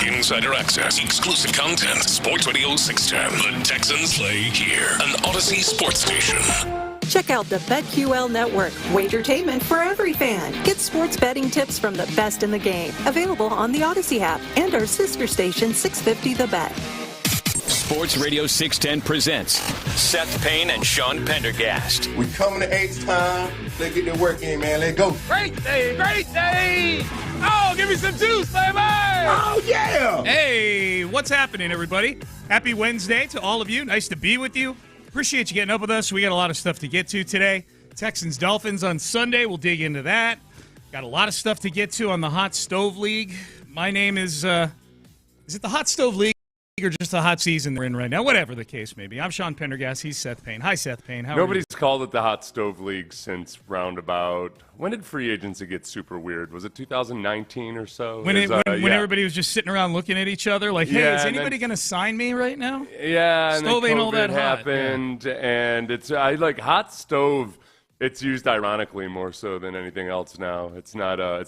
Insider access, exclusive content, Sports Radio 610. The Texans play here, an Odyssey sports station. Check out the BetQL Network, wagertainment for every fan. Get sports betting tips from the best in the game. Available on the Odyssey app and our sister station, 650 The Bet. Sports Radio 610 presents Seth Payne and Sean Pendergast. We coming to H-Time. Let's get the work in, man. Let's go. Great day, great day. Oh, give me some juice, baby. Oh, yeah. Hey, what's happening, everybody? Happy Wednesday to all of you. Nice to be with you. Appreciate you getting up with us. We got a lot of stuff to get to today. Texans-Dolphins on Sunday. We'll dig into that. Got a lot of stuff to get to on the Hot Stove League. My name is it the Hot Stove League or just the hot season we're in right now? Whatever the case may be. I'm Sean Pendergast. He's Seth Payne. Hi, Seth Payne. How are you? Nobody's called it the Hot Stove League since roundabout. When did free agency get super weird? Was it 2019 or so? When everybody was just sitting around looking at each other like, hey, is anybody going to sign me right now? Yeah, Stove and then ain't all that COVID hot. happened, and it's hot stove. It's used ironically more so than anything else now. It's not a,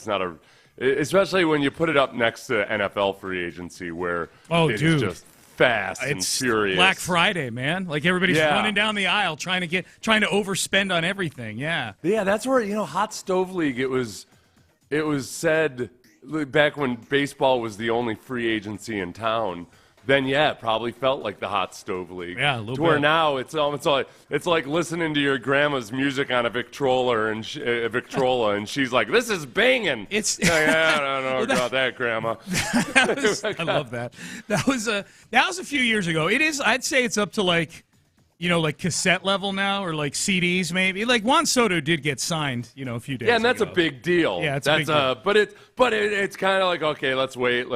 especially when you put it up next to NFL free agency where it's just fast and furious. Black Friday, man. Like everybody's running down the aisle trying to overspend on everything. Yeah. Yeah, that's where, Hot Stove League, it was said back when baseball was the only free agency in town. Then it probably felt like the Hot Stove League. Yeah, a little bit. Where now it's like listening to your grandma's music on a Victrola and she's like, "This is banging." I don't know about that, Grandma. I love that. That was a few years ago. It is. I'd say it's up to like cassette level now, or like CDs maybe. Like Juan Soto did get signed, a few days ago. Yeah, and that's a big deal. Yeah, it's a big deal. But it's kind of like, okay, let's wait.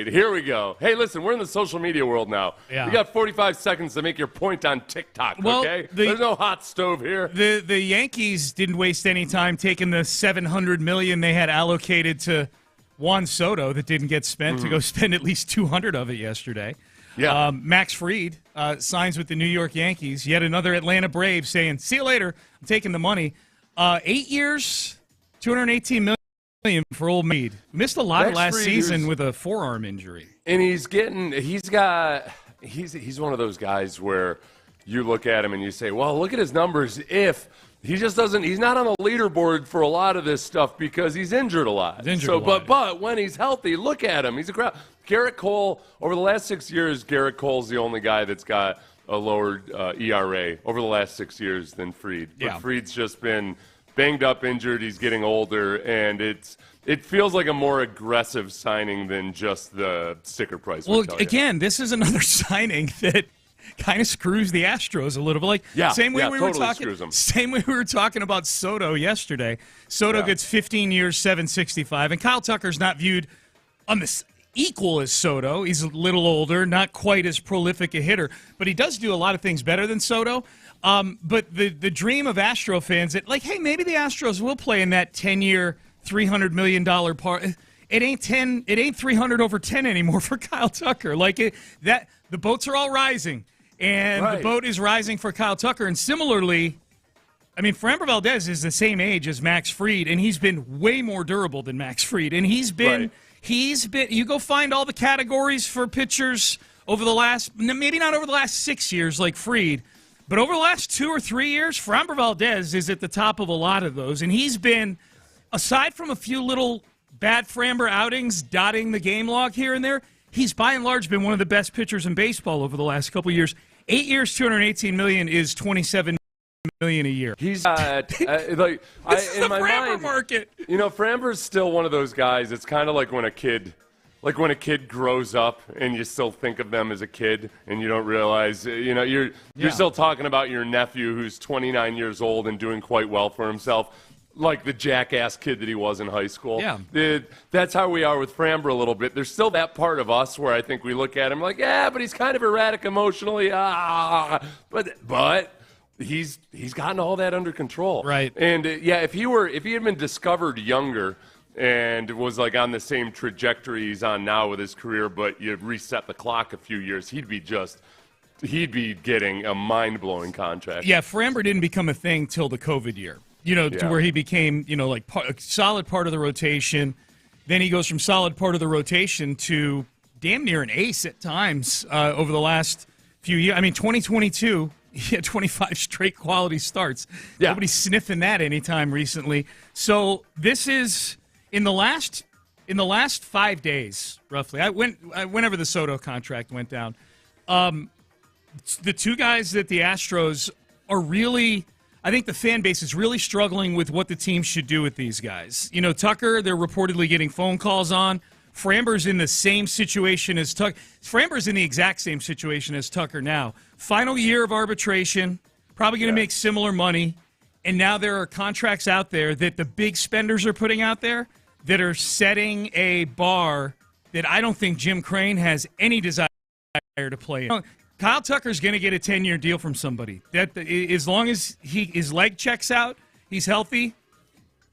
Here we go. Hey, listen, we're in the social media world now. Yeah. You got 45 seconds to make your point on TikTok, okay? There's no hot stove here. The Yankees didn't waste any time taking the $700 million they had allocated to Juan Soto that didn't get spent to go spend at least $200 of it yesterday. Yeah. Max Fried signs with the New York Yankees. Yet another Atlanta Braves saying, "See you later. I'm taking the money." 8 years, $218 million for old Mead. Missed a lot of last season with a forearm injury. And he's one of those guys where you look at him and you say, well, look at his numbers if he just doesn't. He's not on the leaderboard for a lot of this stuff because he's injured a lot. But when he's healthy, look at him. He's a crowd. Garrett Cole, over the last 6 years, Garrett Cole's the only guy that's got a lower ERA over the last 6 years than Fried. But Fried's just been banged up, injured. He's getting older, and it feels like a more aggressive signing than just the sticker price. Well, again, this is another signing that kind of screws the Astros a little bit. Same way we were talking about Soto yesterday. Soto gets 15 years, $765, and Kyle Tucker's not viewed on this equal as Soto. He's a little older, not quite as prolific a hitter, but he does do a lot of things better than Soto. But the dream of Astro fans, hey, maybe the Astros will play in that 10-year, $300 million part. It ain't 300 over 10 anymore for Kyle Tucker. The boats are all rising, and the boat is rising for Kyle Tucker. And similarly, Framber Valdez is the same age as Max Fried, and he's been way more durable than Max Fried, and he's been. You go find all the categories for pitchers over the last, maybe not over the last 6 years like Fried, but over the last 2 or 3 years, Framber Valdez is at the top of a lot of those. And he's been, aside from a few little bad Framber outings dotting the game log here and there, he's by and large been one of the best pitchers in baseball over the last couple of years. 8 years, $218 million is $27 million a year. He's this is the Framber market. Framber's still one of those guys. It's kind of like when a kid grows up and you still think of them as a kid and you don't realize, you're still talking about your nephew who's 29 years old and doing quite well for himself, like the jackass kid that he was in high school. Yeah. That's how we are with Framber a little bit. There's still that part of us where I think we look at him like, but he's kind of erratic emotionally. But he's gotten all that under control. Right. And if he had been discovered younger and was like on the same trajectory he's on now with his career, but you reset the clock a few years, he'd be getting a mind-blowing contract. Yeah, Framber didn't become a thing till the COVID year. To where he became, a solid part of the rotation. Then he goes from solid part of the rotation to damn near an ace at times over the last few years. I mean, 2022, he had 25 straight quality starts. Yeah. Nobody's sniffing that anytime recently. So this is in the last 5 days, roughly. Whenever the Soto contract went down, the two guys that the Astros are really, I think the fan base is really struggling with what the team should do with these guys. You know, Tucker, they're reportedly getting phone calls on. Framber's in the same situation as Tucker. Framber's in the exact same situation as Tucker now. Final year of arbitration, probably going to make similar money. And now there are contracts out there that the big spenders are putting out there that are setting a bar that I don't think Jim Crane has any desire to play in. Kyle Tucker's going to get a 10-year deal from somebody. That as long as his leg checks out, he's healthy,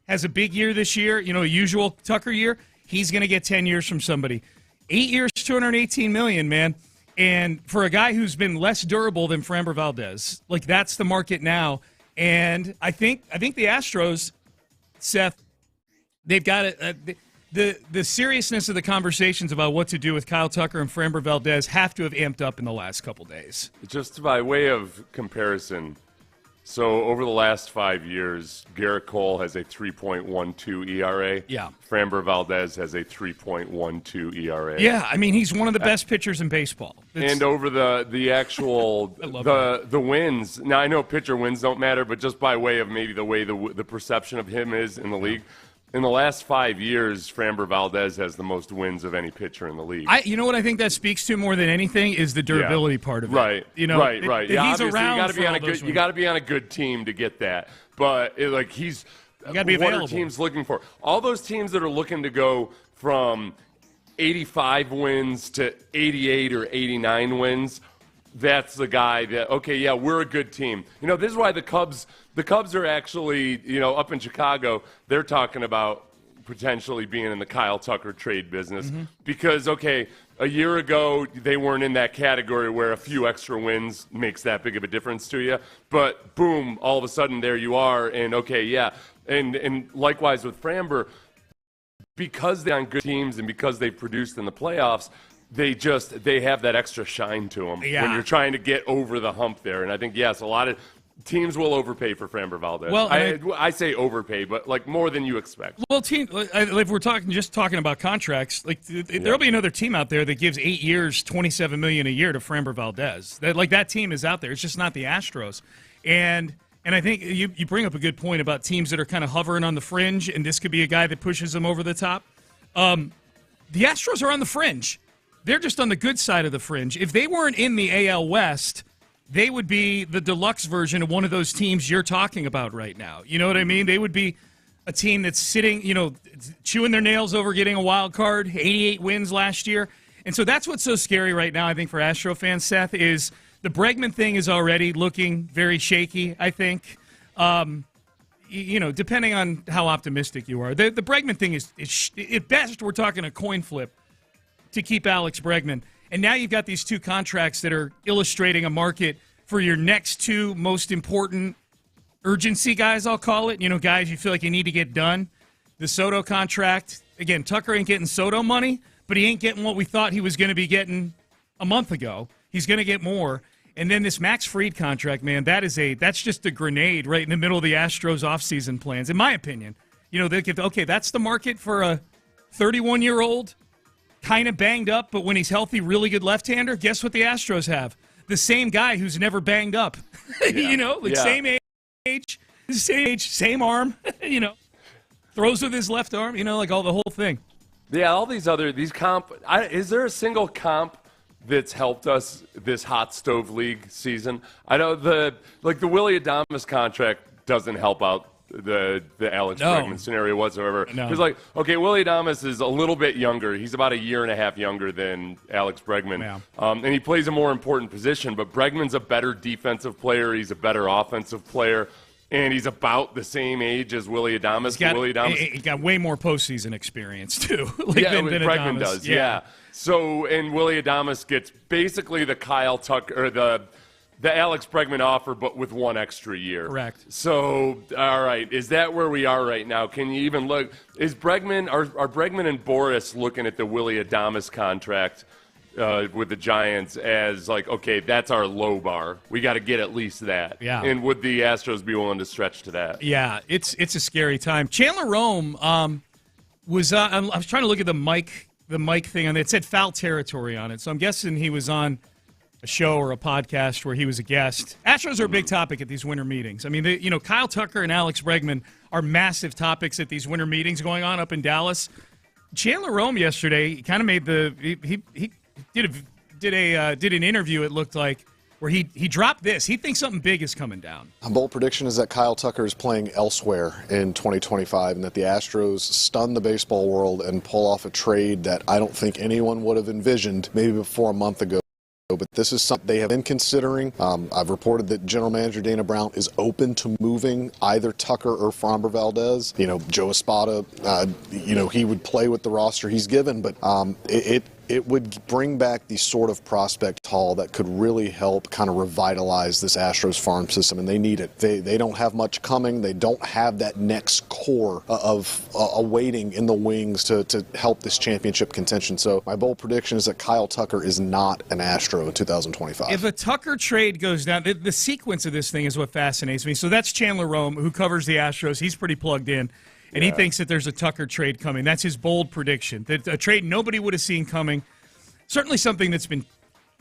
has a big year this year, a usual Tucker year, he's going to get 10 years from somebody. 8 years, $218 million, man. And for a guy who's been less durable than Framber Valdez, that's the market now. And I think the Astros, Seth, they've got the seriousness of the conversations about what to do with Kyle Tucker and Framber Valdez have to have amped up in the last couple days. Just by way of comparison, so over the last 5 years, Garrett Cole has a 3.12 ERA. Yeah. Framber Valdez has a 3.12 ERA. Yeah, I mean, he's one of the best pitchers in baseball. And over the actual the wins. Now I know pitcher wins don't matter, but just by way of maybe the way the perception of him is in the league. In the last 5 years, Framber Valdez has the most wins of any pitcher in the league. You know what I think that speaks to more than anything is the durability part of it. Right. Right. Yeah, he's around. You got to be on a good team to get that. But he's you got to be available. What are teams looking for? All those teams that are looking to go from 85 wins to 88 or 89 wins. That's the guy that, we're a good team. This is why the Cubs are actually, up in Chicago, they're talking about potentially being in the Kyle Tucker trade business because, a year ago they weren't in that category where a few extra wins makes that big of a difference to you. But boom, all of a sudden there you are, and and likewise with Framber, because they're on good teams and because they've produced in the playoffs, they have that extra shine to them when you're trying to get over the hump there. And I think, yes, a lot of teams will overpay for Framber Valdez. Well, I say overpay, but more than you expect. Well, if we're talking about contracts, there'll be another team out there that gives 8 years, $27 million a year to Framber Valdez. That team is out there. It's just not the Astros. And I think you bring up a good point about teams that are kind of hovering on the fringe, and this could be a guy that pushes them over the top. The Astros are on the fringe. They're just on the good side of the fringe. If they weren't in the AL West, they would be the deluxe version of one of those teams you're talking about right now. You know what I mean? They would be a team that's sitting, chewing their nails over getting a wild card, 88 wins last year. And so that's what's so scary right now, I think, for Astro fans, Seth, is the Bregman thing is already looking very shaky, I think. Depending on how optimistic you are. The Bregman thing is at best, we're talking a coin flip to keep Alex Bregman. And now you've got these two contracts that are illustrating a market for your next two most important urgency guys, I'll call it. Guys you feel like you need to get done. The Soto contract, again, Tucker ain't getting Soto money, but he ain't getting what we thought he was going to be getting a month ago. He's going to get more. And then this Max Fried contract, man, that's just a grenade right in the middle of the Astros offseason plans, in my opinion. That's the market for a 31-year-old kind of banged up, but when he's healthy, really good left-hander. Guess what the Astros have? The same guy who's never banged up. Same age, same arm. Throws with his left arm. All the whole thing. Yeah, all these comp. Is there a single comp that's helped us this hot stove league season? I know the Willy Adames contract doesn't help out the Alex Bregman scenario whatsoever. Because Willy Adames is a little bit younger. He's about a year and a half younger than Alex Bregman. Yeah. And he plays a more important position, but Bregman's a better defensive player. He's a better offensive player. And he's about the same age as Willy Adames. He got way more postseason experience, too. than Bregman does, yeah. So, and Willy Adames gets basically the Kyle Tucker, or the Alex Bregman offer, but with one extra year. Correct. So, all right, is that where we are right now? Can you even look? Is Bregman, are Bregman and Boris looking at the Willie Adames contract with the Giants as like, okay, that's our low bar. We got to get at least that. Yeah. And would the Astros be willing to stretch to that? Yeah, it's a scary time. Chandler Rome I was trying to look at the mic thing on it. It said foul territory on it, so I'm guessing he was on a show or a podcast where he was a guest. Astros are a big topic at these winter meetings. I mean, Kyle Tucker and Alex Bregman are massive topics at these winter meetings going on up in Dallas. Chandler Rome yesterday kind of made he did an interview, it looked like, where he dropped this. He thinks something big is coming down. A bold prediction is that Kyle Tucker is playing elsewhere in 2025 and that the Astros stun the baseball world and pull off a trade that I don't think anyone would have envisioned maybe before a month ago. But this is something they have been considering. I've reported that General Manager Dana Brown is open to moving either Tucker or Framber Valdez. Joe Espada, he would play with the roster he's given, but it would bring back the sort of prospect haul that could really help kind of revitalize this Astros farm system, and they need it. They don't have much coming. They don't have that next core of awaiting in the wings to help this championship contention. So my bold prediction is that Kyle Tucker is not an Astro in 2025. If a Tucker trade goes down, the sequence of this thing is what fascinates me. So that's Chandler Rome, who covers the Astros. He's pretty plugged in. And he thinks that there's a Tucker trade coming. That's his bold prediction. That a trade nobody would have seen coming. Certainly something that's been,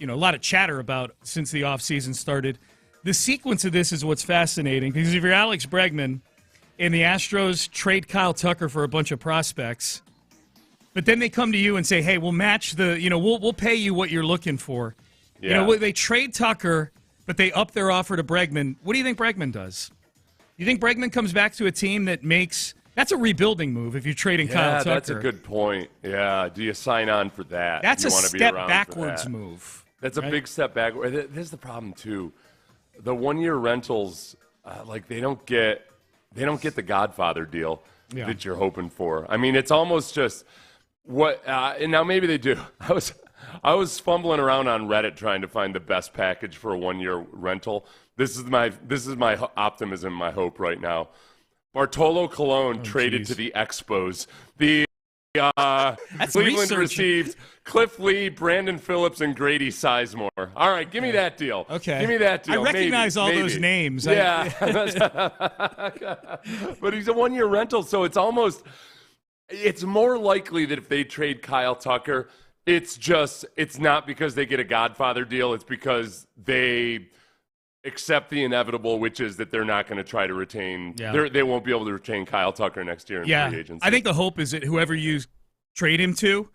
a lot of chatter about since the offseason started. The sequence of this is what's fascinating, because if you're Alex Bregman and the Astros trade Kyle Tucker for a bunch of prospects, but then they come to you and say, hey, we'll match we'll pay you what you're looking for. Yeah. They trade Tucker, but they up their offer to Bregman. What do you think Bregman does? You think Bregman comes back to a team that makes... That's a rebuilding move if you're trading Kyle Tucker. Yeah, that's a good point. Yeah, do you sign on for that? That's a step backwards move. That's a big step back. This is the problem too. The 1-year rentals, they don't get the Godfather deal that you're hoping for. I mean, it's almost just what. And now maybe they do. I was fumbling around on Reddit trying to find the best package for a 1-year rental. This is my optimism, my hope right now. Bartolo Colon traded to the Expos. The Cleveland received Cliff Lee, Brandon Phillips, and Grady Sizemore. All right, give me that deal. Okay. Give me that deal. I recognize all those names. Yeah. But he's a 1-year rental, so it's more likely that if they trade Kyle Tucker, it's not because they get a Godfather deal. It's because they accept the inevitable, which is that they're not going to try to retain. Yeah. They won't be able to retain Kyle Tucker next year in free agency. I think the hope is that whoever you trade him to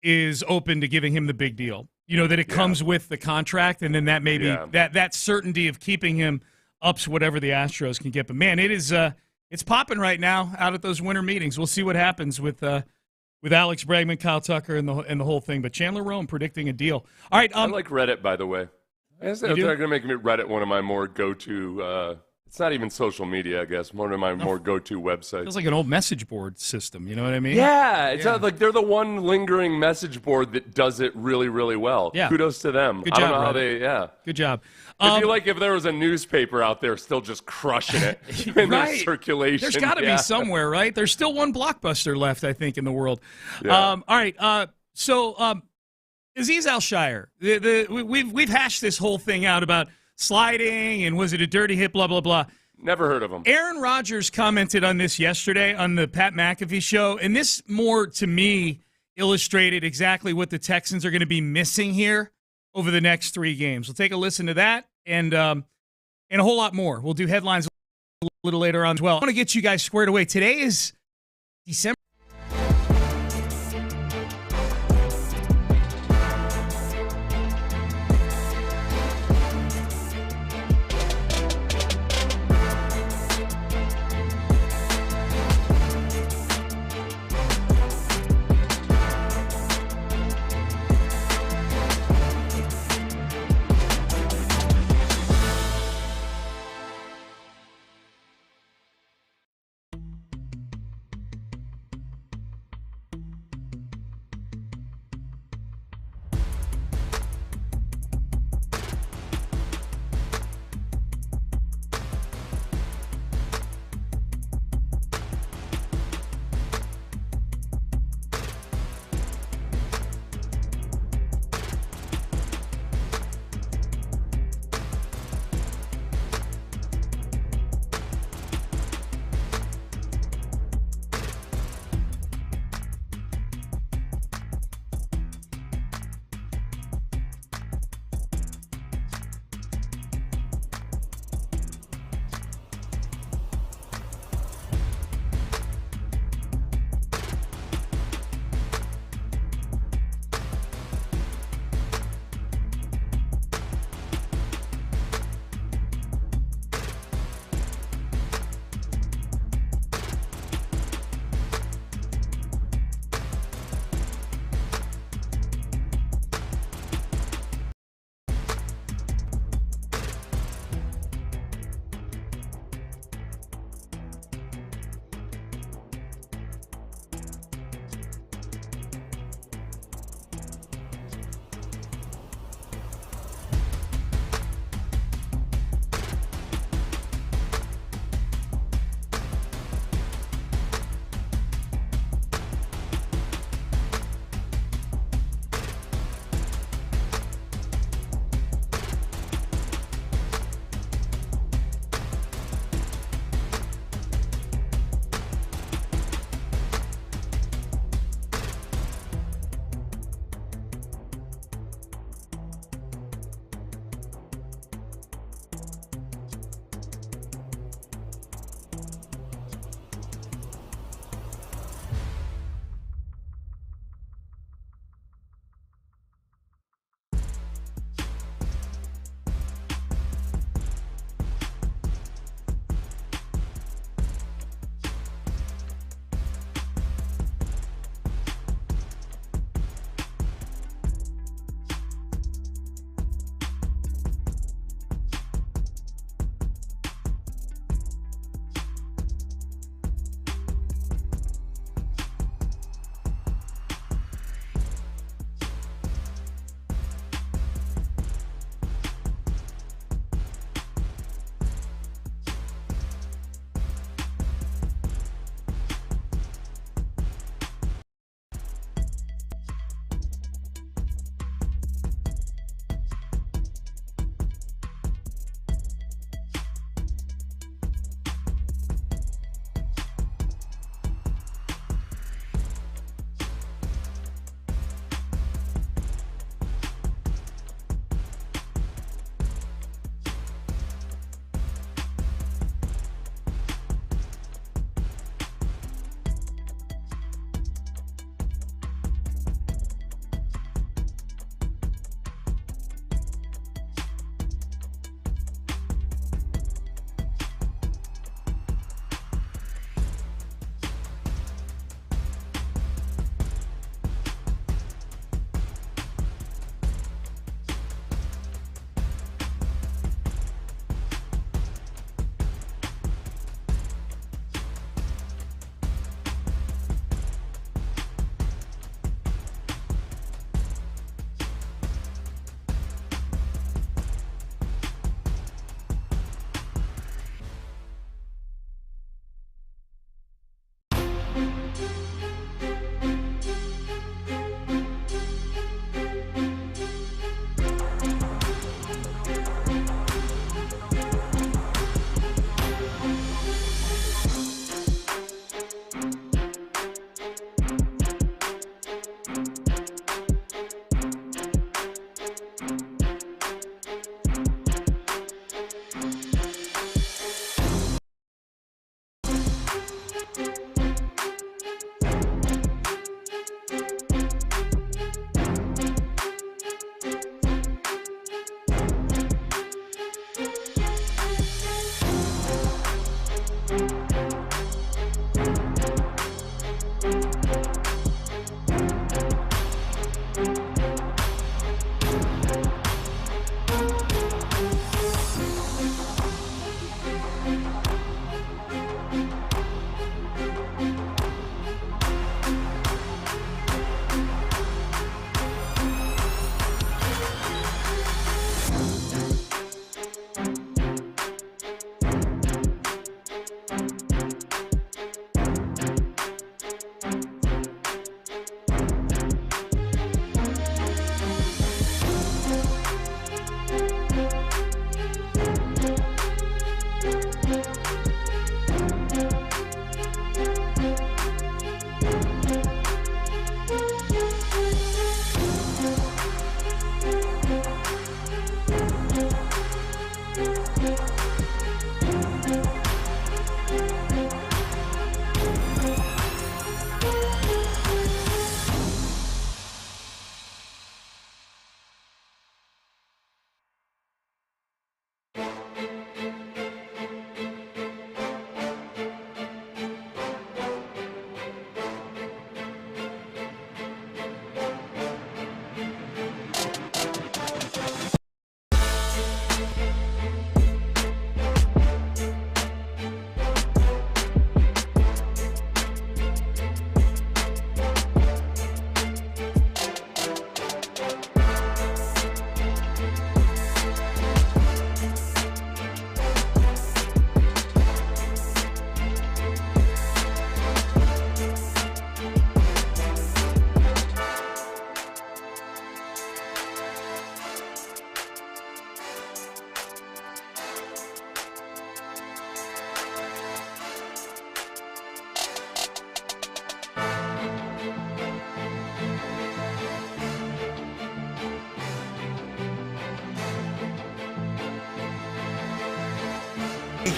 is open to giving him the big deal. That it comes with the contract, and then that maybe that certainty of keeping him ups whatever the Astros can get. But man, it's popping right now out at those winter meetings. We'll see what happens with Alex Bregman, Kyle Tucker, and the whole thing. But Chandler Rome predicting a deal. All right, I like Reddit, by the way. They're going to make me Reddit one of my more go-to. It's not even social media, I guess. One of my more go-to websites. Feels like an old message board system. You know what I mean? Yeah, it's like they're the one lingering message board that does it really, really well. Yeah. Kudos to them. Good job, I don't know how they. Yeah. Good job. If there was a newspaper out there still just crushing it in their circulation. There's got to be somewhere, right? There's still one Blockbuster left, I think, in the world. Yeah. All right. So. Aziz Al-Shire, we've hashed this whole thing out about sliding and was it a dirty hit, blah, blah, blah. Never heard of him. Aaron Rodgers commented on this yesterday on the Pat McAfee show, and this more, to me, illustrated exactly what the Texans are going to be missing here over the next 3 games. We'll take a listen to that and a whole lot more. We'll do headlines a little later on as well. I want to get you guys squared away. Today is December.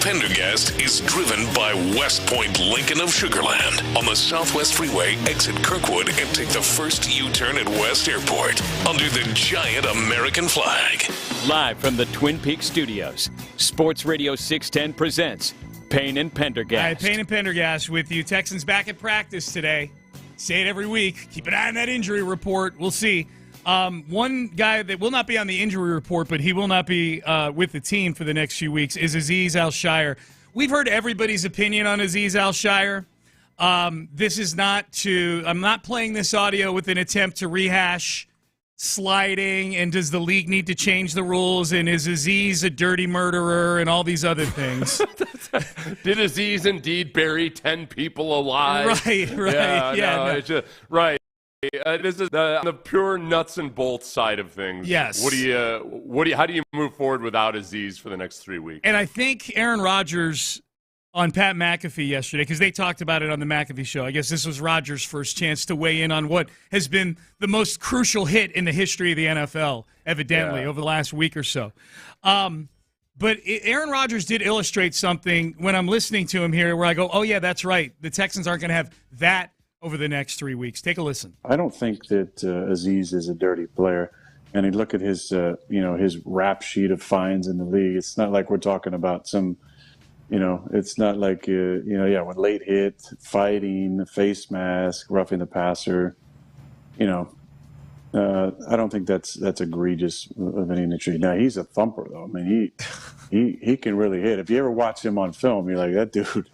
Pendergast is driven by West Point Lincoln of Sugar Land on the Southwest Freeway. Exit Kirkwood and take the first U-turn at West Airport under the giant American flag. Live from the Twin Peaks studios, Sports Radio 610 presents Payne and Pendergast. All right, Payne and Pendergast with you. Texans back at practice today. Say it every week. Keep an eye on that injury report. We'll see. One guy that will not be on the injury report, but he will not be with the team for the next few weeks, is Azeez Al-Shaair. We've heard everybody's opinion on Azeez Al-Shaair. This is not to – I'm not playing this audio with an attempt to rehash sliding and does the league need to change the rules and is Azeez a dirty murderer and all these other things. Did Azeez indeed bury 10 people alive? Right. It's just, right. This is the pure nuts and bolts side of things. Yes. How do you move forward without Azeez for the next 3 weeks? And I think Aaron Rodgers on Pat McAfee yesterday, because they talked about it on the McAfee show. I guess this was Rodgers' first chance to weigh in on what has been the most crucial hit in the history of the NFL, evidently, over the last week or so. But Aaron Rodgers did illustrate something when I'm listening to him here where I go, oh, yeah, that's right. The Texans aren't going to have that over the next 3 weeks. Take a listen. I don't think that Azeez is a dirty player. And you look at his, his rap sheet of fines in the league. It's not like we're talking about some, it's not like, when late hit, fighting, face mask, roughing the passer, I don't think that's egregious of any nature. Now, he's a thumper, though. I mean, he can really hit. If you ever watch him on film, you're like, that dude,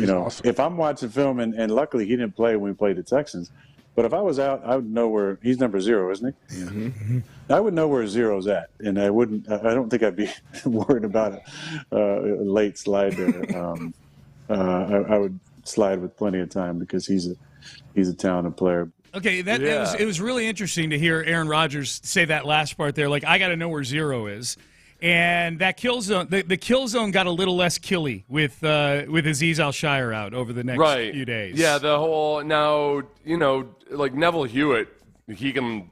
awesome. If I'm watching film, and luckily he didn't play when we played the Texans, but if I was out, I would know where – he's number 0, isn't he? Mm-hmm. I would know where 0's at, and I don't think I'd be worried about a late slide there. I would slide with plenty of time because he's a talented player. Okay, it was really interesting to hear Aaron Rodgers say that last part there. Like, I got to know where 0 is. And that kill zone, the kill zone got a little less killy with Azeez Al-Shaair out over the next few days. Yeah, the whole now like Neville Hewitt, he can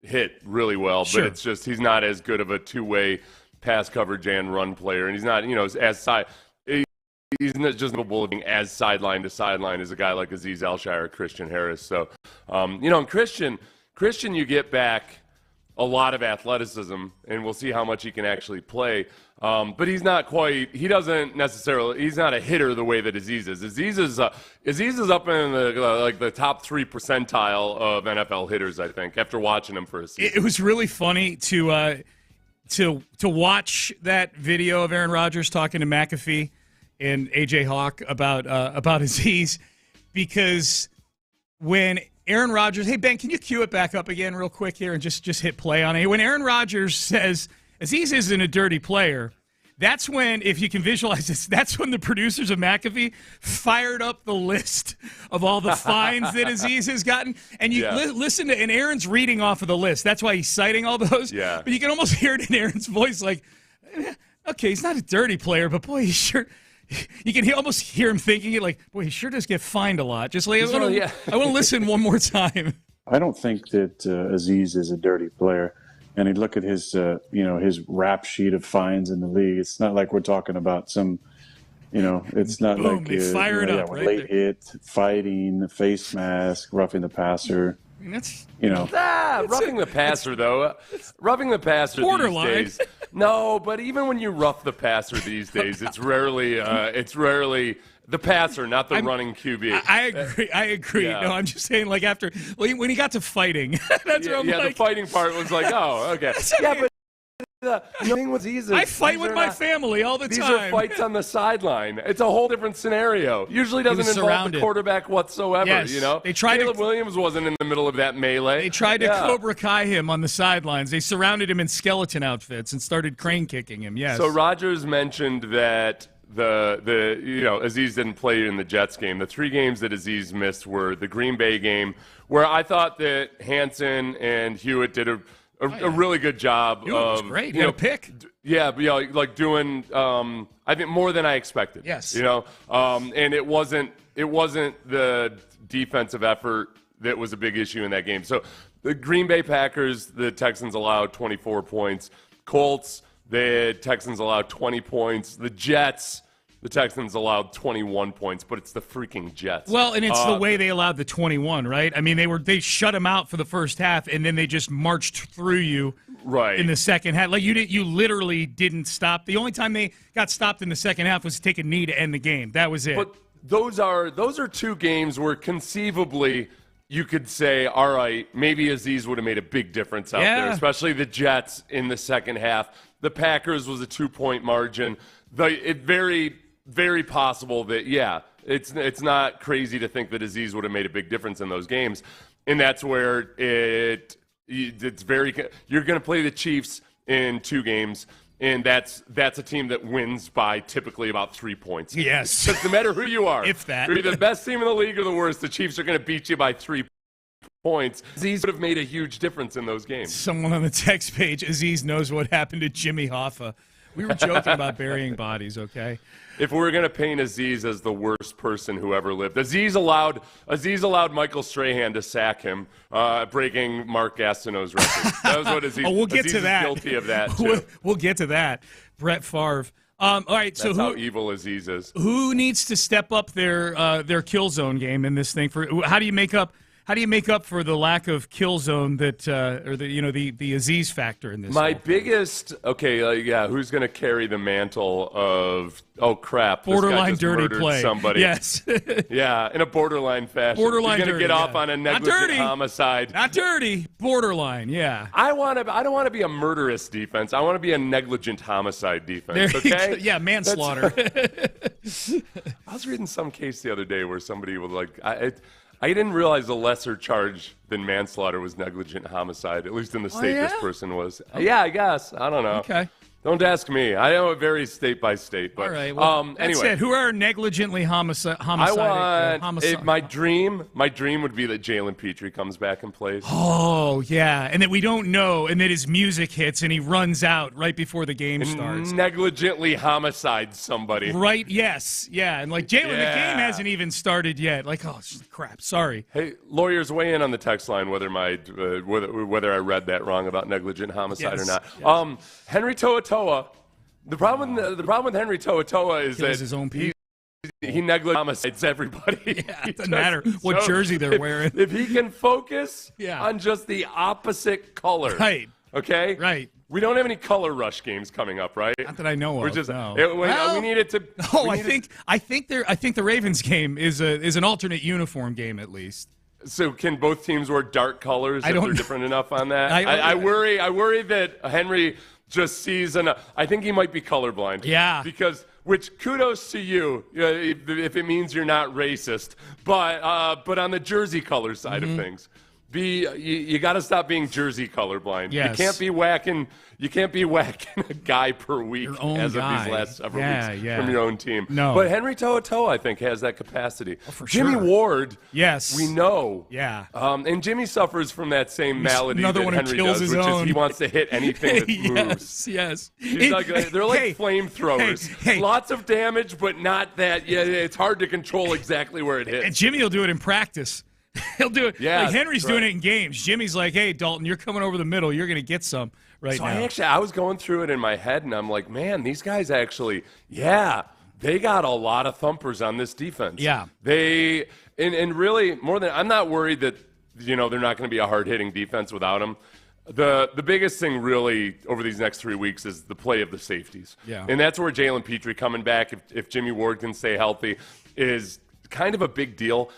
hit really well, sure. But it's just he's not as good of a two-way pass coverage and run player, and he's not as side. He's not just being as sideline to sideline as a guy like Azeez Al-Shaair or Christian Harris. So, in Christian, you get back a lot of athleticism, and we'll see how much he can actually play. But he's not quite. He's not a hitter the way that Azeez is. Azeez is up in the top 3 percentile of NFL hitters, I think, after watching him for a season. It was really funny to watch that video of Aaron Rodgers talking to McAfee and AJ Hawk about Azeez, because when Aaron Rodgers, hey, Ben, can you cue it back up again real quick here and just hit play on it? When Aaron Rodgers says Azeez isn't a dirty player, that's when, if you can visualize this, that's when the producers of McAfee fired up the list of all the fines that Azeez has gotten. And you listen to, and Aaron's reading off of the list. That's why he's citing all those. Yeah. But you can almost hear it in Aaron's voice like, okay, he's not a dirty player, but boy, he's sure. You can almost hear him thinking it like, boy, he sure does get fined a lot. Just like, I want to listen one more time. I don't think that Azeez is a dirty player. And you look at his, his rap sheet of fines in the league. It's not like we're talking about some, it's not Boom, like they fire it up, right late hit, fighting, face mask, roughing the passer. I mean, that's roughing the passer though. Roughing the passer borderline. These days. No, but even when you rough the passer these days, it's rarely the passer, not the running QB. I agree. Yeah. No, I'm just saying, like, when he got to fighting, that's where I'm like. The fighting part was like, oh, okay. Yeah, but the thing was easy. I fight with my family all the time. These are fights on the sideline. It's a whole different scenario. Usually doesn't involve the quarterback whatsoever. Yes. Caleb Williams wasn't in the middle of that melee. They tried to Cobra Kai him on the sidelines. They surrounded him in skeleton outfits and started crane kicking him. Yes. So Rodgers mentioned that Azeez didn't play in the Jets game. The 3 games that Azeez missed were the Green Bay game, where I thought that Hansen and Hewitt did a really good job. It was great. He had a pick. Like doing I think more than I expected. Yes. And it wasn't the defensive effort that was a big issue in that game. So the Green Bay Packers, the Texans allowed 24 points. Colts, The Texans allowed 20 points. The Jets, the Texans allowed 21 points, but it's the freaking Jets. Well, and it's the way they allowed the 21, right? I mean, they shut them out for the first half, and then they just marched through you in the second half. Like you literally didn't stop. The only time they got stopped in the second half was to take a knee to end the game. That was it. But those are two games where conceivably you could say, all right, maybe Azeez would have made a big difference out there, especially the Jets in the second half. The Packers was a 2-point margin. Very, very possible that, it's not crazy to think that Azeez would have made a big difference in those games. And that's where it's very – you're going to play the Chiefs in 2 games, and that's a team that wins by typically about 3 points. Yes. Because no matter who you are, if that. You're either the best team in the league or the worst, the Chiefs are going to beat you by 3 points. Azeez would have made a huge difference in those games. Someone on the text page, Azeez knows what happened to Jimmy Hoffa. We were joking about burying bodies, okay? If we were going to paint Azeez as the worst person who ever lived, Azeez allowed Michael Strahan to sack him, breaking Mark Gastineau's record. That was what Azeez. We'll get to that. Guilty of that too. We'll get to that. Brett Favre. All right, so that's how evil Azeez is. Who needs to step up their kill zone game in this thing? How do you make up for the lack of kill zone that, or the Azeez factor in this? My biggest, who's going to carry the mantle of, oh crap, borderline this guy just dirty play, somebody. Yes, yeah, in a borderline fashion. Borderline You're going to get off on a negligent homicide. Not dirty, borderline. Yeah. I don't want to be a murderous defense. I want to be a negligent homicide defense. Okay. Yeah, manslaughter. I was reading some case the other day where somebody was I didn't realize a lesser charge than manslaughter was negligent homicide, at least in the state this person was. Okay. Yeah, I guess. I don't know. Okay. Don't ask me. I know it varies state by state. But, all right. Well, anyway, that's it. Who are negligently homicide? My dream would be that Jalen Petrie comes back and plays. Oh yeah, and that we don't know, and that his music hits and he runs out right before the game starts. Negligently homicide somebody. Right? Yes. Yeah. And Jalen, the game hasn't even started yet. Oh crap! Sorry. Hey, lawyers, weigh in on the text line whether whether I read that wrong about negligent homicide or not. Yes. Henry To'oTo'o. The problem with Henry To'oTo'o is that his own people. He negligent homicides everybody. Yeah, it doesn't matter what jersey they're wearing. If he can focus on just the opposite color. Right. Okay? Right. We don't have any color rush games coming up, right? Not that I know of. We need it to. I think the Ravens game is an alternate uniform game at least. So can both teams wear dark colors if they're different enough on that? I worry that Henry just sees I think he might be colorblind. Yeah. Which kudos to you if it means you're not racist, but on the jersey color side of things, you got to stop being jersey colorblind. Yes. You can't be whacking a guy per week as of these last several weeks from your own team. No. But Henry To'oTo'o, I think, has that capacity. Oh, for Jimmy sure. Ward, yes, we know. Yeah. And Jimmy suffers from that same malady that Henry does, which is he wants to hit anything that moves. Yes. They're like flamethrowers. Hey. Lots of damage, but not that. Yeah, it's hard to control exactly where it hits. And Jimmy will do it in practice. He'll do it. Yeah, Henry's doing it in games. Jimmy's like, hey, Dalton, you're coming over the middle. You're going to get some now. I was going through it in my head, and I'm like, man, these guys actually, they got a lot of thumpers on this defense. Yeah. They, and really, more than, I'm not worried that, they're not going to be a hard-hitting defense without them. The biggest thing really over these next 3 weeks is the play of the safeties. Yeah. And that's where Jalen Petrie coming back, if Jimmy Ward can stay healthy, is kind of a big deal.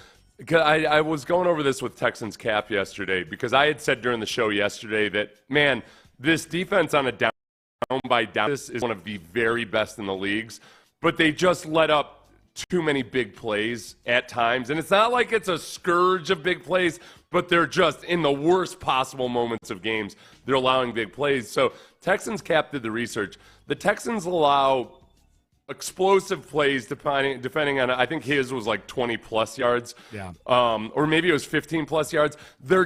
I was going over this with Texans Cap yesterday because I had said during the show yesterday that, man, this defense on a down-by-down is one of the very best in the leagues, but they just let up too many big plays at times. And it's not like it's a scourge of big plays, but they're just in the worst possible moments of games. They're allowing big plays. So Texans Cap did the research. The Texans allow explosive plays depending on, I think his was 20-plus yards. Yeah. Or maybe it was 15-plus yards. They're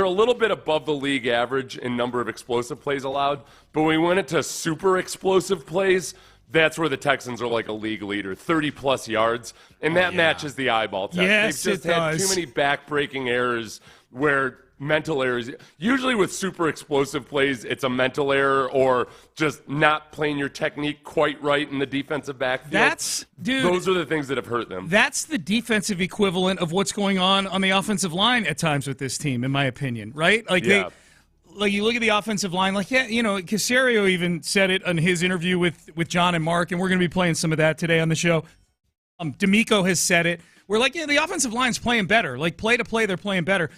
a little bit above the league average in number of explosive plays allowed. But when we went into super explosive plays, that's where the Texans are like a league leader, 30-plus yards. And that matches the eyeball test. Yes, They've just had too many back-breaking errors where mental errors. Usually with super explosive plays, it's a mental error or just not playing your technique quite right in the defensive backfield. Those are the things that have hurt them. That's the defensive equivalent of what's going on the offensive line at times with this team, in my opinion, right? Like you look at the offensive line, Caserio even said it on his interview with John and Mark, and we're going to be playing some of that today on the show. D'Amico has said it. We're the offensive line's playing better. Like, play to play, they're playing better.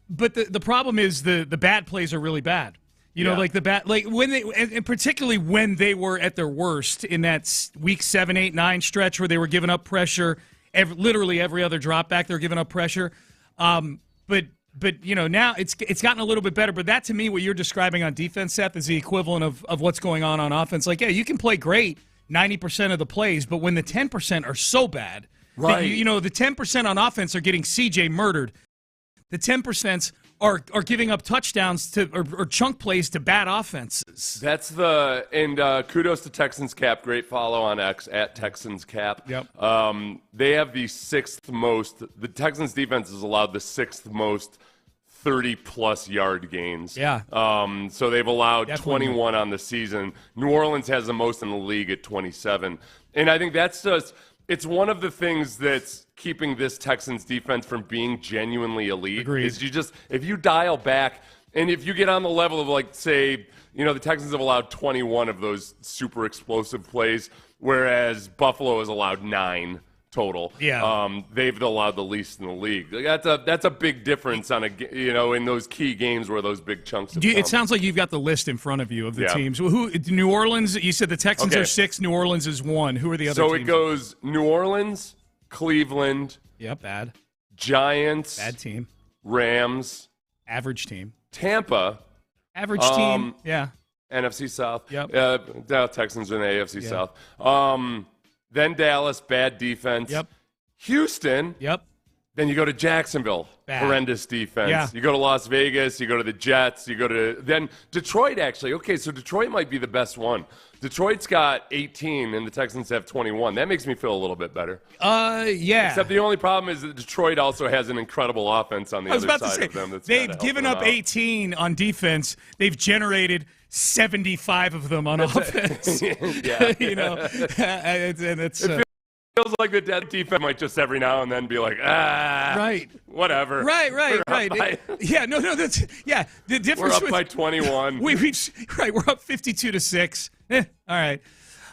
But the problem is the bad plays are really bad. When they, and particularly when they were at their worst in that week 7, 8, 9 stretch where they were giving up pressure, literally every other drop back, they're giving up pressure. But now it's gotten a little bit better. But that, to me, what you're describing on defense, Seth, is the equivalent of what's going on offense. You can play great 90% of the plays, but when the 10% are so bad, right? The 10% on offense are getting CJ murdered. The 10% are giving up touchdowns or chunk plays to bad offenses. That's kudos to Texans Cap. Great follow on X at Texans Cap. Yep. They have the 6th most. The Texans defense has allowed the 6th most 30-plus yard gains. Yeah. So they've allowed Definitely. 21 on the season. New Orleans has the most in the league at 27. And I think that's just – it's one of the things that's keeping this Texans defense from being genuinely elite. Agreed. Is if you dial back and if you get on the level of, say, the Texans have allowed 21 of those super explosive plays, whereas Buffalo has allowed 9. Total. Yeah. They've allowed the least in the league. That's a big difference on in those key games where those big chunks have come. It sounds like you've got the list in front of you of the teams. New Orleans, you said the Texans are 6, New Orleans is 1. Who are the other teams? So it goes New Orleans, Cleveland. Yep, bad. Giants. Bad team. Rams. Average team. Tampa. Average team. Yeah. NFC South. Yep. Texans in the AFC South. Then Dallas, bad defense. Yep. Houston. Yep. Then you go to Jacksonville, bad. Horrendous defense. Yeah. You go to Las Vegas, you go to the Jets, you go to then Detroit actually. Okay, so Detroit might be the best one. Detroit's got 18 and the Texans have 21. That makes me feel a little bit better. Yeah. Except the only problem is that Detroit also has an incredible offense on the other side of them. They've given up 18 on defense. They've generated 75 of them on offense. Yeah. It feels like the dead defense might just every now and then be like, right, whatever. Right. The difference. We're up by 21. We're up 52-6. All right.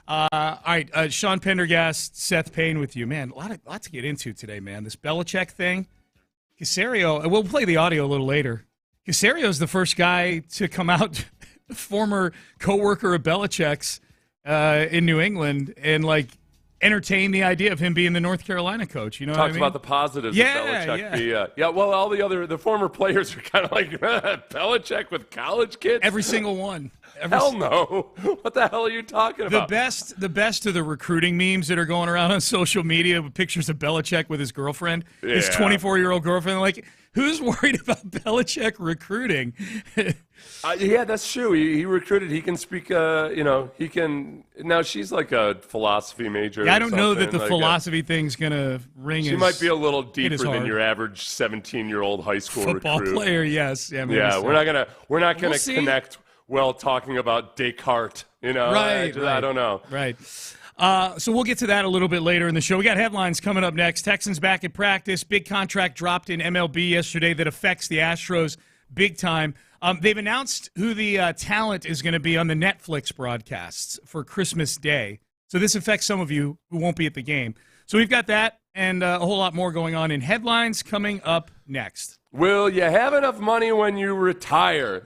All right. Sean Pendergast, Seth Payne with you, man. A lot to get into today, man. This Belichick thing, Caserio. We'll play the audio a little later. Caserio's the first guy to come out. Former coworker of Belichick's in New England, and entertain the idea of him being the North Carolina coach. You know, talks about the positives of Belichick. Well, all the former players are kind of like Belichick with college kids. Every single one. Hell no! What the hell are you talking about? The best of the recruiting memes that are going around on social media with pictures of Belichick with his girlfriend, his 24-year-old girlfriend. Who's worried about Belichick recruiting? Yeah, that's true. He recruited. He can speak. He can. Now she's like a philosophy major. Yeah, I don't know that the philosophy thing's gonna ring. She might be a little deeper than your average 17-year-old high school football recruit. player. Yes. Yeah. We're not gonna connect well talking about Descartes. Right. I don't know. Right. So we'll get to that a little bit later in the show. We got headlines coming up next. Texans back at practice. Big contract dropped in MLB yesterday that affects the Astros big time. They've announced who the talent is going to be on the Netflix broadcasts for Christmas Day. So this affects some of you who won't be at the game. So we've got that and a whole lot more going on in headlines coming up next. Will you have enough money when you retire?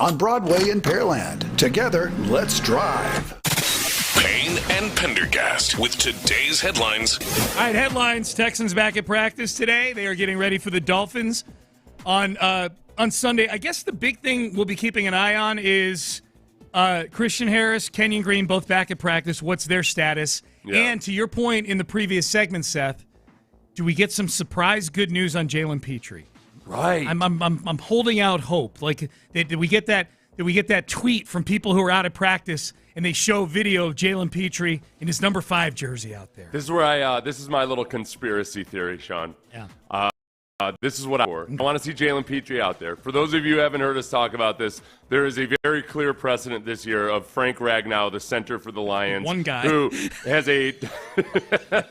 On Broadway in Pearland. Together, let's drive. Payne and Pendergast with today's headlines. All right, headlines. Texans back at practice today. They are getting ready for the Dolphins on Sunday. I guess the big thing we'll be keeping an eye on is Christian Harris, Kenyon Green, both back at practice. What's their status? Yeah. And to your point in the previous segment, Seth, do we get some surprise good news on Jalen Petrie? Right. I'm holding out hope. Like, did we get that tweet from people who are out of practice and they show video of Jalen Petrie in his number 5 jersey out there? This is where this is my little conspiracy theory, Sean. Yeah. This is what I want to see Jalen Petrie out there. For those of you who haven't heard us talk about this, there is a very clear precedent this year of Frank Ragnow, the center for the Lions. One guy. Who has a...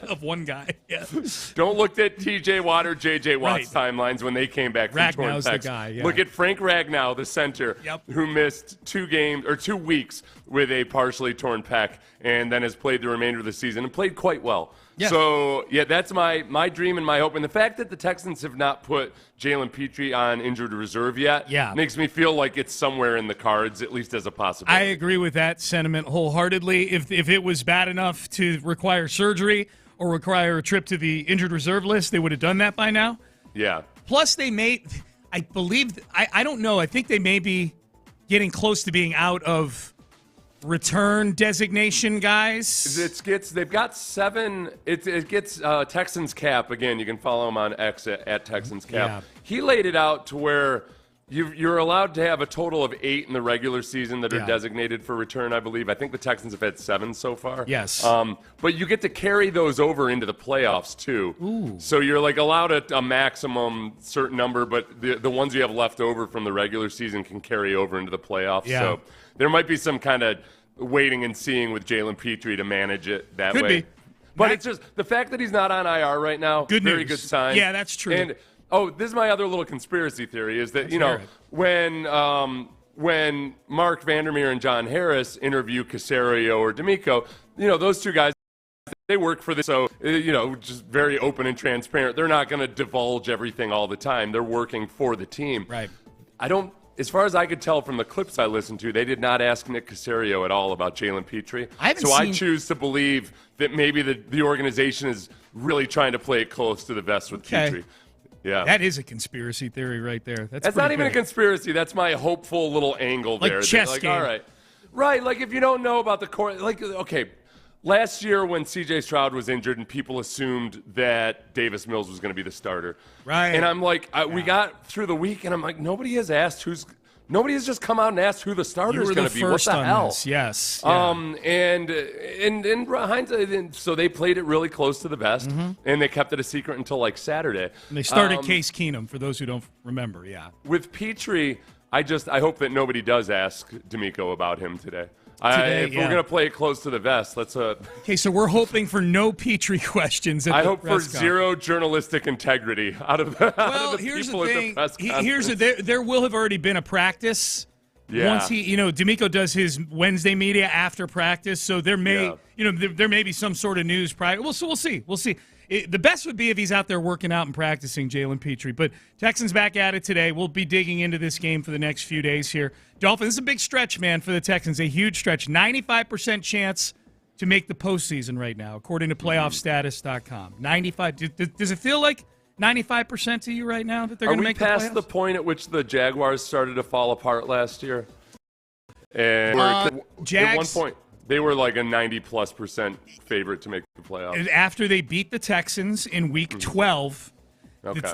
of one guy, yeah. Don't look at T.J. Watt or J.J. Watt's timelines when they came back from torn pecs. The guy, yeah. Look at Frank Ragnow, the center, who missed 2 weeks with a partially torn pec and then has played the remainder of the season and played quite well. Yeah. So, yeah, that's my dream and my hope. And the fact that the Texans have not put Jalen Petrie on injured reserve yet makes me feel like it's somewhere in the cards, at least as a possibility. I agree with that sentiment wholeheartedly. If it was bad enough to require surgery or require a trip to the injured reserve list, they would have done that by now. Yeah. Plus, I don't know, I think they may be getting close to being out of return designation guys. They've got 7. It gets Texans Cap again. You can follow him on X at Texans Cap. Yeah. He laid it out to where you're allowed to have a total of 8 in the regular season that are designated for return, I believe. I think the Texans have had 7 so far. Yes. But you get to carry those over into the playoffs too. Ooh. So you're like allowed a maximum certain number, but the ones you have left over from the regular season can carry over into the playoffs. Yeah. So there might be some kind of waiting and seeing with Jalen Petrie to manage it that Could way. be. But it's just the fact that he's not on IR right now, very good sign. Yeah, that's true. And this is my other little conspiracy theory is that, when Mark Vandermeer and John Harris interview Caserio or D'Amico, those two guys, they work for this, so, just very open and transparent. They're not going to divulge everything all the time. They're working for the team. Right. As far as I could tell from the clips I listened to, they did not ask Nick Caserio at all about Jalen Petrie. I choose to believe that maybe the organization is really trying to play it close to the vest with Petrie. Yeah. That is a conspiracy theory right there. That's not even a conspiracy. That's my hopeful little angle there. Like chess game. All right. Right, like if you don't know about the core, last year when C.J. Stroud was injured and people assumed that Davis Mills was going to be the starter. Right. And I'm like, we got through the week, and I'm like, nobody has just come out and asked who the starter is going to be. What the hell? This. Yes. Yeah. And in hindsight, so they played it really close to the vest, and they kept it a secret until like Saturday. And they started Case Keenum, for those who don't remember, With Petrie, I hope that nobody does ask D'Amico about him today. If we're going to play it close to the vest, let's... Okay, so we're hoping for no Petrie questions at I hope for zero journalistic integrity out of the here's people the at thing. the press conference. There will have already been a practice. Yeah. Once D'Amico does his Wednesday media after practice, so there may, there may be some sort of news prior. We'll see. The best would be if he's out there working out and practicing, Jalen Petrie. But Texans back at it today. We'll be digging into this game for the next few days here. Dolphins, this is a big stretch, man, for the Texans. A huge stretch. 95% chance to make the postseason right now, according to playoffstatus.com. 95. Does it feel like 95% to you right now that they're going to make the playoffs? Are we past the point at which the Jaguars started to fall apart last year? And at one point, they were like a 90+% favorite to make the playoffs. After they beat the Texans in Week 12,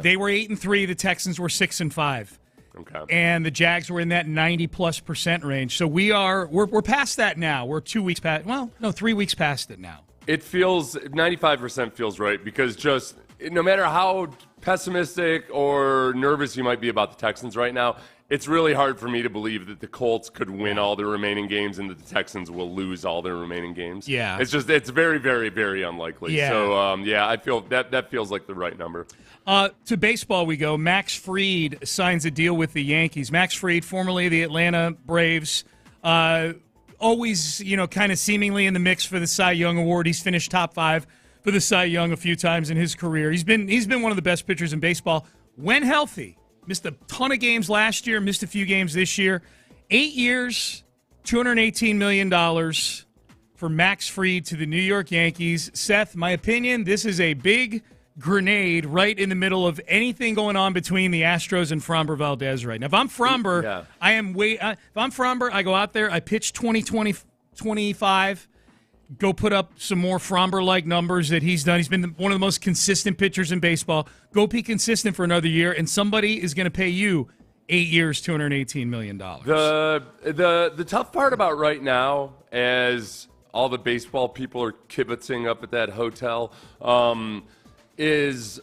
they were 8-3. The Texans were 6-5. Okay. And the Jags were in that 90+% range. So we're past that now. We're 2 weeks past. Well, no, 3 weeks past it now. It feels 95% feels right because just no matter how pessimistic or nervous you might be about the Texans right now, it's really hard for me to believe that the Colts could win all their remaining games and that the Texans will lose all their remaining games. Yeah. It's very, very, very unlikely. Yeah. So, I feel that feels like the right number. To baseball we go. Max Fried signs a deal with the Yankees. Max Fried, formerly the Atlanta Braves, always, kind of seemingly in the mix for the Cy Young Award. He's finished top 5 for the Cy Young a few times in his career. He's been one of the best pitchers in baseball when healthy. Missed a ton of games last year, missed a few games this year. 8 years, $218 million for Max Fried to the New York Yankees. Seth, my opinion, this is a big grenade right in the middle of anything going on between the Astros and Framber Valdez right now. If I'm Framber, if I'm Framber, I go out there, I pitch 20-25, go put up some more Framber-like numbers that he's done. He's been one of the most consistent pitchers in baseball. Go be consistent for another year, and somebody is going to pay you 8 years, $218 million. The tough part about right now, as all the baseball people are kibitzing up at that hotel, is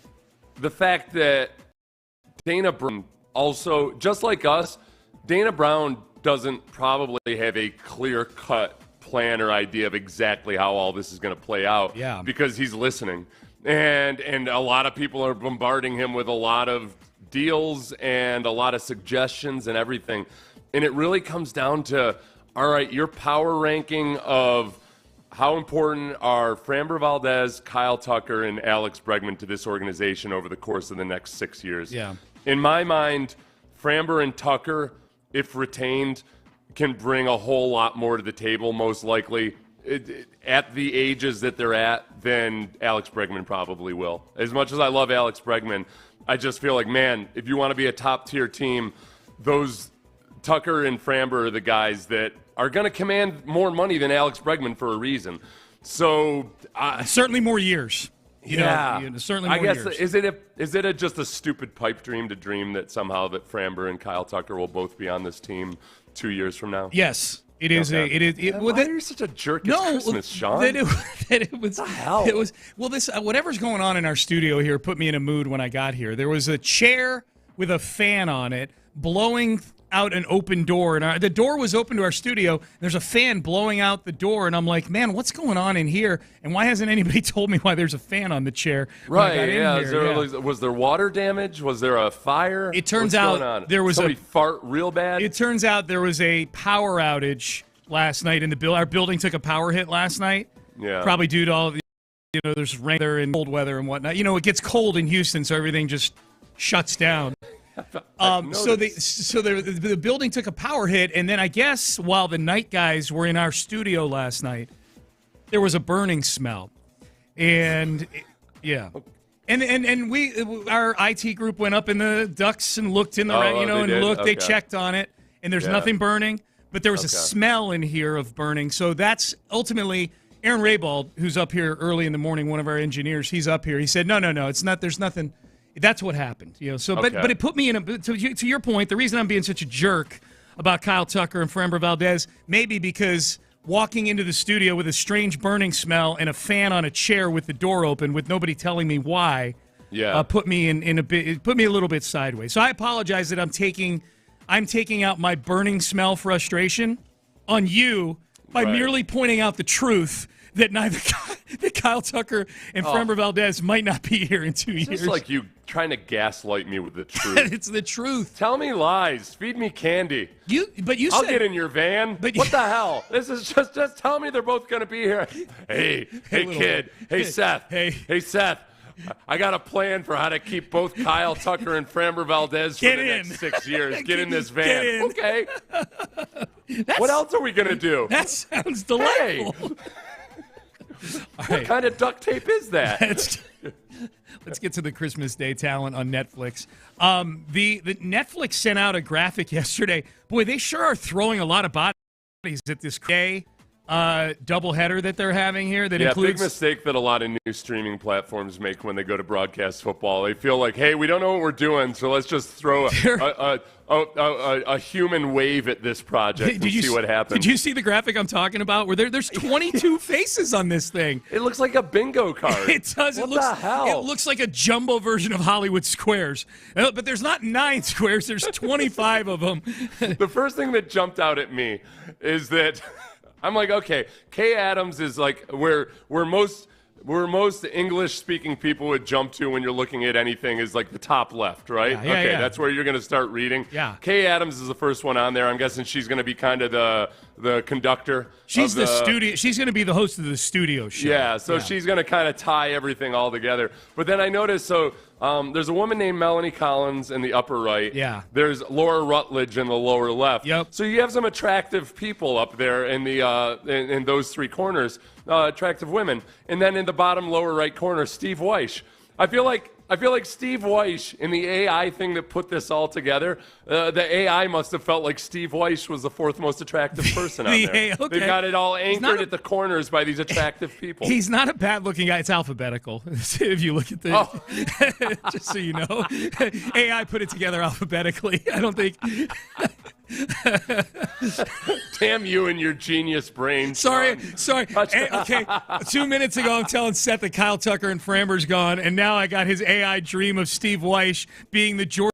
the fact that Dana Brown also, just like us, Dana Brown doesn't probably have a clear-cut plan or idea of exactly how all this is going to play out. Yeah. Because he's listening. And a lot of people are bombarding him with a lot of deals and a lot of suggestions and everything. And it really comes down to, all right, your power ranking of how important are Framber Valdez, Kyle Tucker, and Alex Bregman to this organization over the course of the next 6 years? Yeah. In my mind, Framber and Tucker, if retained, can bring a whole lot more to the table, most likely, at the ages that they're at, than Alex Bregman probably will. As much as I love Alex Bregman, I just feel like, man, if you want to be a top-tier team, those Tucker and Framber are the guys that are going to command more money than Alex Bregman for a reason. So certainly more years. Certainly more years. Is it just a stupid pipe dream to dream that somehow that Framber and Kyle Tucker will both be on this team 2 years from now? Yes. It is why are you such a jerk? It's Christmas, Sean. It was. What the hell? It was. Well, this whatever's going on in our studio here put me in a mood when I got here. There was a chair with a fan on it blowing out an open door, and the door was open to our studio. There's a fan blowing out the door, and I'm like, man, what's going on in here? And why hasn't anybody told me why there's a fan on the chair? Right? Yeah. Was there water damage? Was there a fire? It turns out there was somebody fart real bad. It turns out there was a power outage last night in the building. Our building took a power hit last night. Yeah. Probably due to all the, there's rain there and cold weather and whatnot. It gets cold in Houston, so everything just shuts down. So the building took a power hit, and then I guess while the night guys were in our studio last night, there was a burning smell, and and we our IT group went up in the ducts and looked in the and looked. Okay. They checked on it, and there's nothing burning, but there was a smell in here of burning. So that's ultimately Aaron Raybald, who's up here early in the morning, one of our engineers. He's up here. He said, no, it's not. There's nothing. That's what happened, So, but it put me in to your point. The reason I'm being such a jerk about Kyle Tucker and Framber Valdez, maybe because walking into the studio with a strange burning smell and a fan on a chair with the door open, with nobody telling me why, put me put me a little bit sideways. So I apologize that I'm taking out my burning smell frustration on you by merely pointing out the truth. That that Kyle Tucker and Framber Valdez might not be here in 2 years. It's just like you trying to gaslight me with the truth. It's the truth. Tell me lies. Feed me candy. I'll get in your van. What the hell? This is just tell me they're both going to be here. Hey, kid. Hey, Seth. Hey, Seth. I got a plan for how to keep both Kyle Tucker and Framber Valdez for the next 6 years. Get in this van. Get in. Okay. What else are we going to do? That sounds delightful. Hey. What kind of duct tape is that? Let's get to the Christmas Day talent on Netflix. The Netflix sent out a graphic yesterday. Boy, they sure are throwing a lot of bodies at this day doubleheader that they're having here. That includes big mistake that a lot of new streaming platforms make when they go to broadcast football. They feel like, hey, we don't know what we're doing, so let's just throw a human wave at this project and see what happens. Did you see the graphic I'm talking about? Where there's 22 faces on this thing. It looks like a bingo card. It does. What the hell? It looks like a jumbo version of Hollywood Squares. But there's not 9 squares. There's 25 of them. The first thing that jumped out at me is that I'm like, okay, Kay Adams is like where most English-speaking people would jump to when you're looking at anything is like the top left, right? Yeah. That's where you're going to start reading. Yeah. Kay Adams is the first one on there. I'm guessing she's going to be kind of the conductor. She's the studio. She's going to be the host of the studio show. Yeah, so she's going to kind of tie everything all together. But then I noticed, there's a woman named Melanie Collins in the upper right. Yeah. There's Laura Rutledge in the lower left. Yep. So you have some attractive people up there in the in those three corners, attractive women. And then in the bottom lower right corner, Steve Weish. I feel like Steve Weish, in the AI thing that put this all together, the AI must have felt like Steve Weish was the fourth most attractive person on there. Okay. They've got it all anchored at the corners by these attractive people. He's not a bad-looking guy. It's alphabetical, if you look at the just so you know. AI put it together alphabetically. I don't think... Damn you and your genius brain. Sorry. Okay, 2 minutes ago, I'm telling Seth that Kyle Tucker and Framber's gone, and now I got his AI dream of Steve Weish being the George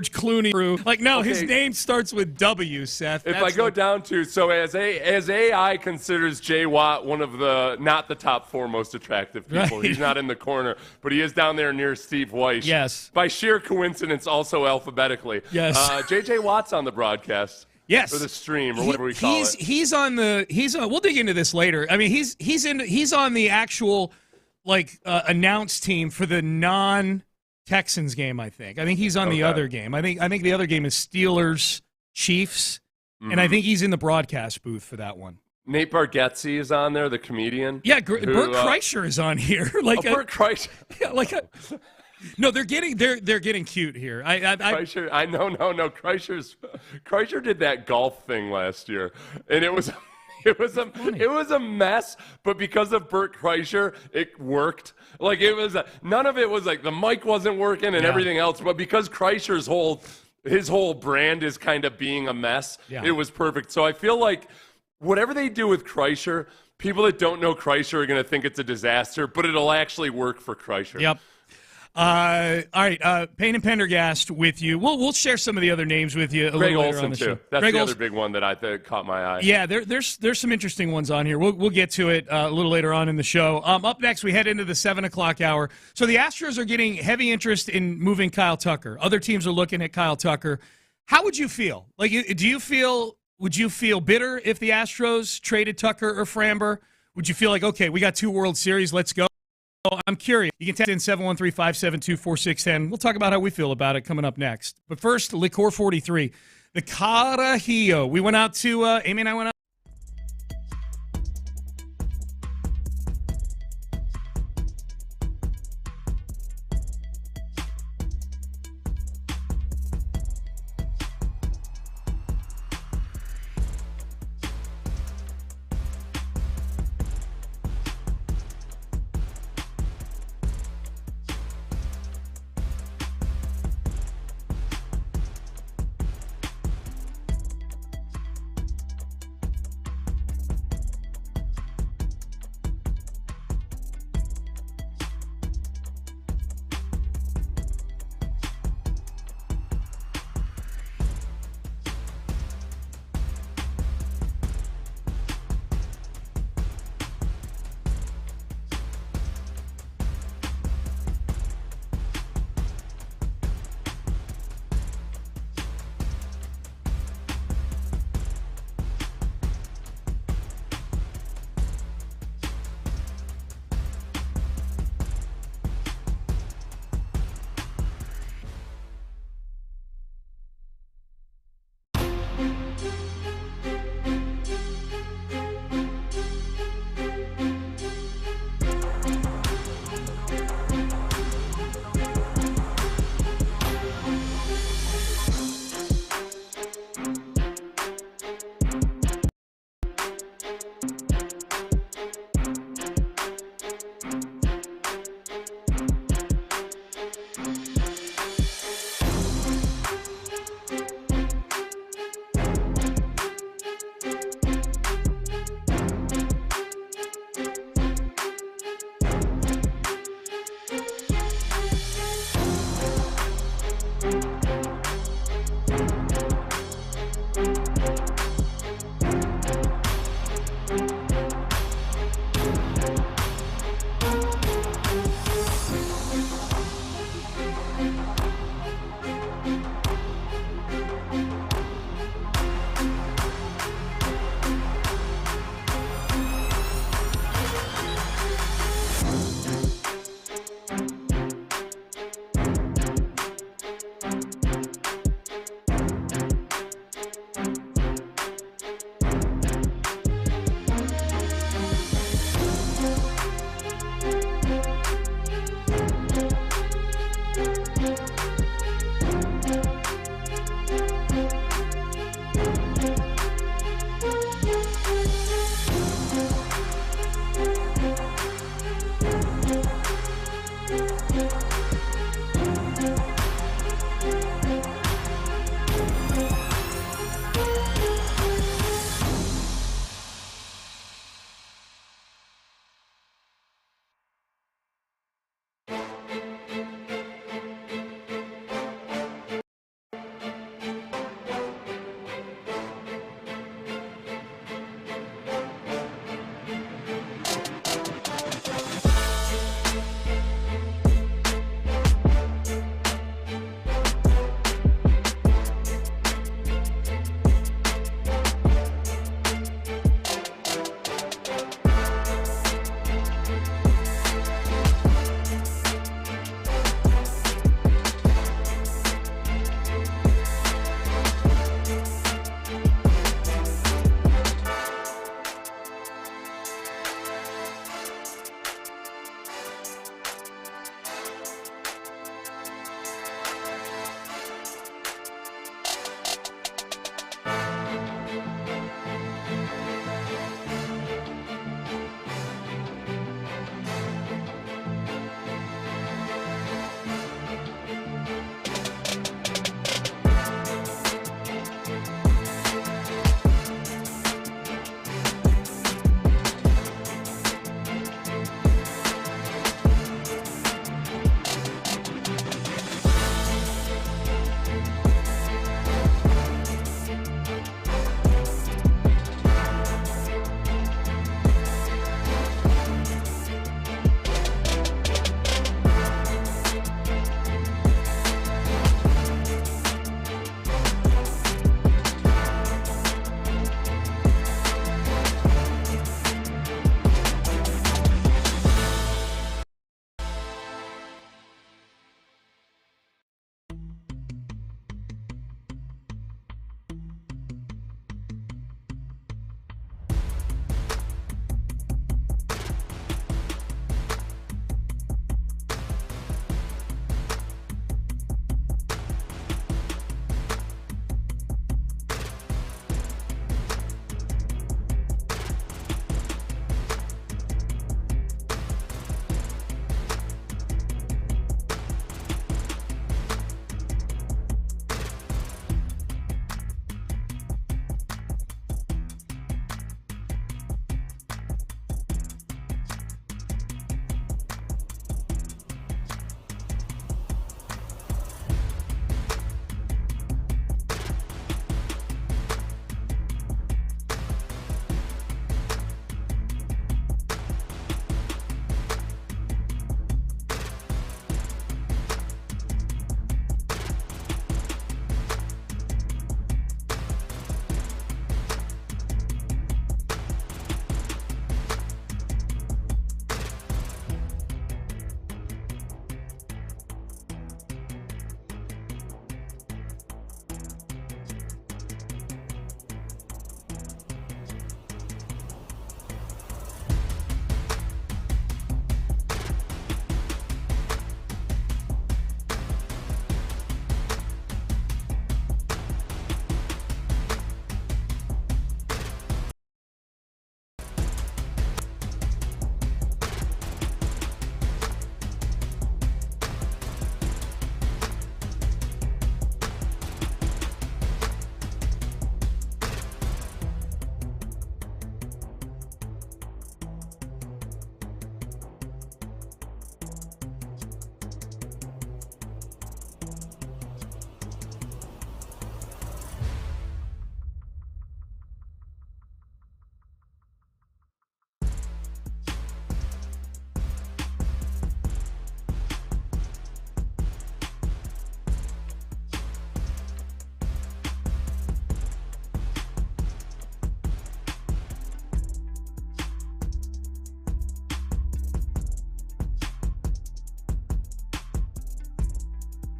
Clooney crew. Like, no, his name starts with W, Seth. If I go down to, so as AI considers Jay Watt one of the, not the top four most attractive people. Right. He's not in the corner, but he is down there near Steve Weish. Yes. By sheer coincidence, also alphabetically. Yes. JJ Watt's on the broadcast. Yes. Or the stream, or whatever we call it. He's on, we'll dig into this later. I mean, he's on the actual, announce team for the non-Texans game, I think. I think he's on the other game. I think the other game is Steelers-Chiefs, and I think he's in the broadcast booth for that one. Nate Bargatze is on there, the comedian. Yeah, Bert Kreischer is on here. Bert Kreischer. Yeah, no, they're getting cute here. Kreischer, no. Kreischer did that golf thing last year, and it was a mess. But because of Bert Kreischer, it worked. None of it was the mic wasn't working and everything else. But because Kreischer's whole brand is kind of being a mess, it was perfect. So I feel like whatever they do with Kreischer, people that don't know Kreischer are going to think it's a disaster, but it'll actually work for Kreischer. Yep. All right, Payne and Pendergast with you. We'll share some of the other names with you a Greg little later Olsen on the too. show. That's the other big one that caught my eye. Yeah, there's some interesting ones on here. We'll get to it a little later on in the show. Up next, we head into the 7 o'clock hour. So the Astros are getting heavy interest in moving Kyle Tucker. Other teams are looking at Kyle Tucker. How would you feel? Would you feel bitter if the Astros traded Tucker or Framber? Would you feel like, okay, we got 2 World Series, let's go? I'm curious. You can text in 713-572-4610. We'll talk about how we feel about it coming up next. But first, Liquor 43, the Carajillo. We went out to, Amy and I went out.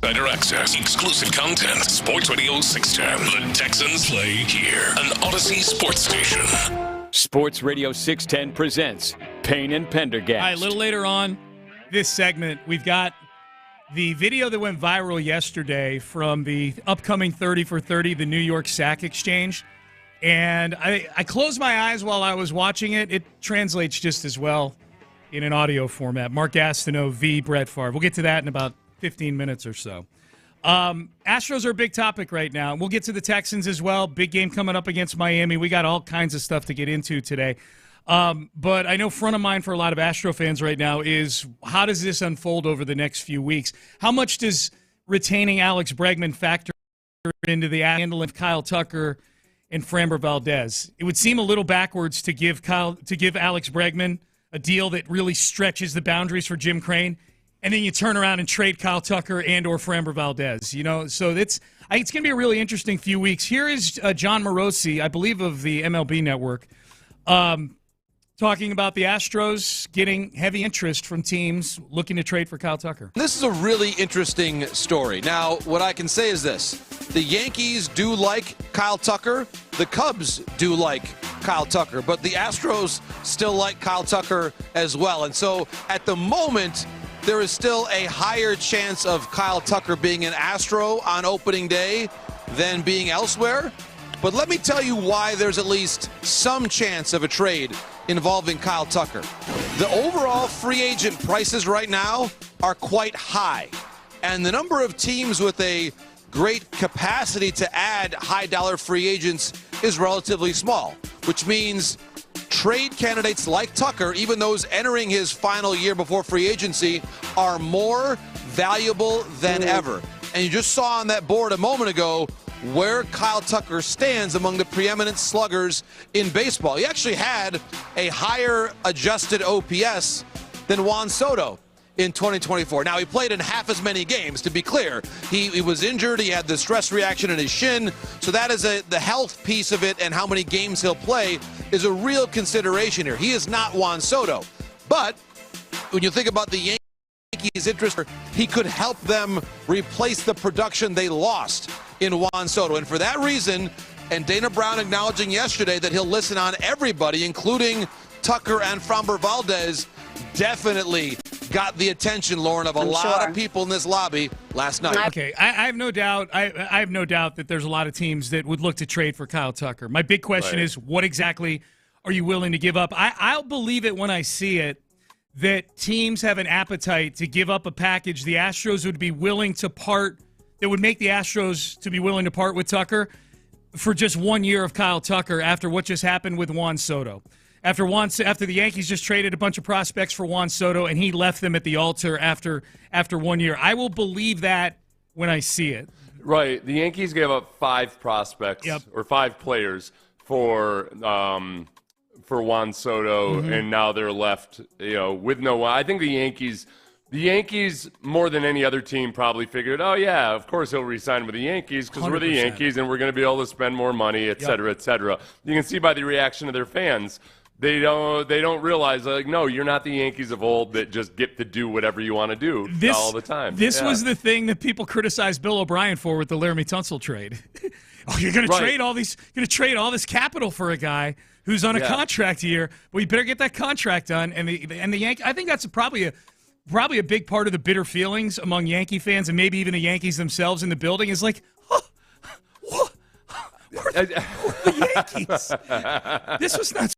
better access, exclusive content. Sports Radio 610. The Texans play here. An Odyssey sports station. Sports Radio 610 presents Payne and Pendergast. All right, a little later on this segment, we've got the video that went viral yesterday from the upcoming 30 for 30, the New York Sack Exchange. And I closed my eyes while I was watching it. It translates just as well in an audio format. Mark Gastineau v. Brett Favre. We'll get to that in about 15 minutes or so. Astros are a big topic right now. We'll get to the Texans as well. Big game coming up against Miami. We got all kinds of stuff to get into today. But I know front of mind for a lot of Astro fans right now is how does this unfold over the next few weeks? How much does retaining Alex Bregman factor into the handle of Kyle Tucker and Framber Valdez? It would seem a little backwards to give Alex Bregman a deal that really stretches the boundaries for Jim Crane, and then you turn around and trade Kyle Tucker and or Framber Valdez. You know, so it's going to be a really interesting few weeks. Here is John Morosi, I believe of the MLB Network, talking about the Astros getting heavy interest from teams looking to trade for Kyle Tucker. This is a really interesting story. Now, what I can say is this. The Yankees do like Kyle Tucker. The Cubs do like Kyle Tucker. But the Astros still like Kyle Tucker as well. And so, at the moment, there is still a higher chance of Kyle Tucker being an Astro on opening day than being elsewhere. But let me tell you why there's at least some chance of a trade involving Kyle Tucker. The overall free agent prices right now are quite high. And the number of teams with a great capacity to add high-dollar free agents is relatively small, which means trade candidates like Tucker, even those entering his final year before free agency, are more valuable than ever. And you just saw on that board a moment ago where Kyle Tucker stands among the preeminent sluggers in baseball. He actually had a higher adjusted OPS than Juan Soto in 2024. Now, he played in half as many games, to be clear. He was injured. He had the stress reaction in his shin. So that is the health piece of it, and how many games he'll play is a real consideration here. He is not Juan Soto. But when you think about the Yankees' interest, he could help them replace the production they lost in Juan Soto. And for that reason, and Dana Brown acknowledging yesterday that he'll listen on everybody, including Tucker and Framber Valdez, definitely got the attention, Lauren, of a lot of people in this lobby last night. Okay, I have no doubt. I have no doubt that there's a lot of teams that would look to trade for Kyle Tucker. My big question is, what exactly are you willing to give up? I'll believe it when I see it that teams have an appetite to give up a package the Astros would be willing to part, that would make the Astros to be willing to part with Tucker for just 1 year of Kyle Tucker after what just happened with Juan Soto. After the Yankees just traded a bunch of prospects for Juan Soto and he left them at the altar after 1 year. I will believe that when I see it. Right. The Yankees gave up 5 prospects or 5 players for Juan Soto, and now they're left, with no one. I think the Yankees, more than any other team, probably figured, oh, yeah, of course he'll re-sign with the Yankees because we're the Yankees and we're going to be able to spend more money, et cetera, et cetera. You can see by the reaction of their fans, they don't realize, like, no, you're not the Yankees of old that just get to do whatever you want to do all the time. This was the thing that people criticized Bill O'Brien for with the Laramie Tunsil trade. You're going to trade all this capital for a guy who's on a contract here. Well, you better get that contract done. And the Yankees, I think that's probably a big part of the bitter feelings among Yankee fans and maybe even the Yankees themselves in the building is like, where are the Yankees? This was not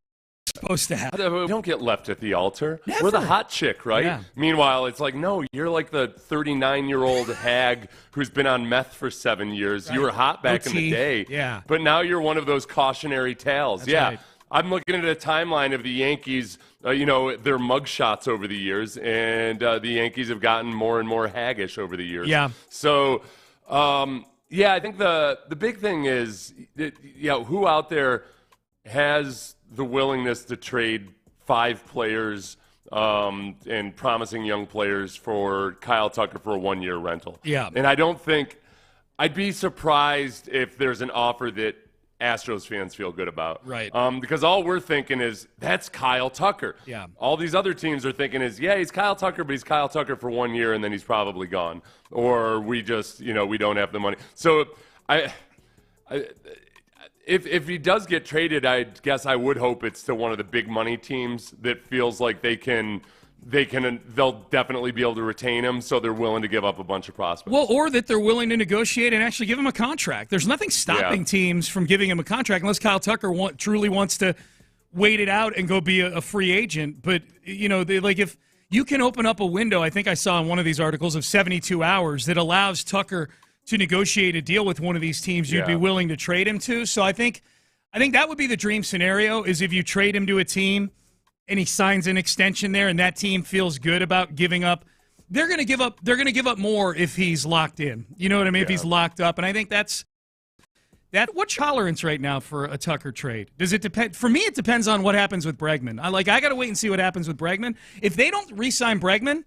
supposed to happen. We don't get left at the altar. Never. We're the hot chick, right? Yeah. Meanwhile, it's like, no, you're like the 39-year-old hag who's been on meth for 7 years. Right. You were hot back in the day. Yeah. But now you're one of those cautionary tales. That's right. I'm looking at a timeline of the Yankees, their mugshots over the years, and the Yankees have gotten more and more haggish over the years. Yeah. So, I think the big thing is, who out there has the willingness to trade 5 players and promising young players for Kyle Tucker for a 1-year rental. Yeah. And I'd be surprised if there's an offer that Astros fans feel good about. Right. Because all we're thinking is, that's Kyle Tucker. Yeah. All these other teams are thinking is, yeah, he's Kyle Tucker, but he's Kyle Tucker for 1 year, and then he's probably gone. Or we just, we don't have the money. So if he does get traded, I guess I would hope it's to one of the big money teams that feels like they'll definitely be able to retain him, so they're willing to give up a bunch of prospects. Well, or that they're willing to negotiate and actually give him a contract. There's nothing stopping teams from giving him a contract unless Kyle Tucker truly wants to wait it out and go be a free agent. But, if you can open up a window, I think I saw in one of these articles, of 72 hours that allows Tucker to negotiate a deal with one of these teams you'd be willing to trade him to. So I think that would be the dream scenario, is if you trade him to a team and he signs an extension there, and that team feels good about giving up. They're going to give up. They're going to give up more if he's locked in. You know what I mean? Yeah. If he's locked up, and I think that's that. What's tolerance right now for a Tucker trade? Does it depend? For me, it depends on what happens with Bregman. I got to wait and see what happens with Bregman. If they don't re-sign Bregman,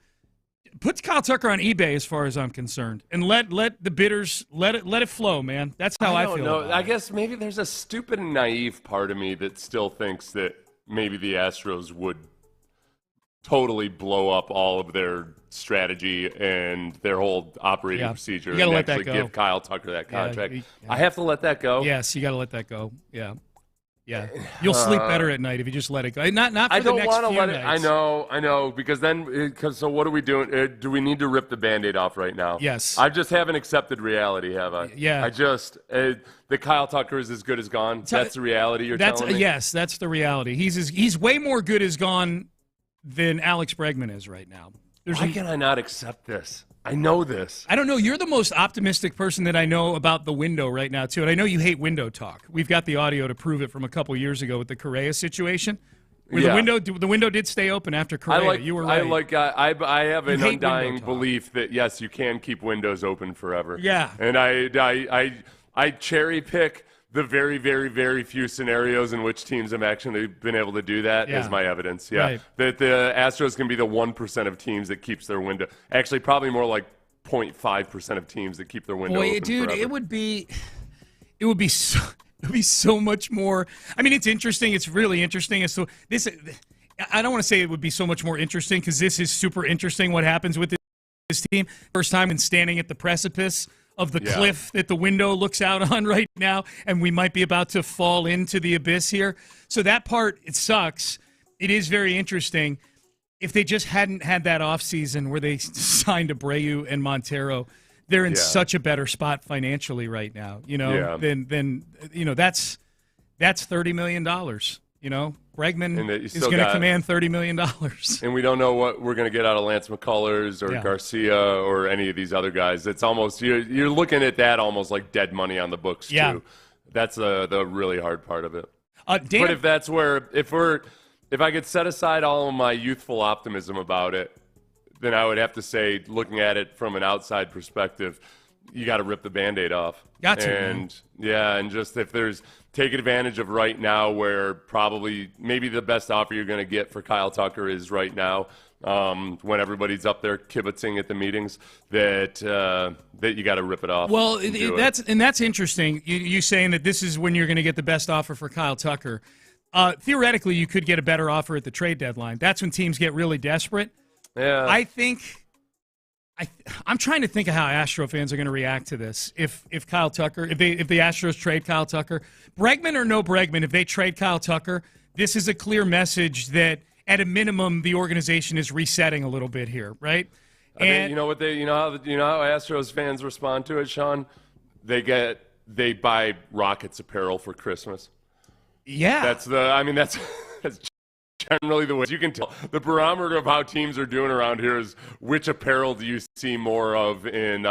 put Kyle Tucker on eBay, as far as I'm concerned, and let the bidders let it flow, man. That's how I feel. I guess maybe there's a stupid and naive part of me that still thinks that maybe the Astros would totally blow up all of their strategy and their whole operating procedure and actually give Kyle Tucker that contract. I have to let that go. Yes, you got to let that go. Yeah. Yeah, you'll sleep better at night if you just let it go. Not for I don't the next want to few let nights. it. I know. Because then, so what are we doing? Do we need to rip the Band-Aid off right now? Yes. I just haven't accepted reality, have I? Yeah. I just the Kyle Tucker is as good as gone. That's the reality you're telling me. Yes, that's the reality. He's way more good as gone than Alex Bregman is right now. Why can I not accept this? I know this. I don't know. You're the most optimistic person that I know about the window right now, too. And I know you hate window talk. We've got the audio to prove it from a couple years ago with the Correa situation. Where the window did stay open after Correa. You were right. I have an undying belief that, yes, you can keep windows open forever. Yeah. And I cherry pick the very, very, very few scenarios in which teams have actually been able to do that as my evidence. Yeah, right. That the Astros can be the 1% of teams that keeps their window. Actually, probably more like 0.5% of teams that keep their window open dude, forever. it would be so much more. I mean, it's interesting. It's really interesting. So this, I don't want to say it would be so much more interesting, because this is super interesting. What happens with this team? First time in standing at the precipice of the cliff that the window looks out on right now, and we might be about to fall into the abyss here. So that part, it sucks. It is very interesting. If they just hadn't had that offseason where they signed Abreu and Montero, they're in such a better spot financially right now. Then that's $30 million. Bregman is going to command $30 million. And we don't know what we're going to get out of Lance McCullers or Garcia or any of these other guys. It's almost you're looking at that almost like dead money on the books too. That's the really hard part of it. But if that's where if I could set aside all of my youthful optimism about it, then I would have to say, looking at it from an outside perspective, you got to rip the Band-Aid off. Got to. And just if there's take advantage of right now, where maybe the best offer you're going to get for Kyle Tucker is right now, when everybody's up there kibitzing at the meetings, that you got to rip it off. Well, that's interesting. You saying that this is when you're going to get the best offer for Kyle Tucker. Theoretically, you could get a better offer at the trade deadline. That's when teams get really desperate. Yeah. I think. I'm trying to think of how Astro fans are going to react to this. If Kyle Tucker, if the Astros trade Kyle Tucker, Bregman or no Bregman, if they trade Kyle Tucker, this is a clear message that at a minimum the organization is resetting a little bit here, right? And you know how Astros fans respond to it, Sean? They buy Rockets apparel for Christmas. Yeah, that's generally the way you can tell. The barometer of how teams are doing around here is which apparel do you see more of in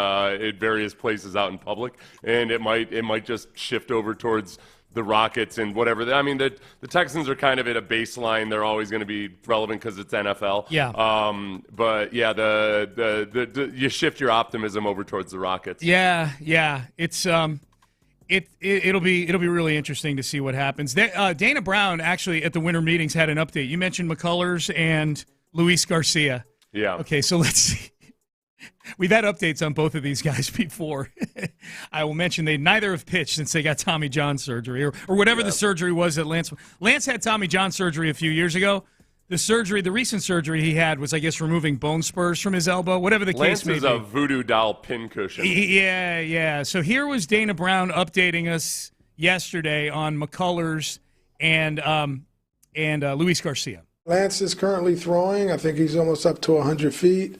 various places out in public, and it might just shift over towards the Rockets and whatever. I mean, the Texans are kind of at a baseline. They're always going to be relevant because it's NFL. Yeah. But yeah, you shift your optimism over towards the Rockets. Yeah. It's It'll be really interesting to see what happens. Dana Brown actually at the winter meetings had an update. You mentioned McCullers and Luis Garcia. Yeah. Okay, so let's see. We've had updates on both of these guys before. I will mention they neither have pitched since they got Tommy John surgery or whatever the surgery was that Lance. Lance had Tommy John surgery a few years ago. The recent surgery he had was, I guess, removing bone spurs from his elbow, whatever the case may be. Lance is a voodoo doll pincushion. Yeah. So here was Dana Brown updating us yesterday on McCullers and Luis Garcia. Lance is currently throwing. I think he's almost up to 100 feet.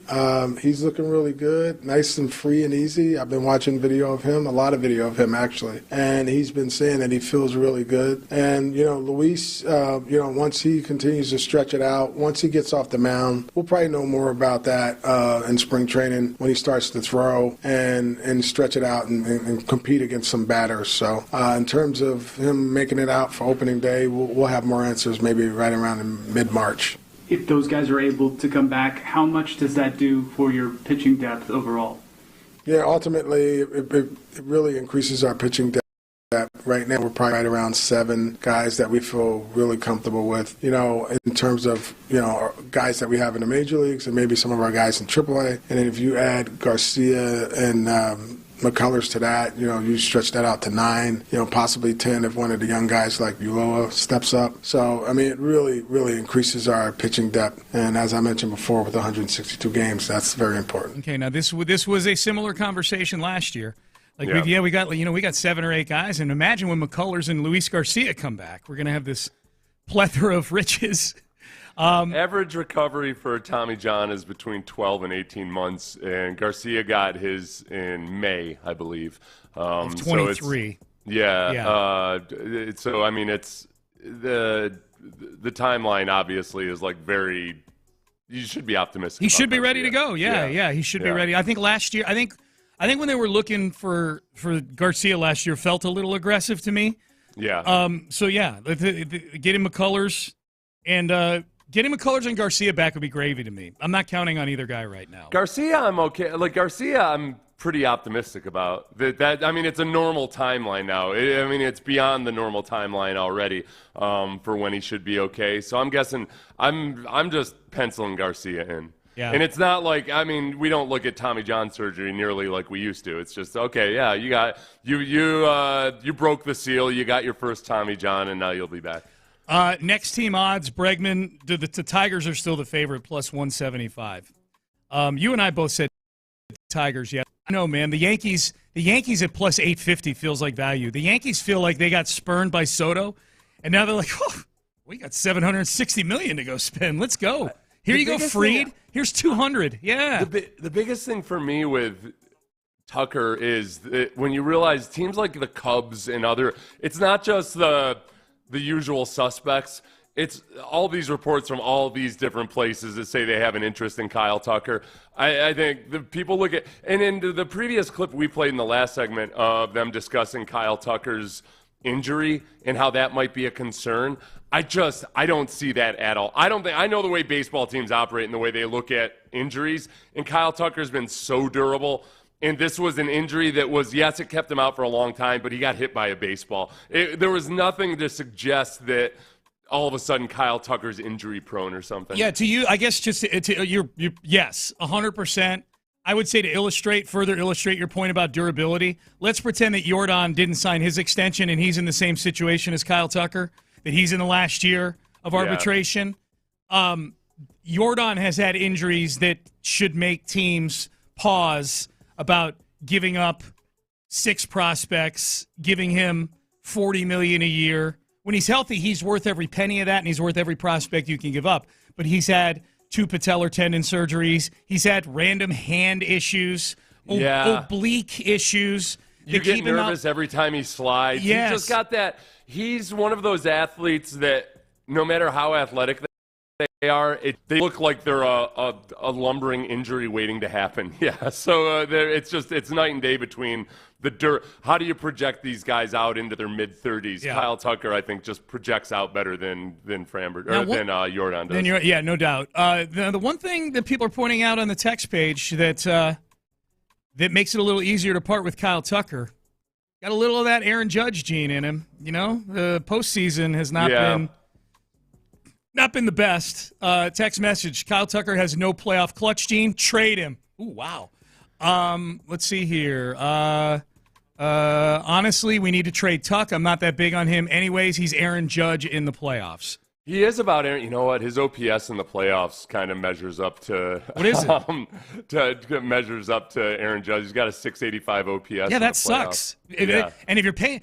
He's looking really good, nice and free and easy. I've been watching video of him, a lot of video of him actually, and he's been saying that he feels really good. And, Luis, once he continues to stretch it out, once he gets off the mound, we'll probably know more about that in spring training when he starts to throw and stretch it out and compete against some batters. So in terms of him making it out for opening day, we'll have more answers maybe right around in mid-March. If those guys are able to come back, how much does that do for your pitching depth overall? Yeah, ultimately, it really increases our pitching depth. Right now, we're probably right around 7 guys that we feel really comfortable with, in terms of, guys that we have in the major leagues and maybe some of our guys in AAA. And then if you add Garcia and McCullers to that, you stretch that out to 9, possibly 10 if one of the young guys like Ulloa steps up. So, it really, really increases our pitching depth. And as I mentioned before, with 162 games, that's very important. Okay, now this was a similar conversation last year. We got 7 or 8 guys, and imagine when McCullers and Luis Garcia come back. We're going to have this plethora of riches. Average recovery for Tommy John is between 12 and 18 months, and Garcia got his in May, I believe. 23. It's the timeline obviously is very. You should be optimistic. He should be ready to go. Yeah, he should be ready. I think last year, I think when they were looking for Garcia last year, felt a little aggressive to me. Yeah. Getting McCullers and. Getting McCullers and Garcia back would be gravy to me. I'm not counting on either guy right now. Garcia, I'm okay. Garcia, I'm pretty optimistic about. It's a normal timeline now. It's beyond the normal timeline already for when he should be okay. So I'm guessing I'm just penciling Garcia in. Yeah. And it's not we don't look at Tommy John surgery nearly like we used to. It's just, okay, yeah, you broke the seal, you got your first Tommy John, and now you'll be back. Next team odds, Bregman, the Tigers are still the favorite, plus 175. You and I both said Tigers, yeah. I know, man. The Yankees at plus 850 feels like value. The Yankees feel like they got spurned by Soto, and now they're like, we got $760 million to go spend. Let's go. Here you go, Fried. Here's 200. Yeah. The biggest thing for me with Tucker is that when you realize teams like the Cubs and it's not just the usual suspects. It's all these reports from all these different places that say they have an interest in Kyle Tucker. I think the people look at, and in the previous clip we played in the last segment of them discussing Kyle Tucker's injury and how that might be a concern. I don't see that at all. I know the way baseball teams operate and the way they look at injuries, and Kyle Tucker's been so durable. And this was an injury that was, yes, it kept him out for a long time, but he got hit by a baseball. There was nothing to suggest that all of a sudden Kyle Tucker's injury prone or something. Yeah, to you, I guess yes, 100%. I would say to further illustrate your point about durability, let's pretend that Jordan didn't sign his extension and he's in the same situation as Kyle Tucker, that he's in the last year of arbitration. Jordan has had injuries that should make teams pause about giving up 6 prospects, giving him $40 million a year. When he's healthy, he's worth every penny of that, and he's worth every prospect you can give up. But he's had 2 patellar tendon surgeries. He's had random hand issues, oblique issues. You get nervous every time he slides. Yes. He's just got that. He's one of those athletes that no matter how athletic they are, they look like they're a lumbering injury waiting to happen. Yeah, so it's night and day between the dirt. How do you project these guys out into their mid-30s? Yeah. Kyle Tucker, I think, just projects out better than Framber than Jordan does. No doubt. The one thing that people are pointing out on the text page that makes it a little easier to part with Kyle Tucker, got a little of that Aaron Judge gene in him. The postseason has not been the best. Text message, Kyle Tucker has no playoff clutch gene. Trade him. Ooh, wow. Let's see here. Honestly, we need to trade Tuck. I'm not that big on him. Anyways, he's Aaron Judge in the playoffs. He is about Aaron. You know what? His OPS in the playoffs kind of measures up to what is it? Measures up to Aaron Judge. He's got a 685 OPS. Yeah, that sucks. And if you're paying,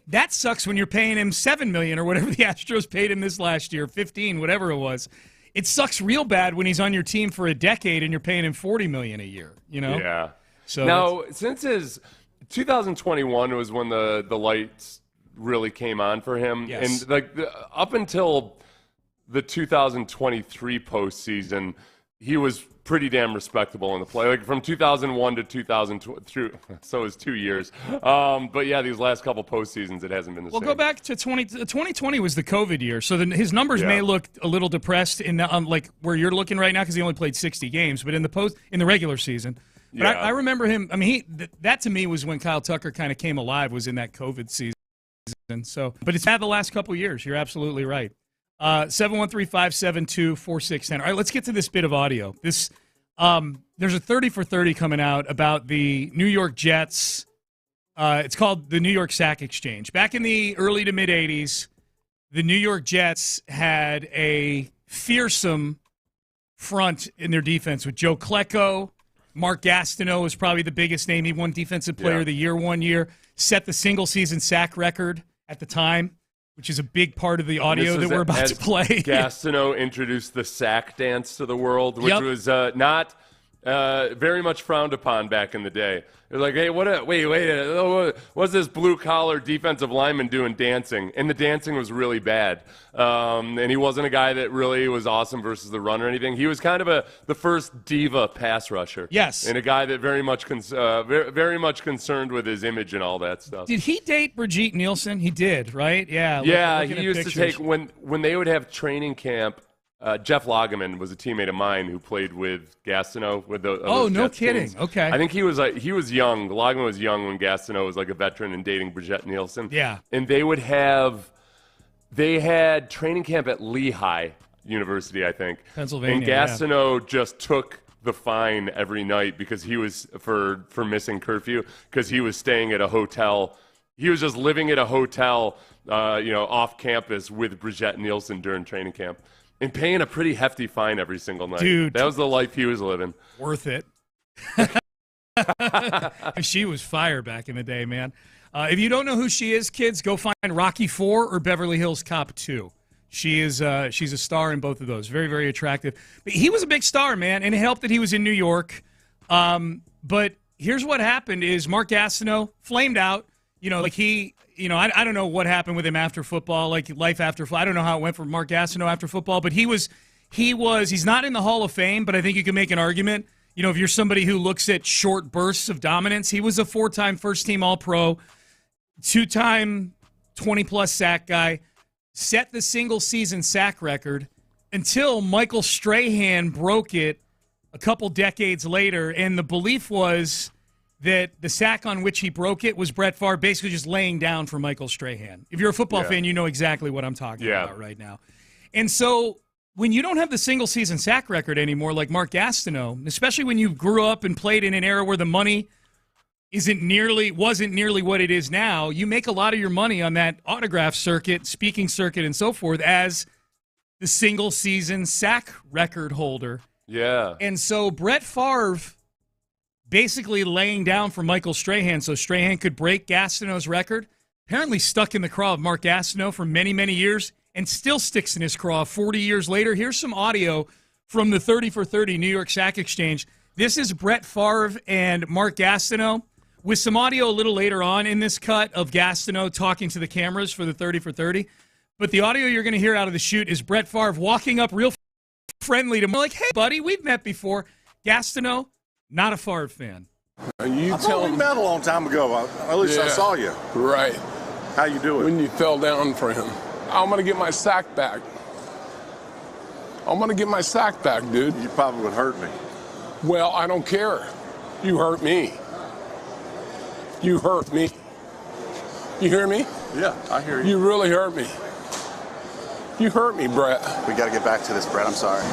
that sucks when you're paying him $7 million or whatever the Astros paid him this last year, 15, whatever it was. It sucks real bad when he's on your team for a decade and you're paying him $40 million a year. You know? Yeah. So now, since his 2021 was when the lights really came on for him. Yes. And up until the 2023 postseason, he was pretty damn respectable in the play. Like from 2001 to 2002, so it was 2 years. But yeah, these last couple postseasons, it hasn't been the same. Well, go back to 2020 was the COVID year, so his numbers may look a little depressed in like where you're looking right now because he only played 60 games, but in the regular season. But I remember him. I mean, that to me was when Kyle Tucker kind of came alive. Was in that COVID season. So, but it's had the last couple of years. You're absolutely right. 713-572-4610. All right, let's get to this bit of audio. There's a 30 for 30 coming out about the New York Jets. It's called the New York Sack Exchange. Back in the early to mid 80s, the New York Jets had a fearsome front in their defense with Joe Klecko. Mark Gastineau was probably the biggest name. He won Defensive Player of the Year one year, set the single-season sack record at the time, which is a big part of the audio that we're about to play. Gastineau introduced the sack dance to the world, which was not very much frowned upon back in the day. It was like, hey, what's this blue-collar defensive lineman doing dancing? And the dancing was really bad. And he wasn't a guy that really was awesome versus the run or anything. He was kind of the first diva pass rusher. Yes. And a guy that very much concerned with his image and all that stuff. Did he date Brigitte Nielsen? He did, right? Yeah. Yeah, he used to take, when they would have training camp, Jeff Lageman was a teammate of mine who played with Gastineau. No kidding. Teams. Okay. I think he was young. Lageman was young when Gastineau was like a veteran and dating Brigitte Nielsen. Yeah. And they had training camp at Lehigh University, I think. Pennsylvania. And Gastineau just took the fine every night because he was for missing curfew because he was staying at a hotel. He was just living at a hotel, off campus with Brigitte Nielsen during training camp. And paying a pretty hefty fine every single night. Dude. That was the life he was living. Worth it. She was fire back in the day, man. If you don't know who she is, kids, go find Rocky IV or Beverly Hills Cop 2. She's a star in both of those. Very, very attractive. But he was a big star, man, and it helped that he was in New York. But here's what happened is Mark Gastineau flamed out. I don't know what happened with him after football, like life after football. I don't know how it went for Mark Gastineau after football, but he's not in the Hall of Fame, but I think you can make an argument. If you're somebody who looks at short bursts of dominance, he was a 4-time first-team All-Pro, 2-time 20-plus sack guy, set the single-season sack record until Michael Strahan broke it a couple decades later, and the belief was that the sack on which he broke it was Brett Favre basically just laying down for Michael Strahan. If you're a football fan, you know exactly what I'm talking about right now. And so when you don't have the single-season sack record anymore like Mark Gastineau, especially when you grew up and played in an era where the money wasn't nearly what it is now, you make a lot of your money on that autograph circuit, speaking circuit, and so forth as the single-season sack record holder. Yeah. And so Brett Favre basically laying down for Michael Strahan so Strahan could break Gastineau's record, apparently stuck in the craw of Mark Gastineau for many, many years and still sticks in his craw 40 years later. Here's some audio from the 30 for 30 New York Sack Exchange. This is Brett Favre and Mark Gastineau with some audio a little later on in this cut of Gastineau talking to the cameras for the 30 for 30. But the audio you're going to hear out of the shoot is Brett Favre walking up real friendly to him like, hey, buddy, we've met before. Gastineau, not a Favre fan. I thought we met a long time ago. At least I saw you. Right. How you doing? When you fell down for him. I'm going to get my sack back. I'm going to get my sack back, dude. You probably would hurt me. Well, I don't care. You hurt me. You hurt me. You hear me? Yeah, I hear you. You really hurt me. You hurt me, Brett. We got to get back to this, Brett. I'm sorry.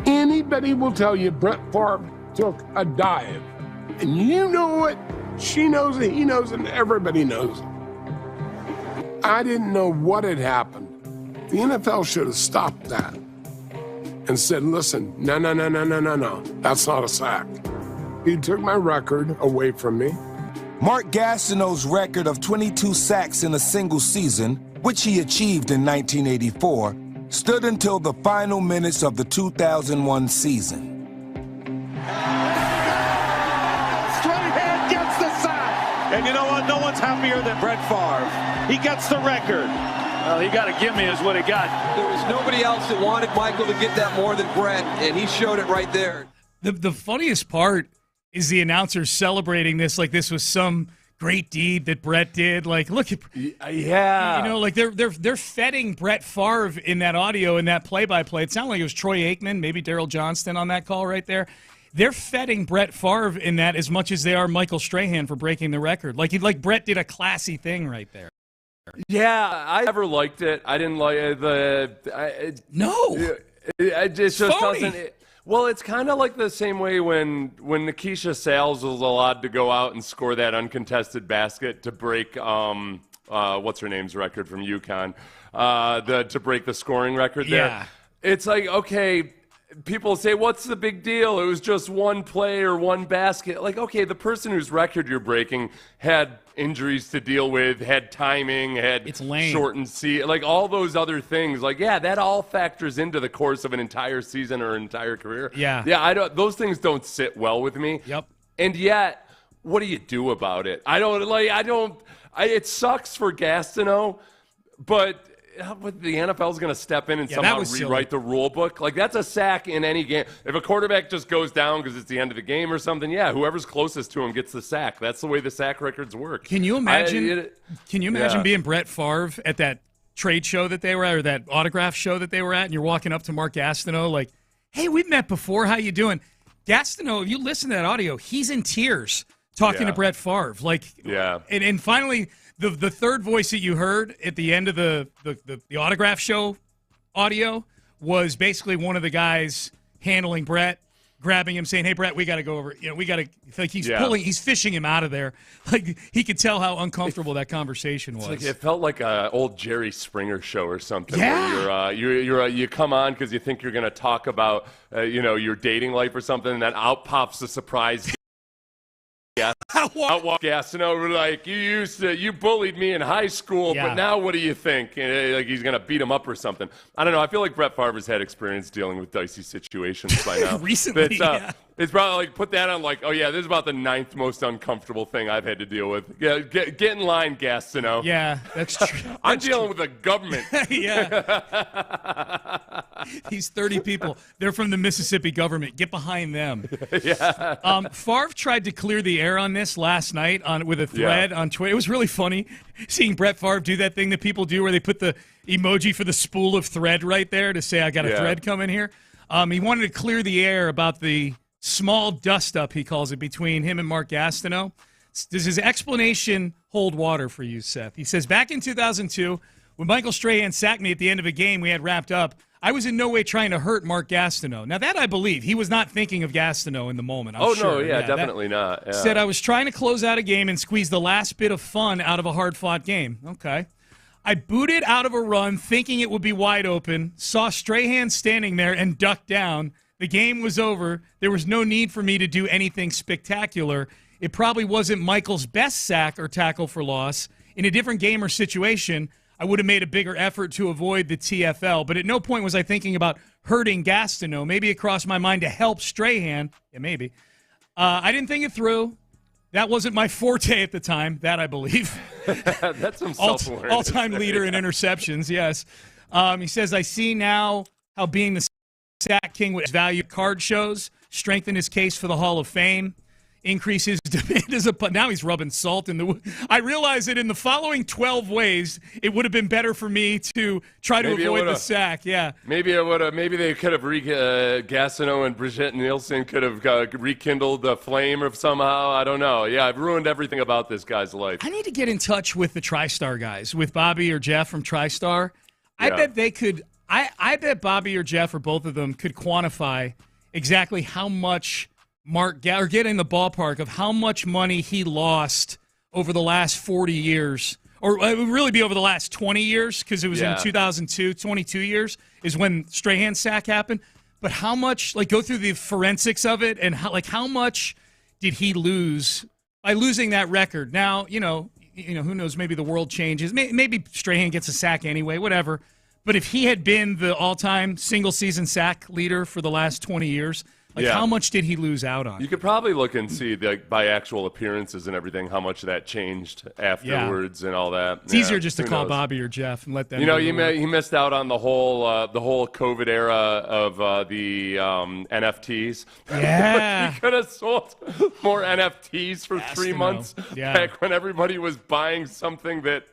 Anybody will tell you Brett Favre took a dive. And you know it, she knows it, he knows it, and everybody knows it. I didn't know what had happened. The NFL should have stopped that and said, listen, no, that's not a sack. He took my record away from me. Mark Gastineau's record of 22 sacks in a single season, which he achieved in 1984, stood until the final minutes of the 2001 season. Strahan gets the sack. And you know what? No one's happier than Brett Favre. He gets the record. Well, he got to give me is what he got. There was nobody else that wanted Michael to get that more than Brett, and he showed it right there. The funniest part is the announcers celebrating this like this was some great deed that Brett did. Like, look at, yeah, you know, like they're feting Brett Favre in that audio in that play-by-play. It sounded like it was Troy Aikman, maybe Daryl Johnston on that call right there. They're feting Brett Favre in that as much as they are Michael Strahan for breaking the record. Like Brett did a classy thing right there. Yeah, I never liked it. I didn't like it just doesn't. Well, it's kind of like the same way when Nikisha Sales was allowed to go out and score that uncontested basket to break what's her name's record from UConn, to break the scoring record there. Yeah. It's like, okay, people say, what's the big deal? It was just one play or one basket. Like, okay, the person whose record you're breaking had injuries to deal with, had timing, had shortened season, like all those other things. Like, yeah, that all factors into the course of an entire season or an entire career. Yeah. Yeah, those things don't sit well with me. Yep. And yet, what do you do about it? It sucks for Gastineau, but the NFL is going to step in and somehow rewrite the rule book. Like, that's a sack in any game. If a quarterback just goes down because it's the end of the game or something, yeah, whoever's closest to him gets the sack. That's the way the sack records work. Can you imagine? Being Brett Favre at that trade show that they were at, or that autograph show that they were at, and you're walking up to Mark Gastineau like, "Hey, we've met before. How you doing?" Gastineau, if you listen to that audio, he's in tears talking to Brett Favre. Like, yeah, and finally. The third voice that you heard at the end of the autograph show audio was basically one of the guys handling Brett, grabbing him, saying, "Hey, Brett, we got to go over. You know, we got to." Like he's fishing him out of there. Like he could tell how uncomfortable that conversation was. Like, it felt like an old Jerry Springer show or something. Yeah. Where you come on because you think you're going to talk about your dating life or something, and then out pops the surprise. Outwalk Gastineau, like, you bullied me in high school, but now what do you think? And, like, he's gonna beat him up or something. I don't know. I feel like Brett Favre's had experience dealing with dicey situations by now. Recently, it's probably like put that on like, oh yeah, this is about the 9th most uncomfortable thing I've had to deal with. Yeah, get in line, Gastineau. Yeah, that's true. I'm dealing with the government. Yeah. These 30 people, they're from the Mississippi government. Get behind them. Yeah. Favre tried to clear the air on this last night with a thread on Twitter. It was really funny seeing Brett Favre do that thing that people do where they put the emoji for the spool of thread right there to say, I got a thread coming here. He wanted to clear the air about the small dust-up, he calls it, between him and Mark Gastineau. Does his explanation hold water for you, Seth? He says, back in 2002, when Michael Strahan sacked me at the end of a game we had wrapped up, I was in no way trying to hurt Mark Gastineau. Now, that I believe. He was not thinking of Gastineau in the moment, I'm sure. No, definitely not. Yeah. Said I was trying to close out a game and squeeze the last bit of fun out of a hard-fought game. Okay. I booted out of a run thinking it would be wide open, saw Strahan standing there and ducked down. The game was over. There was no need for me to do anything spectacular. It probably wasn't Michael's best sack or tackle for loss. In a different game or situation, I would have made a bigger effort to avoid the TFL, but at no point was I thinking about hurting Gastineau. Maybe it crossed my mind to help Strahan. Yeah, maybe. I didn't think it through. That wasn't my forte at the time, that I believe. That's some self-awareness. All-time leader in interceptions, yes. He says, I see now how being the sack king with value card shows, strengthen his case for the Hall of Fame, increase his demand as a – now he's rubbing salt in the – I realize that in the following 12 ways, it would have been better for me to try to avoid the sack. Yeah. Maybe it would have – maybe they could have Gastineau and Brigitte Nielsen could have rekindled the flame of somehow. I don't know. Yeah, I've ruined everything about this guy's life. I need to get in touch with the TriStar guys, with Bobby or Jeff from TriStar. I bet they could – I bet Bobby or Jeff or both of them could quantify exactly how much or get in the ballpark of how much money he lost over the last 40 years, or it would really be over the last 20 years, because it was in 2002, 22 years is when Strahan's sack happened. But how much, like, go through the forensics of it, and how much did he lose by losing that record? Now, you know, who knows? Maybe the world changes. Maybe Strahan gets a sack anyway, whatever. But if he had been the all-time single-season sack leader for the last 20 years, how much did he lose out on? You could probably look and see, by actual appearances and everything, how much that changed afterwards and all that. It's easier just to call Bobby or Jeff and let them. You know, he missed out on the whole COVID era of the NFTs. Yeah, he could have sold more NFTs for 3 months back when everybody was buying something that.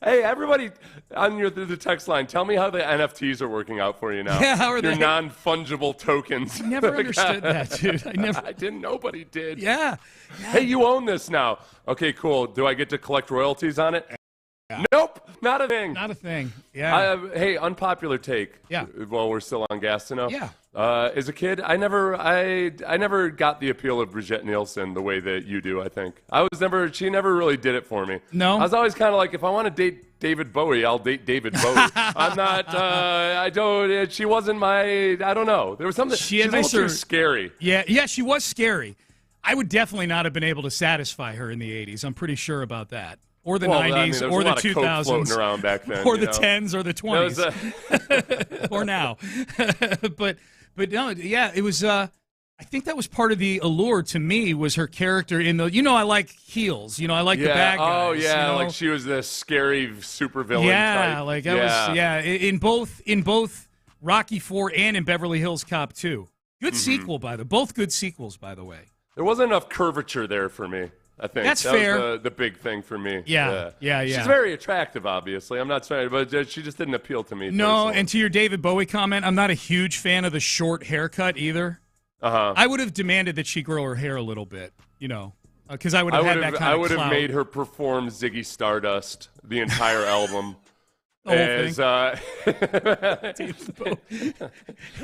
Hey, everybody on the text line, tell me how the NFTs are working out for you now. Yeah, how are your they? Non-fungible tokens. I never understood that, dude. I didn't. Nobody did. Yeah. Hey, you own this now. Okay, cool. Do I get to collect royalties on it? Yeah. Nope, not a thing. Not a thing. Yeah. Hey, unpopular take. Yeah. While we're still on Gastineau. Yeah. As a kid, I never got the appeal of Brigitte Nielsen the way that you do. I think she never really did it for me. No. I was always kind of like, if I want to date David Bowie, I'll date David Bowie. I'm not. I don't. She wasn't my. I don't know. There was something. She's a little too scary. Yeah. She was scary. I would definitely not have been able to satisfy her in the '80s. I'm pretty sure about that. Or the 90s, or the 2000s, floating around back then, or the 10s, or the 20s, or now. But no, yeah, it was. I think that was part of the allure to me, was her character in the. I like heels. I like the bad guys. Oh yeah, like she was this scary supervillain. Yeah, type. like that was. Yeah, in both Rocky IV and in Beverly Hills Cop 2. Good sequel, both good sequels, by the way. There wasn't enough curvature there for me. I think that's that fair. Was the big thing for me. Yeah. She's very attractive, obviously. I'm not saying, but she just didn't appeal to me. No, personally. And to your David Bowie comment, I'm not a huge fan of the short haircut either. I would have demanded that she grow her hair a little bit, because I would have had that kind of clout. I would have made her perform Ziggy Stardust the entire album. The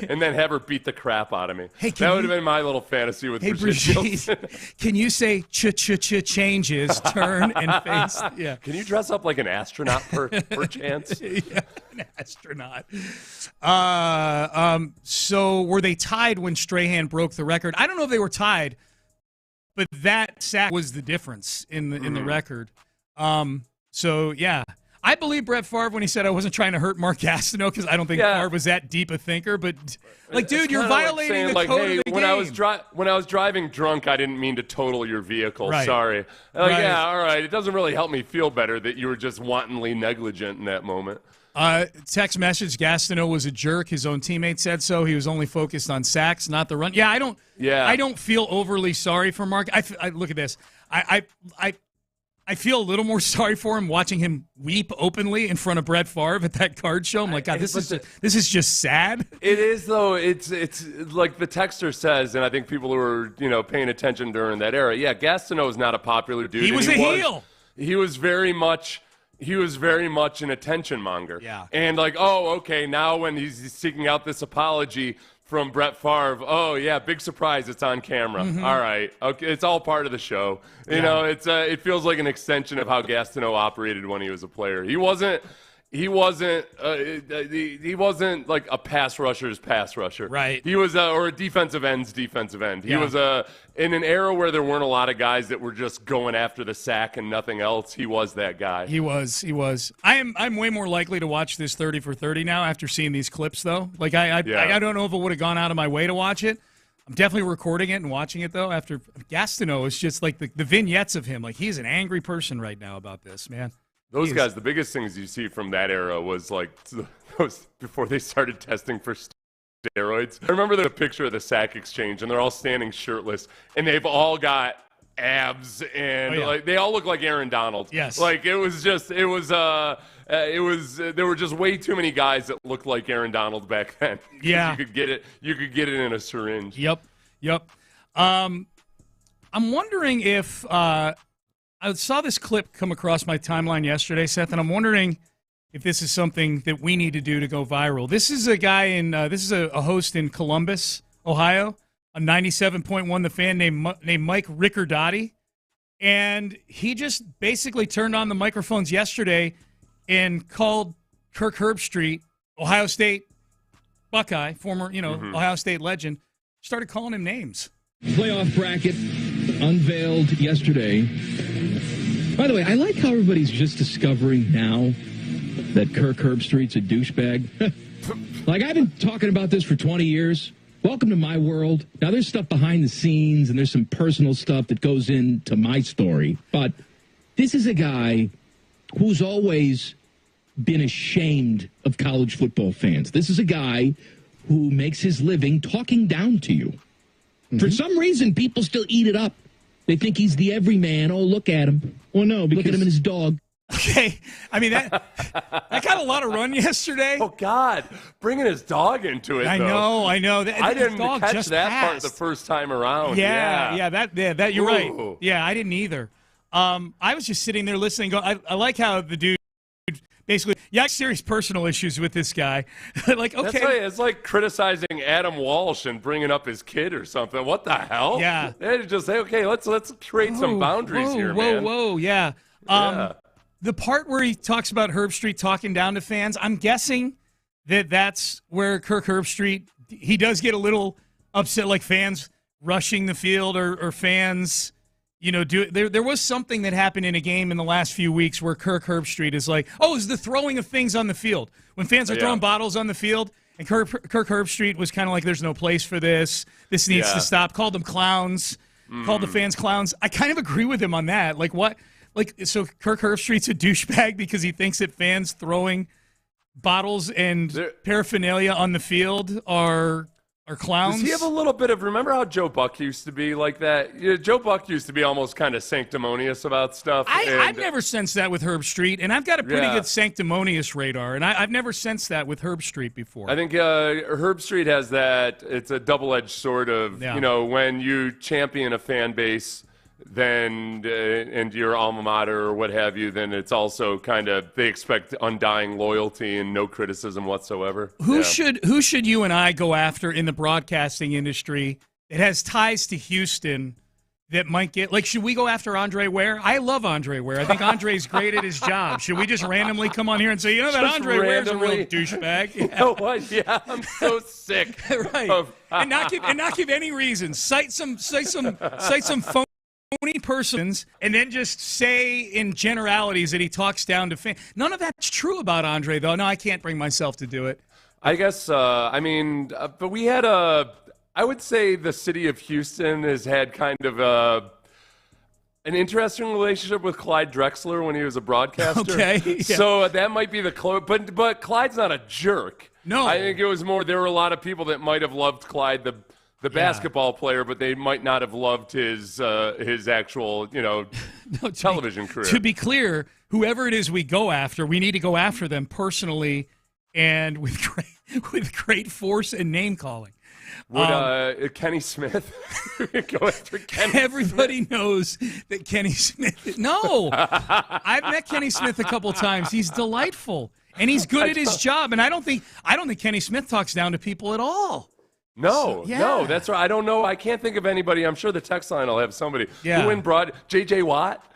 and then have her beat the crap out of me. Hey, that would have been my little fantasy with Brigitte. Can you say changes, turn, and face? Yeah. Can you dress up like an astronaut per chance? Yeah, an astronaut. So were they tied when Strahan broke the record? I don't know if they were tied, but that sack was the difference in the record. So yeah. I believe Brett Favre when he said I wasn't trying to hurt Mark Gastineau, because I don't think Favre was that deep a thinker. But, dude, you're violating the code of the game. When I was driving drunk, I didn't mean to total your vehicle. Right. Sorry. Right. Yeah, all right. It doesn't really help me feel better that you were just wantonly negligent in that moment. Text message: Gastineau was a jerk. His own teammate said so. He was only focused on sacks, not the run. Yeah, I don't feel overly sorry for Mark. I look at this. I feel a little more sorry for him watching him weep openly in front of Brett Favre at that card show. I'm like, God, this is just sad. It is, though. It's like the texter says, and I think people who were paying attention during that era. Yeah, Gastineau is not a popular dude. He was a heel. He was very much an attention monger. Yeah. And okay, now when he's seeking out this apology from Brett Favre, oh yeah, big surprise, it's on camera. Mm-hmm. All right, okay, it's all part of the show. It feels like an extension of how Gastineau operated when he was a player. He wasn't like a pass rusher's pass rusher. Right. He was or a defensive end's defensive end. He was in an era where there weren't a lot of guys that were just going after the sack and nothing else. He was that guy. He was. I'm way more likely to watch this 30 for 30 now after seeing these clips, though. Like I don't know if I would have gone out of my way to watch it. I'm definitely recording it and watching it, though. After Gastineau is just like the vignettes of him. Like, he's an angry person right now about this, man. Those guys, the biggest things you see from that era was those before they started testing for steroids. I remember the picture of the sack exchange, and they're all standing shirtless, and they've all got abs, and they all look like Aaron Donald. Yes. There were just way too many guys that looked like Aaron Donald back then. Yeah. You could get it in a syringe. Yep. I'm wondering if I saw this clip come across my timeline yesterday, Seth, and I'm wondering if this is something that we need to do to go viral. This is a guy this is a host in Columbus, Ohio. on 97.1 The Fan named Mike Riccardotti. And he just basically turned on the microphones yesterday and called Kirk Herbstreit, Ohio State Buckeye, former, Ohio State legend, started calling him names. Playoff bracket unveiled yesterday. By the way, I like how everybody's just discovering now that Kirk Herbstreit's a douchebag. Like, I've been talking about this for 20 years. Welcome to my world. Now, there's stuff behind the scenes, and there's some personal stuff that goes into my story. But this is a guy who's always been ashamed of college football fans. This is a guy who makes his living talking down to you. Mm-hmm. For some reason, people still eat it up. They think he's the everyman. Oh, look at him. Oh, no, because... Look at him and his dog. Okay, I mean, that got a lot of run yesterday. Oh, God, bringing his dog into it, I know. I didn't catch that part the first time around. Yeah, that you're right. Yeah, I didn't either. I was just sitting there listening, going, I like how the dude basically, serious personal issues with this guy. Like, okay. That's right. It's like criticizing Adam Walsh and bringing up his kid or something. What the hell? Yeah. They just say, okay, let's create some boundaries here, man. Whoa, yeah. The part where he talks about Herbstreit talking down to fans, I'm guessing that's where Kirk Herbstreit, he does get a little upset, like fans rushing the field or fans, there was something that happened in a game in the last few weeks where Kirk Herbstreit is like, it's the throwing of things on the field. When fans are throwing bottles on the field, and Kirk Herbstreit was kind of like, there's no place for this. This needs to stop. Called them clowns. Called the fans clowns. I kind of agree with him on that. Like, what? So Kirk Herbstreit's a douchebag because he thinks that fans throwing bottles and paraphernalia on the field are clowns? Does he have a little bit of, remember how Joe Buck used to be like that? Joe Buck used to be almost kind of sanctimonious about stuff. I've never sensed that with Herbstreit, and I've got a pretty good sanctimonious radar, and I've never sensed that with Herbstreit before. I think Herbstreit has that, it's a double-edged sword of, when you champion a fan base, then and your alma mater or what have you, then it's also kind of, they expect undying loyalty and no criticism whatsoever. Who should you and I go after in the broadcasting industry that has ties to Houston that might get, like, should we go after Andre Ware? I love Andre Ware. I think Andre's great at his job. Should we just randomly come on here and say, that Andre Ware's a real douchebag? You know what? Yeah, I'm so sick. Right. And not give any reasons. Cite some phony persons, and then just say in generalities that he talks down to fans. None of that's true about Andre, though. No, I can't bring myself to do it. I guess, but we had I would say the city of Houston has had kind of an interesting relationship with Clyde Drexler when he was a broadcaster. Okay. Yeah. So that might be the clue. But Clyde's not a jerk. No. I think it was more, there were a lot of people that might have loved Clyde, the basketball player, but they might not have loved his actual, television career. To be clear, whoever it is we go after, we need to go after them personally and with great force and name calling. Would Kenny Smith go after Kenny? Everybody knows that Kenny Smith. No, I've met Kenny Smith a couple times. He's delightful and he's good at his job. And I don't think Kenny Smith talks down to people at all. No, that's right. I don't know. I can't think of anybody. I'm sure the text line will have somebody. Yeah. Who in J.J. Watt?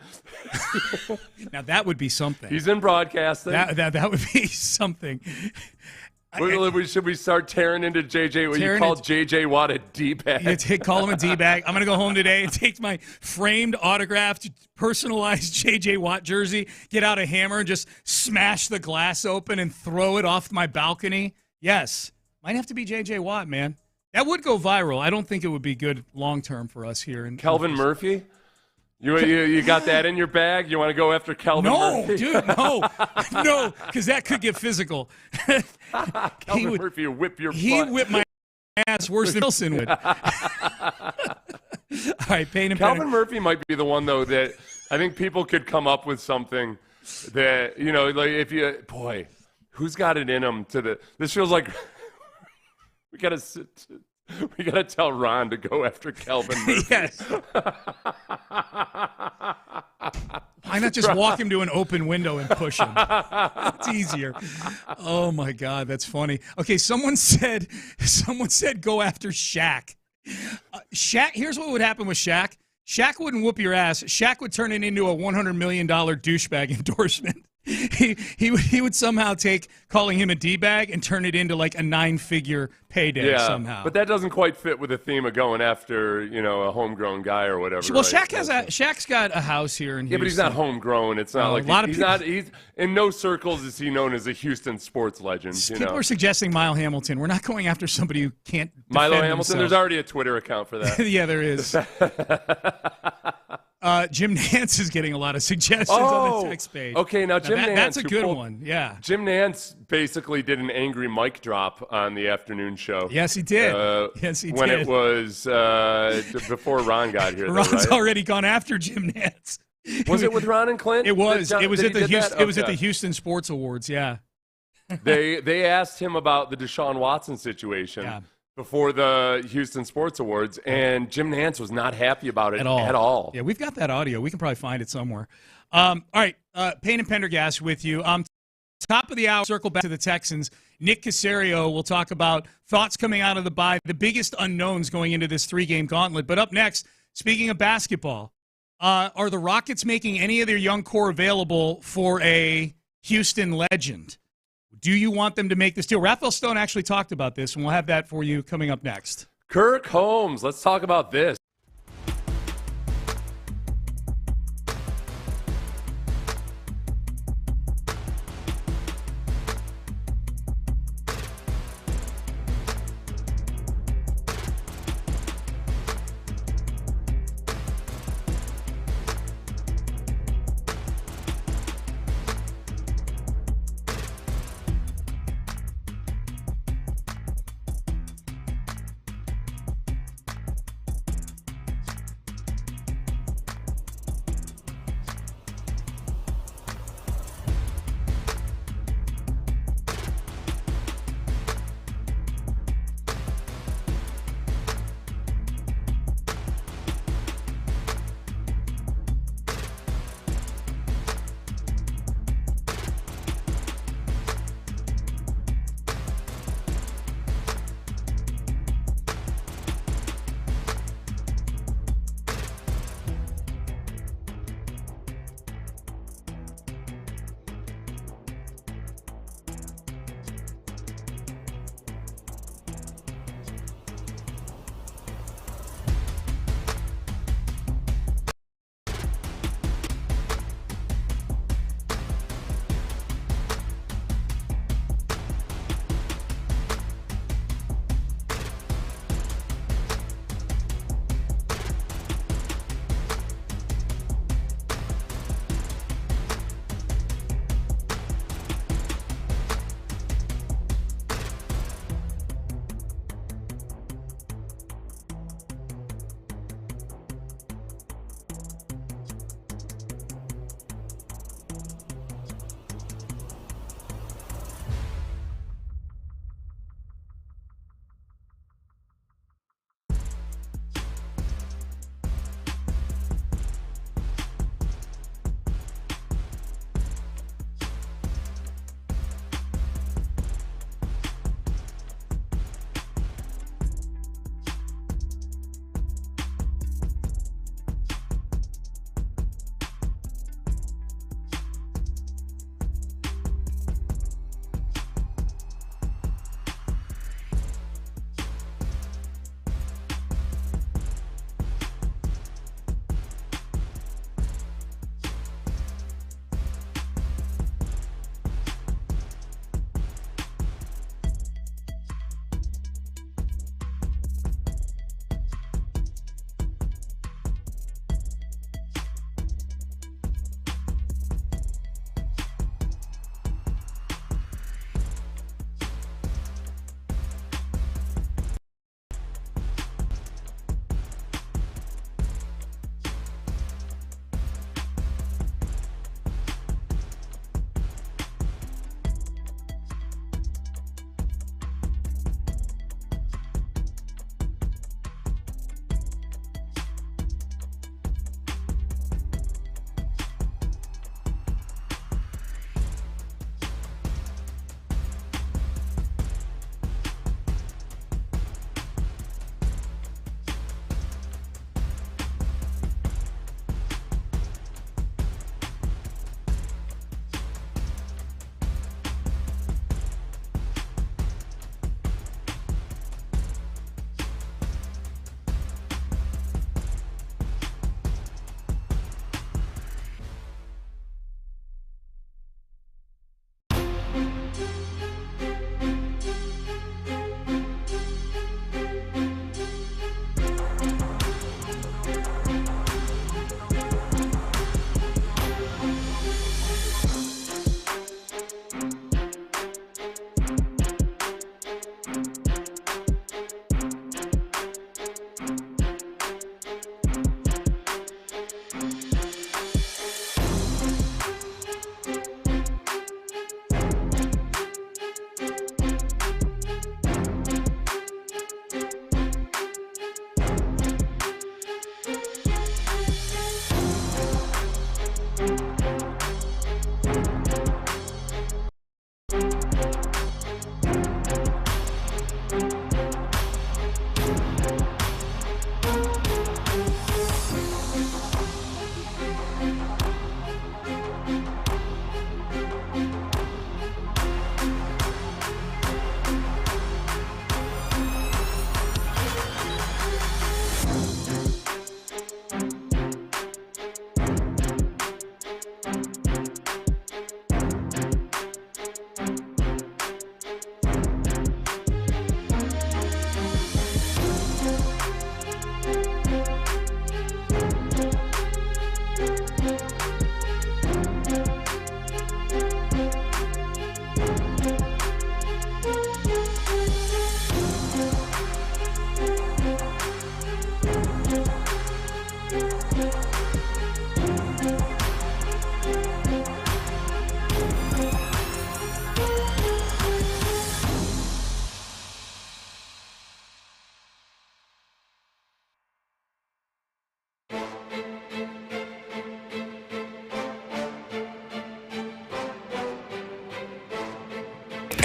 Now, that would be something. He's in broadcasting. That would be something. Should we start tearing into J.J. When you call J.J. Watt a D-bag? Call him a D-bag. I'm going to go home today and take my framed, autographed, personalized J.J. Watt jersey, get out a hammer, and just smash the glass open and throw it off my balcony. Yes. Might have to be J.J. Watt, man. That would go viral. I don't think it would be good long-term for us here. In Kelvin Murphy? You got that in your bag? You want to go after Kelvin Murphy? Dude, no, because that could get physical. Kelvin Murphy would whip your butt. He'd whip my ass worse than Wilson would. All right, Payne and Kelvin Murphy might be the one, though, that I think people could come up with something that, like who's got it in them this feels like we gotta tell Ron to go after Kelvin Murphy. Yes. Why not just walk him to an open window and push him? It's easier. Oh my God, that's funny. Okay, someone said go after Shaq. Shaq. Here's what would happen with Shaq. Shaq wouldn't whoop your ass. Shaq would turn it into a $100 million douchebag endorsement. He would somehow take calling him a D-bag and turn it into like a 9-figure payday somehow. But that doesn't quite fit with the theme of going after, a homegrown guy or whatever. Well, right? Shaq's got a house here in Houston. Yeah, but he's not homegrown. It's not like he's in no circles is he known as a Houston sports legend. People are suggesting Milo Hamilton. We're not going after somebody who can't defend Milo Hamilton, himself. There's already a Twitter account for that. Yeah, there is. Jim Nantz is getting a lot of suggestions on the text page. Okay, now Jim Nantz. That's a good one, yeah. Jim Nantz basically did an angry mic drop on the afternoon show. Yes, he did. When it was before Ron got here. Ron's already gone after Jim Nantz. Was it with Ron and Clint? It was. It was at the Houston Sports Awards, yeah. They asked him about the Deshaun Watson situation. Before the Houston Sports Awards, and Jim Nantz was not happy about it at all. Yeah, we've got that audio. We can probably find it somewhere. All right, Payne and Pendergast with you. Top of the hour, circle back to the Texans. Nick Caserio will talk about thoughts coming out of the bye, the biggest unknowns going into this 3-game gauntlet. But up next, speaking of basketball, are the Rockets making any of their young core available for a Houston legend? Do you want them to make this deal? Raphael Stone actually talked about this, and we'll have that for you coming up next. Kirk Holmes, let's talk about this.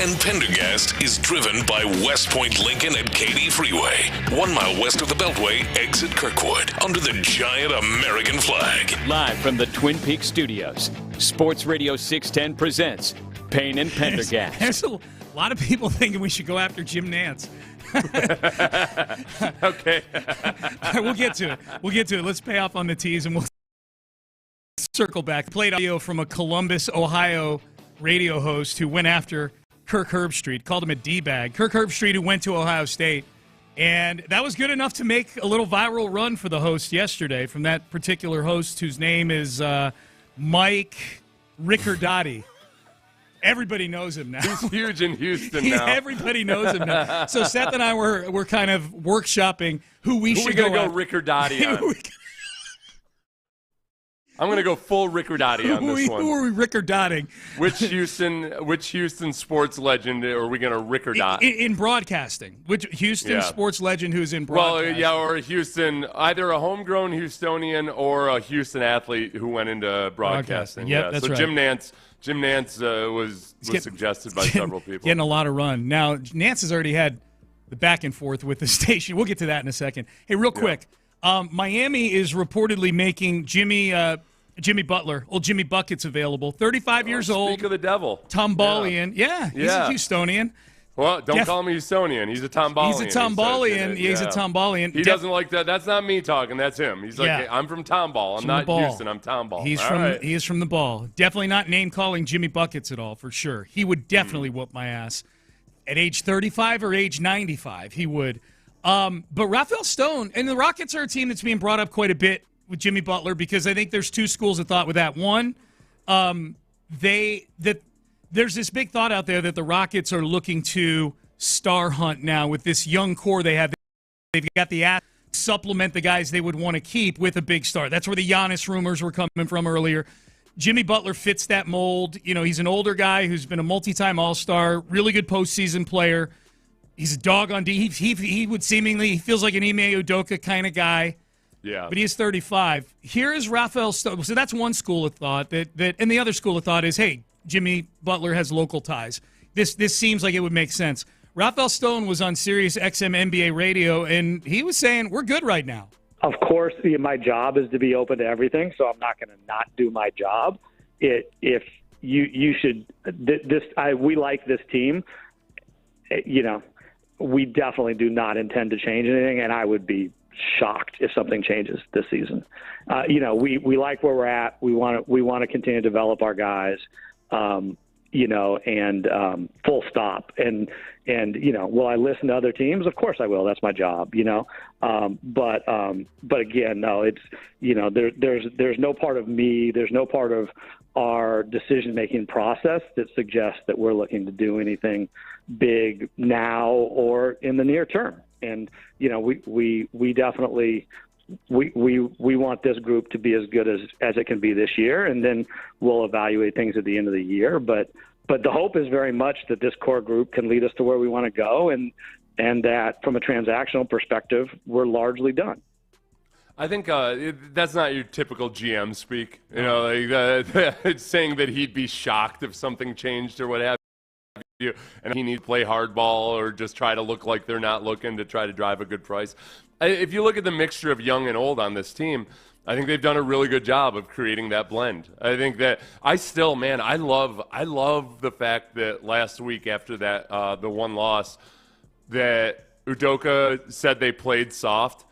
and Pendergast is driven by West Point Lincoln at Katy Freeway, 1 mile west of the Beltway, exit Kirkwood, under the giant American flag. Live from the Twin Peaks studios, Sports Radio 610 presents Payne and Pendergast. There's a lot of people thinking we should go after Jim Nantz. Okay. We'll get to it. Let's pay off on the tees, and we'll circle back. Played audio from a Columbus, Ohio radio host who went after Kirk Herbstreit, called him a D-bag. Kirk Herbstreit, who went to Ohio State. And that was good enough to make a little viral run for the host yesterday from that particular host whose name is Mike Riccardotti. Everybody knows him now. He's huge in Houston now. Everybody knows him now. So Seth and I were kind of workshopping who we should go Riccardotti on. I'm going to go full Riccardotti on this one. Who are we Rickardotting? Which Houston sports legend are we going to Rickardot? In broadcasting. Which Houston sports legend who's in broadcasting? Well, yeah, or a Houston, either a homegrown Houstonian or a Houston athlete who went into broadcasting. Yep, that's right. Jim Nantz was suggested by several people. Getting a lot of run. Now, Nantz has already had the back and forth with the station. We'll get to that in a second. Hey, real quick. Miami is reportedly making Jimmy Butler, old Jimmy Buckets, available. 35 years old. Speak of the devil. Tombolian. Yeah, he's a Houstonian. Well, don't call him a Houstonian. He's a Tombolian. He's a Tombolian. He's a Tombolian. He doesn't like that. That's not me talking. That's him. He's like, hey, I'm from Tomball. I'm not Houston. I'm Tomball. He is from the ball. Definitely not name-calling Jimmy Buckets at all, for sure. He would definitely whoop my ass. At age 35 or age 95, he would. But Rafael Stone, and the Rockets are a team that's being brought up quite a bit with Jimmy Butler because I think there's two schools of thought with that. One, there's this big thought out there that the Rockets are looking to star hunt now with this young core they have. They've got the ass to supplement the guys they would want to keep with a big star. That's where the Giannis rumors were coming from earlier. Jimmy Butler fits that mold. You know, he's an older guy who's been a multi-time All-Star, really good postseason player. He's a dog on D. He would he feels like an Ime Udoka kind of guy. Yeah. But he is 35. Here is Rafael Stone. So that's one school of thought. And the other school of thought is, hey, Jimmy Butler has local ties. This seems like it would make sense. Rafael Stone was on Sirius XM NBA radio, and he was saying, we're good right now. Of course, my job is to be open to everything, so I'm not going to not do my job. If you should, we like this team, we definitely do not intend to change anything, and I would be shocked if something changes this season. We like where we're at. We want to continue to develop our guys, and full stop. And will I listen to other teams? Of course I will. That's my job. But again, no. It's there's no part of me. There's no part of our decision-making process that suggests that we're looking to do anything big now or in the near term. And, we definitely, we want this group to be as good as it can be this year. And then we'll evaluate things at the end of the year. But the hope is very much that this core group can lead us to where we want to go. And that from a transactional perspective, we're largely done. I think that's not your typical GM speak. It's saying that he'd be shocked if something changed or what have you, and he needs to play hardball or just try to look like they're not looking to try to drive a good price. If you look at the mixture of young and old on this team, I think they've done a really good job of creating that blend. I think that I love the fact that last week after that the one loss that Udoka said they played soft.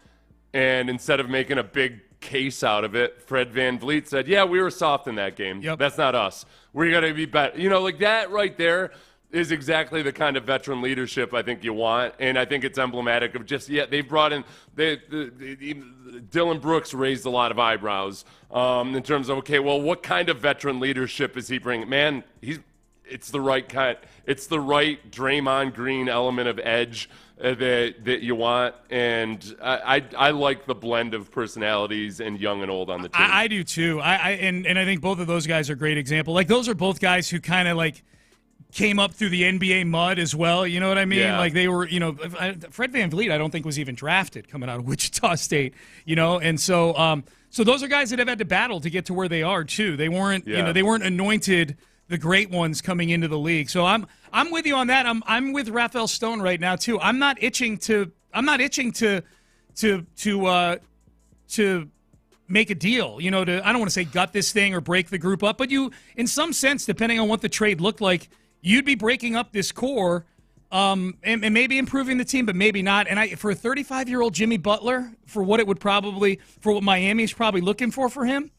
And instead of making a big case out of it, Fred VanVleet said, yeah, we were soft in that game. Yep. That's not us. We're going to be better. Like that right there is exactly the kind of veteran leadership I think you want. And I think it's emblematic of they've brought in Dylan Brooks raised a lot of eyebrows in terms of, okay, well, what kind of veteran leadership is he bringing? Man, it's the right kind. It's the right Draymond Green element of edge that you want, and I like the blend of personalities and young and old on the team. I do too. And I think both of those guys are a great example. Like those are both guys who kind of like came up through the NBA mud as well. You know what I mean? Yeah. Like they were, Fred VanVleet I don't think was even drafted coming out of Wichita State. And so those are guys that have had to battle to get to where they are too. They weren't, they weren't anointed the great ones coming into the league. So I'm with you on that. I'm with Rafael Stone right now too. I'm not itching to make a deal, I don't want to say gut this thing or break the group up, but you, in some sense, depending on what the trade looked like, you'd be breaking up this core and maybe improving the team, but maybe not. And for a 35-year-old Jimmy Butler, for what Miami's probably looking for him,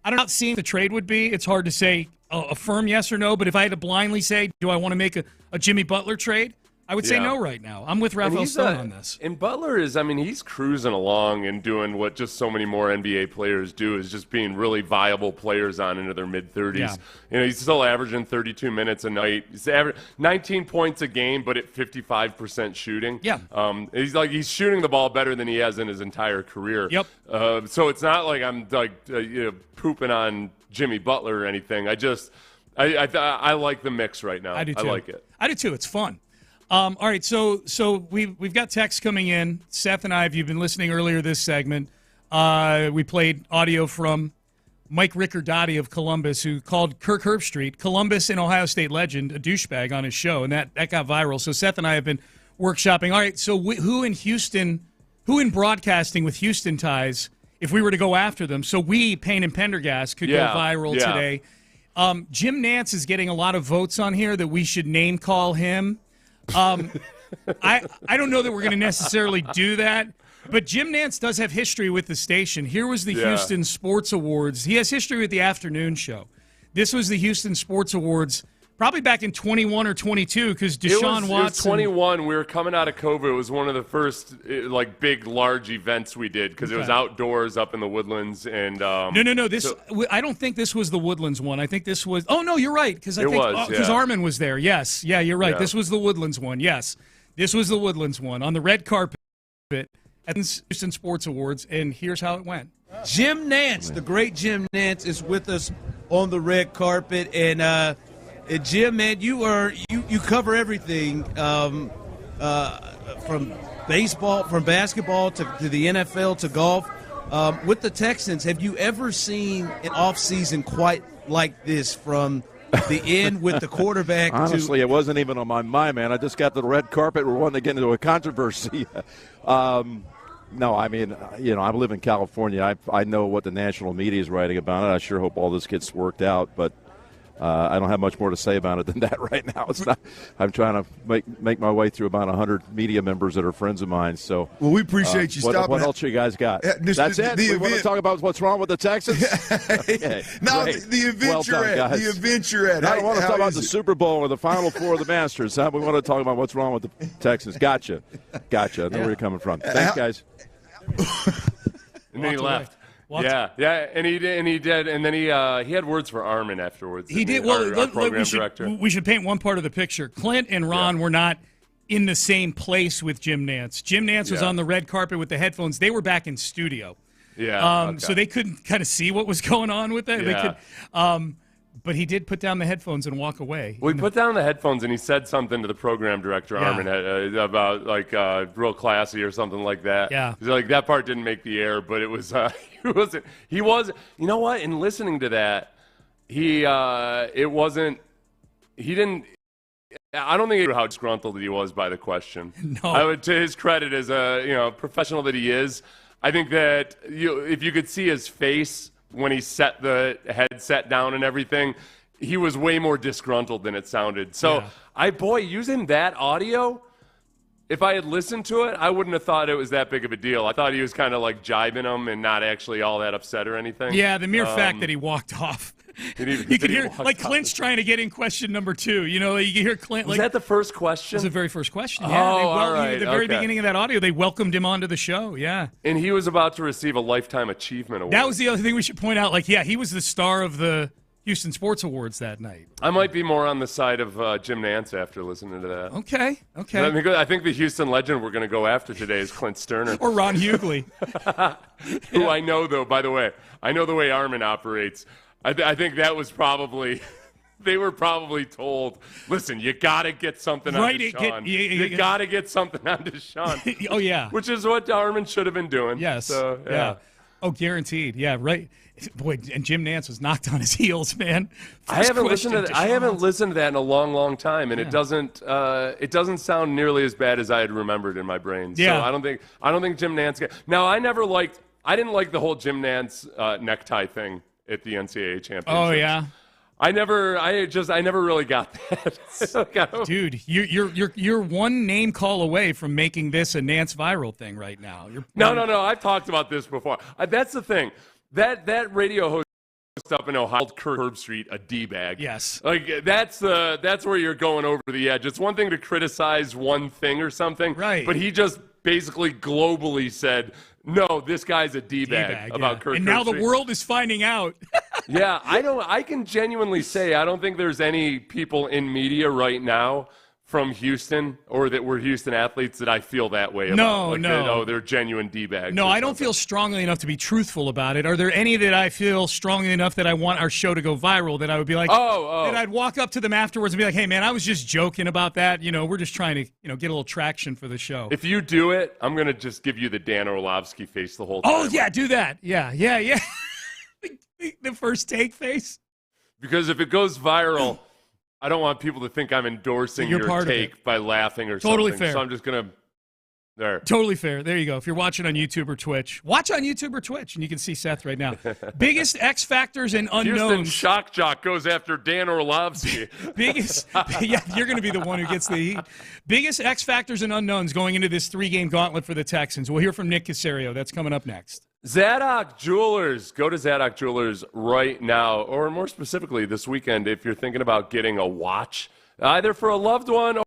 I don't know, seeing the trade would be. It's hard to say a firm yes or no, but if I had to blindly say, do I want to make a Jimmy Butler trade? I would say no right now. I'm with Rafael Stone on this. And Butler he's cruising along and doing what just so many more NBA players do, is just being really viable players on into their mid-30s. Yeah. He's still averaging 32 minutes a night. He's averaging 19 points a game, but at 55% shooting. Yeah. He's shooting the ball better than he has in his entire career. Yep. So it's not like I'm pooping on Jimmy Butler or anything. I like the mix right now. I do too. I like it. I do too. It's fun. All right, so we've got texts coming in. Seth and I, if you've been listening earlier this segment, we played audio from Mike Riccardotti of Columbus, who called Kirk Herbstreit, Columbus and Ohio State legend, a douchebag on his show, and that got viral. So Seth and I have been workshopping. All right, so who in broadcasting with Houston ties, if we were to go after them, so Payne and Pendergast could go viral today. Jim Nantz is getting a lot of votes on here that we should name call him. I don't know that we're going to necessarily do that, but Jim Nantz does have history with the station. Here was the Houston Sports Awards. He has history with the afternoon show. This was the Houston Sports Awards probably back in 21 or 22 because Deshaun Watson. It was 21. We were coming out of COVID. It was one of the first big, large events we did because it was outdoors up in the Woodlands. And No. I don't think this was the Woodlands one. I think this was. Oh no, you're right because Armin was there. Yes, you're right. Yeah. This was the Woodlands one. Yes, this was the Woodlands one on the red carpet at the Houston Sports Awards. And here's how it went. Jim Nantz, the great Jim Nantz, is with us on the red carpet, and Jim, man, you cover everything from baseball, from basketball to the NFL to golf. With the Texans, have you ever seen an offseason quite like this from the end with the quarterback? Honestly, it wasn't even on my mind, man. I just got to the red carpet. We're wanting to get into a controversy. No, I live in California. I know what the national media is writing about it. I sure hope all this gets worked out, but I don't have much more to say about it than that right now. It's not. I'm trying to make my way through about 100 media members that are friends of mine. So, well, we appreciate you stopping. What else you guys got? That's it. We want to talk about what's wrong with the Texans. Okay. No, the event you're at. The event you're at. I don't want to talk about the Super Bowl or the Final Four of the Masters. We want to talk about what's wrong with the Texans. Gotcha. I know where you're coming from. Thanks, guys. And then he left. Yeah, and he did, and then he had words for Armin afterwards. He did. We should paint one part of the picture. Clint and Ron were not in the same place with Jim Nantz. Jim Nantz was on the red carpet with the headphones. They were back in studio. Yeah. So they couldn't kind of see what was going on with that. Yeah. They could, but he did put down the headphones and walk away. Well, he put down the headphones and he said something to the program director, Armin, about real classy or something like that. Yeah. He's like, that part didn't make the air, but it was he was. You know what? In listening to that, I don't think he knew how disgruntled he was by the question. No. To his credit, as a professional that he is, I think that if you could see his face when he set the headset down and everything, he was way more disgruntled than it sounded. So, using that audio, if I had listened to it, I wouldn't have thought it was that big of a deal. I thought he was kind of like jibing him and not actually all that upset or anything. Yeah, the mere fact that he walked off. You could hear, Clint's trying to get in question number 2. You can hear Clint. Was that the first question? It was the very first question, Oh, yeah. all right. At the very beginning of that audio, they welcomed him onto the show, yeah. And he was about to receive a Lifetime Achievement Award. That was the other thing we should point out. He was the star of the Houston Sports Awards that night. I might be more on the side of Jim Nantz after listening to that. Okay. I think the Houston legend we're going to go after today is Clint Stoerner. Or Ron Hughley. Who I know, though, by the way. I know the way Armin operates. I think that was probably – they were probably told, listen, you got to get something on Deshaun. You got to get something on Deshaun. Oh, yeah. Which is what Armin should have been doing. Yes. So, yeah. Oh, guaranteed. Yeah, right. Boy, and Jim Nantz was knocked on his heels, man. I haven't listened to that in a long, long time, and it doesn't sound nearly as bad as I had remembered in my brain. Yeah. So I don't think Jim Nantz. Now, I didn't like the whole Jim Nantz necktie thing at the NCAA championships. Oh yeah. I never really got that. Dude, you're one name call away from making this a Nantz viral thing right now. No. I've talked about this before. That's the thing. That radio host up in Ohio called Herb Street a D-bag. Yes. Like that's where you're going over the edge. It's one thing to criticize one thing or something, right? But he just basically globally said, "No, this guy's a D-bag about Kirk." And now the world is finding out. Yeah, I can genuinely say I don't think there's any people in media right now from Houston or that were Houston athletes that I feel that way about. No. They're genuine D-bags. No, I don't feel strongly enough to be truthful about it. Are there any that I feel strongly enough that I want our show to go viral that I would be like, that I'd walk up to them afterwards and be like, hey, man, I was just joking about that. We're just trying to, get a little traction for the show. If you do it, I'm going to just give you the Dan Orlovsky face the whole time. Oh, yeah, do that. Yeah. The first take face. Because if it goes viral, I don't want people to think I'm endorsing your take by laughing or totally something. Fair. So I'm just going to there. Totally fair. There you go. If you're watching on YouTube or Twitch, watch on YouTube or Twitch, and you can see Seth right now. Biggest X factors and unknowns. Houston Shock Jock goes after Dan Orlovsky. Yeah, you're going to be the one who gets the heat. Biggest X factors and unknowns going into this 3-game gauntlet for the Texans. We'll hear from Nick Caserio. That's coming up next. Zadok Jewelers. Go to Zadok Jewelers right now, or more specifically this weekend if you're thinking about getting a watch, either for a loved one or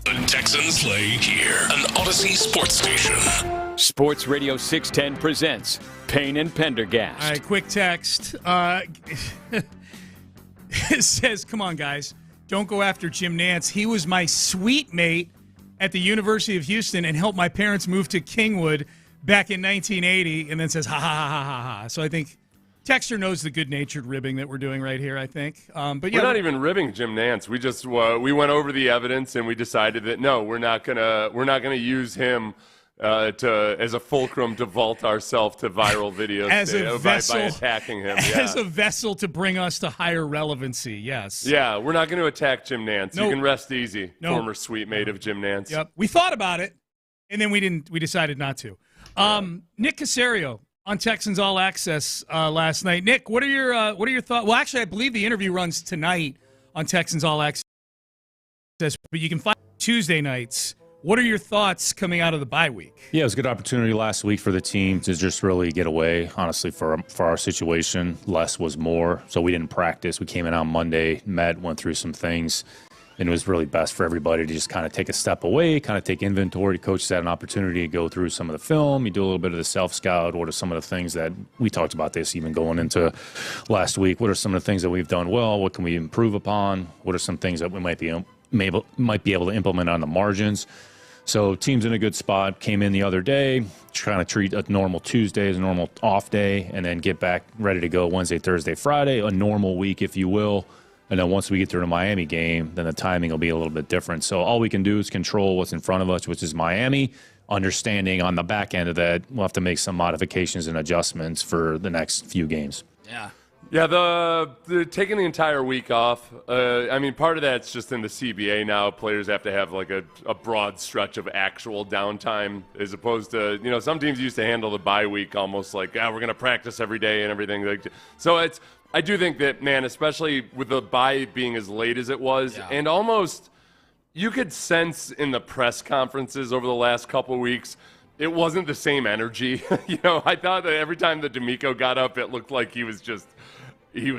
The Texans play here, an Odyssey sports station. Sports Radio 610 presents Payne and Pendergast. All right, quick text. It says, come on, guys. Don't go after Jim Nantz. He was my suite mate at the University of Houston and helped my parents move to Kingwood back in 1980, and then says, ha, ha, ha, ha, ha, ha. So I think Texter knows the good-natured ribbing that we're doing right here, I think. But yeah, we're not even ribbing Jim Nantz. We just we went over the evidence and we decided that no, we're not gonna use him as a fulcrum to vault ourselves to viral videos as a vessel, by attacking him. As a vessel to bring us to higher relevancy, yes. Yeah, we're not going to attack Jim Nantz. Nope. You can rest easy, Nope. former suite mate of Jim Nantz. Yep. We thought about it, and then we didn't. We decided not to. Nick Caserio on Texans All Access last night. Nick, what are your thoughts? Well, actually, I believe the interview runs tonight on Texans All Access, but you can find it Tuesday nights. What are your thoughts coming out of the bye week? Yeah, it was a good opportunity last week for the team to just really get away. Honestly, for our situation, less was more. So we didn't practice. We came in on Monday, met, went through some things, and it was really best for everybody to just kind of take a step away, kind of take inventory. Coaches had an opportunity to go through some of the film. You do a little bit of the self-scout. What are some of the things that we talked about this even going into last week? What are some of the things that we've done well? What can we improve upon? What are some things that we might be able to implement on the margins? So team's in a good spot. Came in the other day, trying to treat a normal Tuesday as a normal off day, and then get back ready to go Wednesday, Thursday, Friday, a normal week, if you will. And then once we get through the Miami game, then the timing will be a little bit different. So all we can do is control what's in front of us, which is Miami. Understanding on the back end of that, we'll have to make some modifications and adjustments for the next few games. Yeah. Yeah, the taking the entire week off, I mean, part of that's just in the CBA now. Players have to have like a broad stretch of actual downtime as opposed to, some teams used to handle the bye week almost like, we're going to practice every day and everything. So I do think that, man, especially with the bye being as late as it was, and almost you could sense in the press conferences over the last couple of weeks, it wasn't the same energy. I thought that every time that D'Amico got up, it looked like he was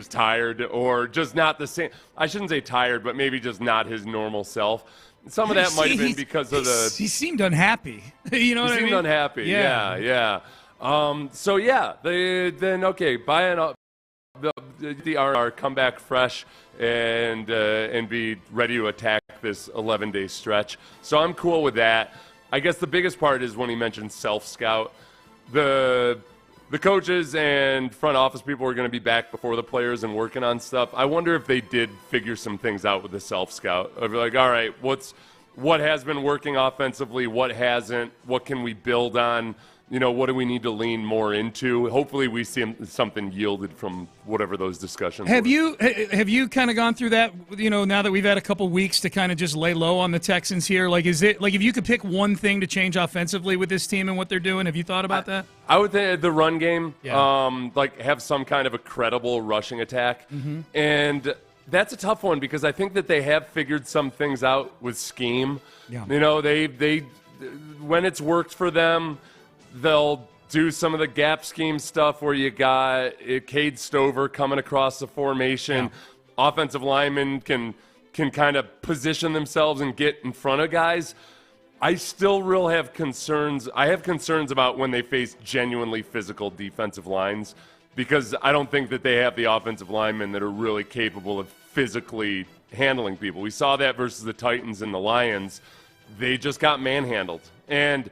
tired or just not the same. I shouldn't say tired, but maybe just not his normal self. Some of that might have been because of He seemed unhappy. You know what I mean? He seemed unhappy. Yeah. Buying up our comeback fresh and be ready to attack this 11-day stretch. So I'm cool with that. I guess the biggest part is when he mentioned self-scout. The coaches and front office people are going to be back before the players and working on stuff. I wonder if they did figure some things out with the self-scout. Of like, all right, what has been working offensively, what hasn't, what can we build on? What do we need to lean more into? Hopefully we see something yielded from whatever those discussions Have you kind of gone through that, now that we've had a couple weeks to kind of just lay low on the Texans here? Like, is it, like, if you could pick one thing to change offensively with this team and what they're doing, have you thought about that? I would think the run game, have some kind of a credible rushing attack. Mm-hmm. And that's a tough one because I think that they have figured some things out with scheme. Yeah. They when it's worked for them, they'll do some of the gap scheme stuff where you got Cade Stover coming across the formation. Yeah. Offensive linemen can kind of position themselves and get in front of guys. I still have concerns. I have concerns about when they face genuinely physical defensive lines because I don't think that they have the offensive linemen that are really capable of physically handling people. We saw that versus the Titans and the Lions. They just got manhandled. And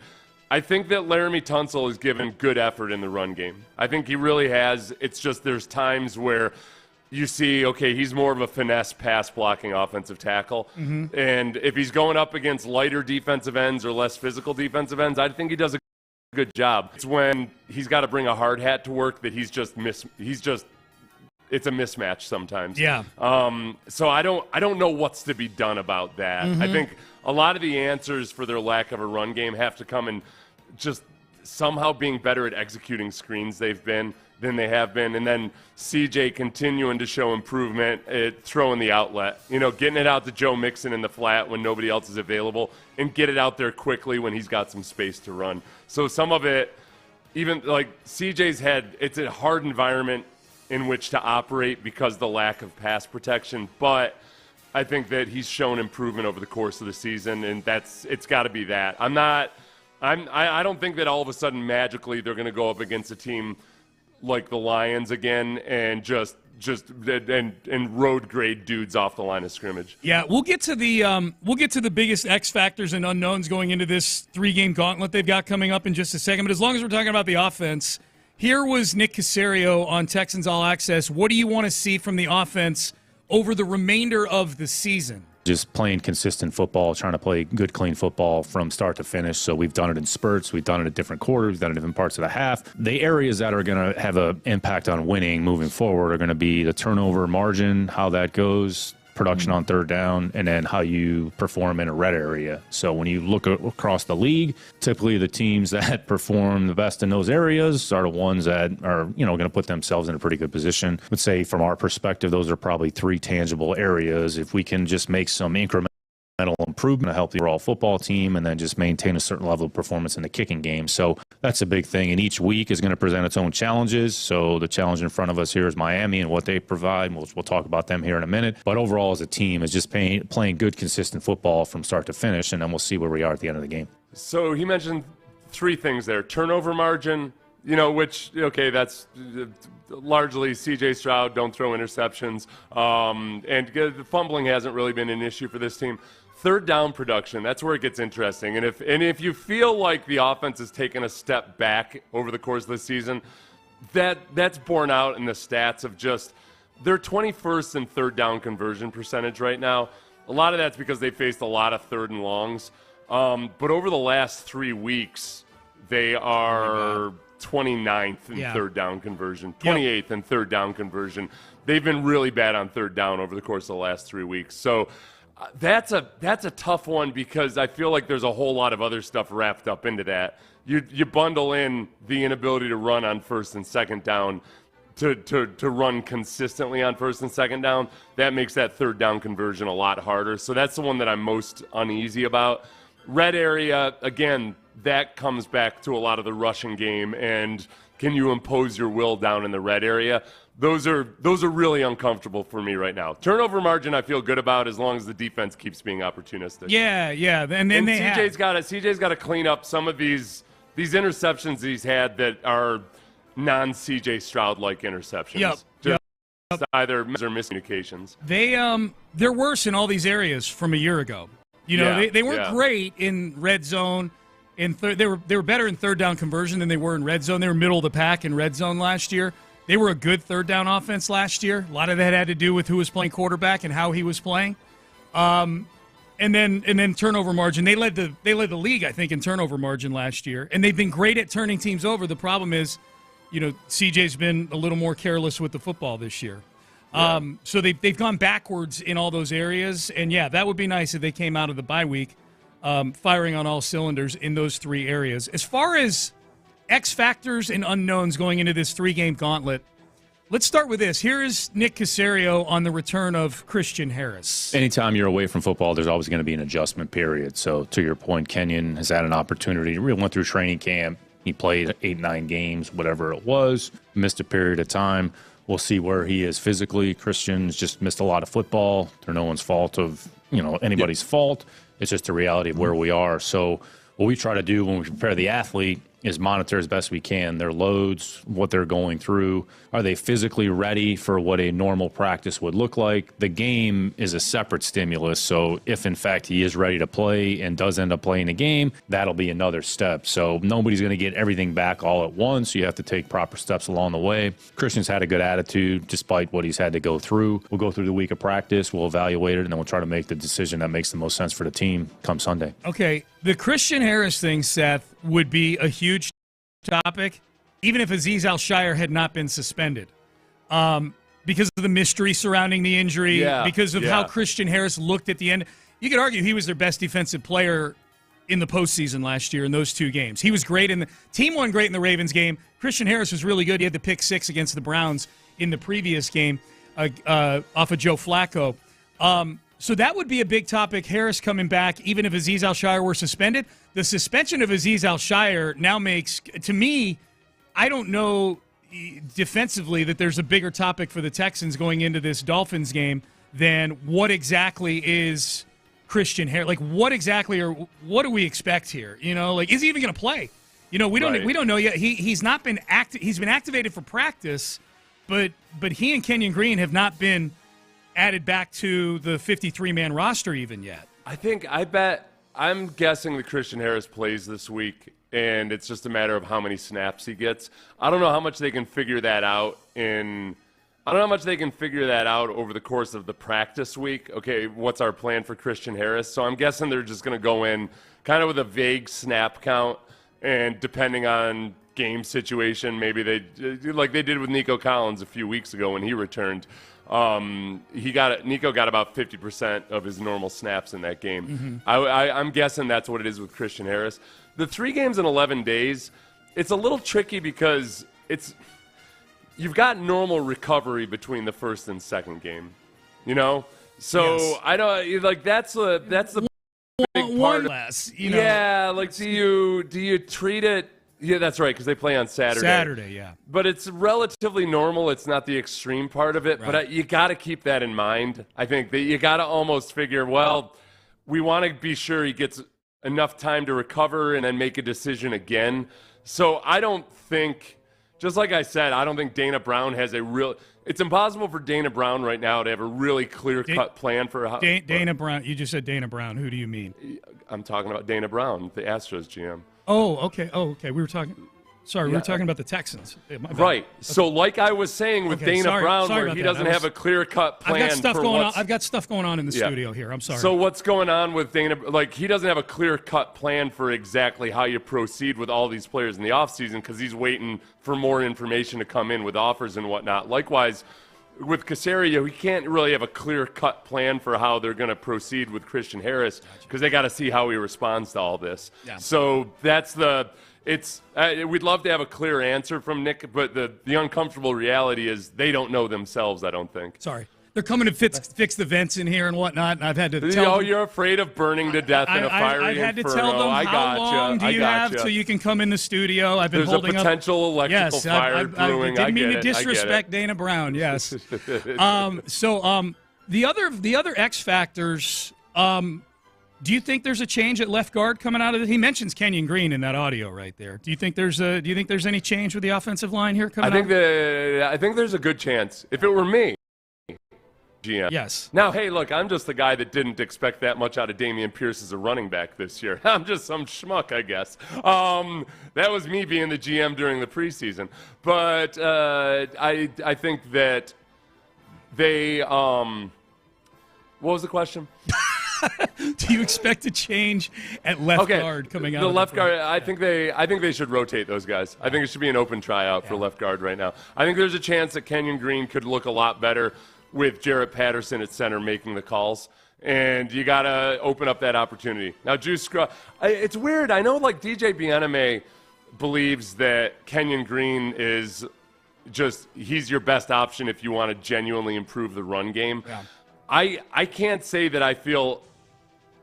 I think that Laramie Tunsil has given good effort in the run game. I think he really has. It's just there's times where you see, okay, he's more of a finesse pass-blocking offensive tackle. Mm-hmm. And if he's going up against lighter defensive ends or less physical defensive ends, I think he does a good job. It's when he's got to bring a hard hat to work that it's a mismatch sometimes. Yeah. So I don't know what's to be done about that. Mm-hmm. I think a lot of the answers for their lack of a run game have to come in just somehow being better at executing screens than they have been, and then CJ continuing to show improvement at throwing the outlet, getting it out to Joe Mixon in the flat when nobody else is available, and get it out there quickly when he's got some space to run. So some of it, even like CJ's head, it's a hard environment in which to operate because of the lack of pass protection, but I think that he's shown improvement over the course of the season, and it's got to be that. I don't think that all of a sudden magically they're going to go up against a team like the Lions again and just road grade dudes off the line of scrimmage. Yeah, we'll get to the biggest X factors and unknowns going into this 3-game gauntlet they've got coming up in just a second. But as long as we're talking about the offense, here was Nick Caserio on Texans All Access. What do you want to see from the offense over the remainder of the season? Just playing consistent football, trying to play good, clean football from start to finish. So we've done it in spurts. We've done it at different quarters. We've done it in different parts of the half. The areas that are going to have an impact on winning moving forward are going to be the turnover margin, how that goes, production on third down, and then how you perform in a red area. So when you look across the league, typically the teams that perform the best in those areas are the ones that are, going to put themselves in a pretty good position. I would say from our perspective, those are probably 3 tangible areas. If we can just make some incremental improvement to help the overall football team and then just maintain a certain level of performance in the kicking game. So that's a big thing. And each week is going to present its own challenges. So the challenge in front of us here is Miami and what they provide. We'll talk about them here in a minute. But overall as a team is just playing good, consistent football from start to finish, and then we'll see where we are at the end of the game. So he mentioned 3 things there. Turnover margin, which, that's largely C.J. Stroud, don't throw interceptions. And the fumbling hasn't really been an issue for this team. Third down production, that's where it gets interesting. And if you feel like the offense has taken a step back over the course of the season, that's borne out in the stats of just they're 21st in third down conversion percentage right now. A lot of that's because they faced a lot of third and longs. But over the last 3 weeks, they are 29th in third down conversion, 28th in third down conversion. They've been really bad on third down over the course of the last 3 weeks. So that's a tough one because I feel like there's a whole lot of other stuff wrapped up into that. You bundle in the inability to run on first and second down to run consistently on first and second down. That makes that third down conversion a lot harder. So that's the one that I'm most uneasy about. Red area, again, that comes back to a lot of the rushing game and can you impose your will down in the red area? Those are really uncomfortable for me right now. Turnover margin I feel good about as long as the defense keeps being opportunistic. Yeah, and then CJ's got to clean up some of these interceptions he's had that are non-CJ Stroud-like interceptions. Yep. Either miss or miscommunications. They're worse in all these areas from a year ago. They weren't great in red zone. They were better in third down conversion than they were in red zone. They were middle of the pack in red zone last year. They were a good third down offense last year. A lot of that had to do with who was playing quarterback and how he was playing. And then turnover margin. They led the league, I think, in turnover margin last year. And they've been great at turning teams over. The problem is, CJ's been a little more careless with the football this year. So they've gone backwards in all those areas. And that would be nice if they came out of the bye week firing on all cylinders in those 3 areas. As far as X factors and unknowns going into this 3-game gauntlet, let's start with this. Here is Nick Caserio on the return of Christian Harris. Anytime you're away from football, there's always going to be an adjustment period. So to your point, Kenyon has had an opportunity. He really went through training camp. He played 8-9 games, whatever it was, missed a period of time. We'll see where he is physically. Christian's just missed a lot of football. They're no one's fault of, anybody's fault. It's just the reality of where we are. So what we try to do when we prepare the athlete is monitor as best we can their loads, what they're going through. Are they physically ready for what a normal practice would look like? The game is a separate stimulus, so if in fact he is ready to play and does end up playing a game, that'll be another step. So nobody's going to get everything back all at once. You have to take proper steps along the way. Christian's had a good attitude despite what he's had to go through. We'll go through the week of practice, we'll evaluate it, and then we'll try to make the decision that makes the most sense for the team come Sunday. Okay, the Christian Harris thing, Seth, would be a huge topic, even if Azeez Al-Shaair had not been suspended, because of the mystery surrounding the injury, because of how Christian Harris looked at the end. You could argue he was their best defensive player in the postseason last year in those 2 games. He was great team won great in the Ravens game. Christian Harris was really good. He had the pick 6 against the Browns in the previous game off of Joe Flacco. So that would be a big topic, Harris coming back, even if Azeez Al-Shaair were suspended. The suspension of Azeez Al-Shaair now makes, to me, I don't know defensively that there's a bigger topic for the Texans going into this Dolphins game then what exactly is Christian Harris? Like, what do we expect here? Is he even going to play? We don't know yet. He's not been He's been activated for practice, but he and Kenyon Green have not been added back to the 53-man roster even yet. I'm guessing that Christian Harris plays this week, and it's just a matter of how many snaps he gets. I don't know how much they can figure that out over the course of the practice week. Okay, what's our plan for Christian Harris? So I'm guessing they're just going to go in kind of with a vague snap count, and depending on game situation, maybe they did with Nico Collins a few weeks ago when he returned. Nico got about 50% of his normal snaps in that game. Mm-hmm. I'm guessing that's what it is with Christian Harris. The 3 games in 11 days, it's a little tricky because you've got normal recovery between the first and second game, So yes. I don't that's the big part. Less, Yeah, do you treat it? Yeah, that's right, because they play on Saturday. Saturday, yeah. But it's relatively normal. It's not the extreme part of it. Right. But you got to keep that in mind. I think that you got to almost figure, we want to be sure he gets enough time to recover and then make a decision again. So I don't think, just like I said, I don't think Dana Brown has it's impossible for Dana Brown right now to have a really clear-cut plan for how. Dana Brown, you just said Dana Brown. Who do you mean? I'm talking about Dana Brown, the Astros GM. Oh, okay. We were talking about the Texans. Right. Okay. So like I was saying with Dana Brown, where he doesn't have a clear-cut plan I've got stuff going on in the studio here. I'm sorry. So what's going on with Dana? He doesn't have a clear-cut plan for exactly how you proceed with all these players in the offseason because he's waiting for more information to come in with offers and whatnot. Likewise, with Caserio, he can't really have a clear-cut plan for how they're going to proceed with Christian Harris because they got to see how he responds to all this. Yeah. So that's we'd love to have a clear answer from Nick, but the uncomfortable reality is they don't know themselves, I don't think. Sorry. They're coming to fix the vents in here and whatnot, and I've had to tell them. You're afraid of burning to death in a fiery I've had inferno. to tell them how long do you have so you can come in the studio. I've been holding up. There's a potential electrical fire brewing. I didn't mean to disrespect Dana Brown, yes. So the other X factors, do you think there's a change at left guard coming out of it? He mentions Kenyon Green in that audio right there. Do you think there's any change with the offensive line here coming out? I think there's a good chance. If it were me, GM. Yes. Now, hey, look, I'm just the guy that didn't expect that much out of Dameon Pierce as a running back this year. I'm just some schmuck, I guess. That was me being the GM during the preseason. But I think that they what was the question? Do you expect a change at left guard coming out? The left guard, I think they should rotate those guys. I think it should be an open tryout for left guard right now. I think there's a chance that Kenyon Green could look a lot better with Jarrett Patterson at center making the calls. And you got to open up that opportunity. Now, Juice Scruggs, it's weird. I know, DJ Bijani believes that Kenyon Green is he's your best option if you want to genuinely improve the run game. Yeah. I can't say that I feel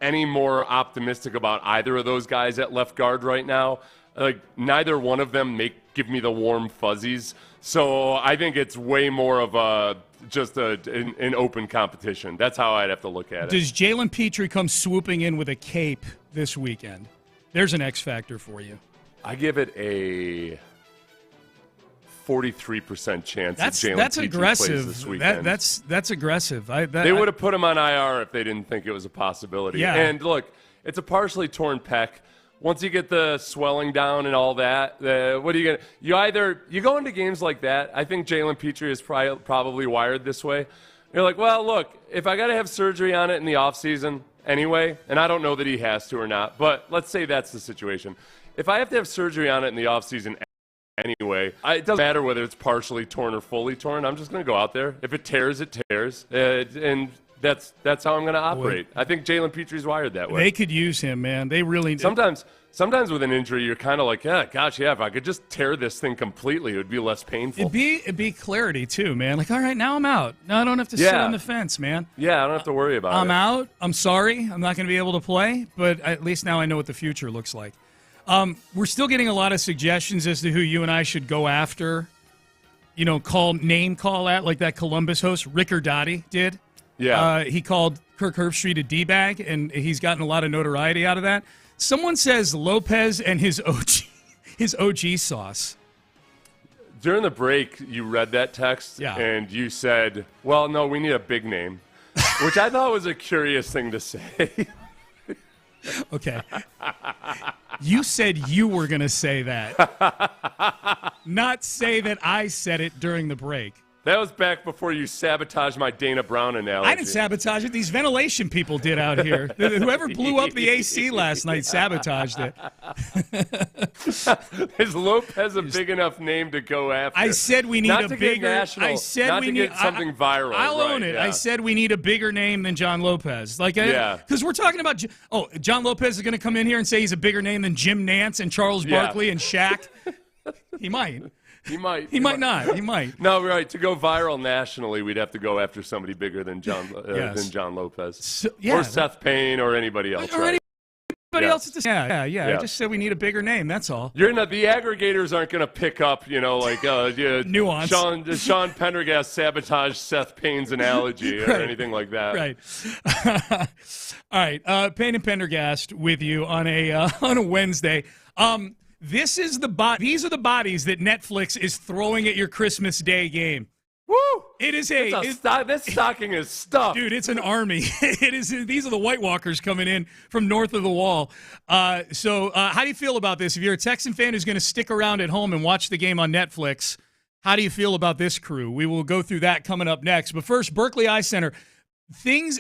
any more optimistic about either of those guys at left guard right now. Neither one of them give me the warm fuzzies. So I think it's way more of an open competition. That's how I'd have to look at it. Does Jalen Petrie come swooping in with a cape this weekend? There's an X factor for you. I give it a 43% chance that Jalen Petrie plays this weekend. That's aggressive. They would have put him on IR if they didn't think it was a possibility. Yeah. And look, it's a partially torn pec. Once you get the swelling down and all that, what are you going to – you go into games like that. I think Jalen Petrie is probably wired this way. You're like, well, look, if I got to have surgery on it in the offseason anyway, and I don't know that he has to or not, but let's say that's the situation. If I have to have surgery on it in the offseason anyway, it doesn't matter whether it's partially torn or fully torn. I'm just going to go out there. If it tears, it tears. And that's how I'm going to operate. I think Jalen Petrie's wired that way. They could use him, man. They really – Sometimes with an injury, you're kind of like, if I could just tear this thing completely, it would be less painful. It'd be clarity, too, man. All right, now I'm out. Now I don't have to sit on the fence, man. Yeah, I don't have to worry about it. I'm out. I'm sorry. I'm not going to be able to play, but at least now I know what the future looks like. We're still getting a lot of suggestions as to who you and I should go after, call at, like that Columbus host, Rick Dottie did. Yeah. He called Kirk Herbstreit a D-bag, and he's gotten a lot of notoriety out of that. Someone says Lopez and his OG sauce. During the break, you read that text, and you said, well, no, we need a big name, which I thought was a curious thing to say. Okay. You said you were going to say that, not say that I said it during the break. That was back before you sabotaged my Dana Brown analogy. I didn't sabotage it. These ventilation people did out here. Whoever blew up the AC last night sabotaged it. Is Lopez a big enough name to go after? I said we need a bigger. National, I said not we to need get something viral. I'll own it. Yeah. I said we need a bigger name than John Lopez. Because we're talking about. John Lopez is going to come in here and say he's a bigger name than Jim Nantz and Charles Barkley and Shaq. He might. He might. He might not. He might. No, right. To go viral nationally, we'd have to go after somebody bigger than John Lopez, or Seth Payne, or anybody else. Or anybody else. Yeah. I just said we need a bigger name. That's all. The aggregators aren't going to pick up, nuance. Sean Pendergast sabotaged Seth Payne's analogy or anything like that. Right. All right. Payne and Pendergast with you on a Wednesday. These are the bodies that Netflix is throwing at your Christmas Day game. Woo! It is this stocking is stuffed. Dude, it's an army. These are the White Walkers coming in from north of the wall. So how do you feel about this? If you're a Texan fan who's going to stick around at home and watch the game on Netflix, how do you feel about this crew? We will go through that coming up next. But first, Berkeley Eye Center. Things...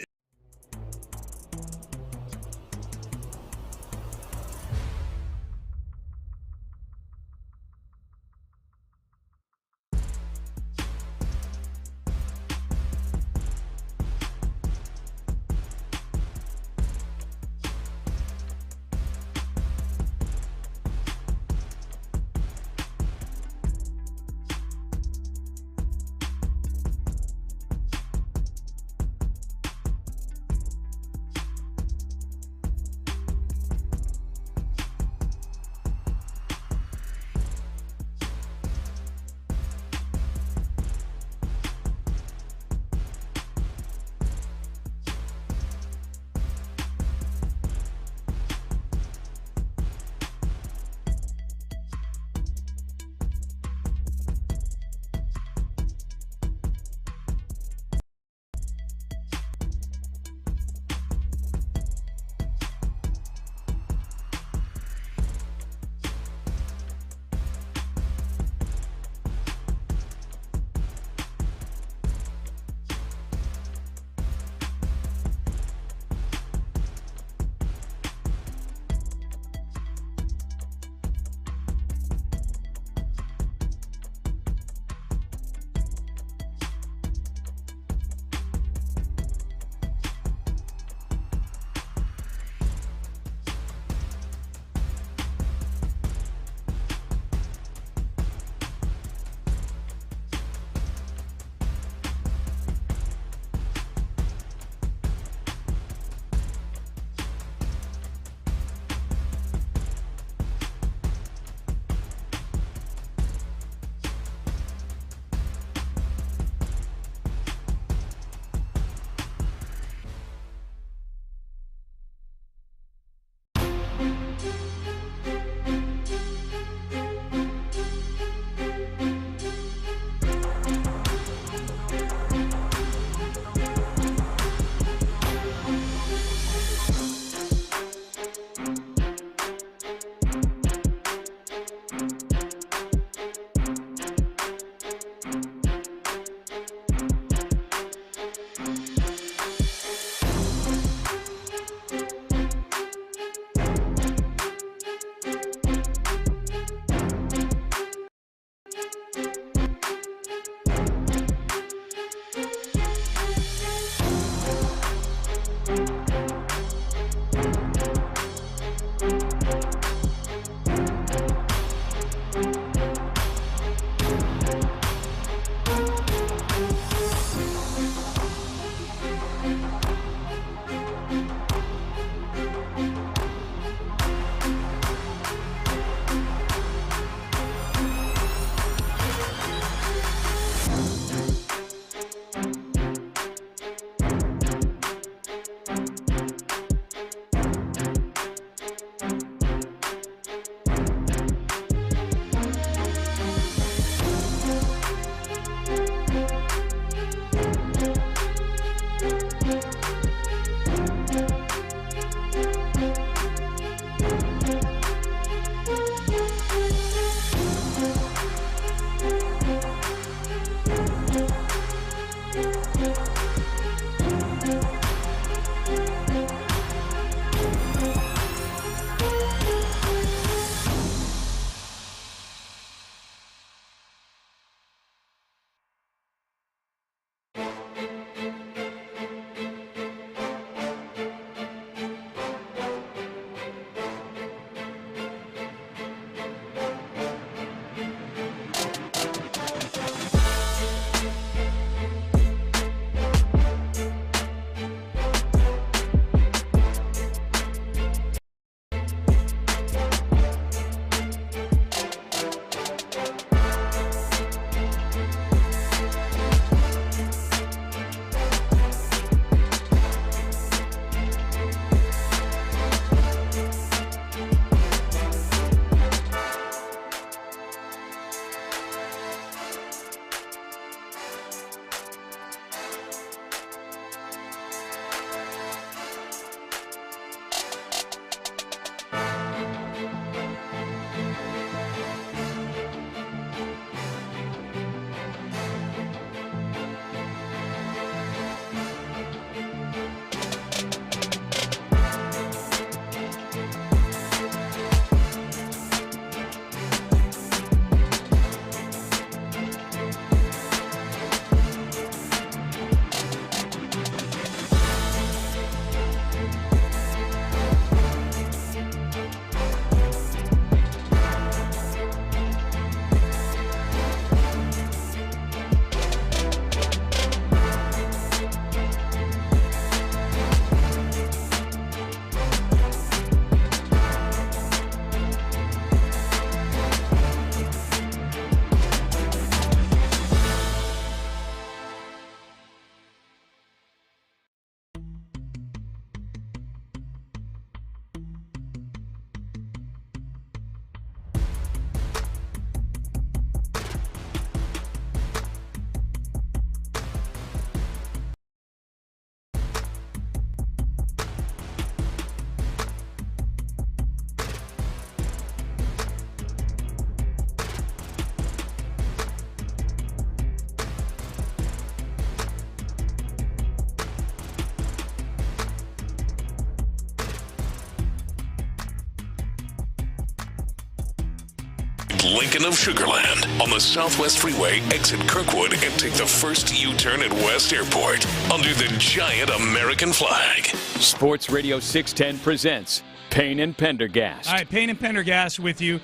Westpoint Lincoln of Sugarland on the Southwest Freeway, exit Kirkwood, and take the first U-turn at West Airport under the giant American flag. Sports Radio 610 presents Payne and Pendergast. All right, Payne and Pendergast with you.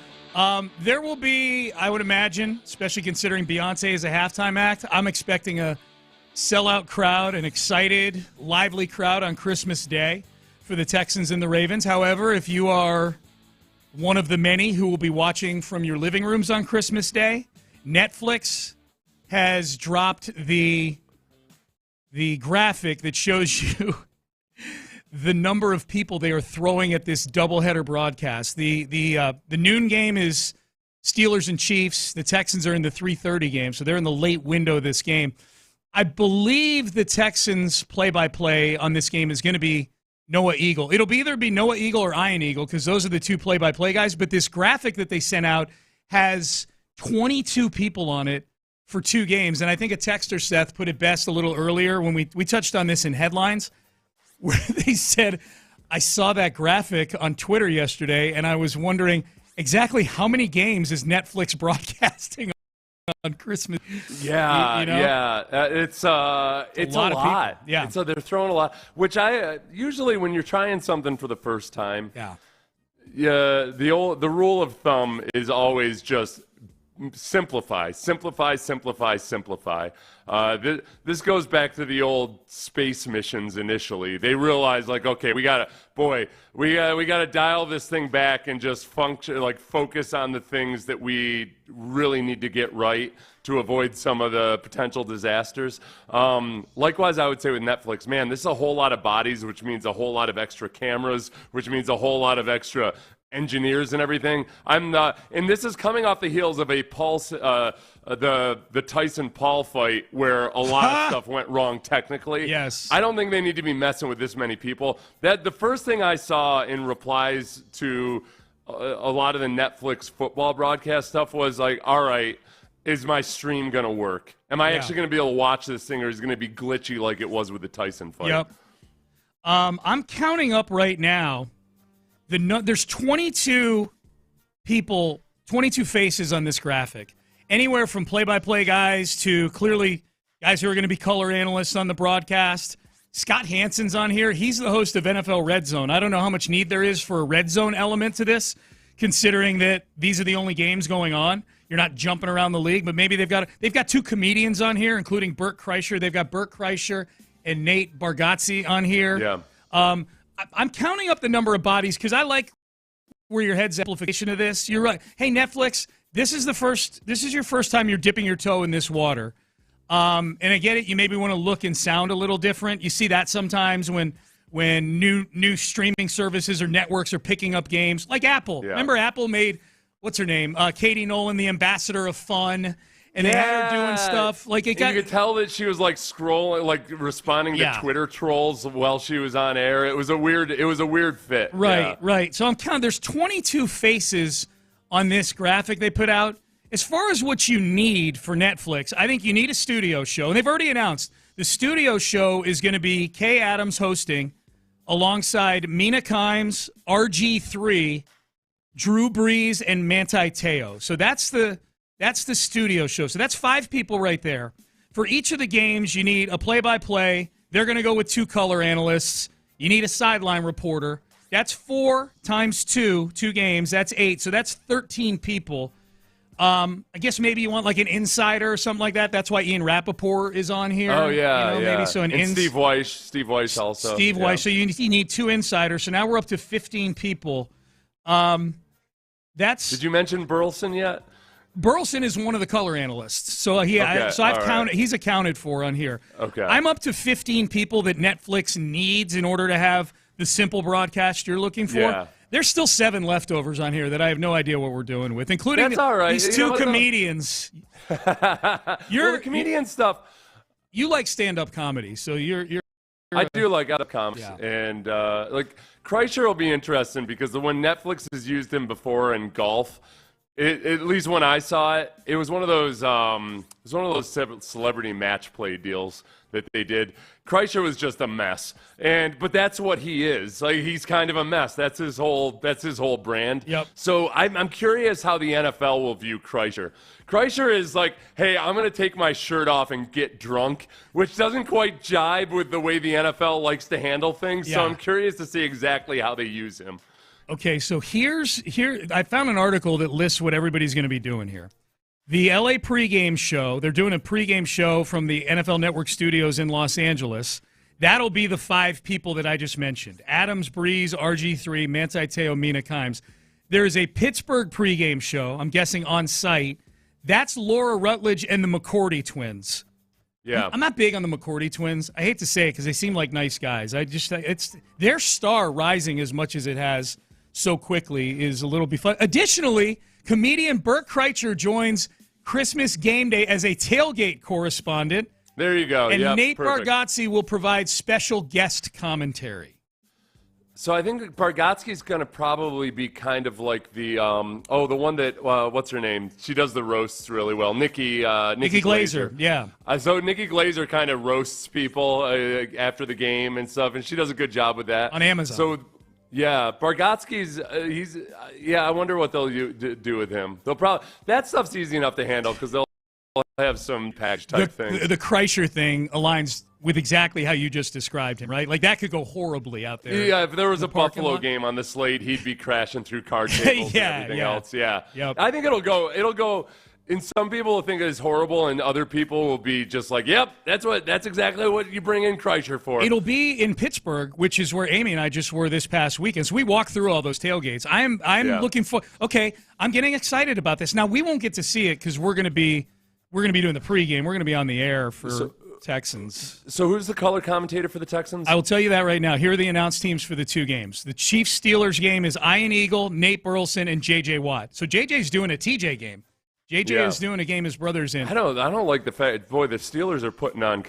There will be, I would imagine, especially considering Beyonce is a halftime act, I'm expecting a sellout crowd, an excited, lively crowd on Christmas Day for the Texans and the Ravens. However, if you are one of the many who will be watching from your living rooms on Christmas Day, Netflix has dropped the graphic that shows you the number of people they are throwing at this doubleheader broadcast. The noon game is Steelers and Chiefs. The Texans are in the 3:30 game, so they're in the late window of this game. I believe the Texans play-by-play on this game is going to be Noah Eagle. It'll either be Noah Eagle or Ian Eagle because those are the two play-by-play guys, but this graphic that they sent out has 22 people on it for 2 games, and I think a texter, Seth, put it best a little earlier when we touched on this in headlines, where they said, I saw that graphic on Twitter yesterday, and I was wondering exactly how many games is Netflix broadcasting on Christmas. Yeah, you know? It's a lot. Yeah. So they're throwing a lot, which I usually when you're trying something for the first time, the rule of thumb is always just simplify. This goes back to the old space missions initially. They realized, like, okay, we gotta dial this thing back and just focus on the things that we really need to get right to avoid some of the potential disasters. Likewise, I would say with Netflix, man, this is a whole lot of bodies, which means a whole lot of extra cameras, which means a whole lot of extra engineers and everything. And this is coming off the heels of the Tyson Paul fight where a lot of stuff went wrong technically. Yes. I don't think they need to be messing with this many people. The first thing I saw in replies to a lot of the Netflix football broadcast stuff was like, all right, is my stream going to work? Am I actually going to be able to watch this thing, or is it going to be glitchy like it was with the Tyson fight? Yep. I'm counting up right now. There's 22 people, 22 faces on this graphic. Anywhere from play-by-play guys to clearly guys who are going to be color analysts on the broadcast. Scott Hansen's on here. He's the host of NFL Red Zone. I don't know how much need there is for a Red Zone element to this, considering that these are the only games going on. You're not jumping around the league, but maybe they've got 2 comedians on here, including Bert Kreischer. They've got Bert Kreischer and Nate Bargatze on here. Yeah. I'm counting up the number of bodies because I like where your head's amplification of this. You're right. Hey, Netflix, this is your first time you're dipping your toe in this water. And I get it. You maybe want to look and sound a little different. You see that sometimes when new streaming services or networks are picking up games like Apple. Yeah. Remember Apple made, what's her name? Katie Nolan, the ambassador of fun. And they had her doing stuff like you could tell that she was like scrolling, like responding to Twitter trolls while she was on air. It was a weird fit. Right, right. So I'm counting. There's 22 faces on this graphic they put out. As far as what you need for Netflix, I think you need a studio show, and they've already announced the studio show is going to be Kay Adams hosting, alongside Mina Kimes, RG3, Drew Brees, and Manti Te'o. So that's the studio show. So that's 5 people right there. For each of the games, you need a play-by-play. They're going to go with 2 color analysts. You need a sideline reporter. That's 4 times 2 games. That's 8. So that's 13 people. I guess maybe you want like an insider or something like that. That's why Ian Rappaport is on here. Oh, yeah, Maybe so. And Steve Weiss also. Steve Weiss. So you need 2 insiders. So now we're up to 15 people. Did you mention Burleson yet? Burleson is one of the color analysts, so I've counted. He's accounted for on here. Okay, I'm up to 15 people that Netflix needs in order to have the simple broadcast you're looking for. Yeah. There's still 7 leftovers on here that I have no idea what we're doing with, including That's all right. these 2 comedians. The comedian stuff. You like stand-up comedy, so you're I do like stand-up comps, and like Kreischer will be interesting because when Netflix has used him before in golf. At least when I saw it, it was one of those celebrity match play deals that they did. Kreischer was just a mess, but that's what he is. Like, he's kind of a mess. That's his whole brand. Yep. So I'm curious how the NFL will view Kreischer. Kreischer is like, hey, I'm going to take my shirt off and get drunk, which doesn't quite jibe with the way the NFL likes to handle things. Yeah. So I'm curious to see exactly how they use him. Okay, so here I found an article that lists what everybody's going to be doing here. The LA pregame show, they're doing a pregame show from the NFL Network studios in Los Angeles. That'll be the 5 people that I just mentioned. Adams, Breeze, RG3, Manti Te'o, Mina Kimes. There is a Pittsburgh pregame show, I'm guessing on site. That's Laura Rutledge and the McCourty twins. Yeah. I'm not big on the McCourty twins. I hate to say it because they seem like nice guys. It's their star rising as much as it has so quickly is a little bit fun. Additionally, comedian Bert Kreischer joins Christmas Game Day as a tailgate correspondent. There you go. And yep, Nate perfect. Bargatze will provide special guest commentary. So I think Bargatze's going to probably be kind of like the the one that what's her name? She does the roasts really well. Nikki Glaser. Yeah. So Nikki Glaser kind of roasts people after the game and stuff, and she does a good job with that on Amazon. So yeah, Bargatze's I wonder what they'll do with him. They'll probably that stuff's easy enough to handle because they'll have some patch type thing. The Kreischer thing aligns with exactly how you just described him, right? Like, that could go horribly out there. Yeah, if there was a Buffalo game on the slate, he'd be crashing through card tables and everything else. Yeah. Yep. I think it'll go, and some people will think it's horrible, and other people will be just like, yep, that's exactly what you bring in Kreischer for. It'll be in Pittsburgh, which is where Amy and I just were this past weekend. So we walked through all those tailgates. I'm looking for, okay, I'm getting excited about this. Now, we won't get to see it because we're going to be doing the pregame. We're going to be on the air for Texans. So who's the color commentator for the Texans? I will tell you that right now. Here are the announced teams for the 2 games. The Chiefs-Steelers game is Ian Eagle, Nate Burleson, and J.J. Watt. So J.J.'s doing a TJ game. J.J. is doing a game his brother's in. I don't like the fact, boy, the Steelers are putting on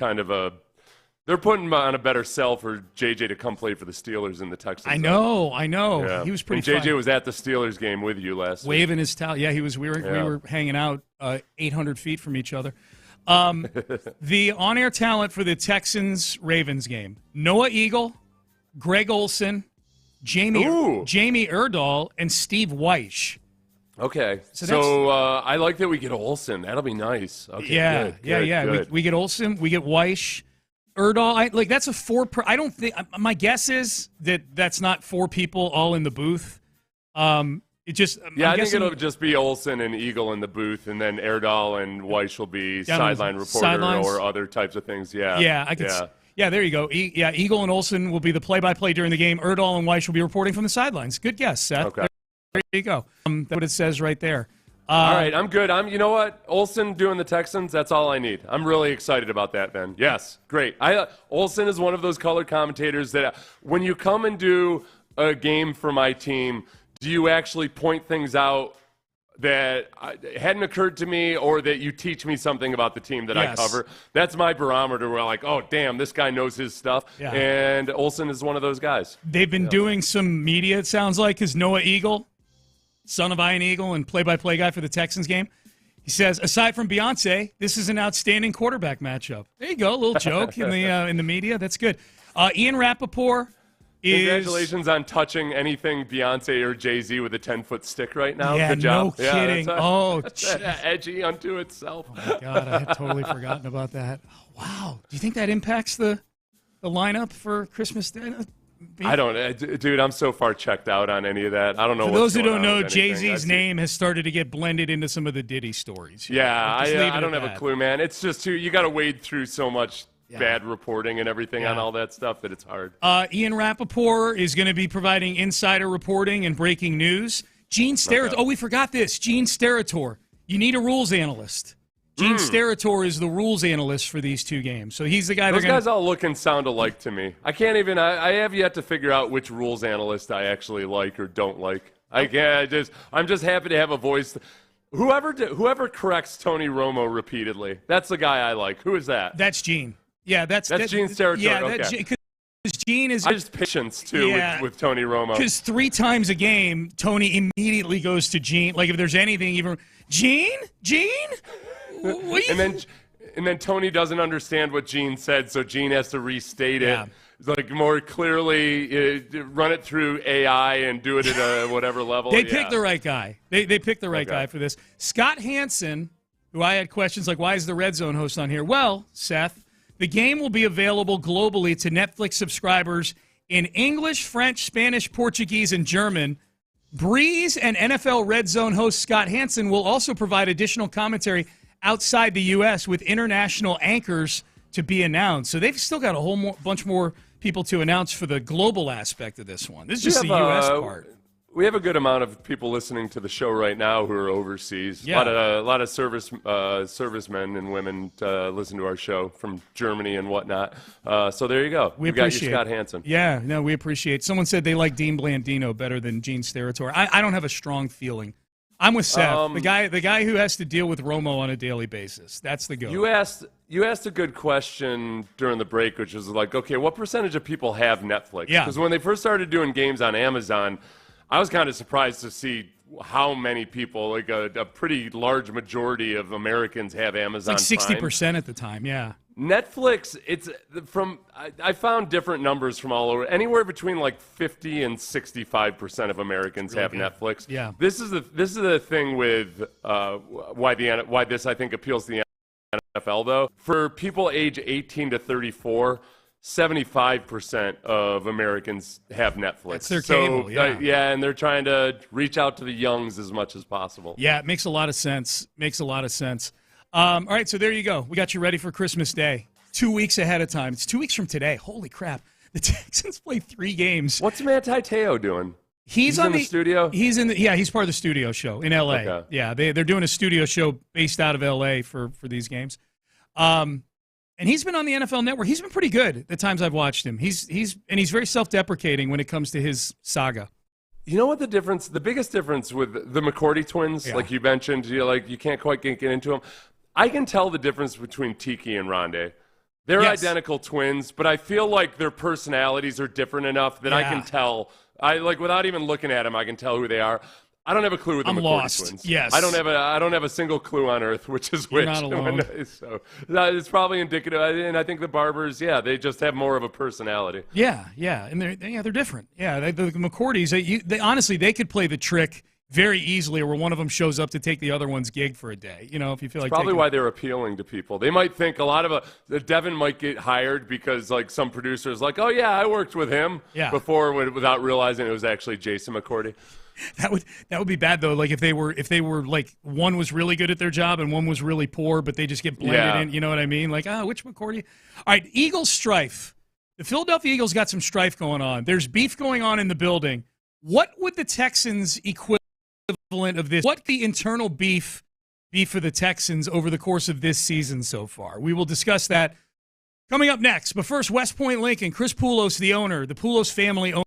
they're putting on a better sell for J.J. to come play for the Steelers in the Texans. I know. Yeah. He was pretty fun. J.J. was at the Steelers game with you last week. Waving his towel. Yeah, he was. We were hanging out 800 feet from each other. The on-air talent for the Texans-Ravens game: Noah Eagle, Greg Olson, Jamie Erdahl, and Steve Weish. Okay, so I like that we get Olson. That'll be nice. Okay, good. We get Olson, we get Weish, Erdahl. That's a 4. I don't think. My guess is that that's not 4 people all in the booth. I think it'll just be Olson and Eagle in the booth, and then Erdahl and Weish will be sideline reporter or other types of things. Yeah, there you go. Eagle and Olson will be the play-by-play during the game. Erdahl and Weish will be reporting from the sidelines. Good guess, Seth. Okay. There you go. That's what it says right there. All right, I'm good. You know what? Olson doing the Texans, that's all I need. I'm really excited about that, Ben. Yes, great. Olson is one of those color commentators that when you come and do a game for my team, do you actually point things out that hadn't occurred to me or that you teach me something about the team that I cover? That's my barometer where I'm like, oh, damn, this guy knows his stuff. Yeah. And Olson is one of those guys. They've been doing some media, it sounds like, because Noah Eagle, son of Ian Eagle and play-by-play guy for the Texans game, he says, aside from Beyonce, this is an outstanding quarterback matchup. There you go, a little joke in the media. That's good. Ian Rappaport. Congratulations on touching anything Beyonce or Jay-Z with a 10-foot stick right now. Yeah, good job. No kidding. That's edgy unto itself. Oh, my God, I had totally forgotten about that. Wow. Do you think that impacts the lineup for Christmas Day? I don't, dude, I'm so far checked out on any of that. I don't know. For those who don't know, Jay-Z's name has started to get blended into some of the Diddy stories. Yeah, I don't have a clue, man. It's just you got to wade through so much bad reporting and everything on all that stuff that it's hard. Ian Rappaport is going to be providing insider reporting and breaking news. Gene Steratore. Okay. Oh, we forgot this. Gene Steratore. You need a rules analyst. Gene Steratore is the rules analyst for these 2 games. So he's the guy. Those guys all look and sound alike to me. I can't even. I have yet to figure out which rules analyst I actually like or don't like. I'm just happy to have a voice. Whoever corrects Tony Romo repeatedly, that's the guy I like. Who is that? That's Gene. Yeah, that's Gene Steratore. Yeah, okay. Because Gene is just patience too with Tony Romo. Because 3 times a game, Tony immediately goes to Gene. Like if there's anything, even Gene. then Tony doesn't understand what Gene said, so Gene has to restate it. Like more clearly, run it through AI and do it at a whatever level. They picked the right guy. They picked the right guy for this. Scott Hansen, who I had questions like, why is the Red Zone host on here? Well, Seth, the game will be available globally to Netflix subscribers in English, French, Spanish, Portuguese, and German. Breeze and NFL Red Zone host Scott Hansen will also provide additional commentary outside the U.S. with international anchors to be announced. So they've still got a whole bunch more people to announce for the global aspect of this one. This is just the U.S. part. We have a good amount of people listening to the show right now who are overseas. Yeah. A lot of servicemen and women listen to our show from Germany and whatnot. So there you go. We got appreciate you, Scott Hansen. Yeah, no, we appreciate it. Someone said they like Dean Blandino better than Gene Steratore. I don't have a strong feeling. I'm with Seth, the guy who has to deal with Romo on a daily basis. That's the go. You asked a good question during the break, which was like, okay, what percentage of people have Netflix? Yeah. Because when they first started doing games on Amazon, I was kind of surprised to see how many people, like a pretty large majority of Americans have Amazon It's like 60% Prime. at the time, yeah. Netflix, I found different numbers from all over, anywhere between like 50 and 65% of Americans have Netflix. Yeah. This is the thing with why this I think appeals to the NFL though. For people age 18 to 34, 75% of Americans have Netflix. That's their cable, yeah. And they're trying to reach out to the youngs as much as possible. Yeah, it makes a lot of sense. All right, so there you go. We got you ready for Christmas Day. 2 weeks ahead of time. It's 2 weeks from today. Holy crap. The Texans play 3 games. What's Manti Te'o doing? He's in the studio? He's part of the studio show in L.A. Okay. Yeah, they're doing a studio show based out of L.A. for these games. And he's been on the NFL Network. He's been pretty good the times I've watched him. He's very self-deprecating when it comes to his saga. You know what the biggest difference with the McCourty twins, like you mentioned, you can't quite get into them. I can tell the difference between Tiki and Rondé. They're identical twins, but I feel like their personalities are different enough that I can tell. Without even looking at them, I can tell who they are. I don't have a clue with the McCourty twins. Yes. I don't have a single clue on earth which is which. You're not alone. So it's probably indicative. And I think the Barbers, they just have more of a personality. Yeah, and they're different. Yeah, the McCourties, they honestly could play the trick very easily, where one of them shows up to take the other one's gig for a day. You know, if you feel it's probably why they're appealing to people. They might think a lot of Devin might get hired because like some producers like, oh yeah, I worked with him before without realizing it was actually Jason McCourty. That would be bad though. Like if they were like one was really good at their job and one was really poor, but they just get blended in. You know what I mean? Like which McCourty? All right, Eagles strife. The Philadelphia Eagles got some strife going on. There's beef going on in the building. What would the Texans equivalent of this? What the internal beef be for the Texans over the course of this season so far? We will discuss that coming up next. But first, West Point Lincoln, Chris Poulos, the owner, the Poulos family owner.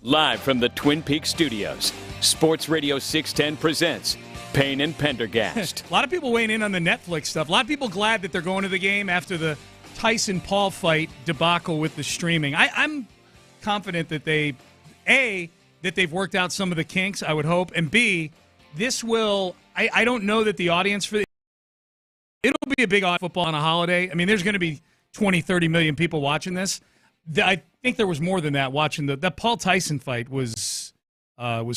Live from the Twin Peaks studios, Sports Radio 610 presents Payne and Pendergast. A lot of people weighing in on the Netflix stuff. A lot of people glad that they're going to the game after the Tyson-Paul fight debacle with the streaming. I'm confident that that they've worked out some of the kinks, I would hope, and B, this will, I don't know that the audience for it'll be a big football on a holiday. I mean, there's going to be 20, 30 million people watching this. I think there was more than that watching that Paul Tyson fight was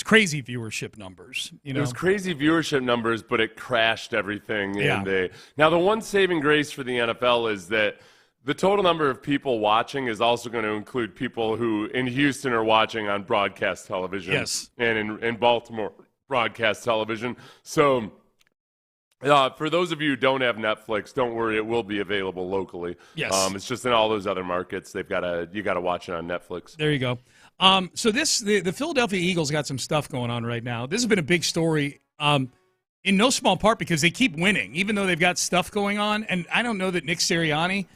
crazy viewership numbers. You know, it was crazy viewership numbers, but it crashed everything. Yeah. Now, the one saving grace for the NFL is that the total number of people watching is also going to include people who in Houston are watching on broadcast television. Yes. And in Baltimore, broadcast television. So for those of you who don't have Netflix, don't worry, it will be available locally. Yes. It's just in all those other markets, you got to watch it on Netflix. There you go. So the Philadelphia Eagles got some stuff going on right now. This has been a big story in no small part because they keep winning, even though they've got stuff going on. And I don't know that Nick Sirianni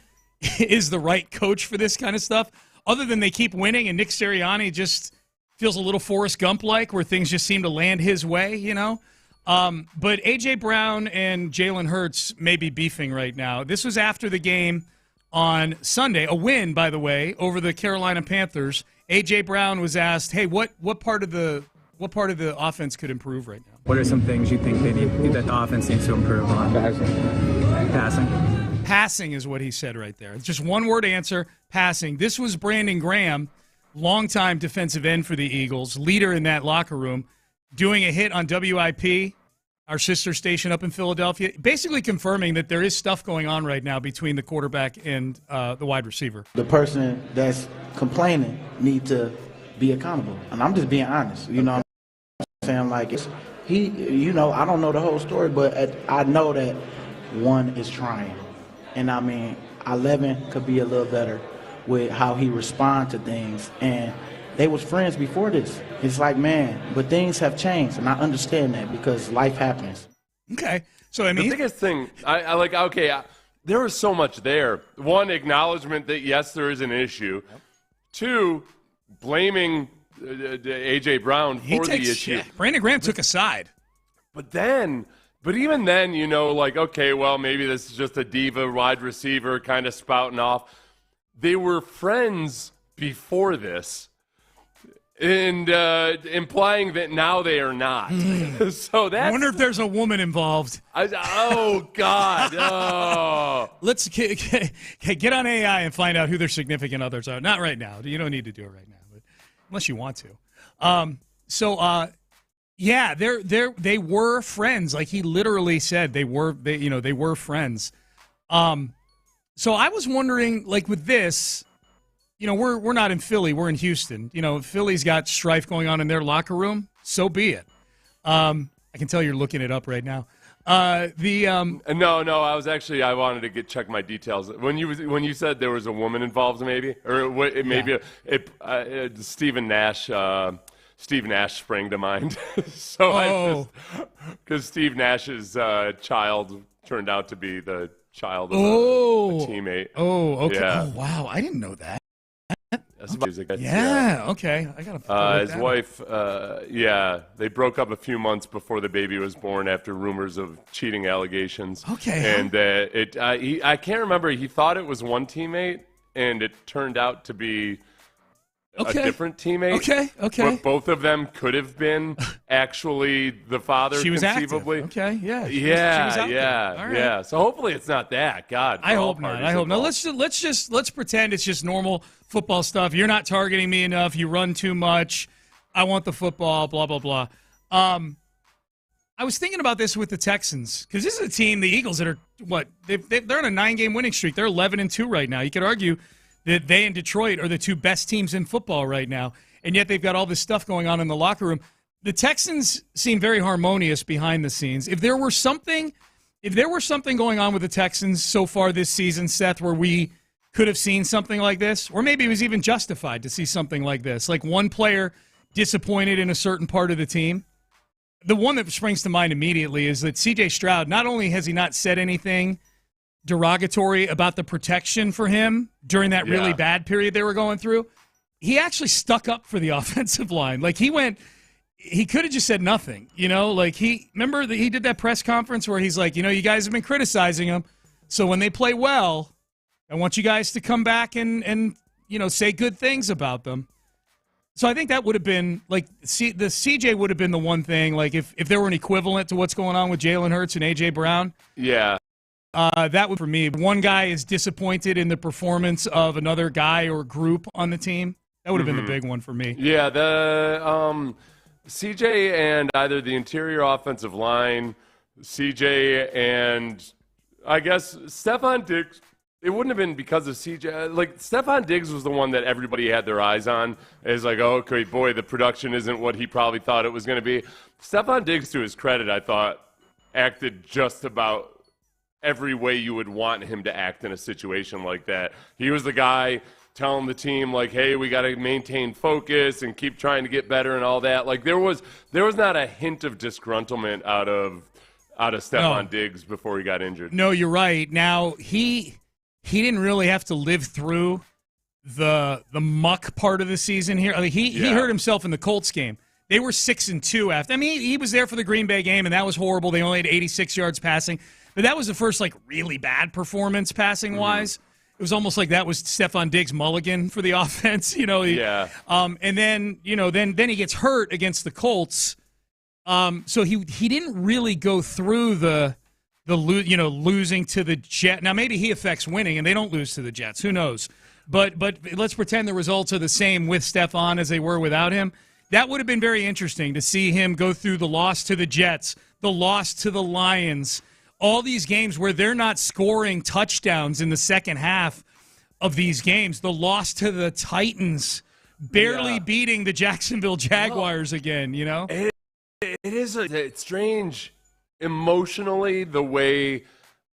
is the right coach for this kind of stuff, other than they keep winning and Nick Sirianni just feels a little Forrest Gump-like where things just seem to land his way, you know? But A.J. Brown and Jalen Hurts may be beefing right now. This was after the game on Sunday, a win, by the way, over the Carolina Panthers. A.J. Brown was asked, hey, what part of the offense could improve right now? What are some things you think that the offense needs to improve on? Passing. Passing is what he said right there. It's just one word answer, passing. This was Brandon Graham, longtime defensive end for the Eagles, leader in that locker room, doing a hit on WIP, our sister station up in Philadelphia, basically confirming that there is stuff going on right now between the quarterback and the wide receiver. The person that's complaining need to be accountable. And I'm just being honest. You know what I'm saying? Like, I don't know the whole story, but I know that one is trying. And, I mean, 11 could be a little better with how he responds to things. And they was friends before this. It's like, man, but things have changed, and I understand that because life happens. Okay. So, I mean, the biggest thing, there was so much there. One, acknowledgement that, yes, there is an issue. Yep. Two, blaming A.J. Brown for the issue. Yeah, Brandon Graham took a side. But even then, okay, well, maybe this is just a diva wide receiver kind of spouting off. They were friends before this. And implying that now they are not. So that's. I wonder if there's a woman involved. Oh God! Oh. Let's get on AI and find out who their significant others are. Not right now. You don't need to do it right now, but unless you want to. They were friends. Like he literally said, they were friends. So I was wondering, like with this. We're not in Philly. We're in Houston. Philly's got strife going on in their locker room. So be it. I can tell you're looking it up right now. No, I wanted to check my details. When you said there was a woman involved, Steve Nash sprang to mind. Because Steve Nash's child turned out to be the child of a teammate. Oh, okay. Yeah. Oh, wow. I didn't know that. Yeah, okay. I gotta. His wife, they broke up a few months before the baby was born after rumors of cheating allegations. Okay. And I can't remember. He thought it was one teammate, and it turned out to be a different teammate. Okay. But both of them could have been actually the father. She was conceivably. Active. Okay. Yeah. She was out there. All right. Yeah. So hopefully it's not that. God. I hope not. No. Let's pretend it's just normal football stuff. You're not targeting me enough. You run too much. I want the football. Blah blah blah. I was thinking about this with the Texans because this is a team, the Eagles, that are they're on a 9-game winning streak. They're 11-2 right now. You could argue that they and Detroit are the two best teams in football right now, and yet they've got all this stuff going on in the locker room. The Texans seem very harmonious behind the scenes. If there were something going on with the Texans so far this season, Seth, where we could have seen something like this, or maybe it was even justified to see something like this, like one player disappointed in a certain part of the team. The one that springs to mind immediately is that C.J. Stroud, not only has he not said anything derogatory about the protection for him during that really bad period they were going through, he actually stuck up for the offensive line. Like he could have just said nothing, like remember that he did that press conference where he's like, you guys have been criticizing him. So when they play well, I want you guys to come back and say good things about them. So I think that would have been like the CJ would have been the one thing, like if there were an equivalent to what's going on with Jalen Hurts and A.J. Brown. Yeah. That would, for me, one guy is disappointed in the performance of another guy or group on the team. That would have been the big one for me. Yeah, the CJ and either the interior offensive line, CJ and I guess Stephon Diggs. It wouldn't have been because of CJ. Like, Stephon Diggs was the one that everybody had their eyes on. It's like, oh, okay, boy, the production isn't what he probably thought it was going to be. Stephon Diggs, to his credit, I thought, acted just about every way you would want him to act in a situation like that. He was the guy telling the team, like, hey, we got to maintain focus and keep trying to get better and all that. Like, there was not a hint of disgruntlement out of Stephon Diggs before he got injured. No, you're right. Now, he didn't really have to live through the muck part of the season here. I mean, he hurt himself in the Colts game. They were 6-2 after. I mean, he was there for the Green Bay game, and that was horrible. They only had 86 yards passing. But that was the first, like, really bad performance passing-wise. It was almost like that was Stephon Diggs' mulligan for the offense. And then, then he gets hurt against the Colts. So he didn't really go through the losing to the Jets. Now, maybe he affects winning, and they don't lose to the Jets. Who knows? But let's pretend the results are the same with Stephon as they were without him. That would have been very interesting to see him go through the loss to the Jets, the loss to the Lions, all these games where they're not scoring touchdowns in the second half of these games, the loss to the Titans, barely beating the Jacksonville Jaguars again, It is it's strange emotionally the way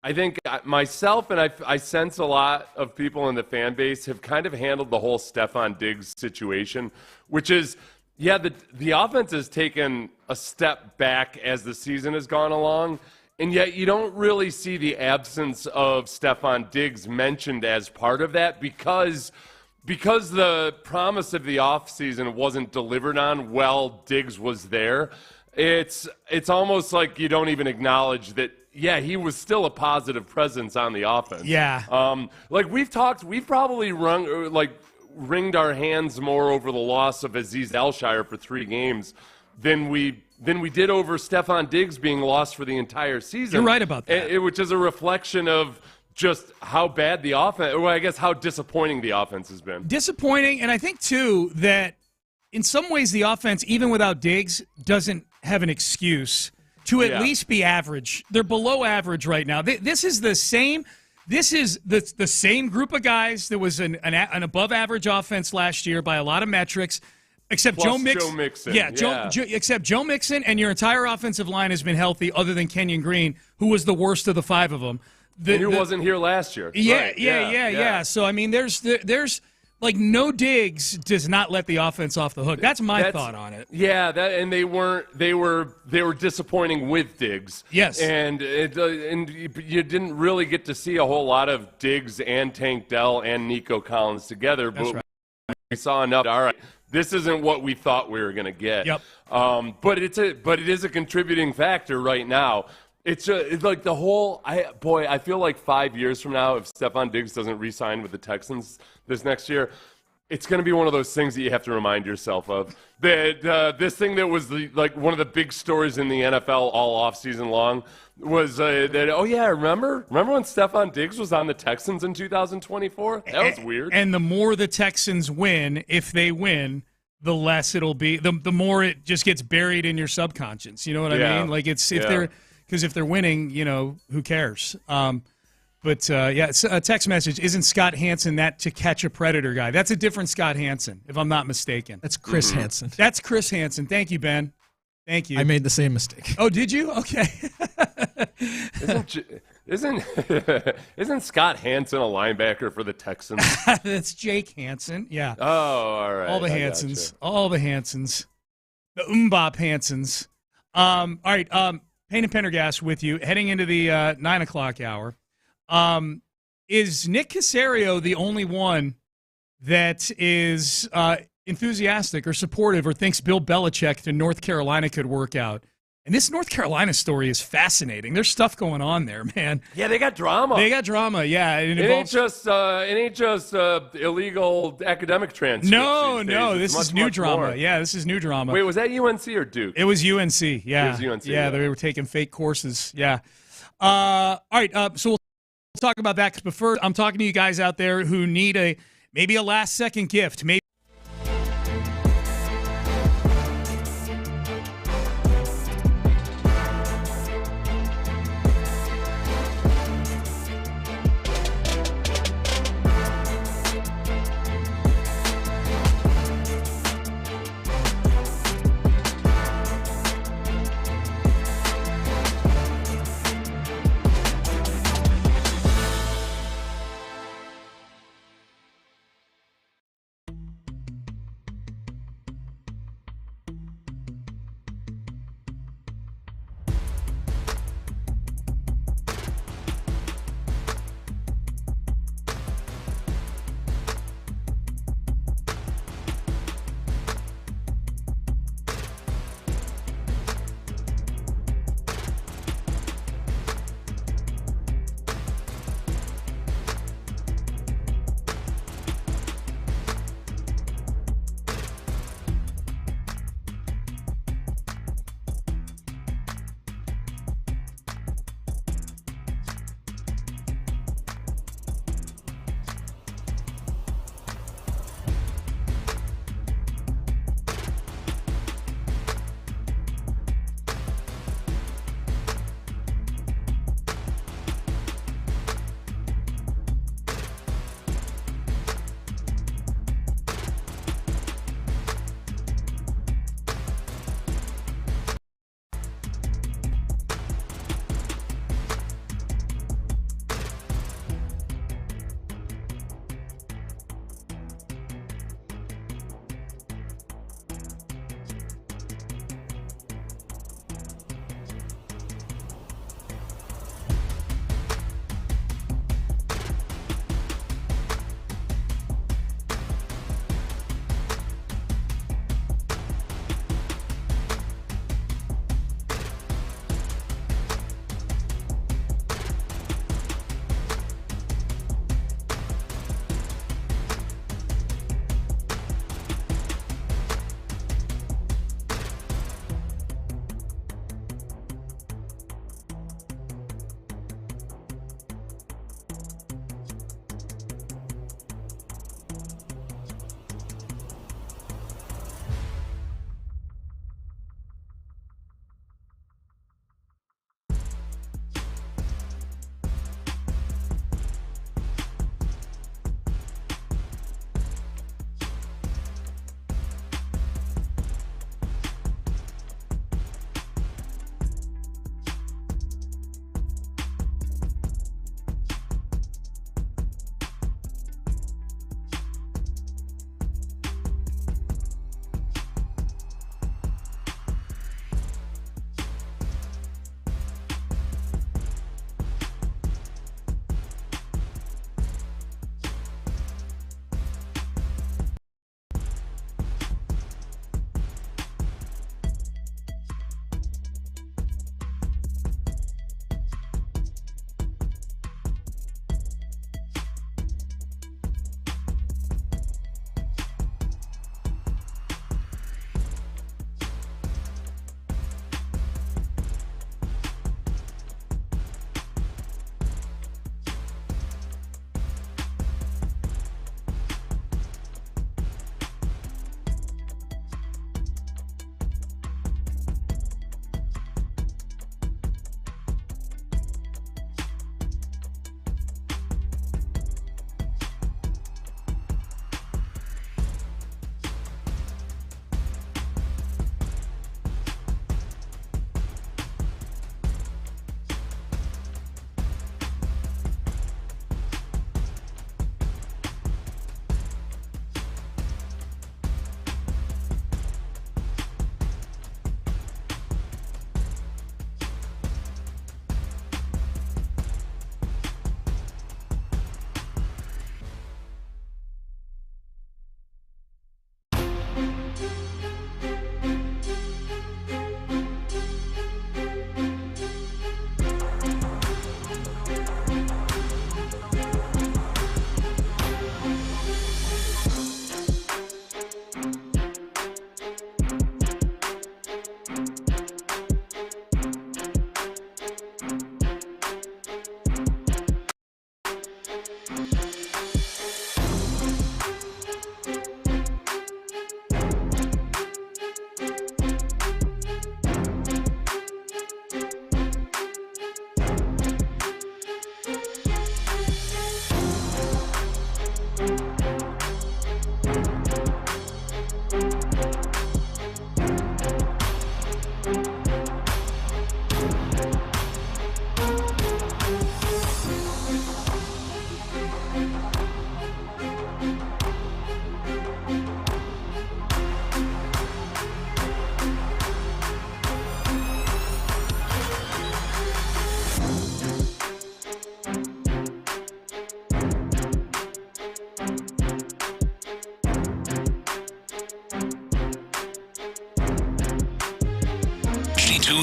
I think myself and I sense a lot of people in the fan base have kind of handled the whole Stephon Diggs situation, which is, the offense has taken a step back as the season has gone along, and yet you don't really see the absence of Stephon Diggs mentioned as part of that because the promise of the offseason wasn't delivered on while Diggs was there. It's almost like you don't even acknowledge that, he was still a positive presence on the offense. Yeah. We've probably wringed our hands more over the loss of Azeez Alshire for 3 games than we did over Stephon Diggs being lost for the entire season. You're right about that. Which is a reflection of just how bad the offense, or I guess how disappointing the offense has been. Disappointing, and I think, too, that in some ways the offense, even without Diggs, doesn't have an excuse to at least be average. They're below average right now. This is the same group of guys that was an above-average offense last year by a lot of metrics, except Plus Joe Mixon. Yeah, except Joe Mixon, and your entire offensive line has been healthy other than Kenyon Green, who was the worst of the 5 of them. Who wasn't here last year. Yeah. So, I mean, there's like, no Diggs does not let the offense off the hook. That's my thought on it. Yeah, and they were disappointing with Diggs. Yes, and you didn't really get to see a whole lot of Diggs and Tank Dell and Nico Collins together. That's but right. We saw enough. All right, this isn't what we thought we were going to get. Yep. But it is a contributing factor right now. It's like the whole. I feel like 5 years from now, if Stephon Diggs doesn't re-sign with the Texans this next year, it's going to be one of those things that you have to remind yourself of. That this thing that was one of the big stories in the NFL all offseason long was remember when Stephon Diggs was on the Texans in 2024? That was weird. And the more the Texans win, if they win, the less it'll be. The more it just gets buried in your subconscious. You know what I mean? Like because if they're winning, who cares? It's a text message. Isn't Scott Hansen that To Catch a Predator guy? That's a different Scott Hansen, if I'm not mistaken. That's Chris Hansen. That's Chris Hansen. Thank you, Ben. Thank you. I made the same mistake. Oh, did you? Okay. Isn't Scott Hansen a linebacker for the Texans? That's Jake Hansen. Yeah. Oh, all right. All the Hansens. All the Hansens. The Mbop Hansens. All right. Payne and Pendergast with you, heading into the 9 o'clock hour. Is Nick Caserio the only one that is enthusiastic or supportive or thinks Bill Belichick to North Carolina could work out. And this North Carolina story is fascinating. There's stuff going on there, man. Yeah, they got drama. Yeah. It ain't just illegal academic transcripts. No, this is new drama. More. Yeah, this is new drama. Wait, was that UNC or Duke? It was UNC. Yeah, it was UNC. Yeah, they were taking fake courses. Yeah. All right. So we'll talk about that. But first, I'm talking to you guys out there who need maybe a last second gift. Maybe.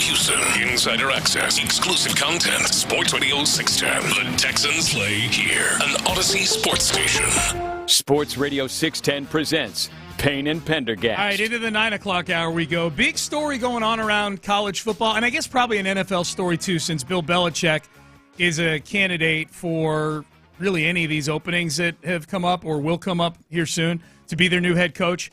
Houston, insider access, exclusive content, Sports Radio 610. The Texans play here, an Odyssey sports station. Sports Radio 610 presents Payne and Pendergast. All right, into the 9 o'clock hour we go. Big story going on around college football, and I guess probably an NFL story too, since Bill Belichick is a candidate for really any of these openings that have come up or will come up here soon to be their new head coach.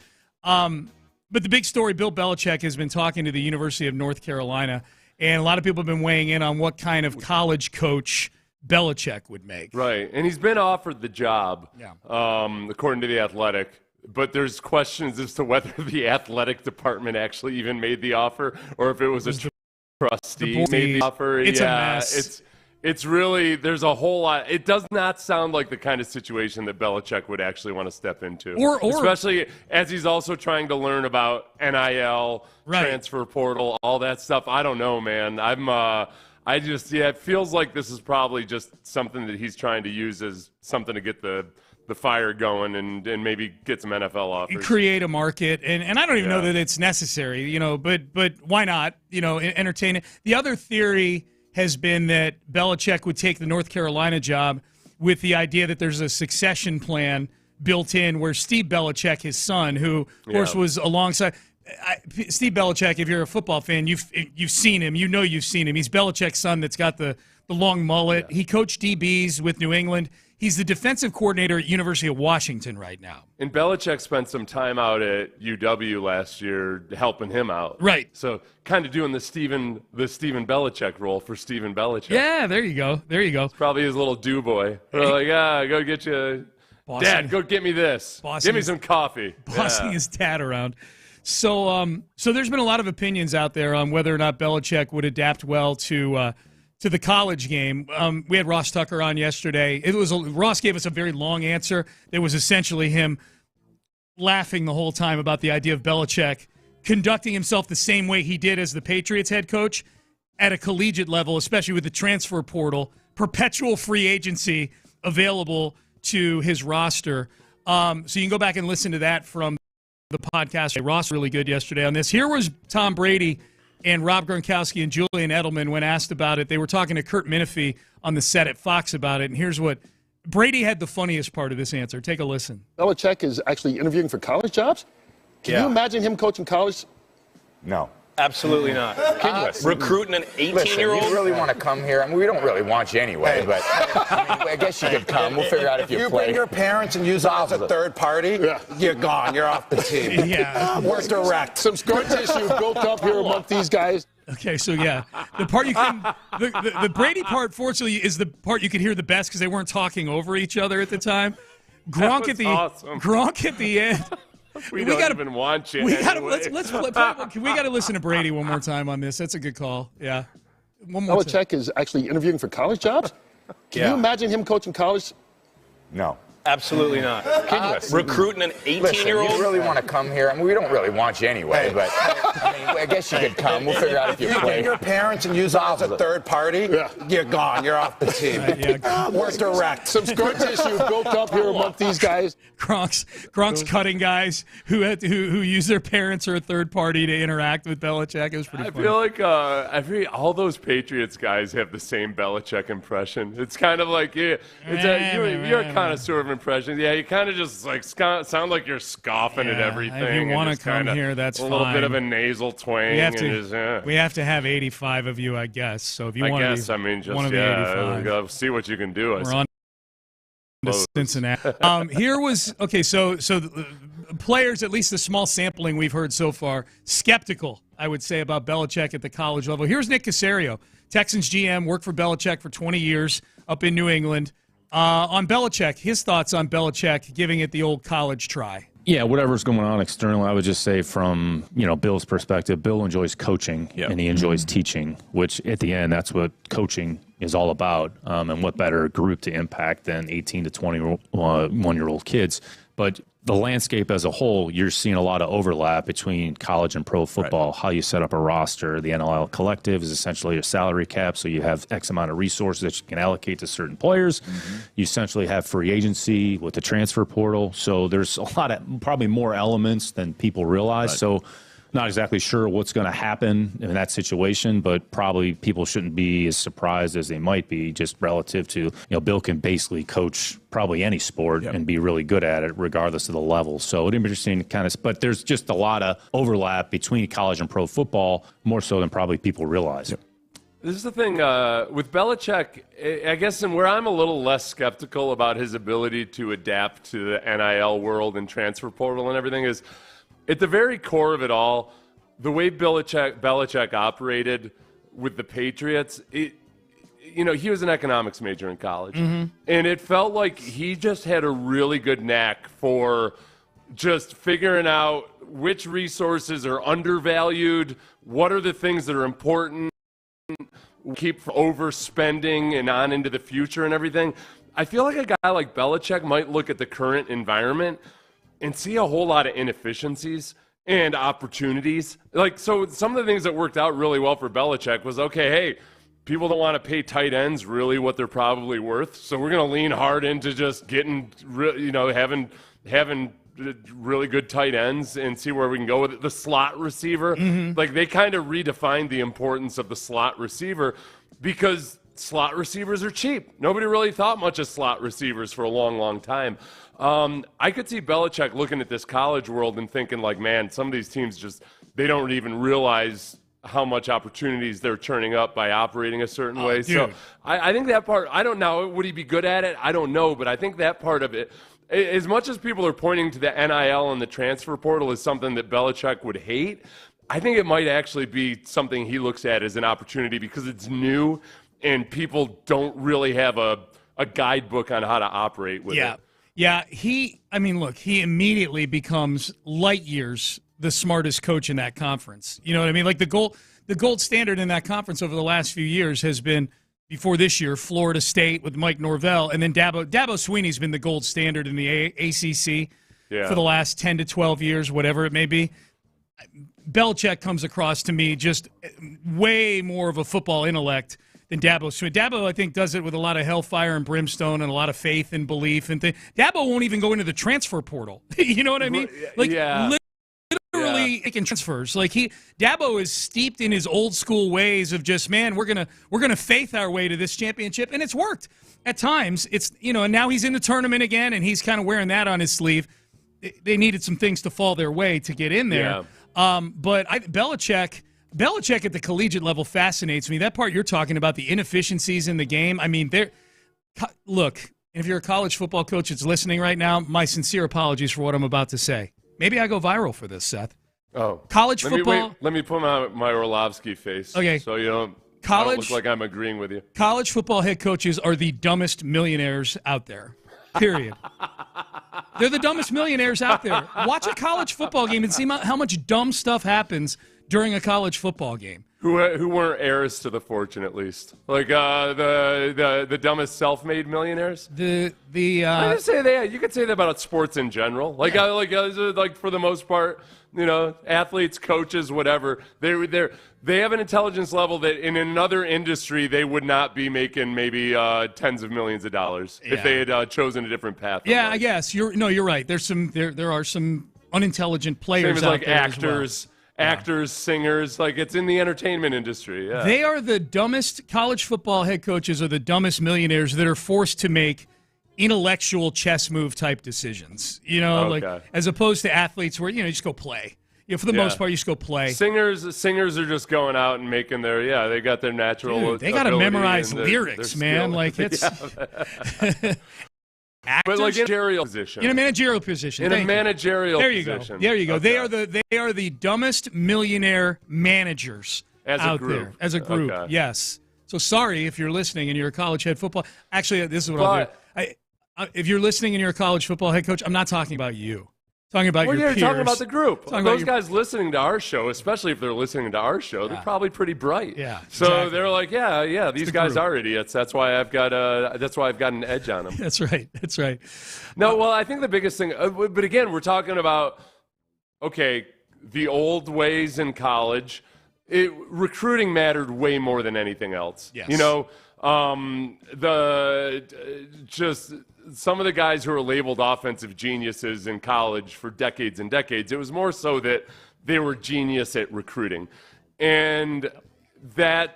But the big story, Bill Belichick has been talking to the University of North Carolina, and a lot of people have been weighing in on what kind of college coach Belichick would make. Right, and he's been offered the job, according to The Athletic. But there's questions as to whether the athletic department actually even made the offer or if it was a trustee made the offer. It's a mess. It's really, there's a whole lot. It does not sound like the kind of situation that Belichick would actually want to step into. Or especially as he's also trying to learn about NIL, transfer portal, all that stuff. I don't know, man. It feels like this is probably just something that he's trying to use as something to get the fire going and maybe get some NFL offers. Create a market. And I don't even know that it's necessary, but why not, entertain it. The other theory has been that Belichick would take the North Carolina job with the idea that there's a succession plan built in where Steve Belichick, his son, who, of course, was alongside Steve Belichick, if you're a football fan, you've seen him. You've seen him. He's Belichick's son that's got the long mullet. Yeah. He coached DBs with New England. He's the defensive coordinator at University of Washington right now. And Belichick spent some time out at UW last year helping him out. Right. So kind of doing the Stephen Belichick role for Stephen Belichick. Yeah, there you go. It's probably his little do boy. Like, go get you. Dad, go get me this. Give me some coffee. Bossing his dad around. So there's been a lot of opinions out there on whether or not Belichick would adapt well to the college game. We had Ross Tucker on yesterday. Ross gave us a very long answer. It was essentially him laughing the whole time about the idea of Belichick conducting himself the same way he did as the Patriots head coach at a collegiate level, especially with the transfer portal, perpetual free agency available to his roster. So you can go back and listen to that from the podcast. Ross really good yesterday on this. Here was Tom Brady and Rob Gronkowski and Julian Edelman when asked about it. They were talking to Kurt Menefee on the set at Fox about it, and here's what Brady had the funniest part of this answer. Take a listen. Belichick is actually interviewing for college jobs? Can you imagine him coaching college? No. Absolutely not. Recruiting an 18-year-old? You really want to come here? I mean, we don't really want you anyway, but I guess you could come. We'll figure out if you play. Bring your parents and use them as a third party, you're gone. You're off the team. We're direct. Some scar tissue built up here among these guys. Okay, so the part you can, the Brady part, fortunately, is the part you could hear the best because they weren't talking over each other at the time. Gronk at the end. We don't even want you. Let's we got to listen to Brady one more time on this. That's a good call. Yeah, one more. Belichick is actually interviewing for college jobs. Can you imagine him coaching college? No. Absolutely not. Recruiting an 18-year-old? You really want to come here? I mean, we don't really want you anyway, but I guess you could come. We'll figure out if you play. Bring your parents and use them as a third party, you're gone. You're off the team. We're direct. Some scar tissue built up here among these guys. Gronk's cutting guys who use their parents or a third party to interact with Belichick. It was pretty funny. I feel like all those Patriots guys have the same Belichick impression. It's kind of like you're a connoisseur of impressions. Yeah, you kind of just like sound like you're scoffing at everything. If you want to come here, that's fine. A little bit of a nasal twang. We have to have 85 of you, I guess. So if you want to be one of the 85. See what you can do. to Cincinnati. Here was okay. So the players, at least the small sampling we've heard so far, skeptical, I would say, about Belichick at the college level. Here's Nick Caserio, Texans GM, worked for Belichick for 20 years up in New England. On Belichick, his thoughts on Belichick giving it the old college try. Yeah, whatever's going on externally, I would just say from, Bill's perspective, Bill enjoys coaching and he enjoys teaching, which at the end, that's what coaching is all about. And what better group to impact than 18 to 21-year-old kids. But the landscape as a whole, you're seeing a lot of overlap between college and pro football, how you set up a roster. The NLL collective is essentially a salary cap, so you have X amount of resources that you can allocate to certain players. You essentially have free agency with the transfer portal. So there's a lot of probably more elements than people realize. So not exactly sure what's going to happen in that situation, but probably people shouldn't be as surprised as they might be just relative to, Bill can basically coach probably any sport and be really good at it regardless of the level. So it'd be interesting but there's just a lot of overlap between college and pro football, more so than probably people realize. This is the thing with Belichick, I guess, and where I'm a little less skeptical about his ability to adapt to the NIL world and transfer portal and everything is, at the very core of it all, the way Belichick operated with the Patriots, he was an economics major in college. And it felt like he just had a really good knack for just figuring out which resources are undervalued, what are the things that are important, keep overspending and on into the future and everything. I feel like a guy like Belichick might look at the current environment and see a whole lot of inefficiencies and opportunities. So some of the things that worked out really well for Belichick was, okay, hey, people don't want to pay tight ends really what they're probably worth, so we're going to lean hard into just getting, having really good tight ends and see where we can go with it. The slot receiver, they kind of redefined the importance of the slot receiver because slot receivers are cheap. Nobody really thought much of slot receivers for a long, long time. I could see Belichick looking at this college world and thinking man, some of these teams they don't even realize how much opportunities they're turning up by operating a certain way. Dude. So I think that part, I don't know, would he be good at it? I don't know, but I think that part of it, as much as people are pointing to the NIL and the transfer portal as something that Belichick would hate, I think it might actually be something he looks at as an opportunity because it's new and people don't really have a guidebook on how to operate with it. Yeah, he immediately becomes light years the smartest coach in that conference. You know what I mean? The gold standard in that conference over the last few years has been, before this year, Florida State with Mike Norvell, and then Dabo Swinney's been the gold standard in the ACC for the last 10 to 12 years, whatever it may be. Belichick comes across to me just way more of a football intellect than Dabo Swinney. Dabo, I think, does it with a lot of hellfire and brimstone and a lot of faith and belief and things. Dabo won't even go into the transfer portal. You know what I mean? Literally making transfers. Dabo is steeped in his old school ways of just, man, we're gonna faith our way to this championship, and it's worked at times. It's and now he's in the tournament again, and he's kind of wearing that on his sleeve. They needed some things to fall their way to get in there. But Belichick at the collegiate level fascinates me. That part you're talking about, the inefficiencies in the game. I mean, look, if you're a college football coach that's listening right now, my sincere apologies for what I'm about to say. Maybe I go viral for this, Seth. Oh. College football. Let me put my Orlovsky face. Okay. So I don't look like I'm agreeing with you. College football head coaches are the dumbest millionaires out there. Period. They're the dumbest millionaires out there. Watch a college football game and see how much dumb stuff happens during a college football game. Who weren't heirs to the fortune, at least, the dumbest self-made millionaires. I would say that. You could say that about sports in general. For the most part, athletes, coaches, whatever. They have an intelligence level that in another industry they would not be making maybe tens of millions of dollars if they had chosen a different path. Yeah, I guess you're right. There are some unintelligent players Same as out there actors. as well. Actors, singers, it's in the entertainment industry. Yeah. They are the dumbest college football head coaches, are the dumbest millionaires that are forced to make intellectual chess move type decisions. As opposed to athletes where you just go play. For the most part, you just go play. Singers are just going out and making they got their natural. Dude, they got to memorize lyrics, man. Skill. It's. actors. But like in a managerial position. In a managerial position. In a managerial position. There you go. Okay. They are the dumbest millionaire managers out there as a group. Okay. Yes. So sorry if you're listening and you're a college head football. Actually, this is what I'll do. If you're listening and you're a college football head coach, I'm not talking about you. Talking about your peers. You're talking about the group. Those guys listening to our show, especially if they're listening to our show, they're probably pretty bright. Yeah. So exactly. they're like, these guys are idiots. That's why I've got an edge on them. That's right. No, well, I think the biggest thing, but again, we're talking about the old ways in college. Recruiting mattered way more than anything else. Yes. Just some of the guys who were labeled offensive geniuses in college for decades and decades, it was more so that they were genius at recruiting. And that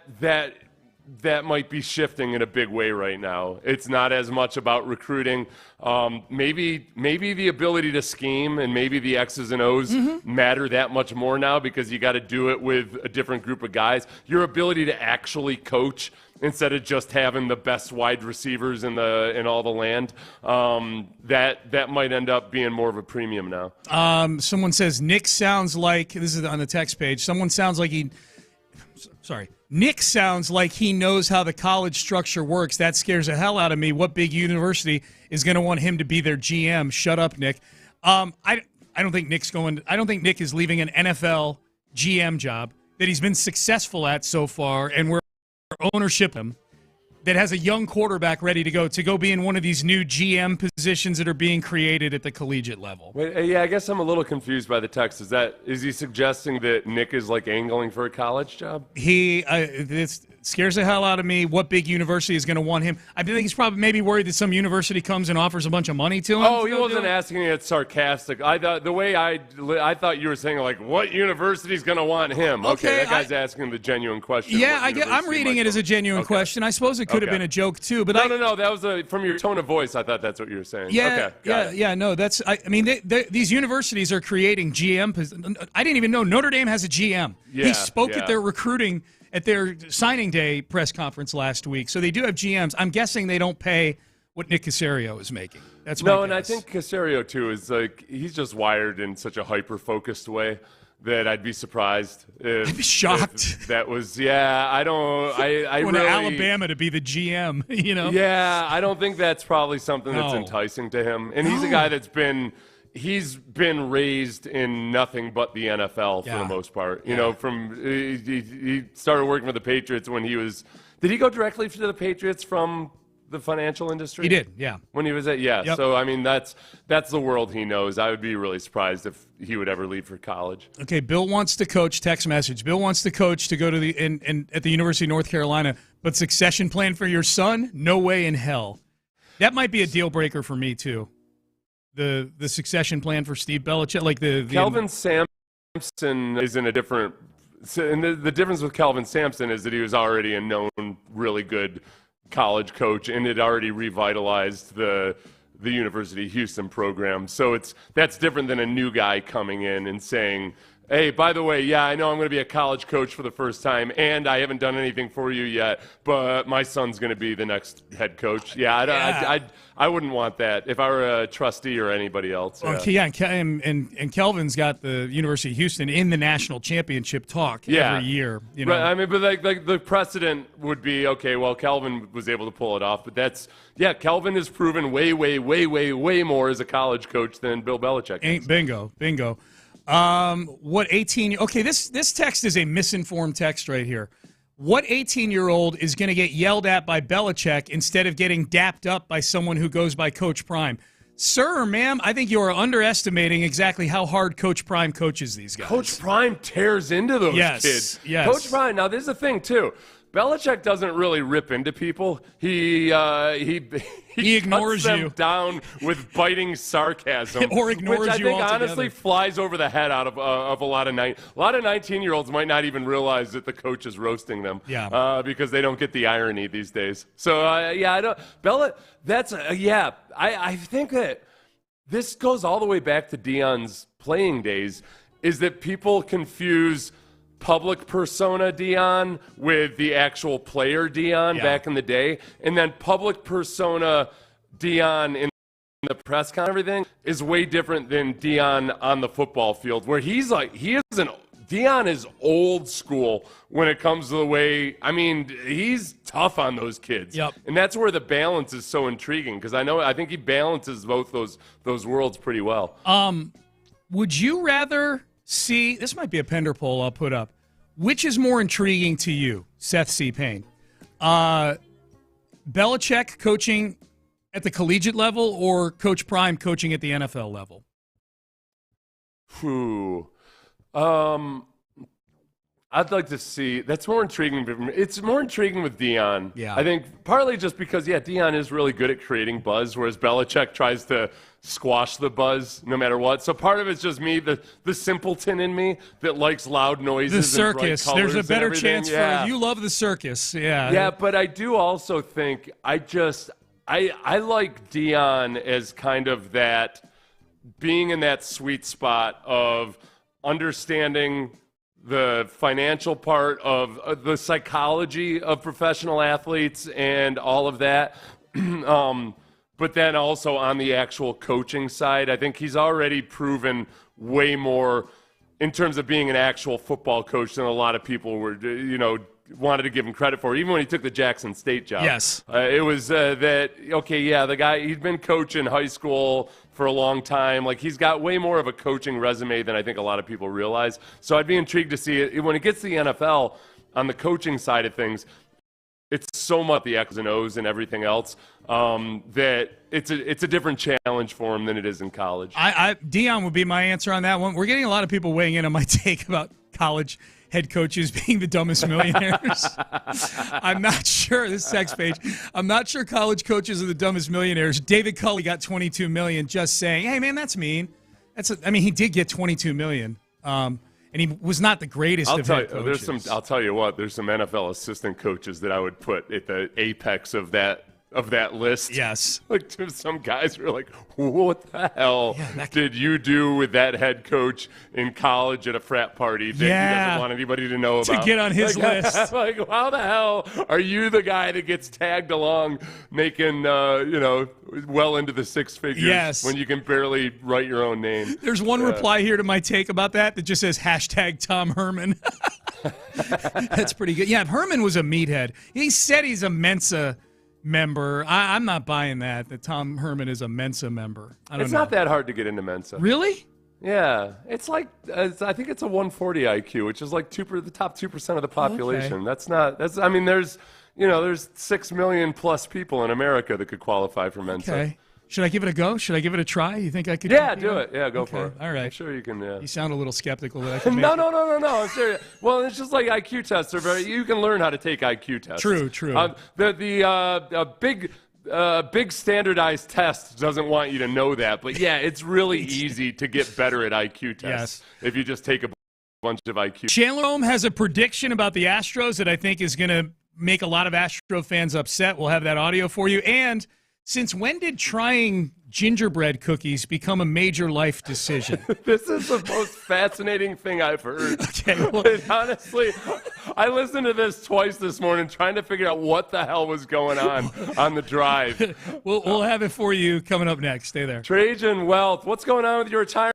might be shifting in a big way right now. It's not as much about recruiting. Maybe the ability to scheme and maybe the X's and O's matter that much more now because you got to do it with a different group of guys. Your ability to actually coach instead of just having the best wide receivers in all the land, that might end up being more of a premium now. Someone says Nick sounds like, this is on the text page, Nick sounds like he knows how the college structure works. That scares the hell out of me. What big university is going to want him to be their GM? Shut up, Nick. I don't think Nick is leaving an NFL GM job that he's been successful at so far, and where ownership him that has a young quarterback ready to go be in one of these new GM positions that are being created at the collegiate level. Wait, I guess I'm a little confused by the text. Is he suggesting that Nick is like angling for a college job? This scares the hell out of me. What big university is going to want him? I think he's probably maybe worried that some university comes and offers a bunch of money to him. Oh, he wasn't asking it sarcastic. I thought you were saying like, what university is going to want him? Okay, that guy's asking the genuine question. Yeah, I'm reading it as a genuine question. I suppose it could have been a joke too, but no. That was from your tone of voice. I thought that's what you were saying. Yeah. No, that's. These universities are creating GM. I didn't even know Notre Dame has a GM. He spoke at their recruiting at their signing day press conference last week. So they do have GMs. I'm guessing they don't pay what Nick Caserio is making. That's my guess. And I think Caserio too is like he's just wired in such a hyper-focused way that I'd be surprised. I'd be shocked. If that was I don't. I want really, Alabama to be the GM. Yeah, I don't think that's probably something that's enticing to him. And he's a guy that's been raised in nothing but the NFL for the most part. He started working for the Patriots when he was. Did he go directly to the Patriots from the financial industry? He did, yeah. When he was Yep. So I mean that's the world he knows. I would be really surprised if he would ever leave for college. Okay, Bill wants to coach. Text message. Bill wants to coach to go to at the University of North Carolina, but succession plan for your son? No way in hell. That might be a deal breaker for me too. The succession plan for Steve Belichick, like Kelvin Sampson is in a different. And the difference with Kelvin Sampson is that he was already a known, really good college coach and had already revitalized the University of Houston program. So that's different than a new guy coming in and saying, hey, by the way, I know I'm going to be a college coach for the first time, and I haven't done anything for you yet, but my son's going to be the next head coach. I wouldn't want that if I were a trustee or anybody else. And Kelvin's got the University of Houston in the national championship talk every year. Right. I mean, but like the precedent would be, okay, well, Kelvin was able to pull it off, but Kelvin has proven way, way, way, way, way more as a college coach than Bill Belichick has. Bingo. What 18? Okay, this text is a misinformed text right here. What 18-year-old is going to get yelled at by Belichick instead of getting dapped up by someone who goes by Coach Prime? Sir or ma'am, I think you are underestimating exactly how hard Coach Prime coaches these guys. Coach Prime tears into those kids. Yes. Coach Prime. Now, there's the thing too. Belichick doesn't really rip into people. He ignores cuts them you down with biting sarcasm, or ignores which I you think altogether. honestly flies over the head out of a lot of 19-years might not even realize that the coach is roasting them. Because they don't get the irony these days. So I don't. I think that this goes all the way back to Deion's playing days. Is that people confuse public persona Deion with the actual player Deion back in the day, and then public persona Deion in the press con everything is way different than Deion on the football field, where Deion is old school when it comes to the way, he's tough on those kids. Yep. And that's where the balance is so intriguing, because I think he balances both those worlds pretty well. Would you rather see, this might be a Pender poll I'll put up, which is more intriguing to you, Seth C. Payne? Belichick coaching at the collegiate level or Coach Prime coaching at the NFL level? I'd like to see. That's more intriguing. It's more intriguing with Deion. Yeah. I think partly just because, Deion is really good at creating buzz, whereas Belichick tries to squash the buzz no matter what. So part of it's just me, the simpleton in me that likes loud noises. The circus. And bright colors. There's a better chance for you love the circus. Yeah. Yeah, but I do also think I like Deion as kind of that, being in that sweet spot of understanding the financial part of the psychology of professional athletes and all of that. But then also on the actual coaching side, I think he's already proven way more in terms of being an actual football coach than a lot of people were, wanted to give him credit for, even when he took the Jackson State job. Yes. It was the guy, he'd been coaching high school for a long time. Like, he's got way more of a coaching resume than I think a lot of people realize. So I'd be intrigued to see it. When it gets to the NFL, on the coaching side of things, it's so much the X's and O's and everything else that it's a different challenge for him than it is in college. Deion would be my answer on that one. We're getting a lot of people weighing in on my take about college head coaches being the dumbest millionaires. I'm not sure, this text page, I'm not sure college coaches are the dumbest millionaires. David Culley got $22 million just saying, hey, man, that's mean. He did get $22 million. And he was not the greatest of head coaches. I'll tell you what, there's some NFL assistant coaches that I would put at the apex of that list. Yes. Like, some guys were like, what the hell did you do with that head coach in college at a frat party that he doesn't want anybody to know about? To get on his list. Like, how the hell are you the guy that gets tagged along making, well into the six figures when you can barely write your own name? There's one reply here to my take about that just says #Tom Herman. That's pretty good. Yeah, Herman was a meathead. He said he's a Mensa member. I'm not buying that Tom Herman is a Mensa member. It's not that hard to get into Mensa. Really? Yeah. It's like, I think it's a 140 IQ, which is like the top 2% of the population. Okay. There's 6 million plus people in America that could qualify for Mensa. Okay. Should I give it a go? Should I give it a try? You think I could? Yeah, do it. Yeah, go for it. All right. I'm sure you can. Yeah. You sound a little skeptical that I can make No. I'm serious. Well, it's just like IQ tests you can learn how to take IQ tests. True. The big standardized test doesn't want you to know that, but yeah, it's really easy to get better at IQ tests if you just take a bunch of IQ. Chandler Home has a prediction about the Astros that I think is going to make a lot of Astro fans upset. We'll have that audio for you. And since when did trying gingerbread cookies become a major life decision? This is the most fascinating thing I've heard. Okay, well, honestly, I listened to this twice this morning trying to figure out what the hell was going on the drive. We'll have it for you coming up next. Stay there. Trajan Wealth, what's going on with your retirement?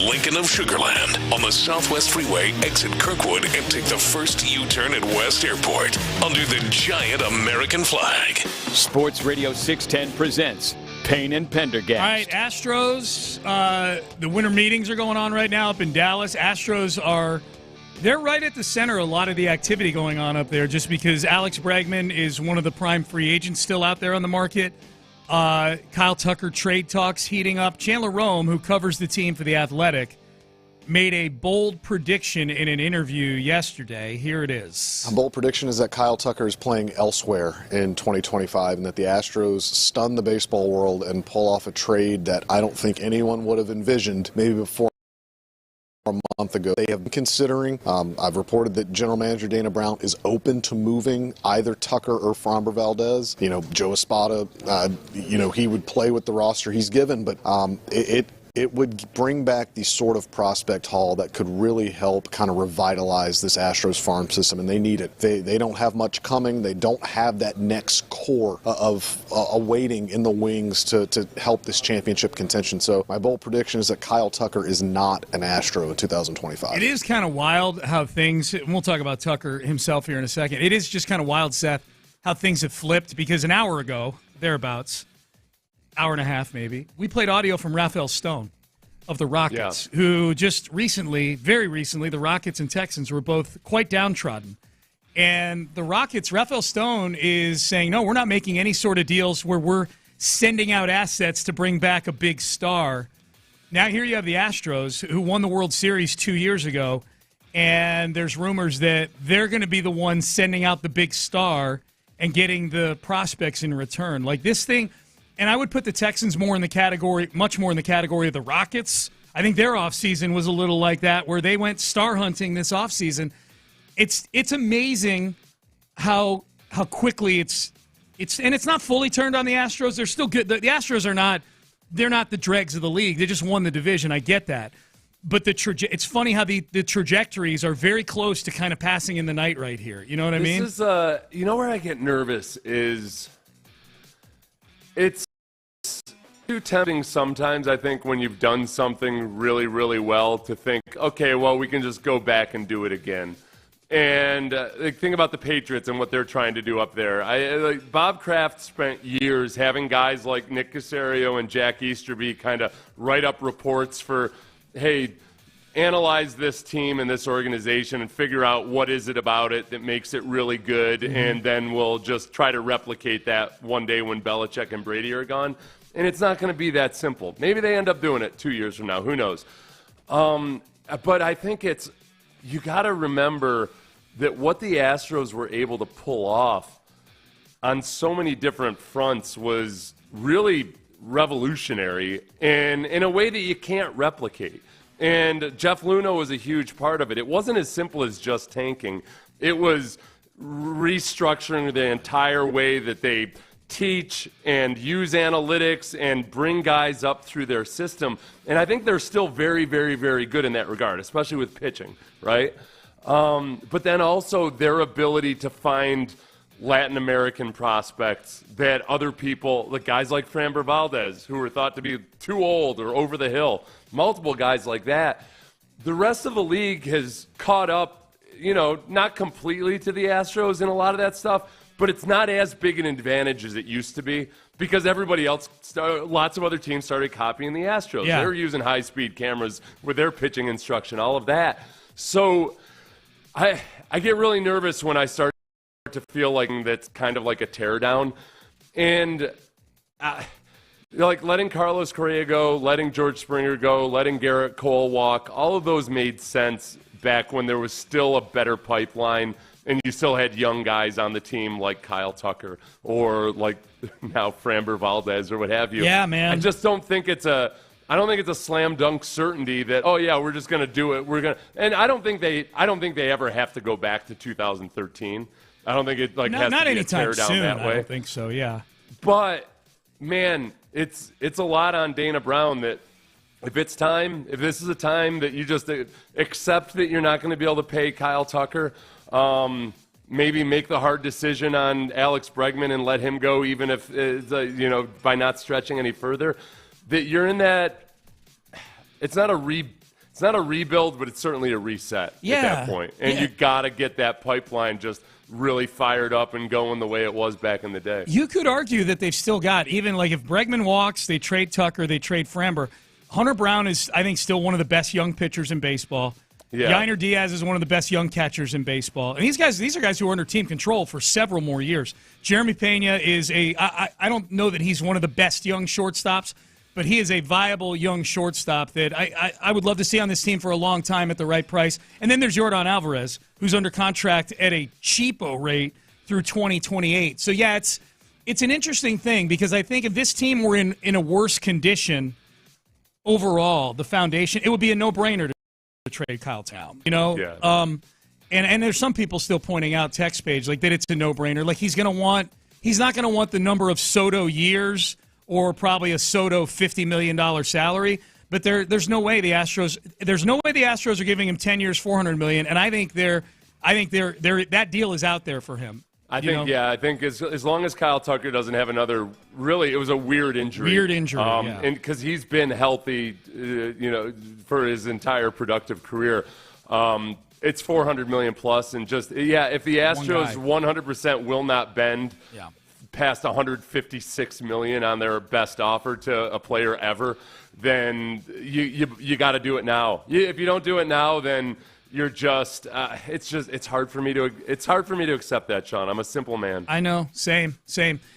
Lincoln of Sugarland on the Southwest Freeway, exit Kirkwood, and take the first U-turn at West Airport under the giant American flag. Sports Radio 610 presents Payne and Pendergast. All right, Astros, the winter meetings are going on right now up in Dallas. Astros they're right at the center of a lot of the activity going on up there just because Alex Bregman is one of the prime free agents still out there on the market. Kyle Tucker trade talks heating up. Chandler Rome, who covers the team for The Athletic, made a bold prediction in an interview yesterday. Here it is. A bold prediction is that Kyle Tucker is playing elsewhere in 2025 and that the Astros stun the baseball world and pull off a trade that I don't think anyone would have envisioned maybe before a month ago. They have been considering, I've reported that General Manager Dana Brown is open to moving either Tucker or Framber Valdez. You know, Joe Espada, he would play with the roster he's given, but it would bring back the sort of prospect haul that could really help kind of revitalize this Astros farm system, and they need it. They don't have much coming. They don't have that next core of awaiting in the wings to help this championship contention. So my bold prediction is that Kyle Tucker is not an Astro in 2025. It is kind of wild how things, and we'll talk about Tucker himself here in a second. It is just kind of wild, Seth, how things have flipped because an hour ago, thereabouts, hour and a half maybe, we played audio from Rafael Stone of the Rockets, who just recently, very recently, the Rockets and Texans were both quite downtrodden. And the Rockets, Rafael Stone is saying, no, we're not making any sort of deals where we're sending out assets to bring back a big star. Now here you have the Astros, who won the World Series 2 years ago, and there's rumors that they're going to be the ones sending out the big star and getting the prospects in return. Like this thing... And I would put the Texans much more in the category of the Rockets. I think their offseason was a little like that, where they went star hunting this offseason. It's amazing how quickly it's not fully turned on the Astros. They're still good. The Astros they're not the dregs of the league. They just won the division. I get that. But it's funny how the trajectories are very close to kind of passing in the night right here. You know what I mean? This is where I get nervous is it's too tempting sometimes, I think, when you've done something really, really well to think, okay, well, we can just go back and do it again. And think about the Patriots and what they're trying to do up there. Bob Kraft spent years having guys like Nick Caserio and Jack Easterby kind of write up reports for, hey, analyze this team and this organization and figure out what is it about it that makes it really good, and then we'll just try to replicate that one day when Belichick and Brady are gone. And it's not going to be that simple. Maybe they end up doing it 2 years from now. Who knows? But I think you got to remember that what the Astros were able to pull off on so many different fronts was really revolutionary and in a way that you can't replicate. And Jeff Luna was a huge part of it. It wasn't as simple as just tanking. It was restructuring the entire way that they teach and use analytics and bring guys up through their system. And I think they're still very, very, very good in that regard, especially with pitching, right? But then also their ability to find Latin American prospects that other people, like guys like Framber Valdez, who were thought to be too old or over the hill, multiple guys like that. The rest of the league has caught up, not completely to the Astros in a lot of that stuff, but it's not as big an advantage as it used to be because everybody else, lots of other teams started copying the Astros. Yeah. They were using high-speed cameras with their pitching instruction, all of that. So I get really nervous when I start to feel like that's kind of like a teardown. And like letting Carlos Correa go, letting George Springer go, letting Garrett Cole walk, all of those made sense back when there was still a better pipeline and you still had young guys on the team like Kyle Tucker or like now Framber Valdez or what have you. Yeah, man. I just don't think it's a slam dunk certainty that, oh yeah, we're just going to do it. And I don't think they ever have to go back to 2013. I don't think it has to be a tear down soon, that way. I don't think so, yeah. But man, it's a lot on Dana Brown that if this is a time that you just accept that you're not going to be able to pay Kyle Tucker, maybe make the hard decision on Alex Bregman and let him go, even if by not stretching any further, that you're in that. It's not It's not a rebuild, but it's certainly a reset at that point. And you got to get that pipeline just really fired up and going the way it was back in the day. You could argue that they've still got, even like if Bregman walks, they trade Tucker, they trade Framber. Hunter Brown is, I think, still one of the best young pitchers in baseball. Yeah. Yainer Diaz is one of the best young catchers in baseball. And these are guys who are under team control for several more years. Jeremy Pena is I don't know that he's one of the best young shortstops, but he is a viable young shortstop that I would love to see on this team for a long time at the right price. And then there's Yordan Alvarez, who's under contract at a cheapo rate through 2028. So, yeah, it's an interesting thing because I think if this team were in a worse condition overall, the foundation, it would be a no-brainer to trade Kyle Tucker. You know? Yeah. And there's some people still pointing out text page like that it's a no-brainer. Like he's not going to want the number of Soto years or probably a Soto $50 million salary. But there's no way the Astros are giving him 10 years, $400 million. And I think that deal is out there for him. I think as long as Kyle Tucker doesn't have another, really, it was a weird injury. And because he's been healthy, for his entire productive career. It's $400 million plus, and if the Astros 100% will not bend past $156 million on their best offer to a player ever, then you got to do it now. If you don't do it now, then you're just it's hard for me to accept that, Sean. I'm a simple man. I know, same.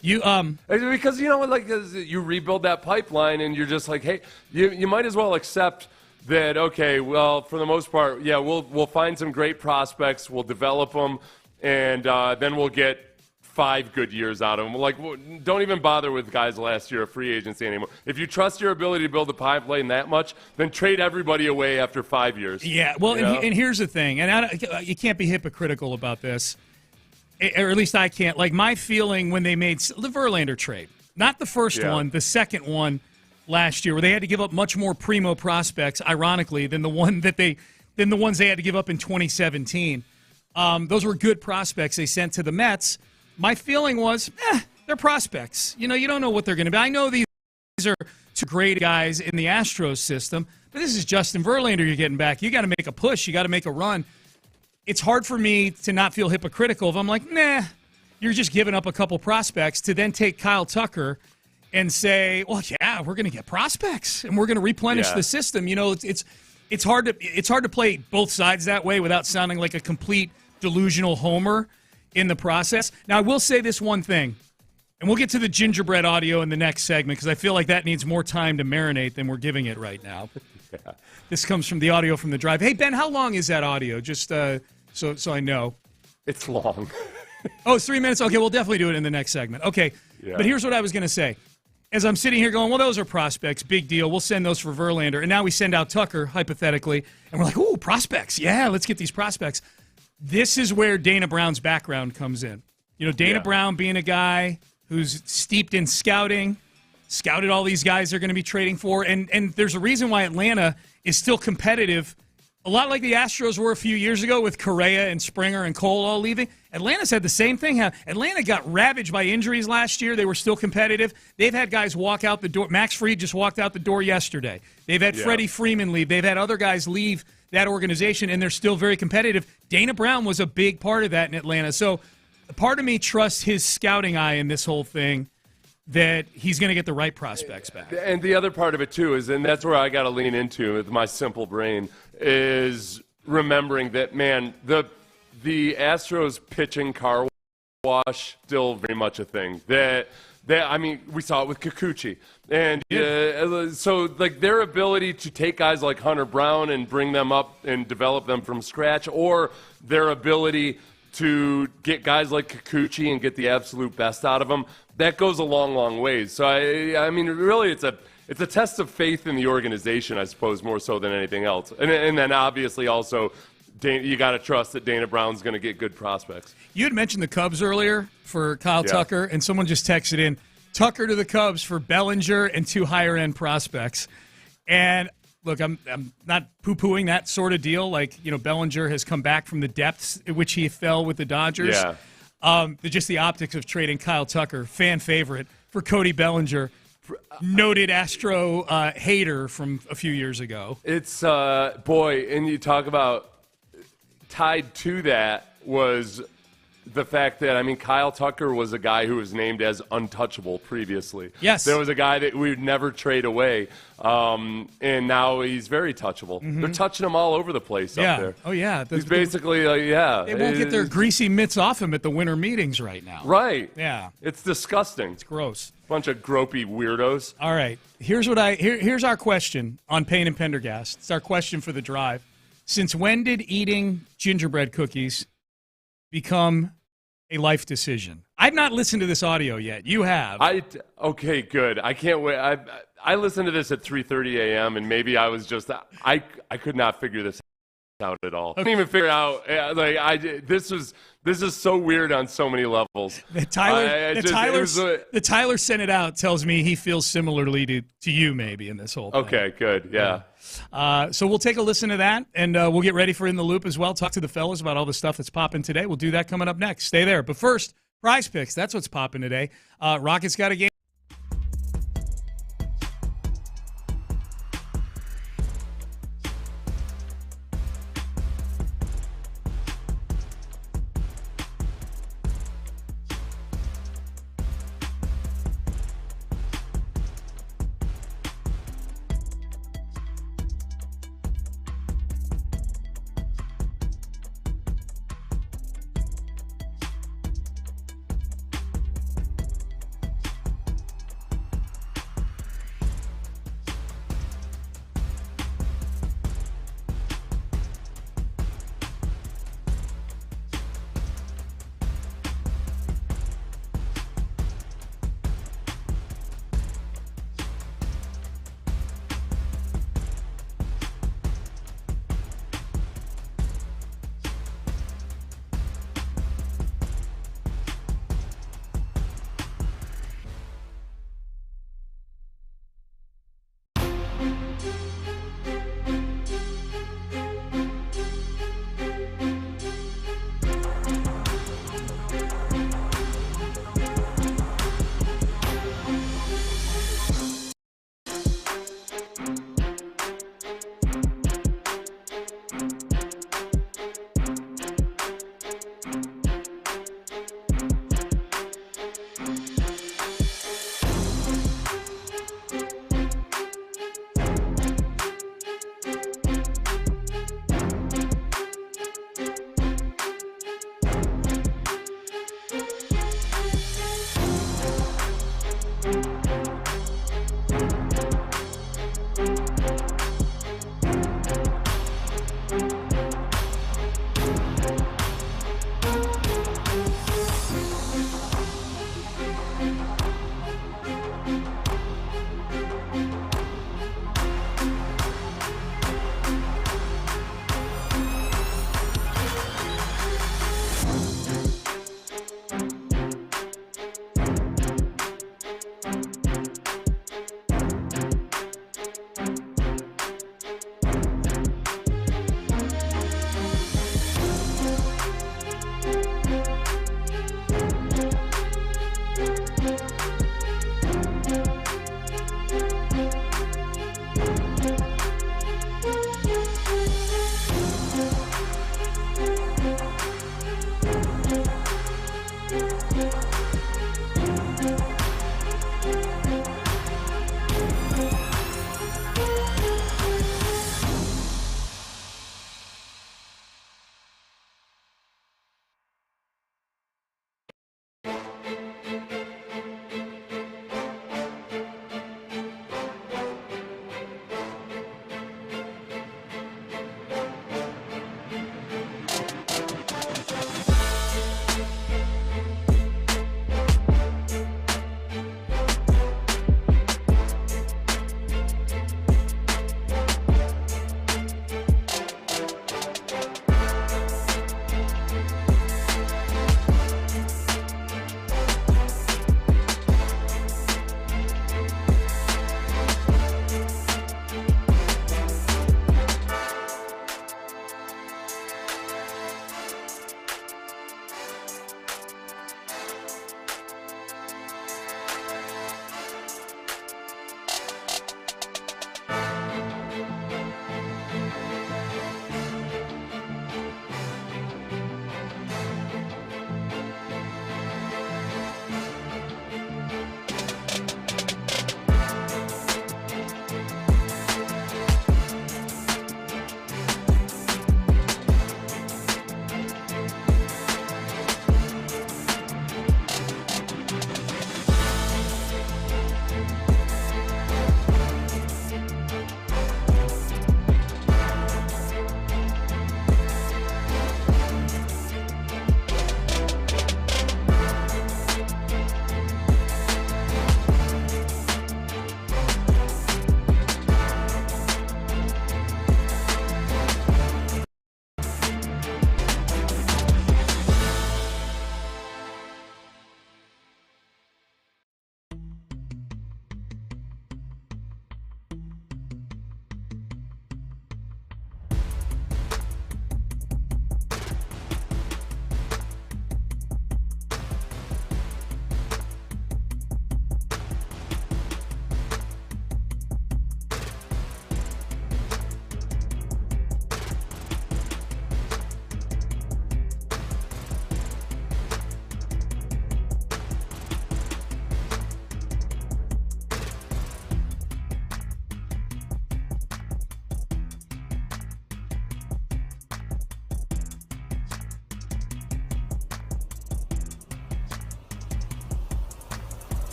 You because you rebuild that pipeline, and you're just like, hey, you might as well accept that. Okay, well, for the most part, we'll find some great prospects, we'll develop them, and then we'll get 5 good years out of them. Like, don't even bother with guys last year of free agency anymore. If you trust your ability to build a pipeline that much, then trade everybody away after 5 years. Yeah, well, and here's the thing, and you can't be hypocritical about this, or at least I can't. Like, my feeling when they made the Verlander trade, not the first one, the second one last year, where they had to give up much more primo prospects, ironically, than the ones they had to give up in 2017. Those were good prospects they sent to the Mets. My feeling was, they're prospects. You don't know what they're going to be. I know these are two great guys in the Astros system, but this is Justin Verlander you're getting back. You got to make a push. You got to make a run. It's hard for me to not feel hypocritical if I'm like, you're just giving up a couple prospects to then take Kyle Tucker and say, well, we're going to get prospects and we're going to replenish the system. It's hard to play both sides that way without sounding like a complete delusional homer in the process. Now, I will say this one thing, and we'll get to the gingerbread audio in the next segment because I feel like that needs more time to marinate than we're giving it right now. This comes from the audio from the drive. Hey, Ben, how long is that audio? Just so I know. It's long. Oh, it's 3 minutes? Okay, we'll definitely do it in the next segment. Okay, but here's what I was going to say. As I'm sitting here going, well, those are prospects, big deal. We'll send those for Verlander. And now we send out Tucker, hypothetically, and we're like, ooh, prospects. Yeah, let's get these prospects. This is where Dana Brown's background comes in. Dana Brown being a guy who's steeped in scouting, scouted all these guys they're going to be trading for, and there's a reason why Atlanta is still competitive, a lot like the Astros were a few years ago with Correa and Springer and Cole all leaving. Atlanta's had the same thing. Atlanta got ravaged by injuries last year. They were still competitive. They've had guys walk out the door. Max Fried just walked out the door yesterday. They've had Freddie Freeman leave. They've had other guys leave that organization, and they're still very competitive. Dana Brown was a big part of that in Atlanta. So part of me trusts his scouting eye in this whole thing that he's going to get the right prospects back. And the other part of it, too, is, and that's where I got to lean into with my simple brain, is remembering that, man, the Astros pitching car wash still very much a thing. I mean, we saw it with Kikuchi. And so, like, their ability to take guys like Hunter Brown and bring them up and develop them from scratch, or their ability to get guys like Kikuchi and get the absolute best out of them, that goes a long, long ways. So, I mean, really, it's a test of faith in the organization, I suppose, more so than anything else. And then, obviously, also, you got to trust that Dana Brown's going to get good prospects. You had mentioned the Cubs earlier for Kyle Tucker, and someone just texted in, Tucker to the Cubs for Bellinger and 2 higher-end prospects. And, look, I'm not poo-pooing that sort of deal. Like, Bellinger has come back from the depths at which he fell with the Dodgers. Yeah. Just the optics of trading Kyle Tucker, fan favorite, for Cody Bellinger. noted Astro hater from a few years ago. It's, boy, and you talk about tied to that was the fact that, I mean, Kyle Tucker was a guy who was named as untouchable previously. Yes. There was a guy that we would never trade away, and now he's very touchable. Mm-hmm. They're touching him all over the place up there. Oh, yeah. He's basically, they won't get their greasy mitts off him at the winter meetings right now. Right. Yeah. It's disgusting. It's gross. Bunch of gropey weirdos. All right. Here's our question on Payne and Pendergast. It's our question for the drive. Since when did eating gingerbread cookies become a life decision? I've not listened to this audio yet. You have. Okay, good. I can't wait. I listened to this at 3:30 a.m. and maybe I was just I could not figure this out at all. I couldn't even figure out this is so weird on so many levels. The Tyler sent it out tells me he feels similarly to you maybe in this whole thing. Okay, good. Yeah. So we'll take a listen to that, and we'll get ready for In the Loop as well. Talk to the fellas about all the stuff that's popping today. We'll do that coming up next. Stay there. But first, Prize Picks. That's what's popping today. Rockets got a game.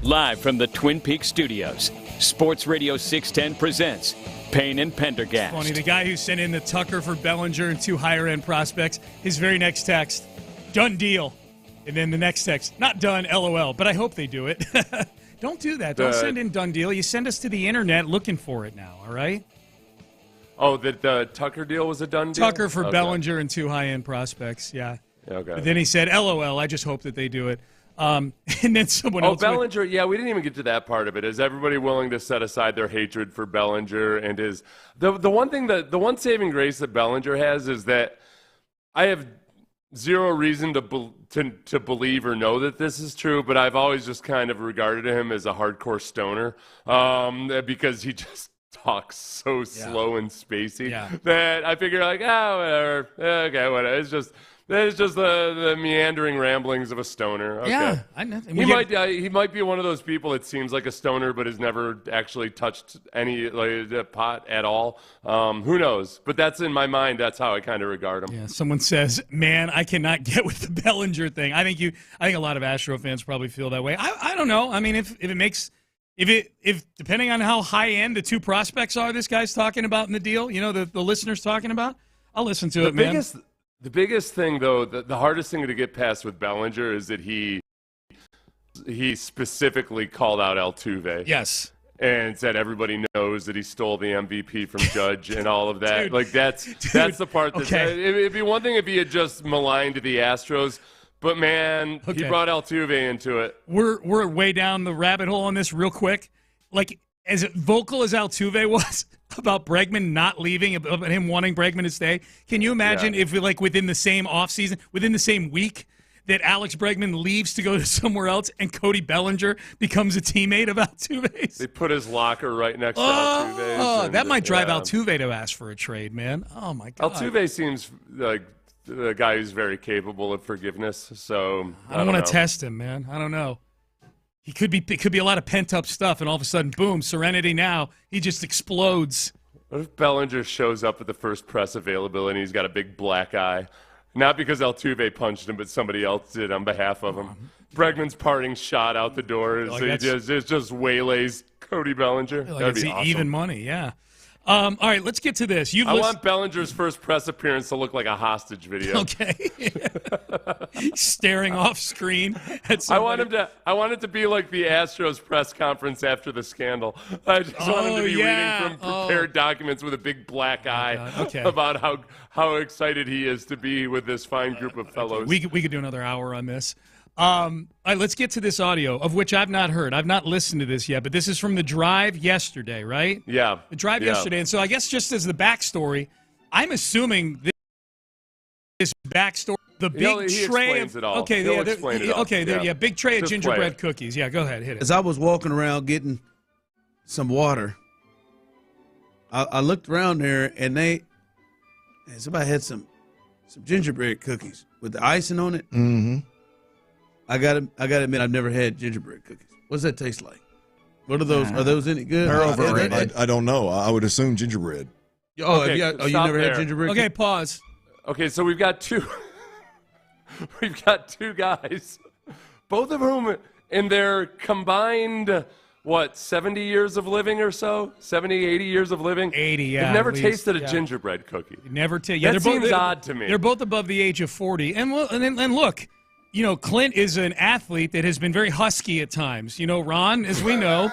Live from the Twin Peaks studios, Sports Radio 610 presents Payne and Pendergast. Funny, the guy who sent in the Tucker for Bellinger and 2 higher-end prospects, his very next text, done deal. And then the next text, not done, LOL, but I hope they do it. Don't do that. Don't send in done deal. You send us to the internet looking for it now, all right? Oh, the Tucker deal was a done deal? Tucker for Bellinger and 2 high-end prospects, yeah. Okay. But then he said, LOL, I just hope that they do it. And then someone else. Oh, Bellinger, yeah, we didn't even get to that part of it. Is everybody willing to set aside their hatred for Bellinger and his the one thing that the one saving grace that Bellinger has is that I have zero reason to believe or know that this is true, but I've always just kind of regarded him as a hardcore stoner because he just talks so slow and spacey that I figure like, whatever, okay, whatever. It's just the meandering ramblings of a stoner. Okay. Yeah, I know. He might be one of those people that seems like a stoner but has never actually touched any pot at all. Who knows? But that's in my mind. That's how I kind of regard him. Yeah. Someone says, "Man, I cannot get with the Bellinger thing." I think a lot of Astro fans probably feel that way. I don't know. I mean, if depending on how high end the 2 prospects are, this guy's talking about in the deal, the listeners talking about, I'll listen to it, man. The biggest thing, though, the hardest thing to get past with Bellinger is that he specifically called out Altuve. Yes. And said everybody knows that he stole the MVP from Judge and all of that. Dude, that's the part that it'd be one thing if he had just maligned the Astros. But, man, he brought Altuve into it. We're way down the rabbit hole on this real quick. Like, as vocal as Altuve was about Bregman not leaving, about him wanting Bregman to stay, can you imagine if, like, within the same offseason, within the same week, that Alex Bregman leaves to go to somewhere else and Cody Bellinger becomes a teammate of Altuve's? They put his locker right next to Altuve's. Oh, that might drive Altuve to ask for a trade, man. Oh, my God. Altuve seems like the guy who's very capable of forgiveness. So I don't want to test him, man. I don't know. It could be a lot of pent-up stuff, and all of a sudden, boom, serenity now. He just explodes. What if Bellinger shows up at the first press availability and he's got a big black eye? Not because Altuve punched him, but somebody else did on behalf of him. Bregman's parting shot out the door is just waylays Cody Bellinger. That'd be awesome. Even money, yeah. All right, let's get to this. I want Bellinger's first press appearance to look like a hostage video. Okay. Staring off screen at somebody. I want it to be like the Astros press conference after the scandal. I just want him to be reading from prepared documents with a big black eye about how excited he is to be with this fine group of fellows. We could do another hour on this. All right, let's get to this audio, of which I've not heard. I've not listened to this yet, but this is from the drive yesterday, right? Yeah. The drive yesterday. And so I guess just as the backstory, I'm assuming this backstory, the big tray of it all. Big tray of gingerbread cookies. Yeah, go ahead, hit it. As I was walking around getting some water, I looked around there and somebody had some gingerbread cookies with the icing on it. Mm-hmm. I gotta admit, I've never had gingerbread cookies. What does that taste like? What are those? Are those any good? They're overrated. I don't know. I would assume gingerbread. Oh, you never had gingerbread? Okay, pause. Okay, so we've got two guys, both of whom in their combined 70 years of living or so? 70, 80 years of living? 80, yeah. They've never tasted a gingerbread cookie. Never tasted. Yeah, that seems odd to me. They're both above the age of 40. And look, Clint is an athlete that has been very husky at times. Ron, as we know,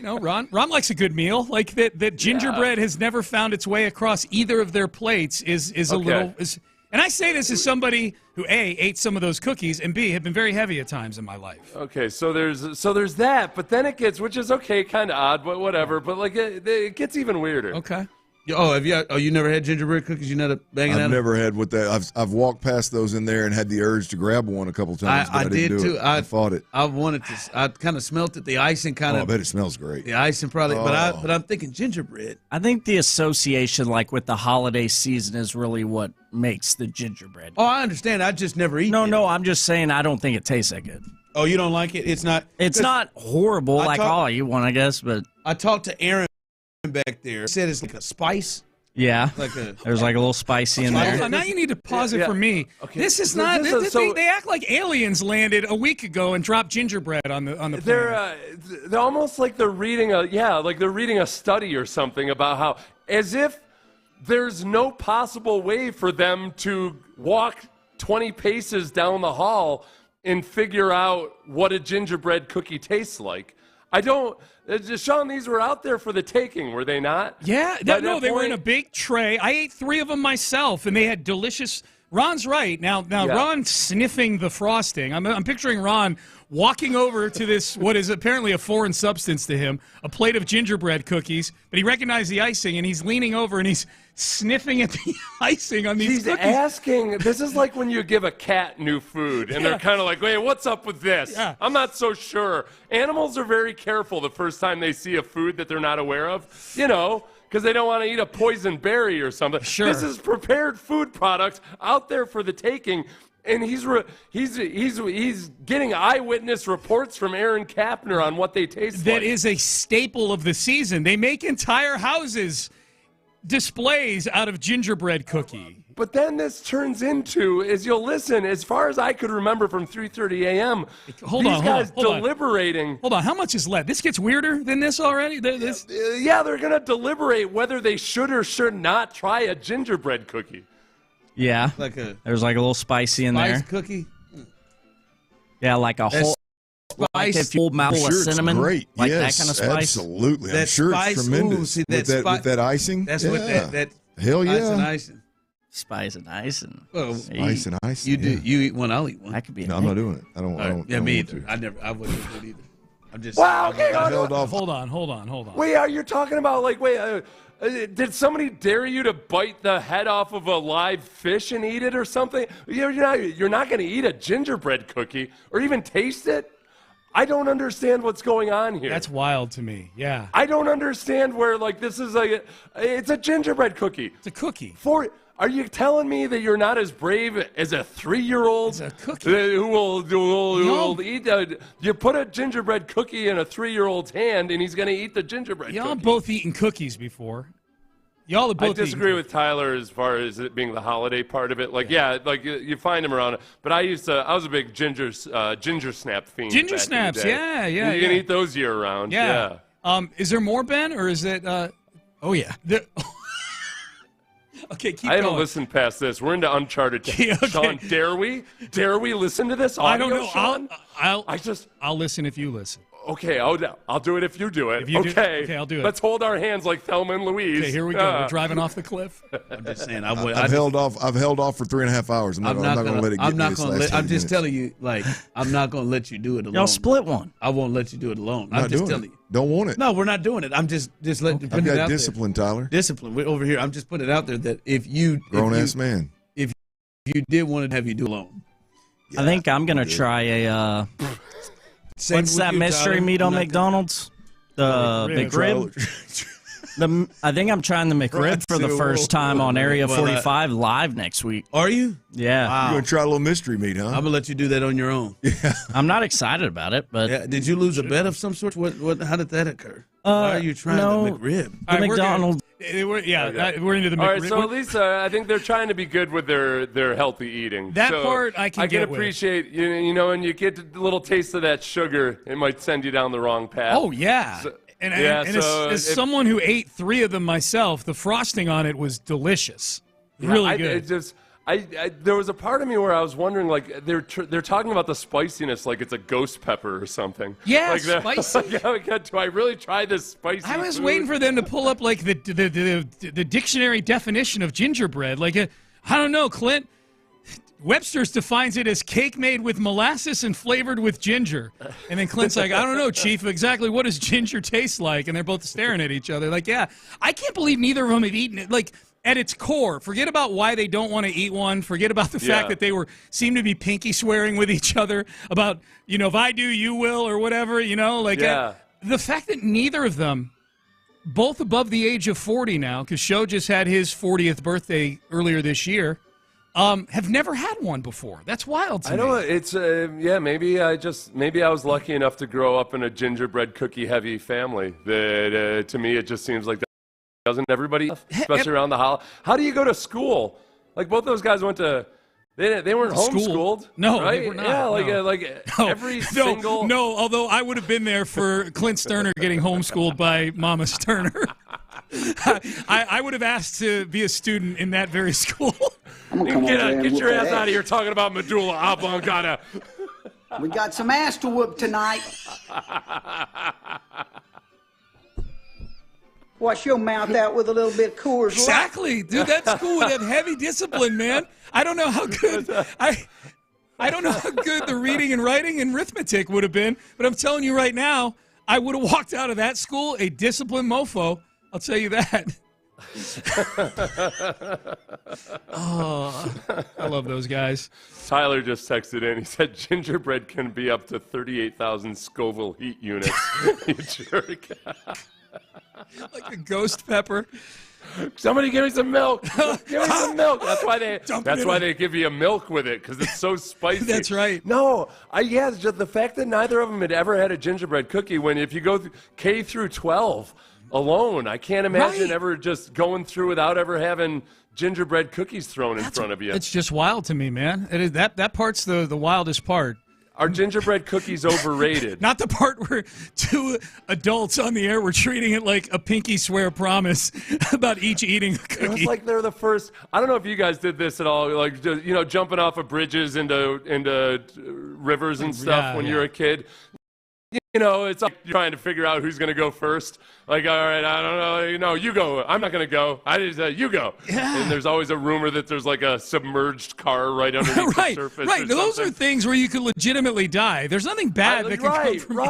Ron likes a good meal. Like that gingerbread has never found its way across either of their plates is a little. And I say this as somebody who A, ate some of those cookies, and B, have been very heavy at times in my life. Okay, so there's that, but then it gets, which is okay, kind of odd, but whatever. But it gets even weirder. Okay. Oh, you never had gingerbread cookies? You never banging out? I've never had what that. I've walked past those in there and had the urge to grab one a couple times. But I didn't do too. It. I fought it. I wanted to. I kind of smelt it. The icing kind of. I bet it smells great. The icing probably, but I'm thinking gingerbread. I think the association, with the holiday season, is really what makes the gingerbread. Oh, I understand. I just never eat. No, I'm just saying I don't think it tastes that good. Oh, you don't like it? It's not. It's not horrible you want, I guess. But I talked to Aaron back there. He said it's like a spice. Yeah, there's like a little spicy in there. Now you need to pause it for me. Okay. This is not. They act like aliens landed a week ago and dropped gingerbread on the planet. They're almost like they're reading a study or something about how, as if there's no possible way for them to walk 20 paces down the hall and figure out what a gingerbread cookie tastes like. Sean, these were out there for the taking, were they not? Yeah, they were in a big tray. I ate 3 of them myself, and they had delicious. Ron's right. Now, Ron's sniffing the frosting. I'm picturing Ron walking over to this, what is apparently a foreign substance to him, a plate of gingerbread cookies, but he recognized the icing, and he's leaning over, and he's sniffing at the icing on these cookies. He's asking, this is like when you give a cat new food, and they're kind of like, wait, what's up with this? Yeah. I'm not so sure. Animals are very careful the first time they see a food that they're not aware of, because they don't want to eat a poison berry or something. Sure. This is prepared food products out there for the taking, and he's getting eyewitness reports from Aaron Kapner on what they taste like. That is a staple of the season. They make entire houses displays out of gingerbread cookie. But then this turns into, as you'll listen, as far as I could remember from 3:30 a.m., these guys deliberating. Hold on, how much is left? This gets weirder than this already? Yeah, they're going to deliberate whether they should or should not try a gingerbread cookie. Yeah, there's like a little spicy in there. Spice cookie? Yeah, like a whole... Like a full mouthful of cinnamon, great. Like yes, that kind of spice. Absolutely, I'm sure it's tremendous with that icing. That's what that. Hell yeah, spice and icing. Spice and icing. Well, spice and icing. You eat one, I'll eat one. That could be. No, I'm not doing it. I don't. Yeah, me either. I wouldn't do it either. I'm just. Wow. Okay. Hold on. Wait, are you talking about did somebody dare you to bite the head off of a live fish and eat it or something? You're not going to eat a gingerbread cookie or even taste it. I don't understand what's going on here. That's wild to me. Yeah. I don't understand where this is it's a gingerbread cookie. It's a cookie. Are you telling me that you're not as brave as a 3-year-old it's a cookie. who will eat you put a gingerbread cookie in a 3-year-old's hand and he's going to eat the gingerbread Y'all cookie? both eaten cookies before. Y'all have both I disagree with Tyler as far as it being the holiday part of it. You find him around. But I was a big ginger snap fiend. Ginger snaps, yeah. You can eat those year round. Yeah. Is there more, Ben, or is it? Oh yeah. Okay, keep going. I haven't listened past this. We're into uncharted territory. Sean, dare we? Dare we listen to this audio, I don't know. Sean? I'll listen if you listen. Okay, I'll do it if you do it. Okay, I'll do it. Let's hold our hands like Thelma and Louise. Okay, here we go. We're driving off the cliff. I'm just saying. I've held off for 3.5 hours. I'm not going to let it get I'm just telling you, I'm not going to let you do it alone. Y'all split one. I won't let you do it alone. I'm just telling you. Don't want it. No, we're not doing it. I'm just letting you put it out there. I've got discipline, Tyler. Discipline. We're over here. I'm just putting it out there that if you grown-ass man. If you did want to have you do it alone. Yeah, I think I'm going to try a... what's that mystery meat on McDonald's? The McRib? I think I'm trying the McRib for the first time on Area 45 live next week. Are you? Yeah. Wow. You're going to try a little mystery meat, huh? I'm going to let you do that on your own. Yeah. I'm not excited about it, but... Yeah. Did you lose a bet of some sort? How did that occur? Why are you trying the McRib? The McDonald's... We're into the McRib. All right, so at least I think they're trying to be good with their healthy eating. That part I can get with. Appreciate, when you get a little taste of that sugar, it might send you down the wrong path. Oh, yeah. As someone who ate 3 of them myself, the frosting on it was delicious. Really good. There was a part of me where I was wondering, they're talking about the spiciness like it's a ghost pepper or something. Yeah, spicy. Do I really try this spicy I was food? waiting for them to pull up the dictionary definition of gingerbread. I don't know, Clint. Webster's defines it as cake made with molasses and flavored with ginger. And then Clint's like, I don't know, Chief, exactly what does ginger taste like? And they're both staring at each other. I can't believe neither of them have eaten it. At its core, forget about why they don't want to eat one. Forget about the fact that they seem to be pinky swearing with each other about, if I do, you will, or whatever, the fact that neither of them, both above the age of 40 now, because Sho just had his 40th birthday earlier this year, have never had one before. That's wild to me. I know it's maybe I was lucky enough to grow up in a gingerbread cookie heavy family that to me it just seems like Doesn't everybody, especially around the holiday? How do you go to school? Like both those guys went to. They weren't homeschooled. No, right? they were not. Yeah, every single. No, although I would have been there for Clint Stoerner getting homeschooled by Mama Stoerner. I would have asked to be a student in that very school. Get your ass out of here talking about medulla oblongata. We got some ass to whoop tonight. Wash your mouth out with a little bit of Coors Light. Exactly, dude. That school would have heavy discipline, man. I don't know how good I don't know how good the reading and writing and arithmetic would have been, but I'm telling you right now, I would have walked out of that school a disciplined mofo. I'll tell you that. Oh, I love those guys. Tyler just texted in. He said gingerbread can be up to 38,000 Scoville heat units. You jerk. Like a ghost pepper. Somebody give me some milk. Give me some milk. That's why they give you a milk with it, because it's so spicy. That's right. No, just the fact that neither of them had ever had a gingerbread cookie. When if you go K through 12 alone, I can't imagine ever just going through without ever having gingerbread cookies thrown in front of you. It's just wild to me, man. It is, that part's the wildest part. Are gingerbread cookies overrated? Not the part where two adults on the air were treating it like a pinky swear promise about each eating a cookie. It was like they're the first. I don't know if you guys did this at all, like jumping off of bridges into rivers and stuff when you're a kid. It's like you're trying to figure out who's going to go first. Like, all right, I don't know. You go. I'm not going to go. You go. Yeah. And there's always a rumor that there's like a submerged car right underneath the surface. Right. Those are things where you could legitimately die. There's nothing bad that can come from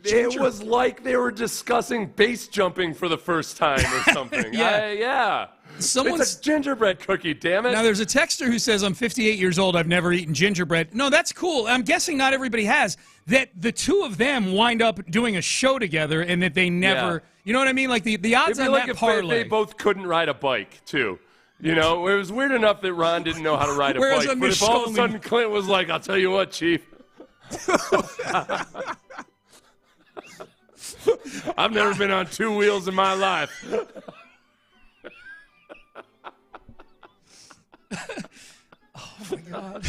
It was like they were discussing base jumping for the first time or something. Yeah. It's a gingerbread cookie, damn it. Now, there's a texter who says, I'm 58 years old, I've never eaten gingerbread. No, that's cool. I'm guessing not everybody has. That the two of them wind up doing a show together and that they never, you know what I mean? Like the odds on that parlay. They both couldn't ride a bike, too. It was weird enough that Ron didn't know how to ride a bike. But if all of a sudden Clint was like, I'll tell you what, Chief. I've never been on two wheels in my life. Oh, my God.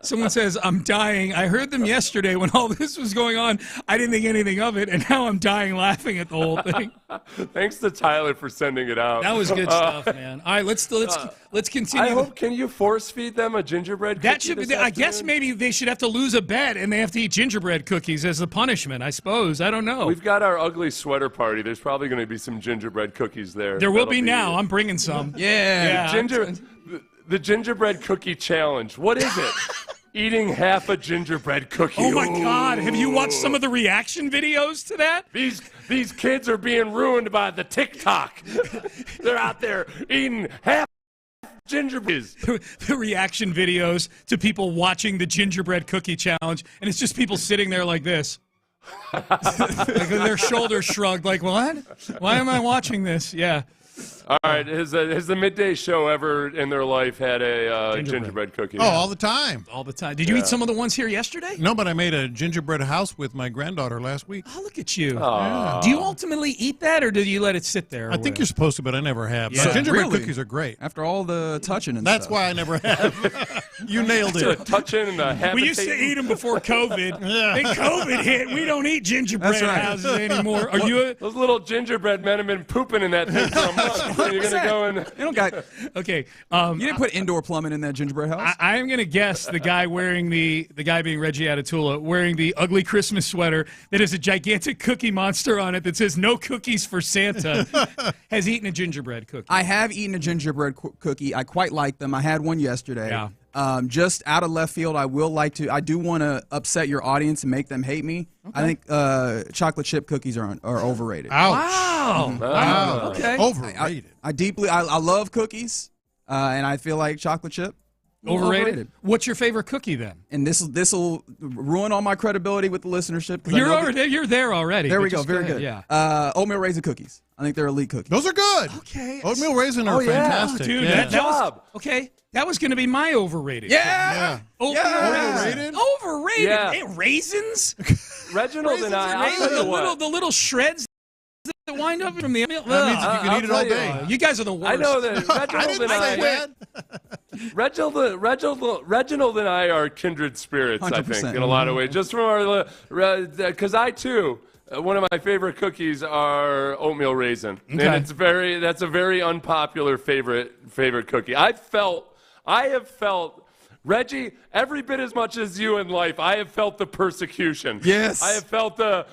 Someone says, I'm dying. I heard them yesterday when all this was going on. I didn't think anything of it, and now I'm dying laughing at the whole thing. Thanks to Tyler for sending it out. That was good stuff, man. All right, let's continue. I hope, can you force feed them a gingerbread cookie? That should be. I guess maybe they should have to lose a bet and they have to eat gingerbread cookies as the punishment. I suppose. I don't know. We've got our ugly sweater party. There's probably going to be some gingerbread cookies there. There will be now. I'm bringing some. Yeah. The gingerbread cookie challenge. What is it? Eating half a gingerbread cookie. Oh, my God. Have you watched some of the reaction videos to that? These kids are being ruined by the TikTok. They're out there eating half gingerbread. The reaction videos to people watching the gingerbread cookie challenge, and it's just people sitting there like this. Like their shoulders shrugged, like, what? Why am I watching this? Yeah. All right, has the midday show ever in their life had a gingerbread cookie? Oh, all the time. All the time. Did you eat some of the ones here yesterday? No, but I made a gingerbread house with my granddaughter last week. Oh, look at you. Yeah. Do you ultimately eat that, or do you let it sit there? I think you're supposed to, but I never have. Yeah. Gingerbread cookies are great. After all the touching and That's stuff. why I never have. You nailed it. Touching and habitating. We used to eat them before COVID. Then COVID hit. We don't eat gingerbread houses anymore. Are you Those little gingerbread men have been pooping in that thing for a month. You're going to go and... You don't got... Okay. You didn't put indoor plumbing in that gingerbread house? I am going to guess the guy wearing the guy being Reggie Atatula, wearing the ugly Christmas sweater that has a gigantic cookie monster on it that says no cookies for Santa, has eaten a gingerbread cookie. I have eaten a gingerbread cookie. I quite like them. I had one yesterday. Yeah. Just out of left field, I do want to upset your audience and make them hate me. Okay. I think chocolate chip cookies are overrated. Ouch. Wow. Mm-hmm. Wow. Okay. Overrated. I love cookies, and I feel like chocolate chip. Overrated. What's your favorite cookie then? And this will ruin all my credibility with the listenership. You're there already. There we go. Very good. Yeah. Oatmeal raisin cookies. I think they're elite cookies. Those are good. Okay. Oatmeal raisin are fantastic. Oh, dude, yeah. that was okay. That was going to be my overrated. Yeah. Overrated. Overrated. Yeah. Raisins. Reginald and I. The little shreds wind up from the meal? That means you can eat it all day. You guys are the worst. I know that Reginald and I are kindred spirits, 100%. I think, in a lot of ways. Just from our, because I too, one of my favorite cookies are oatmeal raisin, and that's a very unpopular favorite cookie. I have felt. Reggie, every bit as much as you in life, I have felt the persecution. Yes. I have felt the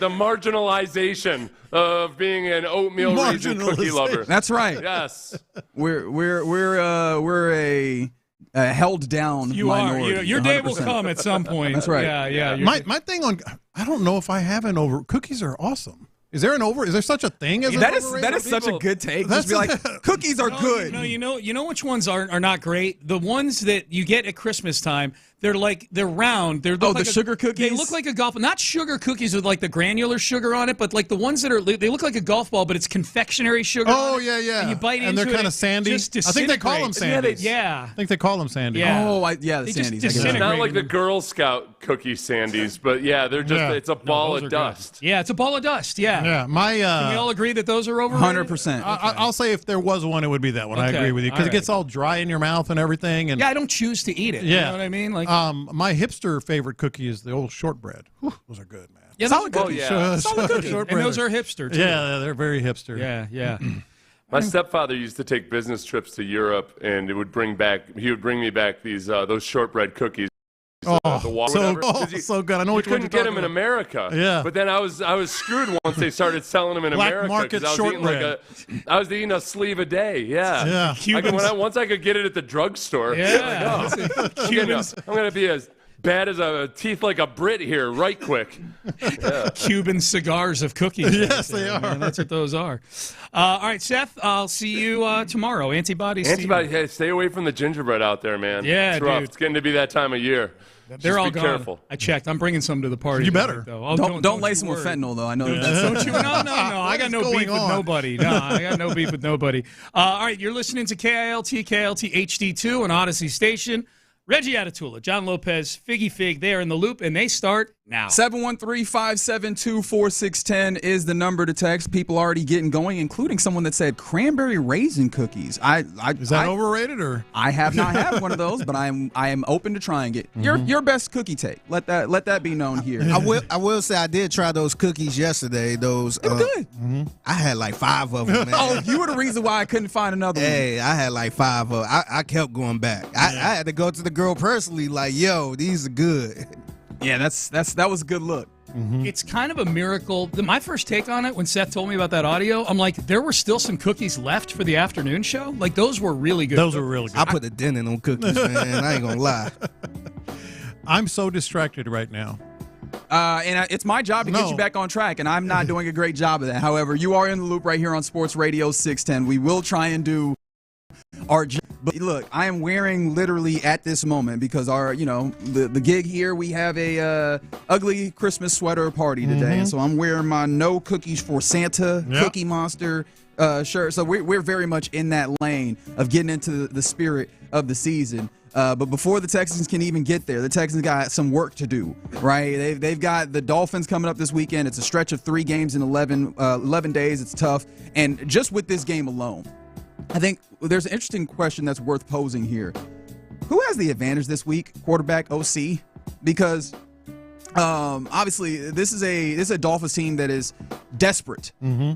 marginalization of being an oatmeal raisin cookie lover. That's right. Yes. We're a held down minority. Are. Your day will come at some point. That's right. Yeah. My thing on, I don't know if I have an over. Cookies are awesome. Is there such a thing as that is such a good take. Just be like, cookies are good. You know which ones are not great? The ones that you get at Christmas time, they're round. The sugar cookies? They look like a golf ball. Not sugar cookies with like the granular sugar on it, but like the ones that they look like a golf ball, but it's confectionery sugar. Oh, yeah. And you bite into it. And they're kind of sandy. I think they call them sandies. Yeah. I think they call them sandies. Yeah. Oh, the sandies. It's not like the Girl Scout cookie sandies, but yeah, they're just, it's a ball of dust. Good. Yeah, it's a ball of dust, yeah. Yeah, Can we all agree that those are overrated? 100%. I'll say if there was one, it would be that one. Okay. I agree with you. Because it gets all dry in your mouth and everything. And I don't choose to eat it. Yeah. You know what I mean? Like, my hipster favorite cookie is the old shortbread. Whew, those are good, man. Yeah, solid cookies. Solid cookies. And those are hipster, too. Yeah, they're very hipster. Yeah. My stepfather used to take business trips to Europe, and he would bring me back these those shortbread cookies. So good. I know which one you couldn't get them in America. Yeah. But then I was screwed once they started selling them in Black America. market shortbread. I was eating a sleeve a day. Yeah. Once I could get it at the drugstore. Yeah. I'm gonna be as bad as a teeth like a Brit here, right quick. Yeah. Cuban cigars of cookies. Yes, they are. Man, that's what those are. All right, Seth, I'll see you tomorrow. Antibodies. Hey, stay away from the gingerbread out there, man. Yeah, it's rough. dude. It's getting to be that time of year. They're all be gone. Careful. I checked. I'm bringing some to the party. You better. Though. Don't lace them with fentanyl, though. I know that's don't you? No. I got no beef with nobody. No, I got no beef with nobody. All right, you're listening to KILT HD2 on Odyssey Station. Reggie Atatula, John Lopez, Figgy Fig, they are in the loop, and they start now. 713-572-4610 is the number to text. People already getting going, including someone that said cranberry raisin cookies. Is that overrated or? I have not had one of those, but I am open to trying it. Your best cookie take. Let that be known here. I will say I did try those cookies yesterday. Those they were good. I had like 5 of them. Man. Oh, you were the reason why I couldn't find another one. Hey, I had like 5 of them. I kept going back. I had to go to the girl personally, like, yo, these are good. Yeah, that was a good look. It's kind of a miracle. My first take on it, when Seth told me about that audio, I'm like, there were still some cookies left for the afternoon show. Like, those were really good. Those were really good. I put a dent in them cookies, man. I ain't gonna lie. I'm so distracted right now. And it's my job to get you back on track, and I'm not doing a great job of that. However, you are in the loop right here on Sports Radio 610. We will try and do our job. But look, I am wearing literally at this moment because the gig here, we have a ugly Christmas sweater party today, and so I'm wearing my No Cookies for Santa Cookie Monster shirt. So we're very much in that lane of getting into the spirit of the season. But before the Texans can even get there, the Texans got some work to do, right? They've got the Dolphins coming up this weekend. It's a stretch of 3 games in 11 days. It's tough. And just with this game alone, I think there's an interesting question that's worth posing here. Who has the advantage this week, quarterback, OC? Because obviously this is a Dolphins team that is desperate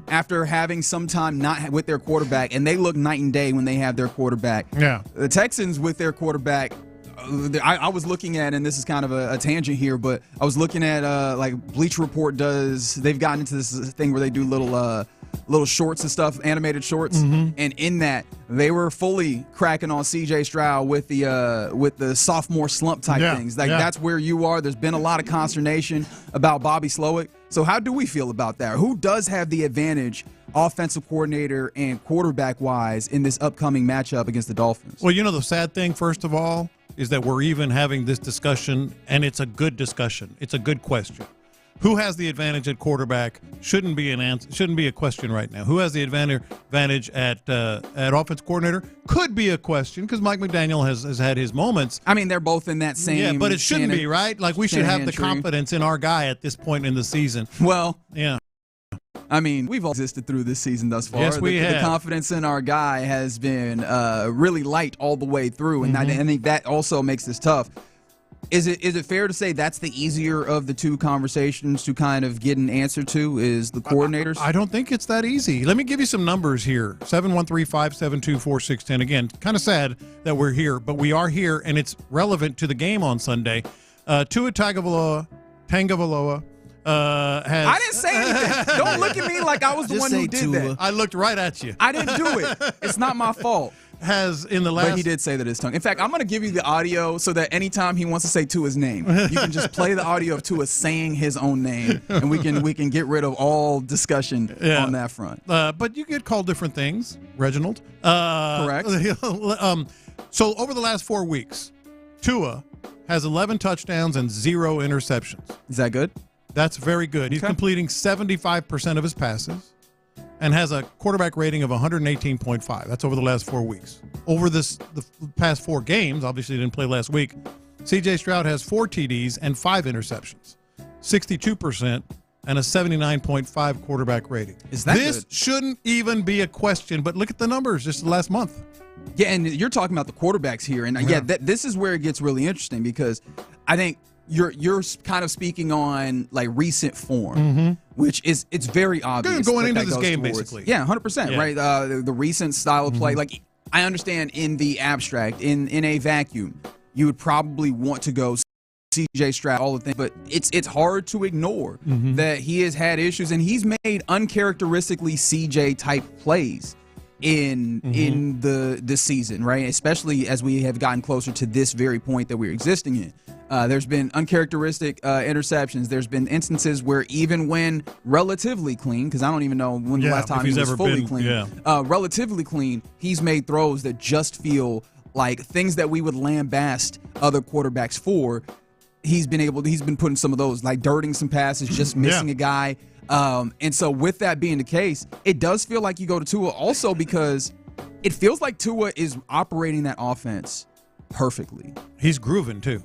after having some time not with their quarterback, and they look night and day when they have their quarterback. Yeah. The Texans with their quarterback, I was looking at, and this is kind of a tangent here, but I was looking at like Bleacher Report does. They've gotten into this thing where they do little shorts and stuff, animated shorts, and in that they were fully cracking on CJ Stroud with the sophomore slump type things. That's where you are. There's been a lot of consternation about Bobby Slowick. So how do we feel about that? Who does have the advantage, offensive coordinator and quarterback wise, in this upcoming matchup against the Dolphins? Well, the sad thing, first of all, is that we're even having this discussion, and it's a good discussion. It's a good question. Who has the advantage at quarterback shouldn't be a question right now. Who has the advantage at offense coordinator could be a question because Mike McDaniel has had his moments. I mean, they're both in that same. Yeah, but it shouldn't be, right? Like we should have the confidence in our guy at this point in the season. Well, yeah. I mean, we've all existed through this season thus far. Yes, we have. The confidence in our guy has been really light all the way through, and I think that also makes this tough. Is it fair to say that's the easier of the two conversations to kind of get an answer to, is the coordinators? I don't think it's that easy. Let me give you some numbers here. 713-572-4610. Again, kind of sad that we're here, but we are here, and it's relevant to the game on Sunday. Tua Tagovailoa has... I didn't say anything. Don't look at me like I was the one who did that. I looked right at you. I didn't do it. It's not my fault. Has in the last... But he did say that his tongue. In fact, I'm going to give you the audio so that anytime he wants to say Tua's name, you can just play the audio of Tua saying his own name, and we can get rid of all discussion on that front. But you get called different things, Reginald. Correct. So over the last 4 weeks, Tua has 11 touchdowns and 0 interceptions. Is that good? That's very good. He's completing 75% of his passes and has a quarterback rating of 118.5. That's over the last 4 weeks. Over the past 4 games, obviously he didn't play last week, C.J. Stroud has 4 TDs and 5 interceptions, 62% and a 79.5 quarterback rating. Is that This good? shouldn't even be a question, but look at the numbers just the last month. Yeah, and you're talking about the quarterbacks here, and this is where it gets really interesting, because I think you're kind of speaking on like recent form, which it's very obvious going into this game towards, basically. Yeah, 100%. Right, the recent style of play. Like, I understand in the abstract, in a vacuum, you would probably want to go C.J. Stroud, all the things, but it's hard to ignore that he has had issues, and he's made uncharacteristically C.J. type plays in the season, right? Especially as we have gotten closer to this very point that we're existing in. There's been uncharacteristic interceptions. There's been instances where even when relatively clean, because I don't even know when the last time he was fully clean, relatively clean, he's made throws that just feel like things that we would lambast other quarterbacks for. He's been putting some of those, like dirting some passes, just missing a guy. And so with that being the case, it does feel like you go to Tua also because it feels like Tua is operating that offense perfectly. He's grooving too.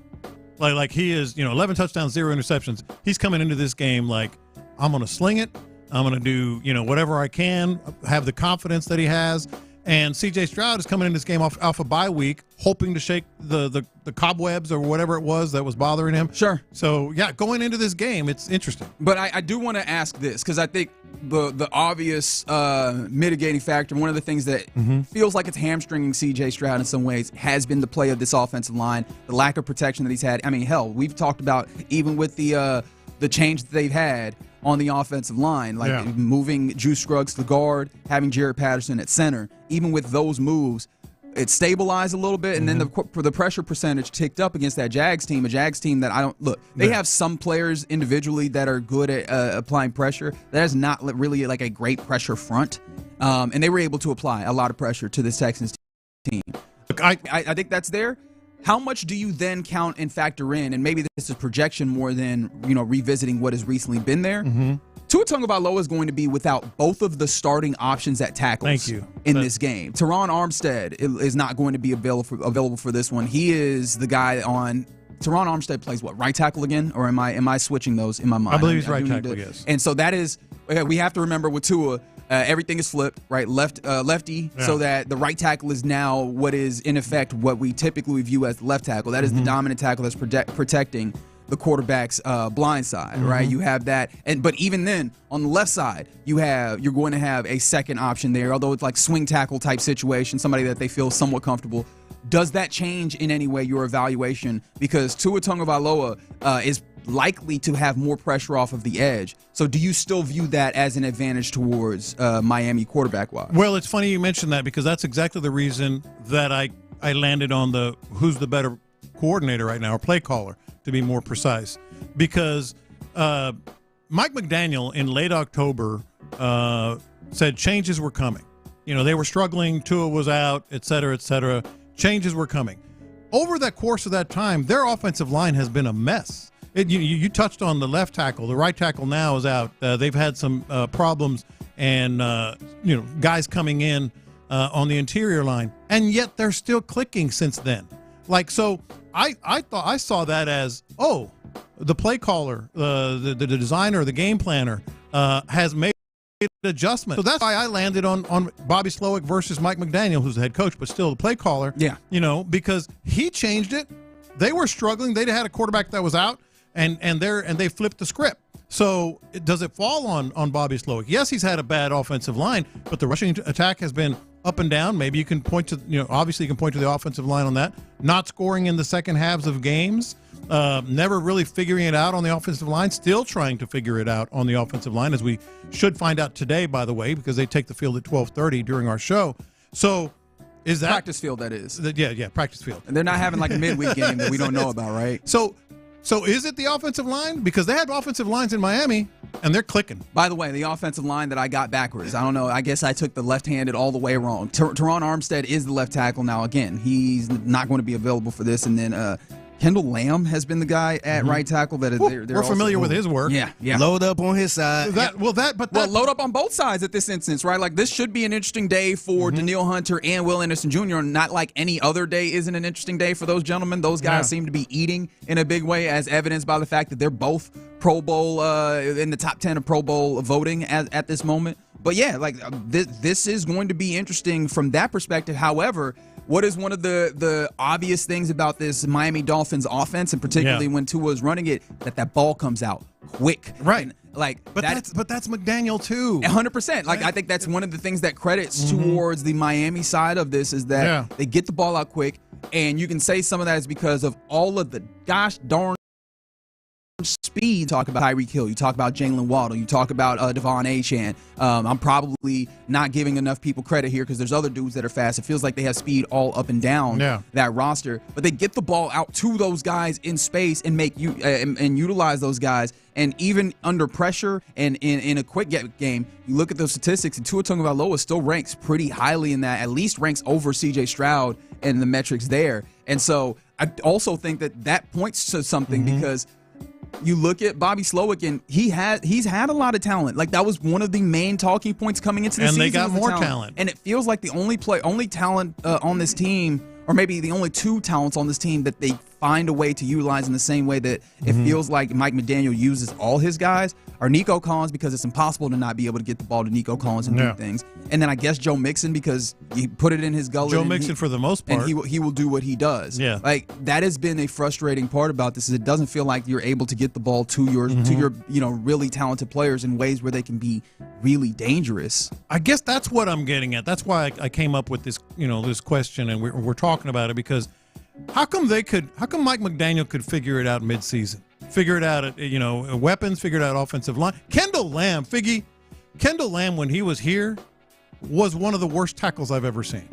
Like he is, 11 touchdowns, 0 interceptions. He's coming into this game like, I'm going to sling it. I'm going to do, whatever I can, have the confidence that he has. And C.J. Stroud is coming in this game off a bye week, hoping to shake the cobwebs or whatever it was that was bothering him. Sure. So, going into this game, it's interesting. But I do want to ask this, because I think the obvious mitigating factor, one of the things that feels like it's hamstringing C.J. Stroud in some ways, has been the play of this offensive line, the lack of protection that he's had. I mean, hell, we've talked about even with the change that they've had on the offensive line, like moving Juice Scruggs to guard, having Jared Patterson at center. Even with those moves, it stabilized a little bit, and then the pressure percentage ticked up against that Jags team, a Jags team that I don't look. They have some players individually that are good at applying pressure. That is not really like a great pressure front, and they were able to apply a lot of pressure to this Texans team. Look, I think that's there. How much do you then count and factor in, and maybe this is projection more than revisiting what has recently been there? Tua Tagovailoa is going to be without both of the starting options at tackles in this game. Teron Armstead is not going to be available for this one. He is the guy on. Teron Armstead plays what, right tackle again, or am I switching those in my mind? I believe he's right tackle. Yes. And so that is, we have to remember with Tua. Everything is flipped, right? Lefty, so that the right tackle is now what is in effect what we typically view as the left tackle. That is the dominant tackle that's protecting the quarterback's blind side, right? You have that, but even then on the left side, you're going to have a second option there, although it's like swing tackle type situation, somebody that they feel somewhat comfortable. Does that change in any way your evaluation? Because Tua Tagovailoa is likely to have more pressure off of the edge. So do you still view that as an advantage towards Miami quarterback-wise? Well, it's funny you mentioned that, because that's exactly the reason that I landed on who's the better coordinator right now, or play caller, to be more precise. Because Mike McDaniel in late October said changes were coming. They were struggling, Tua was out, et cetera, et cetera. Changes were coming. Over the course of that time, their offensive line has been a mess. You touched on the left tackle. The right tackle now is out. They've had some problems, and guys coming in on the interior line, and yet they're still clicking since then. So I thought I saw that as the play caller, the designer, the game planner has made adjustment. So that's why I landed on Bobby Slowick versus Mike McDaniel, who's the head coach, but still the play caller. Yeah. Because he changed it. They were struggling. They had a quarterback that was out, and they flipped the script. So does it fall on Bobby Slowick? Yes, he's had a bad offensive line, but the rushing attack has been up and down. Maybe you can point to, obviously you can point to the offensive line on that. Not scoring in the second halves of games. Never really figuring it out on the offensive line. Still trying to figure it out on the offensive line, as we should find out today, by the way, because they take the field at 12:30 during our show. So is that practice field? That is. Yeah, practice field. And they're not having like a midweek game that we don't know about, right? So is it the offensive line? Because they had offensive lines in Miami, and they're clicking. By the way, the offensive line that I got backwards. I don't know. I guess I took the left-handed all the way wrong. Teron Armstead is the left tackle now. Again, he's not going to be available for this. And then Kendall Lamb has been the guy at right tackle. We're familiar with his work. Yeah. Load up on his side. Load up on both sides at this instance, right? Like, this should be an interesting day for Daniil Hunter and Will Anderson Jr. Not like any other day isn't an interesting day for those gentlemen. Those guys seem to be eating in a big way, as evidenced by the fact that they're both Pro Bowl in the top 10 of Pro Bowl voting at this moment. But yeah, like this is going to be interesting from that perspective. However, what is one of the obvious things about this Miami Dolphins offense, and particularly when Tua is running it, that ball comes out quick, right? And, that's McDaniel too. 100%. Like, I think that's one of the things that credits towards the Miami side of this is that they get the ball out quick, and you can say some of that is because of all of the gosh darn speed. You talk about Tyreek Hill, you talk about Jalen Waddle, you talk about Devon Achane. I'm probably not giving enough people credit here because there's other dudes that are fast. It feels like they have speed all up and down that roster, but they get the ball out to those guys in space and make you and utilize those guys. And even under pressure and in a quick game, you look at those statistics, and Tua Tagovailoa still ranks pretty highly in that, at least ranks over C.J. Stroud and the metrics there. And so I also think that points to something because you look at Bobby Slowick, and he's had a lot of talent. Like, that was one of the main talking points coming into the season. And they got more talent. And it feels like the only talent on this team, or maybe the only two talents on this team that they find a way to utilize in the same way that it feels like Mike McDaniel uses all his guys, are Nico Collins, because it's impossible to not be able to get the ball to Nico Collins and do things. And then I guess Joe Mixon, because he put it in his gullet. Joe Mixon for the most part. And he will do what he does. Yeah. Like, that has been a frustrating part about this, is it doesn't feel like you're able to get the ball to your really talented players in ways where they can be really dangerous. I guess that's what I'm getting at. That's why I came up with this, this question, and we're talking about it, because how come Mike McDaniel could figure it out midseason? Figure it out at, weapons, figure it out offensive line. Kendall Lamb, Figgy, when he was here, was one of the worst tackles I've ever seen.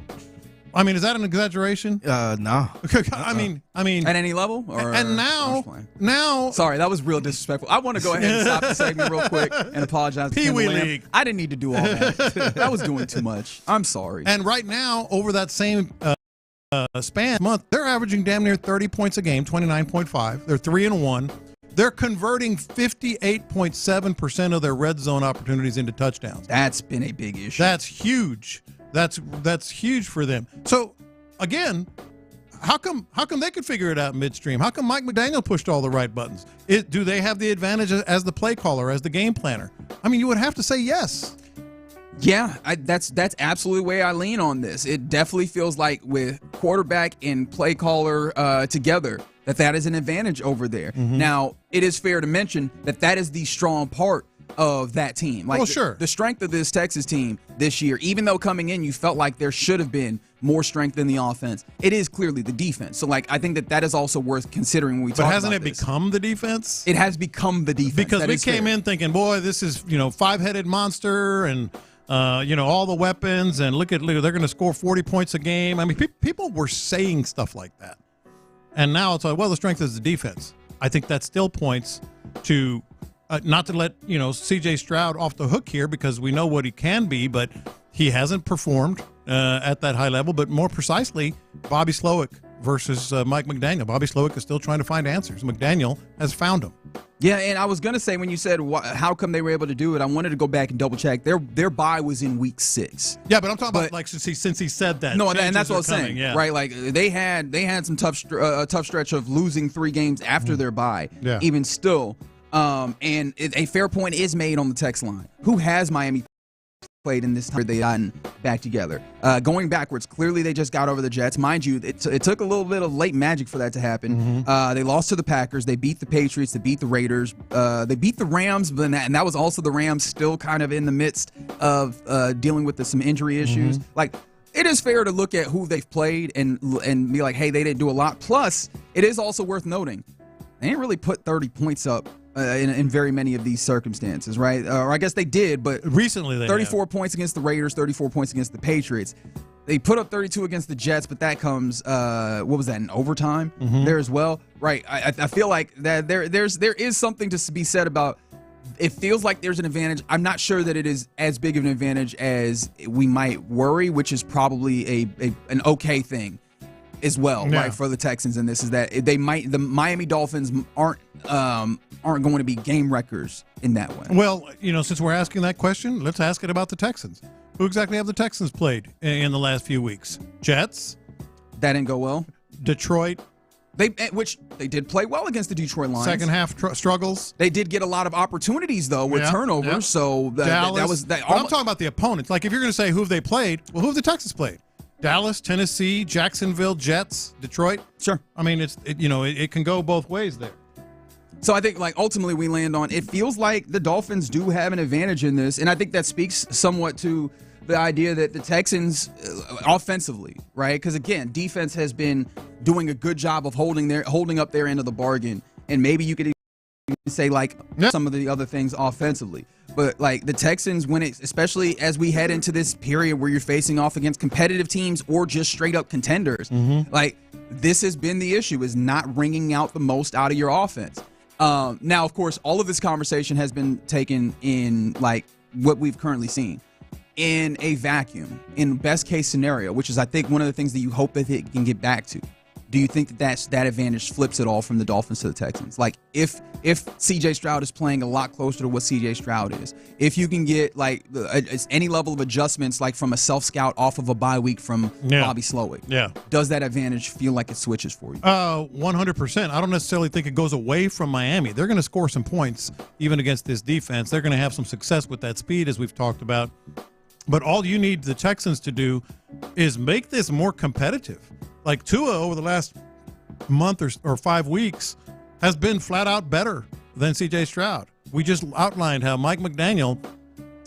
I mean, is that an exaggeration? No. I mean, at any level? Or and now, sorry, that was real disrespectful. I want to go ahead and stop the segment real quick and apologize to Pee-wee Kendall Lamb. League. I didn't need to do all that. I was doing too much. I'm sorry. And right now, over that same span month, they're averaging damn near 30 points a game, 29.5. They're 3-1. They're converting 58.7% of their red zone opportunities into touchdowns. That's been a big issue. That's huge. That's huge for them. So again, how come they could figure it out midstream? How come Mike McDaniel pushed all the right buttons? Do they have the advantage as the play caller, as the game planner? I mean, you would have to say yes. Yeah, that's absolutely the way I lean on this. It definitely feels like with quarterback and play caller together, that is an advantage over there. Now, it is fair to mention that is the strong part of that team. Like, the strength of this Texas team this year, even though coming in you felt like there should have been more strength in the offense, it is clearly the defense. So, like, I think that is also worth considering when we talk about this. But hasn't it become the defense? It has become the defense. Because we came in thinking, boy, this is, five-headed monster and all the weapons, and look, they're going to score 40 points a game. I mean, people were saying stuff like that. And now it's like, well, the strength is the defense. I think that still points to, not to let, C.J. Stroud off the hook here, because we know what he can be, but he hasn't performed at that high level. But more precisely, Bobby Slowick versus Mike McDaniel. Bobby Slowick is still trying to find answers. McDaniel has found them. Yeah, and I was going to say, when you said how come they were able to do it, I wanted to go back and double check. Their bye was in week 6. Yeah, but I'm talking about, like, since he said that. No, and that's what I was saying. Yeah. Right? Like, they had some tough stretch of losing 3 games after their bye. Yeah. Even still, and a fair point is made on the text line. Who has Miami played in this time they gotten back together. Going backwards, clearly they just got over the Jets. Mind you, it took a little bit of late magic for that to happen. They lost to the Packers. They beat the Patriots. They beat the Raiders. They beat the Rams, and that was also the Rams still kind of in the midst of dealing with some injury issues. Like, it is fair to look at who they've played and be like, hey, they didn't do a lot. Plus, it is also worth noting, they didn't really put 30 points up in very many of these circumstances, right? Or I guess they did, but recently they 34 points against the Raiders, 34 points against the Patriots. They put up 32 against the Jets, but that comes, what was that, in overtime there as well? Right. I feel like that there is something to be said about, it feels like there's an advantage. I'm not sure that it is as big of an advantage as we might worry, which is probably an okay thing as well, right, for the Texans. And this is that the Miami Dolphins aren't going to be game wreckers in that way. Well, since we're asking that question, let's ask it about the Texans. Who exactly have the Texans played in the last few weeks? Jets. That didn't go well. Detroit. Which they did play well against the Detroit Lions. Second half struggles. They did get a lot of opportunities though with turnovers. Yeah. So Dallas. that was that. I'm talking about the opponents. Like, if you're going to say who have they played, well, who have the Texans played? Dallas, Tennessee, Jacksonville, Jets, Detroit. Sure. I mean, it can go both ways there. So I think, like, ultimately we land on, it feels like the Dolphins do have an advantage in this, and I think that speaks somewhat to the idea that the Texans offensively, right? Because again, defense has been doing a good job of holding up their end of the bargain, and maybe you could even say some of the other things offensively. But like the Texans, especially as we head into this period where you're facing off against competitive teams or just straight up contenders, like this has been the issue, is not wringing out the most out of your offense. Now, of course, all of this conversation has been taken in like what we've currently seen in a vacuum, in best case scenario, which is, I think, one of the things that you hope that it can get back to. Do you think that advantage flips it all from the Dolphins to the Texans? Like, if C.J. Stroud is playing a lot closer to what C.J. Stroud is, if you can get like any level of adjustments, like from a self-scout off of a bye week from Bobby Slowick, does that advantage feel like it switches for you? 100%. I don't necessarily think it goes away from Miami. They're going to score some points even against this defense. They're going to have some success with that speed, as we've talked about. But all you need the Texans to do is make this more competitive. Like, Tua over the last month or 5 weeks has been flat out better than C.J. Stroud. We just outlined how Mike McDaniel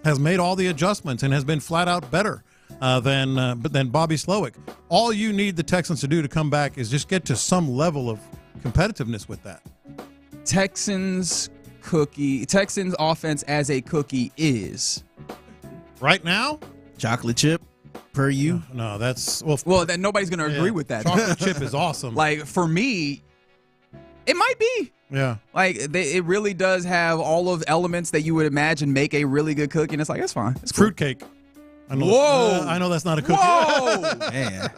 has made all the adjustments and has been flat out better than Bobby Slowick. All you need the Texans to do to come back is just get to some level of competitiveness with that. Texans offense as a cookie is right now chocolate chip. Per you? No, that's well. Then nobody's going to agree with that. Chocolate chip is awesome. Like, for me, it might be. Yeah. Like, it really does have all of the elements that you would imagine make a really good cookie, and it's like, that's fine. It's cool. Fruitcake. Whoa! I know that's not a cookie. Whoa! Man.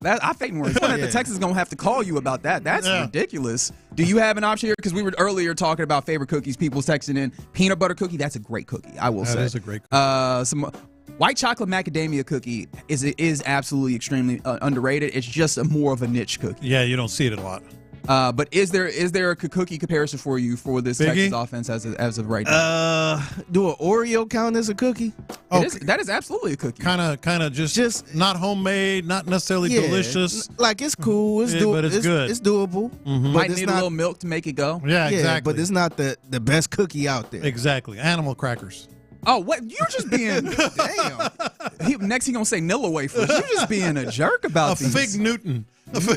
I think the Texans going to have to call you about that. That's ridiculous. Do you have an option here? Because we were earlier talking about favorite cookies. People texting in peanut butter cookie. That's a great cookie, I will say. That is a great cookie. Some white chocolate macadamia cookie is absolutely extremely underrated. It's just more of a niche cookie. Yeah, you don't see it a lot. But is there a cookie comparison for you for this Texas offense as of right now? Do an Oreo count as a cookie? That is absolutely a cookie. Kind of just not homemade, not necessarily delicious. Like, it's cool. It's but it's good. It's doable. Mm-hmm. Might need a little milk to make it go. Yeah, exactly. But it's not the best cookie out there. Exactly. Animal crackers. Oh, what? You're just being damn. Next, he gonna say Nilla wafers. You're just being a jerk about these. Fig Newton. What?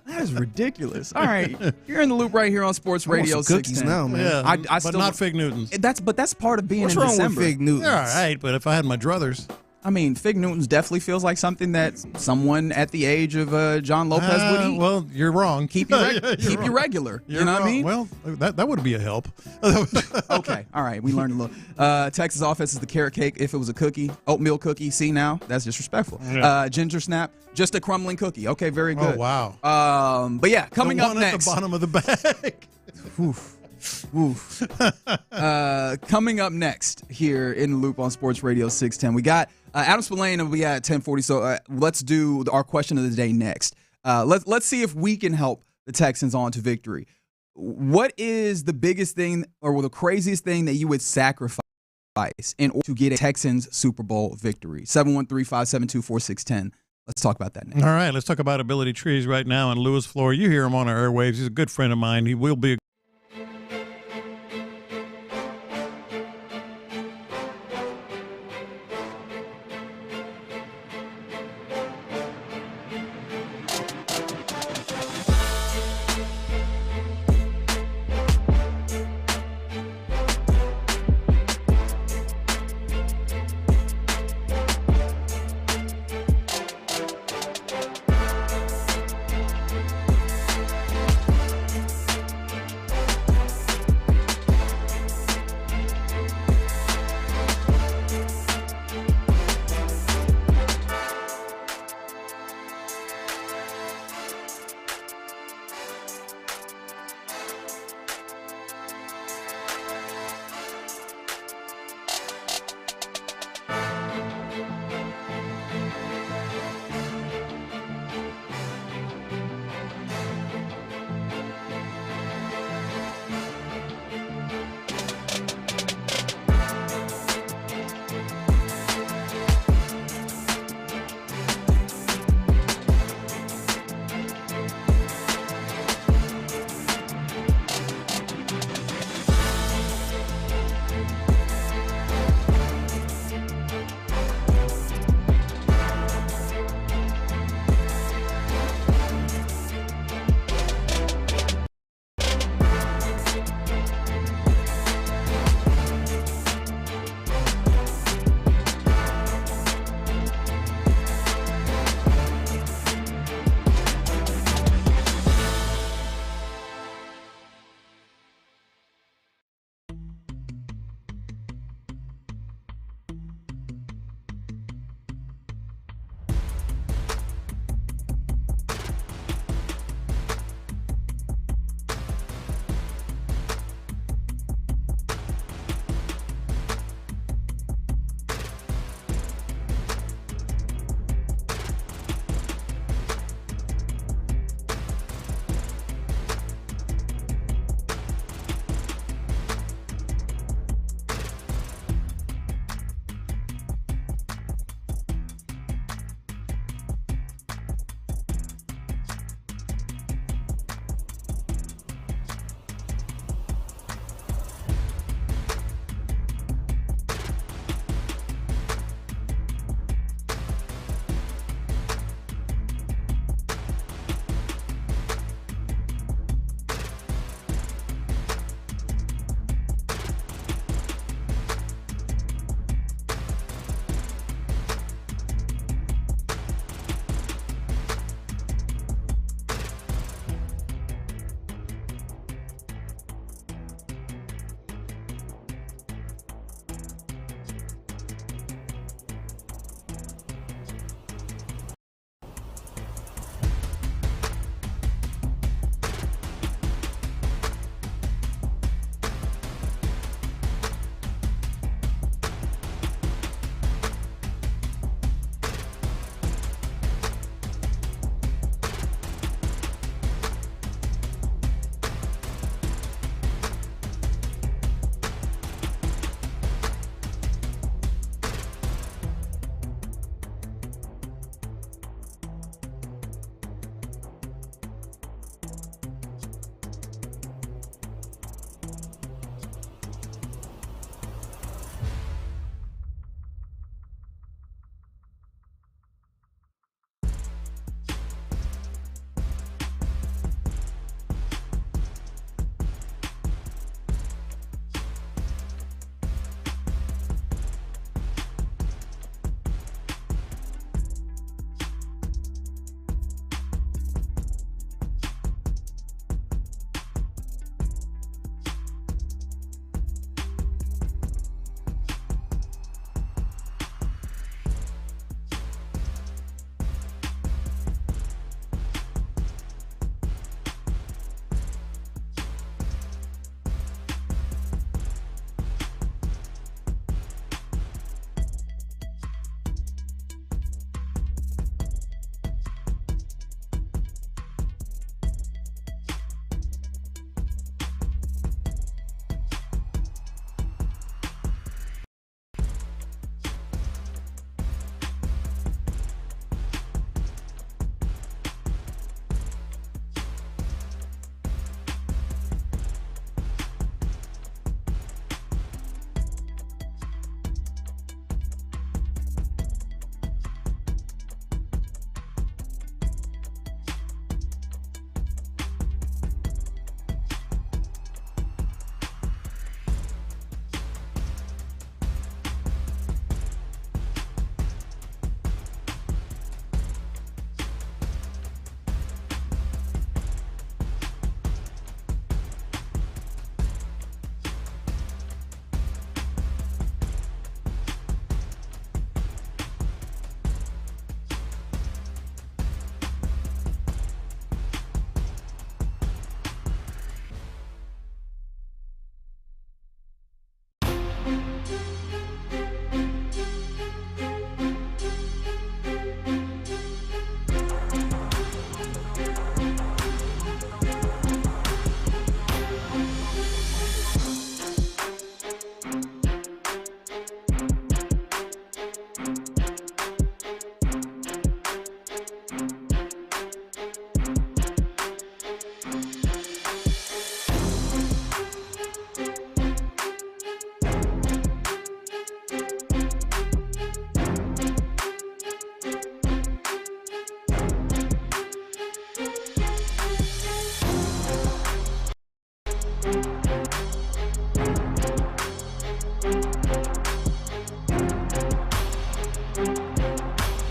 That is ridiculous. All right, you're in the loop right here on Sports Radio 610. Now, man. Yeah, I but still, not Fig Newtons. That's part of being What's in wrong December. with Fig Newtons? They're all right, but if I had my druthers. I mean, Fig Newtons definitely feels like something that someone at the age of John Lopez would eat. Well, you're wrong. Keep you regular. You're you know wrong. what I mean? Well, that would be a help. Okay, all right. We learned a little. Texas offense is the carrot cake if it was a cookie. Oatmeal cookie. See now? That's disrespectful. Yeah. Ginger snap. Just a crumbling cookie. Okay, very good. Oh, wow. But yeah, coming the up one next. At the bottom of the bag. Coming up next here in the loop on Sports Radio 610, we got Adam Spillane and we at 1040. So let's do our question of the day next. Let's see if we can help the Texans on to victory. What is the biggest thing or the craziest thing that you would sacrifice in order to get a Texans Super Bowl victory? 713-572-4610. Let's talk about that next. All right, let's talk about Ability Trees right now on Lewis Floor. You hear him on our airwaves. He's a good friend of mine. He will be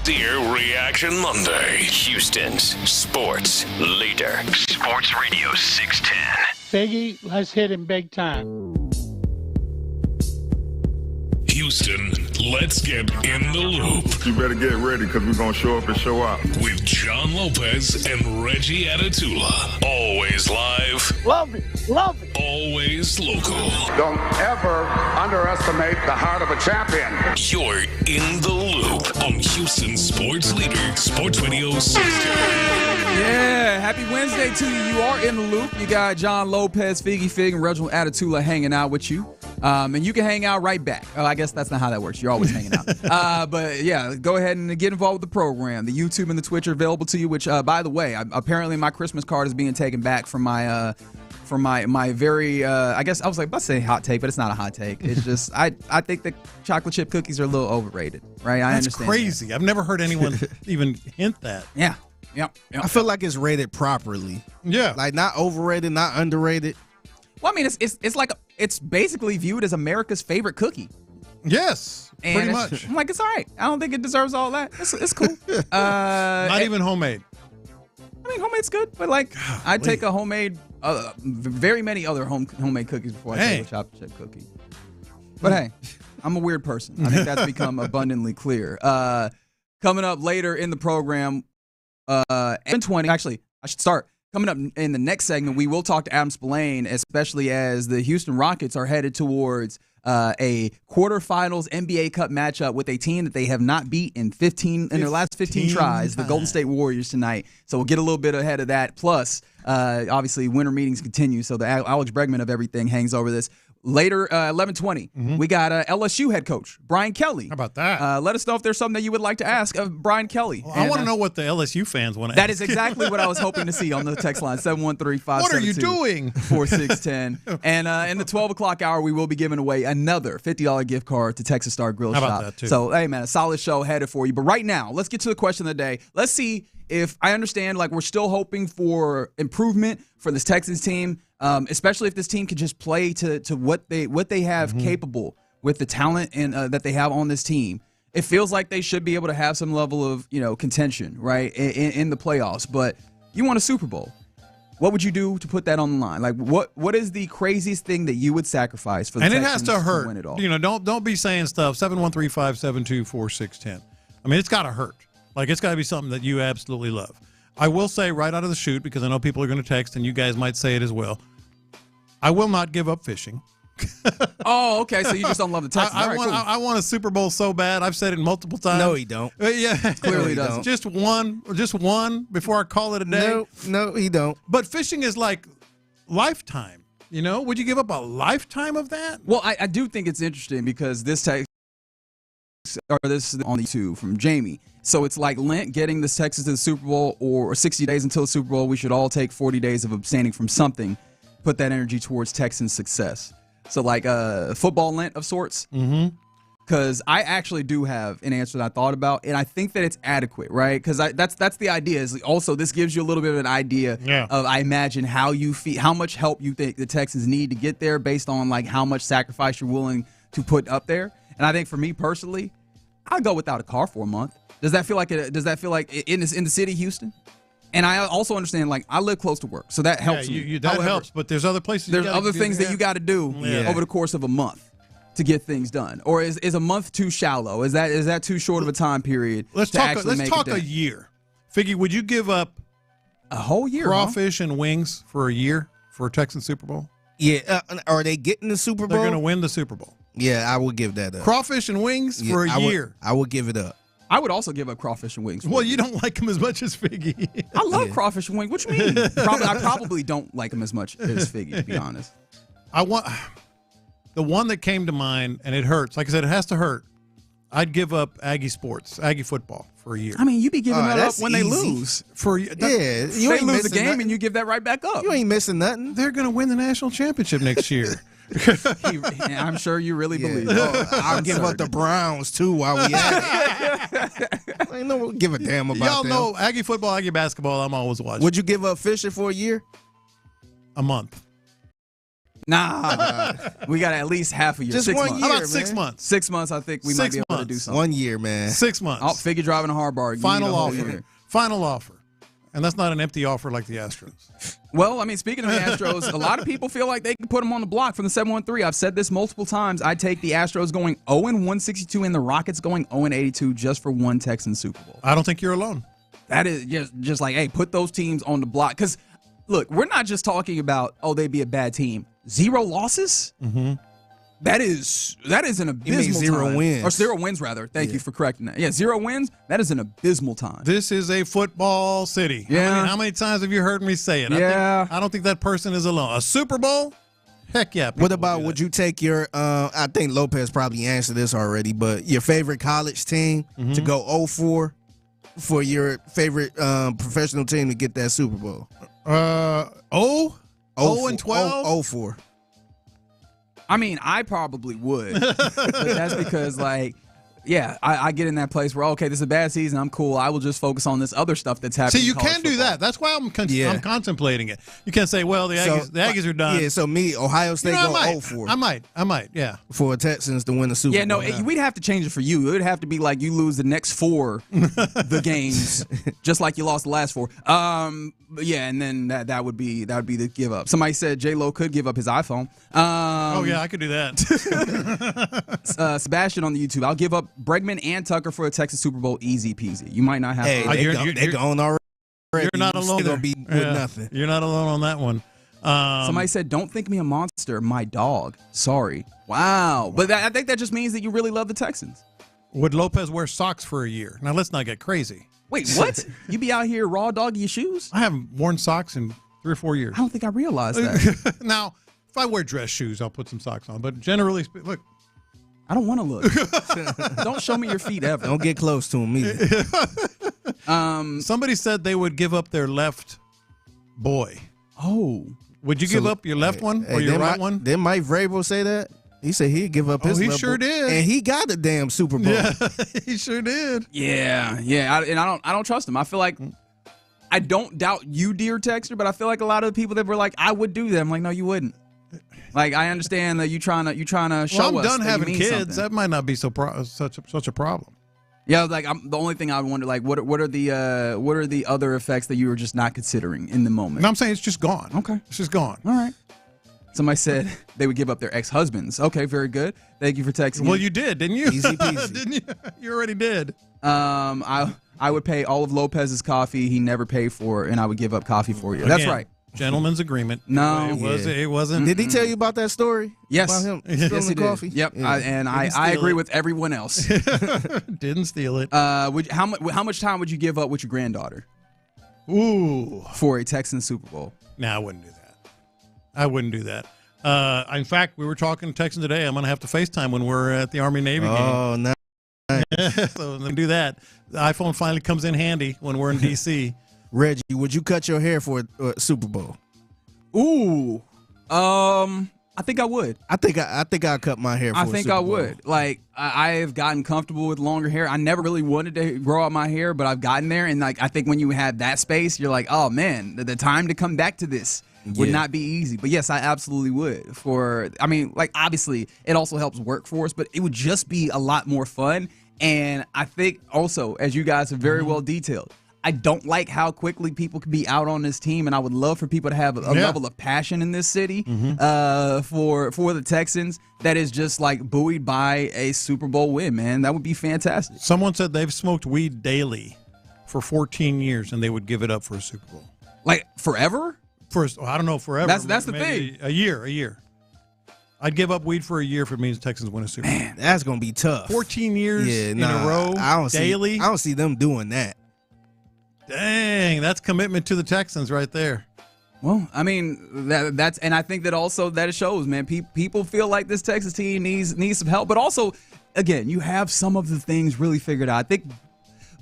Dear Reaction Monday. Houston's sports leader. Sports Radio 610. Figgy, let's hit him big time. Houston, let's get in the loop. You better get ready because we're going to show up and show out. With John Lopez and Reggie Atatula. Always live. Love it. Love it. Always local. Don't ever underestimate the heart of a champion. You're in the loop on Houston Sports Leader, Sports Radio 610. Yeah, happy Wednesday to you. You are in the loop. You got John Lopez, Figgy Fig, and Reginald Atatula hanging out with you. And you can hang out right back. Oh, I guess that's not how that works. You're always hanging out. But yeah, go ahead and get involved with the program. The YouTube and the Twitch are available to you, which, by the way, apparently my Christmas card is being taken back from my very, I guess I was like, let's say hot take, but it's not a hot take. It's just, I think that chocolate chip cookies are a little overrated, right? I That's understand crazy. that. I've never heard anyone even hint that. Yeah. Yep. I feel like it's rated properly. Yeah. Like not overrated, not underrated. Well, I mean, it's like it's basically viewed as America's favorite cookie. Yes, and pretty much. I'm like, it's all right. I don't think it deserves all that. It's cool. Not even homemade. I mean, homemade's good, but like, I'd take a homemade, very many other homemade cookies before I take a chocolate chip cookie. But hey, I'm a weird person. I think that's become abundantly clear. Coming up later in the program, 20. Actually, I should start. Coming up in the next segment, we will talk to Adam Spillane, especially as the Houston Rockets are headed towards a quarterfinals NBA Cup matchup with a team that they have not beat in their last 15 tries, the Golden State Warriors tonight. So we'll get a little bit ahead of that. Plus, obviously, winter meetings continue, so the Alex Bregman of everything hangs over this. Later, 11:20, we got LSU head coach Brian Kelly. How about that? Let us know if there's something that you would like to ask of Brian Kelly. Well, I want to know what the LSU fans want to ask. That is exactly what I was hoping to see on the text line, 713-572-4610. What are you doing? 4610. And in the 12 o'clock hour, we will be giving away another $50 gift card to Texas Star Grill How Shop. about that, too? So, hey, man, a solid show headed for you. But right now, let's get to the question of the day. Let's see if I understand, like, we're still hoping for improvement for this Texans team, especially if this team could just play to what they have capable with the talent and that they have on this team. It feels like they should be able to have some level of contention, right, in the playoffs. But you want a Super Bowl. What would you do to put that on the line? Like, what is the craziest thing that you would sacrifice for the Texans it has to hurt. win it all? Don't be saying stuff. 713-572-4610. I mean, it's got to hurt. Like, it's got to be something that you absolutely love. I will say right out of the chute, because I know people are going to text, and you guys might say it as well, I will not give up fishing. Oh, okay. So you just don't love the Texans. I want a Super Bowl so bad. I've said it multiple times. No, he don't. Yeah, clearly he doesn't. Just one before I call it a day. No, he don't. But fishing is like lifetime. Would you give up a lifetime of that? Well, I do think it's interesting because this text, or this is on the YouTube from Jamie. So it's like Lent getting the Texans to the Super Bowl, or 60 days until the Super Bowl. We should all take 40 days of abstaining from something, put that energy towards Texans' success. So like a football Lent of sorts. Mm-hmm. Because I actually do have an answer that I thought about, and I think that it's adequate, right? Because that's the idea. Is also this gives you a little bit of an idea of, I imagine, how you feel, how much help you think the Texans need to get there, based on like how much sacrifice you're willing to put up there. And I think for me personally, I'll go without a car for a month. Does that feel like in the city of Houston? And I also understand, like, I live close to work, so that helps me. That helps, but there's other places. There's other things that you got to do over the course of a month to get things done. Or is a month too shallow? Is that too short of a time period? Let's talk a year. Figgy, would you give up a whole year crawfish and wings for a year for a Texans Super Bowl? Yeah, are they getting the Super Bowl? They're going to win the Super Bowl. Yeah, I would give that up. Crawfish and wings for a year. I would give it up. I would also give up crawfish and wings. Well, you don't like them as much as Figgy. I love crawfish and wings. What you mean? I probably don't like them as much as Figgy, to be honest. I want the one that came to mind, and it hurts. Like I said, it has to hurt. I'd give up Aggie football for a year. I mean, you be giving that up when they lose. You they lose the game, nothing. And you give that right back up. You ain't missing nothing. They're going to win the national championship next year. I'm sure you really believe. I'll give up the Browns too while we at it. I don't give a damn about Y'all know Aggie football, Aggie basketball. I'm always watching. Would you give up fishing for a year? A month. Nah, we got at least half a year. Just 6 1 months. year. How about 6 months? 6 months, I think we might be able to do something. 1 year, man. 6 months. Oh, Figgy driving a hard bar. Final offer. Final offer. And that's not an empty offer like the Astros. Well, I mean, speaking of the Astros, a lot of people feel like they can put them on the block from the 7-1-3. I've said this multiple times. I take the Astros going 0-162 and the Rockets going 0-82 just for one Texans Super Bowl. I don't think you're alone. That is just like, hey, put those teams on the block. Because, look, we're not just talking about, they'd be a bad team. 0 losses? Mm-hmm. That is an abysmal 0 time. wins. Or 0 wins, rather. Thank you for correcting that. Yeah, 0 wins, that is an abysmal time. This is a football city. Yeah. How many times have you heard me say it? Yeah. I don't think that person is alone. A Super Bowl? Heck yeah. What about, would you take your, I think Lopez probably answered this already, but your favorite college team to go 0-4 for your favorite professional team to get that Super Bowl? 0-12? 0-4. I mean, I probably would. But that's because, I get in that place where, okay, this is a bad season. I'm cool. I will just focus on this other stuff that's happening. See, you can do that. That's why I'm contemplating it. You can't say, well, the Aggies are done. Yeah, so Ohio State go 0-4. I might, yeah. For Texans to win the Super Bowl. Yeah, no, we'd have to change it for you. It would have to be like you lose the next 4 the games, just like you lost the last 4. And then that would be the give up. Somebody said J-Lo could give up his iPhone. I could do that. Sebastian on the YouTube, I'll give up Bregman and Tucker for a Texas Super Bowl, easy peasy. You might not have. Hey, they're going already. You're not alone. Still gonna be with nothing. You're not alone on that one. Somebody said, "Don't think me a monster, my dog." Sorry. Wow. But I think that just means that you really love the Texans. Would Lopez wear socks for a year? Now let's not get crazy. Wait, what? You be out here raw dog your shoes? I haven't worn socks in 3 or 4 years. I don't think I realized that. Now, if I wear dress shoes, I'll put some socks on. But generally, look. I don't want to look. Don't show me your feet ever. Don't get close to them either. Somebody said they would give up their left boy. Oh. Would you give up your left one or your right one? Didn't Mike Vrabel say that? He said he'd give up his left sure boy. did. And he got the damn Super Bowl. Yeah, he sure did. Yeah. I don't trust him. I feel like I don't doubt you, dear Texter, but I feel like a lot of the people that were like, I would do that. I'm like, no, you wouldn't. Like, I understand that you trying to show us. I'm done having kids. Something. That might not be such a problem. Yeah, like the only thing I would wonder, like, what are the other effects that you were just not considering in the moment? No, I'm saying it's just gone. Okay, it's just gone. All right. Somebody said they would give up their ex-husbands. Okay, very good. Thank you for texting. Well, you did, didn't you? Easy peasy. Didn't you? You already did. I would pay all of Lopez's coffee he never paid for, and I would give up coffee for you. That's right. Gentleman's agreement. No, it wasn't. Did he tell you about that story? Yes. About him yes, he did. coffee? Yep. Yeah. I agree with everyone else. Didn't steal it. How much time would you give up with your granddaughter? Ooh. For a Texans Super Bowl? No, I wouldn't do that. In fact, we were talking to Texans today. I'm going to have to FaceTime when we're at the Army-Navy game. Oh, nice. So let me do that. The iPhone finally comes in handy when we're in D.C. Reggie, would you cut your hair for a Super Bowl? Ooh. I think I would. I think I'd cut my hair for a Super Bowl. I think I would. Like, I've gotten comfortable with longer hair. I never really wanted to grow out my hair, but I've gotten there. And, like, I think when you have that space, you're like, oh, man, the time to come back to this would not be easy. But, yes, I absolutely would. Obviously, it also helps workforce, but it would just be a lot more fun. And I think also, as you guys have very well detailed, I don't like how quickly people can be out on this team, and I would love for people to have a level of passion in this city for the Texans that is just like buoyed by a Super Bowl win, man. That would be fantastic. Someone said they've smoked weed daily for 14 years, and they would give it up for a Super Bowl. Like forever? I don't know, forever. That's the thing. A year. I'd give up weed for a year if it means Texans win a Super Bowl. Man, that's going to be tough. 14 years in a row, daily? I don't see them doing that. Dang, that's commitment to the Texans right there. Well, I mean, that's and I think that also that it shows, man. People feel like this Texas team needs some help, but also, again, you have some of the things really figured out. I think,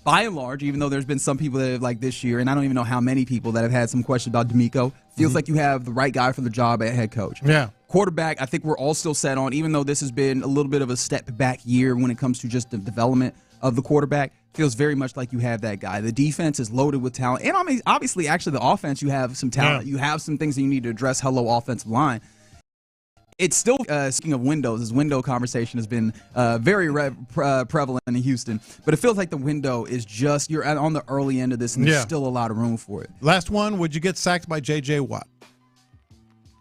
by and large, even though there's been some people that have, like this year, and I don't even know how many people that have had some questions about D'Amico, feels like you have the right guy for the job at head coach. Yeah. Quarterback, I think we're all still set on, even though this has been a little bit of a step back year when it comes to just the development of the quarterback. Feels very much like you have that guy. The defense is loaded with talent. And I mean, obviously, actually, the offense, you have some talent. Yeah. You have some things that you need to address. Hello, offensive line. It's still, speaking of windows, this window conversation has been very prevalent in Houston. But it feels like the window is just, you're on the early end of this, and there's still a lot of room for it. Last one, would you get sacked by J.J. Watt?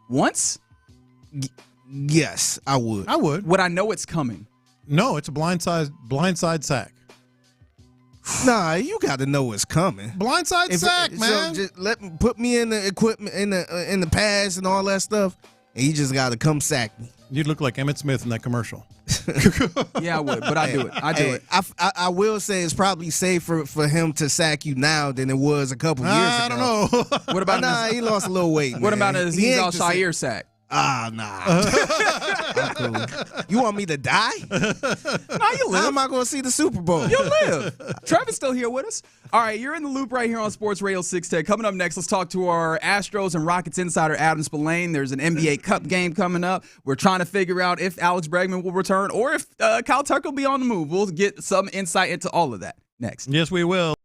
Once? Yes, I would. I would. Would I know it's coming? No, it's a blindside sack. Nah, you got to know it's coming. Blindside sack, man. So just put me in the equipment in the pads and all that stuff, and you just got to come sack me. You'd look like Emmitt Smith in that commercial. Yeah, I would, but I do it. I will say it's probably safer for him to sack you now than it was a couple years ago. I don't know. What about he lost a little weight. What about a Azeez Al-Shaair sack? Ah, nah. I'm cool. You want me to die? No, you live. How am I going to see the Super Bowl? You'll live. Trevor's still here with us. All right, you're in the loop right here on Sports Radio 610. Coming up next, let's talk to our Astros and Rockets insider, Adam Spillane. There's an NBA Cup game coming up. We're trying to figure out if Alex Bregman will return or if Kyle Tucker will be on the move. We'll get some insight into all of that next. Yes, we will.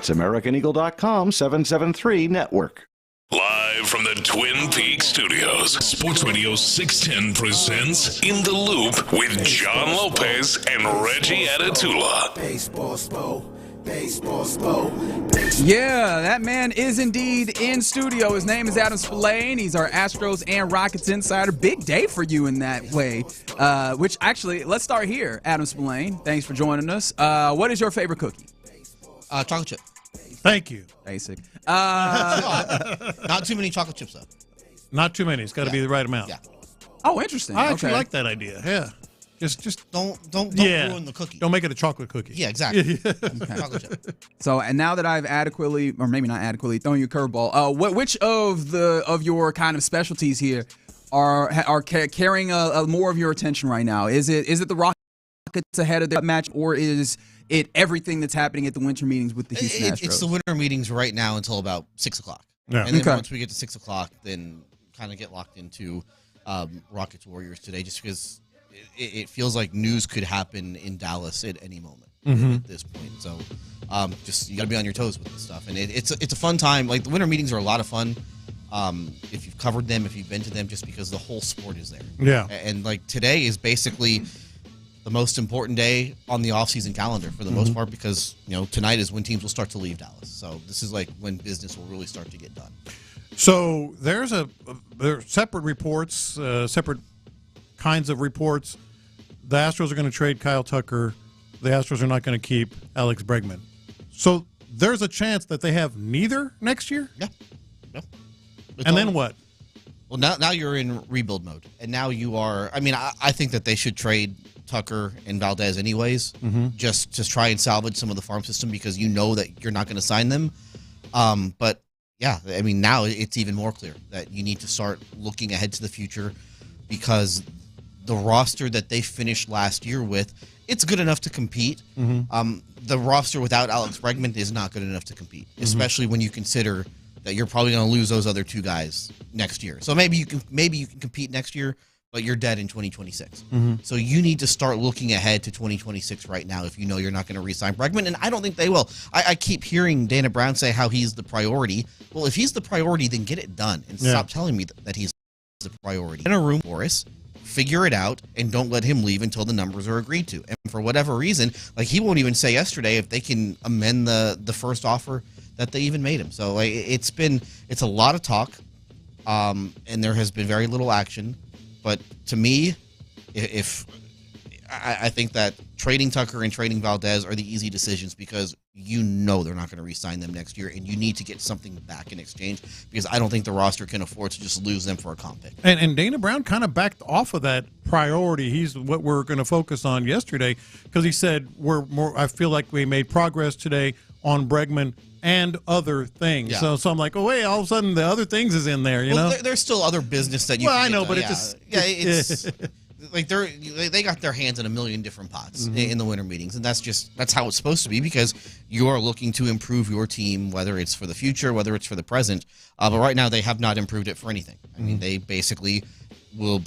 It's AmericanEagle.com 773 Network. Live from the Twin Peaks studios, Sports Radio 610 presents In the Loop with John Lopez and Reggie Atatula. Yeah, that man is indeed in studio. His name is Adam Spillane. He's our Astros and Rockets insider. Big day for you in that way. Which actually, let's start here. Adam Spillane, thanks for joining us. What is your favorite cookie? Chocolate chip. Thank you. Basic. Not too many chocolate chips, though. Not too many. It's got to be the right amount. Yeah. Oh, interesting. I actually like that idea. Yeah. Just don't ruin the cookie. Don't make it a chocolate cookie. Yeah, exactly. Okay. Chocolate chip. So, and now that I've adequately, or maybe not adequately, thrown you a curveball, which of your kind of specialties here are carrying more of your attention right now? Is it the Rockets ahead of the match, or is it everything that's happening at the winter meetings with the Houston Astros? It's the winter meetings right now until about 6 o'clock. Yeah. And then once we get to 6 o'clock, then kind of get locked into Rockets Warriors today, just because it feels like news could happen in Dallas at any moment at this point. So just you got to be on your toes with this stuff. And it's a fun time. Like, the winter meetings are a lot of fun if you've covered them, if you've been to them, just because the whole sport is there. Yeah. And like today is basically the most important day on the offseason calendar for the most part, because tonight is when teams will start to leave Dallas. So this is like when business will really start to get done. So there are separate reports, separate kinds of reports. The Astros are going to trade Kyle Tucker. The Astros are not going to keep Alex Bregman. So there's a chance that they have neither next year? Yeah. Yep. And then what? Well, now you're in rebuild mode. And now you are – I think that they should trade Tucker and Valdez anyways, just to try and salvage some of the farm system, because you know that you're not going to sign them. But, yeah, now it's even more clear that you need to start looking ahead to the future, because – the roster that they finished last year with, it's good enough to compete. The roster without Alex Bregman is not good enough to compete, especially when you consider that you're probably going to lose those other two guys next year. So maybe you can compete next year, but you're dead in 2026. So you need to start looking ahead to 2026 right now if you know you're not going to re-sign Bregman, and I don't think they will. I keep hearing Dana Brown say how he's the priority. Well, if he's the priority, then get it done and stop telling me that he's the priority. In a room for us. Figure it out, and don't let him leave until the numbers are agreed to. And for whatever reason, like, he won't even say yesterday if they can amend the first offer that they even made him. So it's a lot of talk, and there has been very little action. But to me, I think that trading Tucker and trading Valdez are the easy decisions, because they're not going to re-sign them next year, and you need to get something back in exchange, because I don't think the roster can afford to just lose them for a comp pick. And Dana Brown kind of backed off of that priority. He's what we're going to focus on yesterday, because he said I feel like we made progress today on Bregman and other things. Yeah. So I'm like, oh wait, all of a sudden the other things is in there. You know, there's still other business that you. Well, can I know, get but it's like they got their hands in a million different pots in the winter meetings, and that's how it's supposed to be, because you are looking to improve your team, whether it's for the future, whether it's for the present. But right now they have not improved it for anything. I mean, they basically will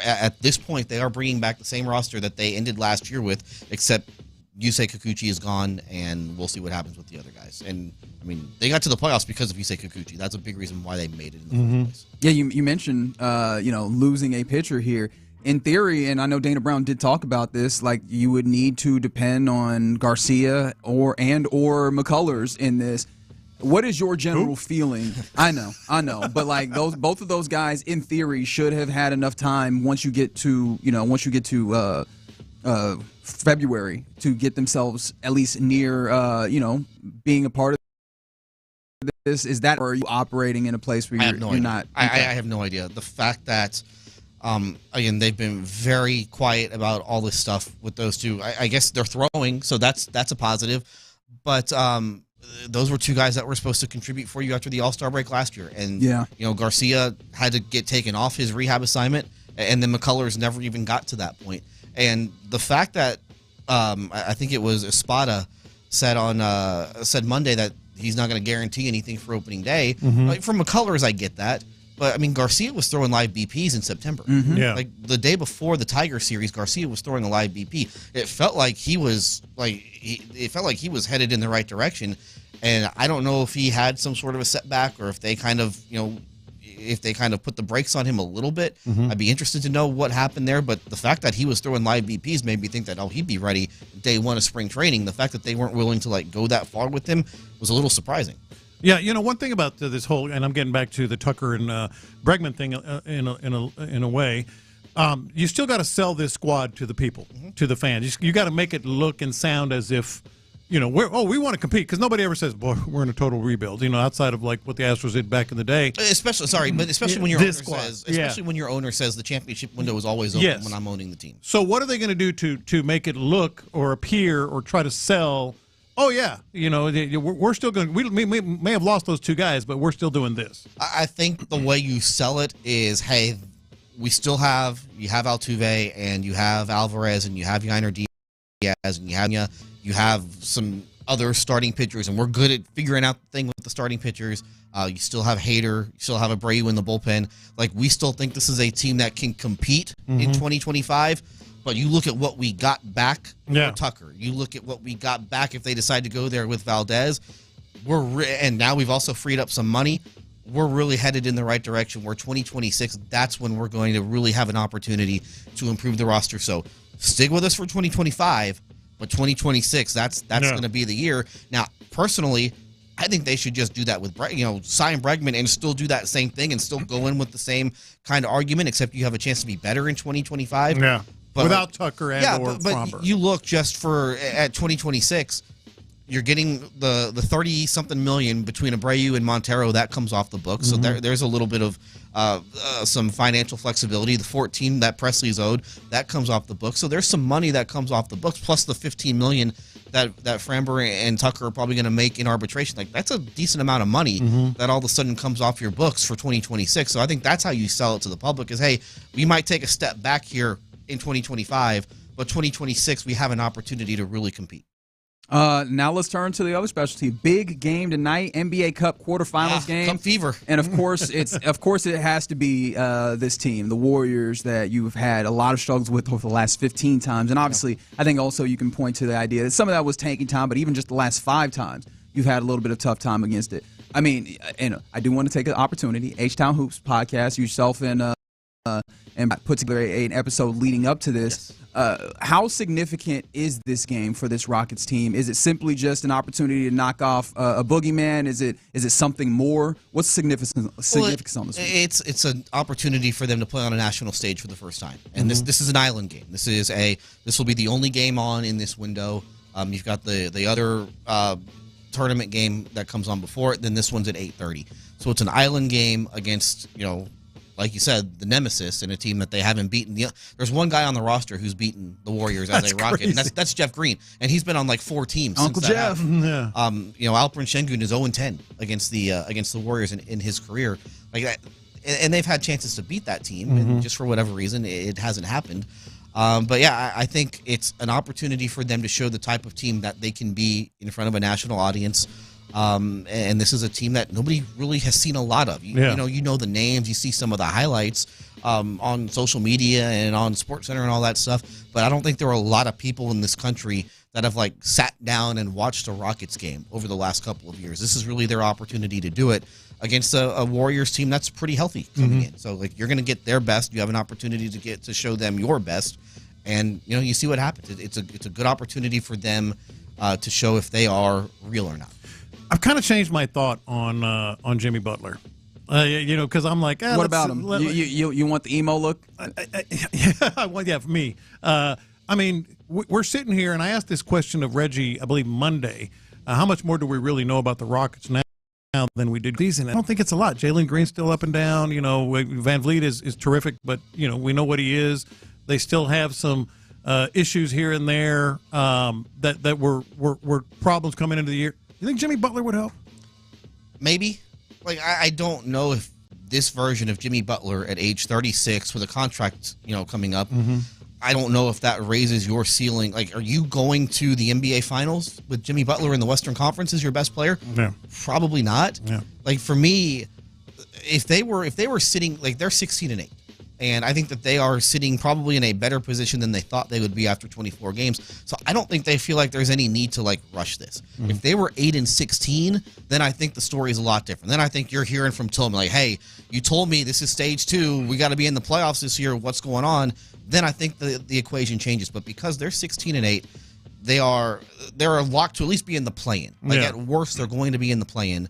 at this point they are bringing back the same roster that they ended last year with, except Yusei Kikuchi is gone, and we'll see what happens with the other guys. And they got to the playoffs because of Yusei Kikuchi. That's a big reason why they made it in the first place. Yeah, you mentioned losing a pitcher here. In theory, and I know Dana Brown did talk about this, like, you would need to depend on Garcia or McCullers in this. What is your general feeling? I know, but like both of those guys, in theory, should have had enough time once you get to February to get themselves at least near being a part of this. Is that, or are you operating in a place where you're not? I have no idea. The fact that. Again, they've been very quiet about all this stuff with those two. I guess they're throwing, so that's a positive. But those were two guys that were supposed to contribute for you after the All-Star break last year. And Garcia had to get taken off his rehab assignment, and then McCullers never even got to that point. And the fact that I think it was Espada said Monday that he's not going to guarantee anything for opening day. Like, for McCullers, I get that. But, Garcia was throwing live BPs in September. Yeah. Like, the day before the Tiger series, Garcia was throwing a live BP. It felt like he was headed in the right direction. And I don't know if he had some sort of a setback or if they kind of, put the brakes on him a little bit. I'd be interested to know what happened there. But the fact that he was throwing live BPs made me think that, he'd be ready day one of spring training. The fact that they weren't willing to go that far with him was a little surprising. Yeah, one thing about this whole, and I'm getting back to the Tucker and Bregman thing in a way, you still got to sell this squad to the people, to the fans. You got to make it look and sound as if, we want to compete, because nobody ever says, boy, we're in a total rebuild, outside of what the Astros did back in the day. Especially when your owner says the championship window is always open when I'm owning the team. So what are they going to do to make it look or appear or try to sell? Oh yeah, we're still going. We may have lost those two guys, but we're still doing this. I think the way you sell it is, hey, you have Altuve and you have Alvarez and you have Yainer Diaz and you have some other starting pitchers, and we're good at figuring out the thing with the starting pitchers. You still have Hader, you still have Abreu in the bullpen. We still think this is a team that can compete in 2025. But you look at what we got back for Tucker. You look at what we got back if they decide to go there with Valdez. And now we've also freed up some money. We're really headed in the right direction. Where 2026, that's when we're going to really have an opportunity to improve the roster. So stick with us for 2025, but 2026, that's going to be the year. Now, personally, I think they should just do that with sign Bregman and still do that same thing and still go in with the same kind of argument, except you have a chance to be better in 2025. Yeah. But without Tucker or Fromber. You look just at 2026, you're getting the 30-something million between Abreu and Montero. That comes off the books. So there's a little bit of some financial flexibility. The 14 that Presley's owed, that comes off the books. So there's some money that comes off the books, plus the $15 million that Fromber and Tucker are probably going to make in arbitration. That's a decent amount of money that all of a sudden comes off your books for 2026. So I think that's how you sell it to the public is, hey, we might take a step back here in 2025, but 2026 we have an opportunity to really compete. Now let's turn to the other specialty. Big game tonight, NBA Cup quarterfinals game. Cup fever. And of course it has to be this team, the Warriors, that you've had a lot of struggles with over the last 15 times. And obviously, I think also you can point to the idea that some of that was tanking time, but even just the last 5 times, you've had a little bit of tough time against it. I mean, I do want to take an opportunity. H-Town Hoops podcast, yourself and put together an episode leading up to this. How significant is this game for this Rockets team? Is it simply just an opportunity to knock off a boogeyman? Is it something more? What's the significance on this one? It's an opportunity for them to play on a national stage for the first time. And this is an island game. This will be the only game on in this window. You've got the other tournament game that comes on before it. Then this one's at 8:30. So it's an island game against, like you said, the nemesis in a team that they haven't beaten. There's one guy on the roster who's beaten the Warriors as a Rocket, and that's Jeff Green, and he's been on 4 teams. Uncle since Jeff. Yeah. Alperen Şengün is 0-10 against the Warriors in his career, and they've had chances to beat that team, and just for whatever reason, it hasn't happened. But yeah, I think it's an opportunity for them to show the type of team that they can be in front of a national audience. And this is a team that nobody really has seen a lot of. You know the names, you see some of the highlights on social media and on SportsCenter and all that stuff. But I don't think there are a lot of people in this country that have sat down and watched a Rockets game over the last couple of years. This is really their opportunity to do it against a Warriors team that's pretty healthy coming in. So you're going to get their best. You have an opportunity to show them your best, and you see what happens. It's a good opportunity for them to show if they are real or not. I've kind of changed my thought on Jimmy Butler. Because I'm like, what about him? You want the emo look? Yeah, for me. I mean, we're sitting here, and I asked this question of Reggie, I believe Monday. How much more do we really know about the Rockets now than we did season? I don't think it's a lot. Jalen Green's still up and down. Van Vliet is terrific, but we know what he is. They still have some issues here and there that were problems coming into the year. You think Jimmy Butler would help? Maybe. I don't know if this version of Jimmy Butler at age 36 with a contract, coming up, I don't know if that raises your ceiling. Are you going to the NBA Finals with Jimmy Butler in the Western Conference as your best player? Yeah. Probably not. Yeah. For me, if they were sitting, they're 16-8. And I think that they are sitting probably in a better position than they thought they would be after 24 games. So I don't think they feel like there's any need to like rush this. Mm-hmm. If they were 8-16, then I think the story is a lot different. Then I think you're hearing from Tillman like, hey, you told me this is stage 2. We got to be in the playoffs this year. What's going on? Then I think the equation changes. But because they're 16-8, they're locked to at least be in the play-in. Like at worst, they're going to be in the play-in.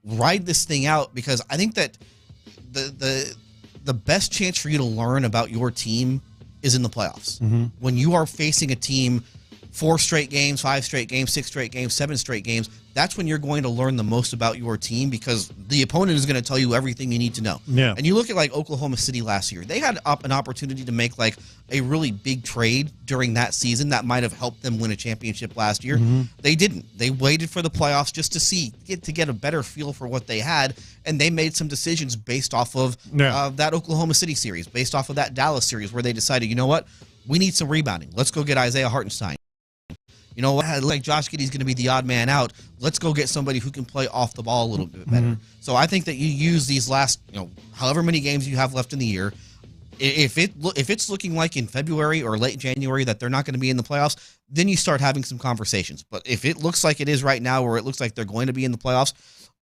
Ride this thing out, because I think that the best chance for you to learn about your team is in the playoffs. Mm-hmm. When you are facing a team 4 straight games, 5 straight games, 6 straight games, 7 straight games, that's when you're going to learn the most about your team, because the opponent is going to tell you everything you need to know. Yeah. And you look at like Oklahoma City last year. They had an opportunity to make like a really big trade during that season that might have helped them win a championship last year. Mm-hmm. They didn't. They waited for the playoffs just to get a better feel for what they had, and they made some decisions based off of that Oklahoma City series, based off of that Dallas series, where they decided, you know what, we need some rebounding. Let's go get Isaiah Hartenstein. You know what? Like Josh Giddey's going to be the odd man out. Let's go get somebody who can play off the ball a little bit better. Mm-hmm. So I think that you use these last, however many games you have left in the year. If it's looking like in February or late January that they're not going to be in the playoffs, then you start having some conversations. But if it looks like it is right now, where it looks like they're going to be in the playoffs,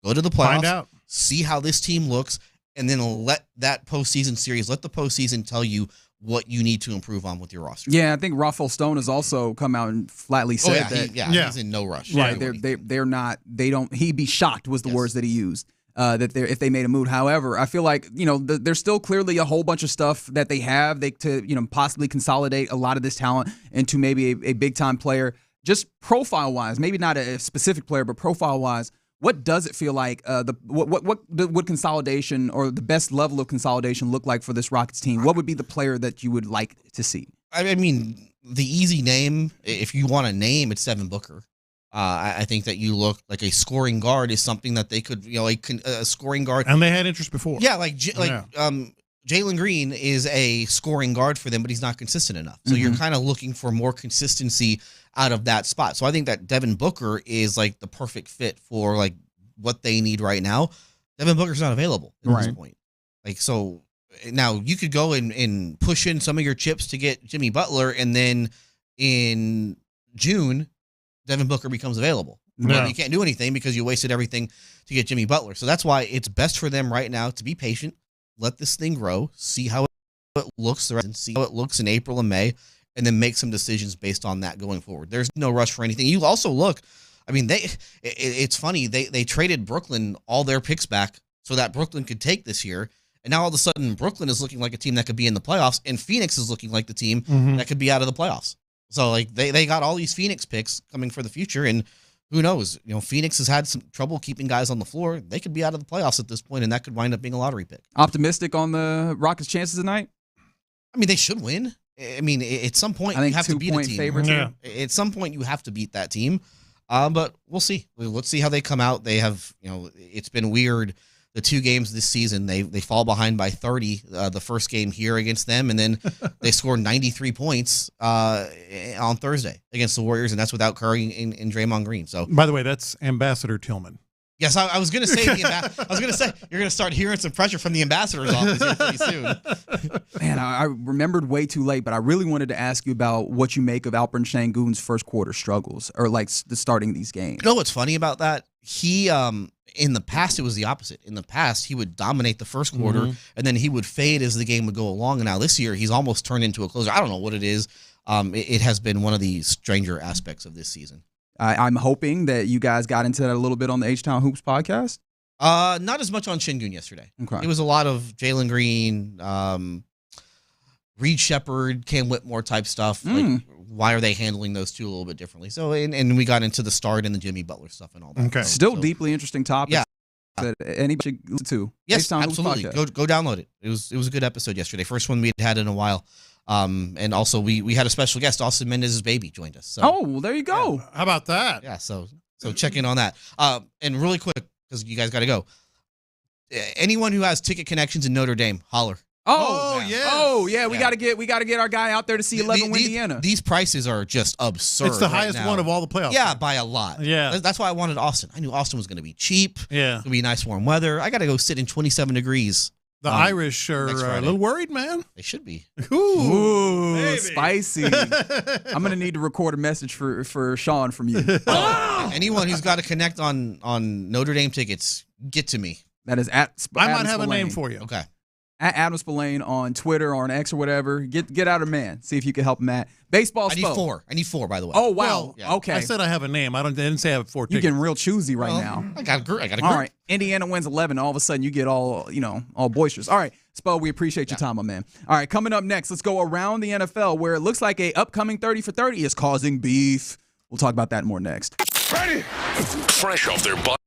go to the playoffs, find out, see how this team looks, and then let the postseason tell you what you need to improve on with your roster. Yeah, I think Rafael Stone has also come out and flatly said he's in no rush. Right, they're not. They don't. He'd be shocked was the words that he used. That if they made a move. However, I feel like there's still clearly a whole bunch of stuff that they have to possibly consolidate a lot of this talent into maybe a big time player. Just profile wise, maybe not a specific player, but profile wise. What does it feel like? What would consolidation, or the best level of consolidation, look like for this Rockets team? What would be the player that you would like to see? I mean, the easy name, if you want a name, it's Devin Booker. I think that you look like a scoring guard is something that they could, a scoring guard. And they had interest before. Yeah, Jalen Green is a scoring guard for them, but he's not consistent enough. So you're kind of looking for more consistency out of that spot. So I think that Devin Booker is like the perfect fit for like what they need right now. Devin Booker's not available at this point. Like, so now you could go and push in some of your chips to get Jimmy Butler, and then in June, Devin Booker becomes available. Well, you can't do anything because you wasted everything to get Jimmy Butler. So that's why it's best for them right now to be patient, let this thing grow, see how it looks see how it looks in April and May, and then make some decisions based on that going forward. There's no rush for anything. You also look, I mean, it's funny, they traded Brooklyn all their picks back so that Brooklyn could take this year. And now all of a sudden Brooklyn is looking like a team that could be in the playoffs, and Phoenix is looking like the team that could be out of the playoffs. So like they got all these Phoenix picks coming for the future, and who knows? Phoenix has had some trouble keeping guys on the floor. They could be out of the playoffs at this point, and that could wind up being a lottery pick. Optimistic on the Rockets' chances tonight? I mean, they should win. I mean, at some point you have to beat a team. Favorite team. At some point you have to beat that team. But we'll see. Let's see how they come out. They have, it's been weird. The 2 games this season, they fall behind by 30. The first game here against them, and then they score 93 points on Thursday against the Warriors, and that's without Curry and Draymond Green. So, by the way, that's Ambassador Tillman. Yes, I was going to say I was going to say you're going to start hearing some pressure from the ambassador's office here pretty soon. Man, I remembered way too late, but I really wanted to ask you about what you make of Alperen Sengun's first quarter struggles, or like the starting these games. You know what's funny about that? He in the past, it was the opposite. In the past, he would dominate the first quarter, and then he would fade as the game would go along. And now this year, he's almost turned into a closer. I don't know what it is. It has been one of the stranger aspects of this season. I'm hoping that you guys got into that a little bit on the H-Town Hoops podcast. Not as much on Sengun yesterday. Okay. It was a lot of Jalen Green, Reed Shepherd, Cam Whitmore type stuff. Like, why are they handling those two a little bit differently? So, and we got into the start and the Jimmy Butler stuff and all that. Okay. Still deeply interesting topic. Yeah. That anybody should listen to. Yes, absolutely. Go download it. It was a good episode yesterday. First one we had in a while. And also we had a special guest, Austin Mendez's baby, joined us. So, well, there you go. Yeah. How about that? Yeah. So check in on that. And really quick, because you guys got to go. Anyone who has ticket connections in Notre Dame, holler. Yeah. We gotta get our guy out there to see 11 Indiana. These prices are just absurd. It's the highest one of all the playoffs. Yeah, by a lot. Yeah, that's why I wanted Austin. I knew Austin was going to be cheap. Yeah, it's going to be nice warm weather. I got to go sit in 27 degrees The Irish are a little worried, man. They should be. Ooh, spicy. I'm going to need to record a message for Sean from you. Anyone who's got to connect on Notre Dame tickets, get to me. That is at I might have a name for you. Okay. At Adam Spillane on Twitter or on X or whatever. Get out of man. See if you can help him at baseball. I need four, by the way. Oh wow. Well, okay. I said I have a name. I didn't say I have 4 tickets. You're getting real choosy right now. I got a group. All right. Indiana wins 11. All of a sudden, you get all boisterous. All right, Spo, we appreciate your time, my man. All right, coming up next, let's go around the NFL where it looks like a upcoming 30 for 30 is causing beef. We'll talk about that more next. Ready? Fresh off their butt.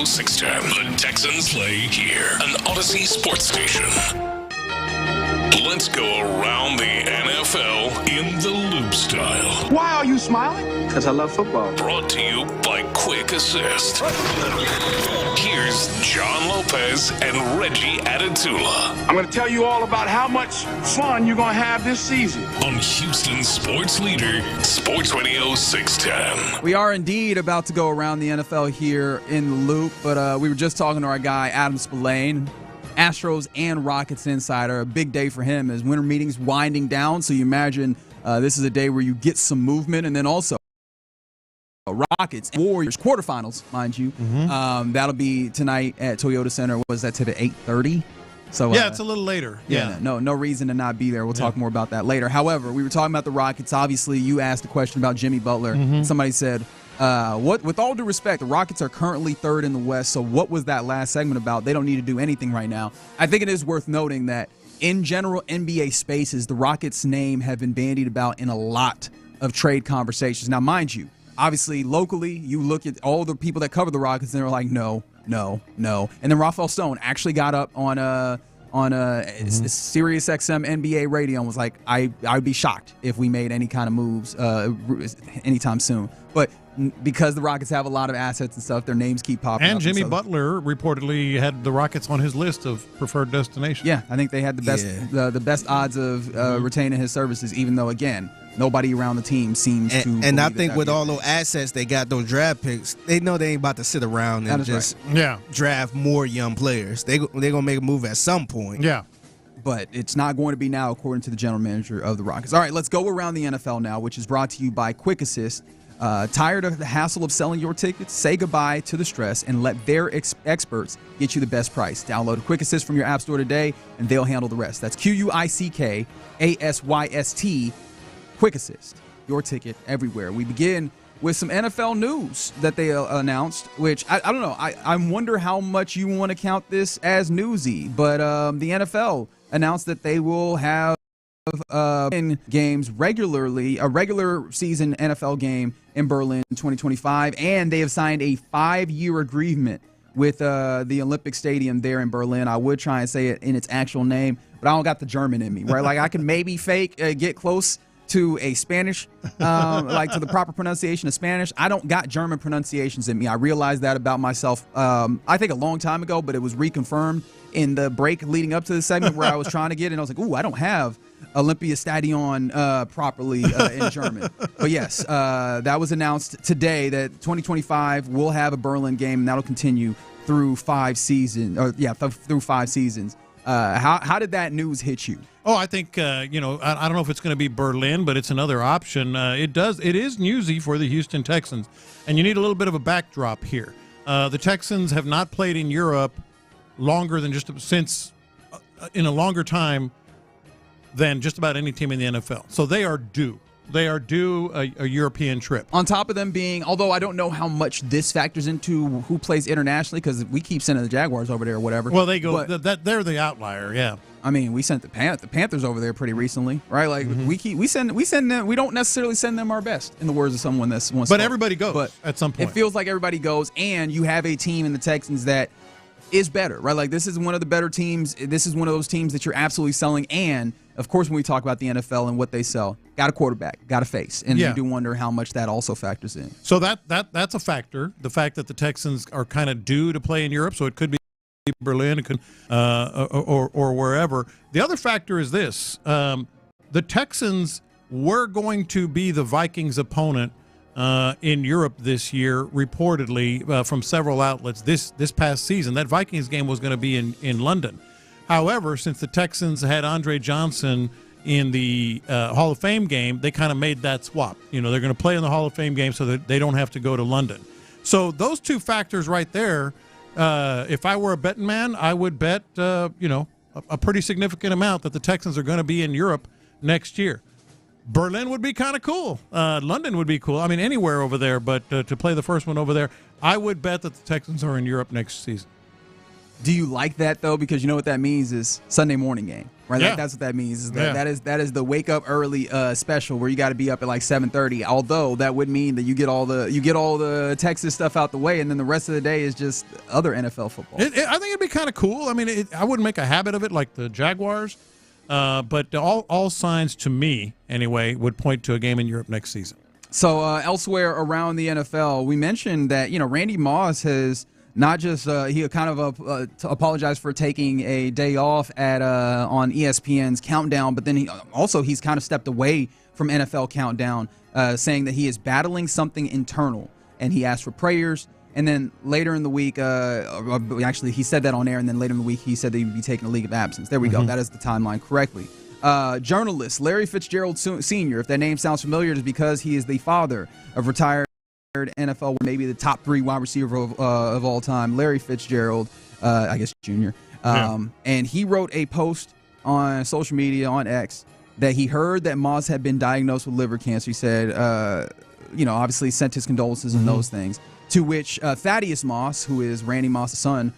610. The Texans play here, an Odyssey sports station. Let's go around the NFL in the Loop style. Why are you smiling? Because I love football. Brought to you by Quick Assist. Here's John Lopez and Reggie Adatula. I'm going to tell you all about how much fun you're going to have this season. On Houston's sports leader, Sports Radio 610. We are indeed about to go around the NFL here in the Loop, but we were just talking to our guy, Adam Spillane, Astros and Rockets insider. A big day for him as winter meetings winding down, so you imagine this is a day where you get some movement, and then also Rockets and Warriors quarterfinals, mind you. That'll be tonight at Toyota Center. Was that to the 8:30? So yeah, it's a little later. Yeah. No reason to not be there. We'll talk more about that later. However, we were talking about the Rockets. Obviously, you asked a question about Jimmy Butler. Somebody said, "What? With all due respect, the Rockets are currently third in the West. So what was that last segment about? They don't need to do anything right now." I think it is worth noting that in general NBA spaces, the Rockets' name have been bandied about in a lot of trade conversations. Now, mind you, obviously locally, you look at all the people that cover the Rockets, and they're like, no. And then Rafael Stone actually got up on a Sirius XM NBA radio and was like, I would be shocked if we made any kind of moves anytime soon. But because the Rockets have a lot of assets and stuff, their names keep popping up. And Jimmy Butler reportedly had the Rockets on his list of preferred destinations. Yeah, I think they had the best the best odds of retaining his services, even though, again, nobody around the team seems to. And I think with all those assets, they got those draft picks. They know they ain't about to sit around and just draft more young players. They're going to make a move at some point. Yeah. But it's not going to be now, according to the general manager of the Rockets. All right, let's go around the NFL now, which is brought to you by Quick Assist. Tired of the hassle of selling your tickets? Say goodbye to the stress and let their experts get you the best price. Download Quick Assist from your app store today, and they'll handle the rest. That's QuickAssist. Quick Assist, your ticket everywhere. We begin with some NFL news that they announced, which I don't know. I wonder how much you want to count this as newsy, but the NFL announced that they will have games regularly, a regular season NFL game in Berlin in 2025, and they have signed a 5-year agreement with the Olympic Stadium there in Berlin. I would try and say it in its actual name, but I don't got the German in me, right? Like I can maybe get close to a Spanish, like to the proper pronunciation of Spanish. I don't got German pronunciations in me. I realized that about myself, I think a long time ago, but it was reconfirmed in the break leading up to the segment where I was trying to get it. And I was like, ooh, I don't have Olympiastadion properly in German. But yes, that was announced today that 2025 will have a Berlin game, and that'll continue through 5 seasons. Through 5 seasons. How did that news hit you? Oh, I think I don't know if it's going to be Berlin, but it's another option. It is newsy for the Houston Texans, and you need a little bit of a backdrop here. The Texans have not played in Europe longer than in a longer time than just about any team in the NFL. So they are due. They are due a European trip. On top of them being, although I don't know how much this factors into who plays internationally, because we keep sending the Jaguars over there or whatever. Well, they go. They're the outlier. Yeah. I mean, we sent the Panthers over there pretty recently, right? Like we send them. We don't necessarily send them our best, in the words of someone that's once. But everybody goes at some point. It feels like everybody goes, and you have a team in the Texans that is better, right? Like this is one of the better teams. This is one of those teams that you're absolutely selling. And of course, when we talk about the NFL and what they sell, got a quarterback, got a face, and you do wonder how much that also factors in. So that's a factor. The fact that the Texans are kind of due to play in Europe, so it could be Berlin, it could or wherever. The other factor is this: the Texans were going to be the Vikings' opponent in Europe this year, reportedly from several outlets this past season. That Vikings game was going to be in London. However, since the Texans had Andre Johnson in the Hall of Fame game, they kind of made that swap. You know, they're going to play in the Hall of Fame game so that they don't have to go to London. So those two factors right there, if I were a betting man, I would bet, a pretty significant amount that the Texans are going to be in Europe next year. Berlin would be kind of cool. London would be cool. I mean, anywhere over there, but to play the first one over there, I would bet that the Texans are in Europe next season. Do you like that though? Because you know what that means is Sunday morning game, right? Yeah. Like, that's what that means. Is that is the wake up early special where you got to be up at like 7:30. Although that would mean that you get all the Texas stuff out the way, and then the rest of the day is just other NFL football. I think it'd be kind of cool. I mean, I wouldn't make a habit of it like the Jaguars, but all signs to me anyway would point to a game in Europe next season. So elsewhere around the NFL, we mentioned that Randy Moss has. Not just he kind of apologized for taking a day off on ESPN's Countdown, but then he's kind of stepped away from NFL Countdown, saying that he is battling something internal, and he asked for prayers. And then later in the week, actually he said that on air, and then later in the week he said that he would be taking a leave of absence. There we go. That is the timeline correctly. Journalist Larry Fitzgerald Sr., if that name sounds familiar, it is because he is the father of retired NFL, maybe the top 3 wide receiver of all time, Larry Fitzgerald, I guess Jr. And he wrote a post on social media, on X, that he heard that Moss had been diagnosed with liver cancer. He said, obviously sent his condolences and those things, to which Thaddeus Moss, who is Randy Moss's son,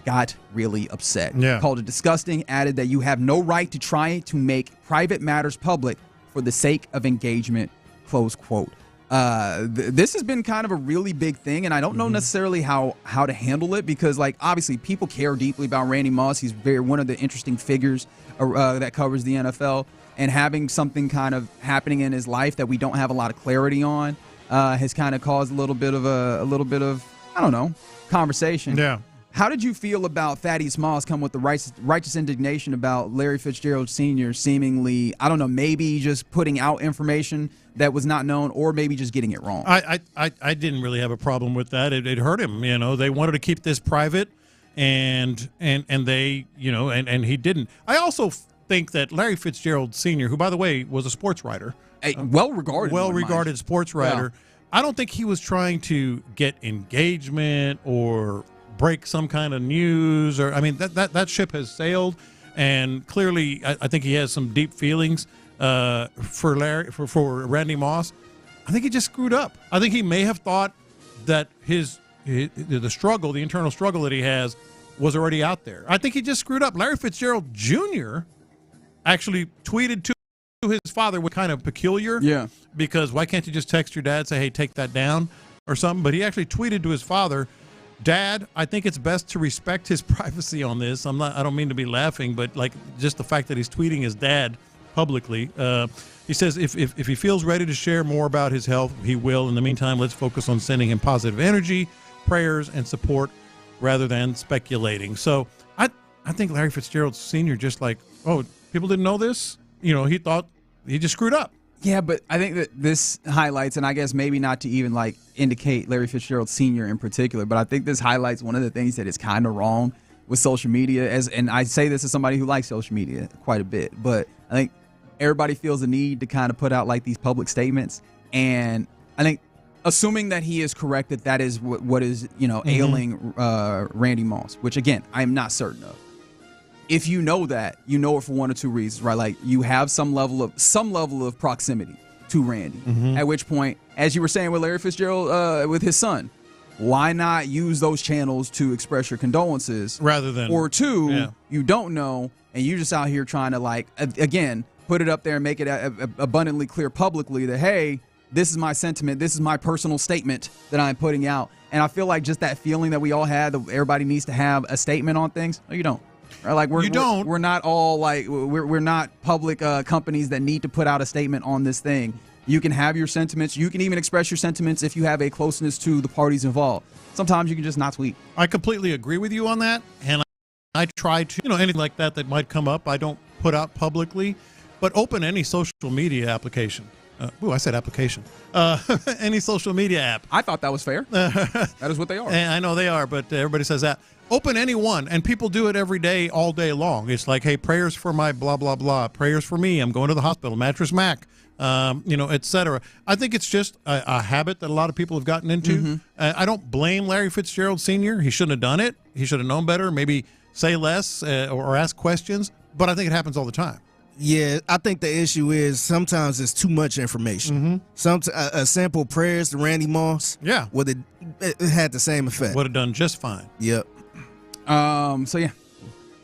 got really upset. Called it disgusting, added that you have no right to try to make private matters public for the sake of engagement, close quote. This has been kind of a really big thing, and I don't know necessarily how to handle it, because obviously people care deeply about Randy Moss. He's one of the interesting figures that covers the NFL, and having something kind of happening in his life that we don't have a lot of clarity on has kind of caused a little bit of I don't know, conversation. Yeah. How did you feel about Thaddeus Moss come with the righteous indignation about Larry Fitzgerald Sr. seemingly, I don't know, maybe just putting out information that was not known, or maybe just getting it wrong? I didn't really have a problem with that. It hurt him. They wanted to keep this private, and they, and he didn't. I also think that Larry Fitzgerald Sr., who, by the way, was a sports writer, a well-regarded sports writer, I don't think he was trying to get engagement or break some kind of news, or that ship has sailed, and clearly I think he has some deep feelings for Randy Moss. I think he just screwed up. I think he may have thought that the internal struggle that he has was already out there. I think he just screwed up. Larry Fitzgerald Jr. actually tweeted to his father, was kind of peculiar. Yeah. Because why can't you just text your dad, say, hey, take that down or something? But he actually tweeted to his father, Dad, I think it's best to respect his privacy on this. I don't mean to be laughing, but just the fact that he's tweeting his dad publicly. He says if he feels ready to share more about his health, he will. In the meantime, let's focus on sending him positive energy, prayers, and support rather than speculating. So I think Larry Fitzgerald Sr. just people didn't know this. He thought he just screwed up. Yeah, but I think that this highlights, and I guess maybe not to even indicate Larry Fitzgerald Sr. in particular, but I think this highlights one of the things that is kind of wrong with social media. And I say this as somebody who likes social media quite a bit, but I think everybody feels the need to kind of put out these public statements. And I think, assuming that he is correct, that is what is ailing Randy Moss, which again I am not certain of. If you know that, you know it for one or two reasons, right? You have some level of proximity to Randy. At which point, as you were saying with Larry Fitzgerald, with his son, why not use those channels to express your condolences rather than, or two, you don't know, and you're just out here trying to again put it up there and make it abundantly clear publicly that, hey, this is my sentiment, this is my personal statement that I'm putting out. And I feel like just that feeling that we all had, that everybody needs to have a statement on things. No, you don't. Right? We're not all we're not public companies that need to put out a statement on this thing. You can have your sentiments. You can even express your sentiments if you have a closeness to the parties involved. Sometimes you can just not tweet. I completely agree with you on that, and I try to, anything like that might come up, I don't put out publicly, but open any social media application. I said application. Any social media app. I thought that was fair. That is what they are. And I know they are, but everybody says that. Open any one, and people do it every day, all day long. It's like, hey, prayers for my blah, blah, blah. Prayers for me. I'm going to the hospital. Mattress Mac, et cetera. I think it's just a habit that a lot of people have gotten into. I don't blame Larry Fitzgerald Sr. He shouldn't have done it. He should have known better. Maybe say less or ask questions, but I think it happens all the time. Yeah, I think the issue is sometimes it's too much information. A simple prayers to Randy Moss, it had the same effect. Would have done just fine. Yep. So yeah.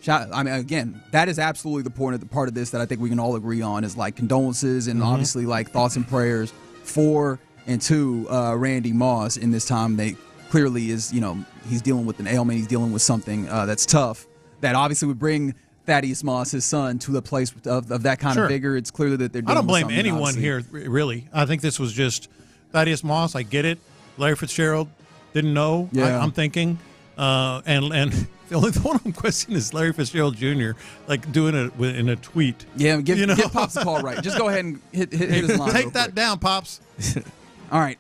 I mean, again, that is absolutely the part of this that I think we can all agree on is like condolences and obviously like thoughts and prayers for and to Randy Moss in this time. They clearly is, he's dealing with an ailment. He's dealing with something that's tough that obviously would bring Thaddeus Moss, his son, to the place of that kind of vigor. It's clearly that they're dealing I don't blame with anyone here, really. I think this was just Thaddeus Moss. I get it. Larry Fitzgerald didn't know, I'm thinking. And the only one I'm questioning is Larry Fitzgerald Jr. like doing it in a tweet. Yeah, give Pops a call right. Just go ahead and hit his line. Take that down, Pops. All right.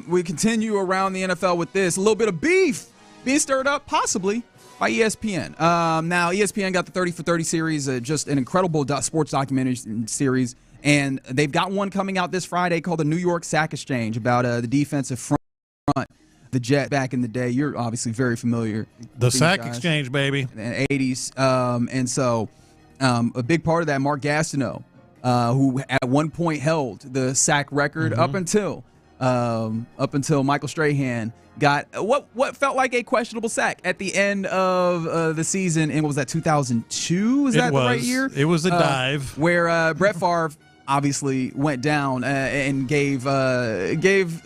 We continue around the NFL with this. A little bit of beef being stirred up, possibly, by ESPN. Now, ESPN got the 30 for 30 series, just an incredible sports documentary series. And they've got one coming out this Friday called the New York Sack Exchange about the defensive front. The Jet back in the day. You're obviously very familiar. The Sack Exchange, baby. In the 80s. And so a big part of that, Mark Gastineau, who at one point held the sack record up until Michael Strahan got what felt like a questionable sack at the end of the season. And what was that, 2002? Was that the right year? It was a dive. Where Brett Favre obviously went down and gave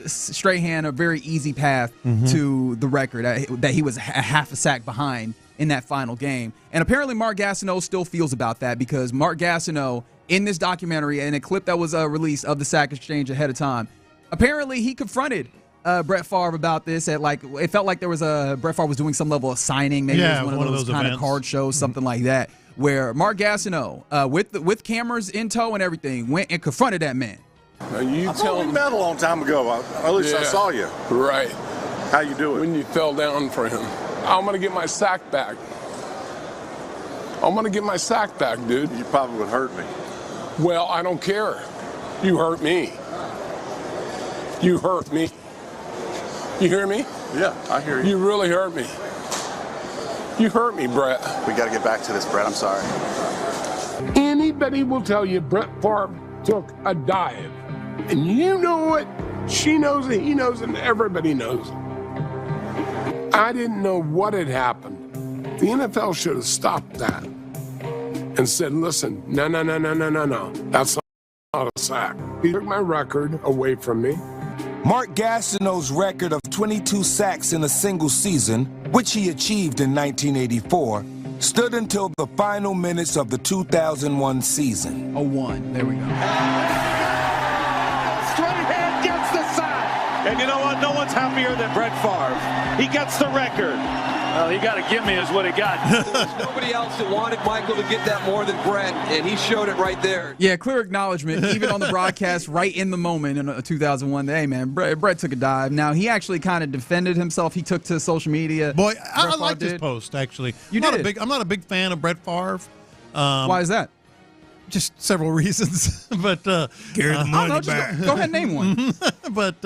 Strahan a very easy path to the record that he was half a sack behind in that final game. And apparently Mark Gastineau still feels about that because Mark Gastineau, in this documentary and a clip that was released of the Sack Exchange ahead of time, apparently he confronted Brett Favre about this at it felt like there was Brett Favre was doing some level of signing, maybe it was one of those kind of card shows, something like that, where Mark Gastineau, with cameras in tow and everything, went and confronted that man. I thought we met a long time ago. At least I saw you. Right. How you doing? When you fell down for him. I'm going to get my sack back. I'm going to get my sack back, dude. You probably would hurt me. Well, I don't care. You hurt me. You hurt me. You hear me? Yeah, I hear you. You really hurt me. You hurt me, Brett. We got to get back to this, Brett. I'm sorry. Anybody will tell you Brett Favre took a dive. And you know it. She knows it. He knows it. And everybody knows it. I didn't know what had happened. The NFL should have stopped that and said, listen, no. That's not a sack. He took my record away from me. Mark Gastineau's record of 22 sacks in a single season, which he achieved in 1984, stood until the final minutes of the 2001 season. 01, there we go. Strahan gets the sack. And you know what? No one's happier than Brett Favre. He gets the record. Well, he got to give me is what he got. There's nobody else that wanted Michael to get that more than Brett, and he showed it right there. Yeah, clear acknowledgement, even on the broadcast, right in the moment in 2001. Hey, man, Brett took a dive. Now, he actually kind of defended himself. He took to social media. Boy, I like this post, actually. I'm not a big fan of Brett Favre. Why is that? Just several reasons. But carry the money back. Go ahead and name one. But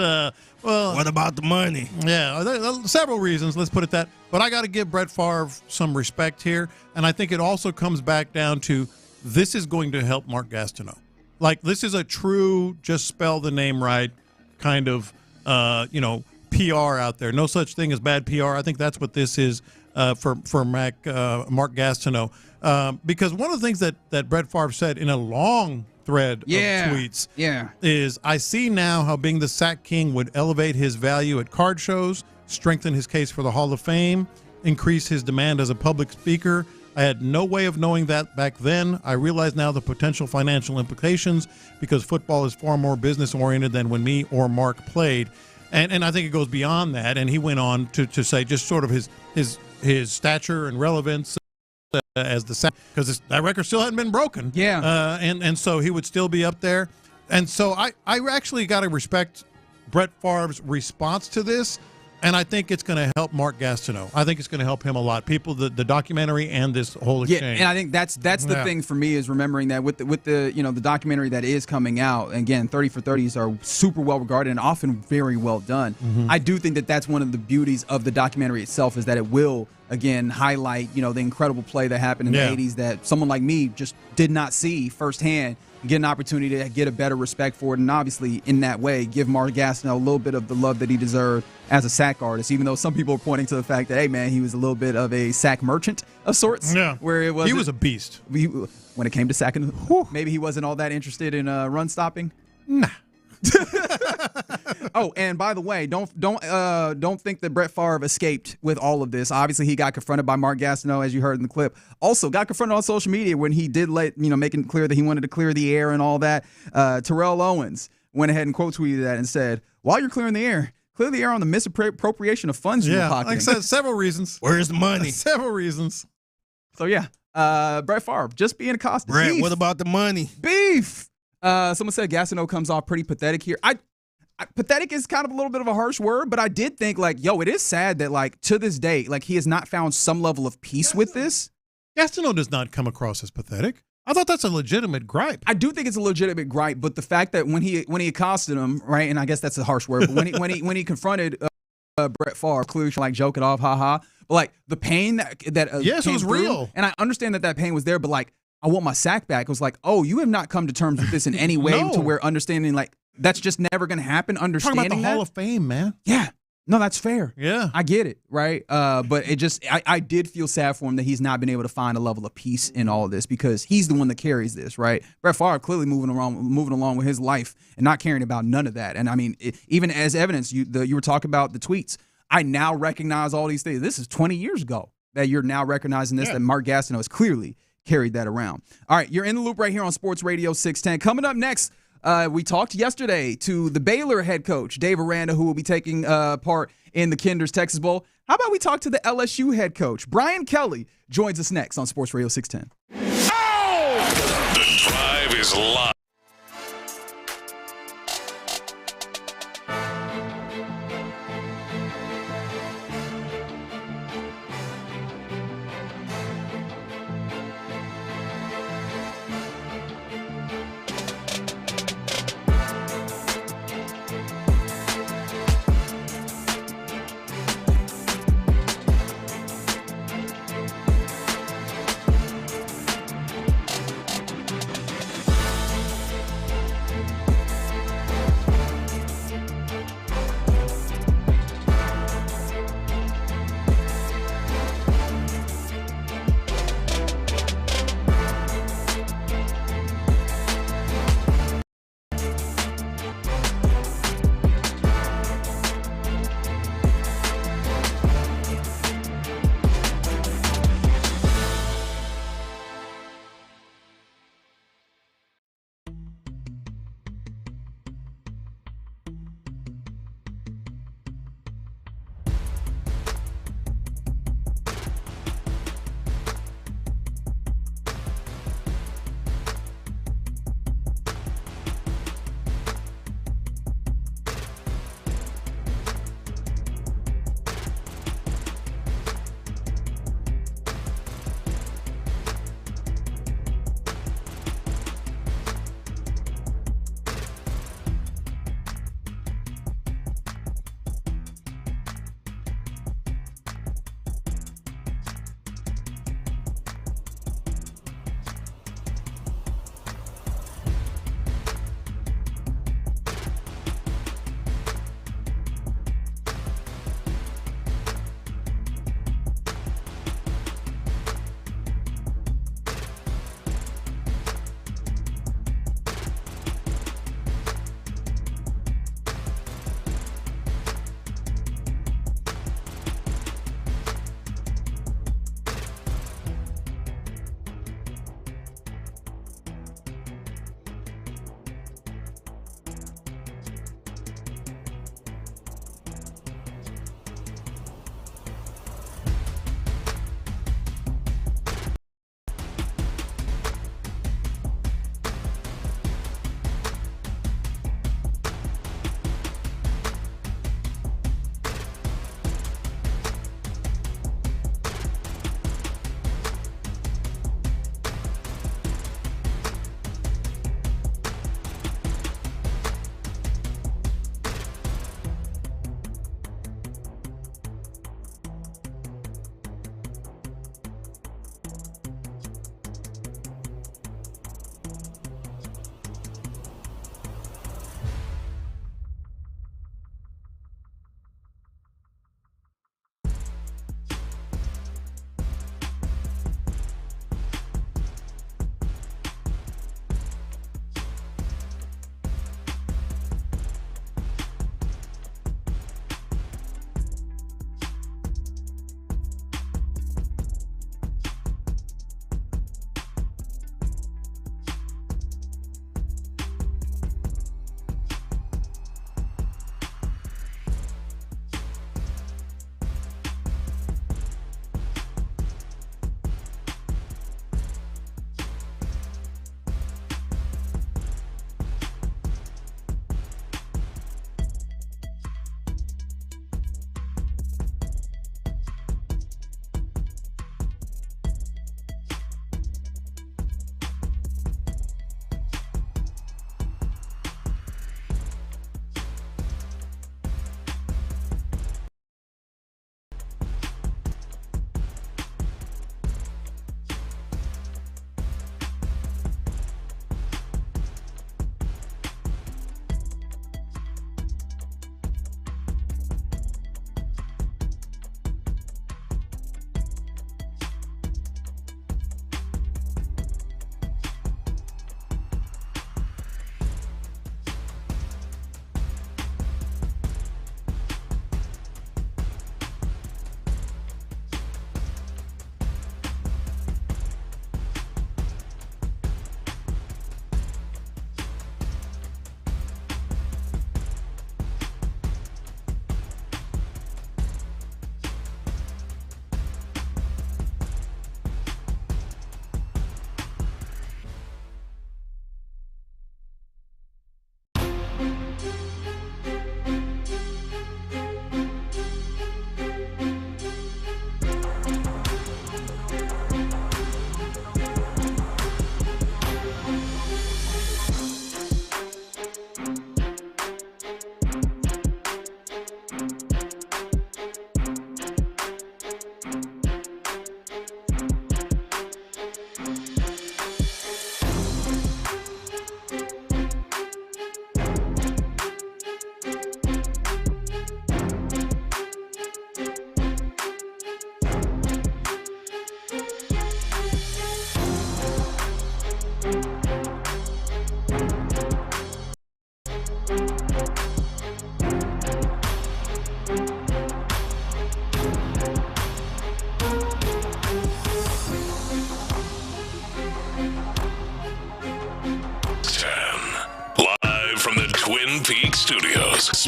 well, what about the money? Yeah, there are several reasons. Let's put it that. But I got to give Brett Favre some respect here, and I think it also comes back down to this is going to help Mark Gastineau. Like this is a true, just spell the name right kind of, PR out there. No such thing as bad PR. I think that's what this is for Mark Gastineau. Because one of the things that Brett Favre said in a long thread of tweets is, I see now how being the sack king would elevate his value at card shows, strengthen his case for the Hall of Fame, increase his demand as a public speaker. I had no way of knowing that back then. I realize now the potential financial implications because football is far more business-oriented than when me or Mark played. And I think it goes beyond that. And he went on to say just sort of his stature and relevance as the sack, because that record still hadn't been broken. Yeah. And so he would still be up there. And so I actually got to respect Brett Favre's response to this. And I think it's going to help Mark Gastineau. I think it's going to help him a lot. People, the documentary and this whole exchange. Yeah, and I think that's the thing for me is remembering that with the documentary that is coming out. And again, 30 for 30s are super well regarded and often very well done. Mm-hmm. I do think that that's one of the beauties of the documentary itself is that it will again, highlight, the incredible play that happened in the 80s that someone like me just did not see firsthand, get an opportunity to get a better respect for it, and obviously in that way give Mark Gastineau a little bit of the love that he deserved as a sack artist, even though some people are pointing to the fact that, hey, man, he was a little bit of a sack merchant of sorts. Yeah. Where it was he was a beast. When it came to sacking, maybe he wasn't all that interested in run stopping. Nah. Oh, and by the way, don't think that Brett Favre escaped with all of this. Obviously, he got confronted by Mark Gastineau, as you heard in the clip. Also, got confronted on social media when he did making it clear that he wanted to clear the air and all that. Terrell Owens went ahead and quote tweeted that and said, "While you're clear the air on the misappropriation of funds you were pocketing." Like I said, several reasons. Where's the money? Several reasons. So yeah, Brett Favre just being accosted. Brett, Beef. what about the money? Beef. Someone said Gastineau comes off pretty pathetic here. Pathetic is kind of a little bit of a harsh word, but I did think it is sad that to this day, he has not found some level of peace with this. Gastineau does not come across as pathetic. I thought that's a legitimate gripe. I do think it's a legitimate gripe, but the fact that when he accosted him, right, and I guess that's a harsh word, but when he confronted Brett Favre, clearly joke it off, haha. But the pain that yes, it was real, and I understand that pain was there, but I want my sack back. It was oh, you have not come to terms with this in any way to where understanding that's just never going to happen. Understanding talking about the Hall of Fame, man. Yeah. No, that's fair. Yeah. I get it, right? But it just, I did feel sad for him that he's not been able to find a level of peace in all of this because he's the one that carries this, right? Brett Favre clearly moving along with his life and not caring about none of that. And I mean, even as evidence, you were talking about the tweets. I now recognize all these things. This is 20 years ago that you're now recognizing this, that Mark Gastineau has clearly carried that around. All right, you're in the loop right here on Sports Radio 610. Coming up next, we talked yesterday to the Baylor head coach, Dave Aranda, who will be taking part in the Kinder's Texas Bowl. How about we talk to the LSU head coach? Brian Kelly joins us next on Sports Radio 610. Oh! The Drive is live.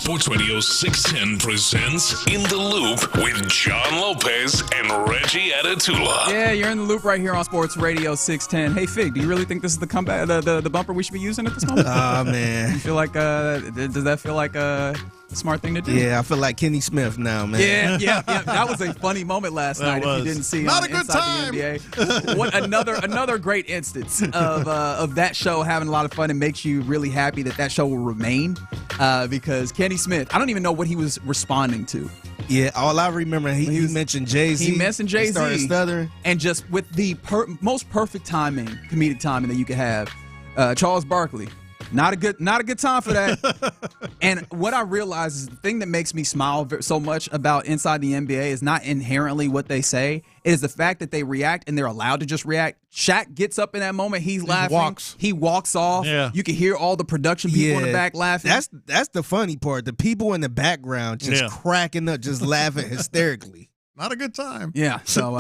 Sports Radio 610 presents In the Loop with John Lopez and Reggie Atatula. Yeah, you're in the loop right here on Sports Radio 610. Hey, Fig, do you really think this is the comeback, the bumper we should be using at this moment? Oh, man. You feel like, does that feel like a smart thing to do? Yeah, I feel like Kenny Smith now, man. Yeah. That was a funny moment last night. If you didn't see, not a good time. The NBA. What another great instance of that show having a lot of fun, and makes you really happy that show will remain because Kenny Smith, I don't even know what he was responding to. Yeah, all I remember, he mentioned Jay-Z. He mentioned Jay-Z. Started stuttering. And just with the most perfect timing, comedic timing that you could have, Charles Barkley. Not a good time for that. And what I realize is the thing that makes me smile so much about Inside the NBA is not inherently what they say. It is the fact that they react and they're allowed to just react. Shaq gets up in that moment. He's laughing. He walks off. Yeah. You can hear all the production people in the back laughing. That's the funny part. The people in the background just cracking up, just laughing hysterically. Not a good time. Yeah. So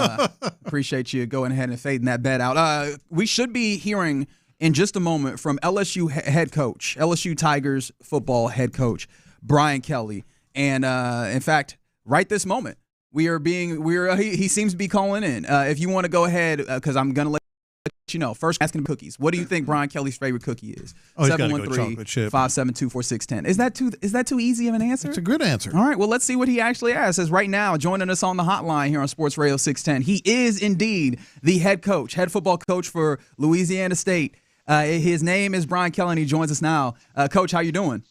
appreciate you going ahead and fading that bet out. We should be hearing in just a moment from LSU head coach, LSU Tigers football head coach, Brian Kelly. And in fact, right this moment, he seems to be calling in. If you want to go ahead, because I'm going to let you know. First, asking cookies. What do you think Brian Kelly's favorite cookie is? Oh, he's gotta go chocolate chip. 713-572-4610. Is that too easy of an answer? It's a good answer. All right, well, let's see what he actually asks. Says right now, joining us on the hotline here on Sports Radio 610, he is indeed the head football coach for Louisiana State. His name is Brian Kelly, and he joins us now. Coach, how you doing?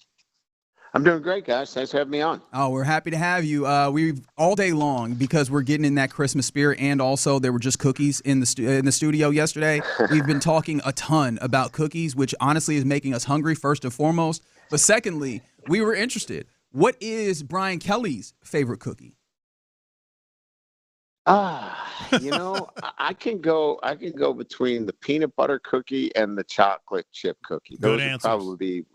I'm doing great, guys. Thanks for having me on. Oh, we're happy to have you. We've all day long because we're getting in that Christmas spirit, and also there were just cookies in the studio yesterday. We've been talking a ton about cookies, which honestly is making us hungry first and foremost. But secondly, we were interested. What is Brian Kelly's favorite cookie? I can go between the peanut butter cookie and the chocolate chip cookie. Those would probably be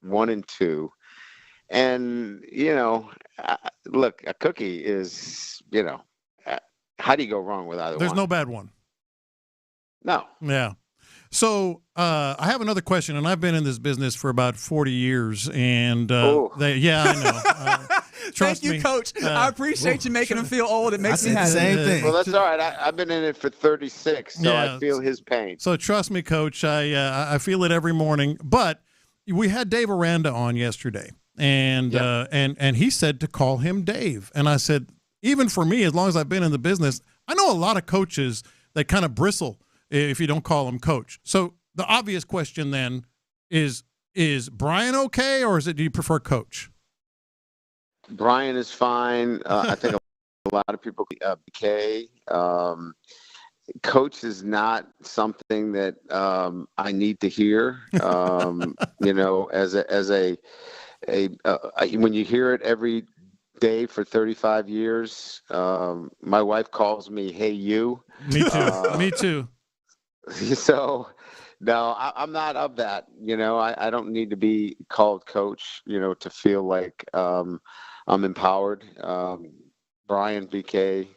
1 and 2. And, look, a cookie is, how do you go wrong with either one? There's no bad one. No. Yeah. So I have another question, and I've been in this business for about 40 years, and I know. Thank you, Coach. I appreciate you making him feel old. It makes me happy. Same thing. Well, that's all right. I've been in it for 36, so I feel his pain. So trust me, Coach. I feel it every morning. But we had Dave Aranda on yesterday, and he said to call him Dave. And I said, even for me, as long as I've been in the business, I know a lot of coaches that kind of bristle if you don't call him Coach. So the obvious question then is Brian okay, or do you prefer Coach? Brian is fine. I think a lot of people BK. Coach is not something that I need to hear. When you hear it every day for 35 years, my wife calls me "Hey you." Me too. Me too. So, no, I'm not of that. I don't need to be called Coach. To feel like I'm empowered. Brian, BK,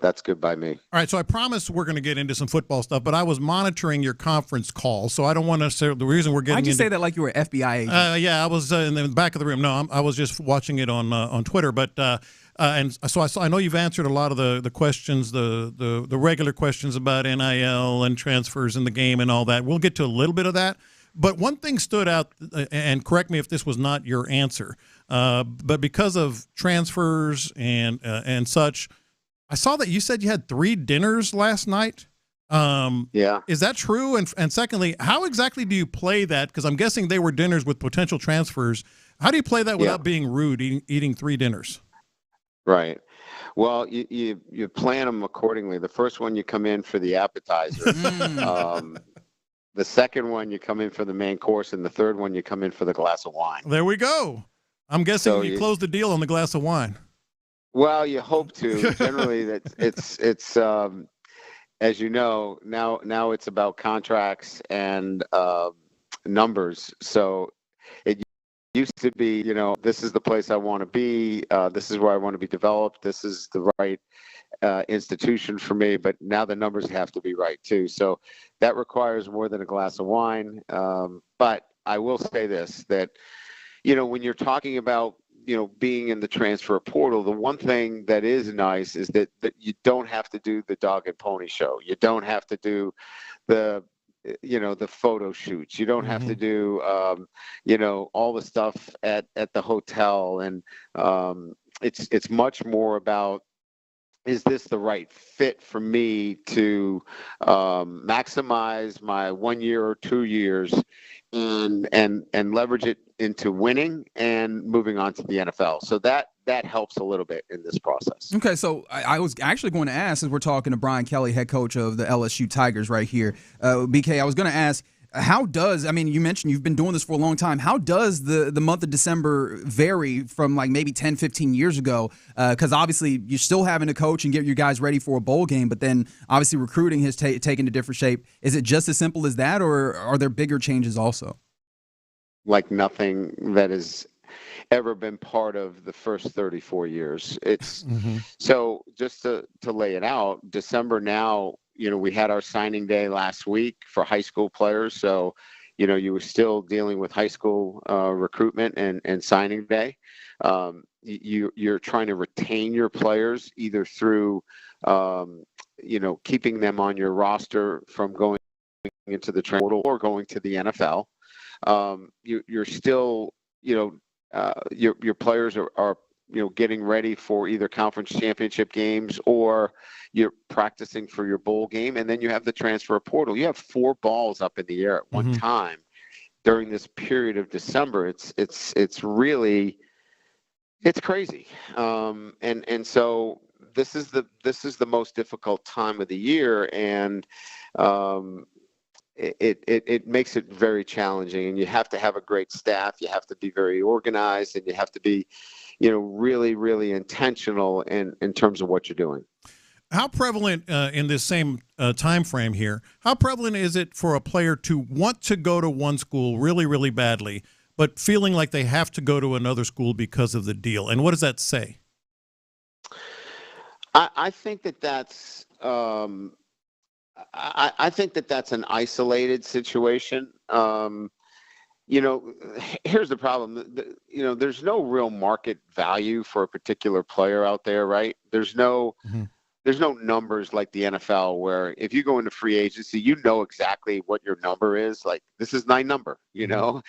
that's good by me. All right, so I promise we're going to get into some football stuff, but I was monitoring your conference call, so I don't want to – the reason we're getting Why'd you say that like you were an FBI agent? I was in the back of the room. No, I was just watching it on Twitter. But and so I know you've answered a lot of the questions, the regular questions about NIL and transfers in the game and all that. We'll get to a little bit of that. But one thing stood out, and correct me if this was not your answer, but because of transfers and such, I saw that you said you had 3 dinners last night. Yeah. Is that true? And secondly, how exactly do you play that? Because I'm guessing they were dinners with potential transfers. How do you play that without being rude, eating 3 dinners? Right. Well, you plan them accordingly. The first one you come in for the appetizer. The second one, you come in for the main course, and the third one, you come in for the glass of wine. There we go. I'm guessing you closed the deal on the glass of wine. Well, you hope to. Generally, it's as you know, now it's about contracts and numbers. So it used to be, this is the place I want to be. This is where I want to be developed. This is the right institution for me, but now the numbers have to be right too. So that requires more than a glass of wine. But I will say this, that, when you're talking about being in the transfer portal, the one thing that is nice is that you don't have to do the dog and pony show. You don't have to do the photo shoots. You don't have to do, all the stuff at the hotel. And it's much more about, is this the right fit for me to maximize my 1 year or 2 years and leverage it into winning and moving on to the NFL. So that helps a little bit in this process. Okay, so I was actually going to ask, as we're talking to Brian Kelly, head coach of the LSU Tigers right here, BK, I was going to ask, you mentioned you've been doing this for a long time. How does the month of December vary from like maybe 10, 15 years ago? Because obviously you're still having to coach and get your guys ready for a bowl game, but then obviously recruiting has taken a different shape. Is it just as simple as that, or are there bigger changes also? Like nothing that has ever been part of the first 34 years. It's so just to lay it out, December now, we had our signing day last week for high school players. So, you were still dealing with high school recruitment and signing day. You're trying to retain your players either through, keeping them on your roster from going into the transfer portal or going to the NFL. You're still, your players are getting ready for either conference championship games or you're practicing for your bowl game. And then you have the transfer portal. You have 4 balls up in the air at one time during this period of December. It's really, it's crazy. And so this is the most difficult time of the year. And, it makes it very challenging, and you have to have a great staff. You have to be very organized, and you have to be, really, really intentional in terms of what you're doing. How prevalent in this same time frame here, how prevalent is it for a player to want to go to one school really, really badly, but feeling like they have to go to another school because of the deal? And what does that say? I think that's I think that's an isolated situation. Here's the problem. There's no real market value for a particular player out there, right? There's no numbers like the NFL where if you go into free agency, exactly what your number is. Like, this is my number, Yeah,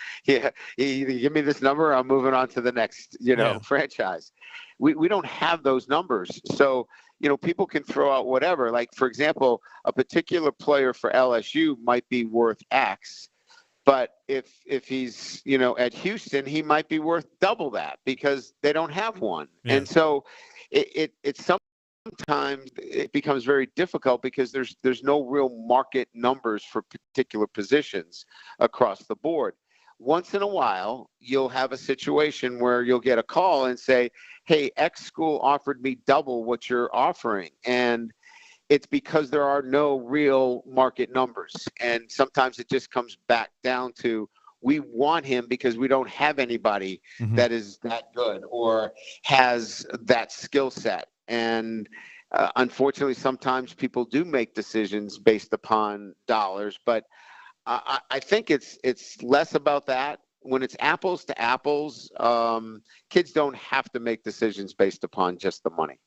you give me this number, I'm moving on to the next, franchise. We don't have those numbers. So, people can throw out whatever. Like, for example, a particular player for LSU might be worth X, but if he's, at Houston, he might be worth double that because they don't have one. Yeah. And so it's sometimes it becomes very difficult because there's no real market numbers for particular positions across the board. Once in a while, you'll have a situation where you'll get a call and say, hey, X school offered me double what you're offering. And it's because there are no real market numbers. And sometimes it just comes back down to, we want him because we don't have anybody that is that good or has that skill set. And unfortunately, sometimes people do make decisions based upon dollars, but I think it's less about that. When it's apples to apples, kids don't have to make decisions based upon just the money.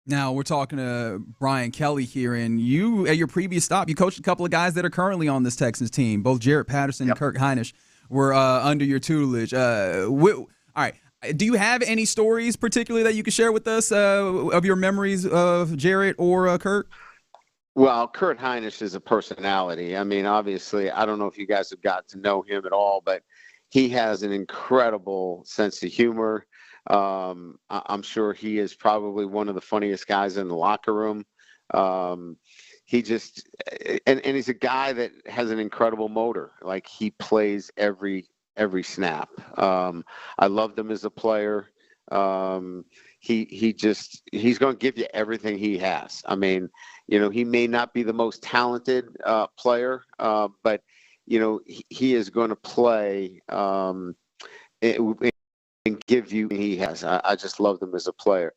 Now, we're talking to Brian Kelly here, and you, at your previous stop, you coached a couple of guys that are currently on this Texans team. Both Jarrett Patterson and Kirk Heinisch were under your tutelage. All right. Do you have any stories particularly that you could share with us of your memories of Jarrett or Kirk? Well, Kurt Heinisch is a personality. I mean, obviously, I don't know if you guys have got to know him at all, but he has an incredible sense of humor. I'm sure he is probably one of the funniest guys in the locker room. He just and he's a guy that has an incredible motor. Like, he plays every snap. I loved him as a player. He's going to give you everything he has. I mean, he may not be the most talented player, but he is going to play and give you what he has. I just loved him as a player.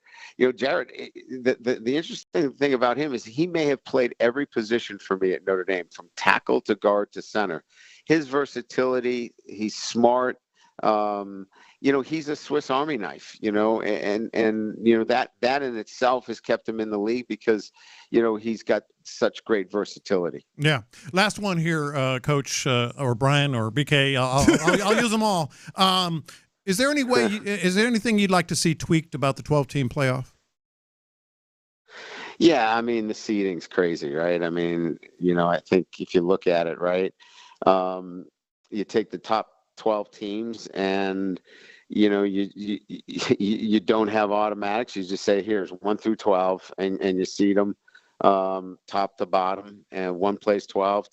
Jared, the interesting thing about him is he may have played every position for me at Notre Dame, from tackle to guard to center. His versatility, he's smart. He's a Swiss Army knife, and that in itself has kept him in the league because, he's got such great versatility. Yeah. Last one here, Coach or Brian or BK. I'll use them all. Is there anything you'd like to see tweaked about the 12-team playoff? Yeah, I mean, the seeding's crazy, right? I mean, I think if you look at it, right, you take the top 12 teams and, you don't have automatics. You just say, here's 1 through 12, and you seed them top to bottom, and one plays 12.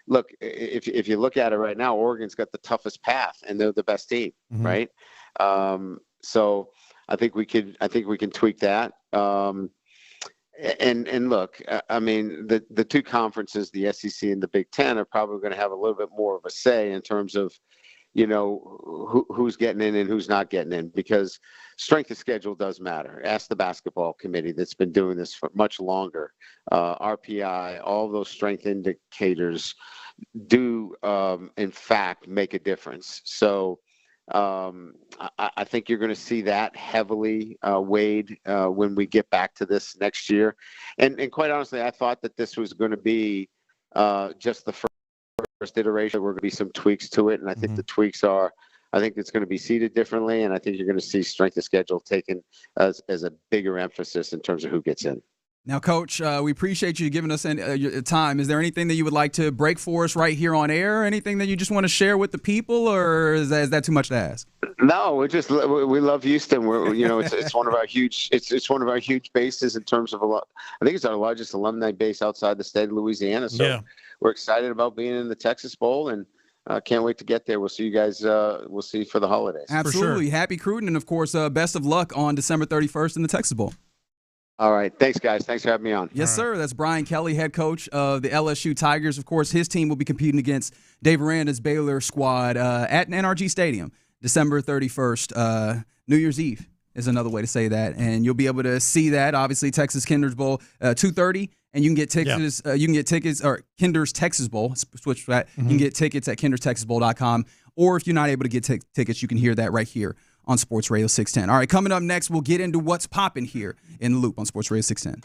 Look, if you look at it right now, Oregon's got the toughest path, and they're the best team, right? So I think we can tweak that. And look, I mean, the two conferences, the SEC and the Big Ten, are probably going to have a little bit more of a say in terms of, who's getting in and who's not getting in, because strength of schedule does matter. Ask the basketball committee that's been doing this for much longer. RPI, all those strength indicators do, in fact, make a difference. So I think you're going to see that heavily weighed when we get back to this next year. And quite honestly, I thought that this was going to be just the first iteration. We're going to be some tweaks to it, and I think the tweaks are, I think it's going to be seated differently, and I think you're going to see strength of schedule taken as a bigger emphasis in terms of who gets in. Now, Coach, we appreciate you giving us your time. Is there anything that you would like to break for us right here on air? Anything that you just want to share with the people, or is that too much to ask? No, we love Houston. It's one of our huge bases in terms of I think it's our largest alumni base outside the state of Louisiana. So we're excited about being in the Texas Bowl, and can't wait to get there. We'll see you guys. We'll see you for the holidays. Absolutely, happy Creighton, and of course, best of luck on December 31st in the Texas Bowl. All right. Thanks, guys. Thanks for having me on. Yes, sir. That's Brian Kelly, head coach of the LSU Tigers. Of course, his team will be competing against Dave Aranda's Baylor squad at NRG Stadium, December 31st. New Year's Eve is another way to say that. And you'll be able to see that, obviously, Texas Kinder's Bowl, 2:30. And you can get tickets. You can get tickets, or Kinder's Texas Bowl. Switch that. You can get tickets at kinderstexasbowl.com. Or if you're not able to get tickets, you can hear that right here on Sports Radio 610. All right, coming up next, we'll get into what's popping here in the Loop on Sports Radio 610.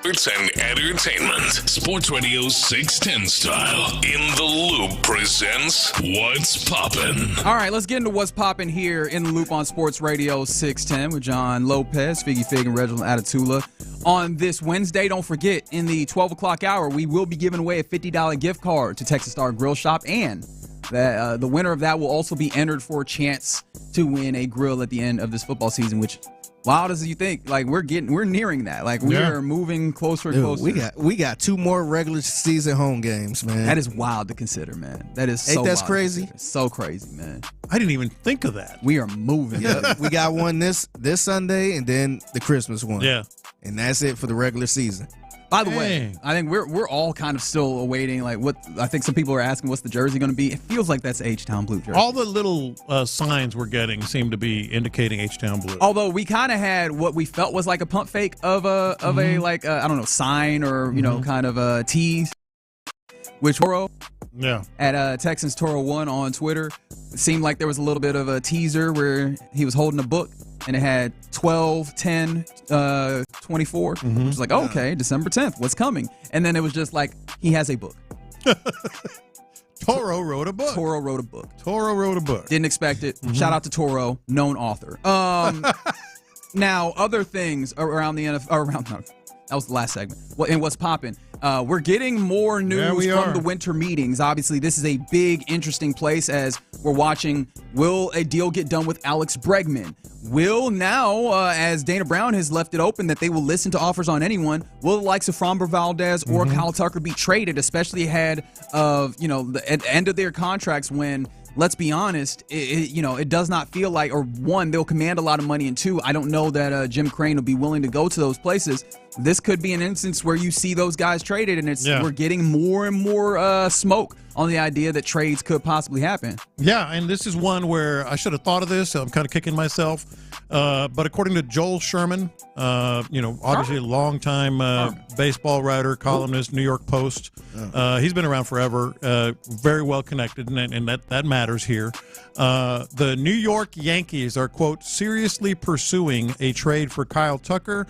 sports and entertainment. Sports Radio 610 style. In the Loop presents What's Poppin'. All right, let's get into What's Poppin' here in the Loop on Sports Radio 610 with John Lopez, Figgy Fig, and Reginald Atatula. On this Wednesday, don't forget, in the 12 o'clock hour, we will be giving away a $50 gift card to Texas Star Grill Shop, and the winner of that will also be entered for a chance to win a grill at the end of this football season, which, wild as you think, like we're nearing that. Like we are moving closer and closer. We got 2 more regular season home games, man. That is wild to consider, man. That is so Ain't that crazy? So crazy, man. I didn't even think of that. We are moving. We got one this Sunday and then the Christmas one. Yeah. And that's it for the regular season. By the way, I think we're all kind of still awaiting, like, what I think some people are asking, what's the jersey going to be? It feels like that's H-Town Blue jersey. All the little signs we're getting seem to be indicating H-Town Blue. Although we kind of had what we felt was like a pump fake of a like I don't know, sign or kind of a tease, which Toro at Texans Toro 1 on Twitter, it seemed like there was a little bit of a teaser where he was holding a book. And it had 12, 10, 24, which was like, okay, December 10th, what's coming? And then it was just like, he has a book. Toro wrote a book. Toro wrote a book. Toro wrote a book. Didn't expect it. Shout out to Toro, known author. Now, other things around the NFL, that was the last segment. And what's popping? We're getting more news from the winter meetings. Obviously, this is a big, interesting place as we're watching. Will a deal get done with Alex Bregman? Will now, as Dana Brown has left it open that they will listen to offers on anyone, will the likes of Framber Valdez or Kyle Tucker be traded, especially ahead of, the end of their contracts when, let's be honest, it does not feel like, or one, they'll command a lot of money, and two, I don't know that Jim Crane will be willing to go to those places. This could be an instance where you see those guys traded, and we're getting more and more smoke on the idea that trades could possibly happen. Yeah, and this is one where I should have thought of this. So I'm kind of kicking myself. But according to Joel Sherman, obviously a longtime baseball writer, columnist, New York Post. He's been around forever, very well connected, and that matters here. The New York Yankees are, quote, seriously pursuing a trade for Kyle Tucker,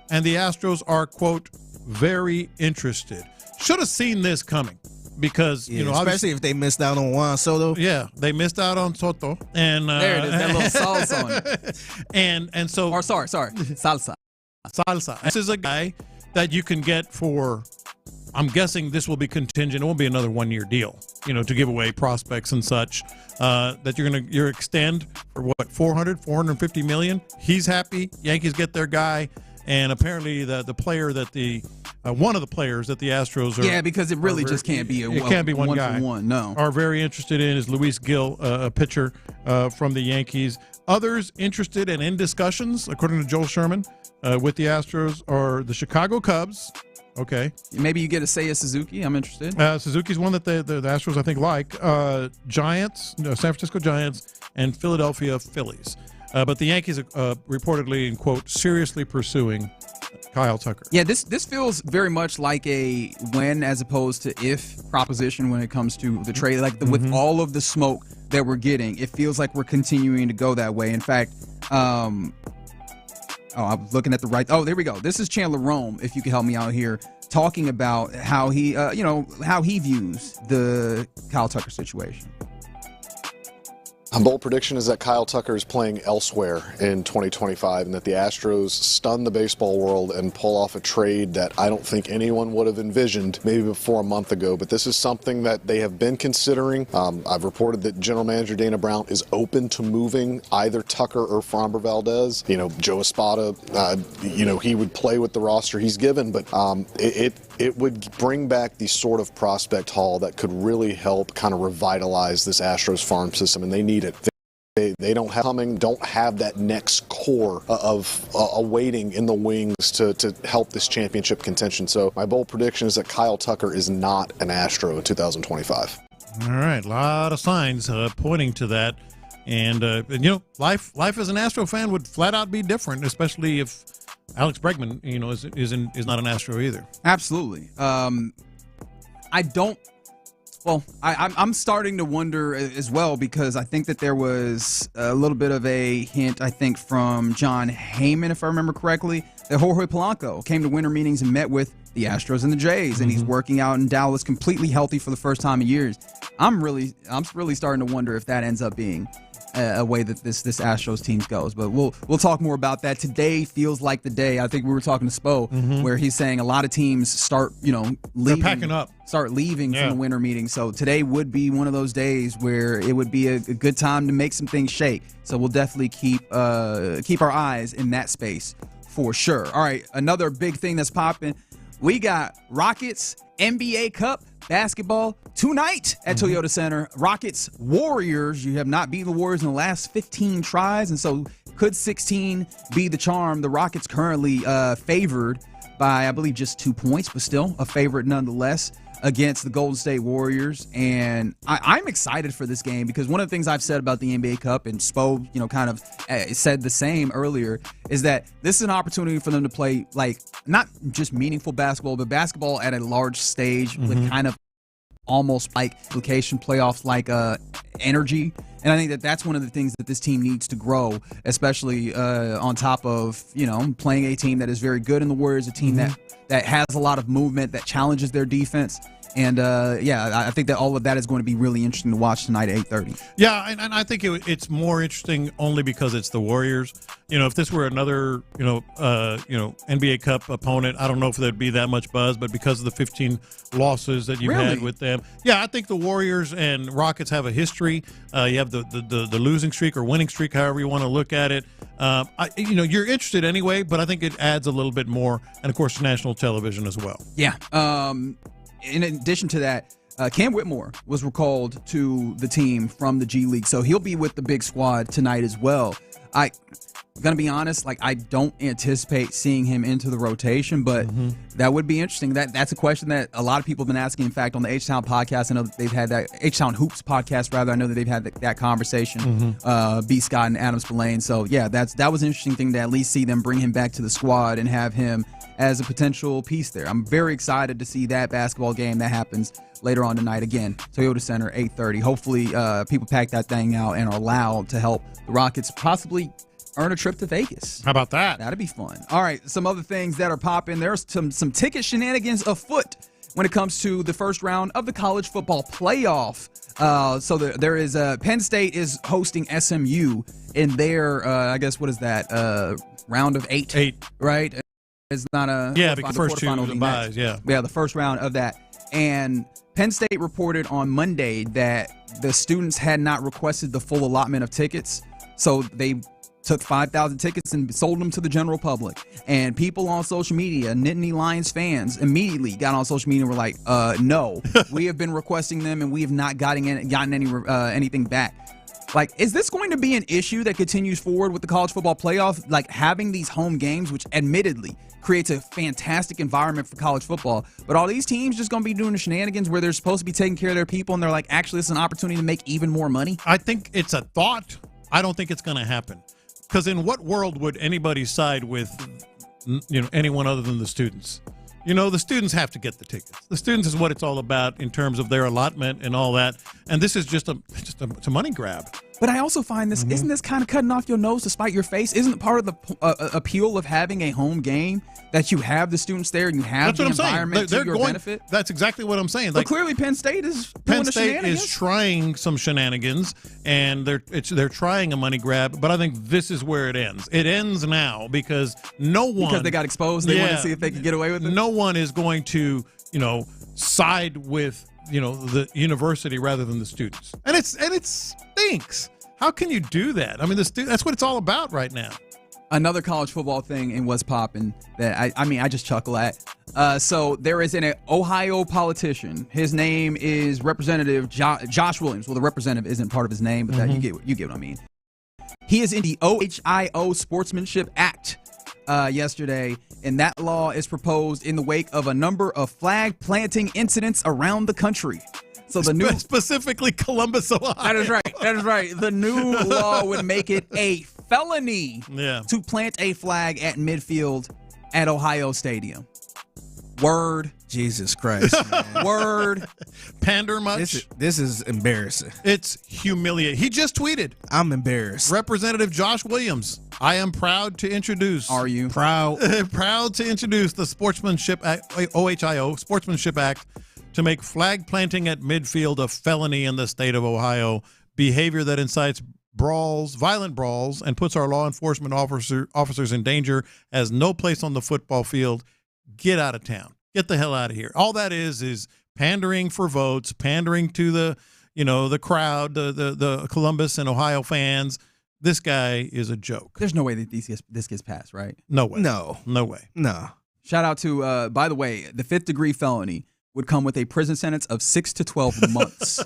and the Astros are, quote, very interested. Should have seen this coming. Because, especially if they missed out on Juan Soto. Yeah, they missed out on Soto. And there it is, that little salsa on it. And so. Or sorry, salsa. Salsa. This is a guy that you can get for, I'm guessing this will be contingent. It won't be another 1-year deal, to give away prospects and such. That you're extend for what, $450 million. He's happy. Yankees get their guy. And apparently the player that one of the players that the Astros are. Yeah, because it really just can't be one guy. For one, no. Are very interested in is Luis Gil, a pitcher from the Yankees. Others interested and in discussions, according to Joel Sherman, with the Astros are the Chicago Cubs. Okay. Maybe you get a Seiya Suzuki. I'm interested. Suzuki's one that the Astros, I think, like. Giants, San Francisco Giants, and Philadelphia Phillies. But the Yankees are reportedly, in quote, seriously pursuing Kyle Tucker. Yeah, this feels very much like a when as opposed to if proposition when it comes to the trade. Like with all of the smoke that we're getting, it feels like we're continuing to go that way. In fact, I was looking at the right. Oh, there we go. This is Chandler Rome, if you could help me out here, talking about how he, how he views the Kyle Tucker situation. A bold prediction is that Kyle Tucker is playing elsewhere in 2025 and that the Astros stun the baseball world and pull off a trade that I don't think anyone would have envisioned maybe before a month ago. But this is something that they have been considering. I've reported that General Manager Dana Brown is open to moving either Tucker or Framber Valdez. Joe Espada, he would play with the roster he's given, but it would bring back the sort of prospect haul that could really help kind of revitalize this Astros farm system, and they need it. They don't have that next core of awaiting in the wings to help this championship contention. So my bold prediction is that Kyle Tucker is not an Astro in 2025. All right, a lot of signs pointing to that. And life as an Astro fan would flat out be different, especially if Alex Bregman, is not an Astro either. Absolutely. I don't Well, I'm starting to wonder as well, because I think that there was a little bit of a hint, I think, from John Heyman, if I remember correctly, that Jorge Polanco came to winter meetings and met with the Astros and the Jays, and he's working out in Dallas completely healthy for the first time in years. I'm really starting to wonder if that ends up being a way that this Astros team goes. But we'll talk more about that. Today feels like the day. I think we were talking to Spo, where he's saying a lot of teams start, leaving. They're packing up. Start leaving from the winter meeting. So today would be one of those days where it would be a good time to make some things shake. So we'll definitely keep our eyes in that space for sure. All right, another big thing that's popping. We got Rockets NBA Cup basketball tonight at Toyota Center. Rockets Warriors. You have not beaten the Warriors in the last 15 tries, and so could 16 be the charm? The Rockets currently favored by, I believe, just 2 points, but still a favorite nonetheless against the Golden State Warriors. And I'm excited for this game, because one of the things I've said about the NBA Cup, and Spo, kind of said the same earlier, is that this is an opportunity for them to play, like, not just meaningful basketball, but basketball at a large stage with kind of almost like application playoffs like energy. And I think that that's one of the things that this team needs to grow, especially on top of, playing a team that is very good in the Warriors, a team that has a lot of movement, that challenges their defense. And, I think that all of that is going to be really interesting to watch tonight at 8:30. Yeah, and I think it's more interesting only because it's the Warriors. If this were another, NBA Cup opponent, I don't know if there'd be that much buzz, but because of the 15 losses that you've had with them, I think the Warriors and Rockets have a history. You have the losing streak or winning streak, however you want to look at it. You're interested anyway, but I think it adds a little bit more, and of course, national television as well. Yeah. In addition to that, Cam Whitmore was recalled to the team from the G League, so he'll be with the big squad tonight as well. I'm going to be honest, I don't anticipate seeing him into the rotation, but that would be interesting. That's a question that a lot of people have been asking. In fact, on the H-Town podcast, I know that they've had that H-Town Hoops podcast, rather. I know that they've had that conversation, B. Scott and Adam Spillane. So, that was an interesting thing to at least see them bring him back to the squad and have him as a potential piece there. I'm very excited to see that basketball game that happens later on tonight. Again, Toyota Center, 8:30. Hopefully, people pack that thing out and are allowed to help the Rockets possibly earn a trip to Vegas. How about that? That'd be fun. All right, some other things that are popping. There's some ticket shenanigans afoot when it comes to the first round of the college football playoff. So there is Penn State is hosting SMU in their, I guess, what is that, round of 8? Right? It's not a because first two the buys, the first round of that. And Penn State reported on Monday that the students had not requested the full allotment of tickets, so they took 5,000 tickets and sold them to the general public. And people on social media, Nittany Lions fans, immediately got on social media and were like, no, we have been requesting them and we have not gotten anything back. Is this going to be an issue that continues forward with the college football playoff? Having these home games, which admittedly creates a fantastic environment for college football, but are these teams just going to be doing the shenanigans where they're supposed to be taking care of their people and they're like, actually, this is an opportunity to make even more money? I think it's a thought. I don't think it's going to happen. Because in what world would anybody side with, anyone other than the students? The students have to get the tickets. The students is what it's all about in terms of their allotment and all that. And this is just a money grab. But I also find this, isn't this kind of cutting off your nose to spite your face? Isn't it part of the appeal of having a home game that you have the students there and you have the environment to your benefit? That's exactly what I'm saying. But clearly Penn State is doing the shenanigans. Is trying some shenanigans, and they're trying a money grab, but I think this is where it ends. It ends now because because they got exposed, they want to see if they can get away with it? No one is going to, side with the university rather than the students, and it stinks. How can you do that? I mean, that's what it's all about right now. Another college football thing and what's popping that I just chuckle at. So there is an Ohio politician. His name is Representative Josh Williams. Well, the representative isn't part of his name, but you get what I mean. He is in the OHIO Sportsmanship Act yesterday, and that law is proposed in the wake of a number of flag planting incidents around the country. So the new specifically Columbus, Ohio. That is right. The new law would make it a felony to plant a flag at midfield at Ohio Stadium. Word. Jesus Christ, man. Word. Pander much? This is embarrassing. It's humiliating. He just tweeted. I'm embarrassed. Representative Josh Williams, I am proud to introduce. Are you? Proud to introduce the Sportsmanship Act, OHIO, Sportsmanship Act, to make flag planting at midfield a felony in the state of Ohio, behavior that incites violent brawls, and puts our law enforcement officers in danger, has no place on the football field. Get out of town. Get the hell out of here. All that is pandering for votes, pandering to the crowd, the Columbus and Ohio fans. This guy is a joke. There's no way that this gets passed, right? No way. No way. No. Shout out to, by the way, the 5th degree felony would come with a prison sentence of 6 to 12 months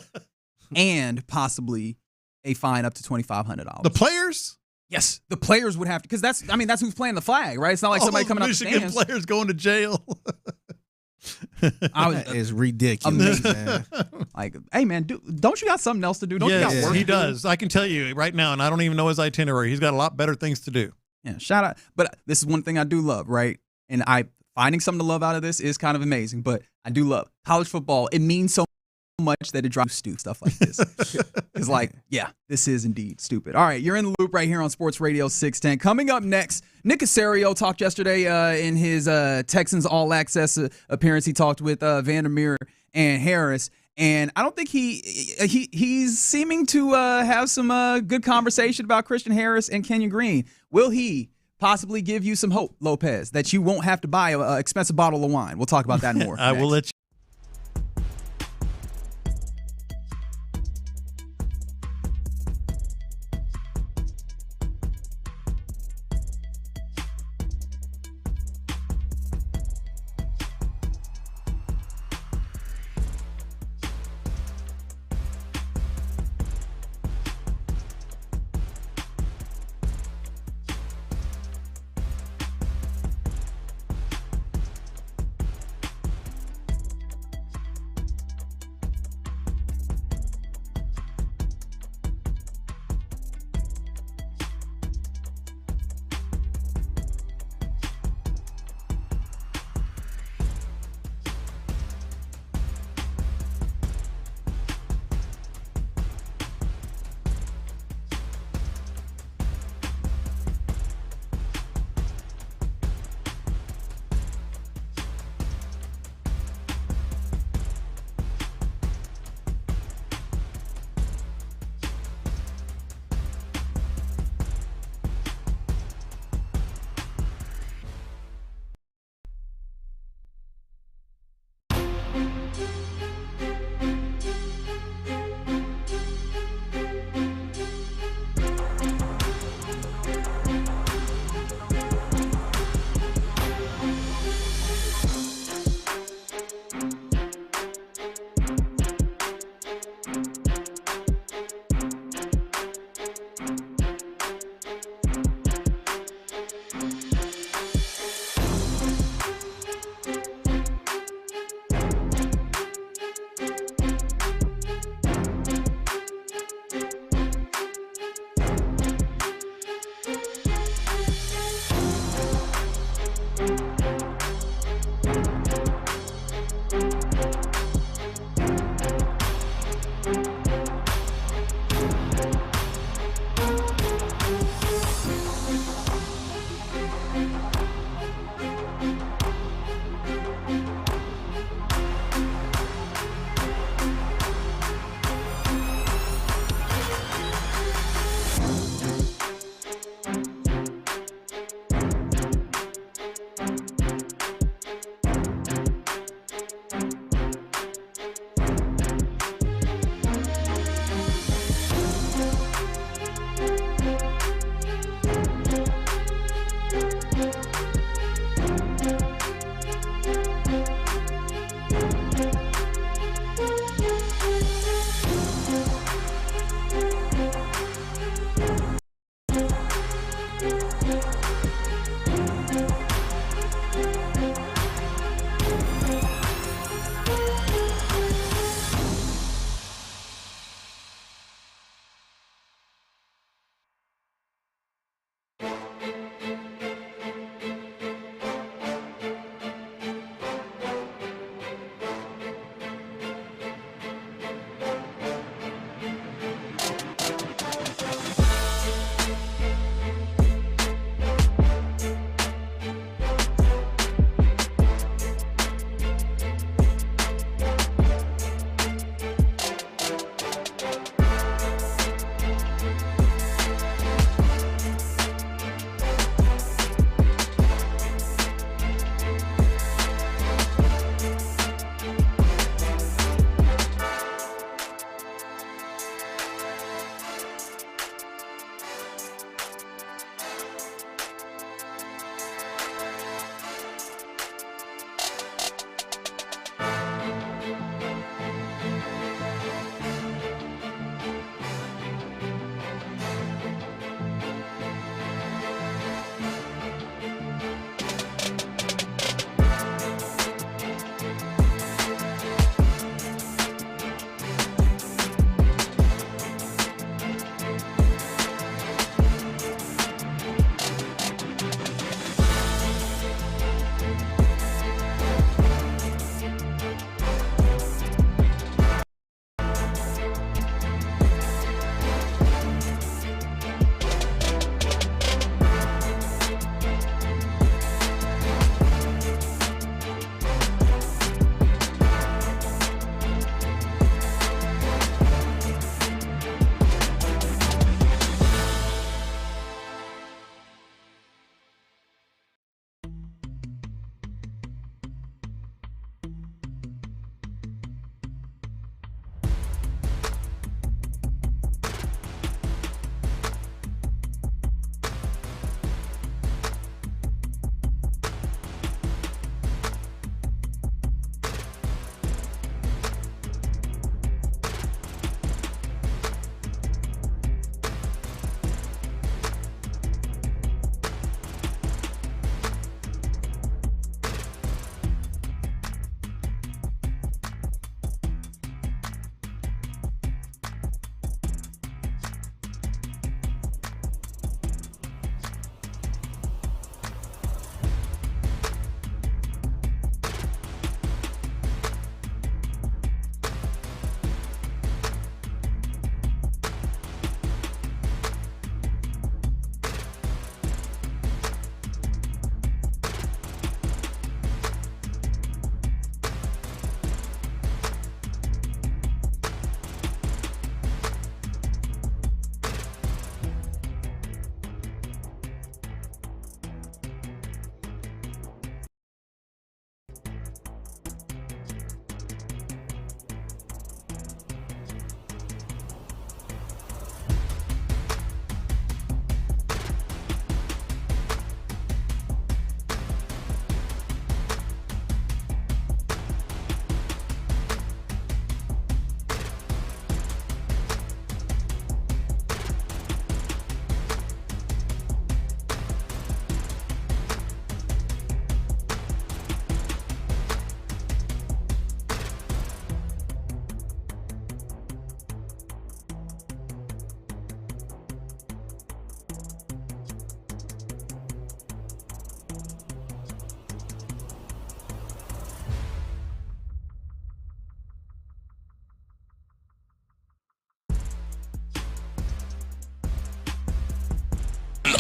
and possibly a fine up to $2,500. The players? Yes, the players would have to, because that's who's playing the flag, right? It's not like somebody coming up the stands. Michigan players going to jail. That is ridiculous, man. Like, hey, man, don't you got something else to do? Don't you got work? He does. I can tell you right now, and I don't even know his itinerary. He's got a lot better things to do. Yeah, shout out. But this is one thing I do love, right? And finding something to love out of this is kind of amazing. But I do love college football. It means so much that it drives stupid stuff like this. It's like, yeah, this is indeed stupid. All right, you're in the loop right here on Sports Radio 610. Coming up next, Nick Caserio talked yesterday in his Texans All Access appearance. He talked with Vandermeer and Harris, and I don't think he's seeming to have some good conversation about Christian Harris and Kenyon Green. Will he possibly give you some hope, Lopez, that you won't have to buy an expensive bottle of wine? We'll talk about that more. I will let you.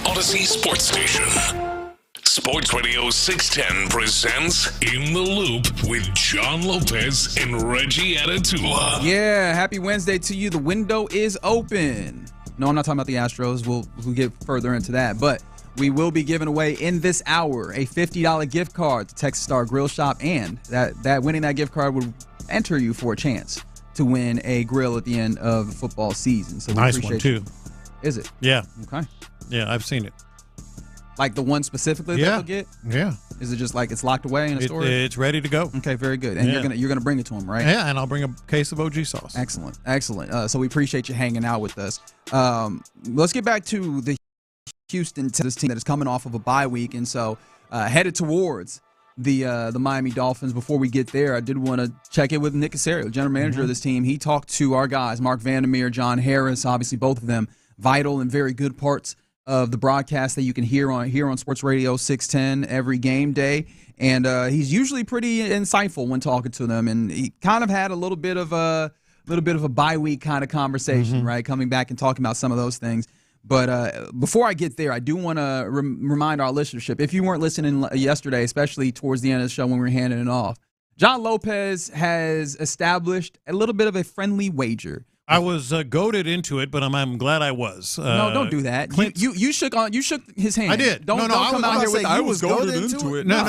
Odyssey Sports Station. Sports Radio 610 presents In the Loop with John Lopez and Reggie Atatula. Yeah, happy Wednesday to you. The window is open. No, I'm not talking about the Astros. We'll get further into that. But we will be giving away in this hour a $50 gift card to Texas Star Grill Shop, and that winning that gift card would enter you for a chance to win a grill at the end of the football season. So we nice appreciate one, you. too. Is it? Yeah. Okay. Yeah, I've seen it. Like the one specifically that they'll get? Yeah. Is it just like it's locked away in a store? It's ready to go. Okay, very good. And you're gonna bring it to them, right? Yeah, and I'll bring a case of OG sauce. Excellent. So we appreciate you hanging out with us. Let's get back to the Houston Texans team that is coming off of a bye week, and so headed towards the Miami Dolphins. Before we get there, I did want to check in with Nick Caserio, general manager of this team. He talked to our guys, Mark Vandermeer, John Harris, obviously both of them vital and very good parts of the broadcast that you can hear on Sports Radio 610 every game day. And he's usually pretty insightful when talking to them. And he kind of had a little bit of a bye week kind of conversation, right? Coming back and talking about some of those things. But before I get there, I do want to remind our listenership, if you weren't listening yesterday, especially towards the end of the show when we were handing it off, John Lopez has established a little bit of a friendly wager. I was goaded into it, but I'm glad I was. No, don't do that. You shook his hand. I did. Don't come out here with I was goaded into it. No,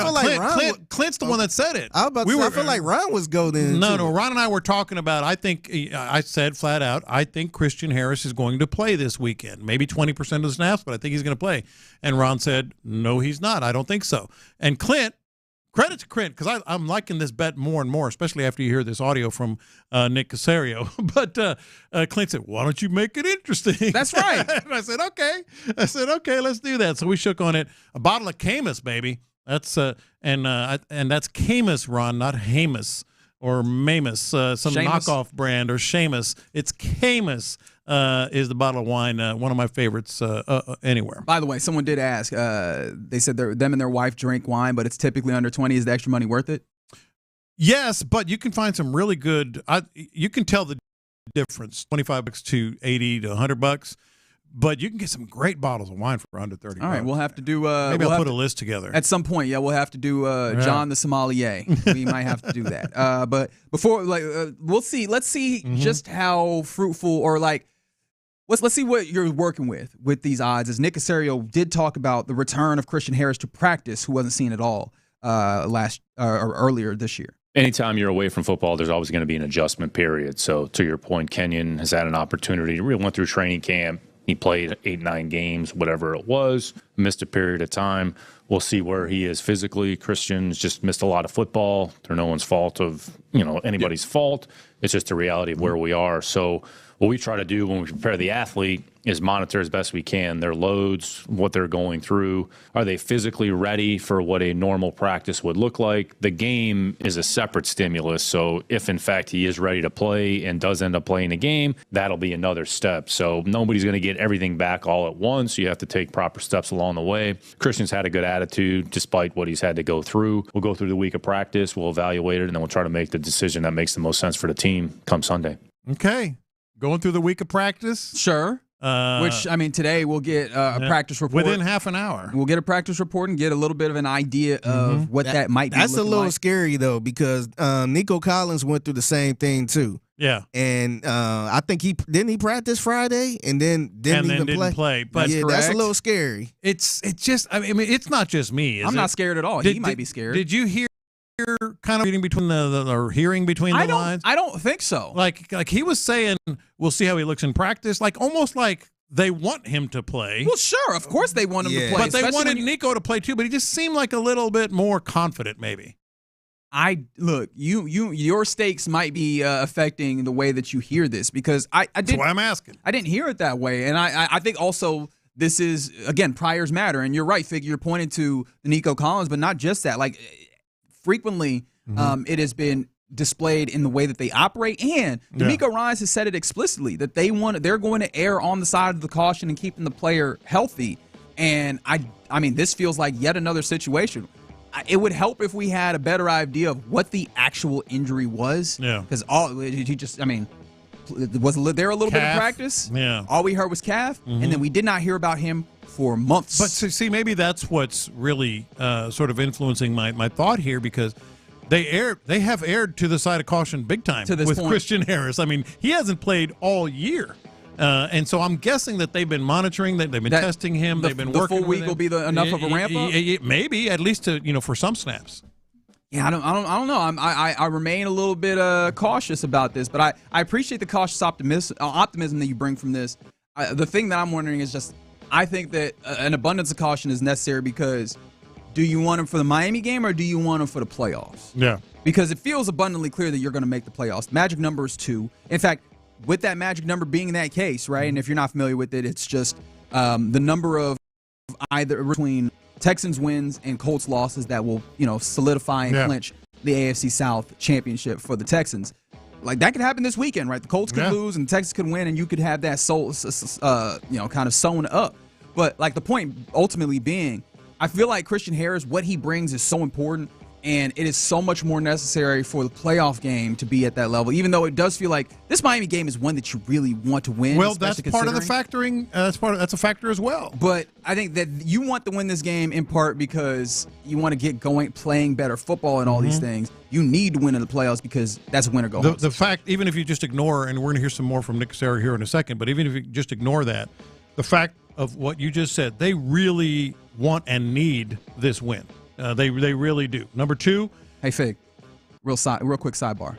Clint's the one that said it. I feel like Ron was goaded into it. No, Ron and I were talking about, I said flat out, I think Christian Harris is going to play this weekend. Maybe 20% of the snaps, but I think he's going to play. And Ron said, no, he's not. I don't think so. And Clint, credit to Clint, because I'm liking this bet more and more, especially after you hear this audio from Nick Caserio. But Clint said, why don't you make it interesting? That's right. And I said, okay, let's do that. So we shook on it. A bottle of Camus, baby. That's and that's Camus, Ron, not Hamus or Mamus, some Seamus. knockoff brand, or Seamus. It's Camus. Is the bottle of wine one of my favorites anywhere. By the way, someone did ask. They said them and their wife drink wine, but it's typically under 20. Is the extra money worth it? Yes, but you can find some really good. You can tell the difference: $25 to $80 to $100. But you can get some great bottles of wine for under $30. All right, we'll have to do. Maybe I'll put a list together at some point. Yeah, we'll have to do John the Sommelier. We might have to do that. But before, we'll see. Let's see just how fruitful or Let's see what you're working with these odds. As Nick Caserio did talk about the return of Christian Harris to practice, who wasn't seen at all earlier this year. Anytime you're away from football, there's always going to be an adjustment period. So to your point, Kenyon has had an opportunity. He really went through training camp. He played 8-9 games, whatever it was, missed a period of time. We'll see where he is physically. Christian's just missed a lot of football. They're no one's fault of anybody's fault. It's just the reality of where we are. So what we try to do when we prepare the athlete is monitor as best we can their loads, what they're going through. Are they physically ready for what a normal practice would look like? The game is a separate stimulus. So if, in fact, he is ready to play and does end up playing a game, that'll be another step. So nobody's going to get everything back all at once. You have to take proper steps along the way. Christian's had a good attitude despite what he's had to go through. We'll go through the week of practice. We'll evaluate it, and then we'll try to make the decision that makes the most sense for the team come Sunday. Okay. Going through the week of practice? Sure. Today we'll get a practice report. Within half an hour. We'll get a practice report and get a little bit of an idea of what that might be. That's a little like. scary, though, because Nico Collins went through the same thing, too. Yeah. And I think he practice Friday and then didn't play. But that's a little scary. It's it's not just me. I'm not scared at all. He might be scared. Did you hear kind of reading between hearing between the lines? I don't think so. Like he was saying, we'll see how he looks in practice. Like almost like they want him to play. Well, sure, of course they want him to play. But they wanted Nico to play too. But he just seemed like a little bit more confident, maybe. Your stakes might be affecting the way that you hear this because That's why I'm asking. I didn't hear it that way, and I think also. This is, again, priors matter. And you're right, Figgy, you're pointing to the Nico Collins, but not just that. Like, frequently, it has been displayed in the way that they operate. And D'Amico Ryans has said it explicitly that they're going to err on the side of the caution and keeping the player healthy. And, I mean, this feels like yet another situation. It would help if we had a better idea of what the actual injury was. Yeah. Because was there a little bit of practice? Yeah. All we heard was calf, and then we did not hear about him for months. But see, maybe that's what's really sort of influencing my thought here, because they have erred to the side of caution big time with point. Christian Harris. I mean, he hasn't played all year. And so I'm guessing that they've been monitoring, that they've been testing him, they've been working with him. The full week will be enough of a ramp up? Maybe, at least to, for some snaps. Yeah, I don't know. I remain a little bit cautious about this, but I appreciate the cautious optimism that you bring from this. The thing that I'm wondering is just, I think that an abundance of caution is necessary, because do you want him for the Miami game or do you want him for the playoffs? Yeah. Because it feels abundantly clear that you're going to make the playoffs. The magic number is 2. In fact, with that magic number being that case, right, and if you're not familiar with it, it's just the number of either between Texans wins and Colts losses that will, solidify and clinch the AFC South championship for the Texans. Like, that could happen this weekend, right? The Colts could lose and the Texans could win, and you could have that kind of sewn up. But, like, the point ultimately being, I feel like Christian Harris, what he brings is so important, and it is so much more necessary for the playoff game to be at that level, even though it does feel like this Miami game is one that you really want to win. Well, that's part of the factoring. That's a factor as well. But I think that you want to win this game in part because you want to get going, playing better football and all these things. You need to win in the playoffs because that's a win or go home. The fact, even if you just ignore, and we're going to hear some more from Nick Cassera here in a second, but even if you just ignore that, the fact of what you just said, they really want and need this win. They really do. Number 2. Hey, Fig, real quick sidebar.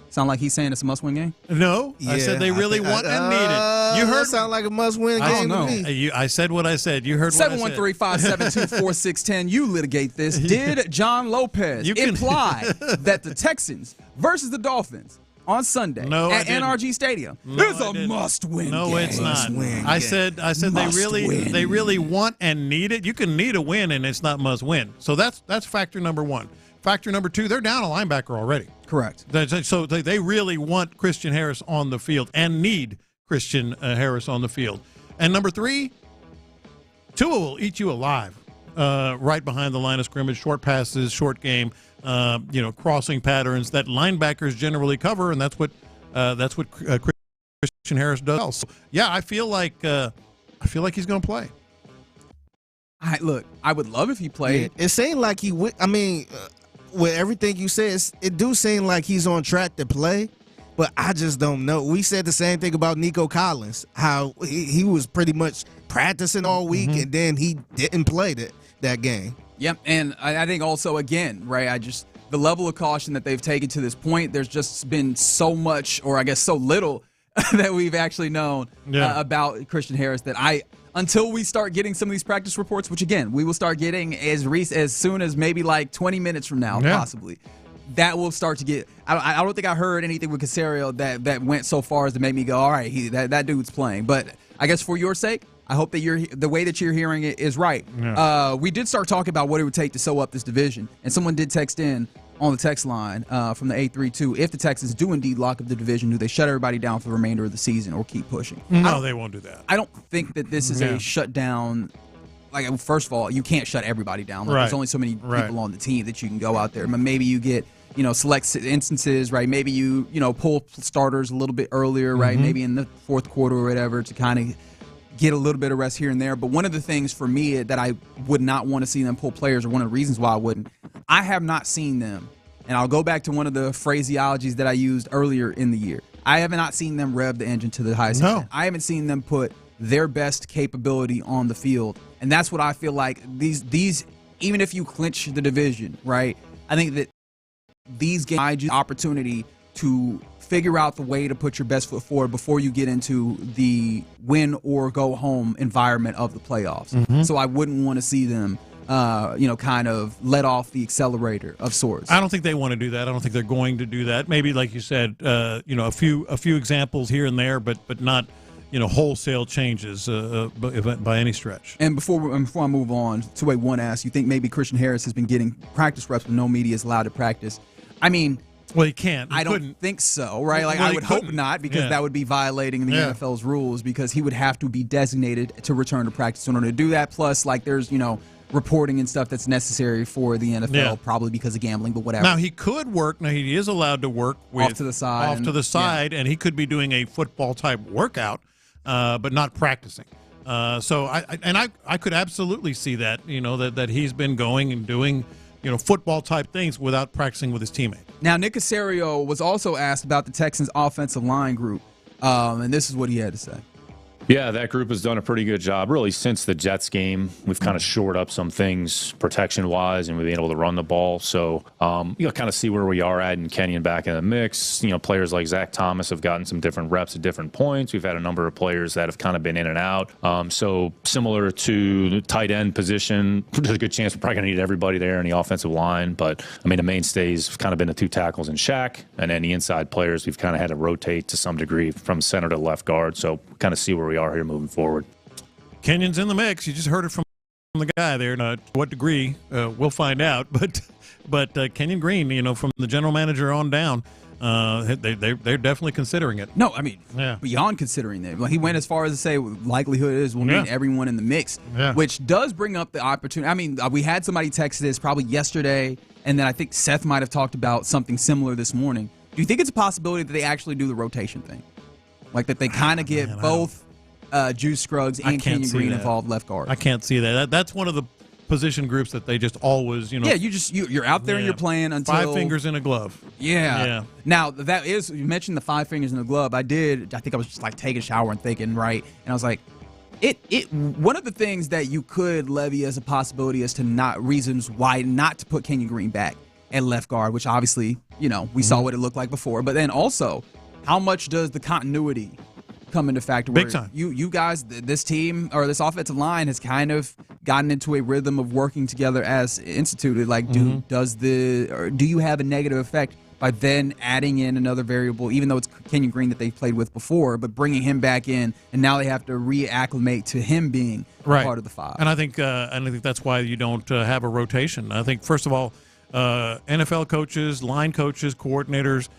Sound like he's saying it's a must-win game? No, I said they really want and need it. You heard? Sound like a must-win game to me. I said what I said. You heard what I said. 713-572-4610. You litigate this. Did John Lopez imply that the Texans versus the Dolphins on Sunday at NRG Stadium is a must-win game? No, it's not. I said they really want and need it. You can need a win, and it's not must-win. So that's factor number 1. Factor number 2, they're down a linebacker already. Correct. So they really want Christian Harris on the field and need Christian Harris on the field. And number 3, Tua will eat you alive right behind the line of scrimmage, short passes, short game, crossing patterns that linebackers generally cover, and that's what Christian Harris does. So, yeah, I feel like he's going to play. I would love if he played. It seemed like he would. I mean, with everything you said, it do seem like he's on track to play, but I just don't know. We said the same thing about Nico Collins, how he was pretty much practicing all week, and then he didn't play that game. Yep, and I think also, again, right, the level of caution that they've taken to this point, there's just been so much, or I guess so little, that we've actually known about Christian Harris that until we start getting some of these practice reports, which, again, we will start getting as soon as maybe like 20 minutes from now, possibly, that will start to get – I don't think I heard anything with Caserio that went so far as to make me go, all right, that dude's playing. But I guess for your sake, I hope that the way that you're hearing it is right. Yeah. We did start talking about what it would take to sew up this division, and someone did text in on the text line from the 832. If the Texans do indeed lock up the division, do they shut everybody down for the remainder of the season or keep pushing? No, they won't do that. I don't think that this is a shutdown. Like, first of all, you can't shut everybody down. There's only so many people on the team that you can go out there. But maybe you get, select instances, right? Maybe you pull starters a little bit earlier, right? Maybe in the fourth quarter or whatever to kind of get a little bit of rest here and there. But one of the things for me that I would not want to see them pull players, or one of the reasons why I wouldn't, I have not seen them, and I'll go back to one of the phraseologies that I used earlier in the year. I have not seen them rev the engine to the highest extent. I haven't seen them put their best capability on the field. And that's what I feel like these even if you clinch the division, right? I think that these games provide you the opportunity to figure out the way to put your best foot forward before you get into the win or go home environment of the playoffs. So I wouldn't want to see them, kind of let off the accelerator of sorts. I don't think they want to do that. I don't think they're going to do that. Maybe, like you said, a few examples here and there, but not, wholesale changes by any stretch. And before I move on, one asks, you think maybe Christian Harris has been getting practice reps when no media is allowed to practice? I mean, well, he can't. I don't think so, right? Like, I would hope not, because that would be violating the NFL's rules, because he would have to be designated to return to practice in order to do that. Plus, like, there's, reporting and stuff that's necessary for the NFL, probably because of gambling, but whatever. Now, he could work. Now, he is allowed to work off to the side. And he could be doing a football-type workout, but not practicing. So I could absolutely see that, that he's been going and doing, football type things without practicing with his teammate. Now, Nick Caserio was also asked about the Texans' offensive line group, and this is what he had to say. Yeah, that group has done a pretty good job. Really, since the Jets game, we've kind of shored up some things protection-wise, and we've been able to run the ball. So, you'll kind of see where we are at, and Kenyon back in the mix. Players like Zach Thomas have gotten some different reps at different points. We've had a number of players that have kind of been in and out. So, similar to the tight end position, there's a good chance we're probably going to need everybody there in the offensive line. But, the mainstays have kind of been the 2 tackles and Shaq, and then the inside players, we've kind of had to rotate to some degree from center to left guard. So, kind of see where we are here moving forward. Kenyon's in the mix. You just heard it from the guy there. Now, to what degree, we'll find out. But Kenyon Green, from the general manager on down, they're definitely considering it. No, beyond considering it. He went as far as to say likelihood is we'll need everyone in the mix, which does bring up the opportunity. We had somebody text this probably yesterday, and then I think Seth might have talked about something similar this morning. Do you think it's a possibility that they actually do the rotation thing? Like that they kind of get both Juice Scruggs and Kenyon Green involved left guard? I can't see that. That's one of the position groups that they just always, you're out there and you're playing until 5 fingers in a glove. Yeah. Now that is, you mentioned the 5 fingers in a glove. I think I was just like taking a shower and thinking, right? And I was like, one of the things that you could levy as a possibility as to reasons why not to put Kenyon Green back at left guard, which obviously, we saw what it looked like before. But then also, how much does the continuity come into factor? Big time. You guys, this team or this offensive line has kind of gotten into a rhythm of working together as instituted. Like, do you have a negative effect by then adding in another variable, even though it's Kenyon Green that they've played with before, but bringing him back in, and now they have to reacclimate to him being part of the 5. And I think that's why you don't have a rotation. I think first of all, NFL coaches, line coaches, coordinators.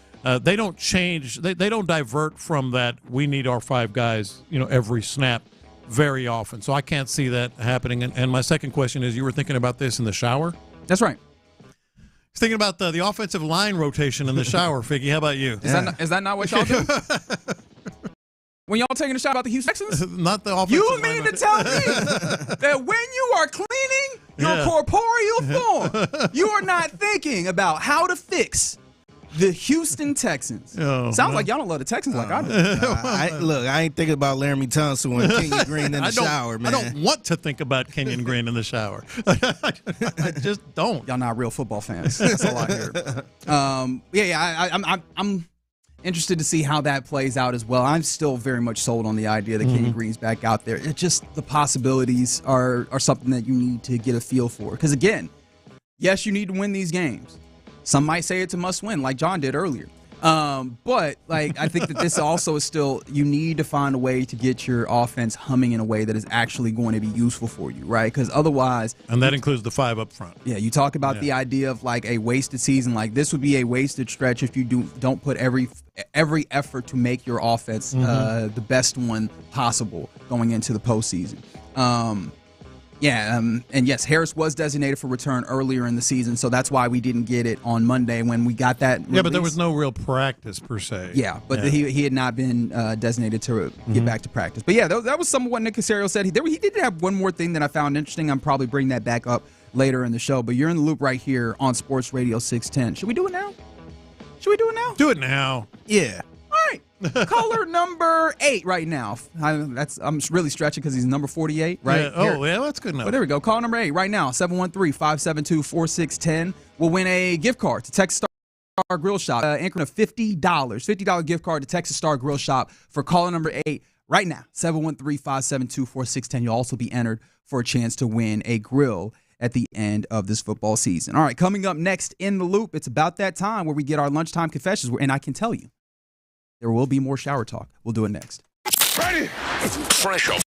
They don't change. They don't divert from that. We need our 5 guys, every snap, very often. So I can't see that happening. And my second question is, you were thinking about this in the shower? That's right. I was thinking about the offensive line rotation in the shower. Figgy, how about you? Is that not what y'all do? When y'all taking a shot about the Houston Texans? Not the offensive line. You mean to tell me that when you are cleaning your corporeal form, you are not thinking about how to fix the Houston Texans? Sounds like y'all don't love the Texans like I do. I ain't thinking about Laramie Tunsil and Kenyon Green in the shower, man. I don't want to think about Kenyon Green in the shower. I just don't. Y'all not real football fans. That's all I hear. I'm interested to see how that plays out as well. I'm still very much sold on the idea that Kenyon Green's back out there. It's just the possibilities are something that you need to get a feel for. Because again, yes, you need to win these games. Some might say it's a must-win, like John did earlier. But I think that this also is still, you need to find a way to get your offense humming in a way that is actually going to be useful for you, right? Because otherwise... And that includes the 5 up front. Yeah, you talk about the idea of like a wasted season. Like this would be a wasted stretch if you don't put every effort to make your offense the best one possible going into the postseason. And yes, Harris was designated for return earlier in the season, so that's why we didn't get it on Monday when we got that release. Yeah, but there was no real practice per se. Yeah, but he had not been designated to get back to practice. But yeah, that was some of what Nick Caserio said. He did have one more thing that I found interesting. I'm probably bring that back up later in the show, but you're in the loop right here on Sports Radio 610. Should we do it now? Do it now. Yeah. All right. Caller number 8 right now. I'm really stretching because he's number 48, right? Yeah. That's good enough. But there we go. Call number 8 right now, 713-572-4610. We'll win a gift card to Texas Star Grill Shop, anchoring of $50 gift card to Texas Star Grill Shop for caller number 8 right now, 713-572-4610. You'll also be entered for a chance to win a grill at the end of this football season. All right, coming up next in the loop, it's about that time where we get our lunchtime confessions, and I can tell you, there will be more shower talk. We'll do it next. Ready? Fresh up.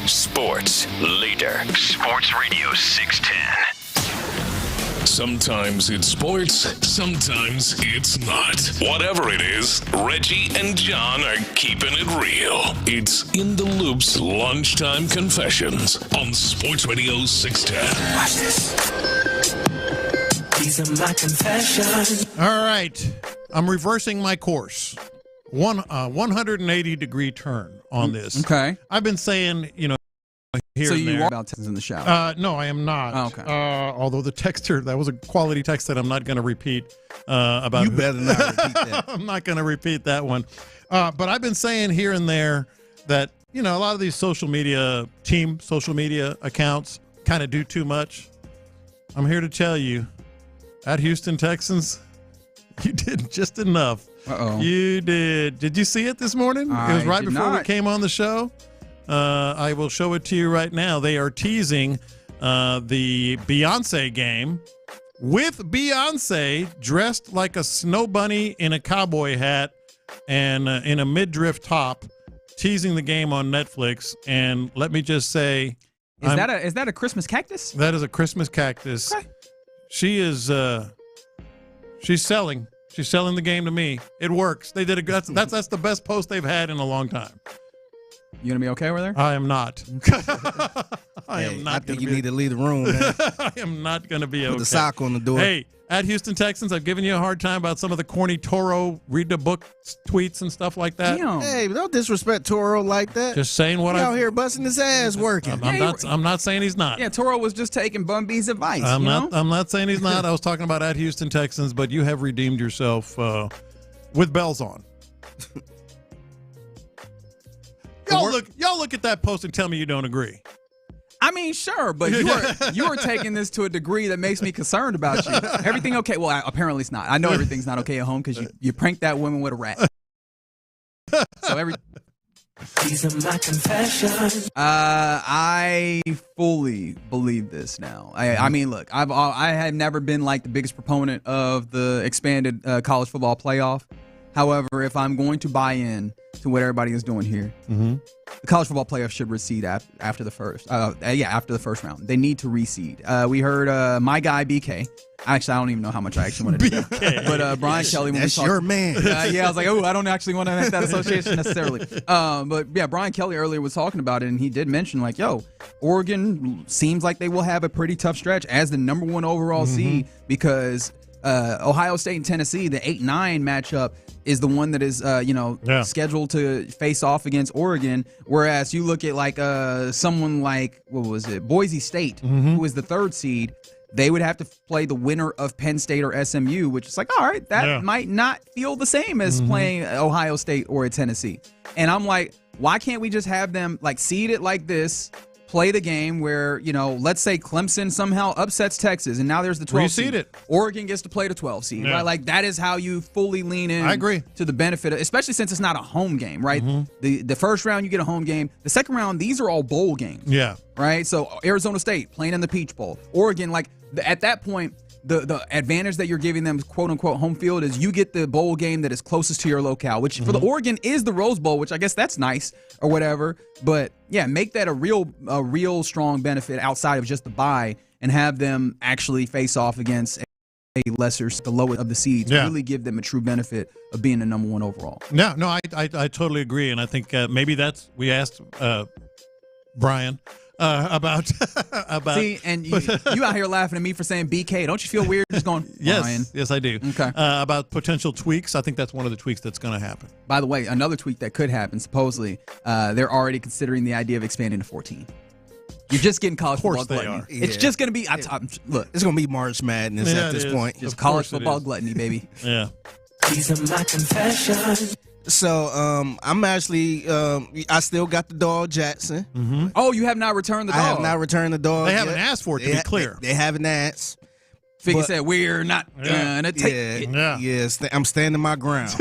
Sports leader. Sports Radio 610. Sometimes it's sports, sometimes it's not. Whatever it is, Reggie and John are keeping it real. It's In the Loop's Lunchtime Confessions on Sports Radio 610. Watch this. These are my confessions. All right. I'm reversing my course. 180-degree turn on this. Okay. I've been saying, here so and you there. are about Texans in the shower? No, I am not. Oh, okay. Although the texter, that was a quality text that I'm not going to repeat about. You better not repeat that. I'm not going to repeat that one. But I've been saying here and there that, a lot of these social media accounts kind of do too much. I'm here to tell you, at Houston Texans, you did just enough. Uh-oh. You did. Did you see it this morning? It was right before we came on the show. I will show it to you right now. They are teasing the Beyonce game with Beyonce dressed like a snow bunny in a cowboy hat and in a midriff top, teasing the game on Netflix. And let me just say, is that a Christmas cactus? That is a Christmas cactus. Okay. She is she's selling. She's selling the game to me. It works. They did a good. That's the best post they've had in a long time. You gonna be okay over there? I am not. I am not. I think you need to leave the room, man. I am not going to be okay. Put the sock on the door. Hey, at Houston Texans, I've given you a hard time about some of the corny Toro read the book tweets and stuff like that. Hey, don't disrespect Toro like that. Just saying what out here busting his ass working. I'm not saying he's not. Yeah, Toro was just taking Bun B's advice. I'm not saying he's not. I was talking about at Houston Texans, but you have redeemed yourself with bells on. Y'all look at that post and tell me you don't agree. I mean, sure, but you are taking this to a degree that makes me concerned about you. Everything okay? Well, apparently it's not. I know everything's not okay at home because you pranked that woman with a rat. So These are my confessions. I fully believe this now. I mean, look, I have never been like the biggest proponent of the expanded college football playoff. However, if I'm going to buy in to what everybody is doing here, the college football playoffs should reseed after the first. After the first round, they need to reseed. We heard my guy BK. Actually, I don't even know how much I actually want to do that. But Brian Kelly, when that's your man. I was like, I don't actually want to make that association necessarily. But yeah, Brian Kelly earlier was talking about it, and he did mention like, Oregon seems like they will have a pretty tough stretch as the number 1 overall seed because Ohio State and Tennessee, the 8-9 matchup, is the one that is scheduled to face off against Oregon. Whereas you look at like someone like Boise State, who is the 3rd seed. They would have to play the winner of Penn State or SMU, which is like, all right, that might not feel the same as playing Ohio State or Tennessee. And I'm like, why can't we just have them like seed it like this, play the game where, let's say Clemson somehow upsets Texas, and now there's the 12 seed. It. Oregon gets to play the 12 seed, right? Like that is how you fully lean in. I agree. To the benefit, especially since it's not a home game, right? The first round you get a home game. The second round, these are all bowl games. Yeah. Right? So Arizona State playing in the Peach Bowl. Oregon, like at that point, the advantage that you're giving them, quote unquote, home field is you get the bowl game that is closest to your locale, which for the Oregon is the Rose Bowl, which I guess that's nice or whatever. But yeah, make that a real strong benefit outside of just the bye and have them actually face off against the lowest of the seeds. Really give them a true benefit of being the number 1 overall. No, I totally agree, and I think maybe we asked Brian. About see, and you out here laughing at me for saying BK. Don't you feel weird just going, Brian? Yes, I do. Okay. About potential tweaks, I think that's one of the tweaks that's going to happen. By the way, another tweak that could happen, supposedly, they're already considering the idea of expanding to 14. You're just getting college football gluttony. It's just going to be, look. It's going to be March Madness at this point. Just college football gluttony, baby. Yeah. These are my confessions. So I'm actually I still got the dog Jackson. Oh, you have not returned the dog? I have not returned the dog. They haven't asked for it, to be clear. They haven't asked. Figgy said we're not gonna take it. Yes, I'm standing my ground.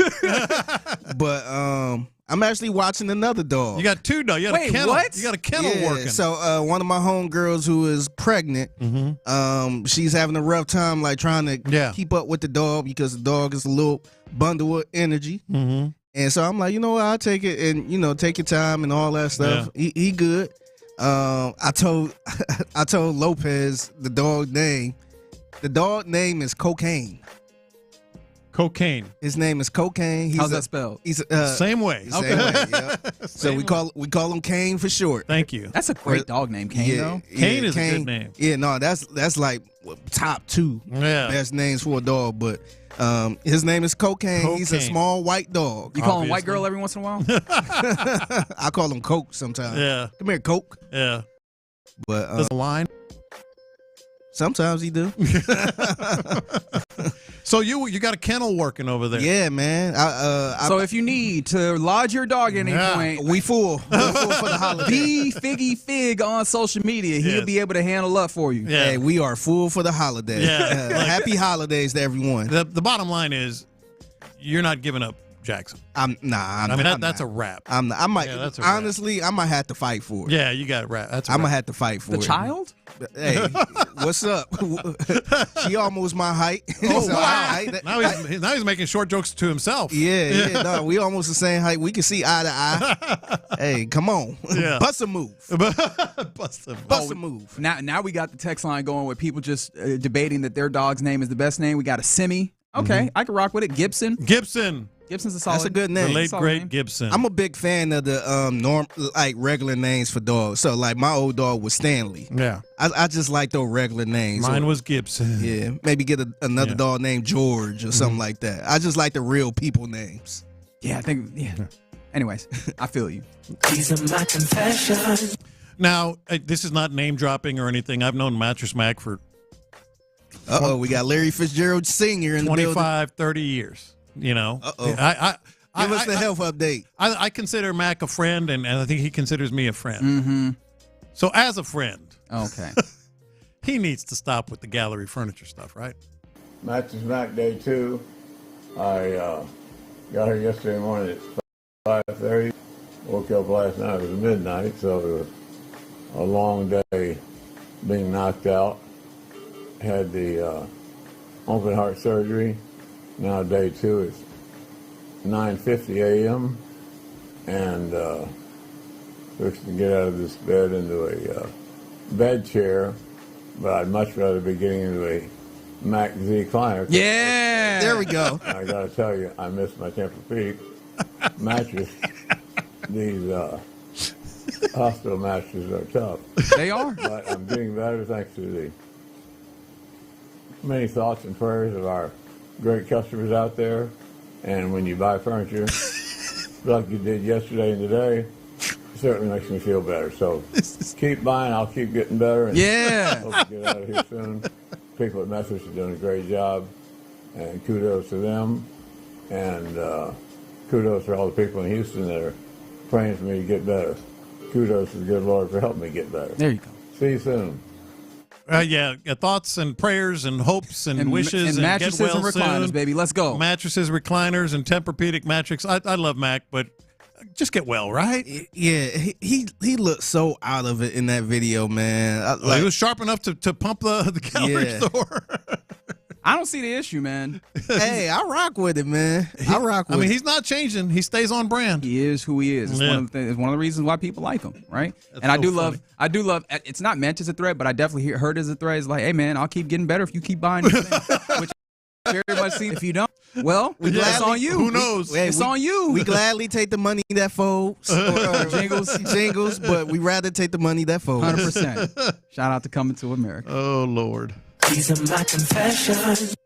But I'm actually watching another dog. You got 2 dogs. You got a kennel. What? You got a kennel working. So one of my homegirls who is pregnant, she's having a rough time like trying to keep up with the dog because the dog is a little bundle of energy. And so I'm like, I'll take it and, take your time and all that stuff. Yeah. He good. I told Lopez the dog name. The dog name is Cocaine. Cocaine. His name is Cocaine. How's that spelled? He's same way. Same way. Yeah. So we call him Kane for short. Thank you. That's a great dog name, Kane. Though. Kane is a good name. Yeah, no, that's like top 2 best names for a dog. But his name is Cocaine. He's a small white dog. You call him white girl every once in a while? I call him Coke sometimes. Yeah. Come here, Coke. Yeah. But does a line? Sometimes he do. So you got a kennel working over there? Yeah, man. So if you need to lodge your dog at any point, we full for the holiday. Be Figgy Fig on social media. He'll be able to handle up for you. Yeah. Hey, we are full for the holiday. Yeah. Happy holidays to everyone. The bottom line is, you're not giving up Jackson. That's a wrap. I might have to fight for it. Yeah, you got it wrapped. I'm gonna have to fight for it. The child? Hey, what's up? She almost my height. Oh, wow. Now he's making short jokes to himself. Yeah. No, we almost the same height. We can see eye to eye. Hey, come on. Yeah. Bust a move. Bust a move. Now we got the text line going with people just debating that their dog's name is the best name. We got a Simi. Okay, I can rock with it. Gibson's a solid. That's a good name. The late great Gibson. I'm a big fan of the regular names for dogs. So like my old dog was Stanley. Yeah. I just like those regular names. Mine was Gibson. Yeah. Maybe get another dog named George or something like that. I just like the real people names. Yeah, I think. Yeah. Anyways, I feel you. These are my confessions. Now, this is not name dropping or anything. I've known Mattress Mac for. We got Larry Fitzgerald Sr. in the building. 25, 30 years. Give us the health update. I consider Mac a friend, and I think he considers me a friend. Mm-hmm. So as a friend, okay, he needs to stop with the gallery furniture stuff, right? Mattress Mac Day 2. I got here yesterday morning at 5:30. Woke up last night. It was midnight, so it was a long day being knocked out. Had the open heart surgery. Now day 2 is 9:50 a.m. and fixing to get out of this bed into a bed chair, but I'd much rather be getting into a Mac Z recliner. Yeah, there we go. I got to tell you, I miss my Tempur-Pedic mattress. These hospital mattresses are tough. They are. But I'm getting better thanks to the many thoughts and prayers of our great customers out there. And when you buy furniture, like you did yesterday and today, it certainly makes me feel better. So keep buying. I'll keep getting better. And hope to get out of here soon. People at Memphis are doing a great job, and kudos to them. And kudos to all the people in Houston that are praying for me to get better. Kudos to the good Lord for helping me get better. There you go. See you soon. Yeah, thoughts and prayers and hopes and wishes and mattresses get well and recliners, soon. baby. Let's go. Mattresses, recliners, and Tempur-Pedic mattresses. I love Mac, but just get well, right? Yeah, he looked so out of it in that video, man. He was sharp enough to pump the gallery store. I don't see the issue, man. Hey, I rock with it, man. I rock with it. I mean, he's not changing. He stays on brand. He is who he is. It's one of the reasons why people like him, right? That's and I so do funny. love. It's not meant as a threat, but I definitely heard as a threat. It's like, hey, man, I'll keep getting better if you keep buying this thing. Which very much seems. If you don't, well, it's on you. Who knows? It's on you. We gladly take the money that folds. Jingles, but we rather take the money that folds. 100%. Shout out to Coming to America. Oh, Lord. These are my confessions.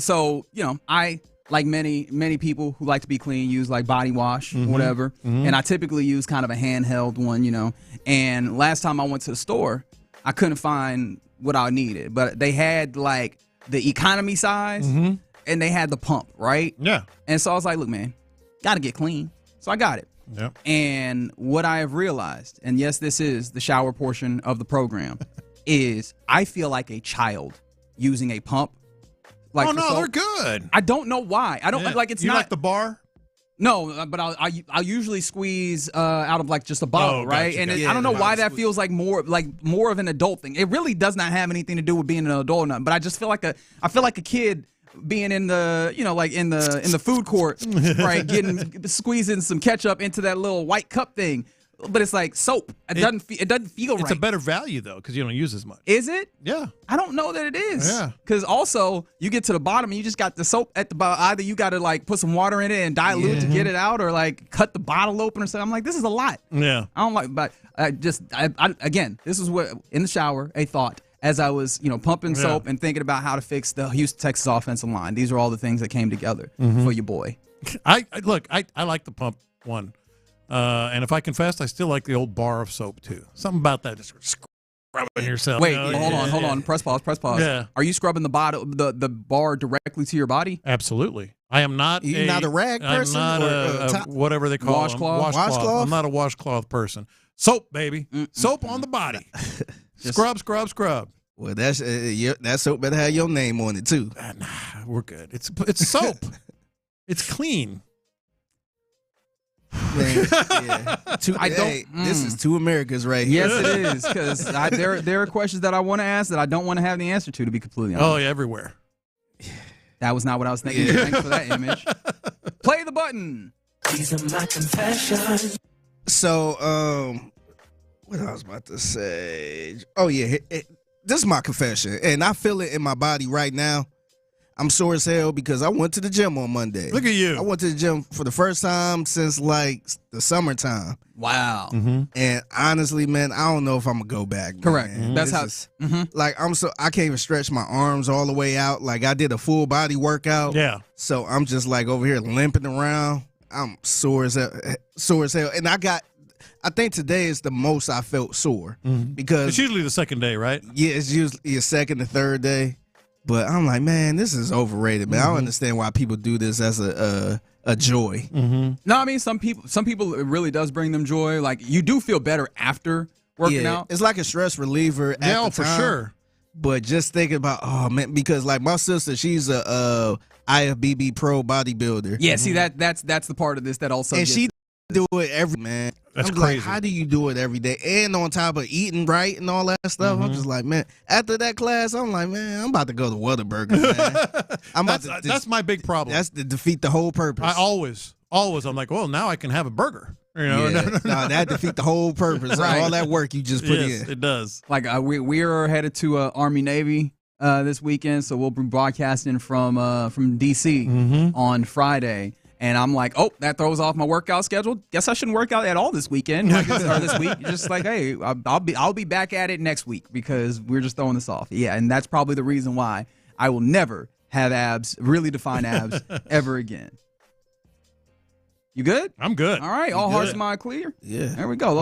So, I, like many people who like to be clean, use like body wash, whatever. Mm-hmm. And I typically use kind of a handheld one, And last time I went to the store, I couldn't find what I needed. But they had like the economy size and they had the pump, right? Yeah. And so I was like, look, man, got to get clean. So I got it. Yeah. And what I have realized, and yes, this is the shower portion of the program, is I feel like a child using a pump. Like oh, no, they're good. I don't know why. I don't like it's you not like the bar? No, but I'll usually squeeze out of like just a bottle, right? Gotcha, And gotcha. I don't know why that feels like more of an adult thing. It really does not have anything to do with being an adult or nothing. But I just feel like a kid being in the in the food court, right? Squeezing some ketchup into that little white cup thing. But it's like soap. It doesn't feel right. It's a better value, though, because you don't use as much. Is it? Yeah. I don't know that it is. Yeah. Because also, you get to the bottom and you just got the soap at the bottom. Either you got to like put some water in it and dilute to get it out, or like cut the bottle open or something. I'm like, this is a lot. Yeah. I don't like, but again, this is what, in the shower, a thought. As I was, pumping soap and thinking about how to fix the Houston Texas offensive line. These are all the things that came together for your boy. I like the pump one. And if I confess, I still like the old bar of soap too. Something about that, just scrubbing yourself. Wait, hold on. Press pause. Yeah. Are you scrubbing the bar directly to your body? Absolutely. I am not. You're not a rag person? I'm not whatever they call washcloth. Washcloth. I'm not a washcloth person. Soap, baby. Soap on the body. Scrub. Well, that soap better have your name on it too. Nah, we're good. It's soap. It's clean. Man, yeah. This is two Americas right here. Yes, it is, because there are questions that I want to ask that I don't want to have the answer to be completely honest. Oh, yeah, everywhere. That was not what I was thinking. Yeah. Thanks for that image. Play the button. These are my confessions. So, what I was about to say. Oh, yeah. This is my confession, and I feel it in my body right now. I'm sore as hell because I went to the gym on Monday. Look at you. I went to the gym for the first time since like the summertime. Wow. Mm-hmm. And honestly, man, I don't know if I'm gonna go back. Correct. Man. That's like I can't even stretch my arms all the way out. Like I did a full body workout. Yeah. So I'm just like over here limping around. I'm sore as hell. And I think today is the most I felt sore because it's usually the second day, right? Yeah, it's usually your second or third day. But I'm like, man, this is overrated, man. I don't understand why people do this as a joy. No, I mean some people it really does bring them joy. Like you do feel better after working out. It's like a stress reliever. At the time, for sure. But just thinking about, oh man, because like my sister, she's a IFBB pro bodybuilder. Yeah, see that's the part of this that also. And she do it every man. That's I'm crazy. like, how do you do it every day? And on top of eating right and all that stuff, I'm just like, man. After that class, I'm like, man, I'm about to go to Whataburger, man. That's my big problem. That's to defeat the whole purpose. I always, I'm like, well, now I can have a burger. You know, no, that defeat the whole purpose. Right. All that work you just put yes, in. it does. Like we're headed to Army Navy this weekend, so we'll be broadcasting from DC on Friday. And I'm like, oh, that throws off my workout schedule. Guess I shouldn't work out at all this weekend or this week. Just like, hey, I'll be back at it next week because we're just throwing this off. Yeah, and that's probably the reason why I will never have abs, really defined abs, ever again. You good? I'm good. All right, all hearts and mind clear. Yeah, there we go.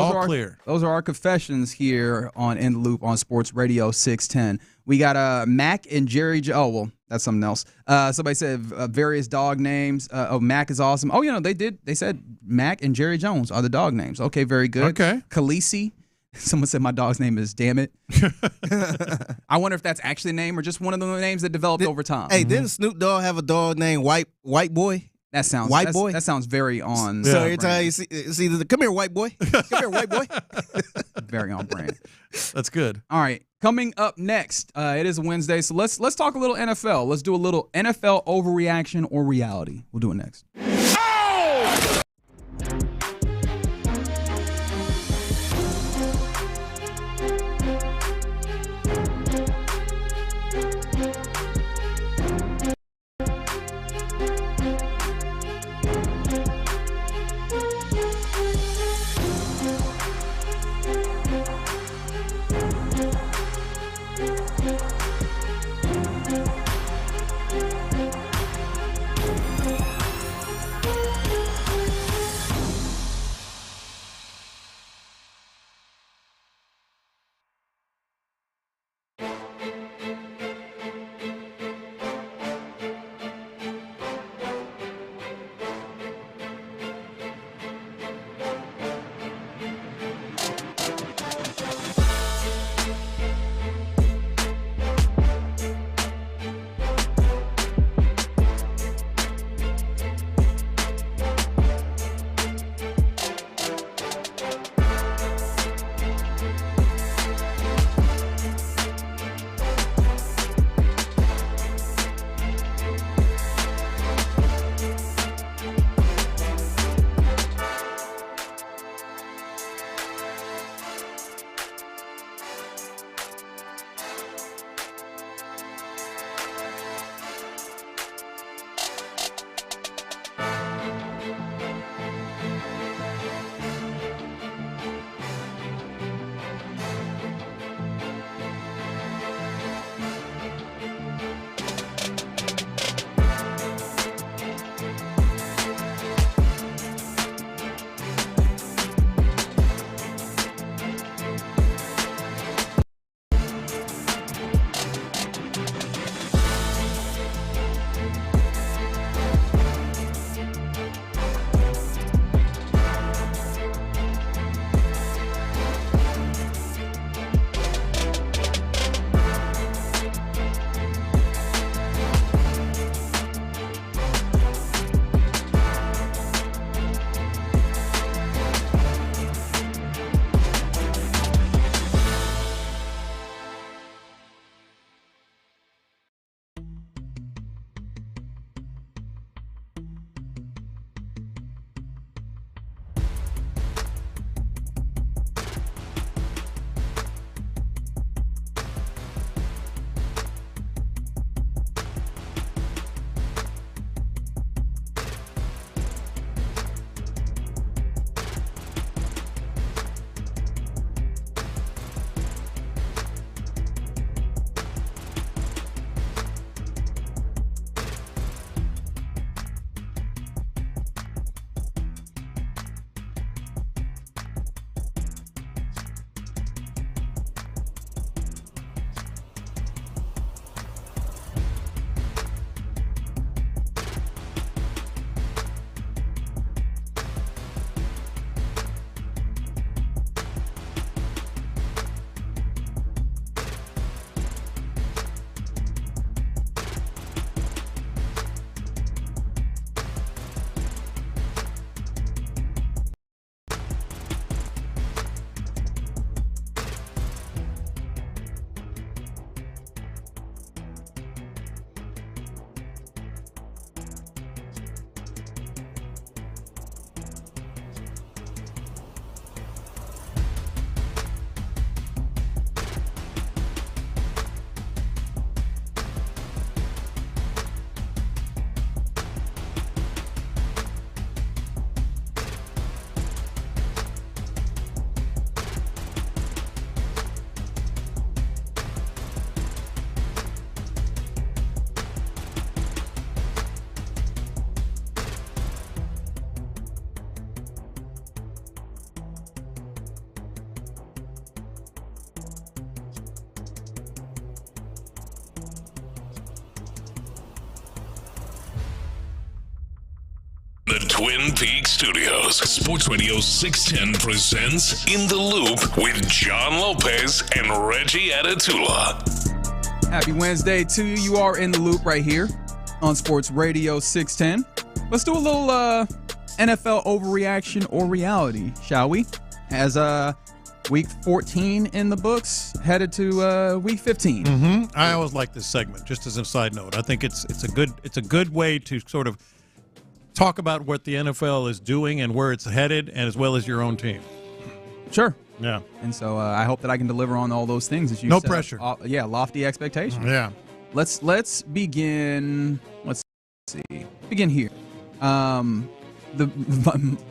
Those are our confessions here on In the Loop on Sports Radio 610. We got Mac and Jerry. Oh well, that's something else. Somebody said various dog names. Mac is awesome. Oh, they said Mac and Jerry Jones are the dog names. Okay, very good. Okay, Khaleesi. Someone said my dog's name is Damn It. I wonder if that's actually a name or just one of the names that developed over time. Hey, didn't Snoop Dogg have a dog named White Boy? That sounds white boy. That sounds very on. So every time you see come here, white boy. Come here, white boy. Very on brand. That's good. All right, coming up next, it is a Wednesday, so let's talk a little NFL. Let's do a little NFL overreaction or reality. We'll do it next. Twin Peaks Studios, Sports Radio 610 presents In the Loop with John Lopez and Reggie Atatula. Happy Wednesday to you. You are in the loop right here on Sports Radio 610. Let's do a little NFL overreaction or reality, shall we? As week 14 in the books, headed to week 15. Mm-hmm. I always like this segment. Just as a side note, I think it's a good way to sort of talk about what the NFL is doing and where it's headed, and as well as your own team. Sure. Yeah. And so I hope that I can deliver on all those things that you No set pressure. up. Yeah, lofty expectations. Yeah. Let's begin. Let's see. Begin here. The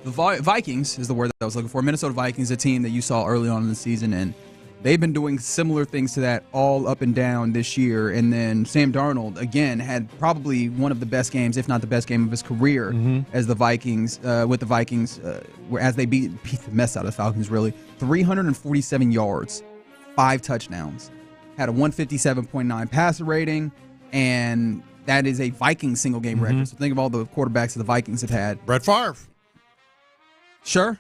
Vikings is the word that I was looking for. Minnesota Vikings, a team that you saw early on in the season, and they've been doing similar things to that all up and down this year. And then Sam Darnold, again, had probably one of the best games, if not the best game of his career as the Vikings, with the Vikings, as they beat the mess out of the Falcons, really. 347 yards, 5 touchdowns, had a 157.9 passer rating, and that is a Vikings single game record. So think of all the quarterbacks that the Vikings have had. Brett Favre. Sure.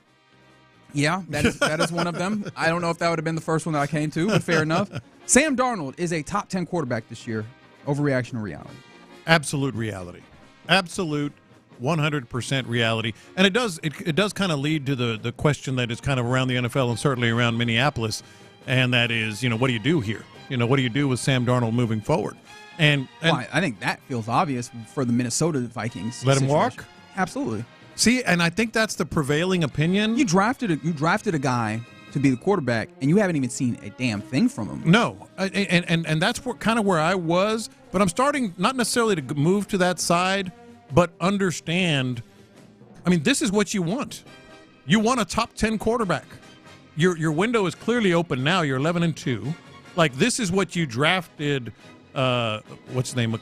Yeah, that is one of them. I don't know if that would have been the first one that I came to, but fair enough. Sam Darnold is a top 10 quarterback this year. Overreaction or reality? Absolute reality. Absolute 100% reality. And it does kind of lead to the question that is kind of around the NFL and certainly around Minneapolis, and that is, what do you do here? What do you do with Sam Darnold moving forward? And I think that feels obvious for the Minnesota Vikings. Let him situation. walk? Absolutely. See, and I think that's the prevailing opinion. You drafted a guy to be the quarterback, and you haven't even seen a damn thing from him. No, and that's kind of where I was. But I'm starting not necessarily to move to that side, but understand. I mean, this is what you want. You want a top 10 quarterback. Your window is clearly open now. You're 11-2. Like, this is what you drafted. What's his name?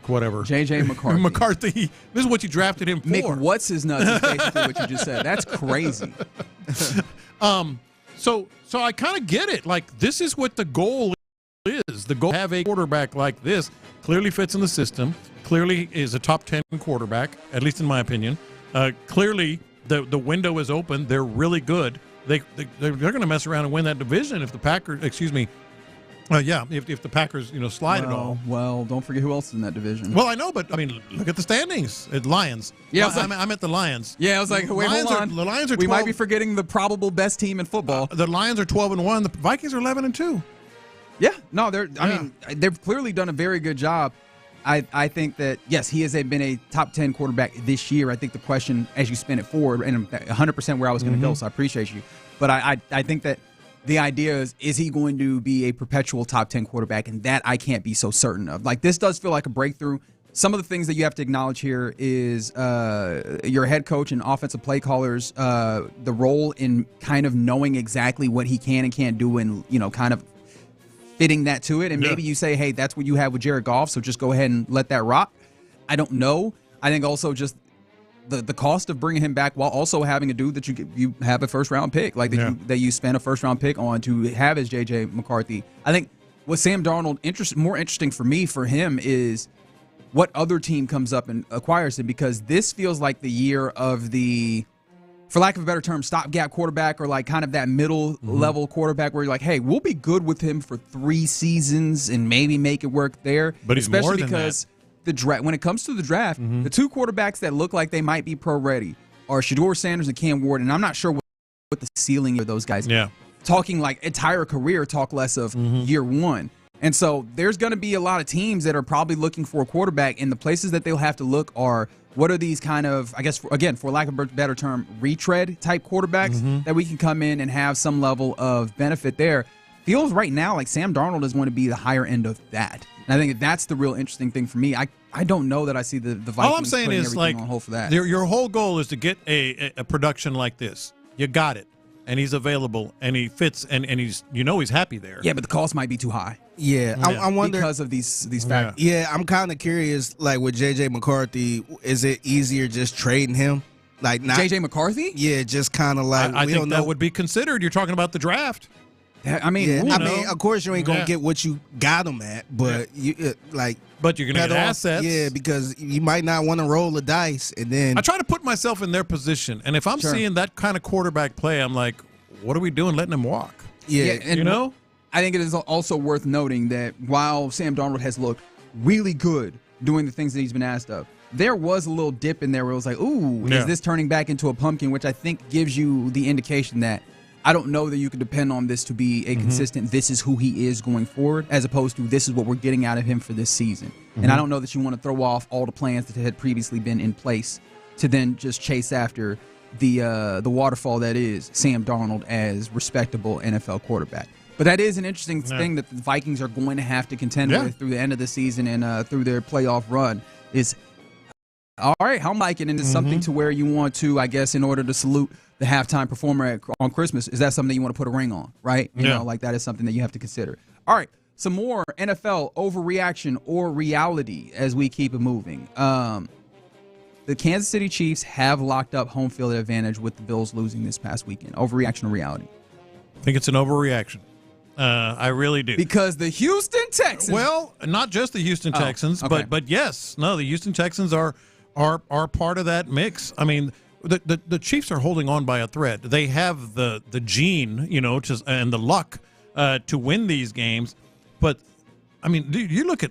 Whatever. J.J. McCarthy. McCarthy. This is what you drafted him for. Mick, what's his nuts is basically what you just said. That's crazy. So I kind of get it. Like, this is what the goal is. The goal to have a quarterback like this clearly fits in the system, clearly is a top 10 quarterback, at least in my opinion. Clearly, the window is open. They're really good. They're going to mess around and win that division if the Packers, if the Packers, slide it all. Well, don't forget who else is in that division. Well, I know, but, I mean, look at the standings. Lions. Yeah, I'm at the Lions. Yeah, I was like, wait, hold on. The Lions are 12. We might be forgetting the probable best team in football. The Lions are 12-1. The Vikings are 11-2. Yeah, no, they've clearly done a very good job. I think that, yes, he has been a top 10 quarterback this year. I think the question, as you spin it forward, and 100% where I was going to go, so I appreciate you. But I think that the idea is he going to be a perpetual top 10 quarterback? And that I can't be so certain of. Like, this does feel like a breakthrough. Some of the things that you have to acknowledge here is your head coach and offensive play callers, the role in kind of knowing exactly what he can and can't do and, kind of fitting that to it. And maybe you say, hey, that's what you have with Jared Goff, so just go ahead and let that rock. I don't know. I think also just the cost of bringing him back while also having a dude that you have a first-round pick, like that you spent a first-round pick on to have as J.J. McCarthy. I think what Sam Darnold, more interesting for him is what other team comes up and acquires him, because this feels like the year of the, for lack of a better term, stopgap quarterback, or like kind of that middle-level quarterback where you're like, hey, we'll be good with him for 3 seasons and maybe make it work there. But he's more than because the draft, when it comes to the draft, the 2 quarterbacks that look like they might be pro-ready are Shedeur Sanders and Cam Ward, and I'm not sure what the ceiling of those guys. Yeah. Talking like entire career, talk less of year one. And so there's going to be a lot of teams that are probably looking for a quarterback, and the places that they'll have to look are, what are these kind of, I guess, again, for lack of a better term, retread type quarterbacks that we can come in and have some level of benefit there. Feels right now like Sam Darnold is going to be the higher end of that. And I think that's the real interesting thing for me. I don't know that I see the Vikings all I'm saying is, like, on hold for that. Your whole goal is to get a production like this. You got it. And he's available, and he fits, and he's, he's happy there. Yeah, but the cost might be too high. Yeah, I wonder because of these factors. Yeah, I'm kind of curious. Like with J.J. McCarthy, is it easier just trading him? Like not J.J. McCarthy? Yeah, just kind of like I think that would be considered. You're talking about the draft. I mean, of course you ain't gonna get what you got them at, but but you're gonna get assets. Yeah, because you might not want to roll the dice, and then I try to put myself in their position, and if I'm seeing that kind of quarterback play, I'm like, what are we doing, letting him walk? Yeah, and I think it is also worth noting that while Sam Darnold has looked really good doing the things that he's been asked of, there was a little dip in there where it was like, ooh, is this turning back into a pumpkin, which I think gives you the indication that I don't know that you can depend on this to be a consistent, this is who he is going forward, as opposed to this is what we're getting out of him for this season. And I don't know that you want to throw off all the plans that had previously been in place to then just chase after the waterfall that is Sam Darnold as respectable NFL quarterback. But that is an interesting thing that the Vikings are going to have to contend with through the end of the season and through their playoff run is, all right, how am I getting into something to where you want to, I guess, in order to salute the halftime performer on Christmas, is that something you want to put a ring on, right? You know, like that is something that you have to consider. All right, some more NFL overreaction or reality as we keep it moving. The Kansas City Chiefs have locked up home field advantage with the Bills losing this past weekend. Overreaction or reality? I think it's an overreaction. I really do. Because the Houston Texans. Well, not just the Houston Texans, but yes, no, the Houston Texans are part of that mix. I mean, the Chiefs are holding on by a thread. They have the gene, and the luck to win these games. But I mean, dude, you look at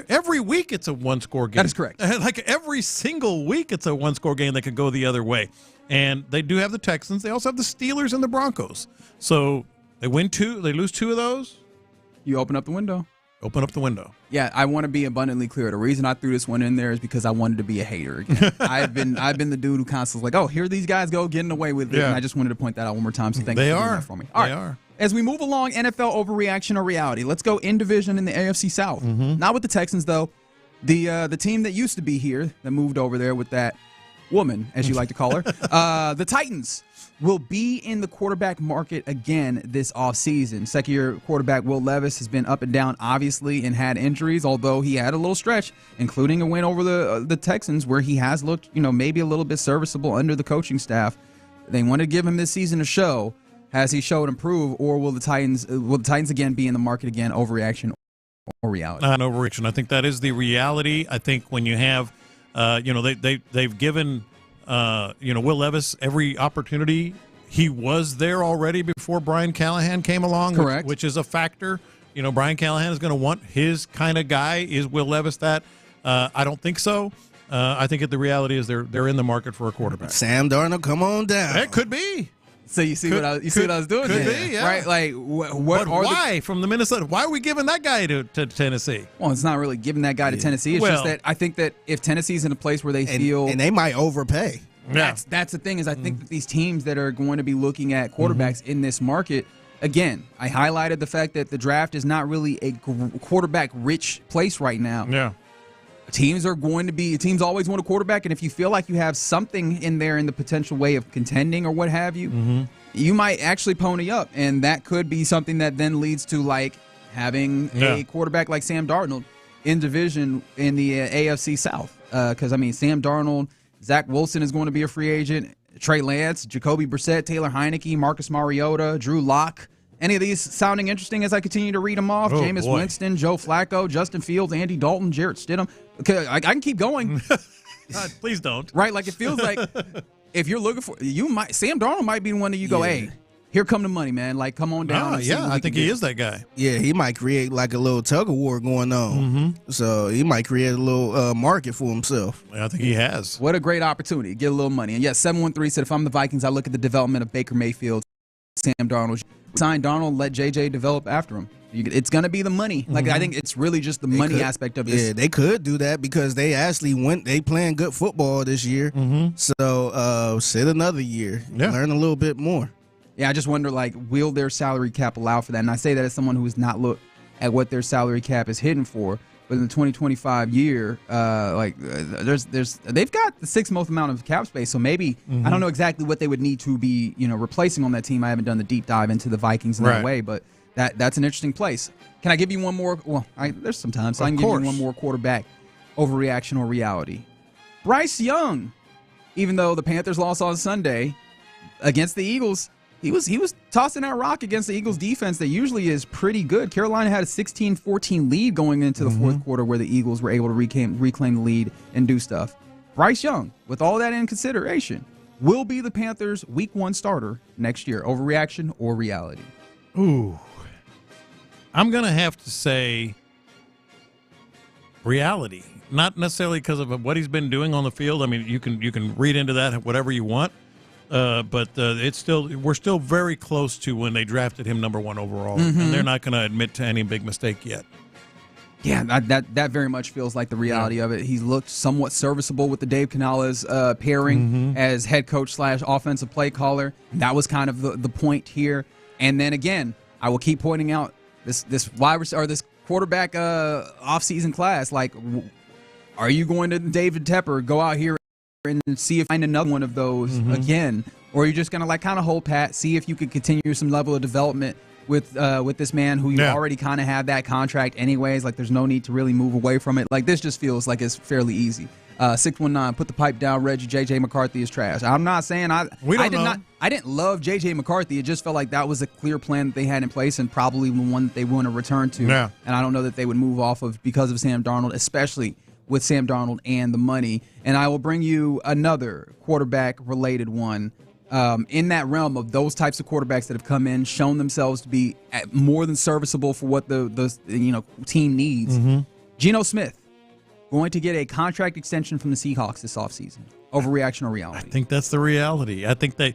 every week it's a one-score game. That is correct. Like every single week it's a one-score game that could go the other way. And they do have the Texans. They also have the Steelers and the Broncos. So they win two. They lose two of those. You open up the window. Open up the window. Yeah, I want to be abundantly clear. The reason I threw this one in there is because I wanted to be a hater again. I've been the dude who constantly like, oh, here these guys go getting away with it. And I just wanted to point that out one more time. So thank you for doing that for me. All right. As we move along, NFL overreaction or reality. Let's go in division in the AFC South. Not with the Texans though. The team that used to be here that moved over there with that woman, as you like to call her. The Titans will be in the quarterback market again this offseason. Second-year quarterback Will Levis has been up and down, obviously, and had injuries, although he had a little stretch, including a win over the Texans, where he has looked, maybe a little bit serviceable under the coaching staff. They want to give him this season a show. Has he showed improve, or will the Titans again be in the market again? Overreaction or reality? An overreaction. I think that is the reality. I think when you have, they've given Will Levis every opportunity. He was there already before Brian Callahan came along. Correct. Which is a factor. Brian Callahan is going to want his kind of guy. Is Will Levis that? I don't think so. I think the reality is they're in the market for a quarterback. Sam Darnold, come on down. It could be. So you see what I was doing could there, be, yeah. right? Like, why from the Minnesota? Why are we giving that guy to Tennessee? Well, it's not really giving that guy to Tennessee. It's just that I think that if Tennessee's in a place where they feel, and they might overpay. That's the thing is I think that these teams that are going to be looking at quarterbacks in this market, again, I highlighted the fact that the draft is not really a quarterback-rich place right now. Yeah. Teams always want a quarterback, and if you feel like you have something in there in the potential way of contending or what have you, you might actually pony up, and that could be something that then leads to like having a quarterback like Sam Darnold in division in the AFC South. Because Sam Darnold, Zach Wilson is going to be a free agent, Trey Lance, Jacoby Brissett, Taylor Heineke, Marcus Mariota, Drew Lock. Any of these sounding interesting as I continue to read them off? Jameis Winston, Joe Flacco, Justin Fields, Andy Dalton, Jarrett Stidham. Okay, I can keep going. Please don't. Right, like it feels like if you're looking for Sam Darnold might be the one that you go, hey, here come the money, man. Like, come on down. I think he is that guy. Yeah, he might create like a little tug of war going on. So he might create a little market for himself. I think he has. What a great opportunity. Get a little money. And yes, 713 said, if I'm the Vikings, I look at the development of Baker Mayfield, Sam Darnold. Sign Darnold, let JJ develop after him. It's going to be the money. Like, I think it's really just the money aspect of this. Yeah, they could do that because they actually they playing good football this year. So sit another year, learn a little bit more. Yeah, I just wonder, like, will their salary cap allow for that? And I say that as someone who has not looked at what their salary cap is hitting for. But in the 2025 year, they've got the sixth most amount of cap space. So maybe I don't know exactly what they would need to be, replacing on that team. I haven't done the deep dive into the Vikings in that way, but that's an interesting place. Can I give you one more? Well, there's some time, so I can give you one more quarterback overreaction or reality. Bryce Young, even though the Panthers lost on Sunday against the Eagles, he was tossing that rock against the Eagles defense that usually is pretty good. Carolina had a 16-14 lead going into the fourth quarter where the Eagles were able to reclaim the lead and do stuff. Bryce Young, with all that in consideration, will be the Panthers' Week 1 starter next year. Overreaction or reality? Ooh. I'm going to have to say reality. Not necessarily because of what he's been doing on the field. I mean, you can read into that whatever you want. But we're still very close to when they drafted him number 1 overall, and they're not going to admit to any big mistake yet. Yeah, that very much feels like the reality of it. He's looked somewhat serviceable with the Dave Canales pairing as head coach / offensive play caller. That was kind of the point here. And then again, I will keep pointing out this quarterback offseason class. Like, are you going to David Tepper go out here and see if you find another one of those again, or are you just going to kind of hold pat, see if you could continue some level of development with this man who you already kind of have that contract anyways? Like, there's no need to really move away from it. Like, this just feels like it's fairly easy. 619, put the pipe down, Reggie. JJ McCarthy is trash. I'm not saying I didn't love JJ McCarthy. It just felt like that was a clear plan that they had in place and probably one that they want to return to. Yeah. And I don't know that they would move off of because of Sam Darnold, especially with Sam Darnold and the money. And I will bring you another quarterback-related one in that realm of those types of quarterbacks that have come in, shown themselves to be more than serviceable for what the team needs. Geno Smith going to get a contract extension from the Seahawks this offseason. Overreaction or reality? I think that's the reality. I think they,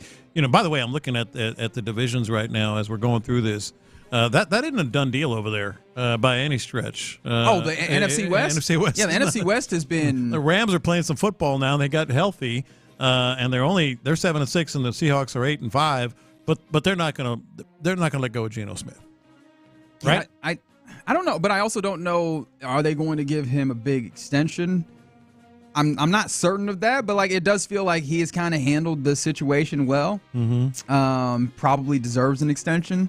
by the way, I'm looking at the divisions right now as we're going through this. That isn't a done deal over there by any stretch. The NFC West? NFC West. Yeah, the NFC West has been. The Rams are playing some football now. They got healthy, and they're 7-6, and the Seahawks are 8-5. But they're not gonna let go of Geno Smith, right? Yeah, I don't know, but I also don't know. Are they going to give him a big extension? I'm not certain of that, but it does feel like he has kind of handled the situation well. Probably deserves an extension.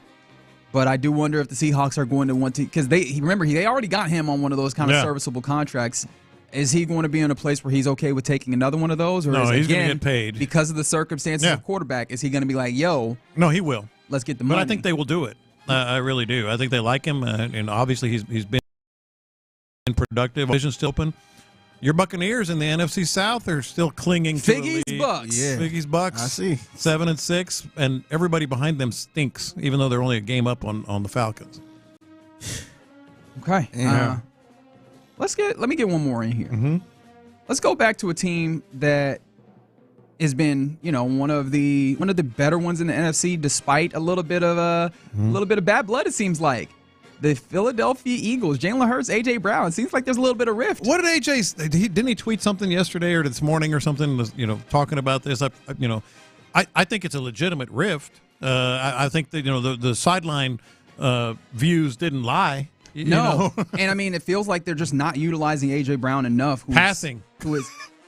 But I do wonder if the Seahawks are going to want to, because they already got him on one of those kind of serviceable contracts. Is he going to be in a place where he's okay with taking another one of those? Or no, he's going to get paid. Because of the circumstances of quarterback, is he going to be like, yo? No, he will. Let's get the money. But I think they will do it. I really do. I think they like him, and obviously he's been productive. Division's still open. Your Buccaneers in the NFC South are still clinging to Figgy's the lead. Bucks. Yeah. Figgy's Bucks. I see. 7-6, and everybody behind them stinks, even though they're only a game up on the Falcons. Okay. Yeah. Let me get one more in here. Let's go back to a team that has been, one of the better ones in the NFC, despite a little bit of bad blood. It seems like the Philadelphia Eagles, Jalen Hurts, AJ Brown. It seems like there's a little bit of rift. What did AJ? Didn't he tweet something yesterday or this morning or something? Talking about this. I think it's a legitimate rift. I think that the sideline views didn't lie. And I mean, it feels like they're just not utilizing AJ Brown enough. Passing.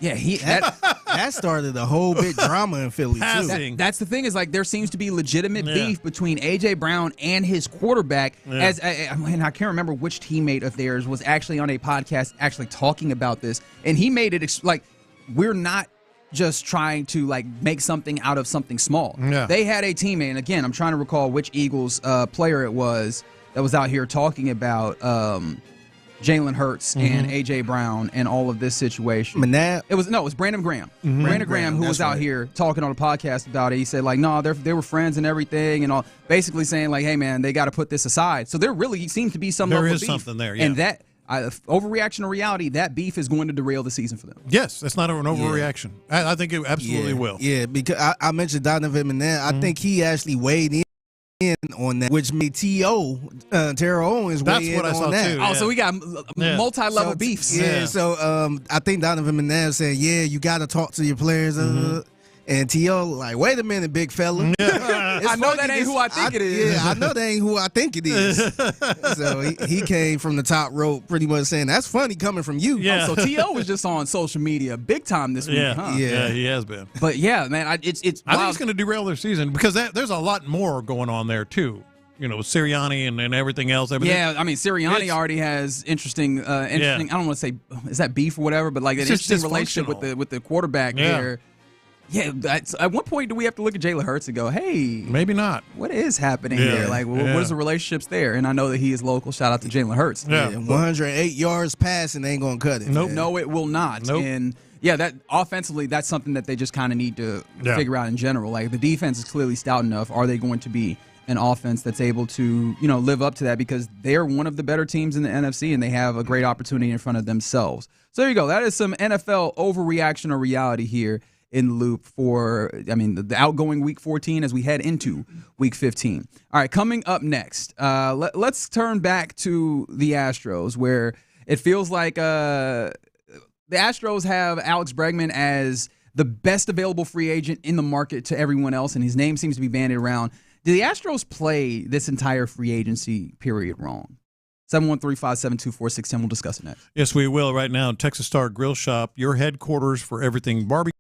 That started a whole big drama in Philly too. That's the thing, is there seems to be legitimate beef between AJ Brown and his quarterback. As I can't remember which teammate of theirs was actually on a podcast actually talking about this, and he made it we're not just trying to make something out of something small. They had a teammate, and again, I'm trying to recall which Eagles player it was that was out here talking about Jalen Hurts and AJ Brown and all of this situation. It was Brandon Graham. Brandon Graham, who was out here talking on a podcast about it. He said they were friends and everything, and all, basically saying hey man, they got to put this aside. So there really seems to be some level of beef. There is something there, yeah. And that overreaction to reality, that beef is going to derail the season for them. Yes, that's not an overreaction. I think it absolutely will. Yeah, because I mentioned Donovan McNabb. I think he actually weighed in on that, which made Terrell Owens weigh in on that. That's what I saw too. Oh, so we got multi-level beefs. So I think Donovan McNabb said, you got to talk to your players. And T.O. wait a minute, big fella. I know that ain't who I think it is. Yeah, I know that ain't who I think it is. So he came from the top rope pretty much saying, that's funny coming from you. Yeah. So T.O. was just on social media big time this week, huh? Yeah, he has been. But yeah, man, it's I think it's going to derail their season because there's a lot more going on there too. Sirianni and everything else. Yeah, I mean, Sirianni already has interesting. I don't want to say is that beef or whatever, but an interesting relationship with the quarterback there. Yeah, at what point do we have to look at Jalen Hurts and go, hey, maybe not. What is happening here? Like, what is the relationships there? And I know that he is local. Shout out to Jalen Hurts. Yeah, 108 yards passing ain't going to cut it. Nope. No, it will not. Nope. And yeah, that offensively, that's something that they just kind of need to figure out in general. Like, the defense is clearly stout enough. Are they going to be an offense that's able to, live up to that? Because they're one of the better teams in the NFC, and they have a great opportunity in front of themselves. So there you go. That is some NFL overreaction or reality here in the loop for, the outgoing Week 14 as we head into Week 15. All right, coming up next, let's turn back to the Astros, where it feels like the Astros have Alex Bregman as the best available free agent in the market to everyone else, and his name seems to be bandied around. Did the Astros play this entire free agency period wrong? 713-572-4610. We'll discuss it next. Yes, we will. Right now, Texas Star Grill Shop, your headquarters for everything barbecue.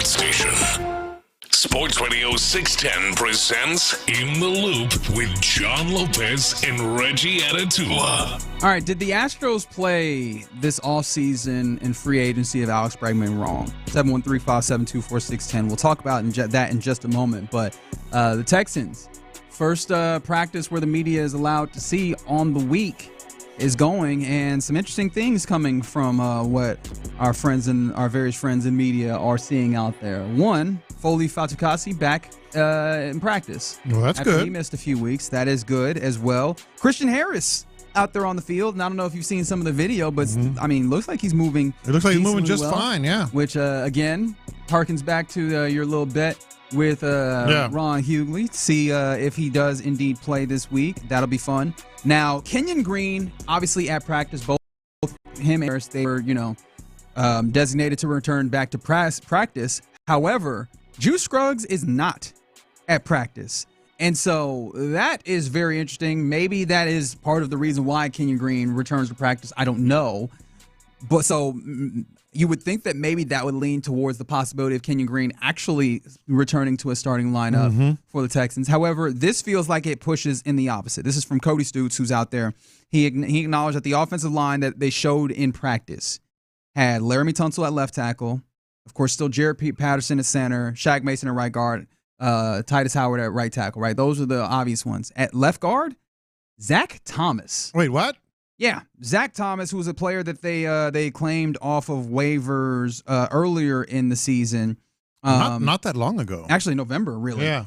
sports station. Sports Radio 610 presents In the Loop with John Lopez and Reggie Atatula. All right, did the Astros play this offseason and free agency of Alex Bregman wrong? 713-572-4610. We'll talk about that in just a moment. But the Texans, first practice where the media is allowed to see on the week is going, and some interesting things coming from what our various friends in media are seeing out there. One, Foley Fatukasi back in practice. Well, that's after good. He missed a few weeks. That is good as well. Christian Harris out there on the field, and I don't know if you've seen some of the video, but I mean, looks like he's moving. It looks like he's moving decently just fine, yeah. Which again harkens back to your little bet with Ron Hughley to see if he does indeed play this week. That'll be fun. Now, Kenyon Green, obviously at practice, both him and Harris, they were, designated to return back to practice. However, Juice Scruggs is not at practice. And so that is very interesting. Maybe that is part of the reason why Kenyon Green returns to practice. I don't know. But so you would think that maybe that would lean towards the possibility of Kenyon Green actually returning to a starting lineup for the Texans. However, this feels like it pushes in the opposite. This is from Cody Stutes, who's out there. He acknowledged that the offensive line that they showed in practice had Laramie Tunsil at left tackle, of course, still Jared Patterson at center, Shaq Mason at right guard, Titus Howard at right tackle, right? Those are the obvious ones. At left guard, Zach Thomas. Wait, what? Yeah, Zach Thomas, who was a player that they claimed off of waivers earlier in the season. Not that long ago. Actually, November, really. Yeah.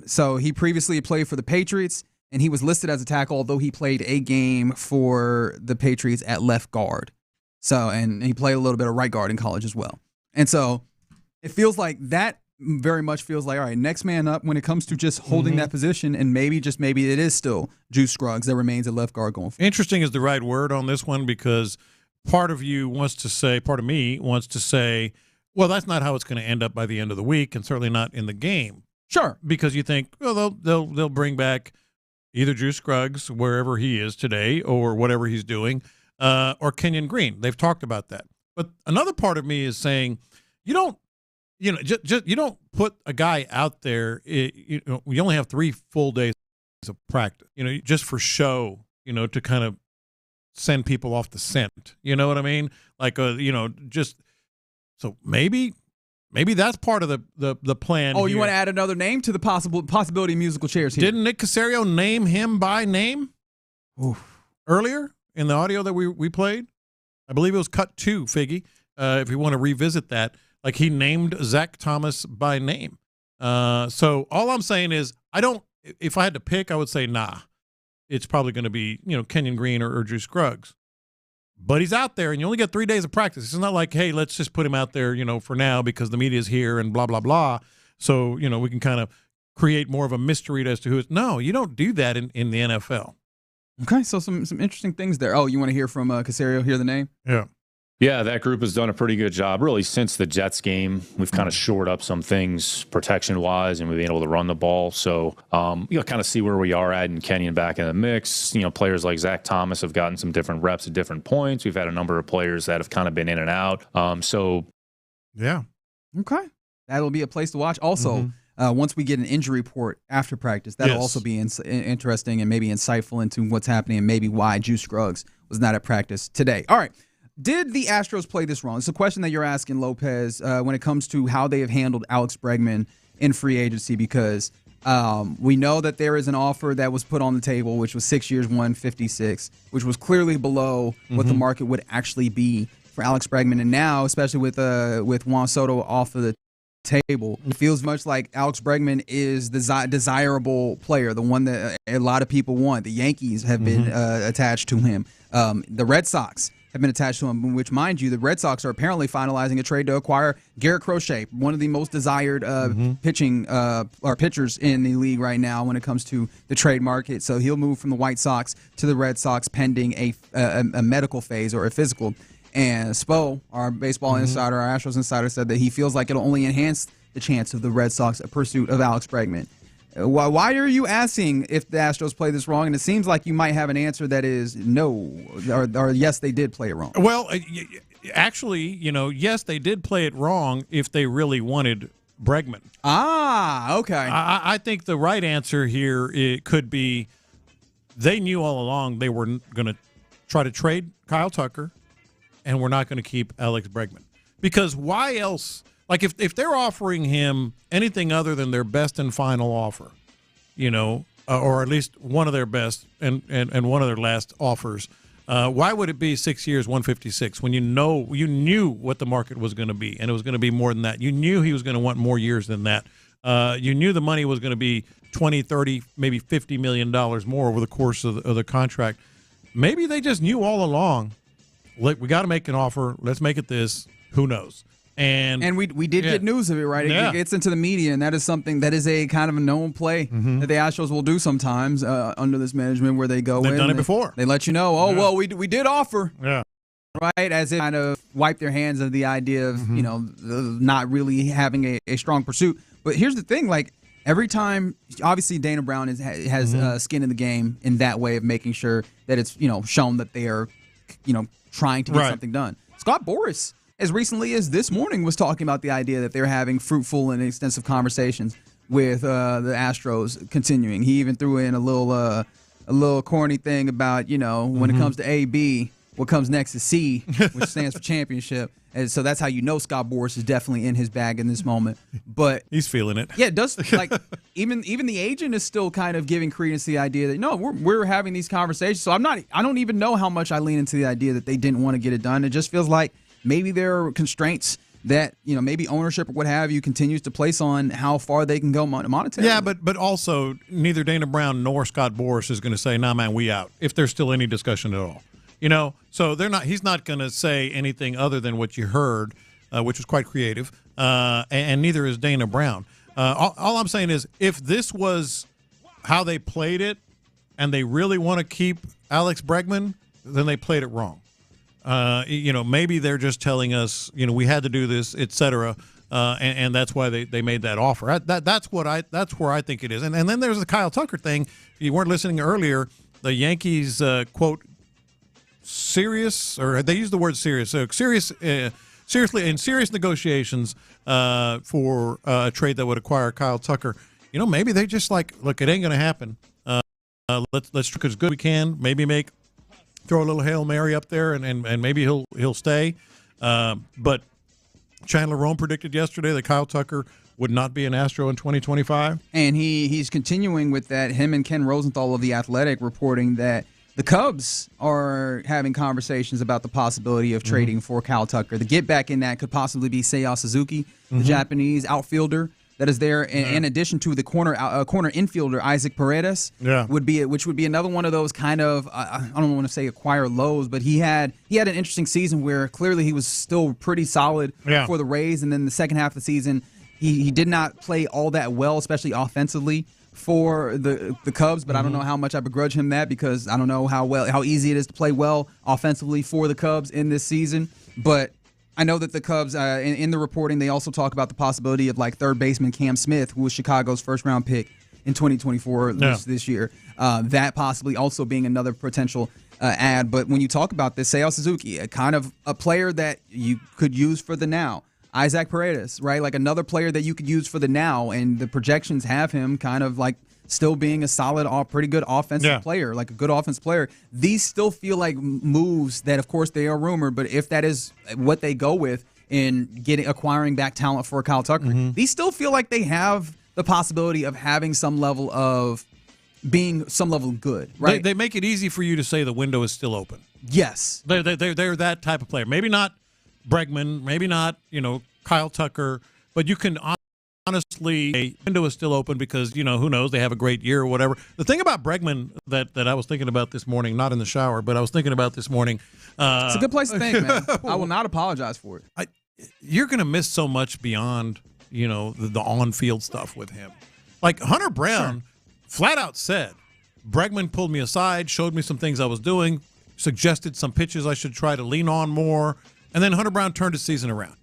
So he previously played for the Patriots, and he was listed as a tackle, although he played a game for the Patriots at left guard. So, and he played a little bit of right guard in college as well. And so it feels like that very much feels like, all right, next man up when it comes to just holding that position, and maybe it is still Juice Scruggs that remains at left guard going forward. Interesting is the right word on this one, because part of me wants to say, well, that's not how it's going to end up by the end of the week, and certainly not in the game. Sure. Because you think, well, they'll bring back either Juice Scruggs, wherever he is today, or whatever he's doing, or Kenyon Green. They've talked about that. But another part of me is saying, you don't put a guy out there. We only have 3 full days of practice, just for show, to kind of send people off the scent. You know what I mean? Like, just so maybe that's part of the plan. Oh, you here. want to add another name to the possibility of musical chairs here? Didn't Nick Caserio name him by name earlier in the audio that we played? I believe it was cut 2, Figgy. If you want to revisit that. Like, he named Zach Thomas by name. So all I'm saying is, if I had to pick, I would say, it's probably going to be, Kenyon Green or Juice Scruggs. But he's out there, and you only get 3 days of practice. It's not like, hey, let's just put him out there, for now because the media's here and blah, blah, blah. So, we can kind of create more of a mystery as to who it's. No, you don't do that in the NFL. Okay, so some interesting things there. Oh, you want to hear from Caserio, hear the name? Yeah. Yeah, that group has done a pretty good job. Really, since the Jets game, we've kind of shored up some things protection-wise, and we've been able to run the ball. So, you'll kind of see where we are at, and Kenyon back in the mix. Players like Zach Thomas have gotten some different reps at different points. We've had a number of players that have kind of been in and out. Yeah. Okay. That'll be a place to watch. Also, once we get an injury report after practice, that'll also be interesting and maybe insightful into what's happening and maybe why Juice Scruggs was not at practice today. All right. Did the Astros play this wrong? It's a question that you're asking, Lopez, when it comes to how they have handled Alex Bregman in free agency, because we know that there is an offer that was put on the table, which was 6 years, $156, which was clearly below what the market would actually be for Alex Bregman. And now, especially with Juan Soto off of the table, it feels much like Alex Bregman is the desirable player, the one that a lot of people want. The Yankees have been attached to him. The Red Sox have been attached to him, which, mind you, the Red Sox are apparently finalizing a trade to acquire Garrett Crochet, one of the most desired pitchers in the league right now when it comes to the trade market. So he'll move from the White Sox to the Red Sox pending a medical phase or a physical. And Spo, our baseball insider, our Astros insider, said that he feels like it'll only enhance the chance of the Red Sox pursuit of Alex Bregman. Why are you asking if the Astros play this wrong? And it seems like you might have an answer that is no, or yes, they did play it wrong. Well, actually, yes, they did play it wrong if they really wanted Bregman. Ah, okay. I think the right answer here it could be they knew all along they were going to try to trade Kyle Tucker, and we're not going to keep Alex Bregman. Because why else? Like if they're offering him anything other than their best and final offer, or at least one of their best and one of their last offers, why would it be 6 years, 156 when you knew what the market was going to be, and it was going to be more than that. You knew he was going to want more years than that. You knew the money was going to be 20, 30, maybe $50 million more over the course of the contract. Maybe they just knew all along, we got to make an offer. Let's make it this. Who knows? And we did get news of it, right? It gets into the media, and that is something that is a kind of a known play that the Astros will do sometimes under this management, where they go They've done it before. They let you know, well, we did offer. Yeah. Right, as if kind of wipe their hands of the idea of, not really having a strong pursuit. But here's the thing, like, every time, obviously Dana Brown has skin in the game in that way of making sure that it's, shown that they are, trying to get something done. Scott Boras, as recently as this morning, was talking about the idea that they're having fruitful and extensive conversations with the Astros continuing. He even threw in a little corny thing about, when it comes to A-B, what comes next is C, which stands for championship. And so that's how Scott Boras is definitely in his bag in this moment. But he's feeling it. Yeah, it does. Like even the agent is still kind of giving credence to the idea that no, we're having these conversations. So I don't even know how much I lean into the idea that they didn't want to get it done. It just feels like maybe there are constraints that maybe ownership or what have you continues to place on how far they can go monetarily. Yeah, but also neither Dana Brown nor Scott Boras is going to say, "Nah, man, we out." If there's still any discussion at all. So they're not. He's not going to say anything other than what you heard, which was quite creative, and neither is Dana Brown. All I'm saying is, if this was how they played it, and they really want to keep Alex Bregman, then they played it wrong. Maybe they're just telling us, we had to do this, etc., and that's why they made that offer. That's where I think it is. And then there's the Kyle Tucker thing. If you weren't listening earlier, the Yankees quote. Serious, or they use the word serious. So seriously, in serious negotiations for a trade that would acquire Kyle Tucker. Maybe they just look, it ain't going to happen. Let's try as good as we can. Maybe throw a little Hail Mary up there, and maybe he'll stay. But Chandler Rome predicted yesterday that Kyle Tucker would not be an Astro in 2025, and he's continuing with that. Him and Ken Rosenthal of The Athletic reporting that the Cubs are having conversations about the possibility of trading for Kyle Tucker. The get back in that could possibly be Seiya Suzuki, the Japanese outfielder that is there, in addition to the corner infielder Isaac Paredes. Which would be another one of those kind of I don't want to say acquire lows, but he had an interesting season where clearly he was still pretty solid for the Rays, and then the second half of the season he did not play all that well, especially offensively, for the Cubs, but I don't know how much I begrudge him that, because I don't know how easy it is to play well offensively for the Cubs in this season. But I know that the Cubs, in the reporting, they also talk about the possibility of third baseman Cam Smith, who was Chicago's first-round pick in 2024 this year. That possibly also being another potential ad. But when you talk about this, Seiya Suzuki, a kind of a player that you could use for the now. Isaac Paredes, right? Like another player that you could use for the now, and the projections have him kind of still being a solid, pretty good offensive player, like a good offensive player. These still feel like moves that, of course, they are rumored, but if that is what they go with in acquiring back talent for Kyle Tucker, these still feel like they have the possibility of having some level of being some level good, right? They make it easy for you to say the window is still open. Yes. They're that type of player. Maybe not Bregman, maybe not, Kyle Tucker, but you can honestly, a window is still open because, who knows, they have a great year or whatever. The thing about Bregman that I was thinking about this morning, not in the shower, but I was thinking about this morning. It's a good place to think, man. I will not apologize for it. You're going to miss so much beyond, the on-field stuff with him. Like Hunter Brown flat out said, Bregman pulled me aside, showed me some things I was doing, suggested some pitches I should try to lean on more, and then Hunter Brown turned his season around.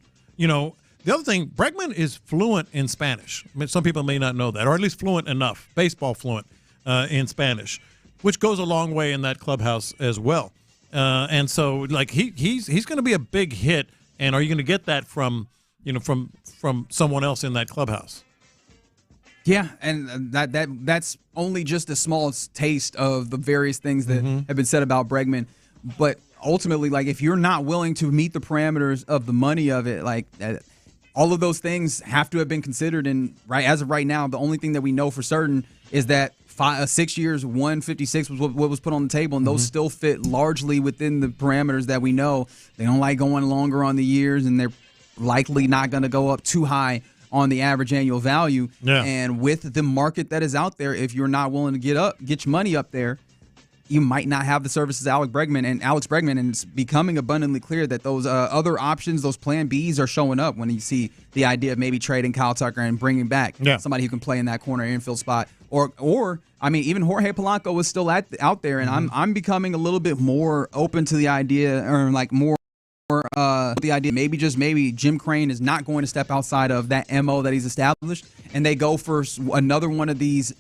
The other thing, Bregman is fluent in Spanish. I mean, some people may not know that, or at least fluent enough, baseball fluent in Spanish, which goes a long way in that clubhouse as well. And so like he's going to be a big hit. And are you going to get that from someone else in that clubhouse? Yeah, and that's only just a small taste of the various things that have been said about Bregman. But ultimately, like, if you're not willing to meet the parameters of the money of it, like, all of those things have to have been considered. And as of right now, the only thing that we know for certain is that 6 years, 156 was what was put on the table, and those still fit largely within the parameters that we know. They don't like going longer on the years, and they're likely not going to go up too high on the average annual value. Yeah. And with the market that is out there, if you're not willing to get your money up there, you might not have the services of Alex Bregman, and it's becoming abundantly clear that those other options, those plan Bs, are showing up when you see the idea of maybe trading Kyle Tucker and bringing back somebody who can play in that corner infield spot. Or I mean, even Jorge Polanco was still out there, and I'm becoming a little bit more open to the idea, or like more the idea maybe Jim Crane is not going to step outside of that MO that he's established, and they go for another one of these,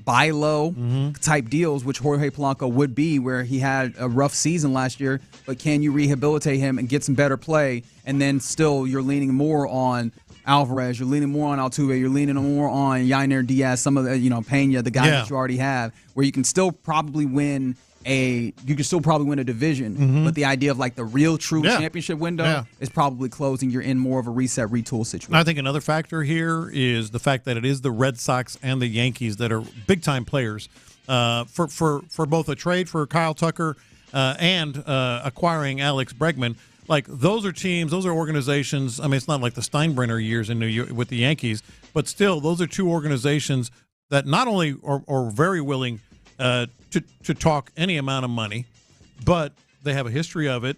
buy low type deals, which Jorge Polanco would be, where he had a rough season last year, but can you rehabilitate him and get some better play? And then still you're leaning more on Alvarez, you're leaning more on Altuve, you're leaning more on Yainer Diaz, some of the, Pena, the guys that you already have, where you can still probably win a division, but the idea of like the real true championship window is probably closing. You're in more of a reset retool situation. I think another factor here is the fact that it is the Red Sox and the Yankees that are big time players for both a trade for Kyle Tucker and acquiring Alex Bregman. Like, those are teams, those are organizations. I mean, it's not like the Steinbrenner years in New York with the Yankees, but still, those are two organizations that not only are very willing to talk any amount of money, but they have a history of it,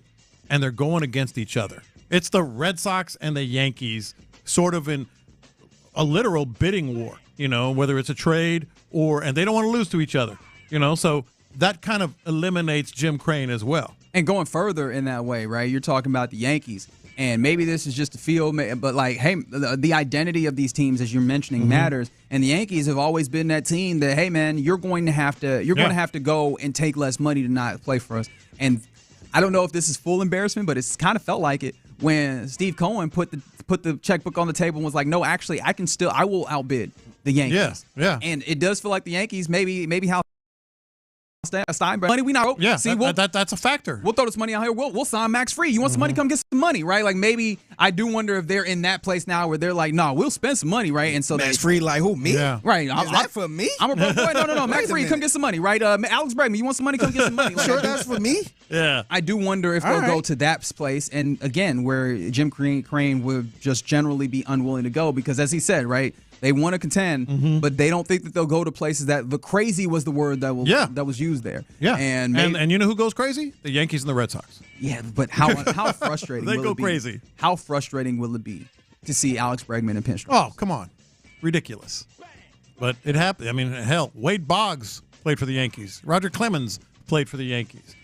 and they're going against each other. It's the Red Sox and the Yankees sort of in a literal bidding war, whether it's a trade and they don't want to lose to each other, so that kind of eliminates Jim Crane as well. And going further in that way, right, you're talking about the Yankees. And maybe this is just a feel, but like, hey, the identity of these teams, as you're mentioning, matters. And the Yankees have always been that team that, hey, man, you're going to have to go and take less money to not play for us. And I don't know if this is full embarrassment, but it's kind of felt like it when Steve Cohen put the checkbook on the table and was like, no, actually, I will outbid the Yankees. Yeah. And it does feel like the Yankees maybe how Steinbrenner money we not. Yeah, see, that's a factor. We'll throw this money out here. We'll sign Max Free. You want some money? Come get some money, right? Like, maybe I do wonder if they're in that place now where they're like, no, we'll spend some money, right? And so Max Free, like, who, me? Yeah. Right. Is that for me? I'm a broke boy. No. Max Free, come get some money, right? Alex Bregman, you want some money? Come get some money. Like, sure, that's for me. Yeah. I do wonder if they'll go to that place, and again, where Jim Crane would just generally be unwilling to go, because as he said, right, they want to contend, but they don't think that they'll go to places that the crazy was the word that was used there. Yeah, and you know who goes crazy? The Yankees and the Red Sox. Yeah, but how frustrating they will go it be? crazy. How frustrating will it be to see Alex Bregman in pinstripes? Oh, come on, ridiculous. But it happened. I mean, hell, Wade Boggs played for the Yankees. Roger Clemens played for the Yankees.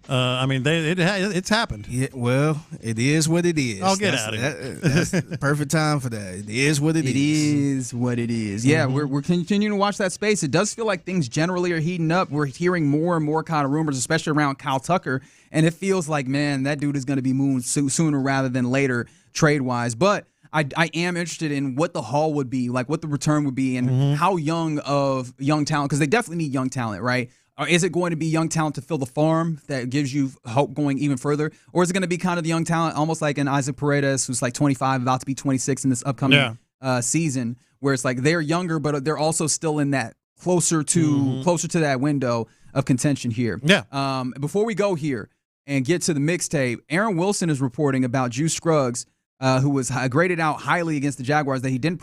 I mean, it's happened. Yeah, well, it is what it is. I'll get out of here. That's the perfect time for that. It is what it is. It is what it is. Yeah, we're continuing to watch that space. It does feel like things generally are heating up. We're hearing more and more kind of rumors, especially around Kyle Tucker, and it feels like, man, that dude is going to be moving sooner rather than later trade-wise. But I am interested in what the haul would be, like what the return would be, and how young talent, because they definitely need young talent, right? Or is it going to be young talent to fill the farm that gives you hope going even further? Or is it going to be kind of the young talent, almost like an Isaac Paredes, who's like 25, about to be 26 in this upcoming season, where it's like they're younger, but they're also still in that closer to that window of contention here. Yeah. Before we go here and get to the mixtape, Aaron Wilson is reporting about Juice Scruggs, who was graded out highly against the Jaguars, that he didn't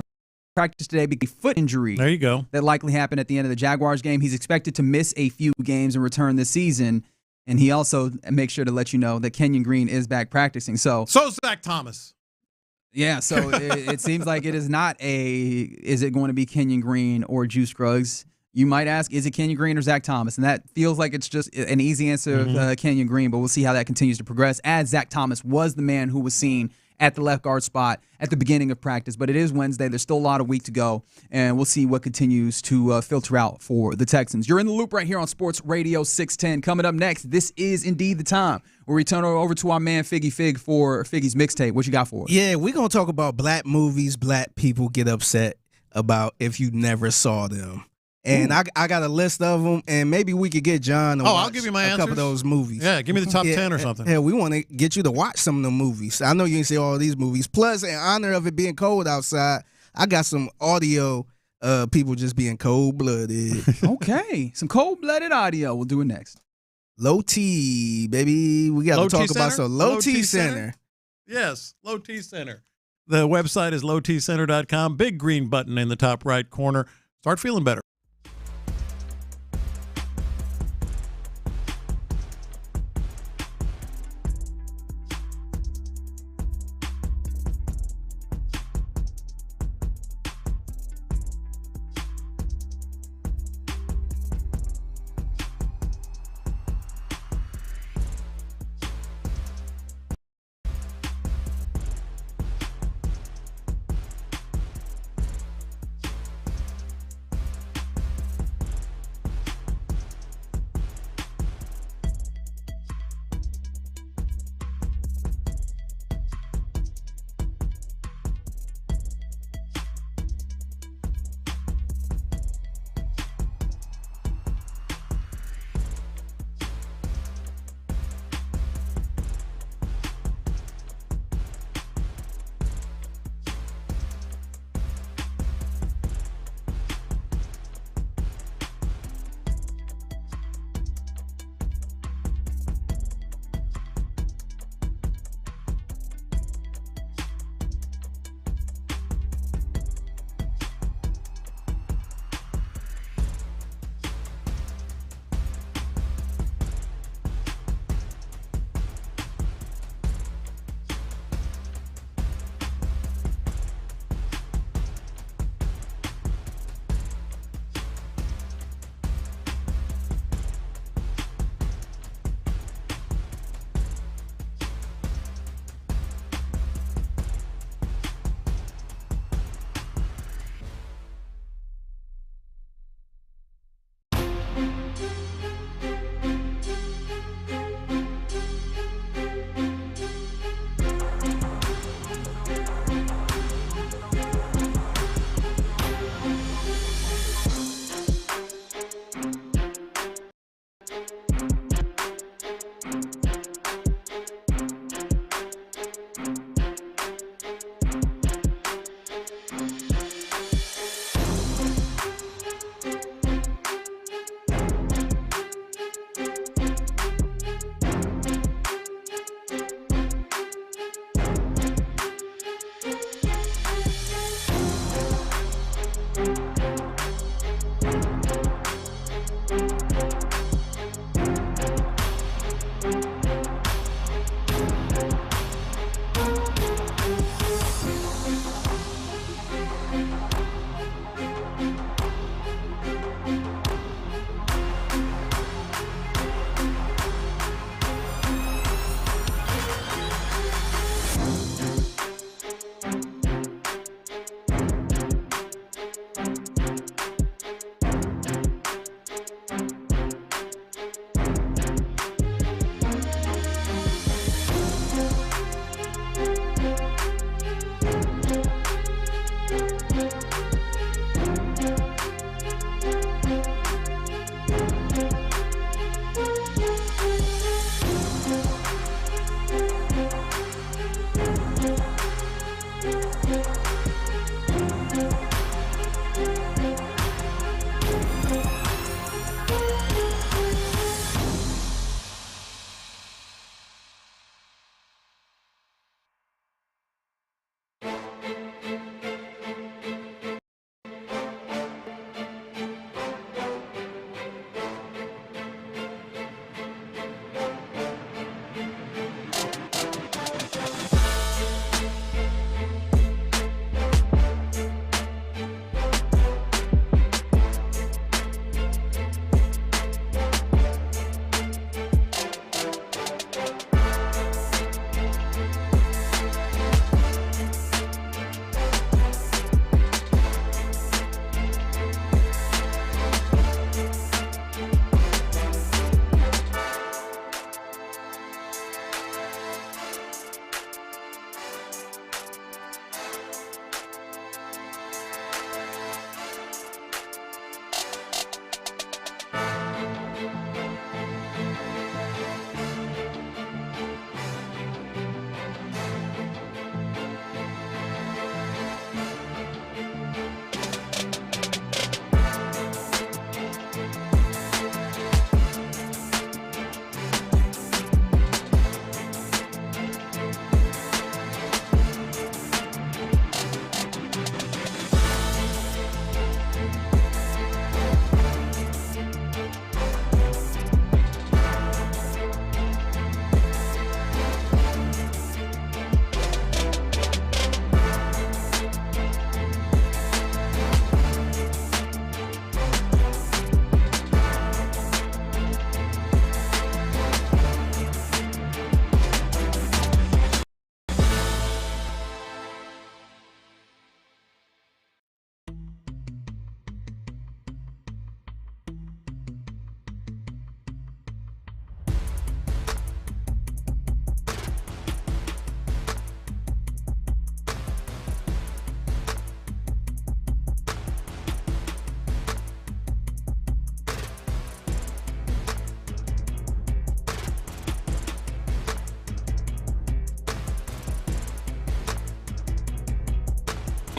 practice today because of a foot injury. There you go. That likely happened at the end of the Jaguars game. He's expected to miss a few games and return this season. And he also makes sure to let you know that Kenyon Green is back practicing. So Zach Thomas. Yeah, so it seems like it is not is it going to be Kenyon Green or Juice Scruggs? You might ask, is it Kenyon Green or Zach Thomas? And that feels like it's just an easy answer of Kenyon Green, but we'll see how that continues to progress, as Zach Thomas was the man who was seen at the left guard spot at the beginning of practice. But it is Wednesday. There's still a lot of week to go, and we'll see what continues to filter out for the Texans. You're in the loop right here on Sports Radio 610. Coming up next, this is indeed the time where we turn over to our man Figgy Fig for Figgy's mixtape. What you got for us? Yeah, we're going to talk about black movies black people get upset about if you never saw them. And I got a list of them, and maybe we could get John to watch I'll give you my a couple of those movies. Yeah, give me the top 10 or something. Yeah, we want to get you to watch some of the movies. I know you didn't see all of these movies. Plus, in honor of it being cold outside, I got some audio people just being cold-blooded. Okay, some cold-blooded audio. We'll do it next. Low T, baby. We got to talk about some Low T Center. Yes, Low T Center. The website is lowtcenter.com. Big green button in the top right corner. Start feeling better.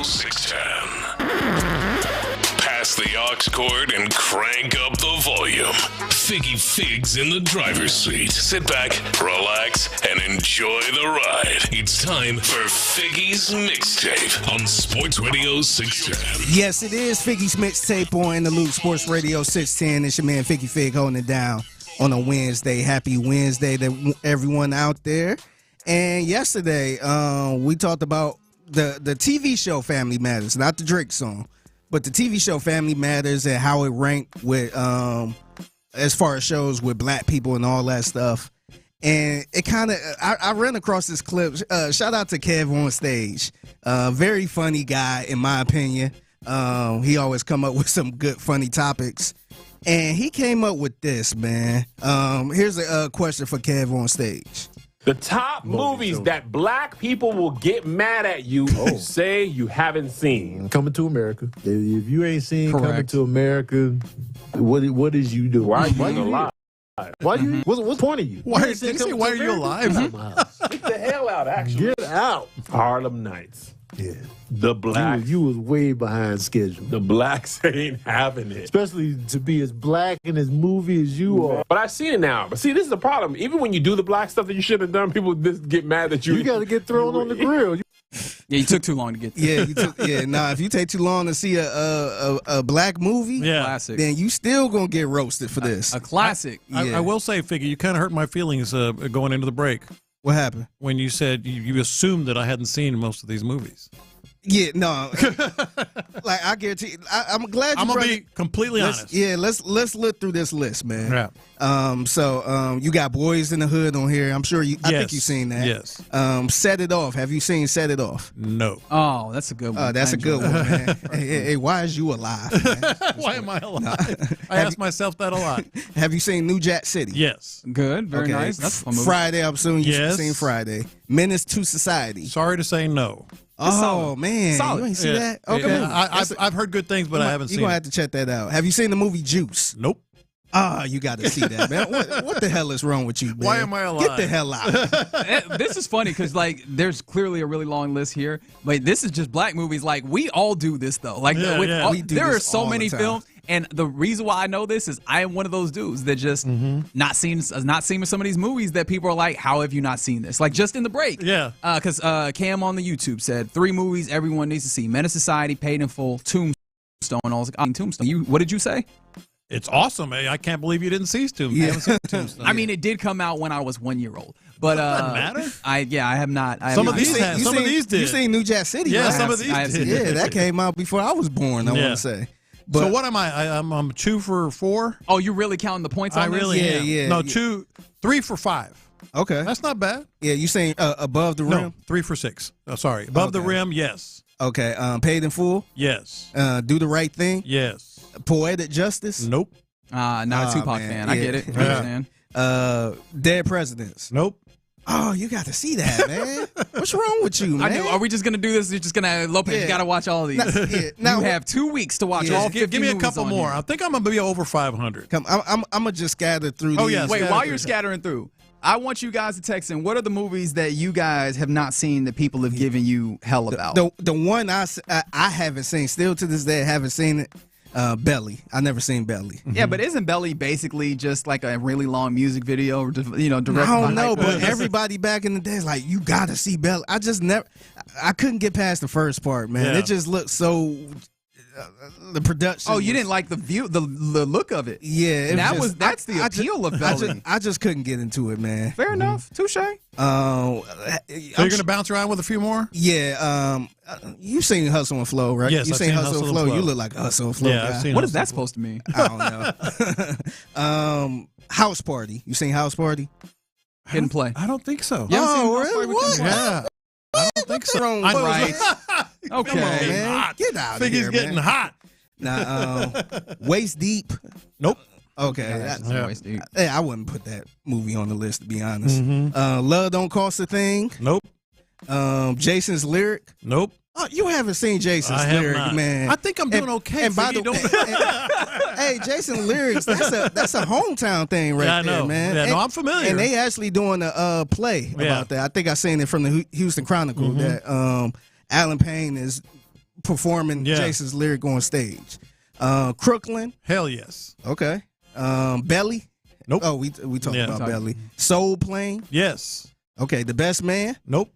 610. Pass the aux cord and crank up the volume. Figgy Figs in the driver's seat. Sit back, relax, and enjoy the ride. It's time for Figgy's Mixtape on Sports Radio 610. Yes, it is Figgy's Mixtape on In the Loop, Sports Radio 610. It's your man Figgy Fig holding it down on a Wednesday. Happy Wednesday to everyone out there. And yesterday, we talked about the TV show Family Matters, not the Drake song, but the TV show Family Matters and how it ranked with as far as shows with black people and all that stuff. And it kind of, I ran across this clip. Shout out to Kev on stage. Very funny guy, in my opinion. He always come up with some good, funny topics. And he came up with this, man. Here's a question for Kev on stage. The top movies that black people will get mad at you say you haven't seen. Coming to America. If you ain't seen Coming to America, what is you doing? Why are you alive? What's the point of you? Why are you alive? Get the hell out, actually. Get out. Harlem Nights. Yeah. The blacks. You was way behind schedule. The blacks ain't having it. Especially to be as black in this movie as you are. But I've seen it now. But see, this is the problem. Even when you do the black stuff that you shouldn't have done, people just get mad that you. You got to get thrown on the grill. Yeah, you took too long to get there. If you take too long to see a black movie, classic, then you still gonna get roasted for this. A classic. I will say, Figgy, you kind of hurt my feelings going into the break. What happened? When you said you assumed that I hadn't seen most of these movies. Yeah, no. Like, I guarantee, I'm glad you I'm gonna be completely honest. Yeah, let's look through this list, man. Yeah. So you got Boys in the Hood on here. I'm sure I think you've seen that. Yes. Set It Off. Have you seen Set It Off? No. Oh, that's a good one. That's a good one, man. Hey, why is you alive, man? Why am I alive? I ask myself that a lot. Have you seen New Jack City? Yes. Good. Very nice. That's a fun movie. Friday, I'm assuming you've seen Friday. Menace to Society. Sorry to say no. Oh, man. Solid. You ain't see that? Okay. Yeah, I've heard good things, but I haven't seen it. You're going to have to check that out. Have you seen the movie Juice? Nope. You got to see that, man. What the hell is wrong with you, man? Why am I alive? Get the hell out. This is funny because, like, there's clearly a really long list here, but this is just black movies. Like, we all do this, though. Like, there are so many films. And the reason why I know this is I am one of those dudes that just not seen some of these movies that people are like, how have you not seen this? Like, just in the break. Yeah. Because Cam on the YouTube said 3 movies everyone needs to see: Menace Society, Paid in Full, Tombstone. Tombstone. What did you say? It's awesome. I can't believe you didn't see Tombstone. Yeah. You haven't seen Tombstone. I mean, it did come out when I was 1 year old. But doesn't matter. I have not. Some of these did. You seen New Jack City? Yeah, right? some of these did. Yeah, that came out before I was born. I want to say. But, so what am I? I'm 2 for 4. Oh, you're really counting the points on I really this? am. Yeah. No, 3 for 5. Okay. That's not bad. Yeah, you saying above the rim? No, 3 for 6. Oh, sorry. Above the rim, yes. Okay. Paid in Full? Yes. Do the Right Thing? Yes. Poetic Justice? Nope. Not a Tupac fan. I get it. I understand. Dead Presidents? Nope. Oh, you got to see that, man. What's wrong with you, man? I know. Are we just going to do this? You're just going to, Lopez, you got to watch all of these. Now, you have 2 weeks to watch all 50 Give me a couple more. Here. I think I'm going to be over 500. I'm going to just scatter through these. Yes. Wait, while you're scattering through, I want you guys to text in. What are the movies that you guys have not seen that people have given you hell about? The one I haven't seen, still to this day, I haven't seen it. Belly. I never seen Belly. Yeah, but isn't Belly basically just like a really long music video, or directed I don't know, but everybody back in the day is like, you gotta see Belly. I couldn't get past the first part, man. It just looked so. The production. Oh, you didn't like the view, the look of it. Yeah, that's the appeal of Belly. I just couldn't get into it, man. Fair enough. Touche. So you're gonna bounce around with a few more? Yeah. You've seen Hustle and Flow, right? Yes, you've seen Hustle and Flow. You look like a Hustle and Flow guy. I've seen what is that supposed to mean? I don't know. House Party. You seen House Party? Hidden Play. I don't think so. Really? What? Yeah. I don't think so. Right. Okay, Come on, man. Get out of here, Figgy's getting hot. Now, Waist Deep. Nope. Okay. That's Waist Deep. Hey, I wouldn't put that movie on the list, to be honest. Love Don't Cost a Thing. Nope. Jason's Lyric. Nope. Oh, you haven't seen Jason's Lyric, man. I think I'm doing okay. And by the way, hey, Jason Lyrics, that's a hometown thing right there, man. Yeah, I'm familiar. And they actually doing a play about that. I think I seen it from the Houston Chronicle that Alan Payne is performing Yeah. Jason's lyric on stage. Crooklyn. Hell yes. Okay. Belly. Nope. Oh, we talked Yeah. about Belly. Soul Plane. Yes. Okay. The Best Man. Nope.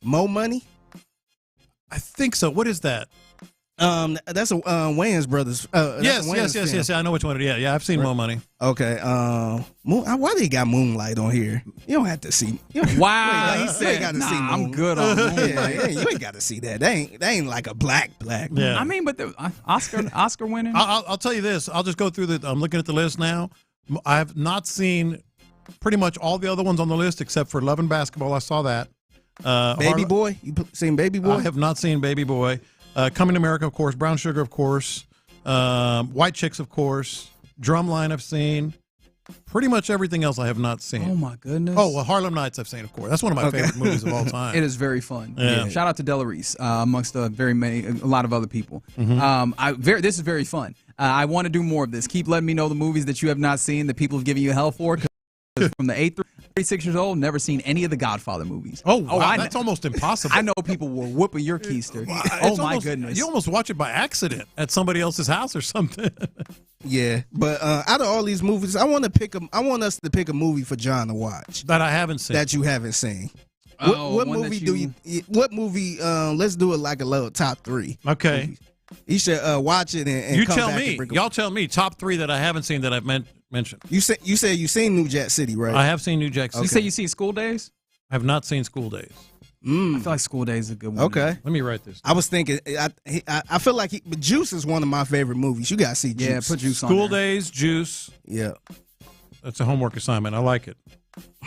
Mo Money. I think so. What is that? That's a Wayans brothers. Yes. I know which one it is. Yeah, I've seen Mo Money. Okay. Why they got Moonlight on here? You don't have to see. Wow, he said, "Nah, I'm good on Moonlight." Yeah, you ain't got to see that. They ain't like a black. Yeah. I mean, but the Oscar winning. I'll tell you this. I'll just go through I'm looking at the list now. I have not seen pretty much all the other ones on the list except for Love and Basketball. I saw that. Baby Boy. You seen Baby Boy? I have not seen Baby Boy. Coming to America, of course. Brown Sugar, of course. White Chicks, of course. Drumline, I've seen. Pretty much everything else I have not seen. Oh, my goodness. Oh, well, Harlem Nights I've seen, of course. That's one of my favorite movies of all time. It is very fun. Yeah. Shout out to Della Reese, amongst a lot of other people. This is very fun. I want to do more of this. Keep letting me know the movies that you have not seen that people have given you hell for. 'Cause from the 8 through 36 years old, never seen any of the Godfather movies. Oh, wow, that's almost impossible. I know people were whooping your keister. My goodness. You almost watch it by accident at somebody else's house or something. Yeah, but out of all these movies, I want us to pick a movie for John to watch that I haven't seen. That you haven't seen. What movie do you? What movie? Let's do it like a little top 3. Okay. Movies. You should watch it and you come tell back me. and Y'all tell me top 3 that I haven't seen that I've mentioned. You said you seen New Jack City, right? I have seen New Jack City. You say you seen School Days? I have not seen School Days. I feel like School Days is a good one. Okay. Let me write this down. I was thinking. I feel like but Juice is one of my favorite movies. You gotta see Juice. Yeah, put Juice on School there. Days, Juice. Yeah. That's a homework assignment. I like it.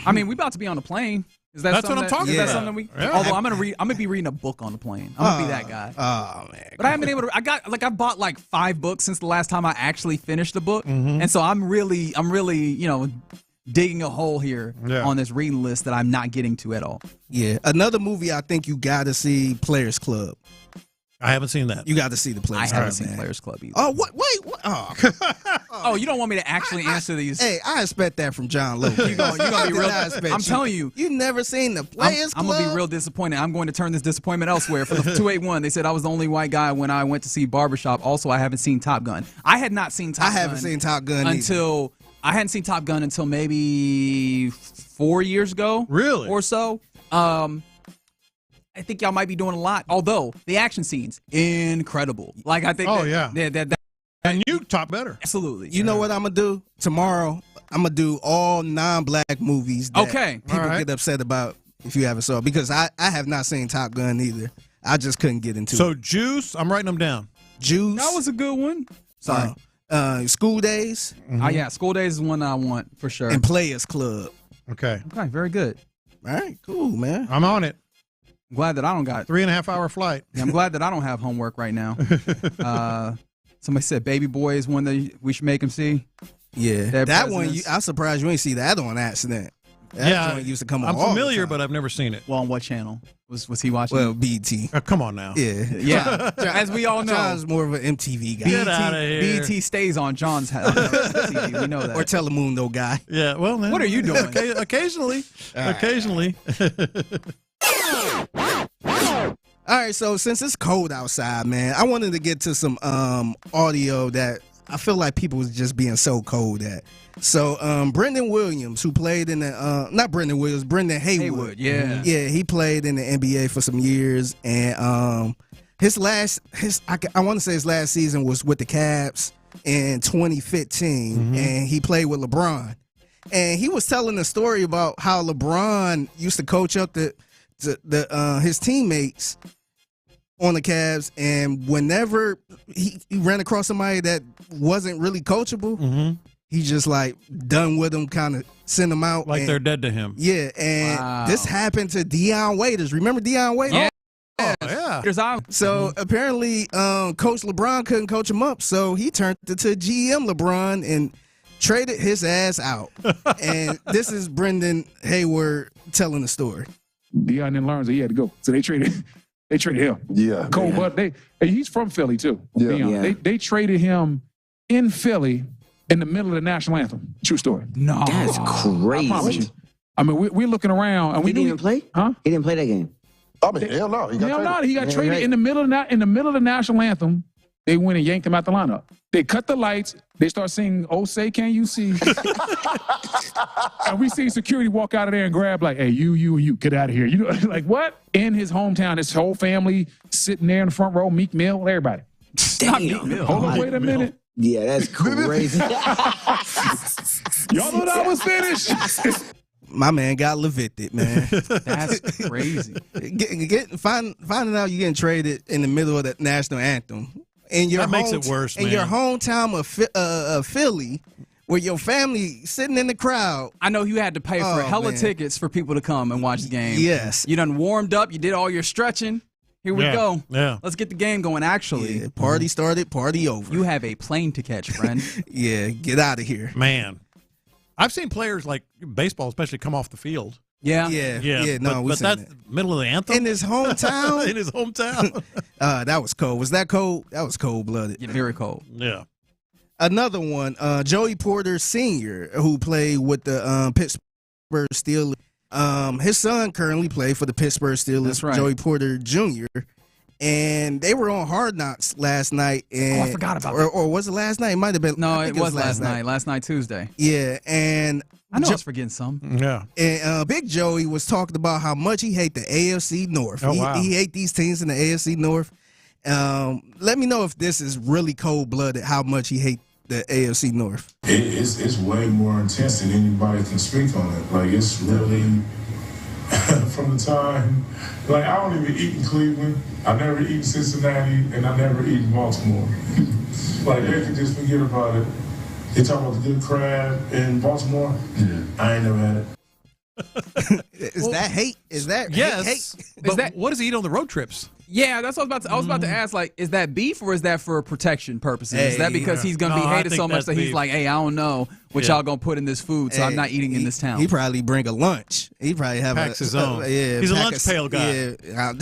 I mean, we about to be on the plane. That's what I'm talking is about. that something we? Yeah. Although I'm gonna be reading a book on the plane. I'm gonna be that guy. Oh man! But I haven't been able to. I bought like 5 books since the last time I actually finished the book, and so I'm really, digging a hole here on this reading list that I'm not getting to at all. Yeah, another movie I think you got to see, Players Club. I haven't seen that. You got to see the Players Club. I haven't seen Players Club either. Oh, what? Wait, what? Oh. Oh, you don't want me to actually answer these? Hey, I expect that from John Lewis. You're gonna be real. I'm telling you, you never seen the Players Club. I'm gonna be real disappointed. I'm going to turn this disappointment elsewhere. For the 281, they said I was the only white guy when I went to see Barbershop. Also, I haven't seen Top Gun. I had not seen Top Gun. I haven't seen Top Gun until I hadn't seen Top Gun until maybe 4 years ago. Really? Or so. I think y'all might be doing a lot. Although the action scenes, incredible. Like I think. Oh yeah. And you talk better. Absolutely. You know what I'm gonna do tomorrow? I'm gonna do all non-black movies. That people get upset about if you haven't saw it, because I have not seen Top Gun either. I just couldn't get into it. So Juice, I'm writing them down. Juice. That was a good one. Sorry. School Days. Yeah, School Days is one I want for sure. And Players Club. Okay. Okay, very good. All right, cool, man. I'm on it. I'm glad that I don't got 3.5 hour flight. Yeah, I'm glad that I don't have homework right now. Somebody said Baby Boy is one that we should make him see. Yeah, that one. I'm surprised you ain't see that on accident. That joint used to come on. I'm familiar, but I've never seen it. Well, on what channel was he watching? Well, BT. Come on now. Yeah. As we all know, John's more of an MTV guy. Get out of here. BT stays on John's TV. We know that. Or Telemundo guy. Yeah. Well, man. What are you doing? Occasionally. Occasionally. All right, so since it's cold outside, man, I wanted to get to some audio that I feel like people was just being so cold at. So Brendan Williams, who played in the not Brendan Williams, Brendan Haywood. Yeah, he played in the NBA for some years, and I want to say his last season was with the Cavs in 2015, and he played with LeBron. And he was telling a story about how LeBron used to coach up his teammates on the Cavs, and whenever he ran across somebody that wasn't really coachable, he just like done with them, kind of send them out. Like they're dead to him. Yeah, and this happened to Deion Waiters. Remember Deion Waiters? Oh, yeah. So apparently Coach LeBron couldn't coach him up, so he turned to GM LeBron and traded his ass out. And this is Brendan Haywood telling the story. Deion then learns that he had to go, so they traded him. Yeah, cold blood. He's from Philly too. Yeah. Deion. They traded him in Philly in the middle of the national anthem. True story. No, that's crazy. I promise you. I mean, we're looking around and he didn't even play. Huh? He didn't play that game. I mean, hell no. He got traded in the middle of the national anthem. They went and yanked him out the lineup. They cut the lights. They start singing, "Oh, say can you see?" And we see security walk out of there and grab like, "Hey, you, get out of here." You know, like what? In his hometown, his whole family sitting there in the front row, Meek Mill, everybody. Stop Meek Mill. Hold on, wait a minute. Yeah, that's crazy. Y'all thought I was finished. My man got evicted, man. That's crazy. Finding out you're getting traded in the middle of the national anthem. That makes it worse, man. In your hometown of Philly, where your family sitting in the crowd. I know you had to pay for hella tickets for people to come and watch the game. Yes. You done warmed up. You did all your stretching. Here we go. Yeah. Let's get the game going, actually. Yeah, party started, party over. You have a plane to catch, friend. Yeah, get out of here. Man. I've seen players like baseball especially come off the field. Yeah. No, but that's middle of the anthem? In his hometown? In his hometown. That was cold. Was that cold? That was cold-blooded. Yeah, very cold. Yeah. Another one, Joey Porter Sr., who played with the Pittsburgh Steelers. His son currently played for the Pittsburgh Steelers, That's right. Joey Porter Jr., and they were on Hard Knocks last night. And, I forgot about that. Or was it last night? It might have been. No, it was last night. Last night, Tuesday. Yeah, and I know I was forgetting some. Yeah. And Big Joey was talking about how much he hate the AFC North. Oh, wow. He hate these teams in the AFC North. Let me know if this is really cold-blooded, how much he hate the AFC North. It's way more intense than anybody can speak on it. Like, it's really from the time, like, I don't even eat in Cleveland. I never eat in Cincinnati, and I never eat in Baltimore. Like, they can just forget about it. They talk about the good crab in Baltimore. Yeah. I ain't never had it. Is that hate? Is that yes? hate? But what does he eat on the road trips? Yeah, that's what I was about to ask. Like, is that beef or is that for protection purposes? Is that because he's gonna be hated so much that he's like, "Hey, I don't know what y'all gonna put in this food, so I'm not eating in this town." He probably bring a lunch. He probably have Packs his own. Yeah, he's a lunch pail guy. Yeah.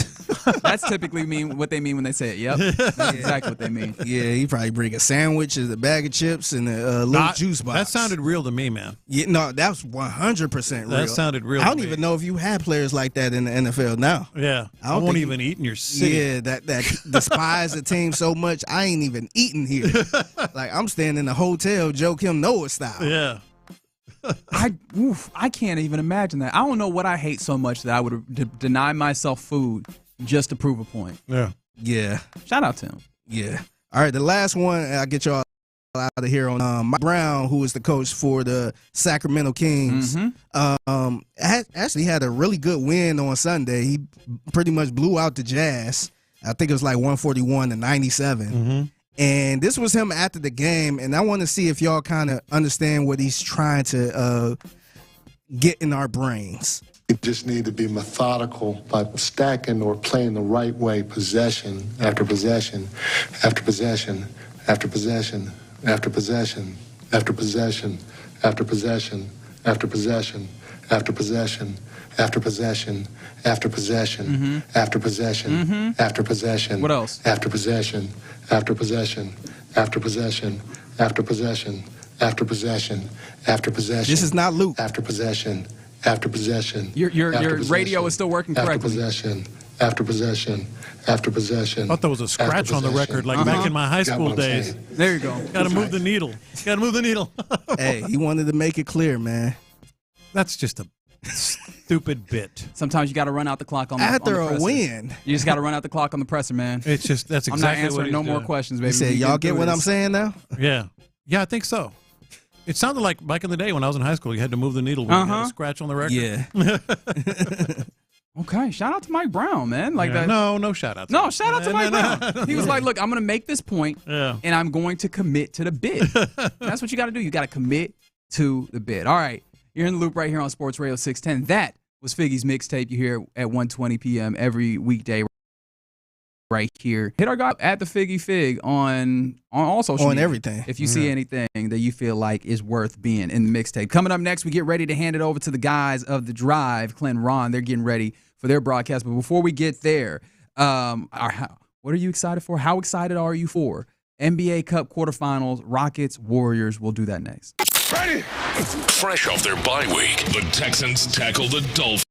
That's typically what they mean when they say it. Yep, that's exactly what they mean. Yeah, he probably bring a sandwich, a bag of chips, and a little juice box. That sounded real to me, man. Yeah, no, that was 100% real. That sounded real. I don't even know if you had players like that in the NFL now. Yeah, I won't even eat in your city. Yeah, that despise the team so much, I ain't even eating here. Like, I'm staying in the hotel, Joe Kim Noah style. Yeah. I can't even imagine that. I don't know what I hate so much that I would deny myself food just to prove a point. Yeah. Shout out to him. Yeah. All right, the last one, I'll get y'all out of here on Mike Brown, who is the coach for the Sacramento Kings. Actually had a really good win on Sunday. He pretty much blew out the Jazz. I think it was like 141-97. And this was him after the game, and I want to see if y'all kind of understand what he's trying to get in our brains. You just need to be methodical by stacking or playing the right way, possession after possession after possession after possession after possession after possession after possession after possession after possession after possession after possession after possession after possession. What else? After possession after possession after possession after possession after possession after possession. This is not Luke. After possession after possession. Your radio is still working correctly. After possession after possession after possession. I thought there was a scratch on the record, like back in my high school days. There you go. Got to move the needle. Got to move the needle. Hey, he wanted to make it clear, man. That's just a stupid bit. Sometimes you got to run out the clock on the after on the a win. You just got to run out the clock on the presser, man. It's just that's exactly I'm not answering what he's no doing. more questions, baby. He said, "Y'all get what I'm saying now?" Yeah, I think so. It sounded like back in the day when I was in high school, you had to move the needle when you had a scratch on the record. Yeah. Okay, shout out to Mike Brown, man. Like that. No shout out. No, shout out to Mike Brown. He was like, "Look, I'm going to make this point, and I'm going to commit to the bid." That's what you got to do. You got to commit to the bid. All right, you're in the loop right here on Sports Radio 610. That was Figgy's mixtape. You hear at 1:20 p.m. every weekday. Right here. Hit our guy at the Figgy Fig on all social media. Everything. If you see anything that you feel like is worth being in the mixtape. Coming up next, we get ready to hand it over to the guys of The Drive, Clint and Ron. They're getting ready for their broadcast. But before we get there, what are you excited for? How excited are you for NBA Cup quarterfinals, Rockets, Warriors? We'll do that next. Ready? Fresh off their bye week, the Texans tackle the Dolphins.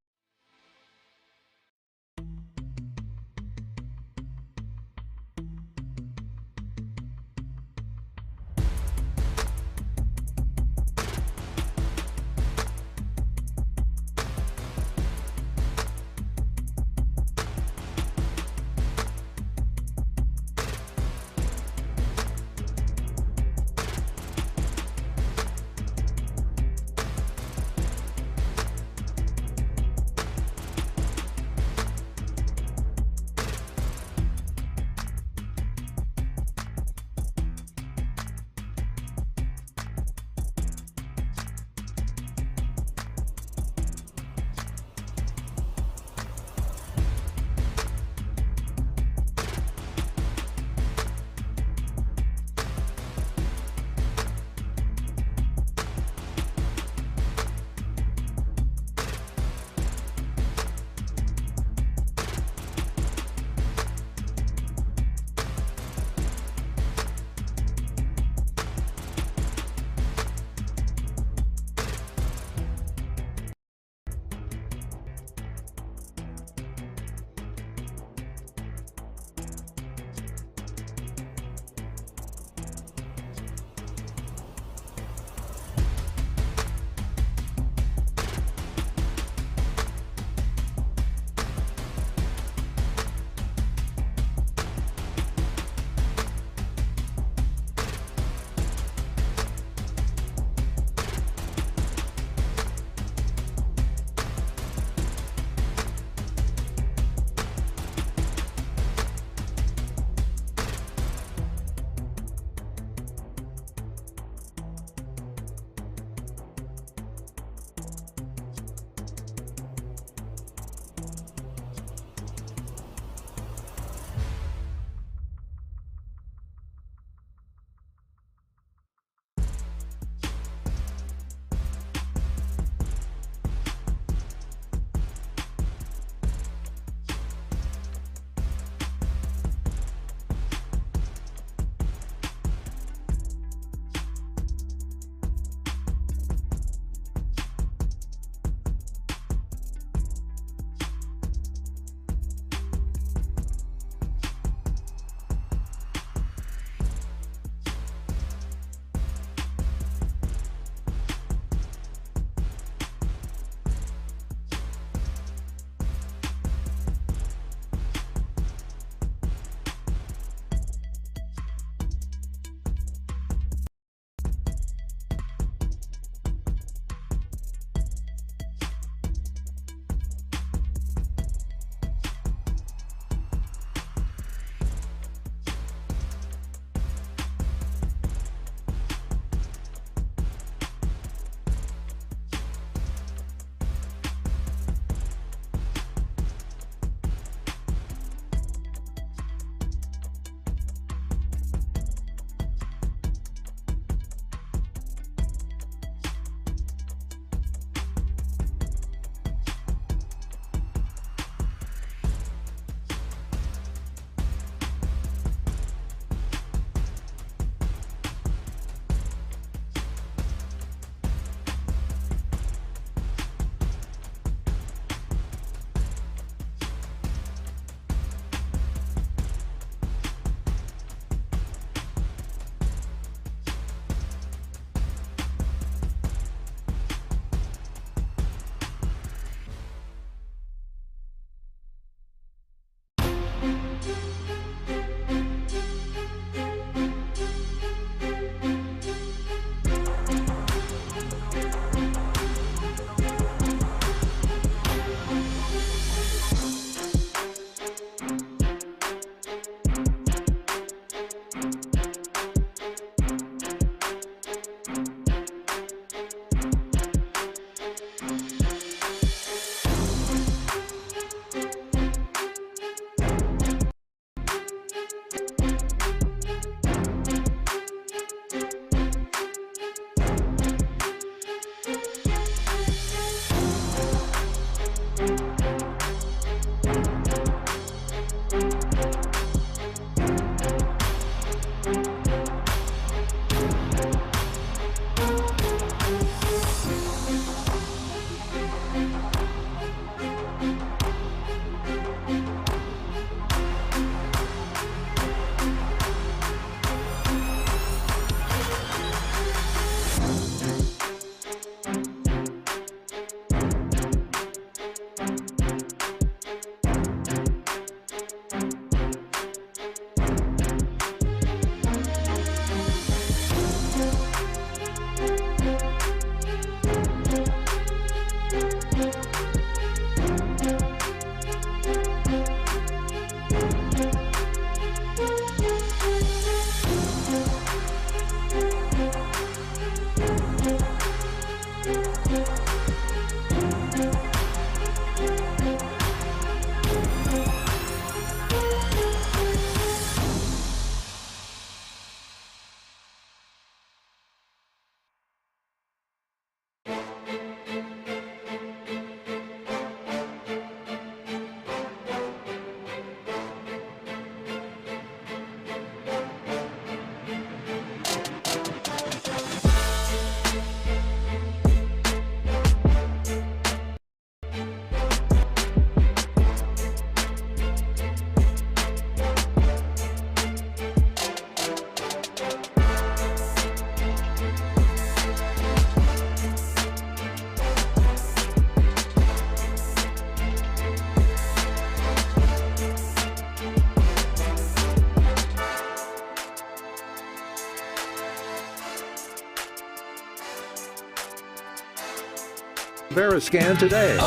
Veriscan today.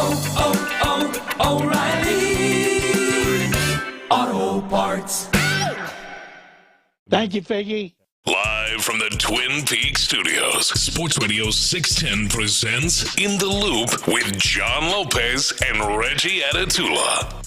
O'Reilly Auto Parts. Thank you, Figgy. Live from the Twin Peaks studios, Sports Radio 610 presents In the Loop with John Lopez and Reggie Atatula.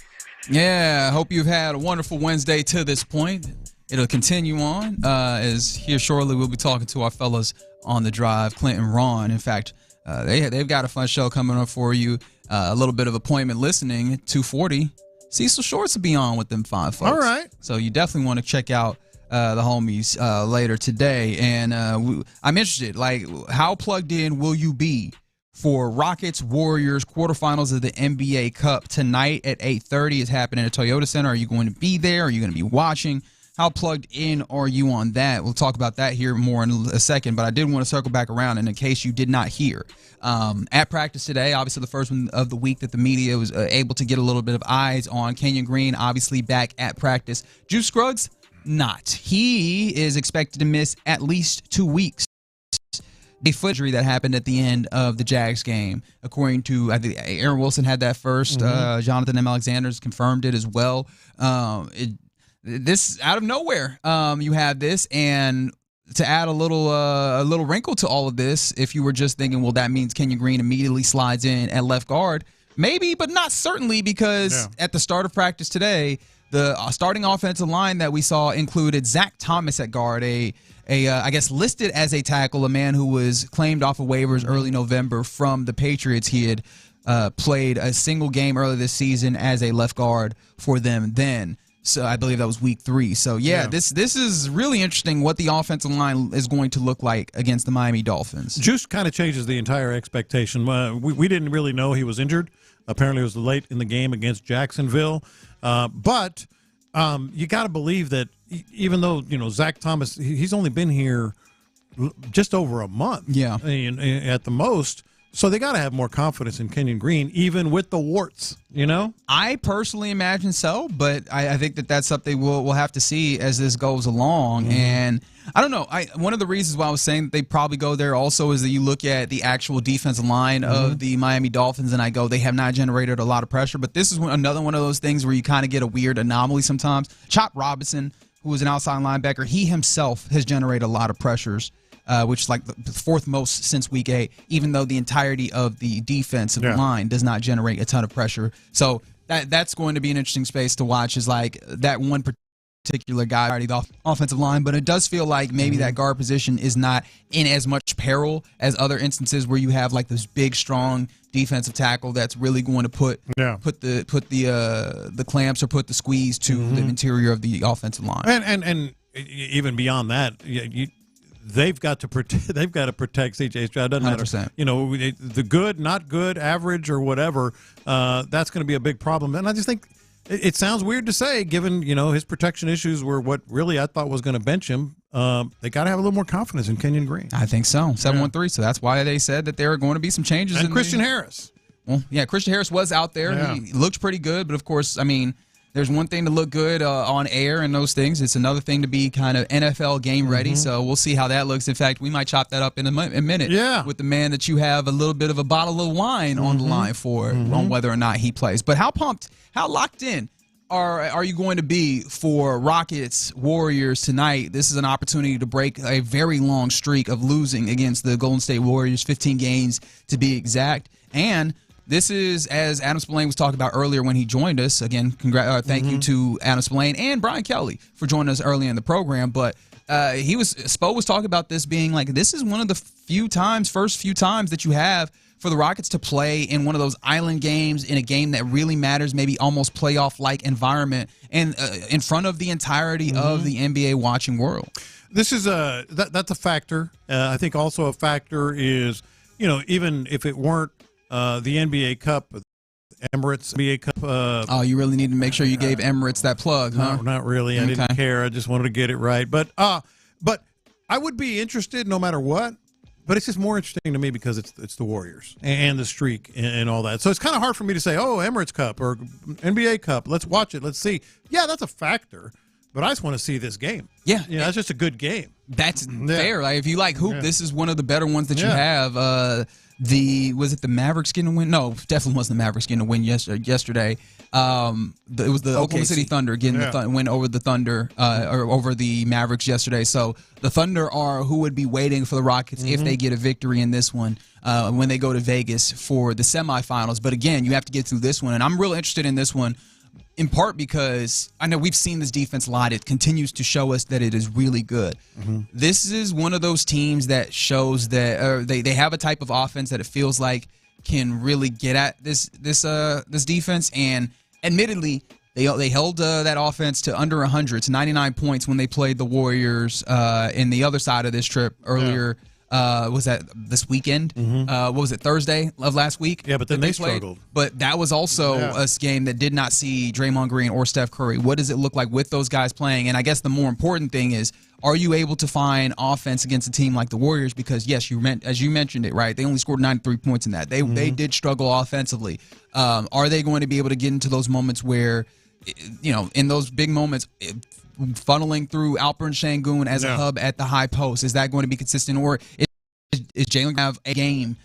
Yeah, hope you've had a wonderful Wednesday to this point. It'll continue on as here shortly we'll be talking to our fellas on the drive, Clint and Ron. In fact, they've got a fun show coming up for you. A little bit of appointment listening at 2:40. Cecil Shorts will be on with them five folks. All right. So you definitely want to check out the homies later today. And I'm interested, like, how plugged in will you be for Rockets Warriors quarterfinals of the NBA Cup tonight at 8:30? It's happening at Toyota Center. Are you going to be there? Are you going to be watching? How plugged in are you on that? We'll talk about that here more in a second, but I did want to circle back around, and in case you did not hear, at practice today, obviously the first one of the week that the media was able to get a little bit of eyes on. Kenyon Green, obviously back at practice. Juice Scruggs, not. He is expected to miss at least 2 weeks. The foot injury that happened at the end of the Jags game, according to, I think Aaron Wilson had that first. Jonathan M. Alexander's confirmed it as well. This out of nowhere, you have this, and to add a little wrinkle to all of this, if you were just thinking, well, that means Kenyon Green immediately slides in at left guard, maybe, but not certainly, because at the start of practice today, the starting offensive line that we saw included Zach Thomas at guard, I guess listed as a tackle, a man who was claimed off of waivers early November from the Patriots. He had played a single game earlier this season as a left guard for them then. So I believe that was week 3. So, this is really interesting what the offensive line is going to look like against the Miami Dolphins. Juice kind of changes the entire expectation. We didn't really know he was injured. Apparently it was late in the game against Jacksonville. But you got to believe that even though, Zach Thomas, he's only been here just over a month at the most. So they got to have more confidence in Kenyon Green, even with the warts, I personally imagine so, but I think that's something we'll have to see as this goes along. And I don't know. One of the reasons why I was saying that they probably go there also is that you look at the actual defensive line of the Miami Dolphins, and I go, they have not generated a lot of pressure. But this is another one of those things where you kind of get a weird anomaly sometimes. Chop Robinson, who is an outside linebacker, he himself has generated a lot of pressures. Which is like the fourth most since week 8, even though the entirety of the defensive line does not generate a ton of pressure. So that's going to be an interesting space to watch, is like that one particular guy, the offensive line. But it does feel like maybe that guard position is not in as much peril as other instances where you have like this big, strong defensive tackle that's really going to put the clamps or put the squeeze to the interior of the offensive line. And even beyond that, they've got to protect C.J. Stroud. Doesn't 100%. matter. The good, not good, average, or whatever. That's going to be a big problem. And I just think it sounds weird to say, given his protection issues were what really I thought was going to bench him. They got to have a little more confidence in Kenyon Green. I think so. 7-1-3. So that's why they said that there are going to be some changes. And Christian Harris. Well, Christian Harris was out there. Yeah. He looked pretty good, but of course, there's one thing to look good on air and those things. It's another thing to be kind of NFL game ready. So we'll see how that looks. In fact, we might chop that up in a minute with the man that you have a little bit of a bottle of wine on the line for on whether or not he plays. But how pumped, how locked in are you going to be for Rockets Warriors tonight? This is an opportunity to break a very long streak of losing against the Golden State Warriors, 15 games to be exact. And this is, as Adam Spillane was talking about earlier when he joined us. Again, thank you to Adam Spillane and Brian Kelly for joining us early in the program. But Spo was talking about this being like, this is one of the first few times that you have for the Rockets to play in one of those island games, in a game that really matters, maybe almost playoff-like environment, and in front of the entirety of the NBA watching world. This is that's a factor. I think also a factor is, even if it weren't the NBA Cup, Emirates NBA Cup. You really need to make sure you gave Emirates that plug, huh? No, not really. I didn't care. I just wanted to get it right. But I would be interested no matter what. But it's just more interesting to me because it's the Warriors and the streak and all that. So it's kind of hard for me to say, Emirates Cup or NBA Cup. Let's watch it. Let's see. Yeah, that's a factor. But I just want to see this game. Yeah. That's just a good game. That's fair. Like, if you like hoop, this is one of the better ones that you have. was it the Mavericks getting a win? No, definitely wasn't the Mavericks getting a win yesterday. It was the Oklahoma City Thunder getting the win over the Thunder or over the Mavericks yesterday. So the Thunder are who would be waiting for the Rockets if they get a victory in this one when they go to Vegas for the semifinals. But again, you have to get through this one, and I'm real interested in this one. In part because I know we've seen this defense a lot. It continues to show us that it is really good. This is one of those teams that shows that they have a type of offense that it feels like can really get at this defense. And admittedly, they held that offense to under 100, to 99 points when they played the Warriors in the other side of this trip earlier. Was that this weekend? What was it, Thursday of last week? Yeah, but then they struggled. But that was also a game that did not see Draymond Green or Steph Curry. What does it look like with those guys playing? And I guess the more important thing is, are you able to find offense against a team like the Warriors? Because, yes, as you mentioned it, right? They only scored 93 points in that. They did struggle offensively. Are they going to be able to get into those moments where, in those big moments, funneling through Alperen Şengün as a hub at the high post? Is that going to be consistent, or is Jalen going to have a game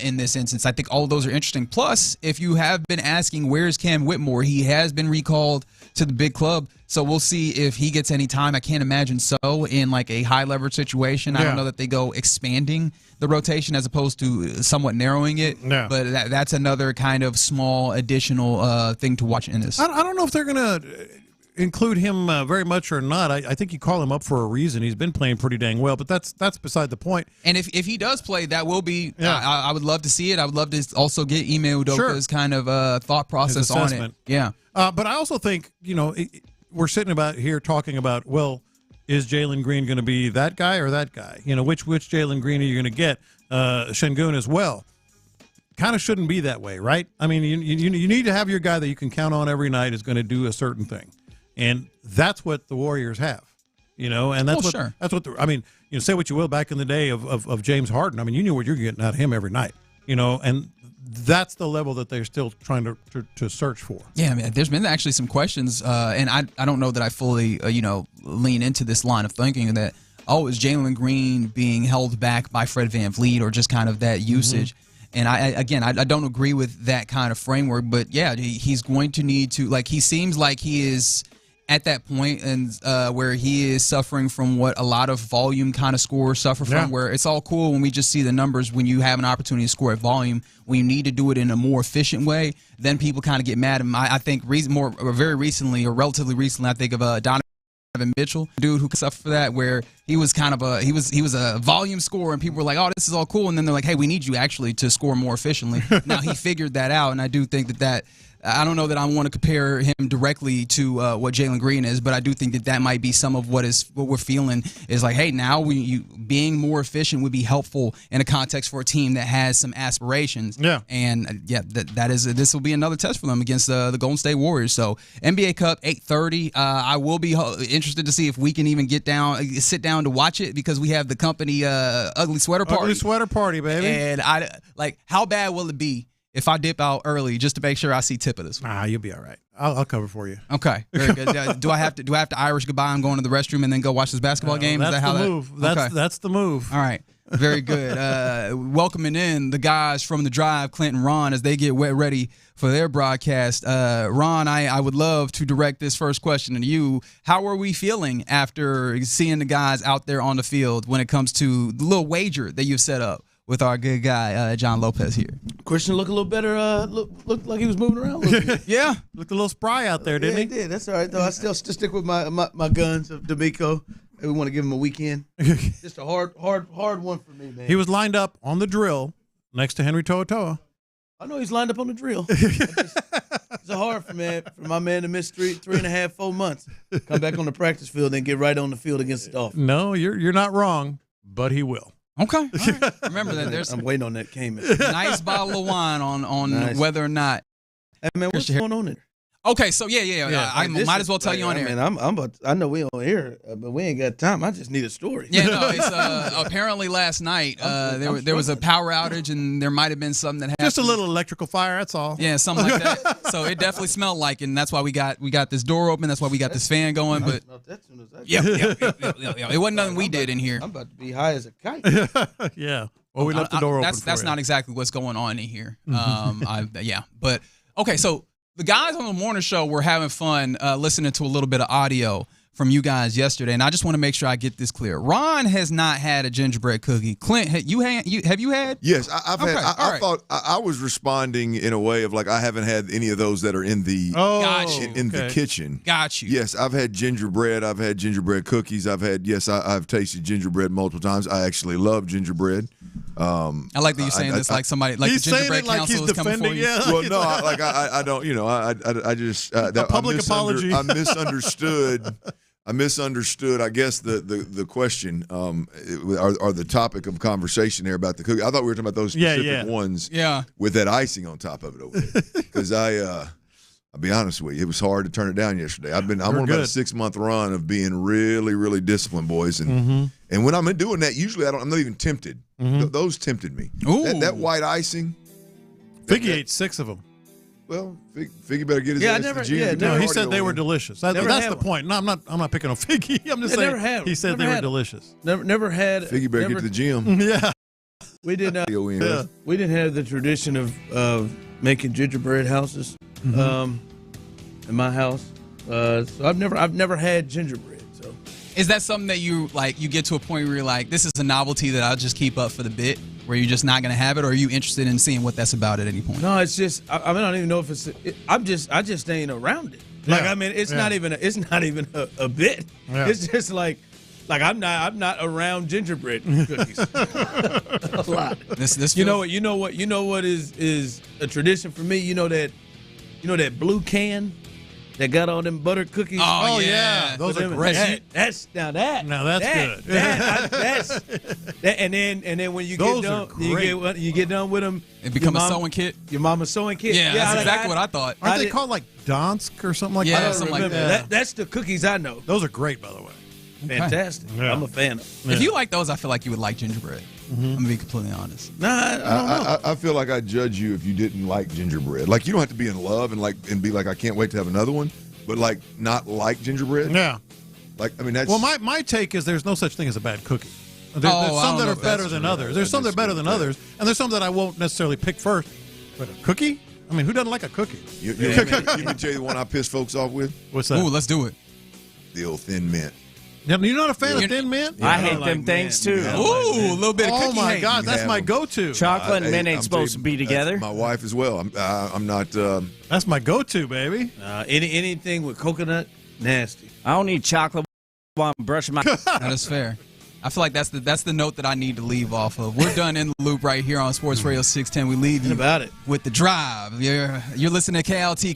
in this instance? I think all of those are interesting. Plus, if you have been asking, where's Cam Whitmore? He has been recalled to the big club, so we'll see if he gets any time. I can't imagine so in like a high leverage situation. I don't know that they go expanding the rotation as opposed to somewhat narrowing it. But that's another kind of small additional thing to watch in this. I don't know if they're going to include him very much or not. I think you call him up for a reason. He's been playing pretty dang well, but that's beside the point. And if he does play, that will be I would love to see it. I would love to also get Ime Udoka's kind of thought process on it. Yeah. But I also think, we're sitting about here talking about, well, is Jalen Green going to be that guy or that guy? Which Jalen Green are you going to get? Şengün as well. Kind of shouldn't be that way, right? I mean, you need to have your guy that you can count on every night is going to do a certain thing. And that's what the Warriors have, and that's say what you will, back in the day of James Harden. I mean, you knew what you're getting out of him every night, and that's the level that they're still trying to search for. Yeah, man, there's been actually some questions, and I don't know that I fully, lean into this line of thinking that, is Jalen Green being held back by Fred VanVleet or just kind of that usage? And I don't agree with that kind of framework, but yeah, he's going to need to, he seems like he is at that point and where he is suffering from what a lot of volume kind of scorers suffer from, where it's all cool when we just see the numbers when you have an opportunity to score at volume. When you need to do it in a more efficient way, then people kind of get mad. And I think very recently, or relatively recently, I think of Donovan Mitchell, dude who suffered for that, where he was kind of he was a volume scorer, and people were like, oh, this is all cool, and then they're like, hey, we need you actually to score more efficiently. Now he figured that out, and I do think that I don't know that I want to compare him directly to what Jalen Green is, but I do think that might be some of what we're feeling is like, hey, now being more efficient would be helpful in a context for a team that has some aspirations. Yeah, and this will be another test for them against the Golden State Warriors. So NBA Cup 8:30. I will be interested to see if we can even sit down to watch it, because we have the company ugly sweater party. Ugly sweater party, baby. And how bad will it be if I dip out early just to make sure I see tip of this one? You'll be all right. I'll cover for you. Okay, very good. Do I have to Irish goodbye? I'm going to the restroom and then go watch this basketball game. That's the move. That's the move. All right, very good. Welcoming in the guys from the Drive, Clint and Ron, as they get ready for their broadcast. Ron, I would love to direct this first question to you. How are we feeling after seeing the guys out there on the field when it comes to the little wager that you've set up with our good guy, John Lopez here? Christian looked a little better. Looked like he was moving around a little bit. Yeah. Looked a little spry out there, didn't he? He did. That's all right, though. I still stick with my guns of D'Amico. We want to give him a weekend. Just a hard one for me, man. He was lined up on the drill next to Henry To'oTo'o. I know he's lined up on the drill. It's hard for my man to miss 3.5, 4 months. Come back on the practice field and get right on the field against the Dolphins. No, you're not wrong, but he will. Okay. All right. Remember that I'm waiting on that Cayman. Nice bottle of wine on nice. Whether or not. Hey, man, what's going on there? Okay, so yeah. I might as well tell you on air. I know we on air, but we ain't got time. I just need a story. Yeah, no, it's apparently last night there was a power outage, and there might have been something that happened. Just a little electrical fire, that's all. Yeah, something like that. So it definitely smelled like it, and that's why we got this door open. That's why we got this fan going. But yeah, it wasn't nothing we did in here. I'm about to be high as a kite. Yeah. Well, we left the door open. That's not exactly what's going on in here. But okay. So the guys on the morning show were having fun listening to a little bit of audio from you guys yesterday, and I just want to make sure I get this clear. Ron has not had a gingerbread cookie. Clint, have you had? Yes, I've had. I thought I was responding in a way of like I haven't had any of those that are in the the kitchen. Got you. Yes, I've had gingerbread. I've had gingerbread cookies. I've tasted gingerbread multiple times. I actually love gingerbread. I like that you're saying this like somebody like the gingerbread council is coming for you. Yeah. Well, no, I don't. I just a public apology. I misunderstood. I misunderstood, I guess, the question or the topic of conversation there about the cookie. I thought we were talking about those specific ones with that icing on top of it over there. Because I'll be honest with you, it was hard to turn it down yesterday. I'm on about a 6-month run of being really, really disciplined, boys. And when I'm doing that, usually I'm not even tempted. Those tempted me. That white icing. Figgy ate 6 of them. Well, Figgy better get his ass to the gym. No, he said they were delicious. That's the point. No, I'm not picking on Figgy. I'm just saying he said they were delicious. Never had. Figgy better get to the gym. Yeah. We did not. We didn't have the tradition of making gingerbread houses in my house. So I've never had gingerbread. So is that something that you get to a point where you're like, this is a novelty that I'll just keep up for the bit? Where you're just not going to have it, or are you interested in seeing what that's about at any point? No, it's just I don't even know if it's. I just ain't around it. Like it's not even a bit. Yeah. It's just like I'm not around gingerbread cookies a lot. This you know what is a tradition for me. You know that blue can that got all them buttered cookies. Oh yeah, those are great. That's good. And then when you get done, you get done with them, it becomes a sewing kit. Your mama's sewing kit. Yeah, that's exactly what I thought. Aren't they called like Donsk or something like that? Yeah, something like that. That's the cookies I know. Those are great, by the way. Fantastic. Yeah. I'm a fan of them. If you like those, I feel like you would like gingerbread. I'm going to be completely honest. Nah, I don't know. I feel like I'd judge you if you didn't like gingerbread. Like, you don't have to be in love and be like, I can't wait to have another one, but like not like gingerbread. Yeah. Like, I mean, that's. Well, my take is there's no such thing as a bad cookie. There's some that are better than others. There's some that are better than others, and there's some that I won't necessarily pick first. But a cookie? I mean, who doesn't like a cookie? You can tell you the one I piss folks off with? What's that? Ooh, let's do it. The old Thin Mint. You're not a fan of Thin Mint? I hate them things too. Ooh, a little bit of cookie. Oh my hate. God, that's my go-to. Chocolate and mint ain't supposed to be together. My wife as well. I'm not. That's my go-to, baby. Anything with coconut, nasty. I don't need chocolate while I'm brushing my. That is fair. I feel like that's the note that I need to leave off of. We're done in the loop right here on Sports Radio 610. We leave you with The Drive. You're listening to KLT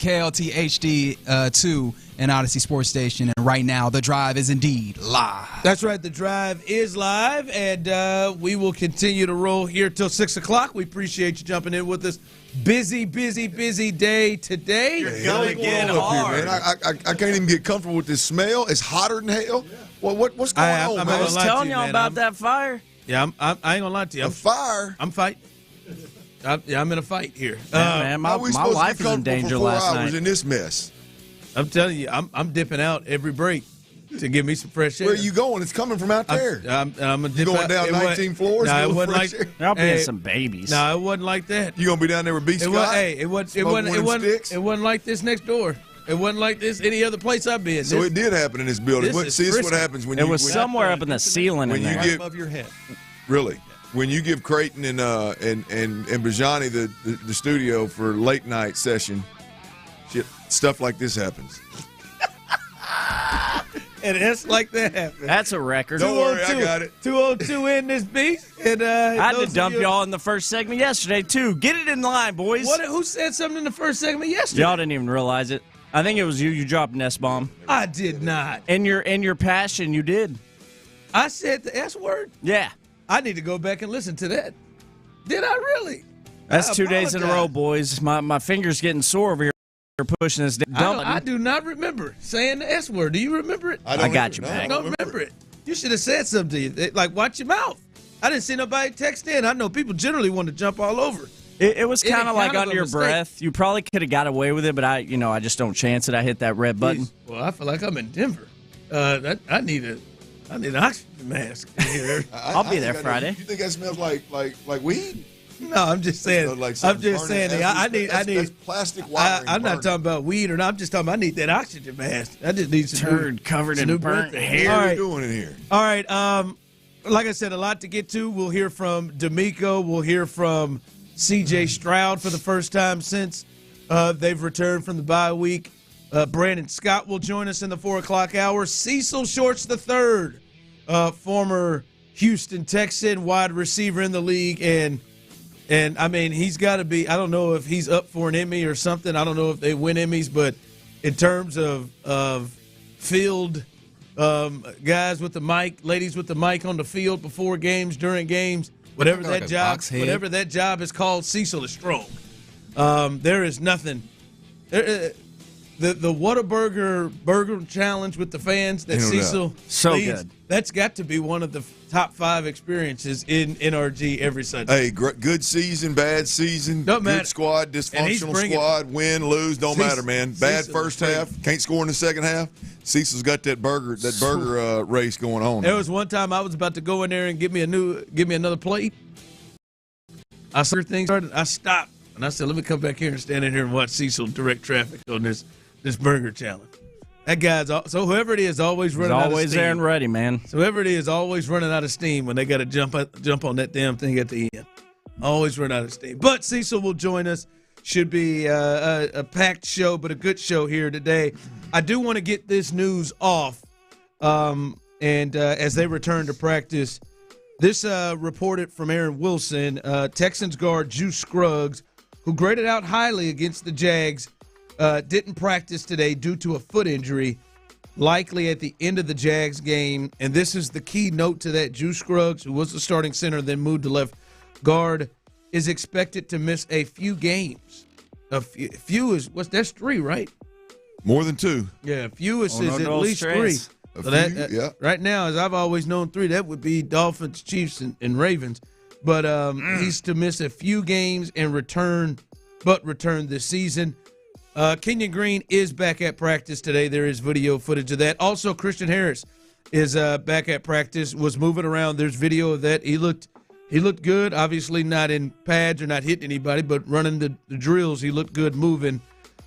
HD 2 and Odyssey Sports Station, and right now The Drive is indeed live. That's right, The Drive is live, and we will continue to roll here till 6 o'clock. We appreciate you jumping in with us. Busy day today. You're going hard. Here, man. I can't even get comfortable with this smell. It's hotter than hell. Well, what's going on, man? I was telling y'all about that fire. Yeah, I ain't gonna lie to you. Fire? I'm fighting. I'm in a fight here. Man, my wife was in danger last night. In this mess. I'm telling you, I'm dipping out every break to give me some fresh air. Where are you going? It's coming from out there. I'm you going down 19 floors? No, it wasn't like y'all being some babies. No, it wasn't like that. You gonna be down there with B. Scott? It wasn't like this next door. It wasn't like this any other place I've been. So it did happen in this building. See, this is what happens when it was somewhere up in the ceiling. When you right give above your head. Really, when you give Creighton and Bijani the studio for late night session, stuff like this happens. And it's like that happens. That's a record. Don't worry, I got it. 202 in this beast. And I had to dump y'all in the first segment yesterday too. Get it in line, boys. Who said something in the first segment yesterday? Y'all didn't even realize it. I think it was you. You dropped an S-bomb. I did not. In your passion, you did. I said the S word? Yeah. I need to go back and listen to that. Did I really? That's 2 days in a row, boys. My finger's getting sore over here pushing this down. I do not remember saying the S word. Do you remember it? I got you, man. I don't remember it. You should have said something to you. Like, watch your mouth. I didn't see nobody text in. I know people generally want to jump all over. It was kind of like under your breath. You probably could have got away with it, but I just don't chance it. I hit that red button. Well, I feel like I'm in Denver. I need to I need an oxygen mask in here. I'll be there Friday. You think that smells like weed? No, I'm just saying. I'm just saying. I need plastic wiring. I'm not talking about weed, or I'm just talking about I need that oxygen mask. I just need some turd covered in burnt hair. All right. Doing in here. All right. Like I said, a lot to get to. We'll hear from D'Amico. We'll hear from C.J. Stroud for the first time since they've returned from the bye week. Brandon Scott will join us in the 4 o'clock hour. Cecil Shorts III, former Houston Texan, wide receiver in the league, and I mean, he's got to be. I don't know if he's up for an Emmy or something. I don't know if they win Emmys, but in terms of field guys with the mic, ladies with the mic on the field before games, during games, whatever that job is called, Cecil is strong. There is nothing. The Whataburger burger challenge with the fans that Cecil leads, good. That's got to be one of the top 5 experiences in NRG every Sunday. Hey, good season, bad season, good squad, dysfunctional squad, win, lose, don't matter, man. Bad first half, can't score in the second half. Cecil's got that burger race going on. There was one time I was about to go in there and give me another plate. I saw things started. I stopped and I said, "Let me come back here and stand in here and watch Cecil direct traffic on this burger challenge." That guy's so whoever it is always running out of steam. Always there and ready, man. So whoever it is always running out of steam when they got to jump on that damn thing at the end. Always run out of steam. But Cecil will join us. Should be a packed show, but a good show here today. I do want to get this news off, and as they return to practice, this reported from Aaron Wilson, Texans guard Juice Scruggs, who graded out highly against the Jags, didn't practice today due to a foot injury, likely at the end of the Jags game. And this is the key note to that. Juice Scruggs, who was the starting center, then moved to left guard, is expected to miss a few games. Few is that's 3, right? More than 2. Yeah, fewest is at least 3. So right now, as I've always known, 3, that would be Dolphins, Chiefs, and Ravens. But he's to miss a few games and return this season. Kenyon Green is back at practice today. There is video footage of that. Also, Christian Harris is back at practice, was moving around. There's video of that. He looked good, obviously not in pads or not hitting anybody, but running the drills, he looked good moving.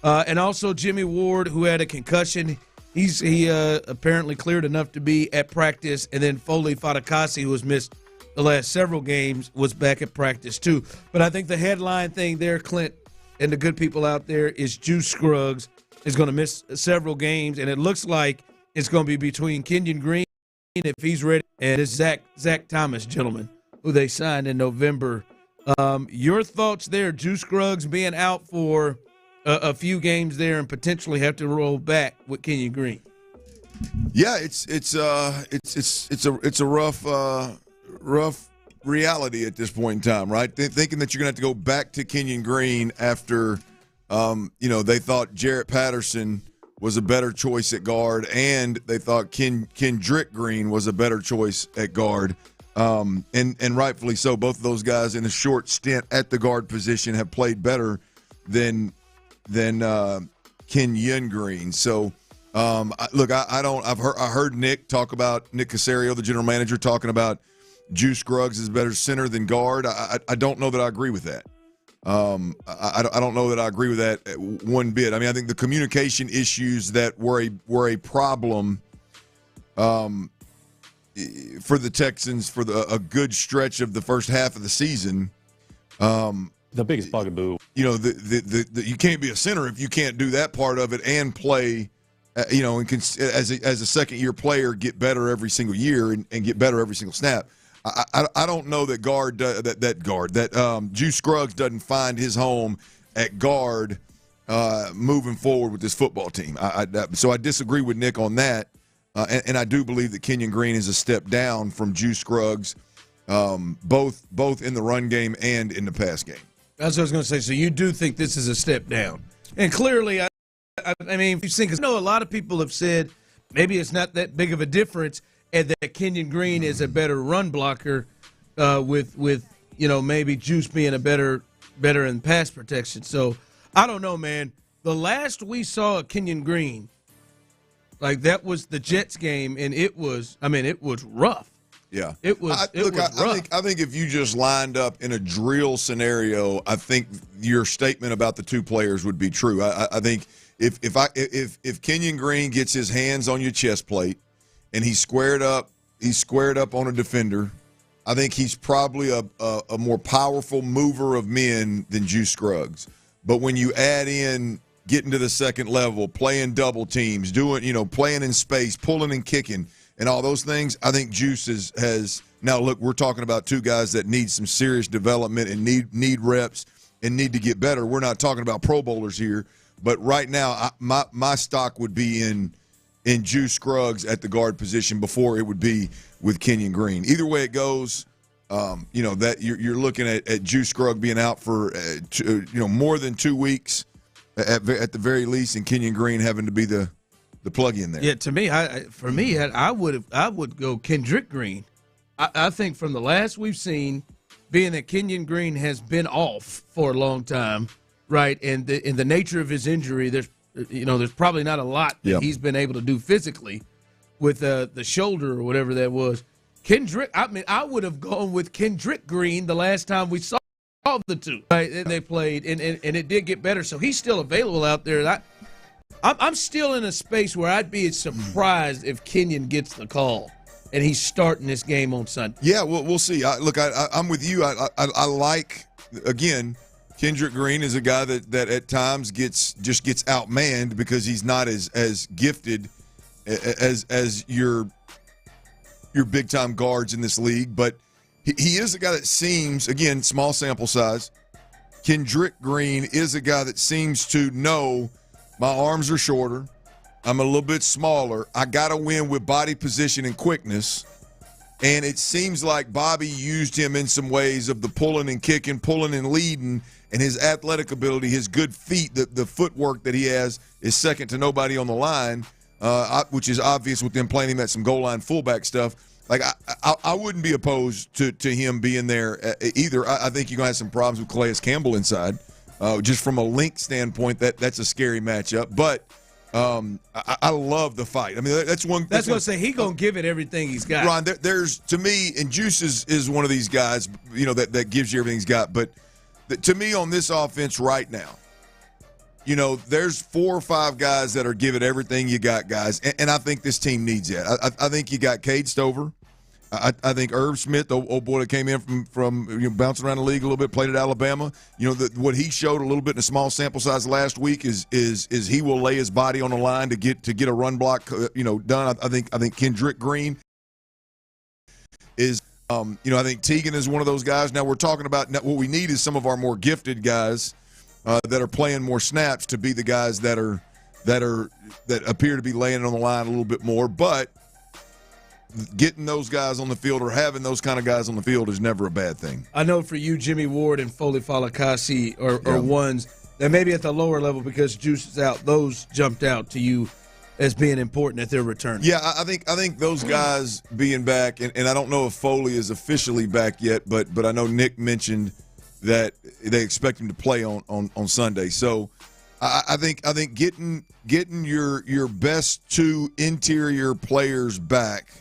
And also Jimmy Ward, who had a concussion. He apparently cleared enough to be at practice. And then Foley Fatakasi, who has missed the last several games, was back at practice too. But I think the headline thing there, Clint, and the good people out there, is Juice Scruggs is going to miss several games, and it looks like it's going to be between Kenyon Green, if he's ready, and this Zach Thomas gentleman, who they signed in November. Your thoughts there, Juice Scruggs being out for a few games there and potentially have to roll back with Kenyon Green? Yeah, it's a rough reality at this point in time, right? Thinking that you're going to have to go back to Kenyon Green after, they thought Jarrett Patterson was a better choice at guard, and they thought Kendrick Green was a better choice at guard, and rightfully so. Both of those guys in a short stint at the guard position have played better than Kenyon Green. So, I've heard Nick Caserio, the general manager, talking about Juice Scruggs is better center than guard. I don't know that I agree with that. I don't know that I agree with that one bit. I mean, I think the communication issues that were a problem for the Texans for a good stretch of the first half of the season. The biggest bugaboo. You can't be a center if you can't do that part of it and play. And as a second-year player, get better every single year and get better every single snap. I don't know that Juice Scruggs doesn't find his home at guard moving forward with this football team. So I disagree with Nick on that, and I do believe that Kenyon Green is a step down from Juice Scruggs, both in the run game and in the pass game. That's what I was going to say. So you do think this is a step down, and clearly, I mean, you think, I know a lot of people have said maybe it's not that big of a difference, and that Kenyon Green is a better run blocker with maybe Juice being a better in pass protection. So I don't know, man. The last we saw of Kenyon Green, Like, that was the Jets game, and it was rough. Yeah. It was rough. I think if you just lined up in a drill scenario, I think your statement about the two players would be true. I think if Kenyon Green gets his hands on your chest plate and he's squared up on a defender, I think he's probably a more powerful mover of men than Juice Scruggs. But when you add in getting to the second level, playing double teams, playing in space, pulling and kicking, and all those things, I think Juice has now. Look, we're talking about two guys that need some serious development and need reps and need to get better. We're not talking about Pro Bowlers here, but right now, my stock would be in Juice Scruggs at the guard position before it would be with Kenyon Green. Either way it goes, that you're looking at Juice Scruggs being out for more than 2 weeks at the very least, and Kenyon Green having to be the plug in there. Yeah, to me, I would go Kendrick Green. I think from the last we've seen, being that Kenyon Green has been off for a long time, right, and the nature of his injury, there's probably not a lot that he's been able to do physically with the shoulder or whatever that was. Kendrick, I would have gone with Kendrick Green the last time we saw the two, right? And they played, and it did get better. So he's still available out there. I'm still in a space where I'd be surprised if Kenyon gets the call and he's starting this game on Sunday. Yeah, we'll see. I'm with you. I like, again, Kendrick Green is a guy that at times gets outmanned because he's not as gifted as your big time guards in this league, but he is a guy that seems, again, small sample size. Kendrick Green is a guy that seems to know my arms are shorter, I'm a little bit smaller, I got to win with body position and quickness. And it seems like Bobby used him in some ways of the pulling and kicking, pulling and leading, and his athletic ability, his good feet, the footwork that he has is second to nobody on the line, which is obvious with them playing him at some goal line fullback stuff. Like, I wouldn't be opposed to him being there either. I think you're going to have some problems with Calais Campbell inside. Just from a length standpoint, that's a scary matchup. But I love the fight. I mean, that's one. That's what I say. He's going to give it everything he's got. Ron, there's, to me, and Juice is one of these guys, that gives you everything he's got. But to me, on this offense right now, there's 4 or 5 guys that are giving everything you got, guys. And I think this team needs that. I think you got Cade Stover. I think Irv Smith, the old boy that came in from bouncing around the league a little bit, played at Alabama. What he showed a little bit in a small sample size last week is he will lay his body on the line to get a run block done. I think Kendrick Green is I think Teagan is one of those guys. Now we're talking about what we need is some of our more gifted guys that are playing more snaps to be the guys that appear to be laying on the line a little bit more, but getting those guys on the field or having those kind of guys on the field is never a bad thing. I know for you, Jimmy Ward and Foley Falakasi are ones that maybe at the lower level because Juice is out, those jumped out to you as being important at their return. Yeah, I think those guys being back, and I don't know if Foley is officially back yet, but I know Nick mentioned that they expect him to play on Sunday. So I think getting your best 2 interior players back.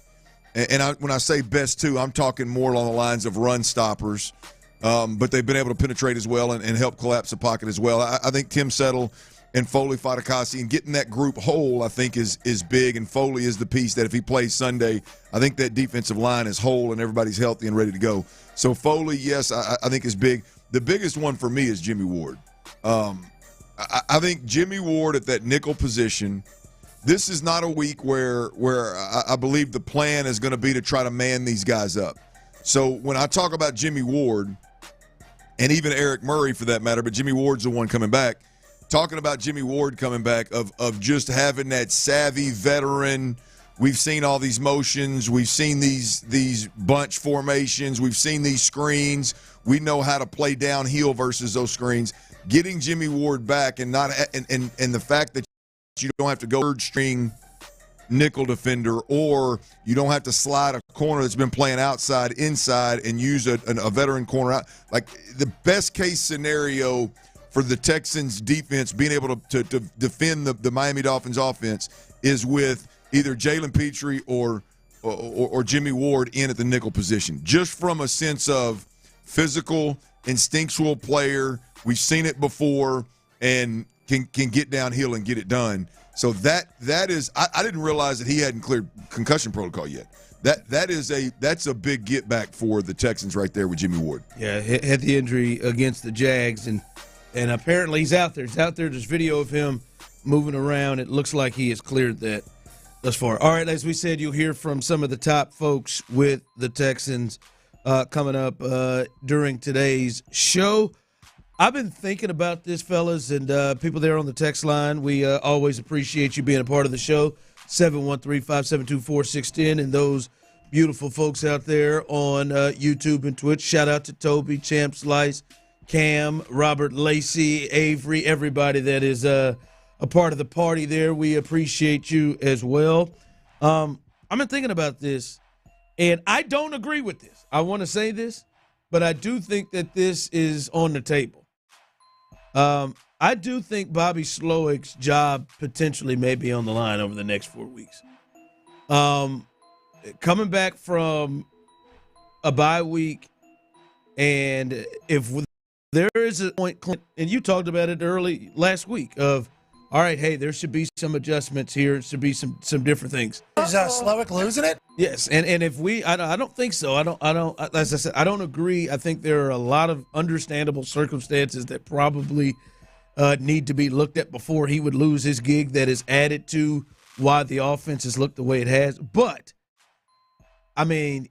And when I say best 2, I'm talking more along the lines of run stoppers, but they've been able to penetrate as well and help collapse the pocket as well. I think Tim Settle and Foley Fatukasi and getting that group whole, I think, is big. And Foley is the piece that if he plays Sunday, I think that defensive line is whole and everybody's healthy and ready to go. So Foley, yes, I think is big. The biggest one for me is Jimmy Ward. I think Jimmy Ward at that nickel position. This is not a week where I believe the plan is going to be to try to man these guys up. So when I talk about Jimmy Ward, and even Eric Murray for that matter, but Jimmy Ward's the one coming back, talking about Jimmy Ward coming back of just having that savvy veteran. We've seen all these motions. We've seen these bunch formations. We've seen these screens. We know how to play downhill versus those screens. Getting Jimmy Ward back and the fact that you don't have to go third string nickel defender, or you don't have to slide a corner that's been playing outside inside and use a veteran corner out. Like, the best case scenario for the Texans defense being able to defend the Miami Dolphins offense is with either Jalen Petrie or Jimmy Ward in at the nickel position, just from a sense of physical, instinctual player. We've seen it before and can get downhill and get it done. So that is I didn't realize that he hadn't cleared concussion protocol yet. That's a big get back for the Texans right there with Jimmy Ward. Yeah, had the injury against the Jags, and apparently he's out there. He's out there. There's video of him moving around. It looks like he has cleared that thus far. All right, as we said, you'll hear from some of the top folks with the Texans coming up during today's show. I've been thinking about this, fellas, and people there on the text line. We always appreciate you being a part of the show. 713-572-4610, and those beautiful folks out there on YouTube and Twitch. Shout out to Toby, Champ Slice, Cam, Robert Lacey, Avery, everybody that is a part of the party there. We appreciate you as well. I've been thinking about this, and I don't agree with this. I want to say this, but I do think that this is on the table. I do think Bobby Slowick's job potentially may be on the line over the next 4 weeks. Coming back from a bye week, and if there is a point, and you talked about it early last week, of, all right, hey, there should be some adjustments here. There should be some different things. Is Slowick losing it? Yes, and if I don't think so. I don't. As I said, I don't agree. I think there are a lot of understandable circumstances that probably need to be looked at before he would lose his gig. That is added to why the offense has looked the way it has. But I mean,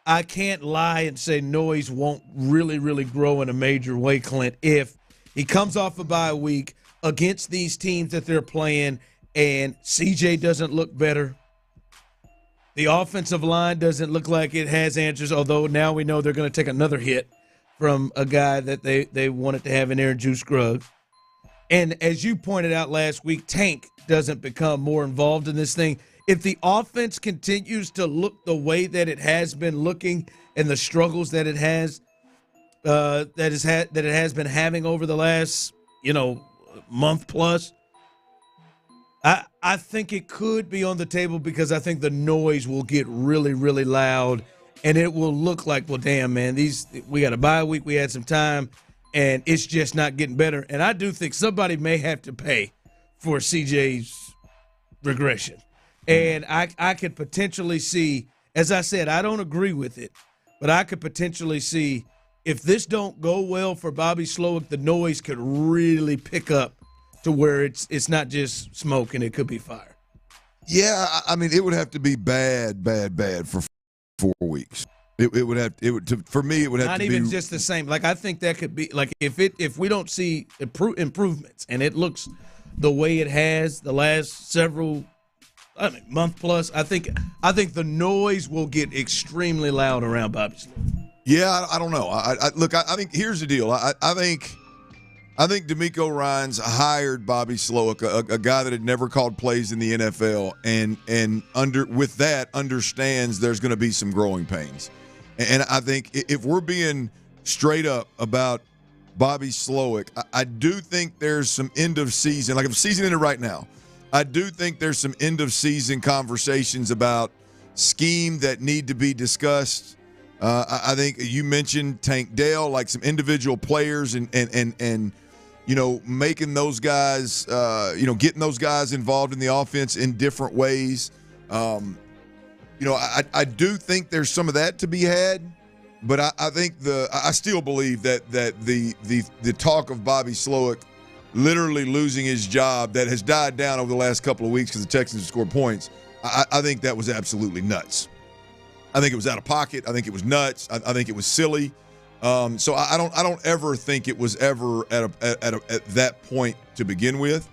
I can't lie and say noise won't really grow in a major way, Clint, if he comes off a bye week against these teams that they're playing and CJ doesn't look better. The offensive line doesn't look like it has answers, although now we know they're going to take another hit from a guy that they wanted to have in there, Juice Scruggs. And as you pointed out last week, Tank doesn't become more involved in this thing. If the offense continues to look the way that it has been looking and the struggles that it has been having over the last, month plus, I think it could be on the table, because I think the noise will get really loud, and it will look like, well, damn, man, we got a bye week, we had some time, and it's just not getting better. And I do think somebody may have to pay for CJ's regression. And I could potentially see, as I said, I don't agree with it, but I could potentially see if this don't go well for Bobby Slowick, the noise could really pick up to where it's not just smoke and it could be fire. Yeah, I mean, it would have to be bad for 4 weeks. For me, it would have not to even be just the same. Like, I think that could be like if we don't see improvements and it looks the way it has the last several month plus, I think the noise will get extremely loud around Bobby Slowick. Yeah, I don't know. Look, I think here's the deal. I think DeMeco Ryans hired Bobby Slowick, a guy that had never called plays in the NFL, and with that understands there's going to be some growing pains. And I think if we're being straight up about Bobby Slowick, I do think there's some end of season, like if season ended right now, I do think there's some end of season conversations about scheme that need to be discussed. I think you mentioned Tank Dell, like some individual players and making those guys, getting those guys involved in the offense in different ways. I do think there's some of that to be had, but I think I still believe that the talk of Bobby Slowick literally losing his job that has died down over the last couple of weeks because the Texans have scored points, I think that was absolutely nuts. I think it was out of pocket. I think it was nuts. I think it was silly. So I don't ever think it was ever at that point to begin with.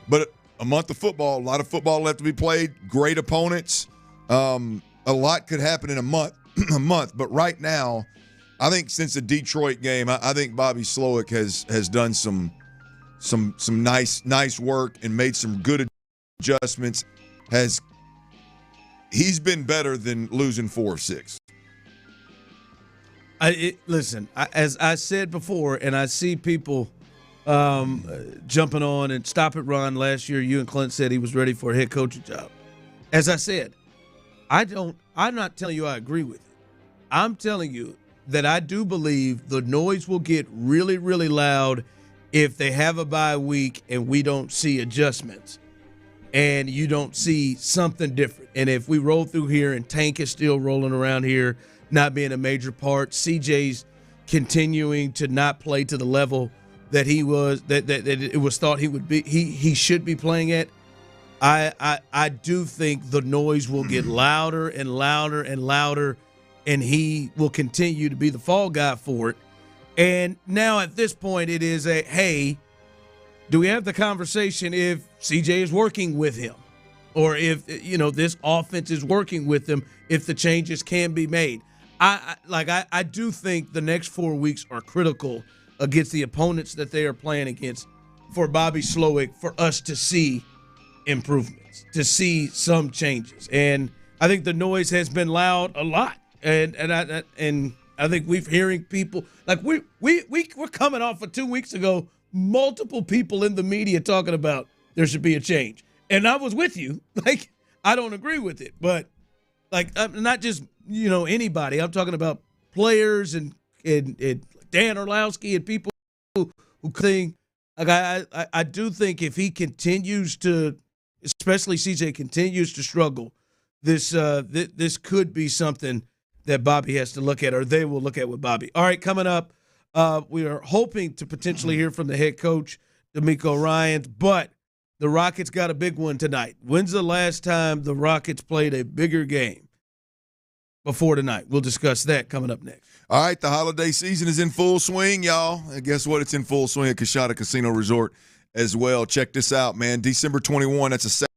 But a month of football, a lot of football left to be played. Great opponents. A lot could happen in a month. But right now, I think since the Detroit game, I think Bobby Slowick has done some nice work and made some good adjustments. He's been better than losing 4 of 6. Listen, as I said before, and I see people jumping on and stop it run last year. You and Clint said he was ready for a head coaching job. As I said, I'm not telling you I agree with it. I'm telling you that I do believe the noise will get really, really loud if they have a bye week and we don't see adjustments and you don't see something different. And if we roll through here and Tank is still rolling around here, not being a major part, CJ's continuing to not play to the level that he was that it was thought he would be he should be playing at, I do think the noise will get louder and louder and louder, and he will continue to be the fall guy for it. And now at this point, it is a, hey, do we have the conversation if CJ is working with him, or if this offense is working with him, if the changes can be made? I do think the next 4 weeks are critical against the opponents that they are playing against for Bobby Slowick, for us to see improvements, to see some changes. And I think the noise has been loud a lot. And I think we're hearing people like we're coming off of 2 weeks ago, multiple people in the media talking about there should be a change. And I was with you. Like, I don't agree with it, but like, not just, anybody. I'm talking about players and Dan Orlowski and people who think, like, I do think if he continues to, especially CJ continues to struggle, this could be something that Bobby has to look at, or they will look at with Bobby. All right, coming up, we are hoping to potentially hear from the head coach, D'Amico Ryans, but the Rockets got a big one tonight. When's the last time the Rockets played a bigger game before tonight? We'll discuss that coming up next. All right, the holiday season is in full swing, y'all. And guess what? It's in full swing at Coshada Casino Resort as well. Check this out, man. December 21, that's a Saturday.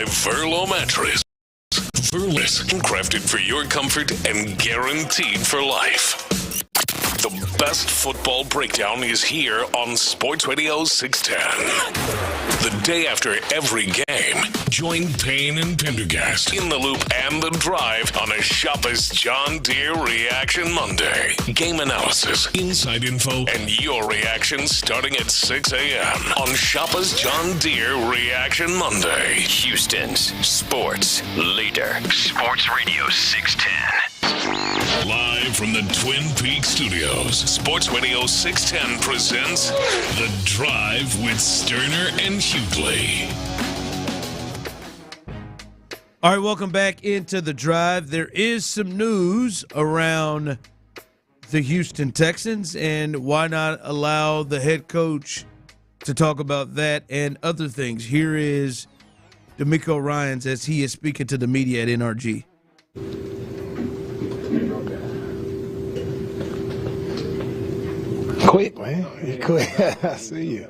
by Verlo Mattress. Verlo, crafted for your comfort and guaranteed for life. The best football breakdown is here on Sports Radio 610. The day after every game, join Payne and Pendergast in the loop and the drive on a Shoppers John Deere Reaction Monday. Game analysis, inside info, and your reaction starting at 6 a.m. on Shoppers John Deere Reaction Monday. Houston's sports leader. Sports Radio 610. Live from the Twin Peaks studios, Sports Radio 610 presents The Drive with Stoerner and Hughley. All right, welcome back into The Drive. There is some news around the Houston Texans, and why not allow the head coach to talk about that and other things. Here is D'Amico Ryans as he is speaking to the media at NRG. Quick, man. You quick. I see you.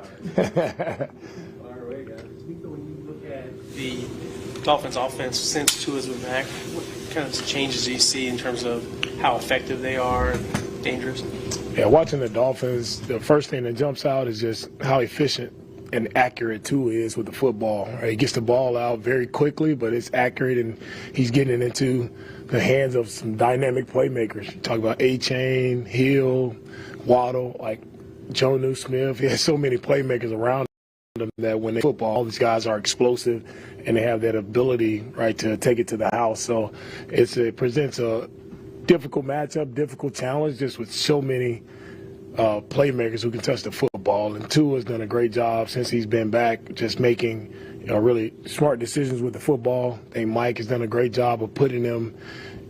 The Dolphins offense since Tua's been back, what kind of changes do you see in terms of how effective they are and dangerous? Yeah, watching the Dolphins, the first thing that jumps out is just how efficient and accurate Tua is with the football. He gets the ball out very quickly, but it's accurate, and he's getting it into the hands of some dynamic playmakers. You talk about A-Chain, Hill, Waddle, like Jonnu Smith. He has so many playmakers around him that when they football, all these guys are explosive and they have that ability, right, to take it to the house. So it presents a difficult matchup, difficult challenge, just with so many playmakers who can touch the football. And Tua's done a great job since he's been back, just making really smart decisions with the football. I think Mike has done a great job of putting them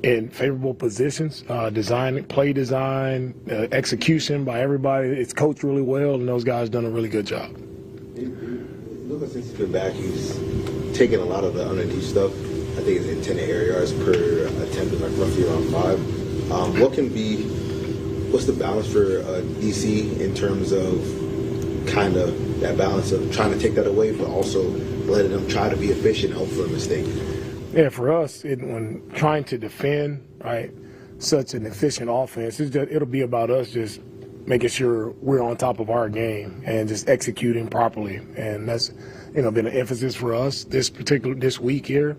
in favorable positions, play design, execution by everybody. It's coached really well, and those guys done a really good job. Looking since he's been back, he's taken a lot of the underneath stuff. I think it's intended air yards per attempt, like roughly around 5. What's the balance for DC in terms of kind of that balance of trying to take that away, but also letting them try to be efficient, hope for a mistake? Yeah, for us, when trying to defend, right, such an efficient offense, it'll be about us just making sure we're on top of our game and just executing properly. And that's, been an emphasis for us this week here.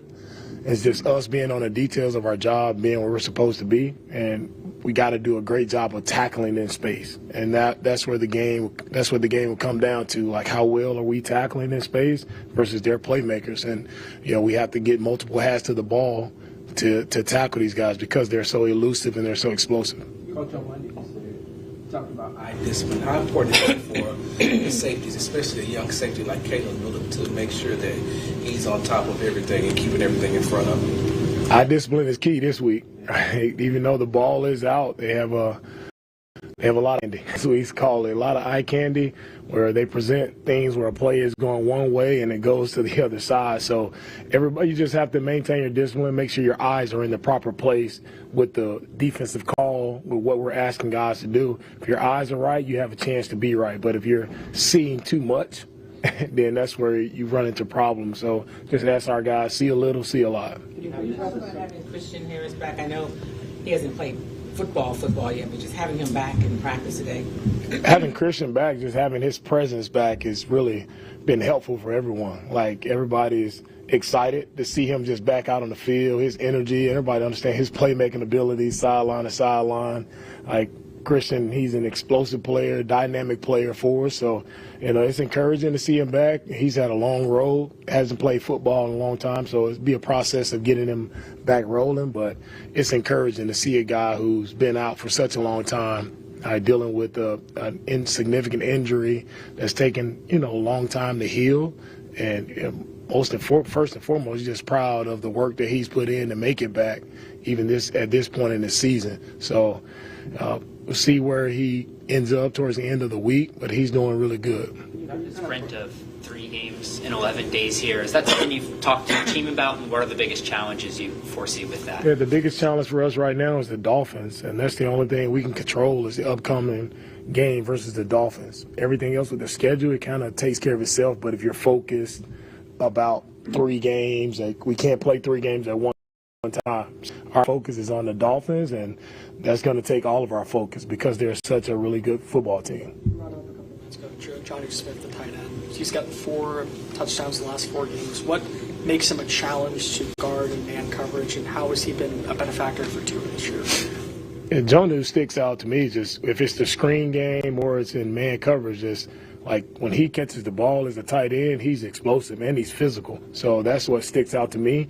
It's just us being on the details of our job, being where we're supposed to be, and we got to do a great job of tackling in space. And that's what the game will come down to, like how well are we tackling in space versus their playmakers. And we have to get multiple hats to the ball to tackle these guys because they're so elusive and they're so explosive. Coach, on Monday talked about eye discipline. How important is it for the safeties, especially a young safety like Caleb Miller, to make sure that he's on top of everything and keeping everything in front of him? Eye discipline is key this week. Right? Even though the ball is out, they have a lot of candy. So we call it a lot of eye candy, where they present things where a play is going one way and it goes to the other side. So everybody, you just have to maintain your discipline, make sure your eyes are in the proper place with the defensive call, with what we're asking guys to do. If your eyes are right, you have a chance to be right. But if you're seeing too much, then that's where you run into problems. So just ask our guys, see a little, see a lot. You talk about having Christian Harris back. I know he hasn't played football yet, but just having him back in practice today. Having Christian back, just having his presence back has really been helpful for everyone. Like, everybody's excited to see him just back out on the field, his energy, everybody understand his playmaking abilities, sideline to sideline. Like, Christian, he's an explosive player, dynamic player for us. So, it's encouraging to see him back. He's had a long road, hasn't played football in a long time, so it'll be a process of getting him back rolling. But it's encouraging to see a guy who's been out for such a long time, dealing with an insignificant injury that's taken, a long time to heal. And first and foremost, just proud of the work that he's put in to make it back, even at this point in the season. So, we'll see where he ends up towards the end of the week, but he's doing really good. The sprint of 3 games in 11 days here, is that something you've talked to your team about, and what are the biggest challenges you foresee with that? Yeah, the biggest challenge for us right now is the Dolphins, and that's the only thing we can control is the upcoming game versus the Dolphins. Everything else with the schedule, it kind of takes care of itself, but if you're focused about 3 games. Like, we can't play 3 games at one time. Our focus is on the Dolphins, and that's going to take all of our focus because they're such a really good football team. Let's go to Johnny Smith, the tight end. He's got 4 touchdowns in the last 4 games. What makes him a challenge to guard and man coverage, and how has he been a benefactor for Tua this year? And Jonnu sticks out to me just if it's the screen game or it's in man coverage, just like when he catches the ball as a tight end, he's explosive and he's physical. So that's what sticks out to me.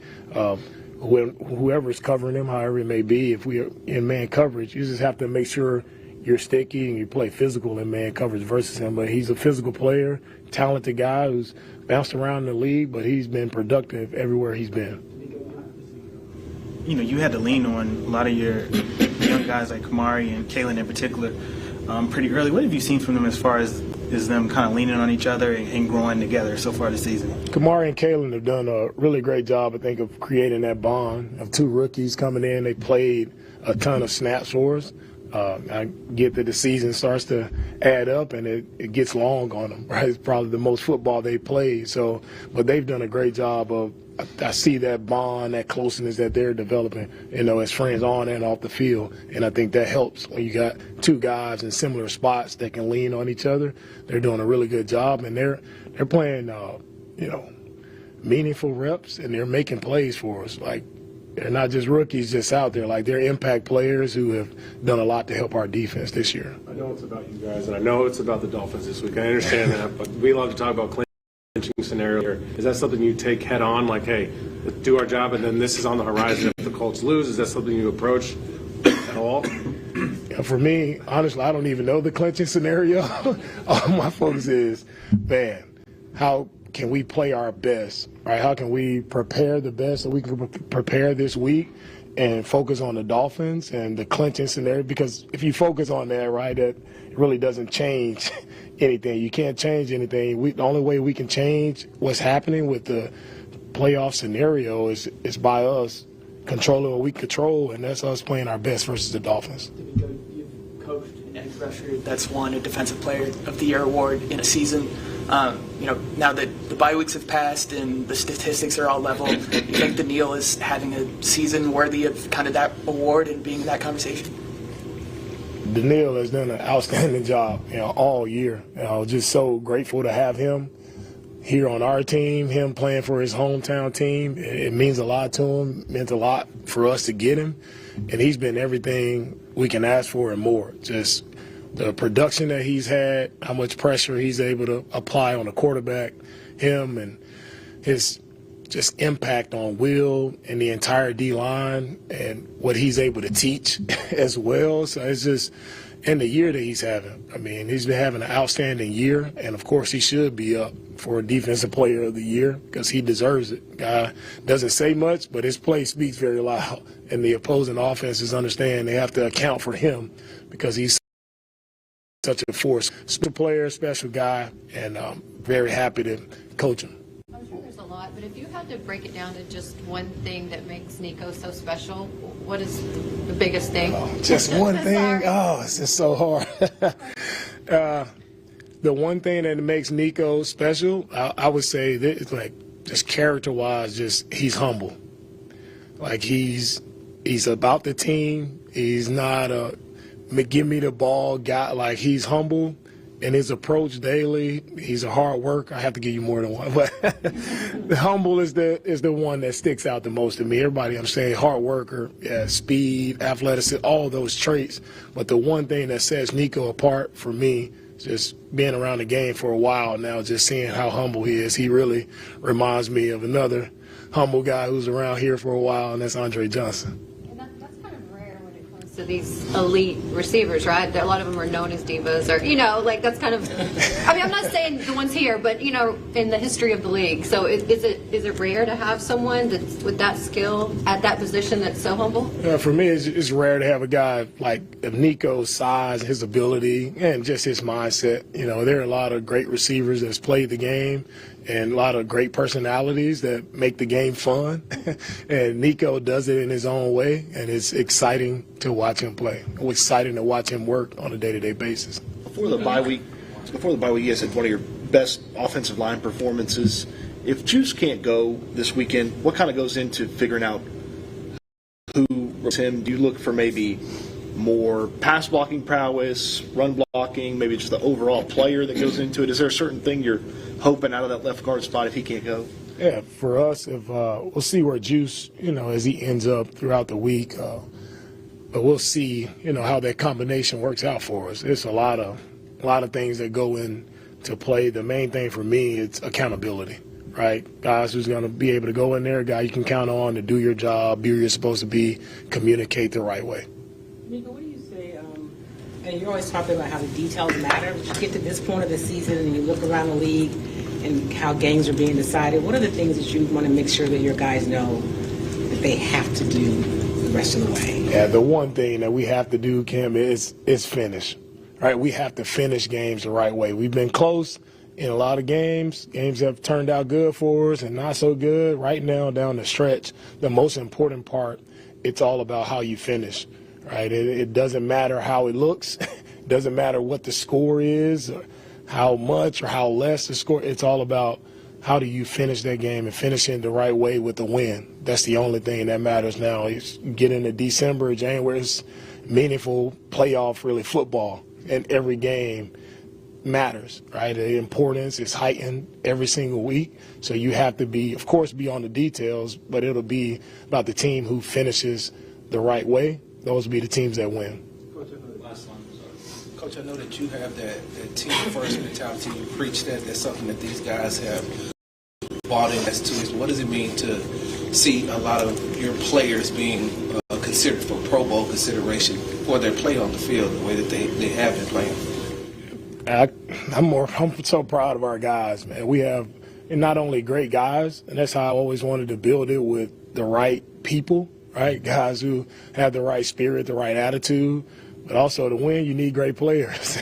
Whoever's covering him, however it may be, if we're in man coverage, you just have to make sure you're sticky and you play physical in man coverage versus him. But he's a physical player, talented guy who's bounced around the league, but he's been productive everywhere he's been. You know, you had to lean on a lot of your young guys like Kamari and Kalen in particular pretty early. What have you seen from them as far as them kind of leaning on each other and growing together so far this season? Kamari and Kalen have done a really great job, I think, of creating that bond of 2 rookies coming in. They played a ton of snaps for us. I get that the season starts to add up and it gets long on them, right? It's probably the most football they played. So, but they've done a great job of, I see that bond, that closeness that they're developing, you know, as friends on and off the field. And I think that helps when you got 2 guys in similar spots that can lean on each other. They're doing a really good job, and they're playing, you know, meaningful reps, and they're making plays for us. Like, they're not just rookies just out there. Like, they're impact players who have done a lot to help our defense this year. I know it's about you guys, and I know it's about the Dolphins this week. I understand that, but we love to talk about clinching scenario here. Is that something you take head on, like, hey, let's do our job, and then this is on the horizon if the Colts lose? Is that something you approach at all? Yeah, for me, honestly, I don't even know the clinching scenario. All my focus is, man, how can we play our best, right? How can we prepare the best so we can prepare this week and focus on the Dolphins and the clinching scenario? Because if you focus on that, right, that really doesn't change anything. You can't change anything. The only way we can change what's happening with the playoff scenario is by us controlling what we control, and that's us playing our best versus the Dolphins. You've coached and edge rusher that's won a Defensive Player of the Year award in a season. You know, now that the bye weeks have passed and the statistics are all level, you think Daniil is having a season worthy of kind of that award and being in that conversation? Daniil has done an outstanding job, you know, all year. You know, just so grateful to have him here on our team, him playing for his hometown team. It means a lot to him. It meant a lot for us to get him. And he's been everything we can ask for and more. Just the production that he's had, how much pressure he's able to apply on the quarterback, him and his just impact on Will and the entire D-line and what he's able to teach as well. So it's just, and the year that he's having. I mean, he's been having an outstanding year, and of course he should be up for Defensive Player of the Year because he deserves it. Guy doesn't say much, but his play speaks very loud, and the opposing offenses understand they have to account for him because he's such a force. Special player, special guy, and very happy to coach him. I'm sure there's a lot, but if you had to break it down to just one thing that makes Nico so special, what is the biggest thing? Just one thing? Oh, it's just so hard. The one thing that makes Nico special, I would say, that, like, just character-wise, just he's humble. Like, he's about the team. He's not a give me the ball guy. Like, he's humble in his approach daily. He's a hard worker. I have to give you more than one, but the humble is the one that sticks out the most to me. Everybody, I'm saying hard worker, yeah, speed, athleticism, all those traits. But the one thing that sets Nico apart for me, just being around the game for a while now, just seeing how humble he is. He really reminds me of another humble guy who's around here for a while, and that's Andre Johnson. To these elite receivers, right? A lot of them are known as divas, or, you know, like that's kind of, I mean, I'm not saying the ones here, but, you know, in the history of the league. So is it rare to have someone that's with that skill at that position that's so humble? Yeah, for me, it's rare to have a guy like of Nico's size, his ability, and just his mindset. You know, there are a lot of great receivers that's played the game, and a lot of great personalities that make the game fun. And Nico does it in his own way, and it's exciting to watch him play. It's exciting to watch him work on a day-to-day basis. Before the bye week, you guys had one of your best offensive line performances If Juice can't go this weekend, what kind of goes into figuring out who was him? Do you look for maybe more pass blocking prowess, run blocking, maybe just the overall player that goes into it? Is there a certain thing you're hoping out of that left guard spot if he can't go? Yeah, for us, if we'll see where Juice, as he ends up throughout the week. But we'll see, how that combination works out for us. It's a lot of things that go into play. The main thing for me, it's accountability, right? Guys who's going to be able to go in there, a guy you can count on to do your job, be where you're supposed to be, communicate the right way. Miko, what do you say? And you're always talking about how the details matter. But you get to this point of the season and you look around the league and how games are being decided. What are the things that you want to make sure that your guys know that they have to do the rest of the way? Yeah, the one thing that we have to do, Kim, is finish. Right? We have to finish games the right way. We've been close in a lot of games. Games have turned out good for us and not so good. Right now, down the stretch, the most important part, it's all about how you finish. Right? It doesn't matter how it looks. It doesn't matter what the score is, or how much or how less the score. It's all about how do you finish that game and finish it the right way with the win. That's the only thing that matters now. It's get into December, January, it's meaningful playoff, really football, and every game matters, right? The importance is heightened every single week. So you have to be, of course, be on the details, but it'll be about the team who finishes the right way. Those will be the teams that win. Coach, I know that you have that team first mentality. You preach that. That's something that these guys have bought in as to. What does it mean to see a lot of your players being considered for Pro Bowl consideration for their play on the field, the way that they have been playing? I'm so proud of our guys, man. We have not only great guys, and that's how I always wanted to build it, with the right people, right? Guys who have the right spirit, the right attitude. But also to win, you need great players,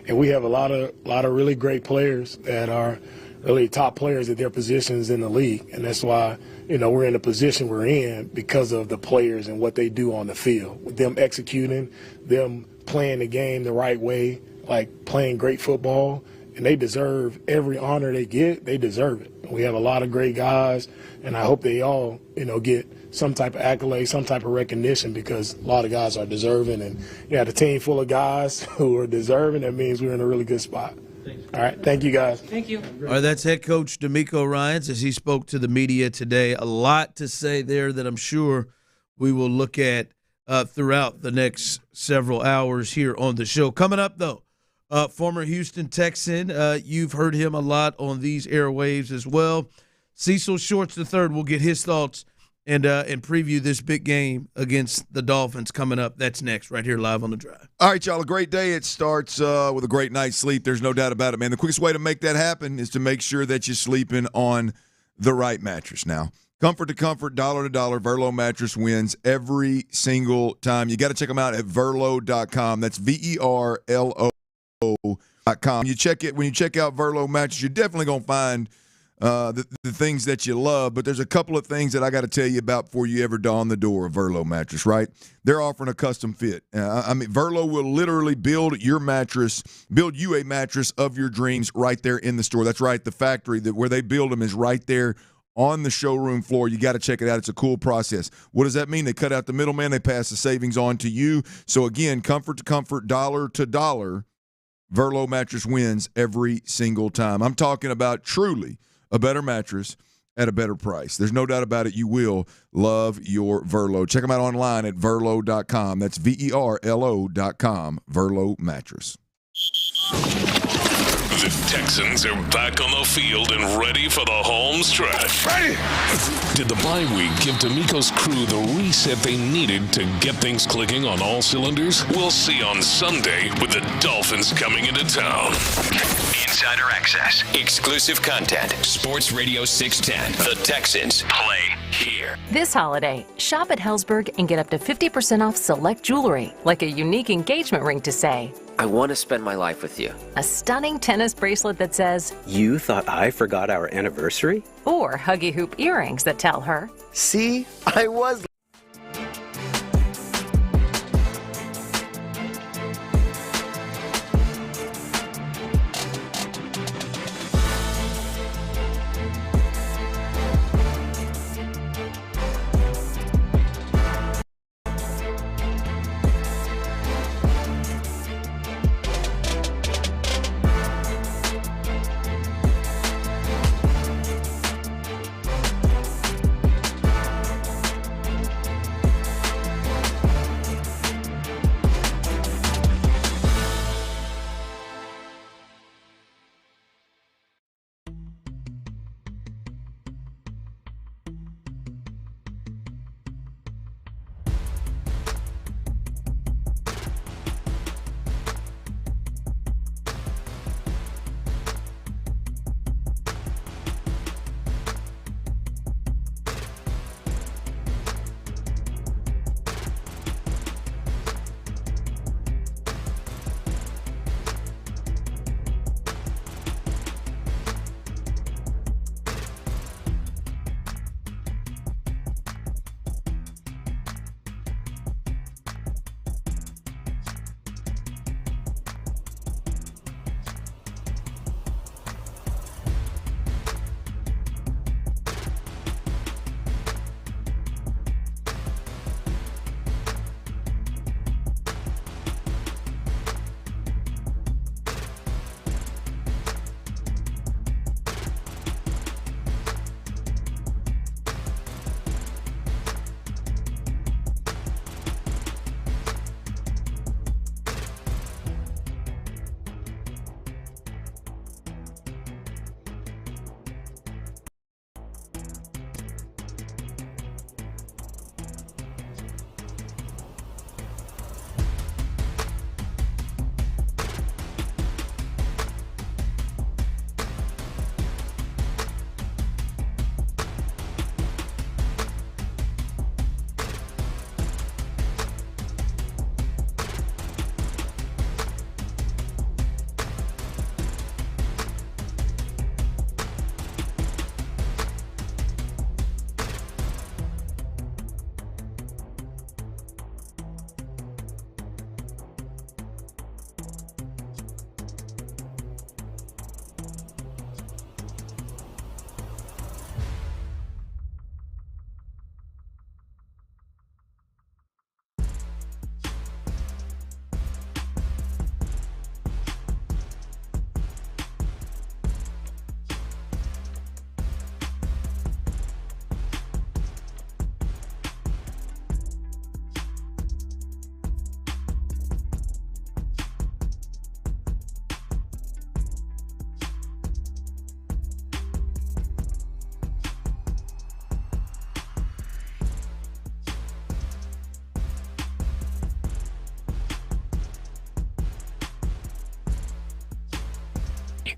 and we have a lot of really great players that are really top players at their positions in the league, and that's why we're in the position we're in because of the players and what they do on the field. With them executing, them playing the game the right way, like playing great football, and they deserve every honor they get. They deserve it. We have a lot of great guys, and I hope they all get some type of accolade, some type of recognition, because a lot of guys are deserving. And the team full of guys who are deserving, that means we're in a really good spot. All right, thank you, guys. Thank you. All right, that's head coach DeMeco Ryans as he spoke to the media today. A lot to say there that I'm sure we will look at throughout the next several hours here on the show. Coming up, though, former Houston Texan, you've heard him a lot on these airwaves as well. Cecil Shorts III will get his thoughts and preview this big game against the Dolphins coming up. That's next, right here live on The Drive. All right, y'all, a great day. It starts with a great night's sleep. There's no doubt about it, man. The quickest way to make that happen is to make sure that you're sleeping on the right mattress. Now, comfort to comfort, dollar to dollar, Verlo mattress wins every single time. You got to check them out at Verlo.com. That's VERLO.com. When you check out Verlo mattress, you're definitely going to find the things that you love, but there's a couple of things that I got to tell you about before you ever don the door of Verlo mattress, right? They're offering a custom fit. Verlo will literally build you a mattress of your dreams right there in the store. That's right, the factory where they build them is right there on the showroom floor. You got to check it out. It's a cool process. What does that mean? They cut out the middleman. They pass the savings on to you. So again, comfort to comfort, dollar to dollar, Verlo mattress wins every single time. I'm talking about truly a better mattress at a better price. There's no doubt about it. You will love your Verlo. Check them out online at Verlo.com. That's VERLO.com. Verlo mattress. The Texans are back on the field and ready for the home stretch. Ready! Did the bye week give DeMeco's crew the reset they needed to get things clicking on all cylinders? We'll see on Sunday with the Dolphins coming into town. Insider access, exclusive content, Sports Radio 610. The Texans play here. This holiday, shop at Hellsberg and get up to 50% off select jewelry, like a unique engagement ring to say, I want to spend my life with you. a stunning tennis bracelet that says, You thought I forgot our anniversary? or huggy hoop earrings that tell her, See, I was.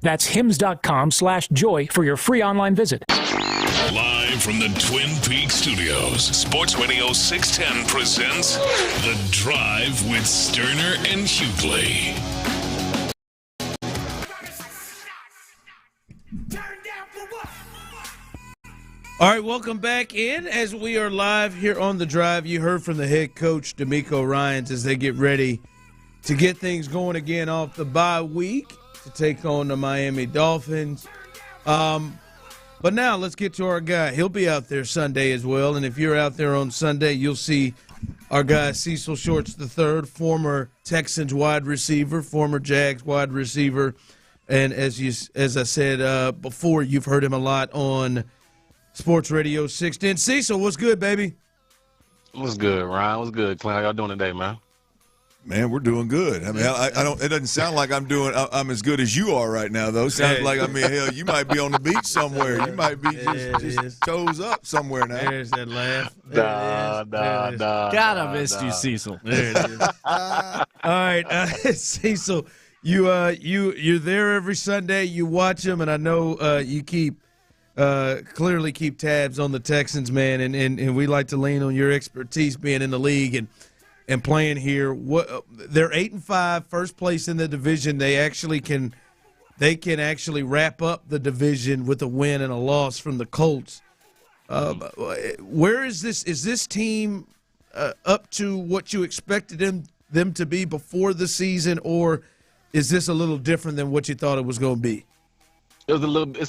That's hims.com/joy for your free online visit. Live from the Twin Peaks studios, Sports Radio 610 presents The Drive with Stoerner and Hughley. All right, welcome back in as we are live here on The Drive. You heard from the head coach, D'Amico Ryans, as they get ready to get things going again off the bye week to take on the Miami Dolphins. But now let's get to our guy. He'll be out there Sunday as well, and if you're out there on Sunday, you'll see our guy Cecil Shorts III, former Texans wide receiver, former Jags wide receiver, and as I said before, you've heard him a lot on Sports Radio 610. Cecil, what's good, baby? What's good, Ryan? What's good, Clint? How y'all doing today, man? Man, we're doing good. I mean, I don't. It doesn't sound like I'm as good as you are right now, though. Sounds like, I mean, hell, you might be on the beach somewhere. You might be just toes up somewhere now. There's that laugh. Nah. God, I missed you, Cecil. There it is. All right, Cecil, you're there every Sunday. You watch them, and I know you clearly keep tabs on the Texans, man, and we like to lean on your expertise being in the league and playing here. They're 8-5, first place in the division. They can actually wrap up the division with a win and a loss from the Colts. Where is this? Is this team up to what you expected them to be before the season, or is this a little different than what you thought it was going to be? It's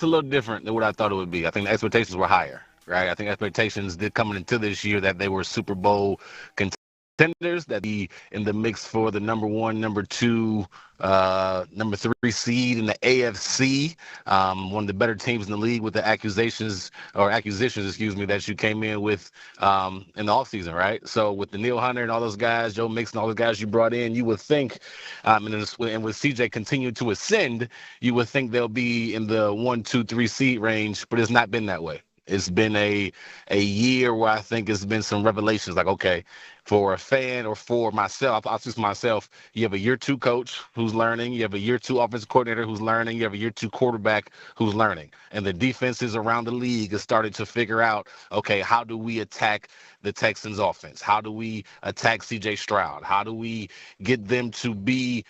a little different than what I thought it would be. I think the expectations were higher, right? I think expectations did coming into this year that they were Super Bowl contenders, that be in the mix for the number 1, number 2, number 3 seed in the AFC. One of the better teams in the league with the acquisitions, that you came in with in the offseason, right? So with the Neil Hunter and all those guys, Joe Mixon, all those guys you brought in, you would think, and with CJ continuing to ascend, you would think they'll be in the 1, 2, 3 seed range, but it's not been that way. It's been a year where I think it's been some revelations, like, okay, for a fan or for myself, I'll choose myself, you have a year 2 coach who's learning, you have a year 2 offensive coordinator who's learning, you have a year 2 quarterback who's learning. And the defenses around the league have started to figure out, okay, how do we attack the Texans offense? How do we attack CJ Stroud? How do we get them to be,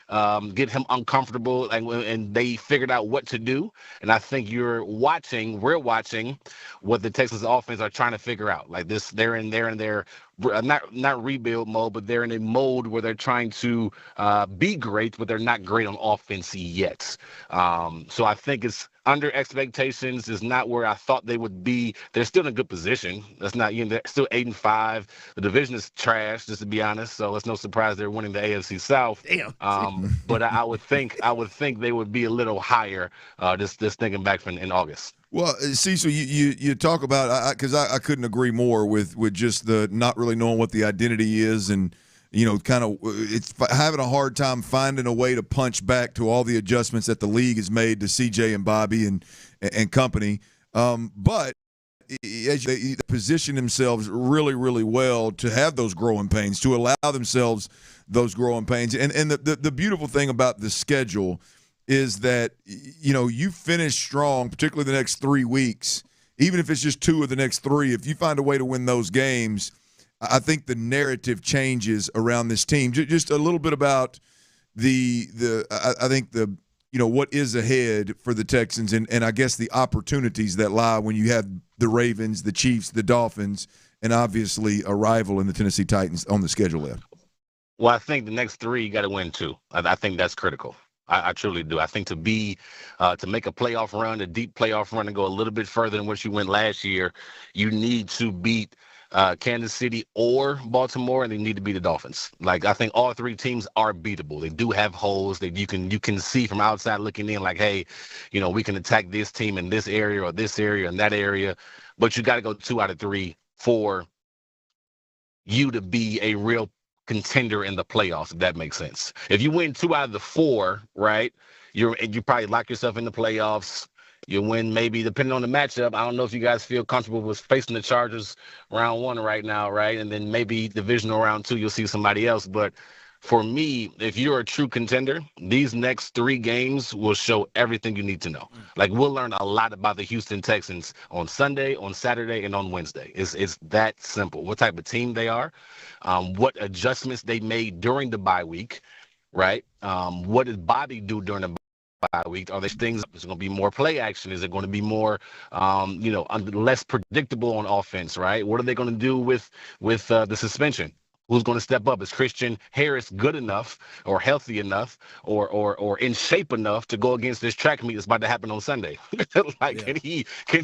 get him uncomfortable? And they figured out what to do. And I think we're watching what the Texans offense are trying to figure out. Like this, they're in their not rebuild mode, but they're in a mode where they're trying to be great, but they're not great on offense yet. So I think it's under expectations, is not where I thought they would be. They're still in a good position. That's not, they're still 8-5. The division is trash, just to be honest. So it's no surprise they're winning the AFC South. Damn. But I would think they would be a little higher. This thinking back from in August. Well, Cecil, you talk about, because I couldn't agree more with just the not really knowing what the identity is, and kind of it's having a hard time finding a way to punch back to all the adjustments that the league has made to CJ and Bobby and company. But as they position themselves really, really well to have those growing pains, to allow themselves those growing pains. And the beautiful thing about the schedule is that, you finish strong, particularly the next 3 weeks, even if it's just 2 of the next 3. If you find a way to win those games, I think the narrative changes around this team. Just a little bit about I think what is ahead for the Texans, and I guess the opportunities that lie when you have the Ravens, the Chiefs, the Dolphins, and obviously a rival in the Tennessee Titans on the schedule left. Well, I think the next 3 you got to win 2. I think that's critical. I truly do. I think to make a playoff run, a deep playoff run, and go a little bit further than what you went last year, you need to beat Kansas City or Baltimore, and they need to beat the Dolphins. Like, I think all 3 teams are beatable. They do have holes that you can see from outside looking in, like, hey, we can attack this team in this area or this area and that area, but you got to go 2 out of 3 for you to be a real contender in the playoffs, if that makes sense. If you win 2 out of the 4, right, you probably lock yourself in the playoffs. You win maybe, depending on the matchup. I don't know if you guys feel comfortable with facing the Chargers round 1 right now, right? And then maybe divisional round 2, you'll see somebody else. But for me, if you're a true contender, these next 3 games will show everything you need to know. Like, we'll learn a lot about the Houston Texans on Sunday, on Saturday, and on Wednesday. It's that simple. What type of team they are, what adjustments they made during the bye week, right? What did Bobby do during the bye week? Are there things? Is it going to be more play action? Is it going to be more, less predictable on offense, right? What are they going to do with the suspension? Who's going to step up? Is Christian Harris good enough or healthy enough or in shape enough to go against this track meet that's about to happen on Sunday? Can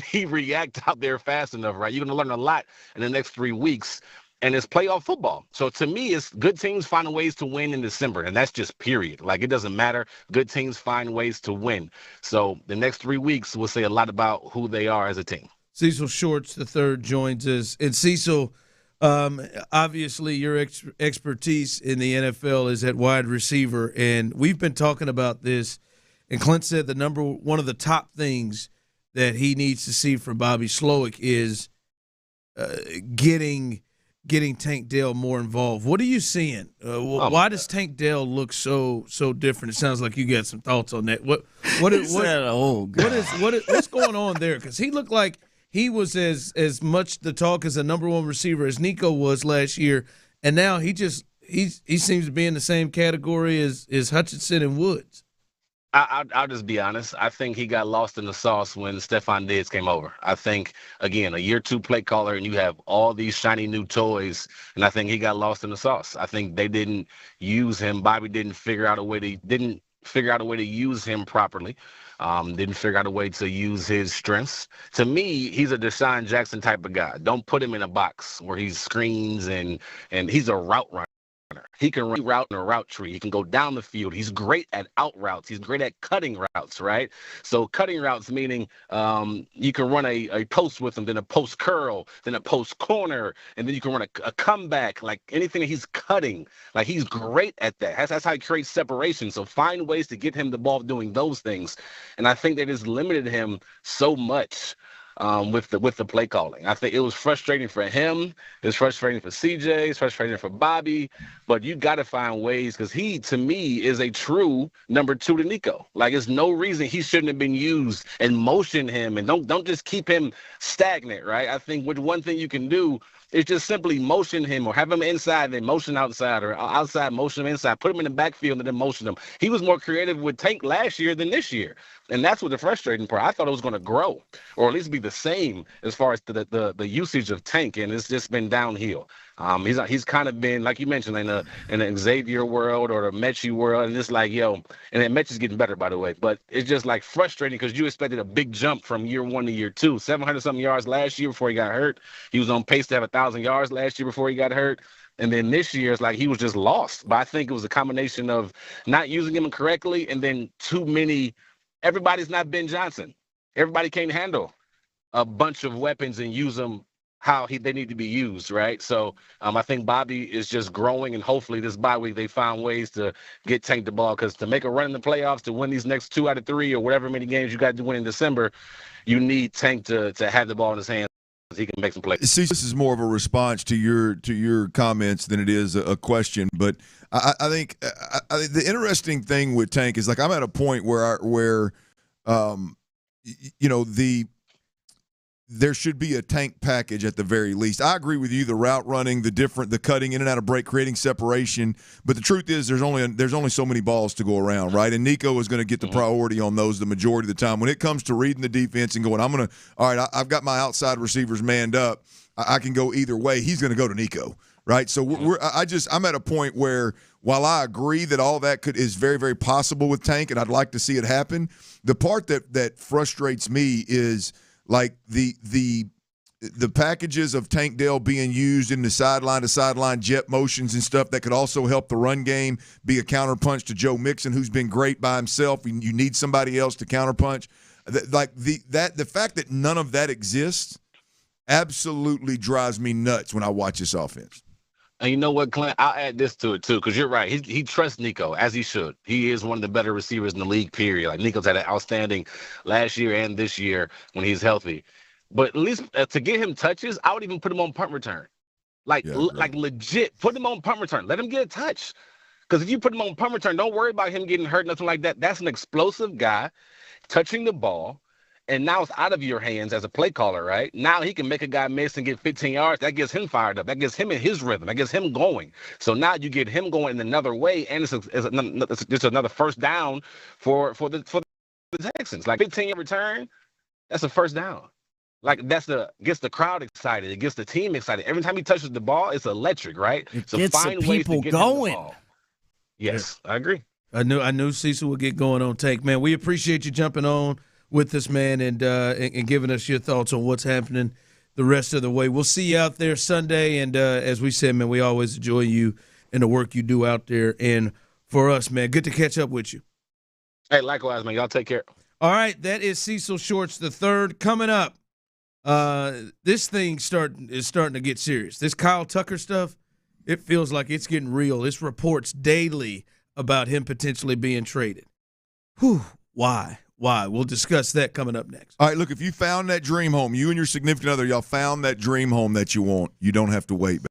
he react out there fast enough, right? You're going to learn a lot in the next 3 weeks, and it's playoff football. So to me, it's good teams find ways to win in December, and that's just period. Like, it doesn't matter. Good teams find ways to win. So the next 3 weeks will say a lot about who they are as a team. Cecil Shorts III joins us. And Cecil, obviously, your expertise in the NFL is at wide receiver, and we've been talking about this. And Clint said one of the top things that he needs to see from Bobby Slowick is getting Tank Dell more involved. What are you seeing? Why does Tank Dell look so different? It sounds like you got some thoughts on that. What's going on there? Because he looked like he was as much the talk as a number 1 receiver as Nico was last year, and now he seems to be in the same category as Hutchinson and Woods. I'll just be honest. I think he got lost in the sauce when Stephon Diggs came over. I think, again, a year 2 play caller, and you have all these shiny new toys, and I think he got lost in the sauce. I think they didn't use him. Bobby didn't figure out a way to use him properly. Didn't figure out a way to use his strengths. To me, he's a Deshaun Jackson type of guy. Don't put him in a box where he screens and he's a route runner. He can run route in a route tree. He can go down the field. He's great at out routes. He's great at cutting routes, right? So cutting routes meaning you can run a post with him, then a post curl, then a post corner, and then you can run a comeback, like anything that he's cutting. Like, he's great at that. That's how he creates separation. So find ways to get him the ball doing those things. And I think they just limited him so much with the play calling. I think it was frustrating for him. It was frustrating for CJ. It's frustrating for Bobby. But you got to find ways, because he, to me, is a true number 2 to Nico. Like, there's no reason he shouldn't have been used, and motion him, and don't just keep him stagnant, right? I think one thing you can do is just simply motion him, or have him inside, then motion outside, or outside, motion him inside. Put him in the backfield and then motion him. He was more creative with Tank last year than this year. And that's what the frustrating part. I thought it was going to grow, or at least be the same as far as the usage of Tank, and it's just been downhill. He's kind of been, like you mentioned, in the Xavier world or the Mechie world, and it's like, and then Mechie's getting better, by the way, but it's just like frustrating because you expected a big jump from year 1 to year 2. 700-something yards last year before he got hurt. He was on pace to have 1,000 yards last year before he got hurt. And then this year, it's like he was just lost. But I think it was a combination of not using him correctly, and then too many. Everybody's not Ben Johnson. Everybody can't handle a bunch of weapons and use them how they need to be used, right? So I think Bobby is just growing, and hopefully this bye week they find ways to get Tank the ball, because to make a run in the playoffs, to win these next 2 out of 3 or whatever many games you got to win in December, you need Tank to have the ball in his hands. He can make some plays. See, this is more of a response to your comments than it is a question. But I think the interesting thing with Tank is, like, I'm at a point where there should be a Tank package at the very least. I agree with you. The route running, the cutting in and out of break, creating separation. But the truth is, there's only so many balls to go around, right? And Nico is going to get the priority on those the majority of the time. When it comes to reading the defense and going, I've got my outside receivers manned up. I can go either way. He's going to go to Nico, right? So I'm at a point where, while I agree that all that is very, very possible with Tank, and I'd like to see it happen, the part that frustrates me is, like, the packages of Tank Dell being used in the sideline to sideline jet motions and stuff that could also help the run game, be a counterpunch to Joe Mixon, who's been great by himself. You need somebody else to counterpunch. The fact that none of that exists absolutely drives me nuts when I watch this offense. And you know what, Clint? I'll add this to it, too, because you're right. He trusts Nico, as he should. He is one of the better receivers in the league, period. Like, Nico's had an outstanding last year and this year when he's healthy. But at least to get him touches, I would even put him on punt return. Like, legit, put him on punt return. Let him get a touch. Because if you put him on punt return, don't worry about him getting hurt, nothing like that. That's an explosive guy touching the ball, and now it's out of your hands as a play caller, right? Now he can make a guy miss and get 15 yards. That gets him fired up. That gets him in his rhythm. That gets him going. So now you get him going in another way, and it's just another first down for the Texans. Like 15-yard return, that's a first down. Like gets the crowd excited. It gets the team excited. Every time he touches the ball, it's electric, right? It gets the people going. Yes, I agree. I knew Cecil would get going on take. Man, we appreciate you jumping on with us, man, and giving us your thoughts on what's happening the rest of the way. We'll see you out there Sunday, and as we said, man, we always enjoy you and the work you do out there. And for us, man, good to catch up with you. Hey, likewise, man. Y'all take care. All right, that is Cecil Shorts III. Coming up, this thing is starting to get serious. This Kyle Tucker stuff, it feels like it's getting real. It's reports daily about him potentially being traded. Whew, why? We'll discuss that coming up next. All right, look, if you found that dream home, you and your significant other, y'all found that dream home that you want, you don't have to wait.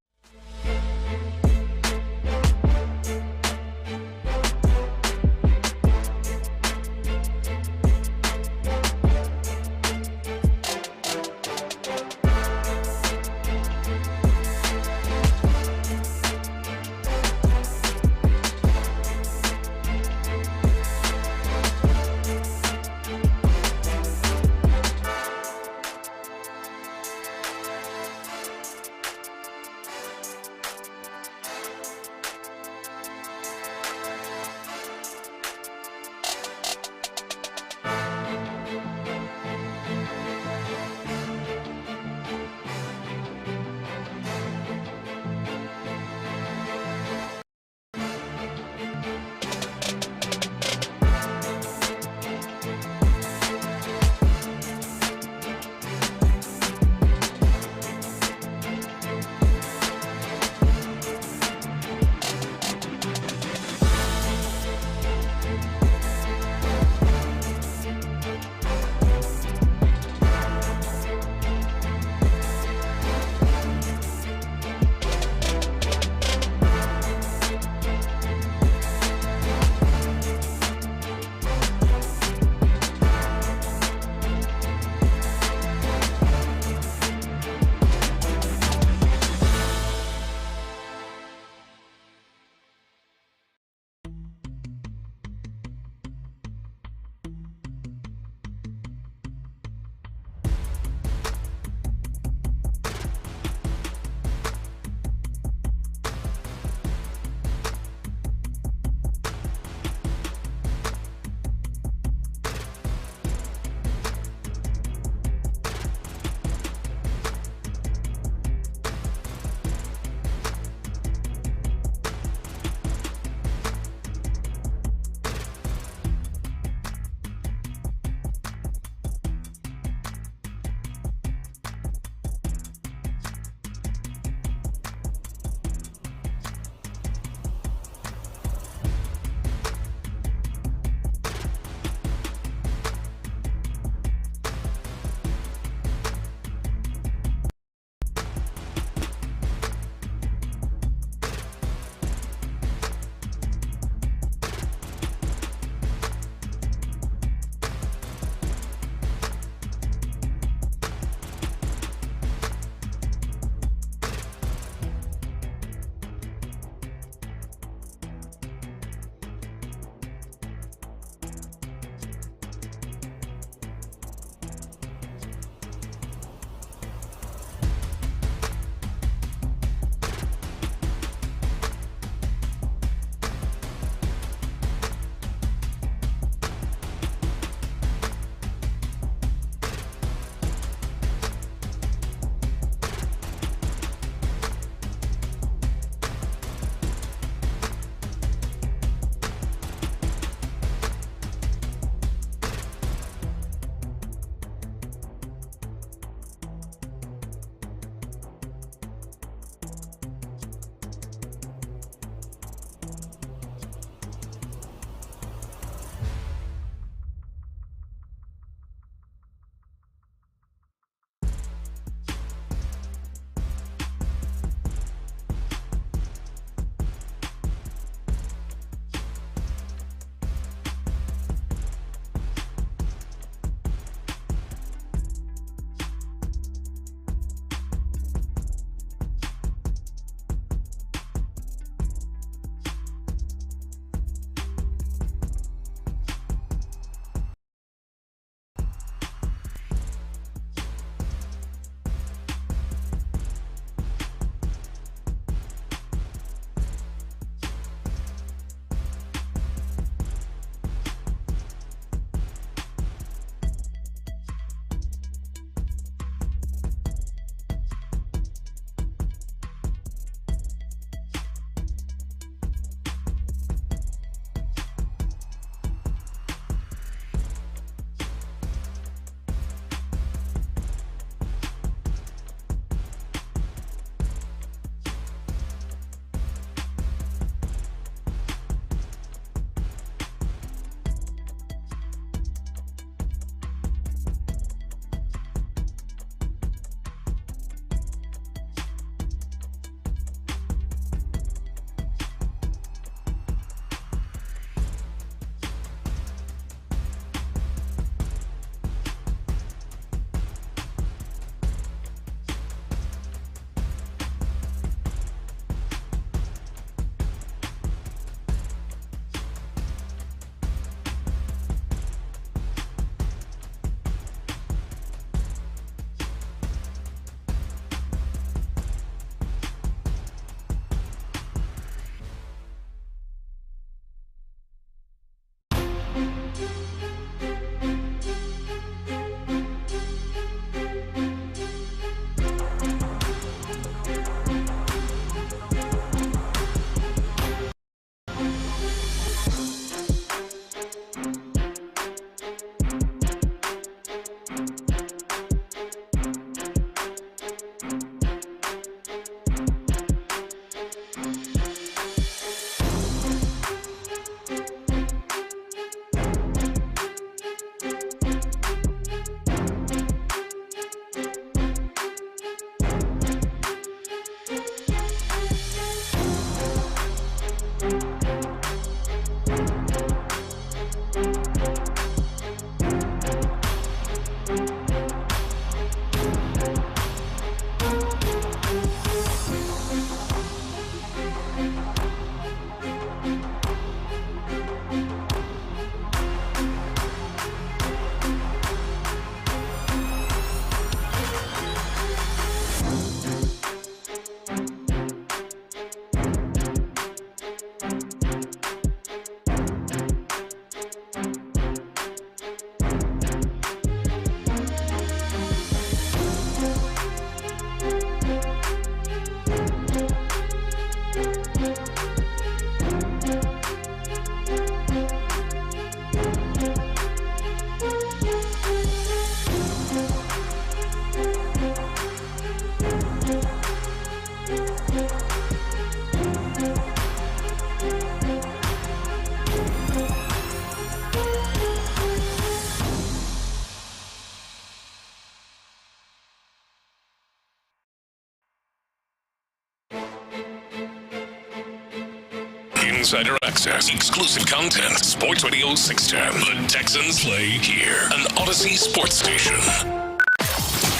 Insider access, exclusive content. Sports Radio 610. The Texans play here. An Odyssey sports station.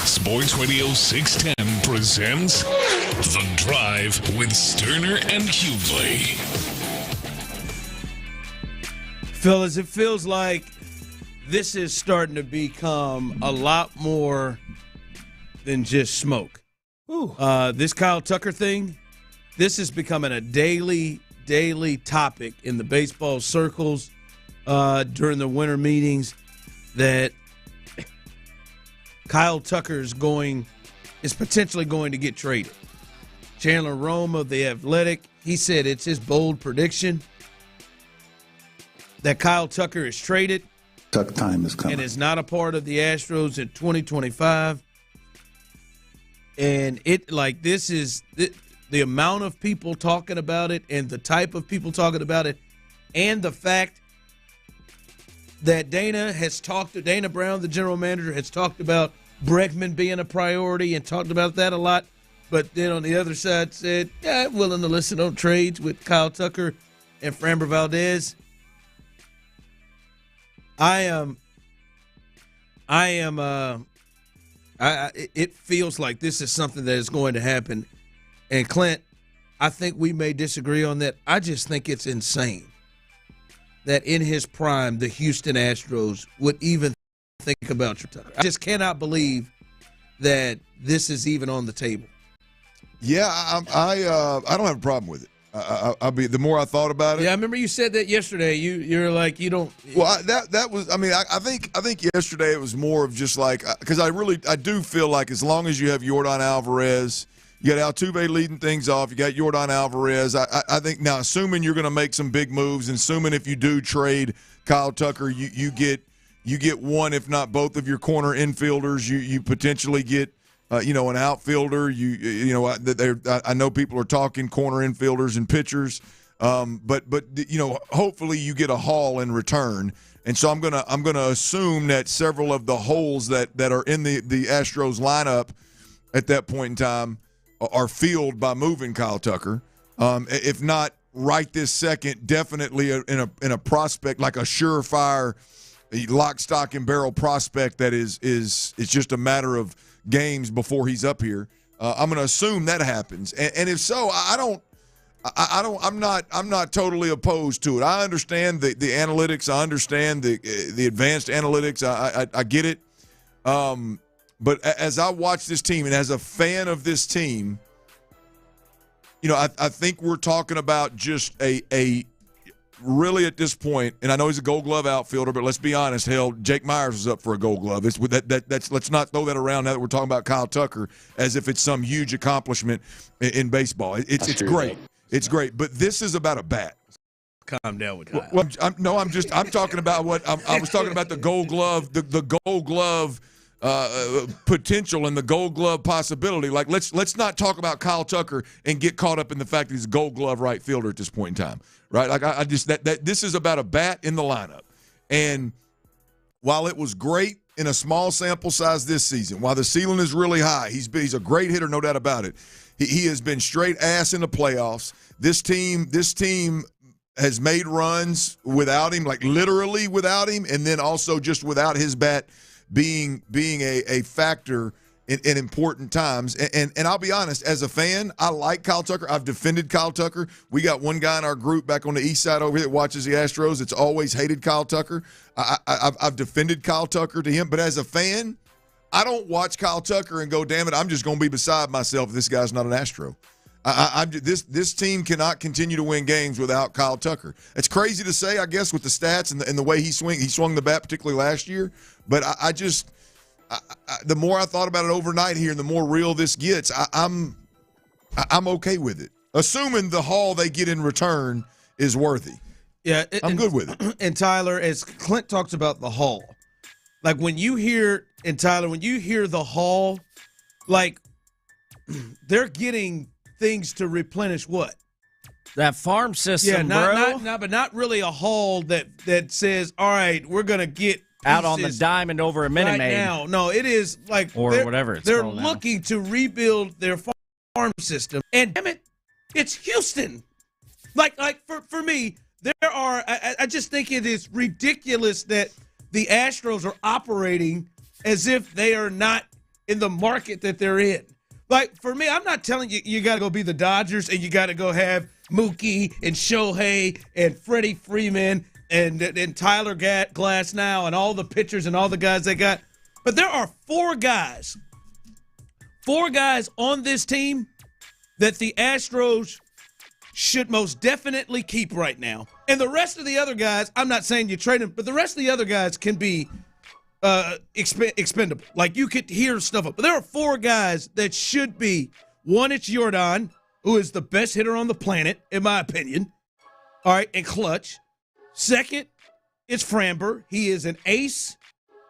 Sports Radio 610 presents The Drive with Stoerner and Hughley. Fellas, it feels like this is starting to become a lot more than just smoke. This Kyle Tucker thing, this is becoming a daily topic in the baseball circles during the winter meetings, that Kyle Tucker is potentially going to get traded. Chandler Rome of The Athletic, he said it's his bold prediction that Kyle Tucker is traded. Tuck time is coming. And is not a part of the Astros in 2025. And this is the amount of people talking about it and the type of people talking about it, and the fact that Dana Brown, the general manager, has talked about Bregman being a priority and talked about that a lot. But then on the other side said, yeah, willing to listen on trades with Kyle Tucker and Framber Valdez. It feels like this is something that is going to happen. And Clint, I think we may disagree on that. I just think it's insane that in his prime, the Houston Astros would even think about Tucker. I just cannot believe that this is even on the table. Yeah, I don't have a problem with it. I'll be, the more I thought about it. Yeah, I remember you said that yesterday. You're like, you don't. Well, that was. I mean, I think yesterday it was more of just like, because I do feel like as long as you have Yordan Alvarez, you got Altuve leading things off, you got Yordan Alvarez. I think now, assuming you're going to make some big moves, and assuming if you do trade Kyle Tucker, you get one, if not both of your corner infielders. You potentially get. An outfielder. I know people are talking corner infielders and pitchers, but hopefully you get a haul in return. And so I'm gonna assume that several of the holes that are in the Astros lineup at that point in time are filled by moving Kyle Tucker. If not right this second, definitely in a prospect like a surefire, lock, stock, and barrel prospect that is just a matter of games before he's up here. I'm going to assume that happens, and if so, I'm not totally opposed to it. I understand the analytics. I understand the advanced analytics. I get it. But as I watch this team, and as a fan of this team, I think we're talking about just a really at this point, and I know he's a Gold Glove outfielder, but let's be honest, hell, Jake Myers was up for a Gold Glove. Let's not throw that around now that we're talking about Kyle Tucker as if it's some huge accomplishment in baseball. It's great. It's great, but this is about a bat. Calm down with Kyle. Well, I'm talking about what I was talking about, the Gold Glove, the Gold Glove potential and the Gold Glove possibility. Like let's not talk about Kyle Tucker and get caught up in the fact that he's a Gold Glove right fielder at this point in time, right? Like I just that this is about a bat in the lineup. And while it was great in a small sample size this season, while the ceiling is really high, he's a great hitter, no doubt about it. He has been straight ass in the playoffs. This team has made runs without him, like literally without him, and then also just without his bat being a factor in important times. And I'll be honest, as a fan, I like Kyle Tucker. I've defended Kyle Tucker. We got one guy in our group back on the east side over here that watches the Astros. It's always hated Kyle Tucker. I've defended Kyle Tucker to him. But as a fan, I don't watch Kyle Tucker and go, damn it, I'm just going to be beside myself if this guy's not an Astro. This team cannot continue to win games without Kyle Tucker. It's crazy to say, I guess, with the stats and the way he swung the bat, particularly last year. But the more I thought about it overnight here, and the more real this gets, I'm okay with it, assuming the haul they get in return is worthy. Yeah, I'm good with it. And Tyler, as Clint talks about the haul, like when you hear the haul, like they're getting things to replenish what? That farm system, but not really a haul that says, all right, we're going to get out on the diamond over a Minute Maid. Now. No, it is like or whatever it's they're called looking now. to rebuild their farm system. And damn it, it's Houston. Like for me, I just think it is ridiculous that the Astros are operating as if they are not in the market that they're in. Like, for me, I'm not telling you you got to go be the Dodgers and you got to go have Mookie and Shohei and Freddie Freeman and Tyler Glass now and all the pitchers and all the guys they got. But there are four guys on this team that the Astros should most definitely keep right now. And the rest of the other guys, I'm not saying you trade them, but the rest of the other guys can be expendable. Like, you could hear stuff up. But there are four guys that should be. One, it's Jordan, who is the best hitter on the planet, in my opinion. All right, and clutch. Second, it's Framber. He is an ace,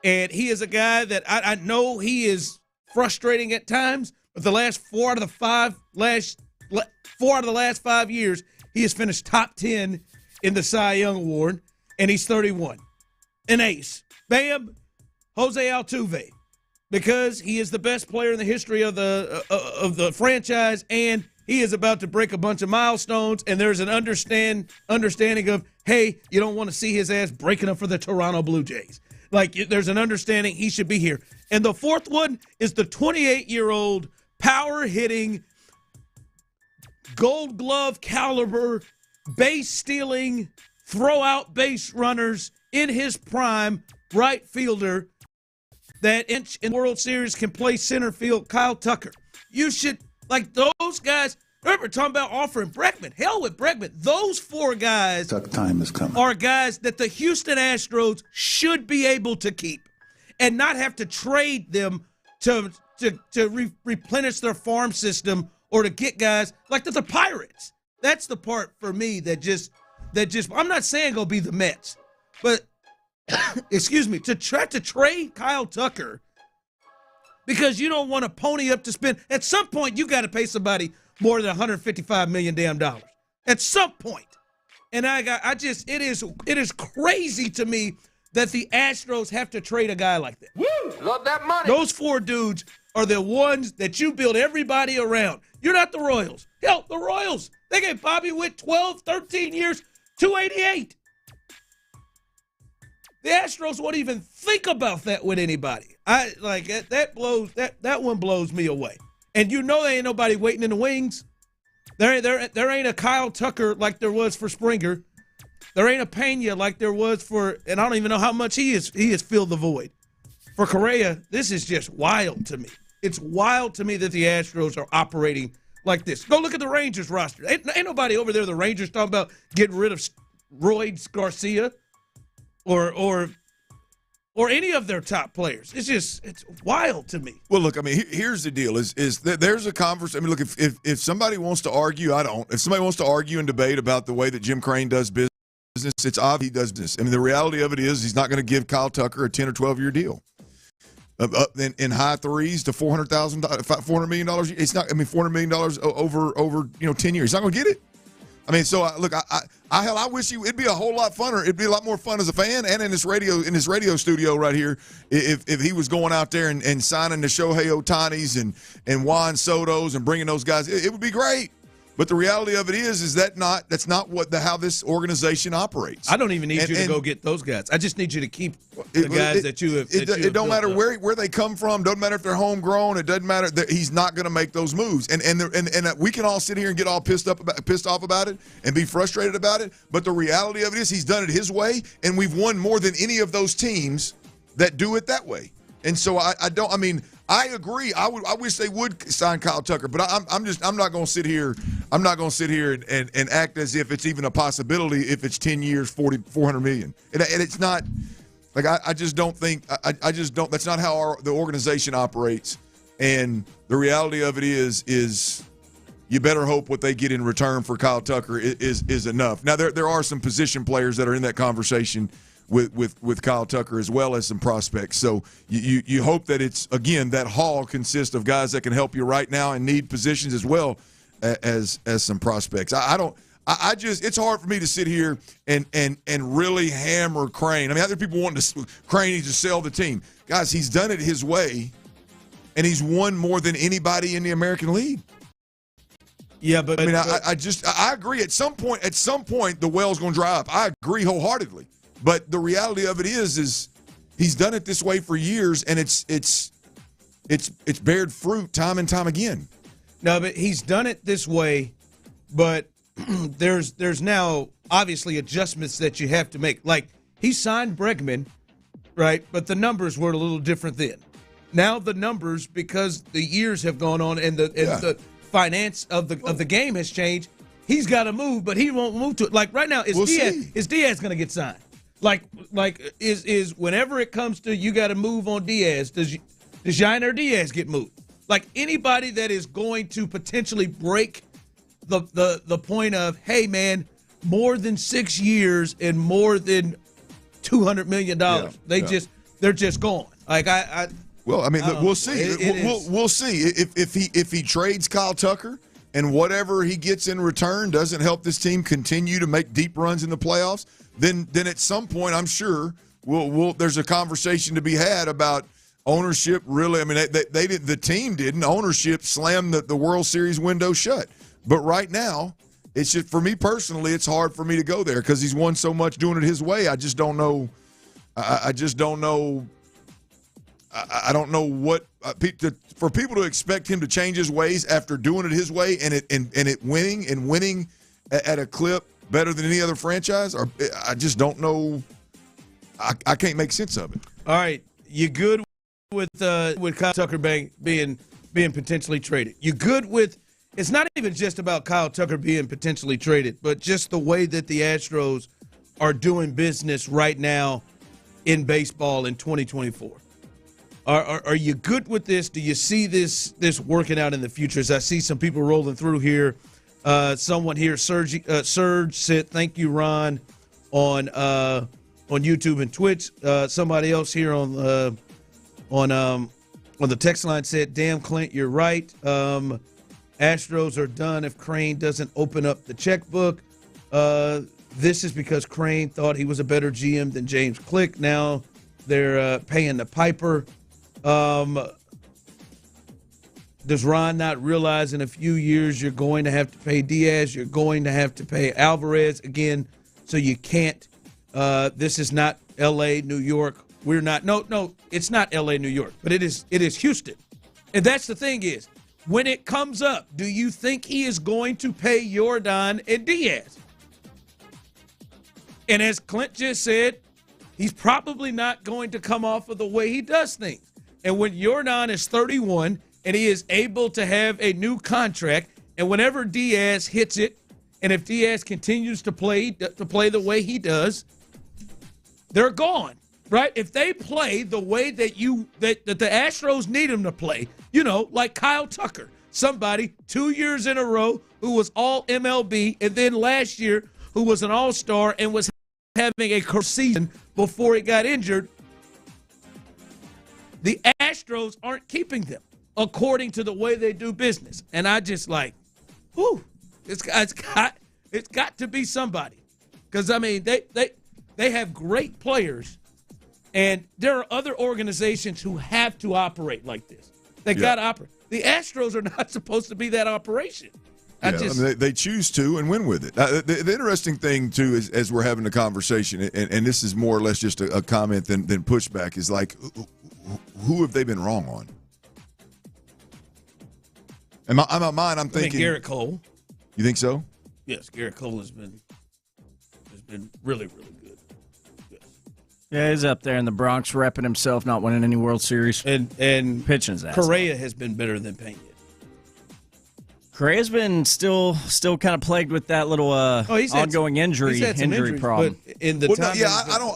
and he is a guy that I know he is frustrating at times, but the last four out of the last 5 years, he has finished top 10 in the Cy Young Award, and he's 31. An ace. Bam, Jose Altuve, because he is the best player in the history of the franchise, and he is about to break a bunch of milestones, and there's an understanding of, hey, you don't want to see his ass breaking up for the Toronto Blue Jays. Like, there's an understanding he should be here. And the fourth one is the 28-year-old power-hitting, Gold Glove caliber, base-stealing, throw-out base runners in his prime right fielder that in the World Series can play center field, Kyle Tucker. You should, like, those guys, remember talking about offering Bregman. Hell with Bregman. Those four guys time is coming. Are guys that the Houston Astros should be able to keep and not have to trade them to replenish their farm system or to get guys like the Pirates. That's the part for me that just I'm not saying go be the Mets, but excuse me, to try to trade Kyle Tucker because you don't want to pony up to spend. At some point, you got to pay somebody more than $155 million damn dollars. At some point. And it is crazy to me that the Astros have to trade a guy like that. Woo! Love that money. Those four dudes are the ones that you build everybody around. You're not the Royals. Hell, the Royals, they gave Bobby Witt 12, 13 years, $288. The Astros won't even think about that with anybody. That one blows me away. And you know there ain't nobody waiting in the wings. There ain't a Kyle Tucker like there was for Springer. There ain't a Pena like there was for, and I don't even know how much he has filled the void. For Correa, this is just wild to me. It's wild to me that the Astros are operating like this. Go look at the Rangers roster. Ain't nobody over there, the Rangers, talking about getting rid of Roy Garcia or any of their top players. It's wild to me. Well, look, I mean, here's the deal: is that there's a conversation. I mean, look, if somebody wants to argue, I don't. If somebody wants to argue and debate about the way that Jim Crane does business, it's obvious he does business. I mean, the reality of it is he's not going to give Kyle Tucker a 10 or 12-year deal. In high threes to $400 million. It's not. I mean, $400 million over 10 years. He's not going to get it. I mean, so look, I wish it'd be a whole lot funner. It'd be a lot more fun as a fan and in this radio studio right here if he was going out there and signing the Shohei Ohtanis and Juan Sotos and bringing those guys. It would be great. But the reality of it is that's not how this organization operates. I don't even need you to go get those guys. I just need you to keep the guys that you have. It don't matter where they come from. Doesn't matter if they're homegrown. It doesn't matter. He's not going to make those moves. And we can all sit here and get all pissed off about it and be frustrated about it. But the reality of it is he's done it his way, and we've won more than any of those teams that do it that way. And so I agree. I wish they would sign Kyle Tucker, but I'm not going to sit here. I'm not going to sit here and act as if it's even a possibility if it's 10 years, $400 million. And it's not. Like I just don't think. I just don't. That's not how the organization operates. And the reality of it is you better hope what they get in return for Kyle Tucker is enough. Now there are some position players that are in that conversation with Kyle Tucker as well as some prospects. So you hope that it's, again, that haul consists of guys that can help you right now and need positions as well as some prospects. It's hard for me to sit here and really hammer Crane. I mean, other people want Crane needs to sell the team. Guys, he's done it his way, and he's won more than anybody in the American League. Yeah, but I mean, I agree. At some point, the well's going to dry up. I agree wholeheartedly. But the reality of it is he's done it this way for years, and it's bared fruit time and time again. No, but he's done it this way, but there's now obviously adjustments that you have to make. Like, he signed Bregman, right? But the numbers were a little different then. Now the numbers, because the years have gone on and the finance of the game has changed, he's got to move, but he won't move to it. Like right now, is Diaz going to get signed? Like is whenever it comes to you got to move on Diaz, does Bijani or Diaz get moved? Like anybody that is going to potentially break the point of, hey man, more than 6 years and more than $200 million, they're just gone. Like Well, I mean, look, we'll see. We'll see if he trades Kyle Tucker and whatever he gets in return doesn't help this team continue to make deep runs in the playoffs. Then at some point, I'm sure there's a conversation to be had about ownership. Really, I mean, they did. The team didn't. Ownership slammed the World Series window shut. But right now, it's just, for me personally, it's hard for me to go there because he's won so much doing it his way. I just don't know. I just don't know. I don't know what for people to expect him to change his ways after doing it his way and it winning at a clip better than any other franchise. Or I just don't know. I can't make sense of it. All right, you good with Kyle Tucker being potentially traded? You good with? It's not even just about Kyle Tucker being potentially traded, but just the way that the Astros are doing business right now in baseball in 2024. Are you good with this? Do you see this working out in the future? As I see some people rolling through here. Someone here, Serge said, "Thank you, Ron," on YouTube and Twitch. Somebody else here on the text line said, "Damn, Clint, you're right. Astros are done if Crane doesn't open up the checkbook. This is because Crane thought he was a better GM than James Click. Now they're paying the piper." Does Ron not realize in a few years you're going to have to pay Diaz, you're going to have to pay Alvarez again, so you can't. This is not L.A., New York. We're not. No, it's not L.A., New York, but it is Houston. And that's the thing is, when it comes up, do you think he is going to pay Yordan and Diaz? And as Clint just said, he's probably not going to come off of the way he does things. And when Yordan is 31 and he is able to have a new contract, and whenever Diaz hits it, and if Diaz continues to play the way he does, they're gone, right? If they play the way that the Astros need them to play, like Kyle Tucker, somebody 2 years in a row who was all MLB, and then last year who was an all-star and was having a career season before he got injured. The Astros aren't keeping them according to the way they do business. And I just it's got to be somebody. Because, I mean, they have great players, and there are other organizations who have to operate like this. They got to operate. The Astros are not supposed to be that operation. They choose to and win with it. The interesting thing, too, is as we're having a conversation, and this is more or less just a comment than pushback, is like, who have they been wrong on? In my mind, I'm thinking Garrett Cole. You think so? Yes, Garrett Cole has been really, really good. Yes. Yeah, he's up there in the Bronx repping himself, not winning any World Series. And pitching his ass. Correa has been better than Payne. Correa's been still kind of plagued with that little ongoing injury problem. But in the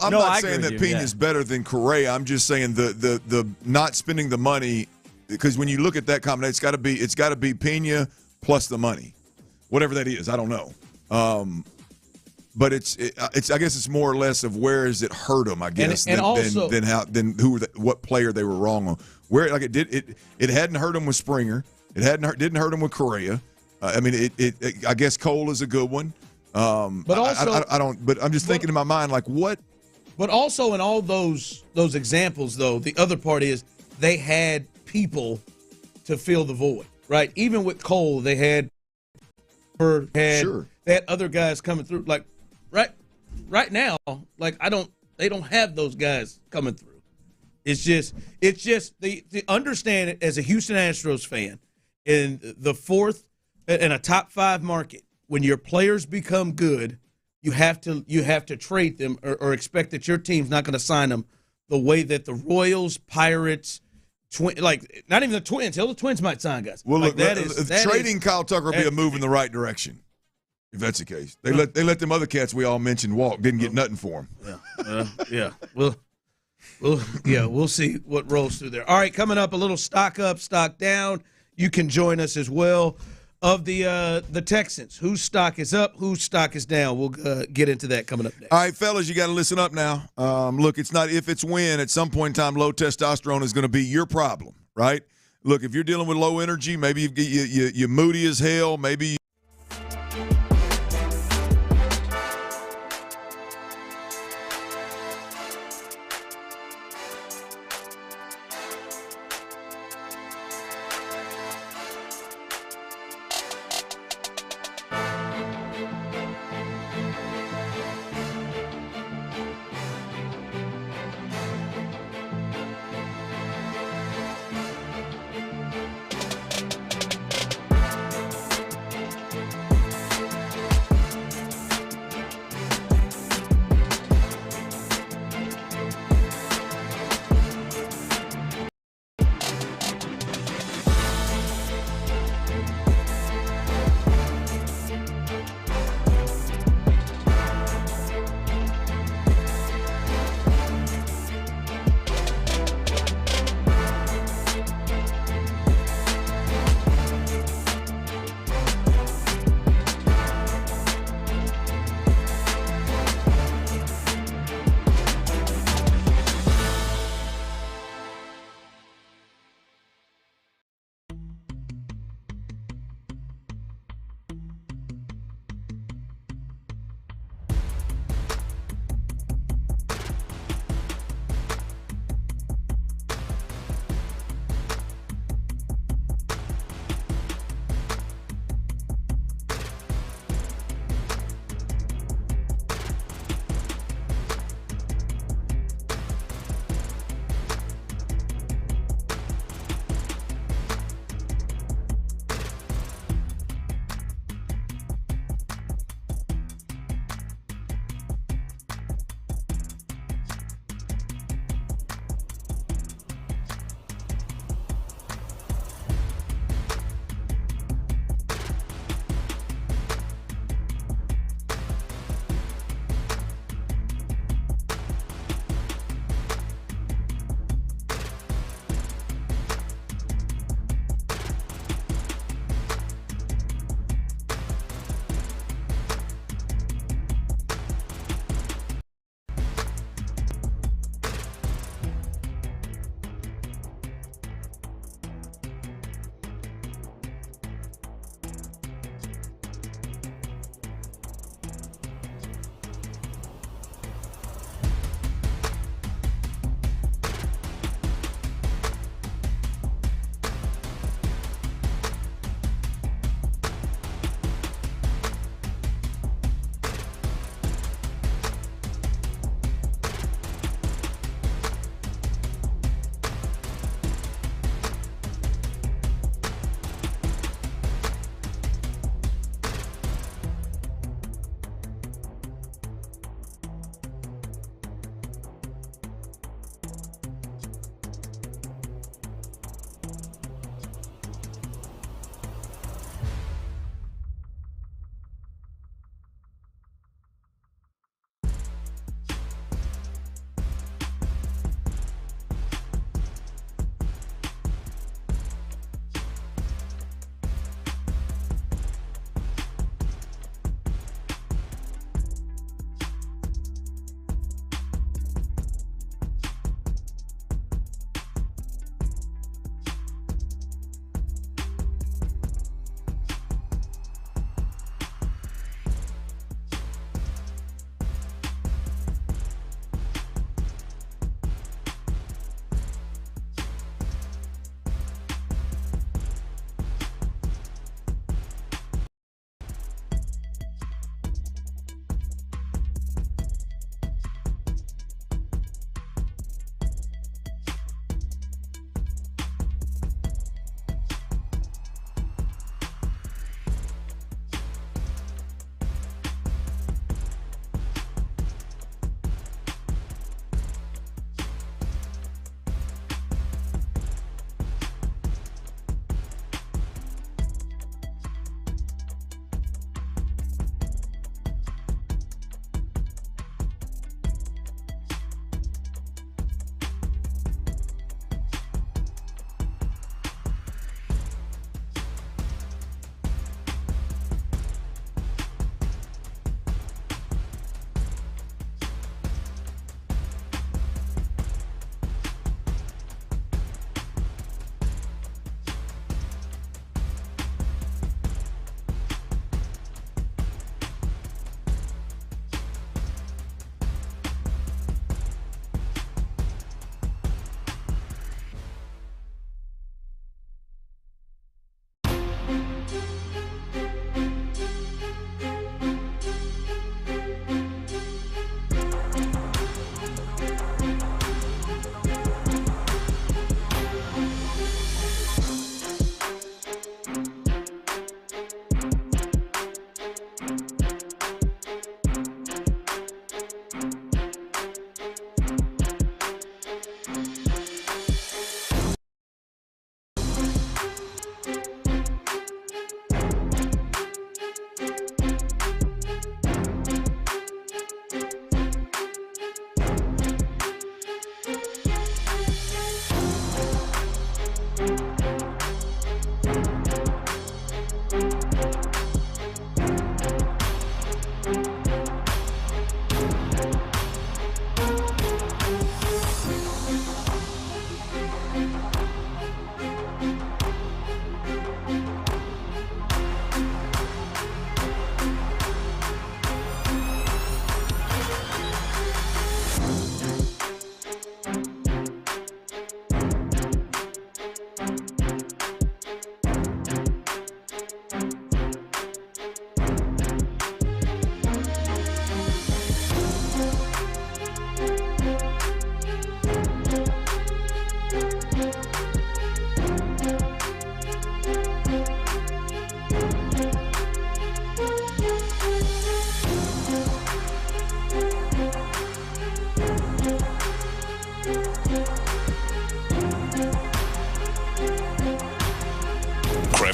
I'm not saying that Payne is better than Correa. I'm just saying the not spending the money, because when you look at that combination, it's got to be Pena plus the money, whatever that is. I don't know. But it's I guess it's more or less of where has it hurt them, I guess, what player they were wrong on. Where it hadn't hurt them with Springer. It didn't hurt him with Correa. I mean, I guess Cole is a good one. But also, I don't. But I'm just thinking in my mind, like, what? But also in all those examples, though, the other part is they had people to fill the void, right? Even with Cole, they had Sure. They had other guys coming through. Like right now, like they don't have those guys coming through. It's just the understand it as a Houston Astros fan in the fourth in a top 5 market. When your players become good, you have to trade them or expect that your team's not going to sign them the way that the Royals, Pirates, not even the Twins. Hell, the Twins might sign guys. Well, like look, trading Kyle Tucker will be a move in the right direction. If that's the case, they let them other cats we all mentioned walk. Didn't get nothing for them. Yeah. We'll see what rolls through there. All right, coming up, a little stock up, stock down. You can join us as well. Of the Texans, whose stock is up, whose stock is down. We'll get into that coming up next. All right, fellas, you got to listen up now. Look, it's not if, it's when. At some point in time, low testosterone is going to be your problem, right? Look, if you're dealing with low energy, maybe you're moody as hell, maybe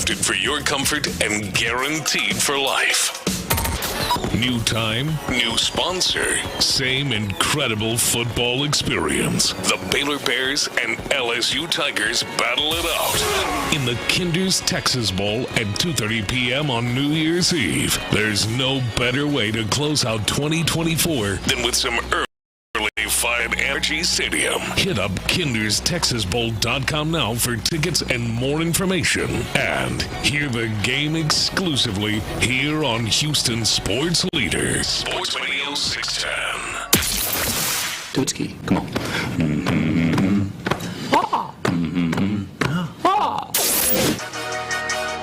crafted for your comfort and guaranteed for life. New time, new sponsor, same incredible football experience. The Baylor Bears and LSU Tigers battle it out in the Kinder's Texas Bowl at 2:30 p.m. on New Year's Eve. There's no better way to close out 2024 than with some early Five Energy Stadium. Hit up kinderstexasbowl.com now for tickets and more information. And hear the game exclusively here on Houston Sports Leader, Sports Radio 610. Tootski, come on.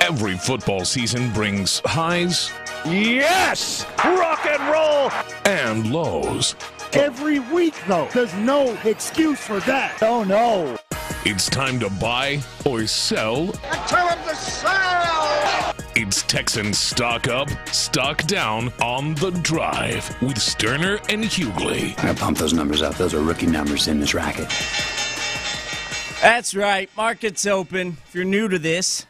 Every football season brings highs. Yes! Rock and roll! And lows. Every week, though. There's no excuse for that. Oh, no. It's time to buy or sell. I tell them to sell! It's Texans Stock Up, Stock Down on the Drive with Stoerner and Hughley. I pump those numbers up. Those are rookie numbers in this racket. That's right. Market's open. If you're new to this,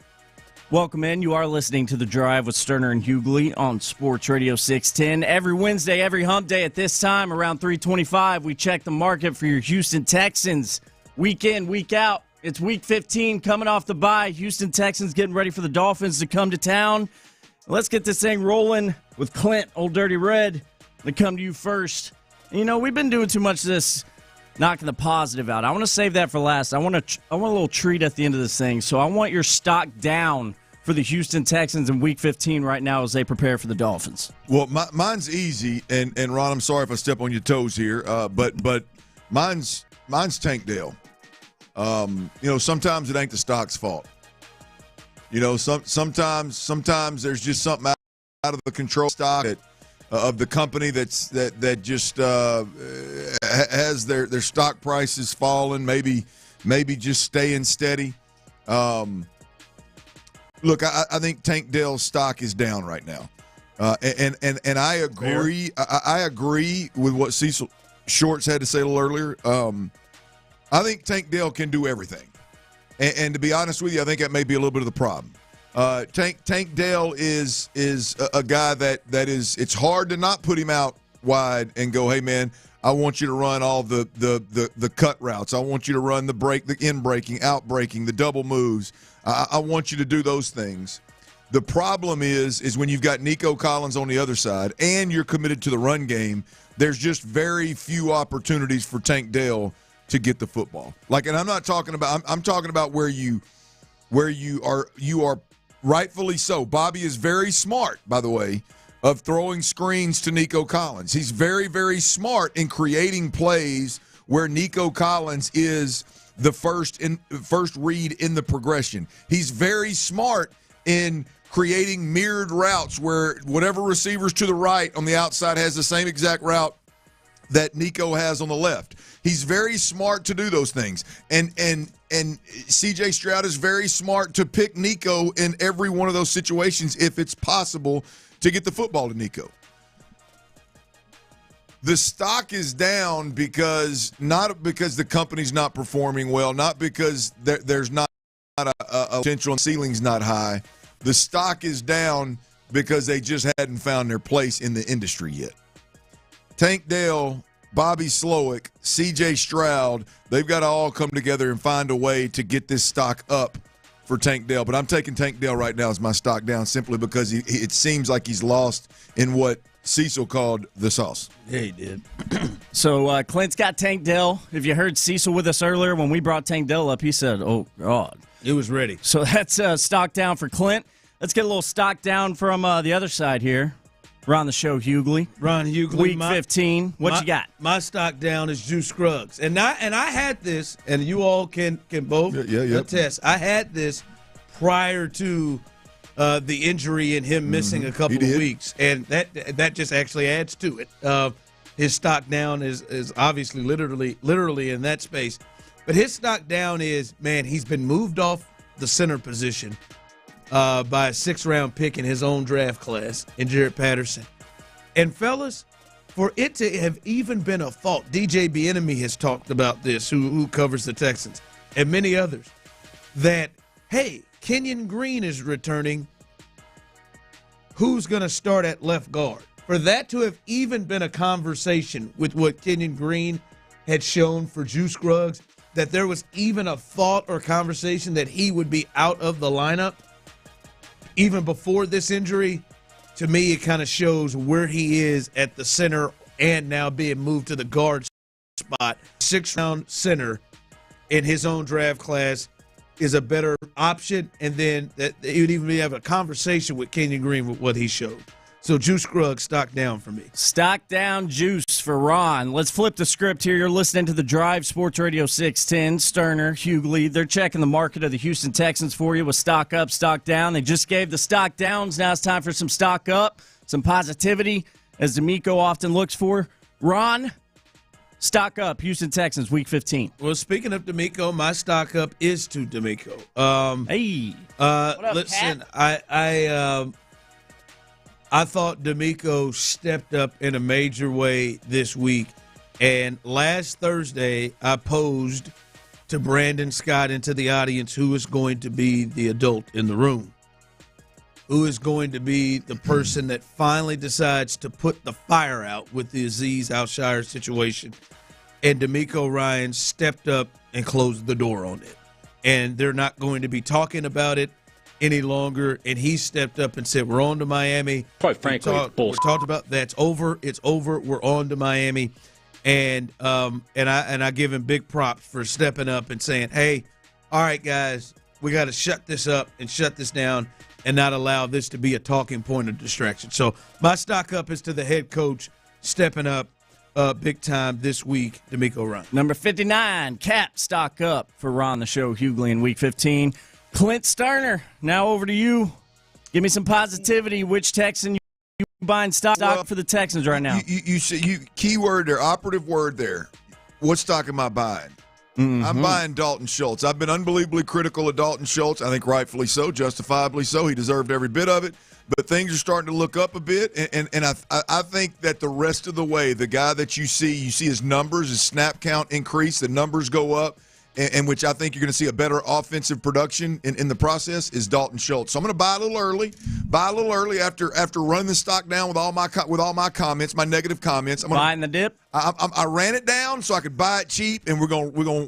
welcome in. You are listening to The Drive with Stoerner and Hughley on Sports Radio 610. Every Wednesday, every hump day at this time, around 3:25, we check the market for your Houston Texans. Week in, week out. It's Week 15 coming off the bye. Houston Texans getting ready for the Dolphins to come to town. Let's get this thing rolling with Clint, Old Dirty Red, to come to you first. You know, we've been doing too much of this knocking the positive out. I want to save that for last. I want a little treat at the end of this thing. So I want your stock down for the Houston Texans in Week 15 right now as they prepare for the Dolphins. Well, mine's easy, and Ron, I'm sorry if I step on your toes here, but mine's Tank Dell. You know, sometimes it ain't the stock's fault. You know, sometimes there's just something out of the control stock of the company that just has their stock prices falling, maybe just staying steady. Look, I think Tank Dell's stock is down right now, and I agree. I agree with what Cecil Shorts had to say a little earlier. I think Tank Dell can do everything, and to be honest with you, I think that may be a little bit of the problem. Tank Dell is a guy that is. It's hard to not put him out wide and go, hey man, I want you to run all the cut routes. I want you to run the in breaking, out breaking, the double moves. I want you to do those things. The problem is when you've got Nico Collins on the other side and you're committed to the run game. There's just very few opportunities for Tank Dell to get the football. Like, and I'm not talking about. I'm talking about where you are rightfully so. Bobby is very smart, by the way, of throwing screens to Nico Collins. He's very, very smart in creating plays where Nico Collins is the first read in the progression. He's very smart in creating mirrored routes where whatever receiver's to the right on the outside has the same exact route that Nico has on the left. He's very smart to do those things. And C.J. Stroud is very smart to pick Nico in every one of those situations if it's possible to get the football to Nico. The stock is down not because the company's not performing well, not because there's not a potential and ceiling's not high. The stock is down because they just hadn't found their place in the industry yet. Tank Dell, Bobby Slowick, C.J. Stroud, they've got to all come together and find a way to get this stock up for Tank Dell. But I'm taking Tank Dell right now as my stock down simply because it seems like he's lost in what Cecil called the sauce. Yeah, he did. So Clint's got Tank Dell. If you heard Cecil with us earlier when we brought Tank Dell up, he said, oh, God. It was ready. So that's stock down for Clint. Let's get a little stock down from the other side here. Ron the show, Hughley. Ron Hughley. Week 15. What you got? My stock down is Juice Scruggs. And I had this, and you all can both attest. I had this prior to the injury and him missing a couple of weeks. And that just actually adds to it. His stock down is obviously literally in that space. But his stock down is, man, he's been moved off the center position by a 6th-round pick in his own draft class in Jared Patterson. And, fellas, for it to have even been a fault, DJ Bieniemy has talked about this, who covers the Texans, and many others, that, hey, Kenyon Green is returning, who's going to start at left guard? For that to have even been a conversation with what Kenyon Green had shown for Juice Scruggs, that there was even a thought or conversation that he would be out of the lineup even before this injury, to me it kind of shows where he is at the center and now being moved to the guard spot. 6th-round center in his own draft class is a better option, and then that he would even have a conversation with Kenyon Green with what he showed. So Juice Scruggs, stock down for me. Stock down Juice for Ron. Let's flip the script here. You're listening to The Drive, Sports Radio 610. Stoerner, Hughley, they're checking the market of the Houston Texans for you with stock up, stock down. They just gave the stock downs. Now it's time for some stock up, some positivity, as D'Amico often looks for. Ron, stock up, Houston Texans, Week 15. Well, speaking of D'Amico, my stock up is to D'Amico. Hey, what up, listen, Pat? I thought D'Amico stepped up in a major way this week. And last Thursday, I posed to Brandon Scott and to the audience who is going to be the adult in the room, who is going to be the person that finally decides to put the fire out with the Azeez Al-Shire situation. And D'Amico Ryans stepped up and closed the door on it. And they're not going to be talking about it any longer, and he stepped up and said, we're on to Miami. Quite frankly, we talked about that's over. It's over. We're on to Miami. And I give him big props for stepping up and saying, hey, all right, guys, we got to shut this up and shut this down and not allow this to be a talking point of distraction. So my stock up is to the head coach stepping up big time this week, D'Amico Ryan. Number 59, Cap, stock up for Ron the Show, Hughley in Week 15. Clint Stoerner, now over to you. Give me some positivity. Which Texan you buying stock for the Texans right now? You keyword there, operative word there. What stock am I buying? Mm-hmm. I'm buying Dalton Schultz. I've been unbelievably critical of Dalton Schultz. I think rightfully so, justifiably so. He deserved every bit of it. But things are starting to look up a bit, and I think that the rest of the way, the guy that you see his numbers, his snap count increase, the numbers go up, and which I think you're going to see a better offensive production in the process, is Dalton Schultz. So I'm going to buy a little early after running the stock down with all my comments, my negative comments. I'm buying the dip. I ran it down so I could buy it cheap, and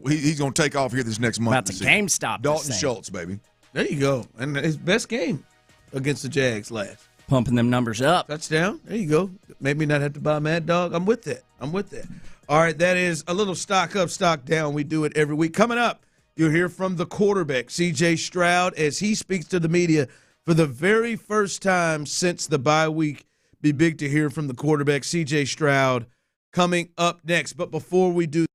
he's going to take off here this next month. About the GameStop. Dalton Schultz, baby. There you go, and his best game against the Jags last. Pumping them numbers up. Touchdown. There you go. Made me not have to buy Mad Dog. I'm with that. All right, that is a little stock up, stock down. We do it every week. Coming up, you'll hear from the quarterback, C.J. Stroud, as he speaks to the media for the very first time since the bye week. Be big to hear from the quarterback, C.J. Stroud, coming up next. But before we do,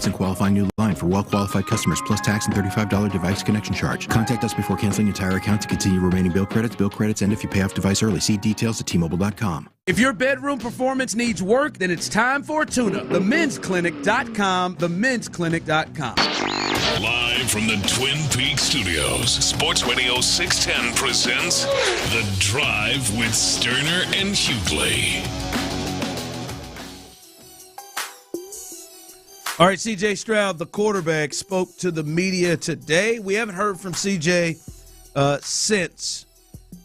credits and qualify new line for well-qualified customers, plus tax and $35 device connection charge. Contact us before canceling your entire account to continue remaining bill credits, and if you pay off device early. See details at T-Mobile.com. If your bedroom performance needs work, then it's time for a tune-up. TheMen'sClinic.com, TheMen'sClinic.com. Live from the Twin Peaks studios, Sports Radio 610 presents The Drive with Stoerner and Hughley. All right, C.J. Stroud, the quarterback, spoke to the media today. We haven't heard from C.J. Since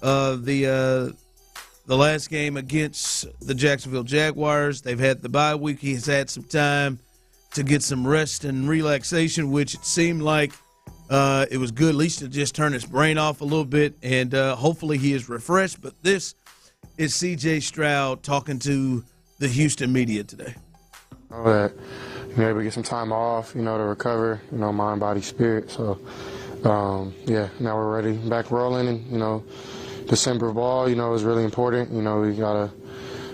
the last game against the Jacksonville Jaguars. They've had the bye week. He has had some time to get some rest and relaxation, which it seemed like it was good at least to just turn his brain off a little bit, and hopefully he is refreshed. But this is C.J. Stroud talking to the Houston media today. That able to get some time off, to recover, mind, body, spirit. So, now we're ready, back rolling, and, December ball, is really important. We got to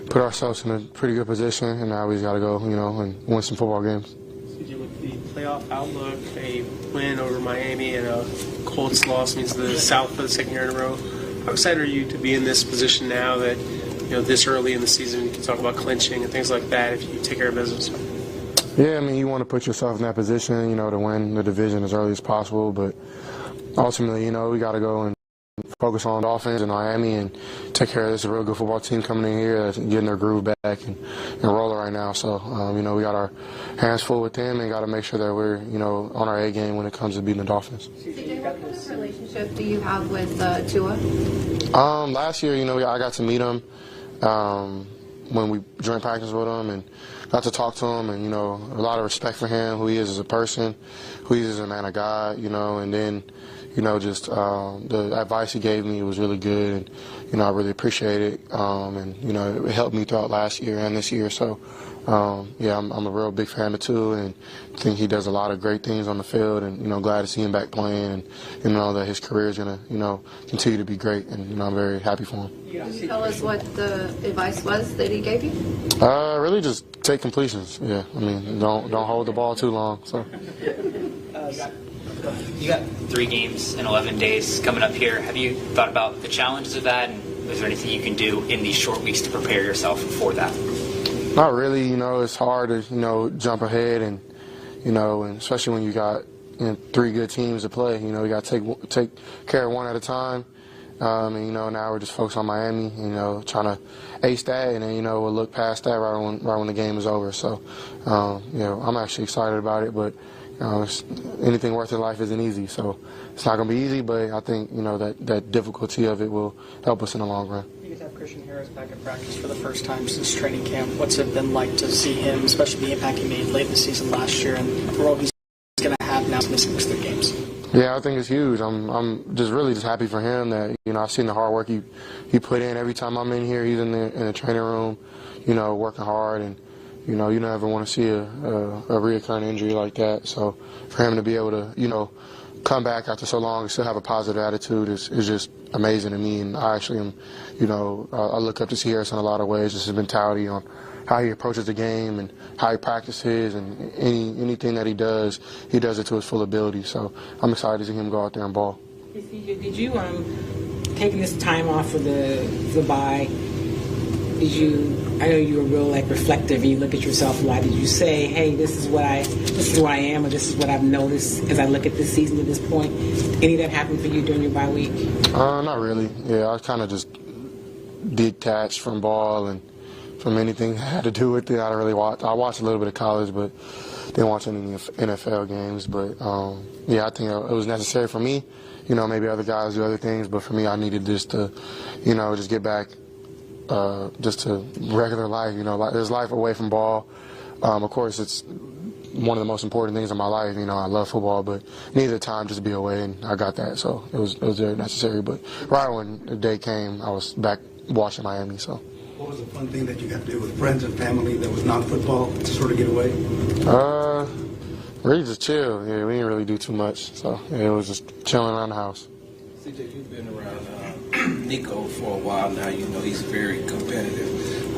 put ourselves in a pretty good position, and now we got to go, and win some football games. CJ, with the playoff outlook, a win over Miami and a Colts loss means the South for the second year in a row. How excited are you to be in this position now that, this early in the season, you can talk about clinching and things like that if you take care of business? Yeah, you want to put yourself in that position, to win the division as early as possible. But ultimately, we got to go and focus on Dolphins and Miami and take care of this. A real good football team coming in here that's getting their groove back and rolling right now. So, we got our hands full with them and got to make sure that we're, on our A game when it comes to beating the Dolphins. CJ, what kind of relationship do you have with Tua? Last year, I got to meet him when we joined practice with him and got to talk to him, and a lot of respect for him, who he is as a person, who he is as a man of God, and then just the advice he gave me was really good, and I really appreciate it, and it helped me throughout last year and this year. So I'm a real big fan of Tua, and think he does a lot of great things on the field, and glad to see him back playing, and that his career is gonna continue to be great, and I'm very happy for him. Can you tell us what the advice was that he gave you? Really just take completions. Yeah, don't hold the ball too long. So. You got 3 games in 11 days coming up here. Have you thought about the challenges of that, and is there anything you can do in these short weeks to prepare yourself for that? Not really. It's hard to jump ahead, and and especially when you got 3 good teams to play. You got to take care of one at a time. And now we're just focused on Miami. Trying to ace that, and then we'll look past that right when the game is over. So I'm actually excited about it, but. Anything worth in life isn't easy, so it's not going to be easy, but I think, that difficulty of it will help us in the long run. You guys have Christian Harris back at practice for the first time since training camp. What's it been like to see him, especially the impact he made late in the season last year, and the role he's going to have now missing 3 games? Yeah, I think it's huge. I'm just really happy for him that, I've seen the hard work he put in. Every time I'm in here, he's in the training room, working hard, and you never want to see a reoccurring injury like that. So for him to be able to, come back after so long and still have a positive attitude is just amazing to me. And I actually am, I look up to C. Harris in a lot of ways, just his mentality on how he approaches the game and how he practices, and anything that he does it to his full ability. So I'm excited to see him go out there and ball. Did you, taking this time off for the bye, I know you were real reflective, and you look at yourself a lot. Did you say, hey, this is what I am, or this is what I've noticed as I look at this season to this point? Any of that happened for you during your bye week? Not really. Yeah, I kind of just detached from ball and from anything that had to do with it. I don't really watch. I watched a little bit of college, but didn't watch any NFL games. But I think it was necessary for me. Maybe other guys do other things, but for me, I needed just to, just get back. Just to regular life, there's life away from ball. Of course, it's one of the most important things in my life. I love football, but needed the time just to be away, and I got that, so it was very necessary. But right when the day came, I was back watching Miami. So. What was the fun thing that you got to do with friends and family that was not football to sort of get away? Really just chill. Yeah, we didn't really do too much, so it was just chilling around the house. CJ, you've been around Nico for a while now. He's very competitive.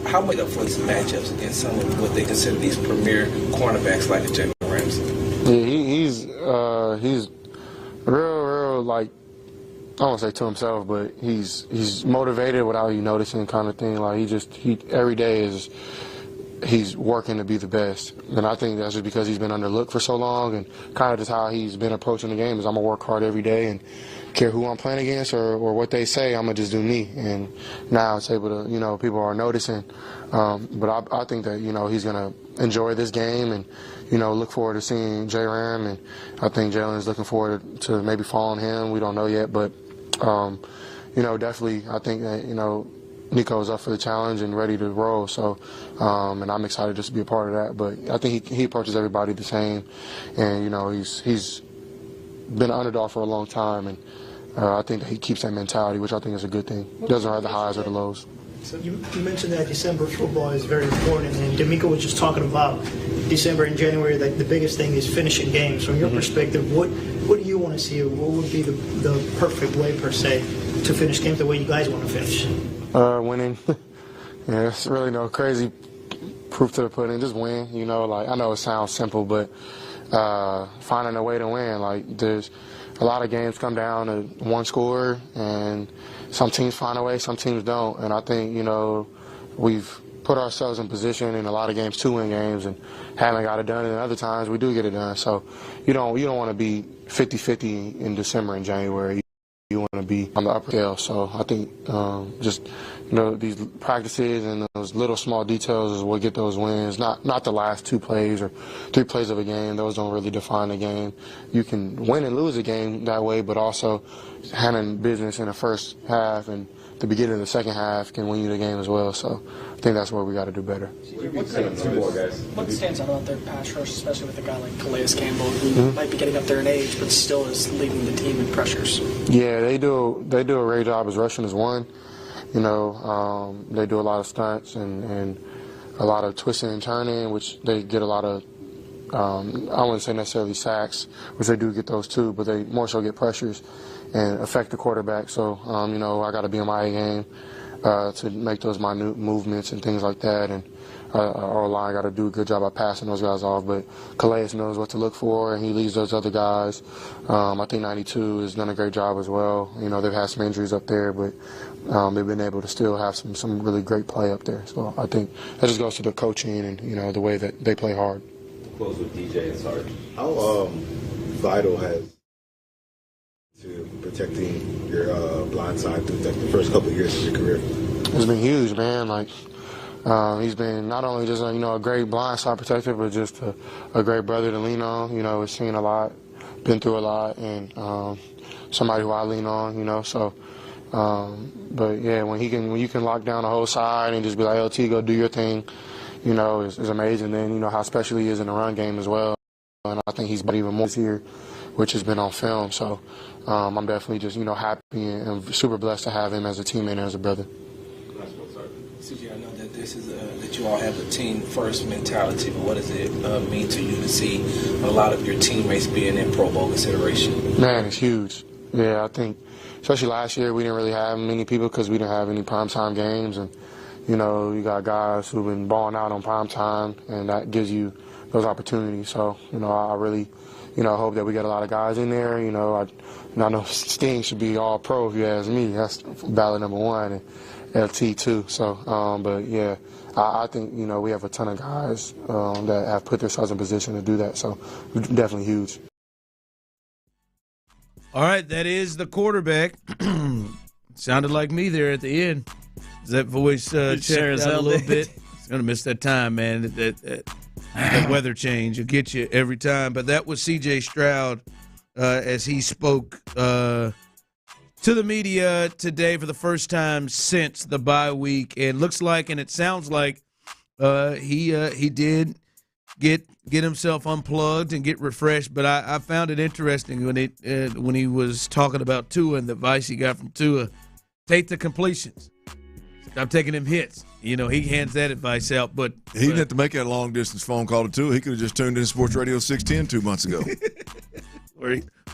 how much up for these matchups against some of what they consider these premier cornerbacks like Jalen Ramsey? Yeah, he's real like, I don't want to say to himself, but he's motivated without you noticing, kind of thing. Like he every day he's working to be the best, and I think that's just because he's been underlooked for so long, and kind of just how he's been approaching the game is I'm gonna work hard every day, and care who I'm playing against or what they say, I'm gonna just do me. And now it's able to, people are noticing, but I think that he's gonna enjoy this game and look forward to seeing J-Ram, and I think Jalen's looking forward to maybe following him. We don't know yet, but definitely I think that Nico's up for the challenge and ready to roll. So, and I'm excited just to be a part of that. But I think he approaches everybody the same, and he's been an underdog for a long time, and I think that he keeps that mentality, which I think is a good thing. He doesn't have the highs or the lows. So you mentioned that December football is very important, and D'Amico was just talking about December and January. Like the biggest thing is finishing games. From your perspective, what do you want to see? What would be the perfect way per se to finish games the way you guys want to finish? Winning. Yeah, it's really no crazy proof to the pudding. Just win. I know it sounds simple, but finding a way to win. Like there's a lot of games come down to one score, and some teams find a way, some teams don't. And I think we've put ourselves in position in a lot of games to win games, and haven't got it done. And other times we do get it done. So you don't want to be 50-50 in December and January. You want to be on the upper scale. So I think these practices and those little small details is what get those wins. Not the last 2 plays or 3 plays of a game. Those don't really define the game. You can win and lose a game that way, but also handling business in the first half and the beginning of the second half can win you the game as well. So I think that's where we got to do better. What stands out about their pass rush, especially with a guy like Calais Campbell, who might be getting up there in age, but still is leading the team in pressures? Yeah, they do a great job as rushing as one. They do a lot of stunts and a lot of twisting and turning, which they get a lot of, I wouldn't say necessarily sacks, which they do get those too, but they more so get pressures and affect the quarterback. So, I got to be on my A game to make those minute movements and things like that. And our line got to do a good job of passing those guys off. But Calais knows what to look for, and he leads those other guys. I think 92 has done a great job as well. They've had some injuries up there, but they've been able to still have some really great play up there. So I think that just goes to the coaching and, the way that they play hard. Close with DJ and Sarge. How vital has to protecting your blind side through the first couple of years of your career? It's been huge, man. He's been not only just a great blind side protector, but just a great brother to lean on. He's seen a lot, been through a lot, and somebody who I lean on. So, but yeah, when you can lock down the whole side and just be like, LT, go do your thing, is amazing. Then how special he is in the run game as well, and I think he's been even more this year, which has been on film. So I'm definitely just happy and super blessed to have him as a teammate and as a brother. CJ, I know that this is that you all have a team first mentality, but what does it mean to you to see a lot of your teammates being in Pro Bowl consideration? Man, it's huge. Yeah, I think especially last year we didn't really have many people because we didn't have any primetime games, and you got guys who've been balling out on primetime, and that gives you those opportunities. So I really hope that we get a lot of guys in there. I know Sting should be all pro if you ask me. That's ballot number 1, and LT too. So, but yeah, I think we have a ton of guys that have put themselves in position to do that. So, definitely huge. All right, that is the quarterback. Sounded like me there at the end. Is that voice checked out a little bit? It's gonna miss that time, man. That weather change will get you every time. But that was C.J. Stroud as he spoke to the media today for the first time since the bye week. And looks like, and it sounds like, he did get himself unplugged and get refreshed. But I found it interesting when he was talking about Tua and the advice he got from Tua. Take the completions. Stop taking them hits. He hands that advice out. But he didn't have to make that long-distance phone call to Tua. He could have just tuned in Sports Radio 610 2 months ago.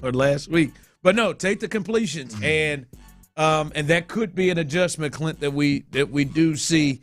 or last week. But no, take the completions. And that could be an adjustment, Clint, that we do see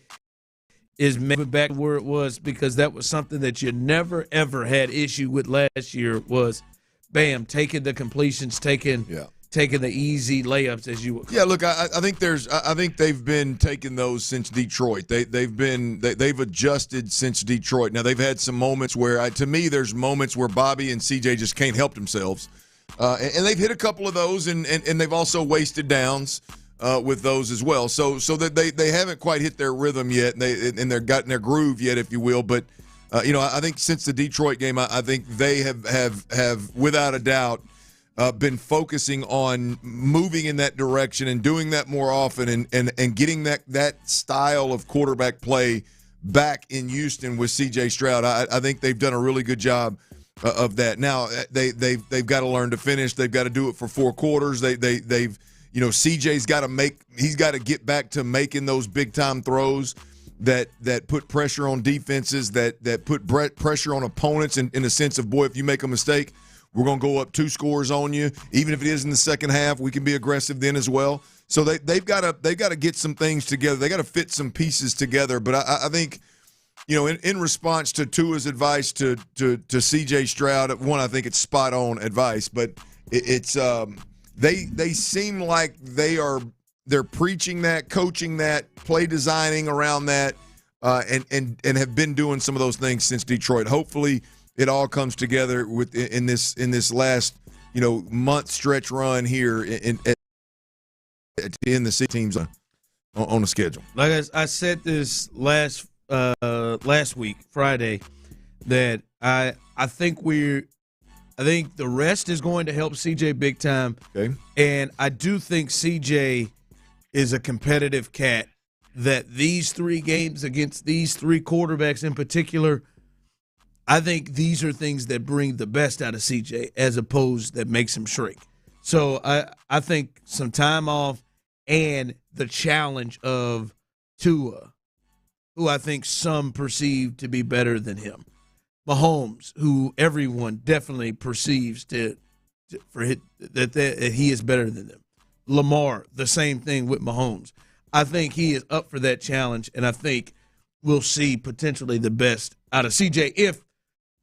is maybe back where it was, because that was something that you never, ever had issue with last year was, bam, taking the completions, taking the easy layups, as you would call. Yeah, look, I think they've been taking those since Detroit. They've adjusted since Detroit. Now, they've had some moments where, to me, there's moments where Bobby and CJ just can't help themselves. And they've hit a couple of those, and they've also wasted downs with those as well. So that they haven't quite hit their rhythm yet, and they're gotten their groove yet, if you will. But I think since the Detroit game, I think they have without a doubt been focusing on moving in that direction and doing that more often, and getting that style of quarterback play back in Houston with C.J. Stroud. I think they've done a really good job of that. Now they've got to learn to finish. They've got to do it for 4 quarters. They've CJ's got to get back to making those big time throws that put pressure on defenses, that put pressure on opponents in the sense of, boy, if you make a mistake, we're going to go up 2 scores on you. Even if it is in the second half, we can be aggressive then as well. So they've got to get some things together. They got to fit some pieces together. But I think, in response to Tua's advice to C.J. Stroud, one, I think it's spot on advice. But it's they seem like they're preaching that, coaching that, play designing around that, and have been doing some of those things since Detroit. Hopefully, it all comes together in this last month stretch run here in the teams on the schedule. Like I said this last week, Friday, that I think the rest is going to help CJ big time. Okay. And I do think CJ is a competitive cat, that these 3 games against these 3 quarterbacks in particular, I think these are things that bring the best out of CJ as opposed that makes him shrink. So I think some time off and the challenge of Tua, who I think some perceive to be better than him. Mahomes, who everyone definitely perceives that he is better than them. Lamar, the same thing with Mahomes. I think he is up for that challenge, and I think we'll see potentially the best out of CJ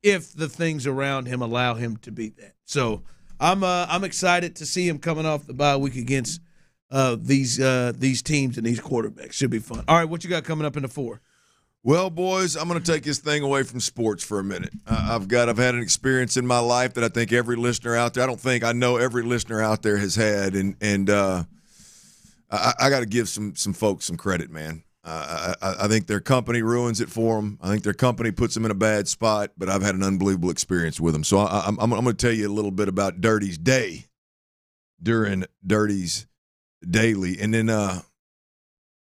if the things around him allow him to be that. So I'm excited to see him coming off the bye week against these teams and these quarterbacks. Should be fun. All right, what you got coming up in the 4? Well, boys, I'm going to take this thing away from sports for a minute. I've had an experience in my life that I think every listener out there, I know every listener out there has had, and I got to give some folks some credit, man. I think their company ruins it for them. I think their company puts them in a bad spot, but I've had an unbelievable experience with them. So I'm going to tell you a little bit about Dirty's day during Dirty's Daily, and then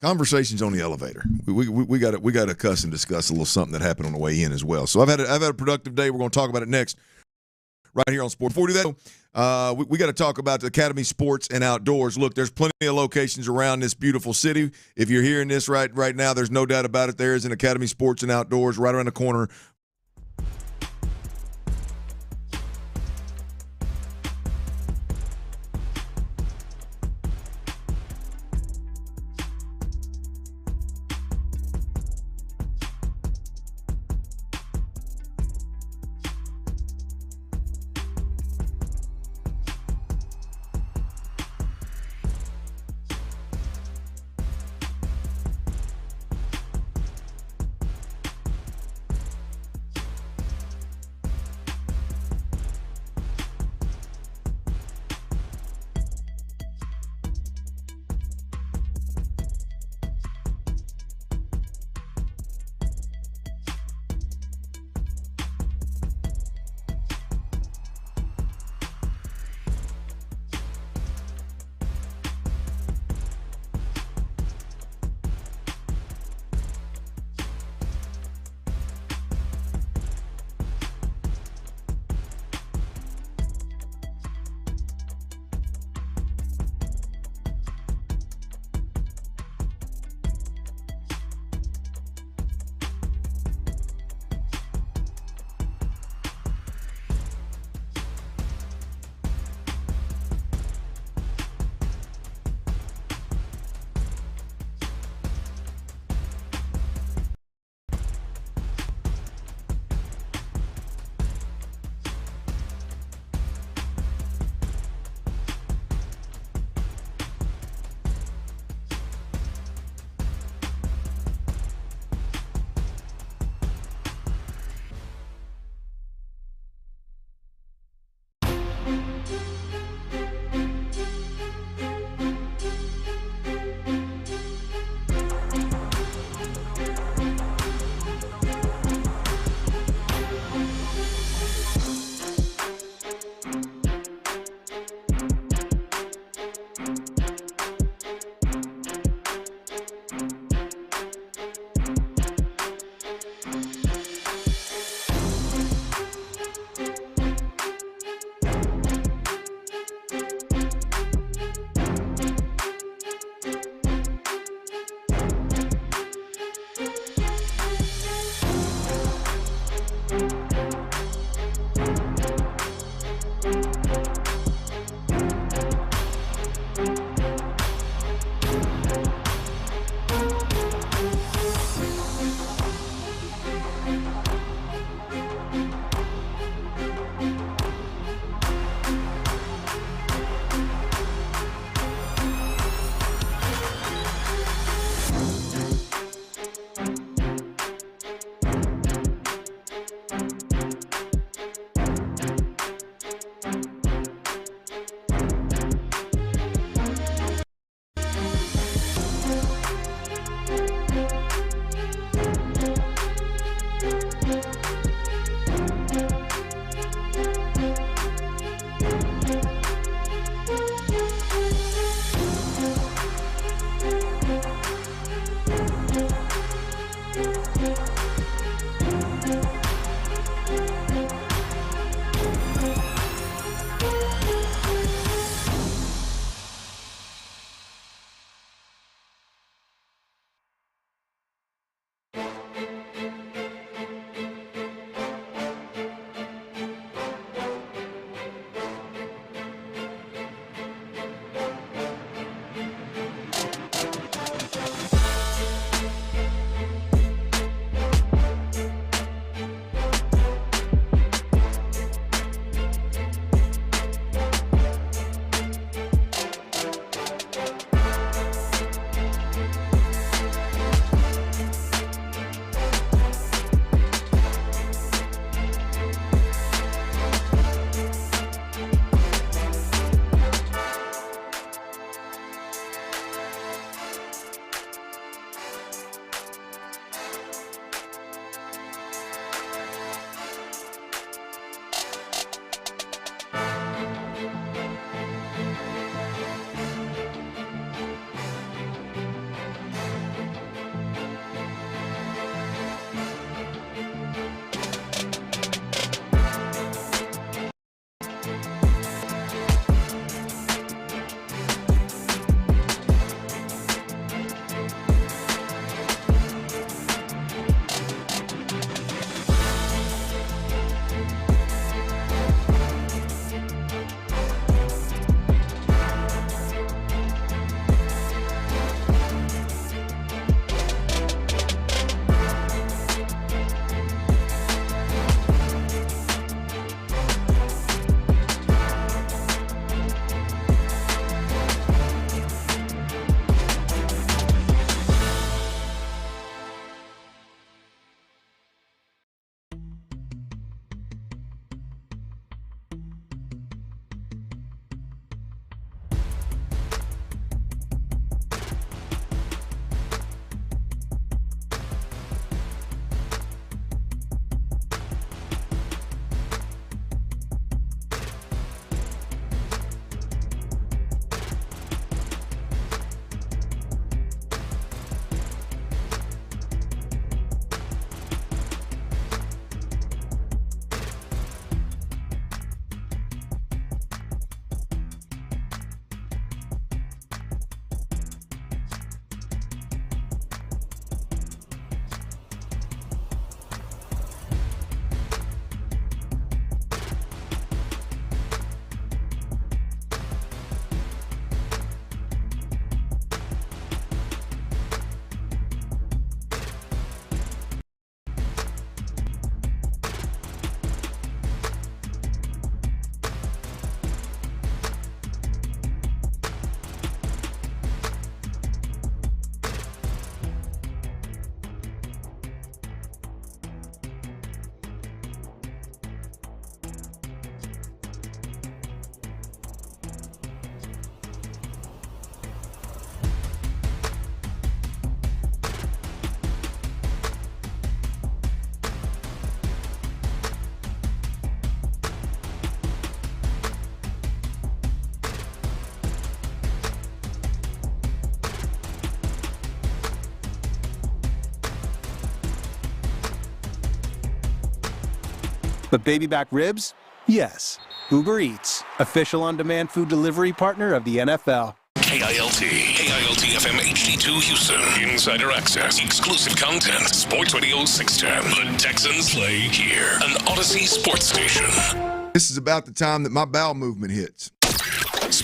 conversations on the elevator. We got to cuss and discuss a little something that happened on the way in as well. So I've had a productive day. We're going to talk about it next, right here on Sport. Before we do that, we got to talk about the Academy Sports and Outdoors. Look, there's plenty of locations around this beautiful city. If you're hearing this right now, there's no doubt about it. There is an Academy Sports and Outdoors right around the corner. But baby back ribs? Yes. Uber Eats, official on-demand food delivery partner of the NFL. KILT FM HD2 Houston. Insider access, exclusive content. Sports Radio 610. The Texans play here. An Odyssey sports station. This is about the time that my bowel movement hits.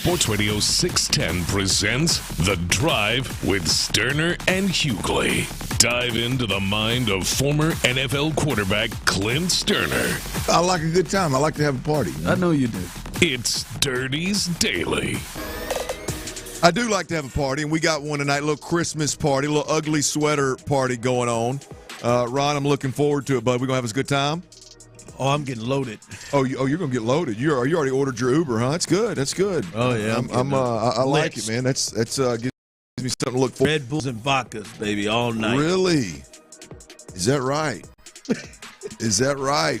Sports Radio 610 presents The Drive with Stoerner and Hughley. Dive into the mind of former NFL quarterback Clint Stoerner. I like a good time. I like to have a party. I know you do. It's Dirty's Daily. I do like to have a party, and we got one tonight, a little Christmas party, a little ugly sweater party going on. Ron, I'm looking forward to it, bud. We're going to have a good time? Oh, I'm getting loaded. Oh, you're going to get loaded. You already ordered your Uber, huh? That's good. That's good. Oh, yeah. I like it, man. That's gives me something to look for. Red Bulls and vodkas, baby, all night. Really? Is that right? Is that right?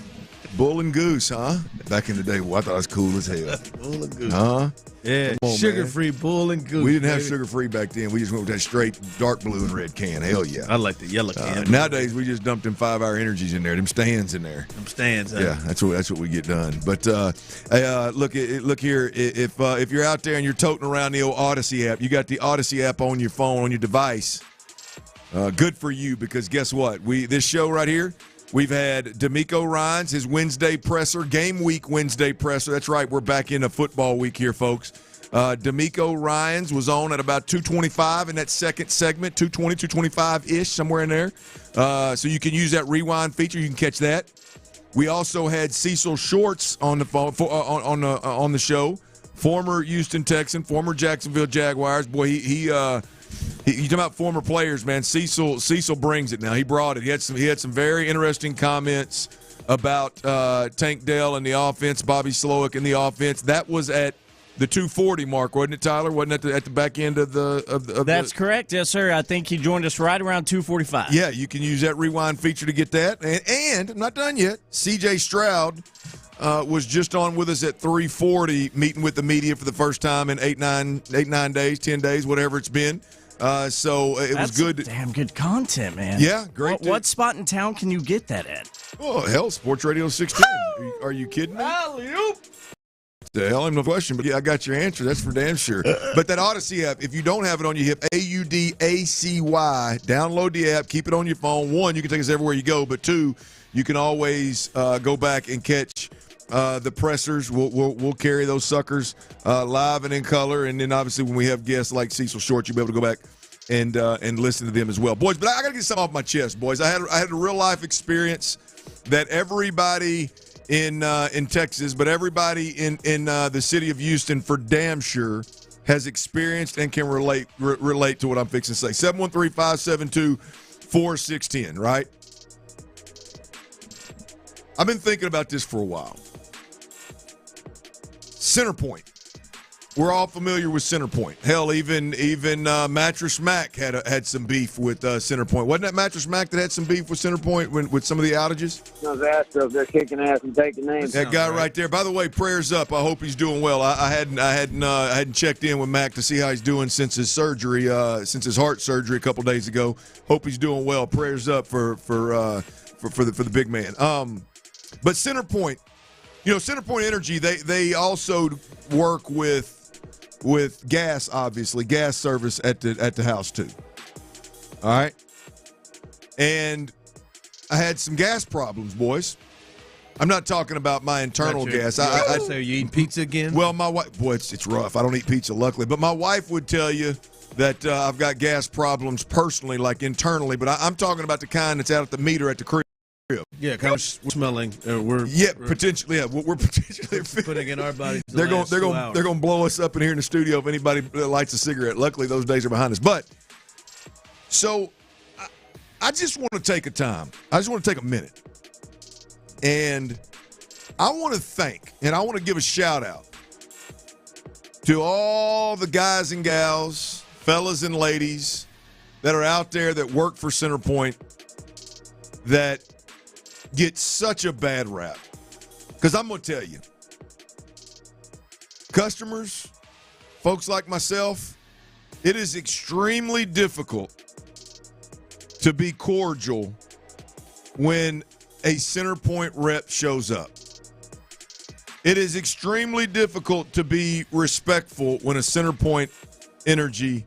Bull and Goose, huh? Back in the day, I thought it was cool as hell. Bull and Goose. Huh? Yeah, sugar-free Bull and Goose. We didn't have sugar-free back then. We just went with that straight dark blue and red can. Hell yeah. I like the yellow can. Nowadays, we just dumped them 5-hour energies in there. Them stands in there. Them stands. Yeah, that's what we get done. But look here. If you're out there and you're toting around the old Odyssey app, you got the Odyssey app on your phone, on your device. Good for you, because guess what? This show right here, we've had D'Amico Ryans, his Wednesday presser, game week Wednesday presser. That's right, we're back into football week here, folks. D'Amico Ryans was on at about 2:25 in that second segment, 2:20, 2:25-ish, somewhere in there. So you can use that rewind feature. You can catch that. We also had Cecil Shorts on the phone on the show, former Houston Texan, former Jacksonville Jaguars. Boy, you talking about former players, man. Cecil brings it now. He brought it. He had some very interesting comments about Tank Dell and the offense, Bobby Slowick and the offense. That was at the 2:40 mark, wasn't it, Tyler? Wasn't it at the back end of the That's correct, yes, sir. I think he joined us right around 2:45. Yeah, you can use that rewind feature to get that. And I'm not done yet. C.J. Stroud was just on with us at 3:40, meeting with the media for the first time in 9 days, 10 days, whatever it's been. So it was good. Damn good content, man. Yeah, great. What spot in town can you get that at? Oh, hell, Sports Radio 610. Are you kidding me? Alley-oop. The hell, ain't no question, but yeah, I got your answer. That's for damn sure. But that Odyssey app, if you don't have it on your hip, AUDACY, download the app, keep it on your phone. 1, you can take us everywhere you go, but 2, you can always go back and catch the pressers. We'll carry those suckers live and in color, and then obviously when we have guests like Cecil Short, you'll be able to go back and listen to them as well, boys. But I got to get something off my chest, boys. I had a real life experience that everybody in Texas, but everybody in the city of Houston for damn sure has experienced and can relate to what I'm fixing to say. 713-572-4610, right? I've been thinking about this for a while. Center Point. We're all familiar with Center Point. Hell, even Mattress Mac had some beef with Center Point. Wasn't that Mattress Mac that had some beef with Center Point with some of the outages? Those Astros, they're kicking ass and taking names. That guy right there. By the way, prayers up. I hope he's doing well. I hadn't checked in with Mac to see how he's doing since his surgery, since his heart surgery a couple days ago. Hope he's doing well. Prayers up for the big man. But Center Point, Center Point Energy, they also work with gas, obviously, gas service at the house too. All right. And I had some gas problems, boys. I'm not talking about my internal gas. So you eating pizza again? Well, my wife, boy, it's rough. I don't eat pizza, luckily. But my wife would tell you that I've got gas problems personally, like internally. But I'm talking about the kind that's out at the meter at the crib. Yeah, kind of smelling. Potentially. Yeah, we're potentially putting in our bodies. They're going to blow us up in here in the studio if anybody lights a cigarette. Luckily, those days are behind us. But so I just want to take a time. I just want to take a minute, and I want to thank and I want to give a shout out to all the guys and gals, fellas and ladies that are out there that work for Center Point that get such a bad rap. Because I'm going to tell you, customers, folks like myself, it is extremely difficult to be cordial when a Center Point rep shows up. It is extremely difficult to be respectful when a Center Point Energy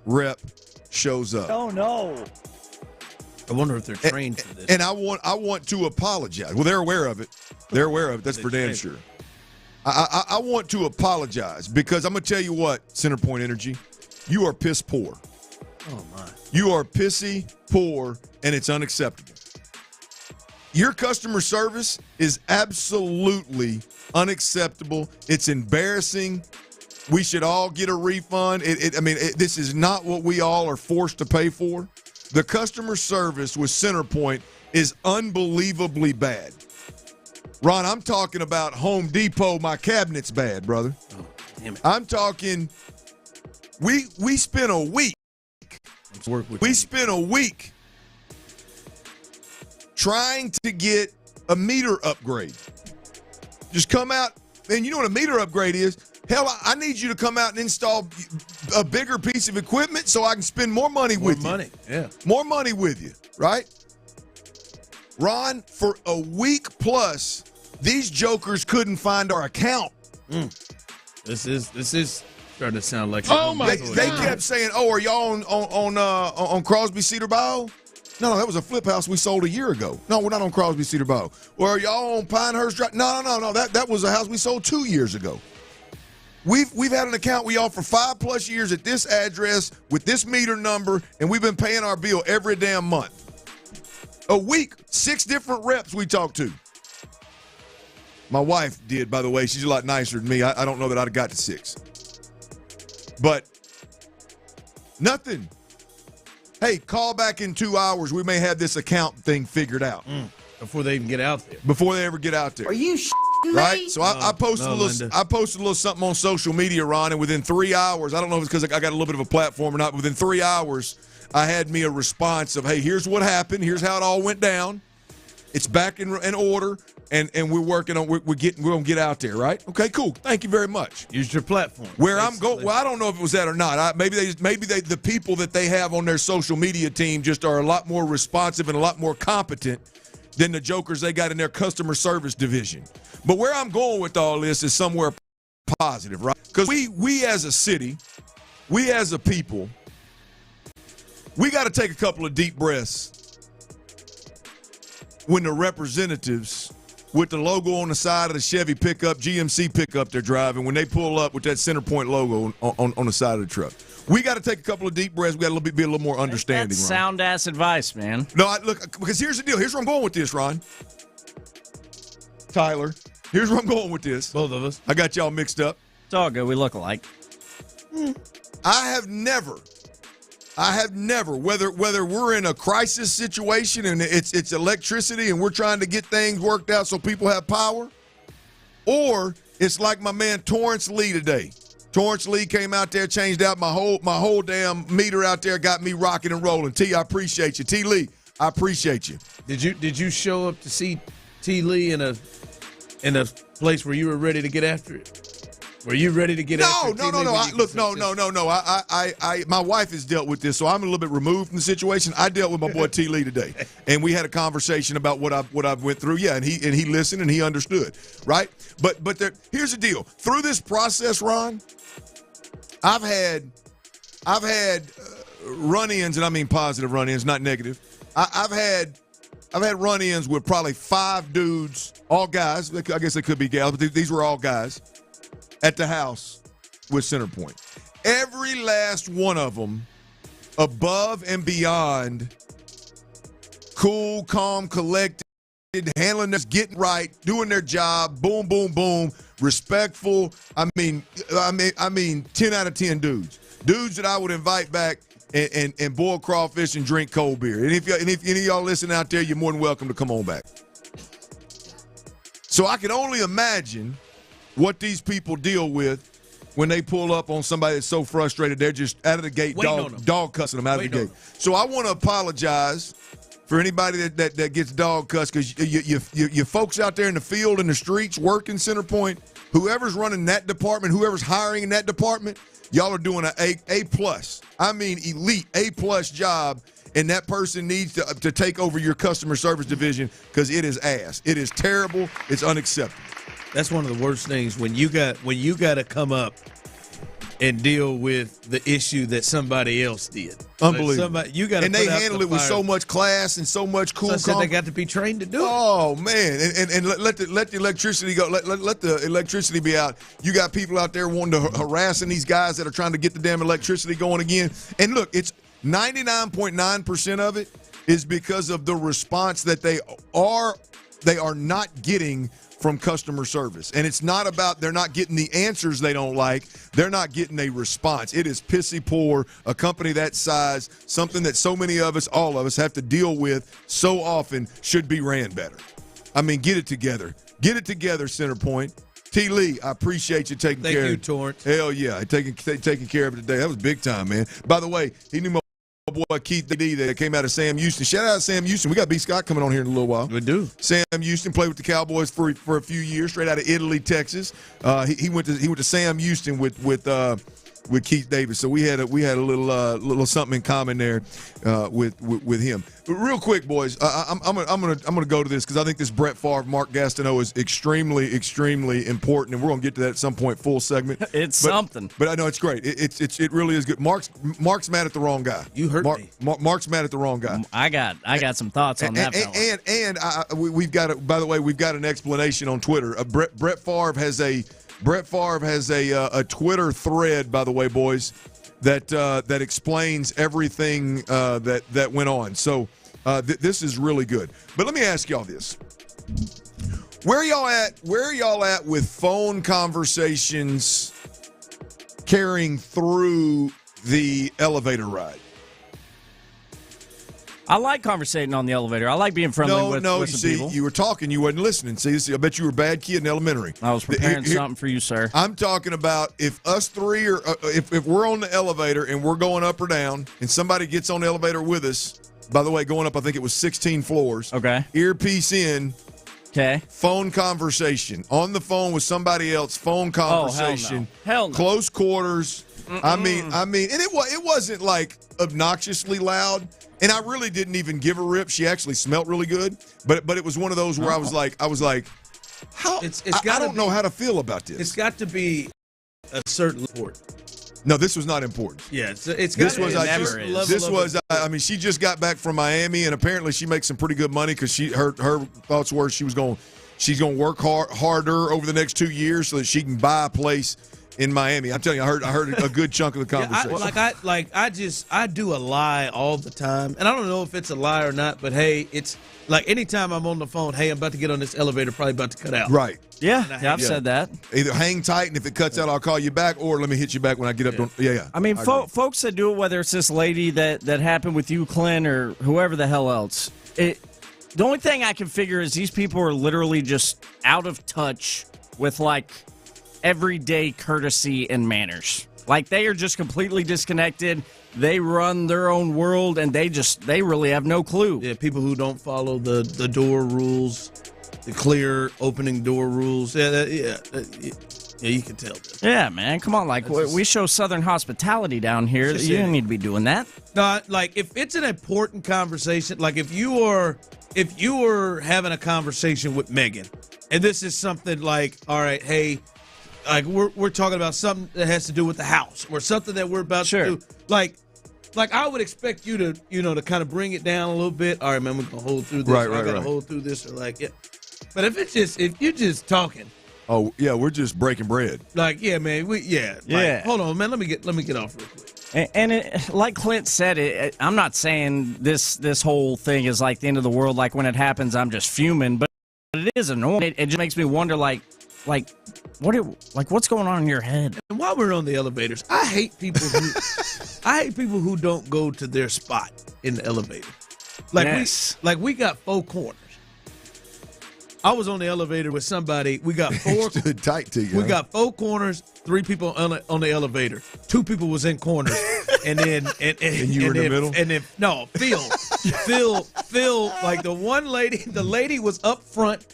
rep shows up. Oh, no. I wonder if they're trained for this. And I want to apologize. Well, they're aware of it. They're aware of it. That's for damn sure. I want to apologize because I'm going to tell you what, Centerpoint Energy, you are piss poor. Oh, my. You are pissy poor, and it's unacceptable. Your customer service is absolutely unacceptable. It's embarrassing. We should all get a refund. This is not what we all are forced to pay for. The customer service with Centerpoint is unbelievably bad. Ron, I'm talking about Home Depot. My cabinet's bad, brother. Oh, damn it. I'm talking. We spent a week. We spent a week trying to get a meter upgrade. Just come out, and you know what a meter upgrade is? Hell, I need you to come out and install a bigger piece of equipment so I can spend more money with you. More money, yeah. More money with you, right? Ron, for a week plus, these jokers couldn't find our account. This is starting to sound like They kept saying, "Oh, are y'all on Crosby Cedar Bow?" No, that was a flip house we sold a year ago. No, we're not on Crosby Cedar Bow. Or are y'all on Pinehurst Drive? No. That was a house we sold 2 years ago. We've had an account we offer 5+ years at this address with this meter number, and we've been paying our bill every damn month. A week, 6 different reps we talked to. My wife did, by the way. She's a lot nicer than me. I don't know that I'd have got to 6. But nothing. Hey, call back in 2 hours. We may have this account thing figured out. Before they even get out there. Before they ever get out there. Are you right? So I posted a little something on social media, Ron, and within 3 hours, I don't know if it's because I got a little bit of a platform or not, but within 3 hours, I had me a response of, hey, here's what happened. Here's how it all went down. It's back in order, and we're working on we're going to get out there, right? Okay, cool. Thank you very much. Use your platform. Where I'm going, well, I don't know if it was that or not. Maybe the people that they have on their social media team just are a lot more responsive and a lot more competent than the jokers they got in their customer service division. But where I'm going with all this is somewhere positive, right? Because we as a city, we as a people, we got to take a couple of deep breaths when the representatives with the logo on the side of the Chevy pickup, GMC pickup they're driving, when they pull up with that Centerpoint logo on the side of the truck. We got to take a couple of deep breaths. We got to be a little more understanding, That's Ron. sound-ass advice, man. No, look, because here's the deal. Here's where I'm going with this, Ron. Tyler, here's where I'm going with this. Both of us. I got y'all mixed up. It's all good. We look alike. I have never, whether we're in a crisis situation and it's electricity and we're trying to get things worked out so people have power, or it's like my man Torrance Lee today. Torrance Lee came out there, changed out my whole damn meter out there, got me rocking and rolling. T, I appreciate you. T. Lee, I appreciate you. Did you show up to see T. Lee in a place where you were ready to get after it? Were you ready to get after it? No. My wife has dealt with this, so I'm a little bit removed from the situation. I dealt with my boy T. Lee today, and we had a conversation about what I've went through. Yeah, and he listened and he understood, right? But here's the deal. Through this process, Ron, I've had run-ins, and I mean positive run-ins, not negative. I've had run-ins with probably 5 dudes, all guys. I guess they could be gals, but these were all guys at the house with Centerpoint. Every last one of them, above and beyond, cool, calm, collected, handling this, getting right, doing their job, boom, boom, boom, respectful. I mean, 10 out of 10 dudes that I would invite back and boil crawfish and drink cold beer. And if any of y'all listen out there, you're more than welcome to come on back. So I can only imagine what these people deal with when they pull up on somebody that's so frustrated they're just out of the gate dog cussing them out of the gate. So I want to apologize for anybody that gets dog cussed, because you folks out there in the field, in the streets, working Centerpoint, whoever's running that department, whoever's hiring in that department, y'all are doing an A+. I mean elite A+ job, and that person needs to take over your customer service division, because it is ass. It is terrible. It's unacceptable. That's one of the worst things when you got to come up and deal with the issue that somebody else did. Unbelievable. You got, and they handle it with so much class and so much cool. So they got to be trained to do it. Oh man, and let the electricity go. Let the electricity be out. You got people out there wanting to harassing these guys that are trying to get the damn electricity going again. And look, it's 99.9% of it is because of the response that they are not getting from customer service. And it's not about they're not getting the answers they don't like. They're not getting a response. It is pissy poor. A company that size, something that so many of us, all of us, have to deal with so often should be ran better. I mean, get it together. Get it together, Centerpoint. T. Lee, I appreciate you taking care of it. Thank you, Torrance. Hell yeah, taking care of it today. That was big time, man. By the way, he knew my boy Keith D that came out of Sam Houston. Shout out to Sam Houston. We got B. Scott coming on here in a little while. We do. Sam Houston played with the Cowboys for a few years, straight out of Italy, Texas. He went to Sam Houston with Keith Davis. So we had a little something in common there with him. But real quick, boys, I'm gonna go to this because I think this Brett Favre, Mark Gastineau is extremely important, and we're gonna get to that at some point. Full segment. Something. But I know it's great. It really is good. Mark's mad at the wrong guy. You hurt me. Mark's mad at the wrong guy. I got some thoughts on that. We've got by the way, we've got an explanation on Twitter. Brett Favre has a Twitter thread, by the way, boys, that explains everything that went on. So this is really good. But let me ask y'all this: Where are y'all at with phone conversations carrying through the elevator ride? I like conversating on the elevator. I like being friendly with some people. You were talking. You wasn't listening. See, I bet you were a bad kid in elementary. I was preparing something for you, sir. I'm talking about if us three are if we're on the elevator and we're going up or down and somebody gets on the elevator with us, by the way, going up, I think it was 16 floors. Okay. Earpiece in. Okay. Phone conversation. On the phone with somebody else. Phone conversation. Oh, hell no. Close quarters. I mean, and it wasn't like obnoxiously loud. And I really didn't even give a rip. She actually smelled really good. But it was one of those where I was like, how? I don't know how to feel about this. It's got to be a certain important. No, this was not important. Yeah, it's got to be. I mean, she just got back from Miami, and apparently she makes some pretty good money because her thoughts were she's going to work harder over the next 2 years so that she can buy a place in Miami. I'm telling you, I heard a good chunk of the conversation. I do a lie all the time, and I don't know if it's a lie or not. But hey, it's like anytime I'm on the phone, hey, I'm about to get on this elevator, probably about to cut out. Right. Yeah, I've said that. Either hang tight, and if it cuts out, I'll call you back, or let me hit you back when I get up. Yeah. I mean, folks that do it, whether it's this lady that happened with you, Clint, or whoever the hell else. The only thing I can figure is these people are literally just out of touch with like everyday courtesy and manners. Like they are just completely disconnected. They run their own world, and they really have no clue. Yeah, people who don't follow the door rules, the clear opening door rules. Yeah, you can tell. Yeah, man, come on. Like we show Southern hospitality down here. You don't need to be doing that. No, like if it's an important conversation, like if you were having a conversation with Megan, and this is something like, all right, hey. Like we're talking about something that has to do with the house or something that we're about to do. Like I would expect you to, to kind of bring it down a little bit. All right, man, we're gonna hold through this. I gotta hold through this, or like, yeah. But if you're just talking. Oh yeah, we're just breaking bread. Like, yeah, man, hold on, man. Let me get off real quick. And like Clint said, I'm not saying this whole thing is like the end of the world. Like when it happens, I'm just fuming. But it is annoying. It just makes me wonder, what's going on in your head? And while we're on the elevators, I hate people who don't go to their spot in the elevator. We got 4 corners. I was on the elevator with somebody. We got 4 stood tight to you. We got 4 corners, 3 people on the elevator. 2 people was in corners, and then you were in the middle. And then Phil, like the lady was up front.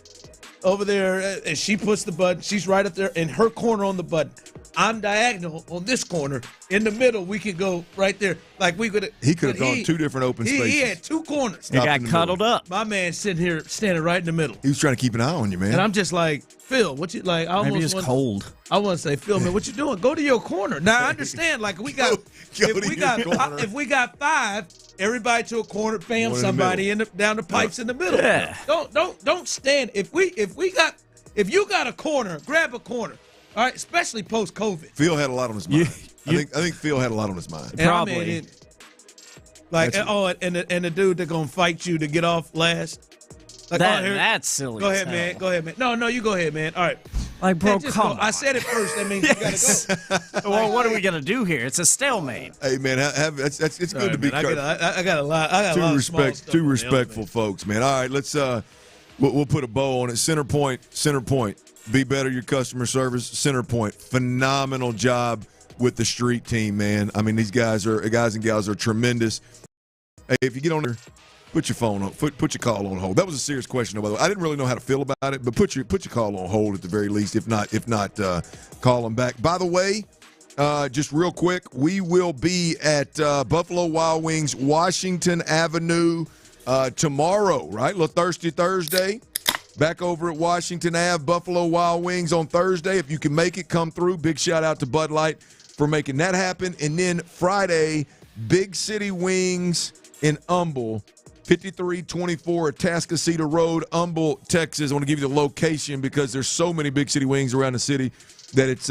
Over there, and she puts the button. She's right up there in her corner on the button. I'm diagonal on this corner. In the middle, we could go right there. Like we could. He could have gone two different open spaces. He had two corners. He got cuddled up. My man sitting here, standing right in the middle. He was trying to keep an eye on you, man. And I'm just like, Phil, what you like? Maybe it's cold. I want to say, Phil, man, what you doing? Go to your corner. Now I understand. Like we got, if we got 5, everybody to a corner, bam, somebody down the pipes in the middle. Yeah. Don't stand. If you got a corner, grab a corner. All right, especially post COVID. Phil had a lot on his mind. I think Phil had a lot on his mind. Probably. And the dude that gonna fight you to get off last. Like, that's silly. Go ahead, man. Go ahead, man. No, you go ahead, man. All right. Like, bro, come on. I said it first. That means you gotta go. Well, what are we gonna do here? It's a stalemate. Hey, man, it's good to be. I got a lot. Two respectful folks, man. All right, let's we'll put a bow on it. Center point. Be better your customer service. Center point. Phenomenal job with the street team, man. I mean, these guys and gals are tremendous. Hey, if you get on there, put your phone on, put your call on hold. That was a serious question, by the way. I didn't really know how to feel about it, but put your call on hold at the very least. If not, call them back. By the way, just real quick, we will be at Buffalo Wild Wings, Washington Avenue tomorrow, right? Little Thirsty Thursday. Back over at Washington Ave, Buffalo Wild Wings on Thursday. If you can make it, come through. Big shout out to Bud Light for making that happen. And then Friday, Big City Wings in Humble, 5324 Atascocita Road, Humble, Texas. I want to give you the location because there's so many Big City Wings around the city that it's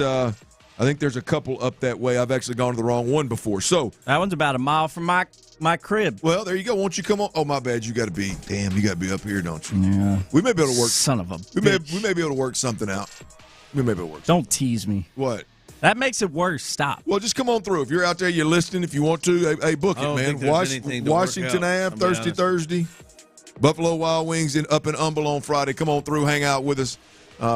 I think there's a couple up that way. I've actually gone to the wrong one before. So that one's about a mile from my crib. Well, there you go. Won't you come on? Oh, my bad. You got to be up here, don't you? Yeah. We may be able to work. Son of a we may be able to work something out. We may be able to work. Don't tease me. What? That makes it worse. Stop. Well, just come on through. If you're out there, you're listening. If you want to, hey, book it, man. Washington Ave, Thursday. Buffalo Wild Wings up in Humble on Friday. Come on through, hang out with us,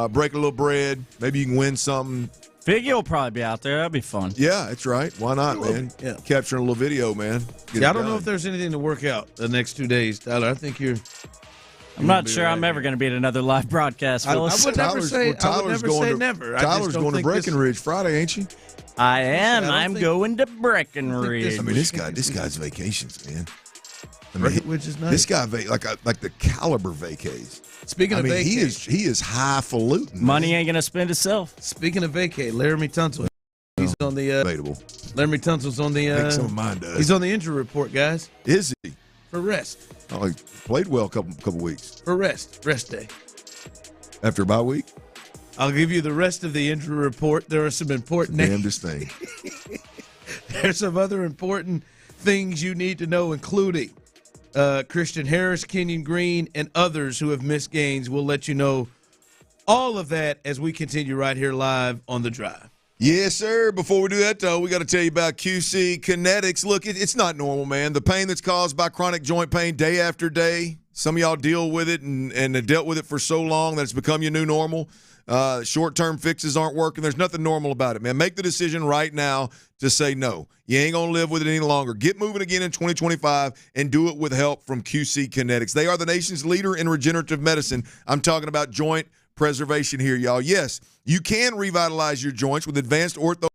break a little bread. Maybe you can win something. Figgy will probably be out there. That'd be fun. Yeah, that's right. Why not, man? Yeah. Capturing a little video, man. I don't know if there's anything to work out the next 2 days, Tyler. I think I'm not sure I'm ever going to be at another live broadcast, Phyllis. I would never say never. Tyler's going to Breckenridge Friday, ain't you? I am. I'm going to Breckenridge. I mean, this guy's vacations, man. I mean, which is nice. This guy like the caliber vacays. Speaking of vacay, he is highfalutin. Money ain't gonna spend itself. Speaking of vacay, Laramie Tunsil, he's on the debatable. Laramie Tunsil's on the. I think some of mine does. He's on the injury report, guys. Is he? For rest. Oh, he played well a couple weeks. For rest day. After a bye week. I'll give you the rest of the injury report. There are some important names. Damnedest thing. There's some other important things you need to know, including Christian Harris, Kenyon Green, and others who have missed games. We'll let you know all of that as we continue right here live on The Drive. Yes, sir. Before we do that, though, we got to tell you about QC Kinetics. Look, it's not normal, man. The pain that's caused by chronic joint pain day after day, some of y'all deal with it and have dealt with it for so long that it's become your new normal. Short-term fixes aren't working. There's nothing normal about it, man. Make the decision right now to say no. You ain't going to live with it any longer. Get moving again in 2025 and do it with help from QC Kinetics. They are the nation's leader in regenerative medicine. I'm talking about joint preservation here, y'all. Yes, you can revitalize your joints with advanced ortho.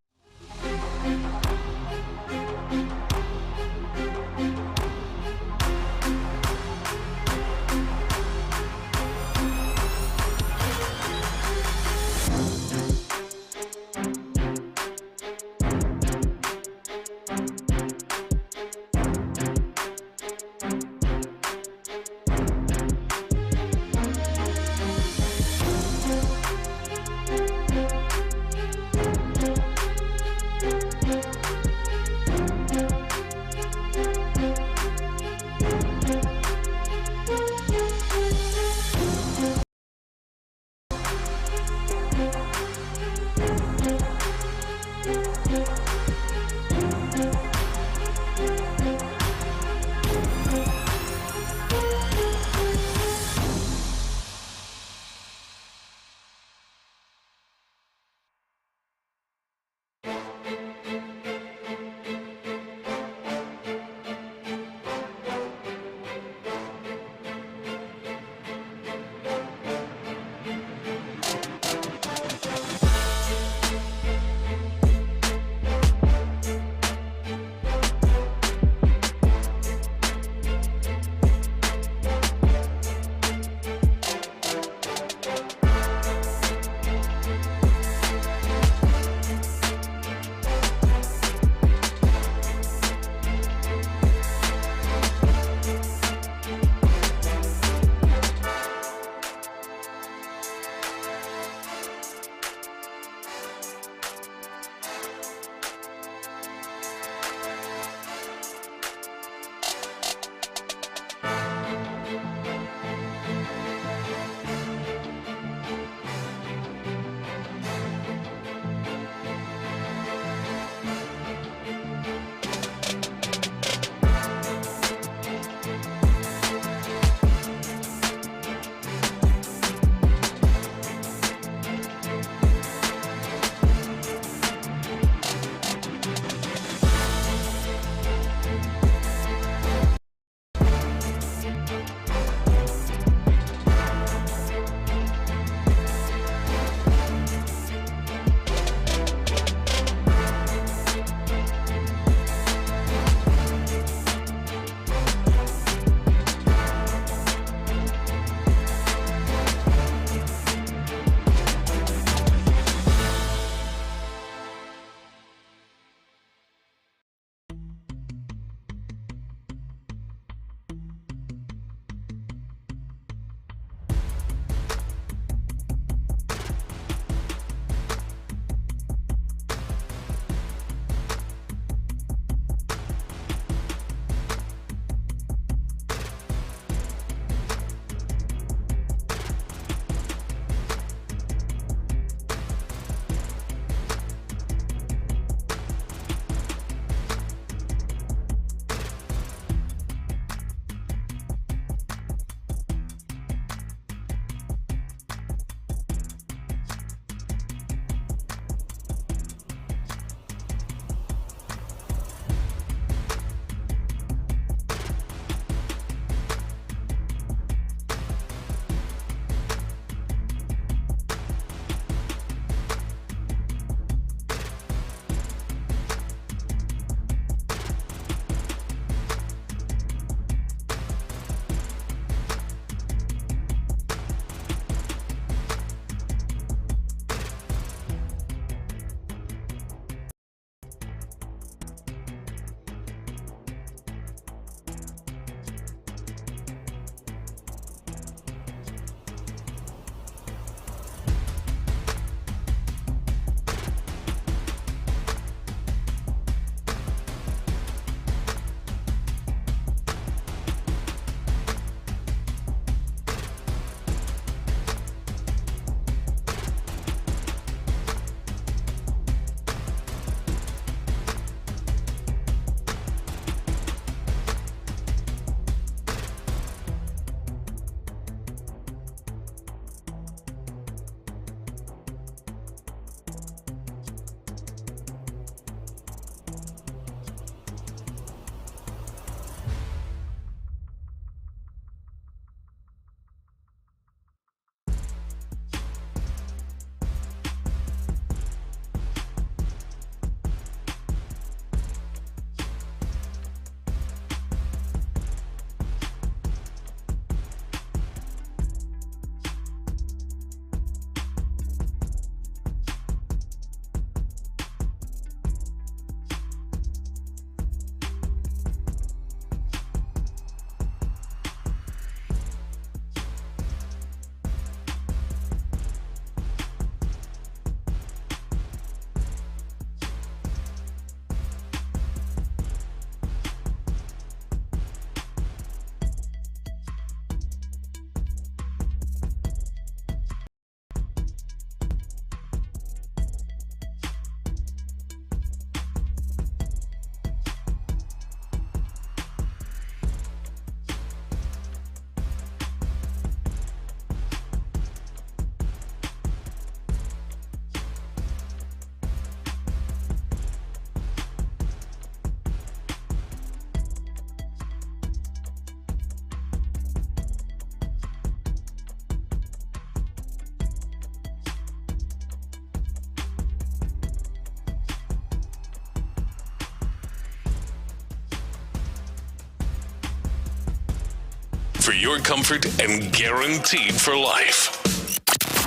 for your comfort and guaranteed for life.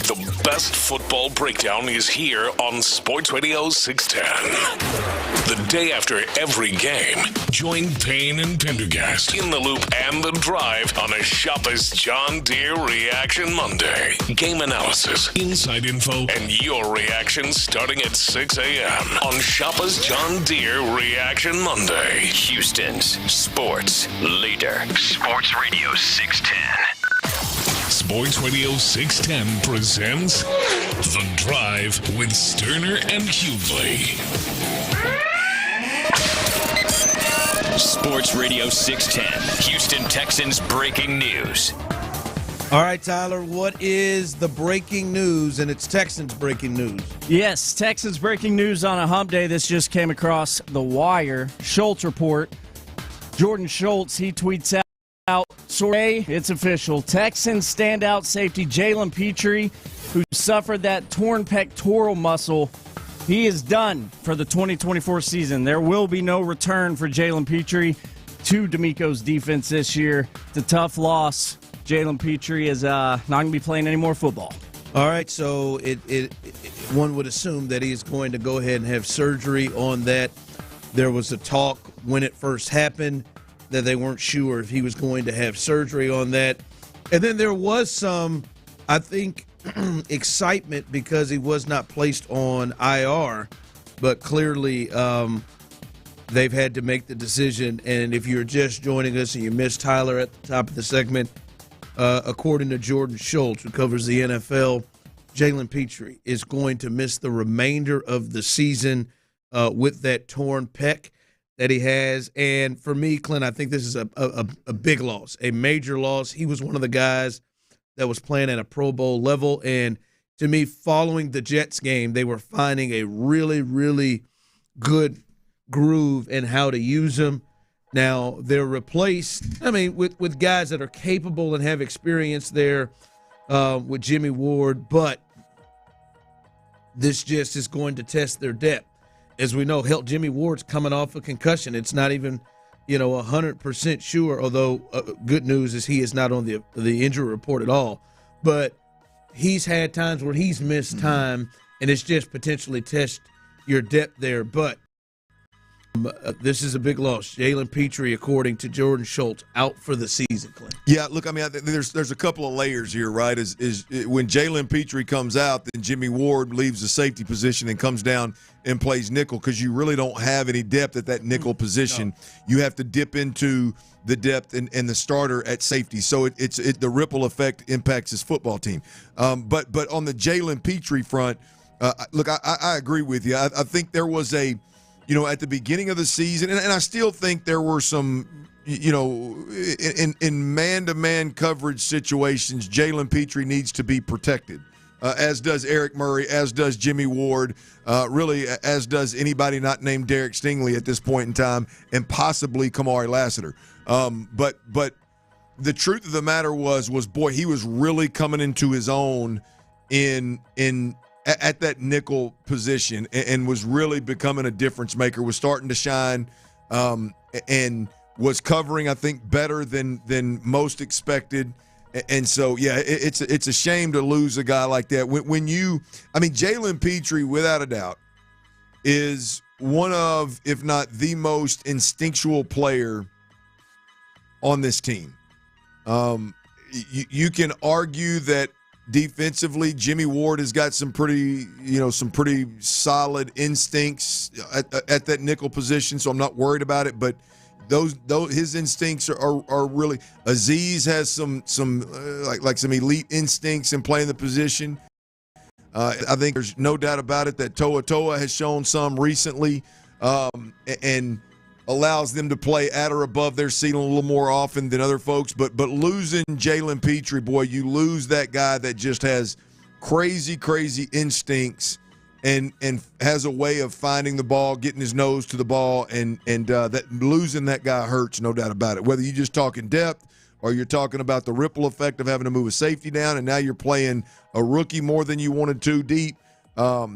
The best football breakdown is here on Sports Radio 610. The day after every game, join Payne and Pendergast in the loop and the drive on a Shopper's John Deere Reaction Monday. Game analysis, inside info, and your reaction starting at 6 a.m. on Shopper's John Deere Reaction Monday. Houston's sports leader. Sports Radio 610. Sports Radio 610 presents The Drive with Stoerner and Hughley. Sports Radio 610, Houston Texans breaking news. All right, Tyler, what is the breaking news? And it's Texans breaking news. Yes, Texans breaking news on a hump day. This just came across the wire. Schultz report. Jordan Schultz, he tweets out, it's official. Texans standout safety Jalen Petrie, who suffered that torn pectoral muscle, he is done for the 2024 season. There will be no return for Jalen Petrie to D'Amico's defense this year. It's a tough loss. Jalen Petrie is not going to be playing any more football. All right, so one would assume that he's going to go ahead and have surgery on that. There was a talk when it first happened that they weren't sure if he was going to have surgery on that. And then there was some, I think, excitement because he was not placed on IR, but clearly they've had to make the decision. And if you're just joining us and you missed Tyler at the top of the segment, according to Jordan Schultz, who covers the NFL, Jalen Petrie is going to miss the remainder of the season with that torn pec that he has. And for me, Clint, I think this is a big loss, a major loss. He was one of the guys that was playing at a Pro Bowl level. And to me, following the Jets game, they were finding a really, really good groove in how to use him. Now, they're replaced, with guys that are capable and have experience there with Jimmy Ward, but this just is going to test their depth. As we know, Jimmy Ward's coming off a concussion. It's not even, 100% sure, although good news is he is not on the injury report at all. But he's had times where he's missed time, and it's just potentially test your depth there. But this is a big loss. Jalen Petrie, according to Jordan Schultz, out for the season, Clint. Yeah, look, there's a couple of layers here, right? Is when Jalen Petrie comes out, then Jimmy Ward leaves the safety position and comes down and plays nickel because you really don't have any depth at that nickel position. No. You have to dip into the depth and the starter at safety. So the ripple effect impacts his football team. But on the Jalen Petrie front, look, I agree with you. I think there was at the beginning of the season, and I still think there were some, in man-to-man coverage situations, Jalen Petrie needs to be protected, as does Eric Murray, as does Jimmy Ward, really as does anybody not named Derek Stingley at this point in time, and possibly Kamari Lassiter. But the truth of the matter was boy, he was really coming into his own at that nickel position and was really becoming a difference maker, was starting to shine, and was covering, I think, better than most expected. And so, yeah, it's a shame to lose a guy like that. Jalen Petrie, without a doubt, is one of, if not the most instinctual player on this team. You can argue that defensively, Jimmy Ward has got some pretty solid instincts at that nickel position, so I'm not worried about it. But those his instincts are really. Azeez has some elite instincts in playing the position. I think there's no doubt about it that Toa has shown some recently, and allows them to play at or above their ceiling a little more often than other folks. But losing Jalen Petrie, boy, you lose that guy that just has crazy instincts and has a way of finding the ball, getting his nose to the ball, and that losing that guy hurts, no doubt about it. Whether you're just talking depth or you're talking about the ripple effect of having to move a safety down, and now you're playing a rookie more than you wanted to deep.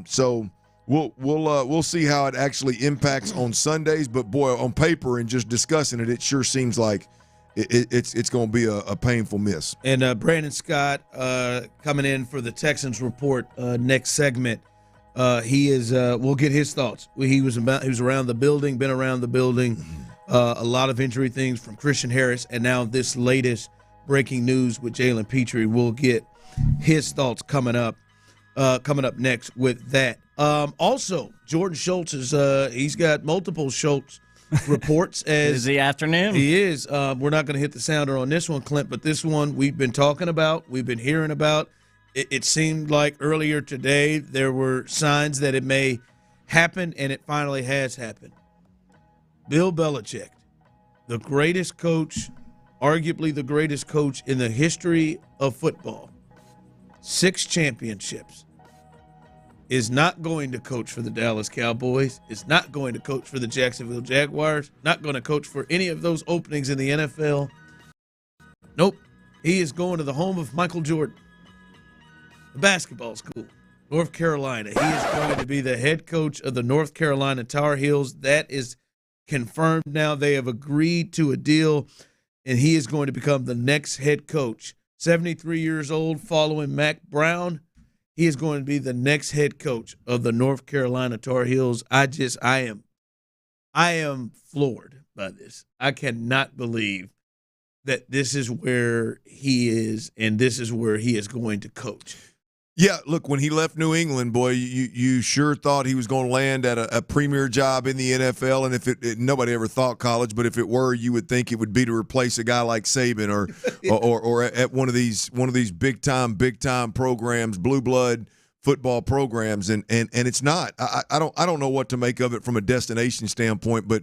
So we'll see how it actually impacts on Sundays. But boy, on paper and just discussing it, it sure seems like it's going to be a painful miss. And Brandon Scott coming in for the Texans report next segment. He is. We'll get his thoughts. He was around the building, been around the building. A lot of injury things from Christian Harris, and now this latest breaking news with Jalen Petrie. We'll get his thoughts coming up next with that. Also, Jordan Schultz is. He's got multiple Schultz reports. Is the afternoon? He is. We're not going to hit the sounder on this one, Clint, but this one we've been talking about. We've been hearing about. It seemed like earlier today there were signs that it may happen, and it finally has happened. Bill Belichick, the greatest coach, arguably the greatest coach in the history of football, 6 championships, is not going to coach for the Dallas Cowboys, is not going to coach for the Jacksonville Jaguars, not going to coach for any of those openings in the NFL. Nope. He is going to the home of Michael Jordan, the basketball school, North Carolina. He is going to be the head coach of the North Carolina Tar Heels. That is confirmed now. They have agreed to a deal, and he is going to become the next head coach. 73 years old, following Mac Brown. He is going to be the next head coach of the North Carolina Tar Heels. I am floored by this. I cannot believe that this is where he is, and this is where he is going to coach. Yeah, look, when he left New England, boy, you sure thought he was going to land at a premier job in the NFL, and if nobody ever thought college, but if it were, you would think it would be to replace a guy like Saban or at one of these big time programs, blue blood football programs, and it's not. I don't know what to make of it from a destination standpoint, but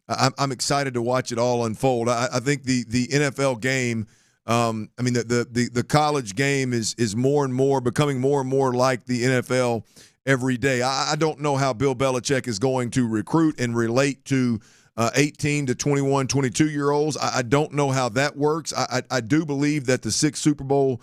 I'm excited to watch it all unfold. I think the NFL game. The college game is more and more becoming more and more like the NFL every day. I don't know how Bill Belichick is going to recruit and relate to 18 to 21, 22-year-olds. I don't know how that works. I do believe that the 6 Super Bowl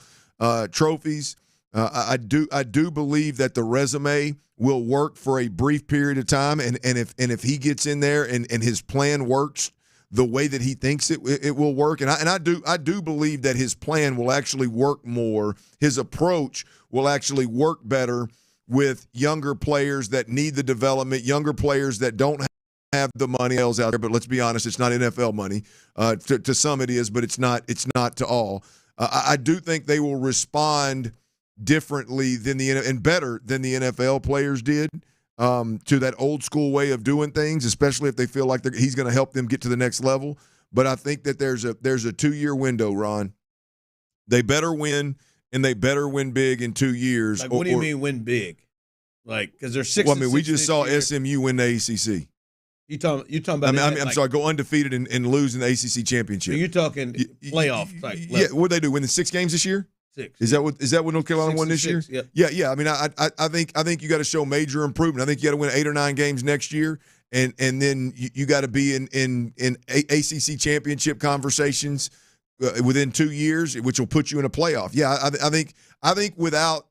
trophies, I do believe that the resume will work for a brief period of time, and if he gets in there and his plan works the way that he thinks it will work, and I do believe that his plan will actually work more. His approach will actually work better with younger players that need the development, younger players that don't have the money else out there. But let's be honest, it's not NFL money. To some it is, but it's not to all. I do think they will respond differently and better than the NFL players did. To that old school way of doing things, especially if they feel like he's going to help them get to the next level. But I think that there's a 2-year window, Ron. They better win, and they better win big in 2 years. Like, what do you mean win big? Like, because they're 6. Well, I mean, we just saw SMU win the ACC. You talking about? I'm sorry, go undefeated and lose in the ACC championship. So you're talking playoff type. Yeah, what they do? Win the 6 games this year? 6. Is that what North Carolina won this year? Yep. Yeah. I mean, I think you got to show major improvement. I think you got to win 8 or 9 games next year, and then you got to be in ACC championship conversations within 2 years, which will put you in a playoff. Yeah, I think without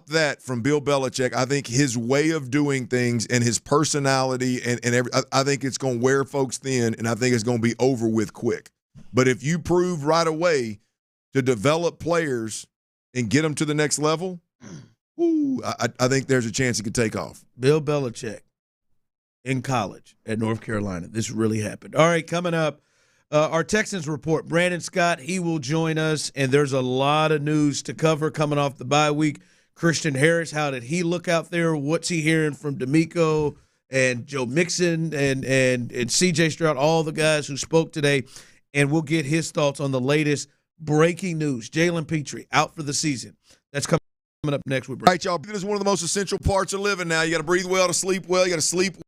that from Bill Belichick, I think his way of doing things and his personality I think it's going to wear folks thin, and I think it's going to be over with quick. But if you prove right away to develop players and get them to the next level, I think there's a chance it could take off. Bill Belichick in college at North Carolina. This really happened. All right, coming up, our Texans report. Brandon Scott, he will join us, and there's a lot of news to cover coming off the bye week. Christian Harris, how did he look out there? What's he hearing from D'Amico and Joe Mixon and C.J. Stroud, all the guys who spoke today, and we'll get his thoughts on the latest breaking news. Jalen Petrie out for the season. That's coming up next. All right, y'all. This is one of the most essential parts of living now. You got to breathe well to sleep well. You got to sleep well.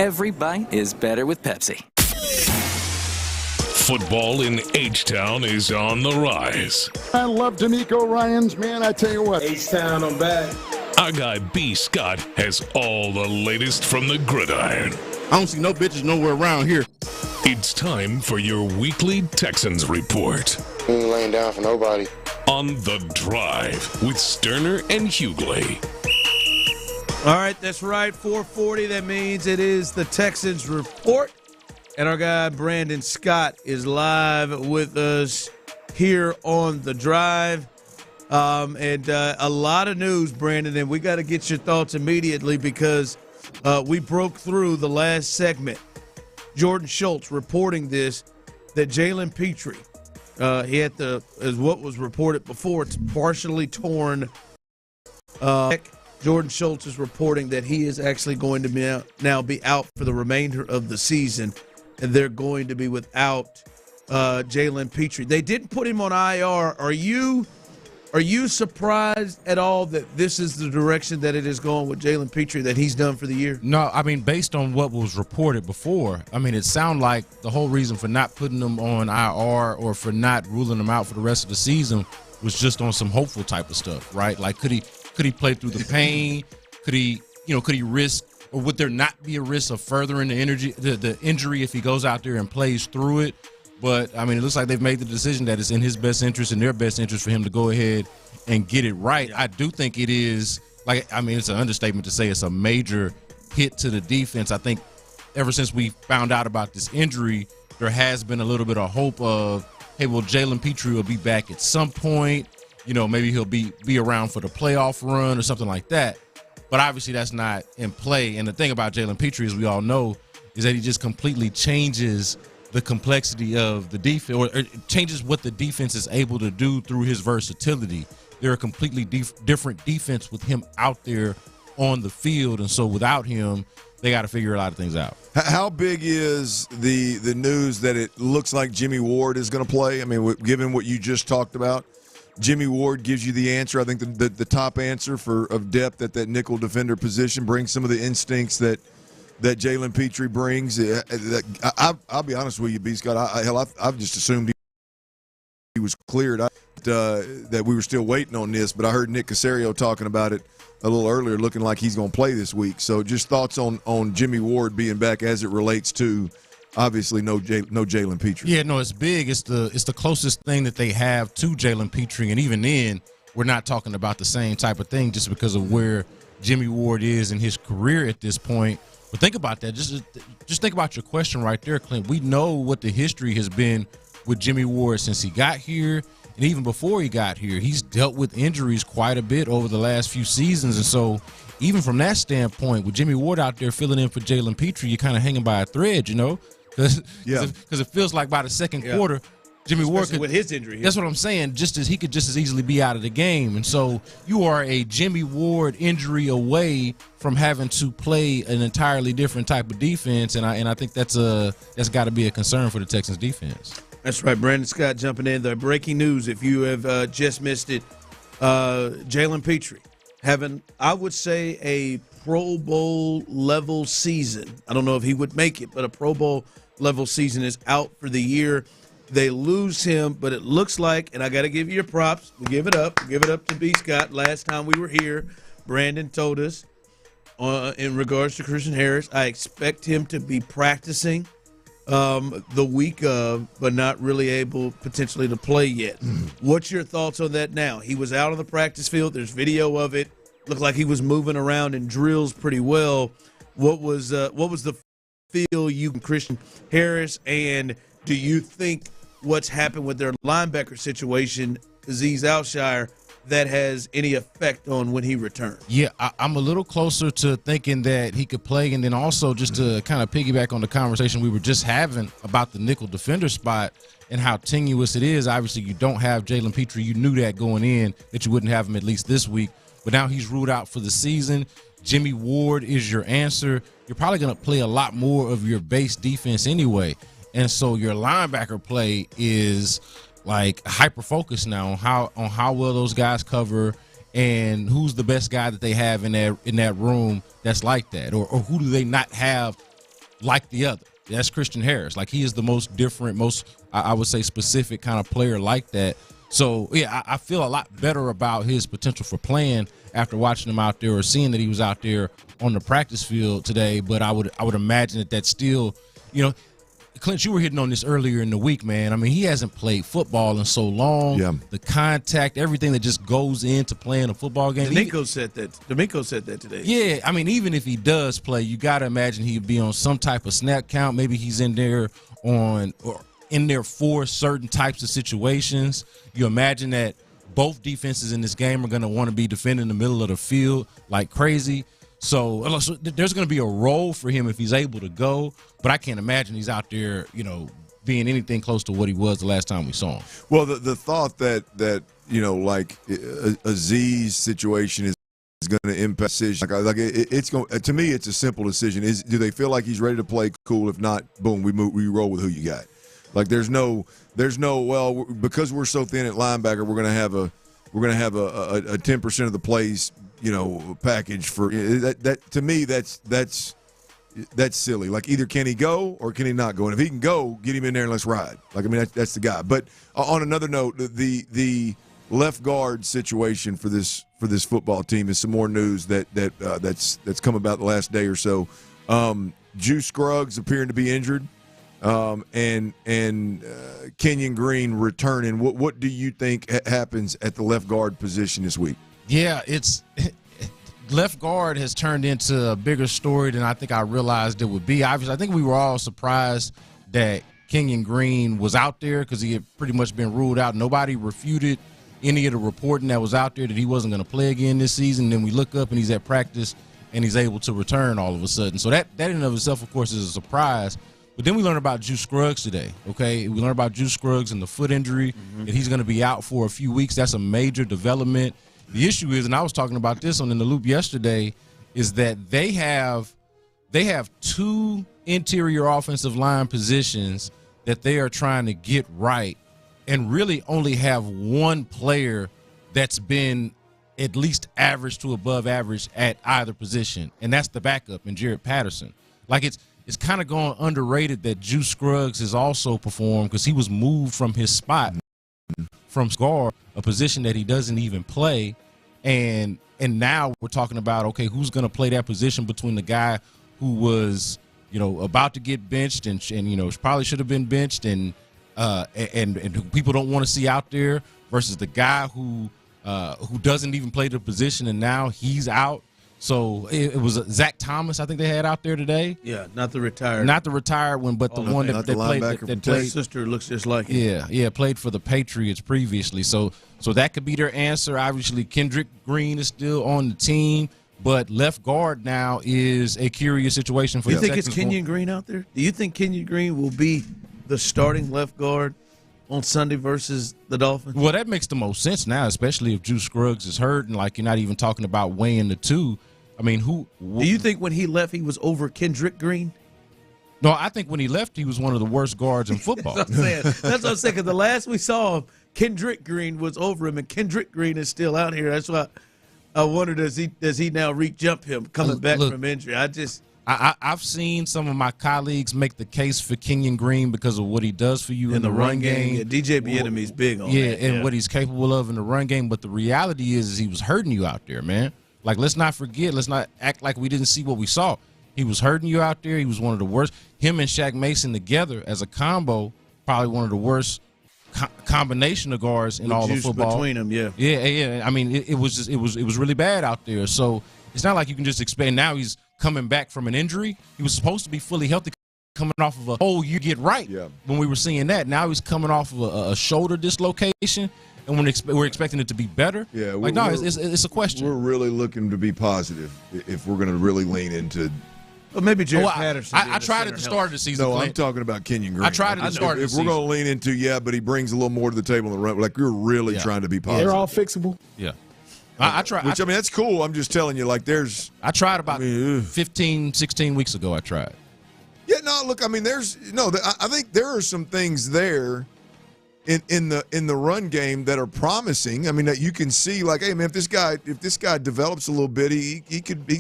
Every bite is better with Pepsi. Football in H-Town is on the rise. I love D'Amico Ryans, man. I tell you what. H-Town, I'm back. Our guy B. Scott has all the latest from the gridiron. I don't see no bitches nowhere around here. It's time for your weekly Texans report. We ain't laying down for nobody. On The Drive with Stoerner and Hughley. All right, that's right. 4:40. That means it is the Texans report. And our guy Brandon Scott is live with us here on The Drive. And a lot of news, Brandon, and we got to get your thoughts immediately because we broke through the last segment. Jordan Schultz reporting this, that Jalen Petrie, he had as what was reported before, it's partially torn. Jordan Schultz is reporting that he is actually going to now be out for the remainder of the season, and they're going to be without Jalen Petrie. They didn't put him on IR. Are you surprised at all that this is the direction that it is going with Jalen Petrie, that he's done for the year? No, I mean, based on what was reported before, I mean, it sounded like the whole reason for not putting him on IR or for not ruling him out for the rest of the season was just on some hopeful type of stuff, right? Like, could he play through the pain? Could he risk, or would there not be a risk of furthering the injury if he goes out there and plays through it? But, I mean, it looks like they've made the decision that it's in his best interest and their best interest for him to go ahead and get it right. I do think it is, it's an understatement to say it's a major hit to the defense. I think ever since we found out about this injury, there has been a little bit of hope of, hey, well, Jalen Petrie will be back at some point. Maybe he'll be around for the playoff run or something like that. But obviously that's not in play. And the thing about Jalen Petrie, as we all know, is that he just completely changes the complexity of the defense, or it changes what the defense is able to do through his versatility. They're a completely different defense with him out there on the field. And so without him, they got to figure a lot of things out. How big is the news that it looks like Jimmy Ward is going to play? I mean, given what you just talked about, Jimmy Ward gives you the answer. I think the top answer of depth at that nickel defender position, brings some of the instincts that Jalen Petrie brings. I'll be honest with you, B. Scott. I've just assumed he was cleared. That we were still waiting on this, but I heard Nick Caserio talking about it a little earlier, looking like he's going to play this week. So just thoughts on Jimmy Ward being back as it relates to obviously no Jalen Petrie. Yeah, no, it's big. It's the closest thing that they have to Jalen Petrie, and even then, we're not talking about the same type of thing just because of where Jimmy Ward is in his career at this point. But think about that. Just think about your question right there, Clint. We know what the history has been with Jimmy Ward since he got here, and even before he got here. He's dealt with injuries quite a bit over the last few seasons, and so even from that standpoint, with Jimmy Ward out there filling in for Jalen Petrie, you're kind of hanging by a thread, because it feels like by the second quarter, Jimmy Ward could, with his injury. That's what I'm saying. He could just as easily be out of the game, and so you are a Jimmy Ward injury away from having to play an entirely different type of defense, and I think that's got to be a concern for the Texans defense. That's right. Brandon Scott jumping in. The breaking news, if you have just missed it, Jalen Petrie having, I would say, a Pro Bowl level season. I don't know if he would make it, but a Pro Bowl level season is out for the year. They lose him, but it looks like, and I got to give you your props. We give it up. We give it up to B. Scott. Last time we were here, Brandon told us in regards to Christian Harris, I expect him to be practicing the week of, but not really able potentially to play yet. What's your thoughts on that now? He was out on the practice field. There's video of it. Looked like he was moving around in drills pretty well. What was the feel you and Christian Harris, and do you think what's happened with their linebacker situation, Azeez Al-Shire, that has any effect on when he returns? Yeah, I'm a little closer to thinking that he could play, and then also just to kind of piggyback on the conversation we were just having about the nickel defender spot and how tenuous it is. Obviously, you don't have Jalen Petrie. You knew that going in, that you wouldn't have him at least this week, but now he's ruled out for the season. Jimmy Ward is your answer. You're probably going to play a lot more of your base defense anyway, and so your linebacker play is like hyper-focused now on how well those guys cover and who's the best guy that they have in that room that's like that, or who do they not have like the other. That's Christian Harris. Like, he is the most different, most, I would say, specific kind of player like that. So, yeah, I feel a lot better about his potential for playing after watching him out there or seeing that he was out there on the practice field today. But I would imagine that that's still, you know, Clint, you were hitting on this earlier in the week, man. I mean, he hasn't played football in so long. Yeah. The contact, everything that just goes into playing a football game. D'Amico said that today. Yeah, I mean, even if he does play, you got to imagine he'd be on some type of snap count. Maybe he's in there for certain types of situations. You imagine that both defenses in this game are going to want to be defending the middle of the field like crazy. So there's going to be a role for him if he's able to go, but I can't imagine he's out there, you know, being anything close to what he was the last time we saw him. Well, the thought that you know, like Aziz's situation is going to impact decision. Like it's going to me, it's a simple decision. Do they feel like he's ready to play? Cool. If not, boom, we roll with who you got. Like there's no well, because we're so thin at linebacker, we're going to have a 10% of the plays, you know, package for that. To me, that's silly. Like, either can he go or can he not go? And if he can go, get him in there and let's ride. Like, I mean, that's the guy. But on another note, the left guard situation for this football team is some more news that's come about the last day or so. Juice Scruggs appearing to be injured, and Kenyon Green returning. What do you think happens at the left guard position this week? Yeah, left guard has turned into a bigger story than I think I realized it would be. Obviously, I think we were all surprised that Kenyon Green was out there because he had pretty much been ruled out. Nobody refuted any of the reporting that was out there that he wasn't going to play again this season. Then we look up and he's at practice and he's able to return all of a sudden. So that in and of itself, of course, is a surprise. But then we learned about Juice Scruggs today, okay? We learned about Juice Scruggs and the foot injury, and he's going to be out for a few weeks. That's a major development. The issue is, and I was talking about this on In the Loop yesterday, is that they have two interior offensive line positions that they are trying to get right, and really only have one player that's been at least average to above average at either position, and that's the backup in Jared Patterson. Like, it's kind of gone underrated that Juice Scruggs has also performed because he was moved from his spot from guard, a position that he doesn't even play, and now we're talking about, okay, who's going to play that position between the guy who was, you know, about to get benched and you know, probably should have been benched and who people don't want to see out there versus the guy who doesn't even play the position and now he's out. So it was Zach Thomas, I think they had out there today. Yeah, not the retired one, but the one that played. That played. His sister looks just like him. Yeah, played for the Patriots previously. So that could be their answer. Obviously, Kendrick Green is still on the team, but left guard now is a curious situation for. You think it's Kenyon Green out there? Do you think Kenyon Green will be the starting left guard on Sunday versus the Dolphins? Well, that makes the most sense now, especially if Juice Scruggs is hurt and like you're not even talking about weighing the two. I mean, do you think when he left, he was over Kendrick Green? No, I think when he left, he was one of the worst guards in football. That's what I'm saying. Because the last we saw him, Kendrick Green was over him, and Kendrick Green is still out here. That's why I wonder, does he now re-jump him coming back from injury? I've seen some of my colleagues make the case for Kenyon Green because of what he does for you in the run game. Yeah, DJ Bieniemy's big on that. And what he's capable of in the run game. But the reality is he was hurting you out there, man. Like, let's not forget. Let's not act like we didn't see what we saw. He was hurting you out there. He was one of the worst. Him and Shaq Mason together as a combo, probably one of the worst combination of guards in all of football. Between them, yeah. Yeah. I mean, it was really bad out there. So it's not like you can just expect. Now he's coming back from an injury. He was supposed to be fully healthy, coming off of a whole year get right. Yeah. When we were seeing that, now he's coming off of a shoulder dislocation. And we're expecting it to be better. Yeah, it's a question. We're really looking to be positive if we're going to really lean into. Well, maybe Jared Patterson. I tried at the start of the season. No, I'm talking about Kenyon Green. I tried at the start of the season. If we're going to lean into, but he brings a little more to the table in the run. Like, we're really trying to be positive. They're all fixable. Yeah. I tried. Which, I mean, that's cool. I'm just telling you, like, there's. I tried about 15, 16 weeks ago. I tried. Yeah, no, look, I mean, I think there are some things there in the run game that are promising. I mean, that you can see, like, hey man, if this guy develops a little bit, he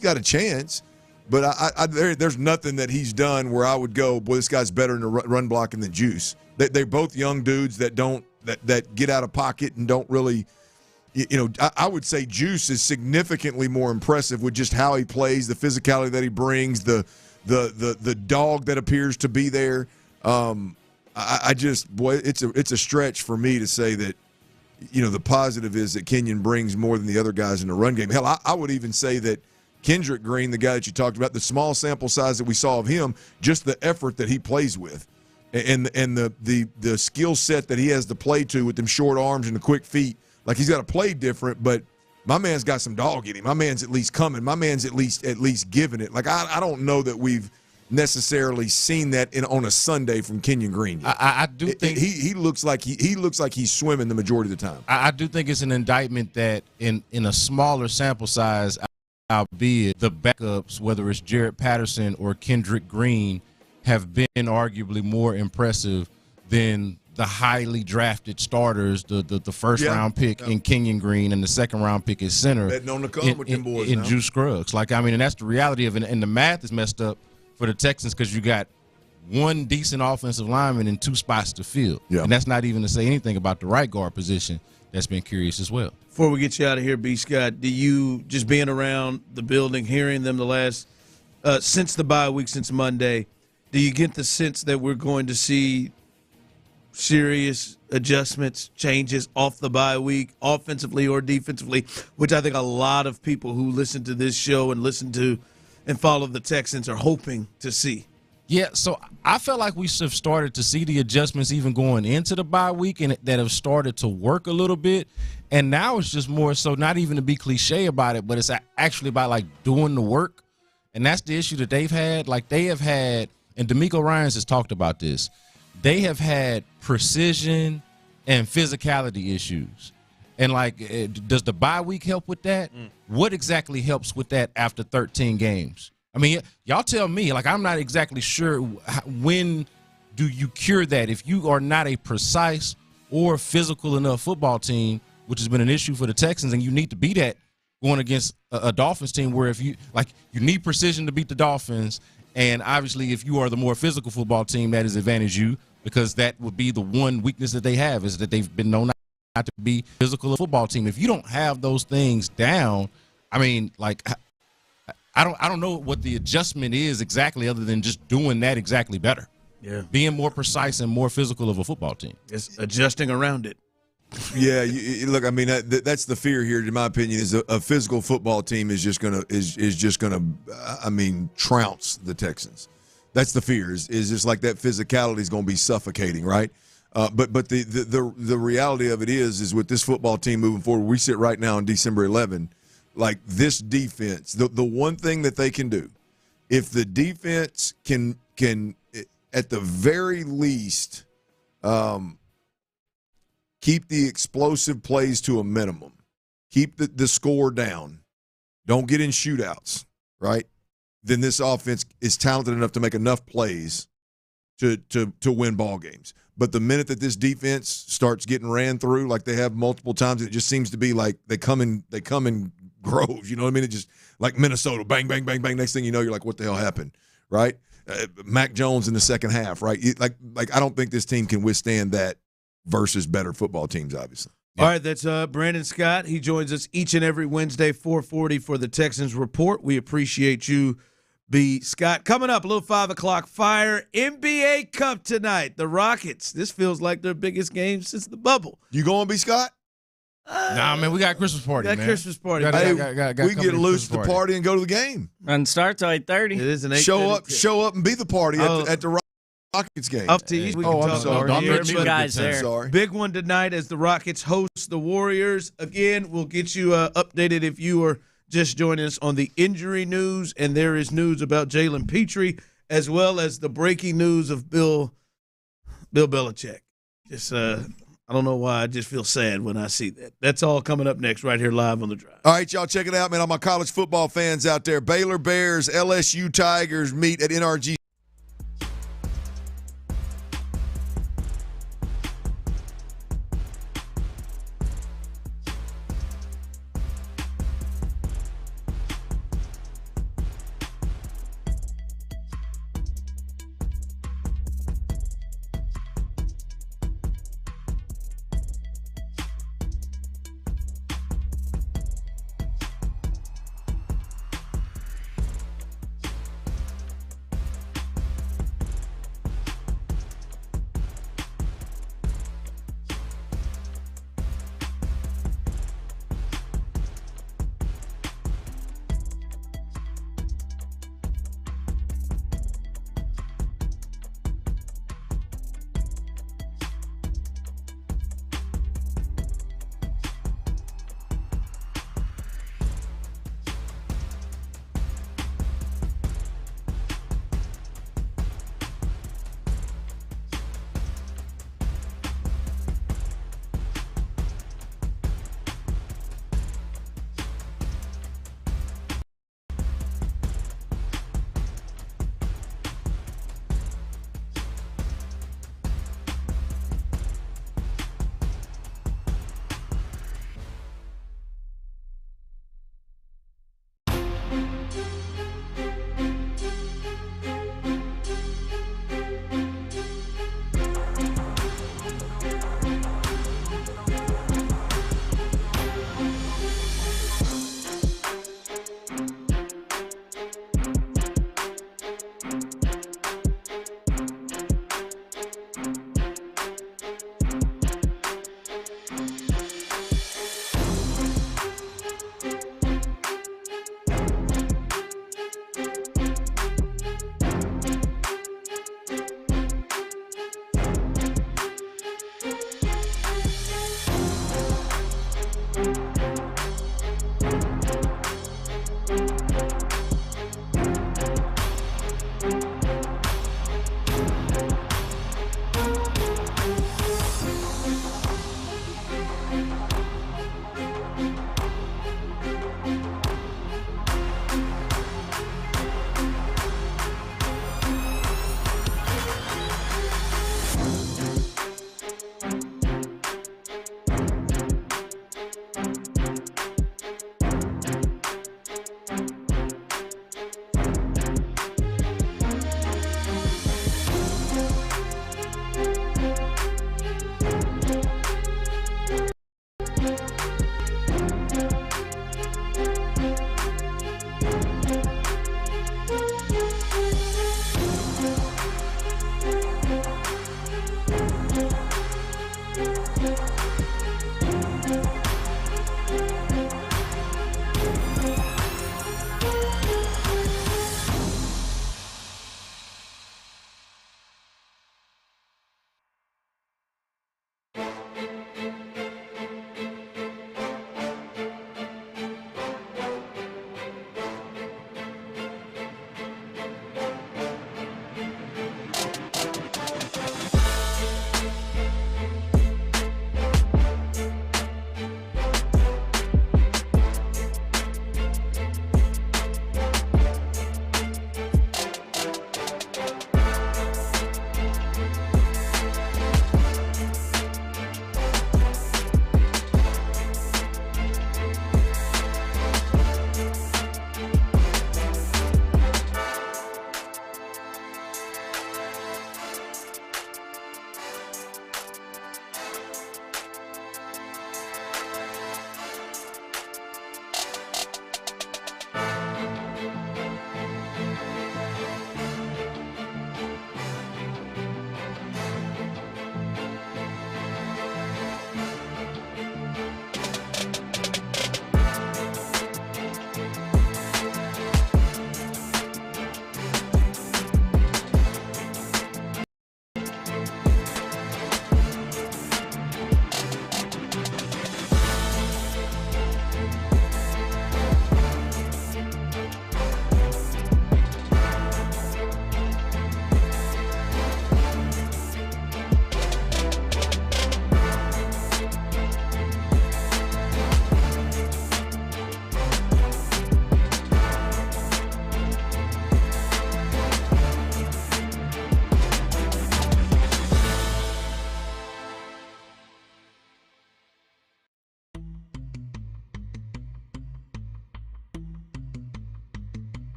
got a chance. But there's nothing that he's done where I would go, boy, this guy's better in the run blocking than Juice. They're both young dudes that get out of pocket and don't really, I would say Juice is significantly more impressive with just how he plays, the physicality that he brings, the dog that appears to be there. It's a stretch for me to say that, the positive is that Kenyon brings more than the other guys in the run game. Hell, I would even say that Kendrick Green, the guy that you talked about, the small sample size that we saw of him, just the effort that he plays with and the skill set that he has to play to with them short arms and the quick feet. Like, he's got to play different, but my man's got some dog in him. My man's at least coming. My man's at least giving it. Like, I don't know that we've necessarily seen that on a Sunday from Kenyon Green. I do think he looks like he's swimming the majority of the time. I do think it's an indictment that in a smaller sample size, albeit the backups, whether it's Jared Patterson or Kendrick Green, have been arguably more impressive than the highly drafted starters, the first round pick in Kenyon Green and the second round pick at center. Betting on the come with them boys in Juice Scruggs. And that's the reality of it. And the math is messed up for the Texans because you got one decent offensive lineman in 2 spots to fill. Yeah. And that's not even to say anything about the right guard position. That's been curious as well. Before we get you out of here, B. Scott, do you, just being around the building, hearing them the last since the bye week, since Monday, do you get the sense that we're going to see serious adjustments, changes off the bye week, offensively or defensively, which I think a lot of people who listen to this show and listen to and follow the Texans are hoping to see? Yeah, so I felt like we have started to see the adjustments even going into the bye week and that have started to work a little bit. And now it's just more so, not even to be cliche about it, but it's actually about, like, doing the work. And that's the issue that they've had. Like, they have had, and D'Amico Ryans has talked about this, they have had precision and physicality issues. And, like, does the bye week help with that? What exactly helps with that after 13 games? I mean, y'all tell me. Like, I'm not exactly sure when do you cure that if you are not a precise or physical enough football team, which has been an issue for the Texans, and you need to be that going against a Dolphins team where if you need precision to beat the Dolphins, and obviously if you are the more physical football team, that is advantage you, because that would be the one weakness that they have is that they've been known not to be physical football team. If you don't have those things down, I mean, like, I don't know what the adjustment is exactly other than just doing that exactly better. Yeah. Being more precise and more physical of a football team. It's adjusting around it. Yeah, look, I mean, that's the fear here, in my opinion, is a physical football team is just gonna trounce the Texans. That's the fear. Is just like that physicality is going to be suffocating, right? But the reality of it is with this football team moving forward, we sit right now on December 11. Like, this defense, the one thing that they can do, if the defense can at the very least keep the explosive plays to a minimum, keep the score down, don't get in shootouts, right? Then this offense is talented enough to make enough plays to win ball games. But the minute that this defense starts getting ran through like they have multiple times, it just seems to be like they come in groves, you know what I mean? It just like Minnesota, bang, bang, bang, bang. Next thing you know, you're like, what the hell happened, right? Mac Jones in the second half, right? Like I don't think this team can withstand that versus better football teams, obviously. Yeah. All right, that's Brandon Scott. He joins us each and every Wednesday, 4:40 for the Texans Report. We appreciate you, B. Scott. Coming up, a little 5 o'clock fire. NBA Cup tonight. The Rockets. This feels like their biggest game since the bubble. You going, B. Scott? Nah, man, we got a Christmas party, man. Christmas party. We get loose the party and go to the game. And starts at 8:30. It is an 8:30. Show up and be the party at the Rockets game. Up to you. I'm sorry. Don't hurt you guys there. Sorry. Big one tonight as the Rockets host the Warriors. Again, we'll get you updated if you are just joining us on the injury news. And there is news about Jalen Petrie as well as the breaking news of Bill Belichick. Just I don't know why. I just feel sad when I see that. That's all coming up next right here live on The Drive. All right, y'all, check it out, man. All my college football fans out there. Baylor Bears, LSU Tigers meet at NRG.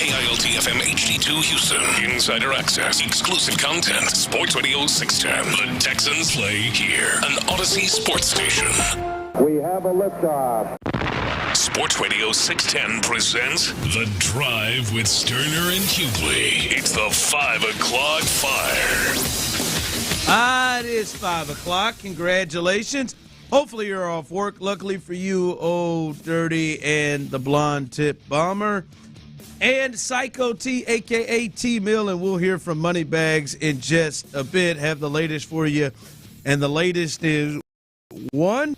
KILT-FM HD2 Houston. Insider access, exclusive content. Sports Radio 610. The Texans play here. An Odyssey sports station. We have a liftoff. Sports Radio 610 presents The Drive with Stoerner and Hughley. It's the 5 o'clock fire. It is 5 o'clock. Congratulations. Hopefully you're off work. Luckily for you, Old Dirty and the Blonde Tip Bomber. And Psycho T, a.k.a. T-Mill, and we'll hear from Moneybags in just a bit. Have the latest for you. And the latest is 1.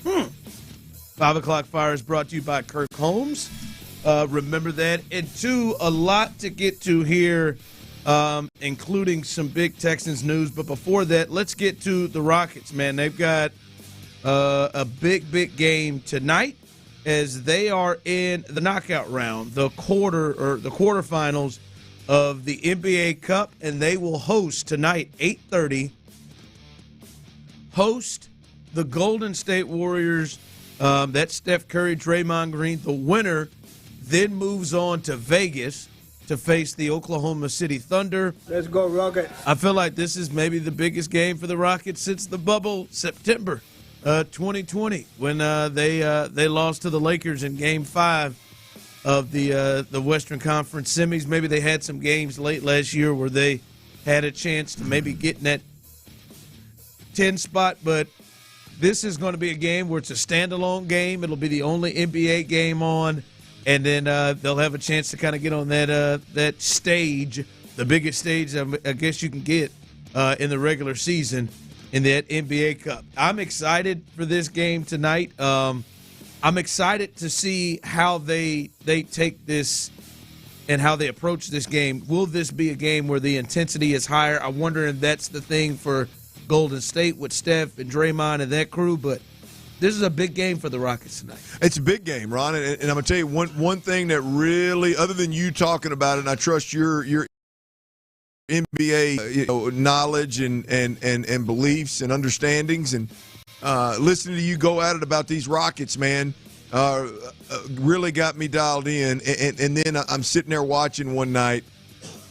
5 o'clock fire is brought to you by Kirk Holmes. Remember that. And 2, a lot to get to here, including some big Texans news. But before that, let's get to the Rockets, man. They've got a big game tonight as they are in the knockout round, the quarterfinals of the NBA Cup, and they will host tonight, 8:30, host the Golden State Warriors. That's Steph Curry, Draymond Green. The winner then moves on to Vegas to face the Oklahoma City Thunder. Let's go, Rockets. I feel like this is maybe the biggest game for the Rockets since the bubble, September 2020, when they lost to the Lakers in Game 5 of the Western Conference semis. Maybe they had some games late last year where they had a chance to maybe get in that 10 spot, but this is going to be a game where it's a standalone game. It'll be the only NBA game on, and then they'll have a chance to kind of get on that stage, the biggest stage I guess you can get in the regular season in that NBA Cup. I'm excited for this game tonight. I'm excited to see how they take this and how they approach this game. Will this be a game where the intensity is higher? I wonder if that's the thing for Golden State with Steph and Draymond and that crew, but this is a big game for the Rockets tonight. It's a big game, Ron, and I'm going to tell you one thing that really, other than you talking about it, and I trust your NBA knowledge and beliefs and understandings, and listening to you go at it about these Rockets, man, really got me dialed in. And then I'm sitting there watching one night,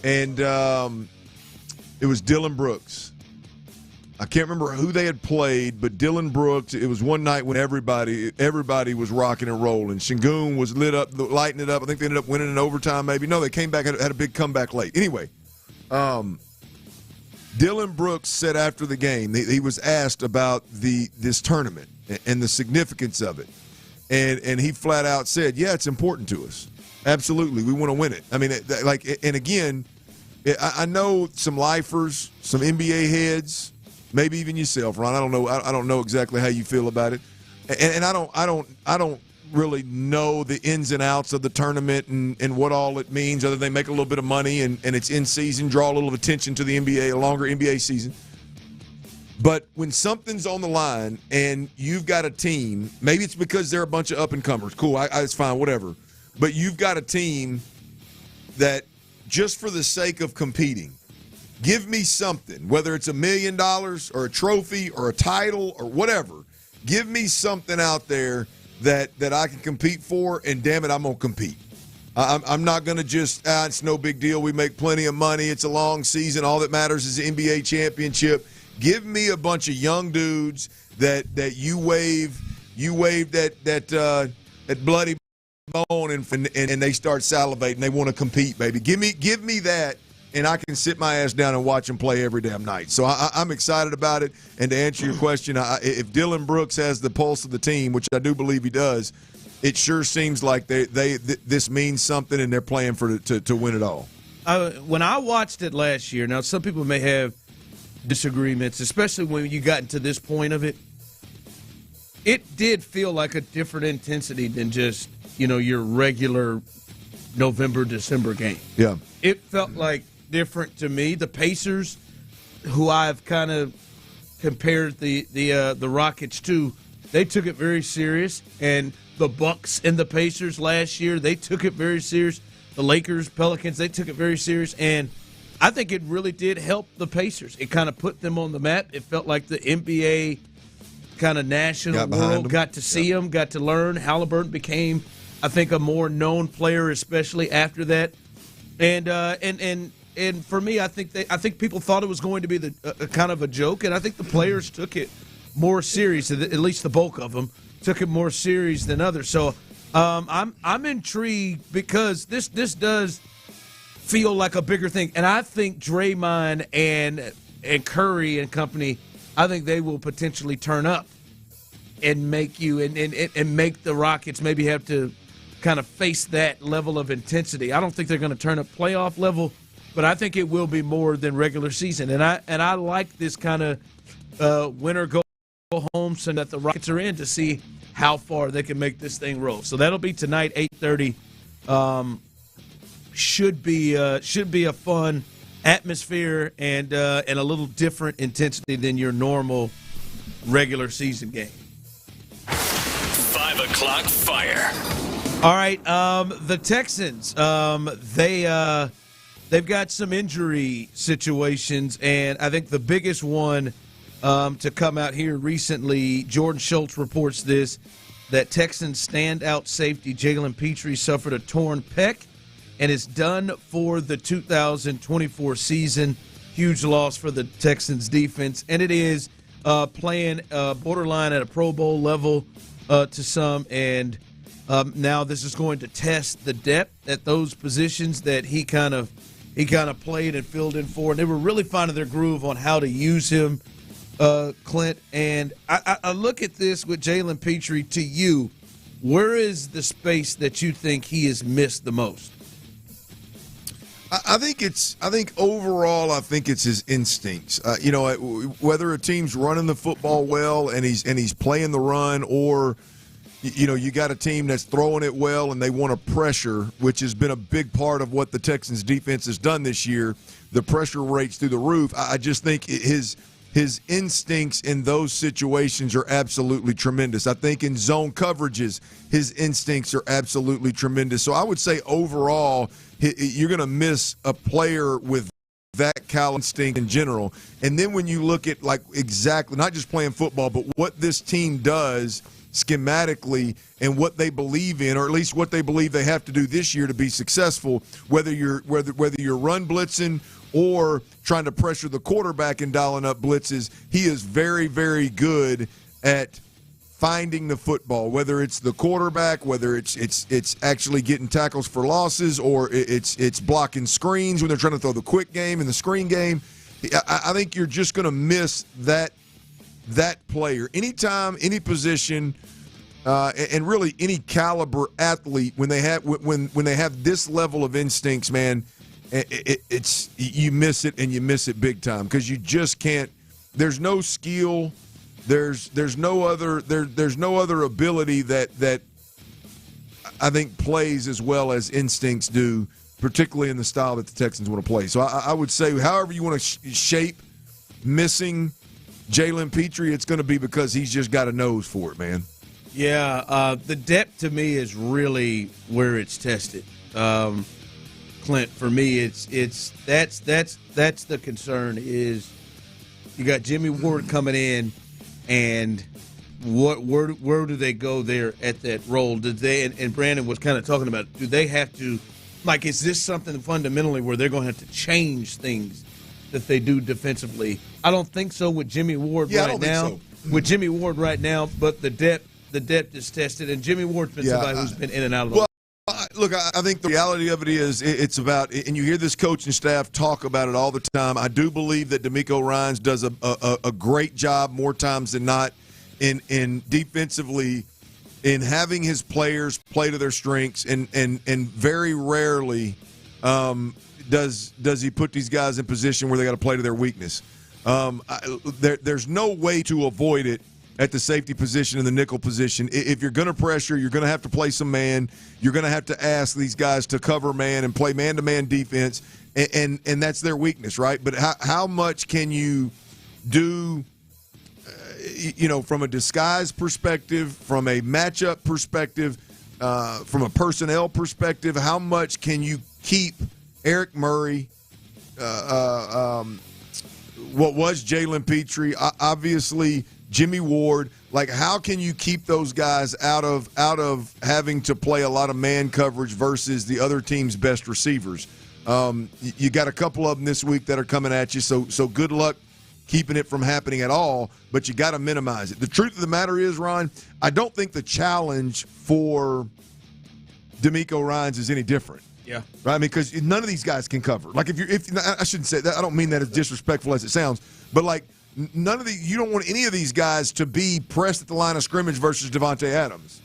and it was Dylan Brooks. I can't remember who they had played, but Dylan Brooks, it was one night when everybody was rocking and rolling. Şengün was lighting it up. I think they ended up winning in overtime maybe. No, they came back, had a big comeback late. Anyway, Dylan Brooks said after the game, he was asked about this tournament and the significance of it. And he flat out said, yeah, it's important to us. Absolutely, we want to win it. I mean, and again, I know some lifers, some NBA heads, maybe even yourself, Ron. I don't know exactly how you feel about it, and I don't really know the ins and outs of the tournament and what all it means. Other than they make a little bit of money and it's in season, draw a little attention to the NBA, a longer NBA season. But when something's on the line and you've got a team, maybe it's because they're a bunch of up and comers. Cool, it's fine, whatever. But you've got a team that just for the sake of competing. Give me something, whether it's $1 million or a trophy or a title or whatever. Give me something out there that I can compete for, and damn it, I'm going to compete. I'm not going to just, it's no big deal. We make plenty of money. It's a long season. All that matters is the NBA championship. Give me a bunch of young dudes that you wave that bloody bone and they start salivating. They want to compete, baby. Give me that. And I can sit my ass down and watch them play every damn night. So I'm excited about it. And to answer your question, if Dylan Brooks has the pulse of the team, which I do believe he does, it sure seems like this means something and they're playing to win it all. When I watched it last year, now some people may have disagreements, especially when you got into this point of it. It did feel like a different intensity than just your regular November, December game. Yeah, it felt like different to me. The Pacers, who I've kind of compared the Rockets to, they took it very serious, and the Bucks and the Pacers last year, they took it very serious. The Lakers, Pelicans, they took it very serious, and I think it really did help the Pacers. It kind of put them on the map. It felt like the NBA kind of national world got to see them, got to learn. Halliburton became I think a more known player, especially after that. And for me, I think people thought it was going to be a kind of a joke, and I think the players took it more serious. At least the bulk of them took it more serious than others. So I'm intrigued because this does feel like a bigger thing, and I think Draymond and Curry and company, I think they will potentially turn up and make and make the Rockets maybe have to kind of face that level of intensity. I don't think they're going to turn up playoff level, but I think it will be more than regular season. And I like this kind of winner go home so that the Rockets are in to see how far they can make this thing roll. So that'll be tonight, 8:30. Should be a fun atmosphere and a little different intensity than your normal regular season game. 5 o'clock fire. All right, the Texans, they've got some injury situations, and I think the biggest one to come out here recently, Jordan Schultz reports this, that Texans standout safety Jalen Petrie suffered a torn pec and is done for the 2024 season. Huge loss for the Texans defense, and it is playing borderline at a Pro Bowl level to some, and now this is going to test the depth at those positions that he kind of played and filled in for, and they were really finding their groove on how to use him, Clint. And I look at this with Jalen Petrie. To you, where is the space that you think he has missed the most? I think overall, I think it's his instincts. Whether a team's running the football well and he's playing the run, or you got a team that's throwing it well and they want to pressure, which has been a big part of what the Texans defense has done this year. The pressure rates through the roof. I just think his instincts in those situations are absolutely tremendous. I think in zone coverages, his instincts are absolutely tremendous. So I would say overall, you're going to miss a player with that caliber instinct in general. And then when you look at exactly, not just playing football, but what this team does schematically and what they believe in, or at least what they believe they have to do this year to be successful, whether you're run blitzing or trying to pressure the quarterback and dialing up blitzes, he is very, very good at finding the football, whether it's the quarterback, whether it's actually getting tackles for losses, or it's blocking screens when they're trying to throw the quick game and the screen game. I think you're just going to miss that player. Anytime, any position, and really any caliber athlete, when they have this level of instincts, man, it's you miss it, and you miss it big time, because you just can't. There's no skill. There's no other ability that I think plays as well as instincts do, particularly in the style that the Texans want to play. So I would say, however you want to shape missing Jalen Petrie, it's going to be because he's just got a nose for it, man. Yeah, the depth to me is really where it's tested. Clint, for me, that's the concern. Is you got Jimmy Ward coming in, and where do they go there at that role? Did they, and Brandon was kind of talking about, do they have to, is this something fundamentally where they're going to have to change things that they do defensively? I don't think so with Jimmy Ward right now. With Jimmy Ward right now, but the depth is tested, and Jimmy Ward's been somebody who's been in and out of the Look, I think the reality of it is it's about, and you hear this coaching staff talk about it all the time. I do believe that DeMeco Ryans does a great job more times than not in defensively in having his players play to their strengths, and very rarely does he put these guys in position where they got to play to their weakness. There's no way to avoid it at the safety position and the nickel position. If you're going to pressure, you're going to have to play some man. You're going to have to ask these guys to cover man and play man-to-man defense, and that's their weakness, right? But how much can you do, from a disguise perspective, from a matchup perspective, from a personnel perspective, how much can you keep Eric Murray, what was Jalen Petrie, obviously Jimmy Ward. Like, how can you keep those guys out of having to play a lot of man coverage versus the other team's best receivers? You got a couple of them this week that are coming at you, so good luck keeping it from happening at all, but you got to minimize it. The truth of the matter is, Ron, I don't think the challenge for DeMeco Ryans is any different. Yeah. Right? I mean, because none of these guys can cover. Like, if I shouldn't say that. I don't mean that as disrespectful as it sounds, but like, you don't want any of these guys to be pressed at the line of scrimmage versus Devontae Adams.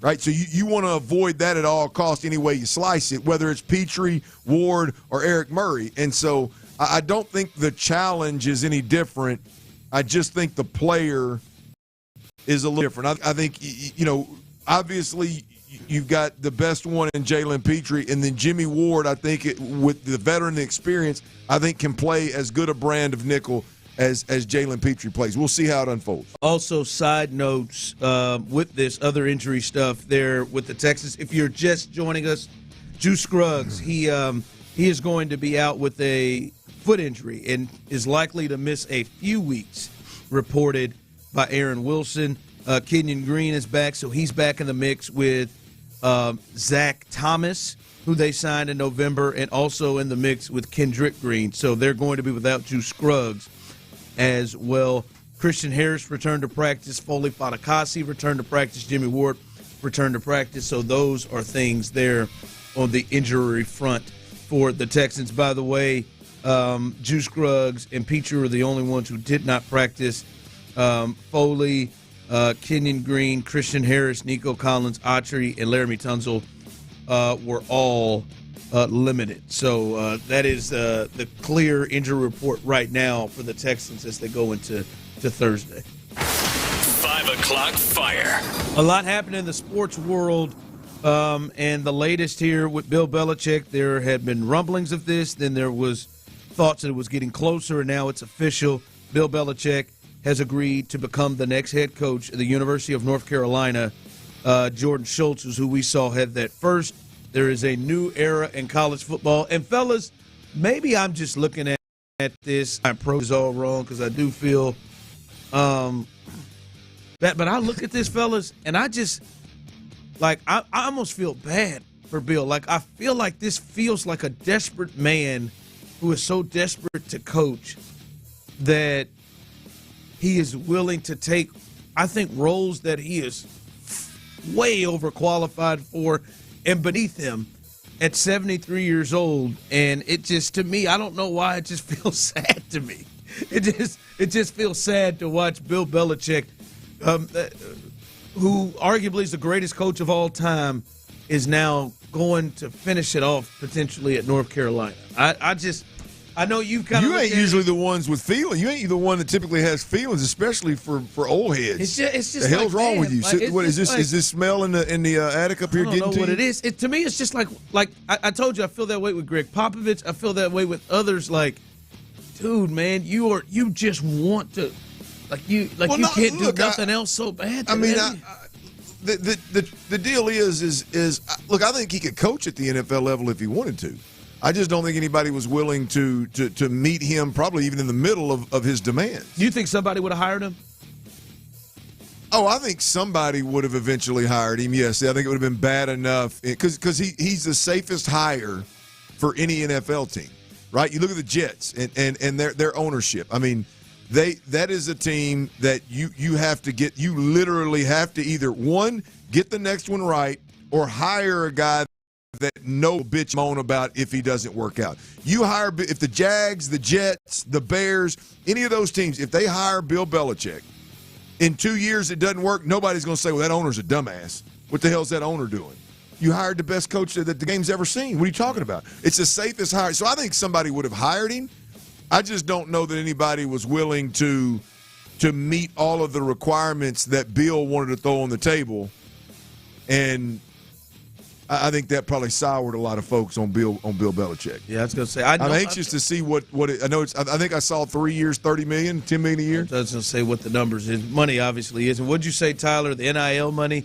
Right? So you want to avoid that at all costs any way you slice it, whether it's Petrie, Ward, or Eric Murray. And so I don't think the challenge is any different. I just think the player is a little different. I think, obviously you've got the best one in Jalen Petrie, and then Jimmy Ward, I think, with the veteran experience, I think can play as good a brand of nickel as Jalen Petrie plays. We'll see how it unfolds. Also, side notes with this other injury stuff there with the Texans. If you're just joining us, Juice Scruggs, he is going to be out with a foot injury and is likely to miss a few weeks, reported by Aaron Wilson. Kenyon Green is back, so he's back in the mix with Zach Thomas, who they signed in November, and also in the mix with Kendrick Green. So they're going to be without Juice Scruggs as well. Christian Harris returned to practice. Foley Fatukasi returned to practice. Jimmy Ward returned to practice. So those are things there on the injury front for the Texans. By the way, Juice Scruggs and Petrie were the only ones who did not practice. Foley, Kenyon Green, Christian Harris, Nico Collins, Autry, and Laramie Tunsil were all limited. So that is the clear injury report right now for the Texans as they go into Thursday. 5 o'clock fire. A lot happened in the sports world, and the latest here with Bill Belichick. There had been rumblings of this, then there was thoughts that it was getting closer, and now it's official. Bill Belichick has agreed to become the next head coach at the University of North Carolina. Jordan Schultz is who we saw head that first. There is a new era in college football. And, fellas, maybe I'm just looking at this. My approach is all wrong because I do feel that. But I look at this, fellas, and I just, like, I almost feel bad for Bill. Like, I feel like this feels like a desperate man who is so desperate to coach that he is willing to take, I think, roles that he is way overqualified for and beneath him at 73 years old. And it just, to me, I don't know why, it just feels sad to me. It just feels sad to watch Bill Belichick, who arguably is the greatest coach of all time, is now going to finish it off potentially at North Carolina. I know you kind of. You ain't usually the ones with feelings. You ain't the one that typically has feelings, especially for old heads. It's just the hell's like, wrong man, with you? like, What is this? like, is this smell in the attic up here I getting don't to know what you? it is. To me, it's just like I told you, I feel that way with Greg Popovich. I feel that way with others. Like, dude, man, you just want to, you can't do nothing else so bad. I mean, the deal is look, I think he could coach at the NFL level if he wanted to. I just don't think anybody was willing to meet him, probably even in the middle of his demands. Do you think somebody would have hired him? Oh, I think somebody would have eventually hired him, yes. I think it would have been bad enough because he's the safest hire for any NFL team, right? You look at the Jets and their ownership. I mean, that is a team that you have to get – you literally have to either, one, get the next one right or hire a guy that no bitch moan about if he doesn't work out. You hire – if the Jags, the Jets, the Bears, any of those teams, if they hire Bill Belichick, in 2 years it doesn't work, nobody's going to say, well, that owner's a dumbass. What the hell's that owner doing? You hired the best coach that the game's ever seen. What are you talking about? It's the safest hire. So I think somebody would have hired him. I just don't know that anybody was willing to meet all of the requirements that Bill wanted to throw on the table. And I think that probably soured a lot of folks on Bill Belichick. Yeah, I was going to say. I'm anxious to see what it, I know. I think I saw 3 years, $30 million, $10 million a year. I was going to say what the numbers is. Money obviously is. And what'd you say, Tyler? The NIL money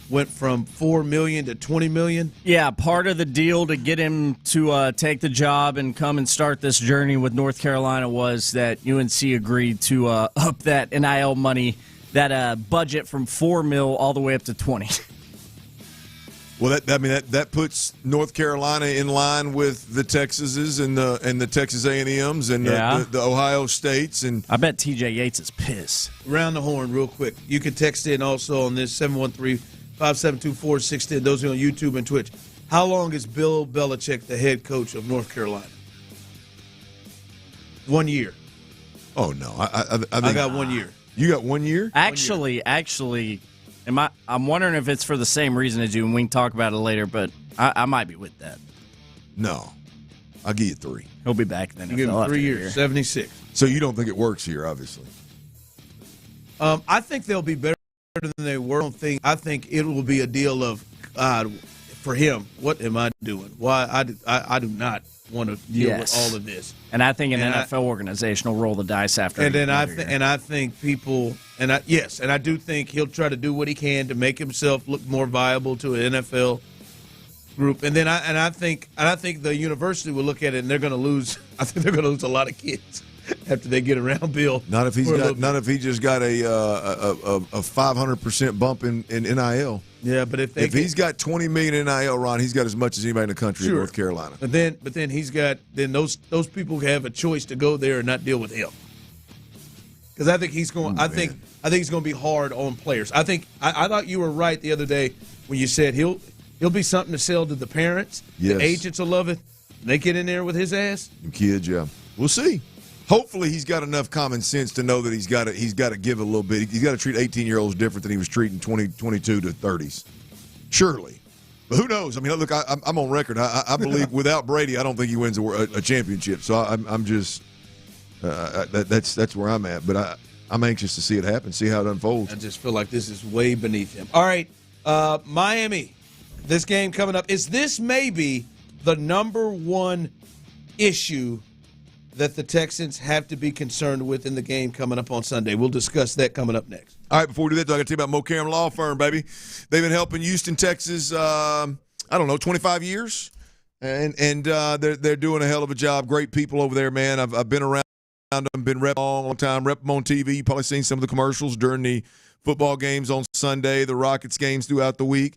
went from $4 million to $20 million. Yeah, part of the deal to get him to take the job and come and start this journey with North Carolina was that UNC agreed to up that NIL money that budget from $4 million all the way up to 20. Well, that puts North Carolina in line with the Texases and the Texas A&Ms and the Ohio States. And I bet TJ Yates is pissed. Round the horn real quick. You can text in also on this 713-572-4610. Those who are on YouTube and Twitch. How long is Bill Belichick the head coach of North Carolina? 1 year. Oh no, I got 1 year. You got 1 year? Actually, I'm wondering if it's for the same reason as you, and we can talk about it later, but I might be with that. No. I'll give you 3. He'll be back then. You give him 3 years, 76. So you don't think it works here, obviously? I think they'll be better than they were. I think it will be a deal of, for him, what am I doing? Why I do not want to deal with all of this. And I think an NFL organization will roll the dice after. And then I think people, and I do think he'll try to do what he can to make himself look more viable to an NFL group. And then I think the university will look at it and they're going to lose. I think they're going to lose a lot of kids after they get around Bill. Not if he just got a 500% bump in NIL. Yeah, but if he's got $20 million in NIL, Ron, he's got as much as anybody in the country in North Carolina. But then he's got those people have a choice to go there and not deal with him. Because I think he's going. I think he's going to be hard on players. I thought you were right the other day when you said he'll be something to sell to the parents. Yes. The agents will love it. They get in there with his ass. The kids, yeah. We'll see. Hopefully he's got enough common sense to know that he's got to give a little bit. He's got to treat 18-year-olds different than he was treating 22 to 30s. Surely. But who knows? I mean, look, I'm on record. I believe without Brady, I don't think he wins a championship. So I'm just that's where I'm at. But I'm anxious to see it happen, see how it unfolds. I just feel like this is way beneath him. All right, Miami, this game coming up. Is this maybe the number one issue that the Texans have to be concerned with in the game coming up on Sunday? We'll discuss that coming up next. All right, before we do that, though, I got to tell you about Mocaram Law Firm, baby. They've been helping Houston, Texas, 25 years. And they're doing a hell of a job. Great people over there, man. I've been around them, been rep a long time, rep them on TV. You've probably seen some of the commercials during the football games on Sunday, the Rockets games throughout the week.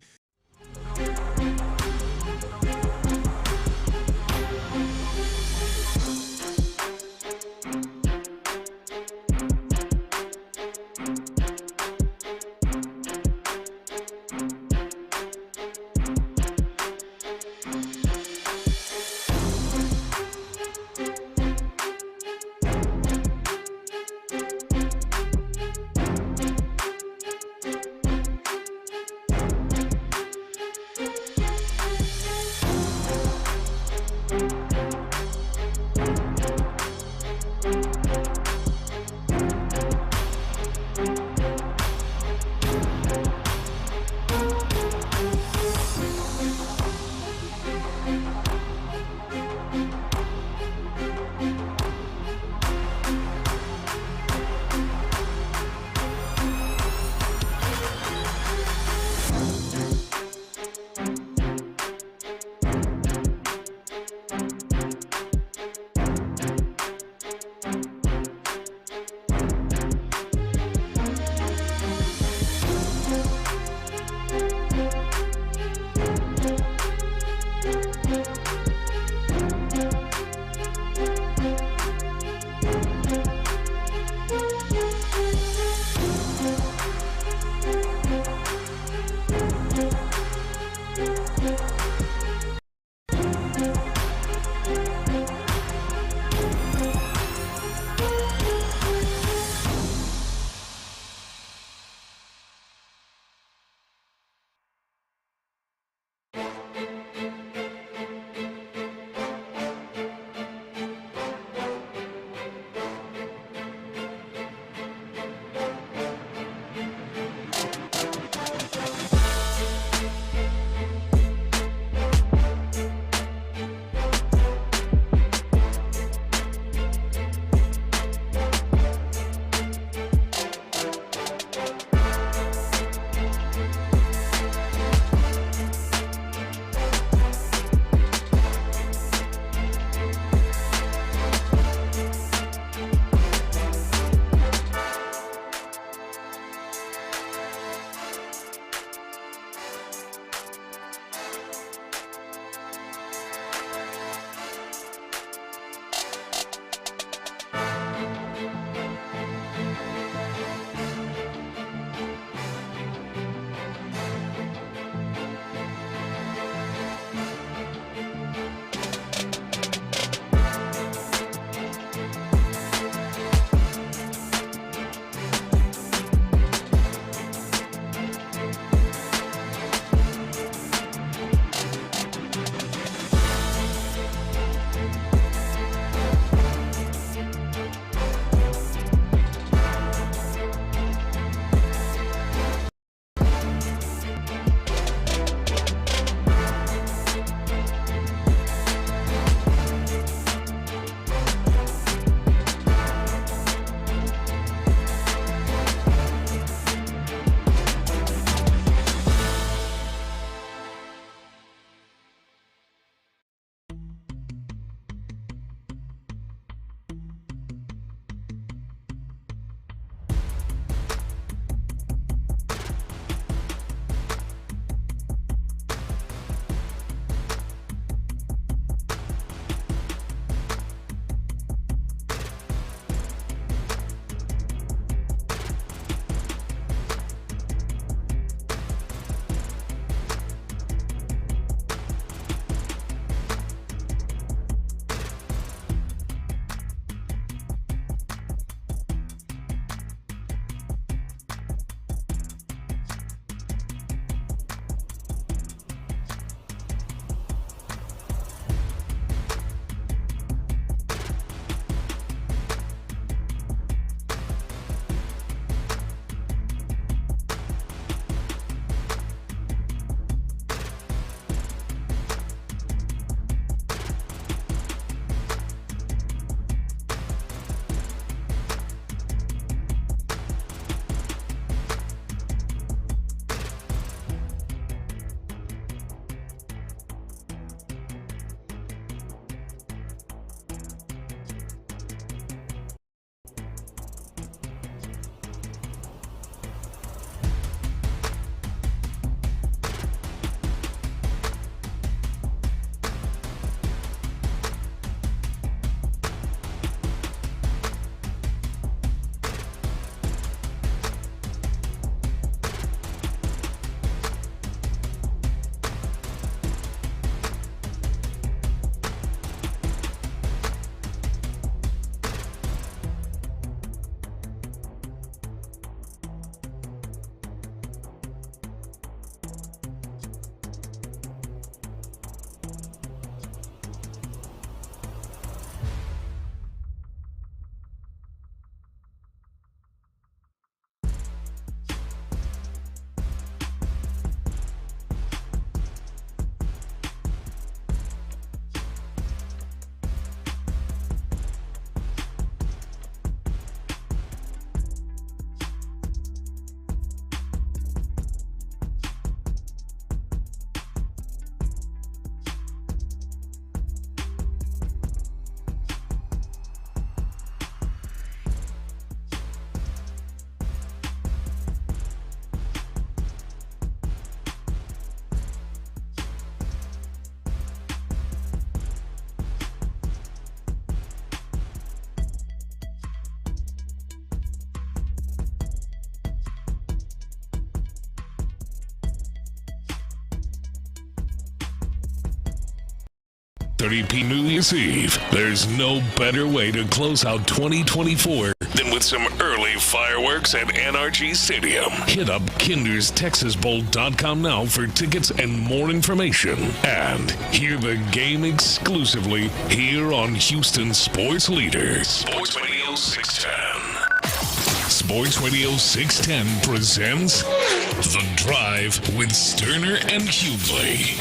7:30 p.m. New Year's Eve. There's no better way to close out 2024 than with some early fireworks at NRG Stadium. Hit up KindersTexasBowl.com now for tickets and more information. And hear the game exclusively here on Houston Sports Leader, Sports Radio 610. Sports Radio 610 presents The Drive with Stoerner and Hughley.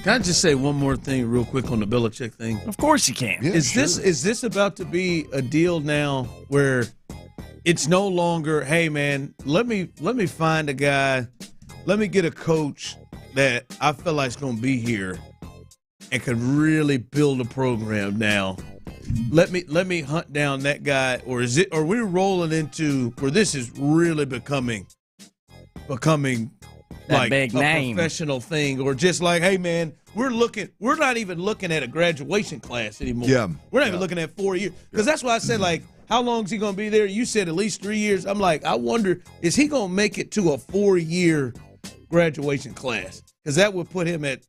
Can I just say one more thing real quick on the Belichick thing? Of course you can. Yeah, is this about to be a deal now where it's no longer, hey man, let me find a guy, let me get a coach that I feel like is going to be here and can really build a program now. Let me hunt down that guy, or are we rolling into where this is really becoming that like big a name professional thing, or just like, hey man, we're not even looking at a graduation class anymore. Yeah. We're not even looking at 4 years. Because that's why I said, like, how long is he going to be there? You said at least 3 years. I'm like, I wonder, is he going to make it to a 4-year graduation class? Because that would put him at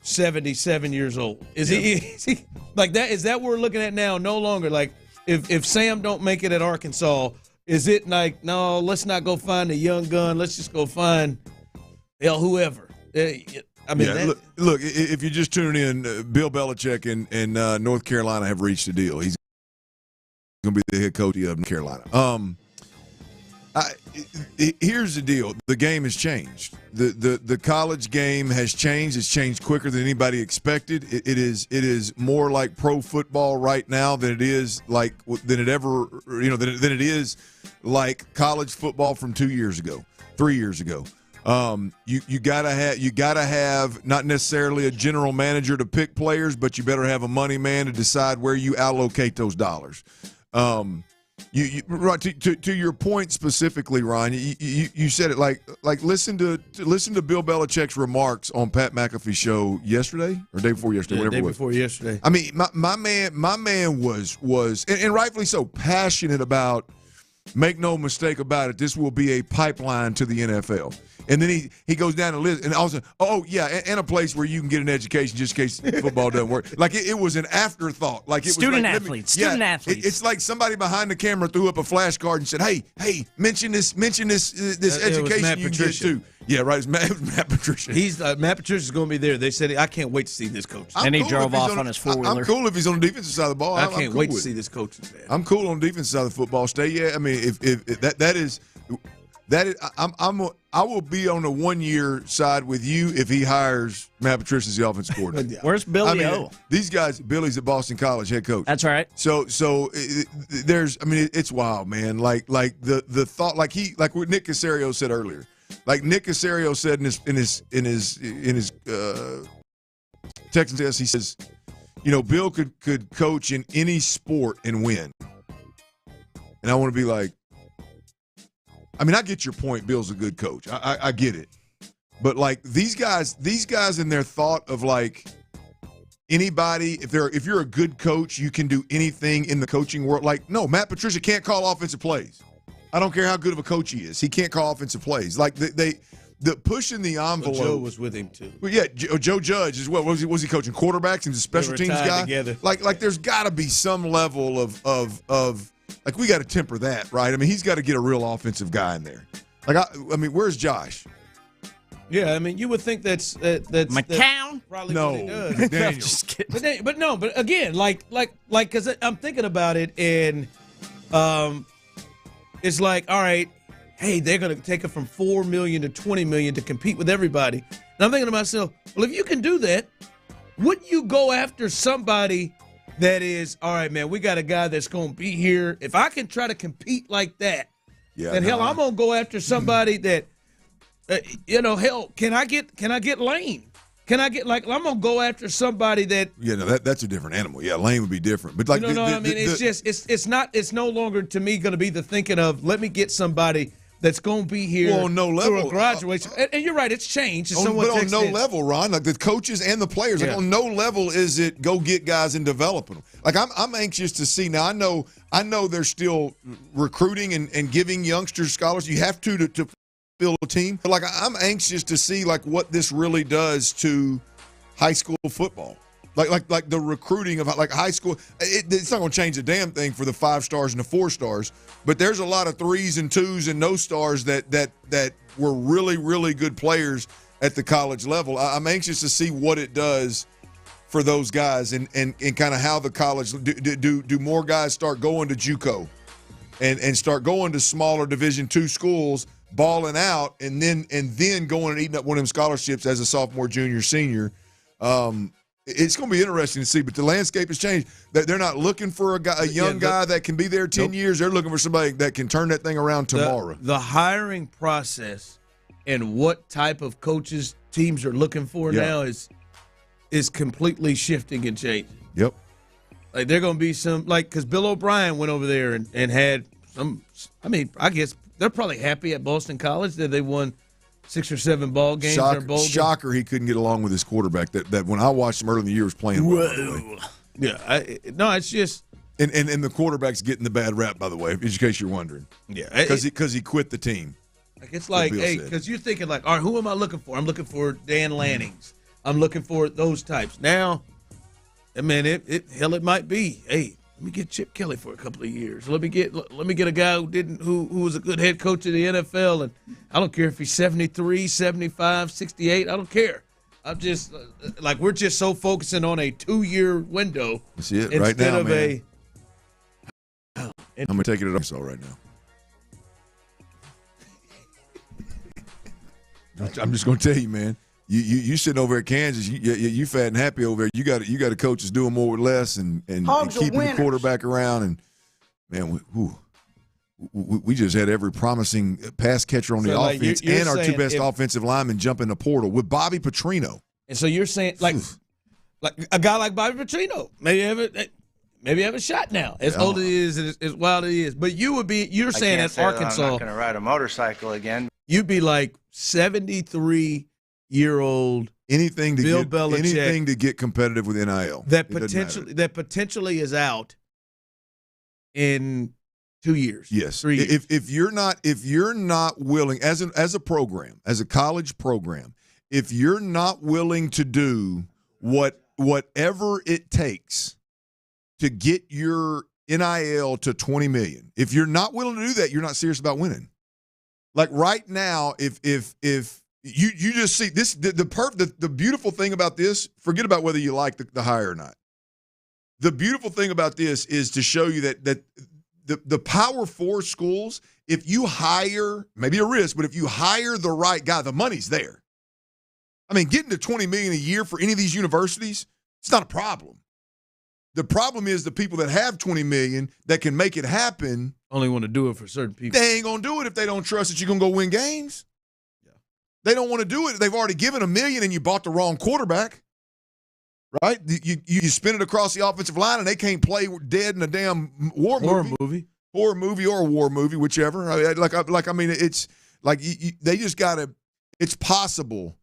77 years old. Is he like that? Is that what we're looking at now? No longer like if Sam don't make it at Arkansas, is it like, no, let's not go find a young gun. Let's just go find whoever. I mean, look, if you're just tuning in, Bill Belichick and North Carolina have reached a deal. He's going to be the head coach of North Carolina. Here's the deal. The game has changed. The college game has changed. It's changed quicker than anybody expected. It is more like pro football right now than it is like than it is like college football from 2 years ago, 3 years ago. You gotta have not necessarily a general manager to pick players, but you better have a money man to decide where you allocate those dollars. Right to your point specifically, Ryan. You said it like listen to Bill Belichick's remarks on Pat McAfee's show yesterday or day before yesterday, whatever it was. Day before yesterday. I mean, my man was and rightfully so passionate about. Make no mistake about it, this will be a pipeline to the NFL. And then he goes down the list, and also, and a place where you can get an education just in case football doesn't work. Like it was an afterthought. Like it student was athletes. It's like somebody behind the camera threw up a flashcard and said, "Hey, mention this education you can get too." Yeah, right. It was Matt Patricia. Matt Patricia's going to be there. They said, I can't wait to see this coach. And he drove off on his four-wheeler. I'm cool if he's on the defensive side of the ball. I can't wait to see this coach. I'm cool on the defensive side of the football. I mean, if that is, I will be on the 1 year side with you if he hires Matt Patricia as the offensive coordinator. Where's Billy O? These guys, Billy's at Boston College head coach. That's right. So there's, I mean, it's wild, man. Like the thought, like what Nick Caserio said earlier. Like Nick Caserio said in his Texans test, he says, Bill could coach in any sport and win. And I want to be like, I mean, I get your point. Bill's a good coach. I get it. But like these guys in their thought of like anybody, if you're a good coach, you can do anything in the coaching world. Like, no, Matt Patricia can't call offensive plays. I don't care how good of a coach he is. He can't call offensive plays. Like the pushing the envelope. Well, Joe was with him too. Well, yeah, Joe Judge as well. Was he coaching quarterbacks and a special teams guy? Together. Like there's got to be some level of like we got to temper that, right? I mean, he's got to get a real offensive guy in there. Like I mean, where's Josh? Yeah, I mean, you would think that's McCown. Probably no, what he does. McDaniel. Just kidding. But again, like, because I'm thinking about it, and it's like, all right, hey, they're going to take it from $4 million to $20 million to compete with everybody. And I'm thinking to myself, well, if you can do that, wouldn't you go after somebody that is, all right, man, we got a guy that's going to be here. If I can try to compete like that, then hell, I'm going to go after somebody that, hell, can I get Lane? Can I get I'm gonna go after somebody that? Yeah, no, that's a different animal. Yeah, Lane would be different, but like, it's no longer to me going to be the thinking of let me get somebody that's going to be here on no level. A graduation. And you're right, it's changed. But on no level, Ron, like the coaches and the players, like on no level is it go get guys and developing them. Like I'm anxious to see now. I know they're still recruiting and giving youngsters scholarships. You have to build a team. But like I'm anxious to see like what this really does to high school football. Like the recruiting of like high school. It's not going to change a damn thing for the 5 stars and the 4 stars. But there's a lot of 3s and 2s and no stars that were really, really good players at the college level. I'm anxious to see what it does for those guys and kind of how the college do more guys start going to JUCO and start going to smaller Division II schools, balling out, and then going and eating up one of them scholarships as a sophomore, junior, senior. It's going to be interesting to see, but the landscape has changed. They're not looking for a young guy that can be there 10 years. They're looking for somebody that can turn that thing around tomorrow. The hiring process and what type of coaches teams are looking for now is completely shifting and changing. Yep. Like they're going to be some because Bill O'Brien went over there and had some. I mean, I guess they're probably happy at Boston College that they won 6 or 7 ball games. Shocker, he couldn't get along with his quarterback. That when I watched him early in the year was playing well. Yeah, no, it's just and the quarterback's getting the bad rap, by the way, in case you're wondering. Yeah, because he quit the team. Like it's like, hey, because you're thinking like, all right, who am I looking for? I'm looking for Dan Lannings. I'm looking for those types. Now, I mean, it might be, hey, let me get Chip Kelly for a couple of years. Let me get a guy who was a good head coach in the NFL, and I don't care if he's 73, 75, 68. I don't care. I'm just we're just so focusing on a 2-year window. See it right now, man. I'm gonna take it at Arkansas right now. I'm just gonna tell you, man. You sitting over at Kansas, you fat and happy over there. You got a coach that's doing more with less and keeping the quarterback around. And man, we just had every promising pass catcher on the offense and our 2 best offensive linemen jump in the portal with Bobby Petrino. And so you're saying like a guy like Bobby Petrino maybe have a shot now. As old as he is, as wild as he is. But you're saying at Arkansas, I'm not going to ride a motorcycle again. You'd be like 73-year-old Bill Belichick, anything to get competitive with NIL. That potentially is out in 2 years. Yes. 3 years. If you're not willing as a program, as a college program, if you're not willing to do whatever it takes to get your NIL to $20 million, if you're not willing to do that, you're not serious about winning. Like right now, if you just see this, the beautiful thing about this, forget about whether you like the hire or not. The beautiful thing about this is to show you that the Power 4 schools, if you hire, maybe a risk, but if you hire the right guy, the money's there. I mean, getting to $20 million a year for any of these universities, it's not a problem. The problem is the people that have $20 million that can make it happen only want to do it for certain people. They ain't going to do it if they don't trust that you're going to go win games. Yeah. They don't want to do it. They've already given $1 million and you bought the wrong quarterback. Right? You spin it across the offensive line and they can't play dead in a damn horror movie or a war movie, whichever. I mean, it's like they just got to – it's possible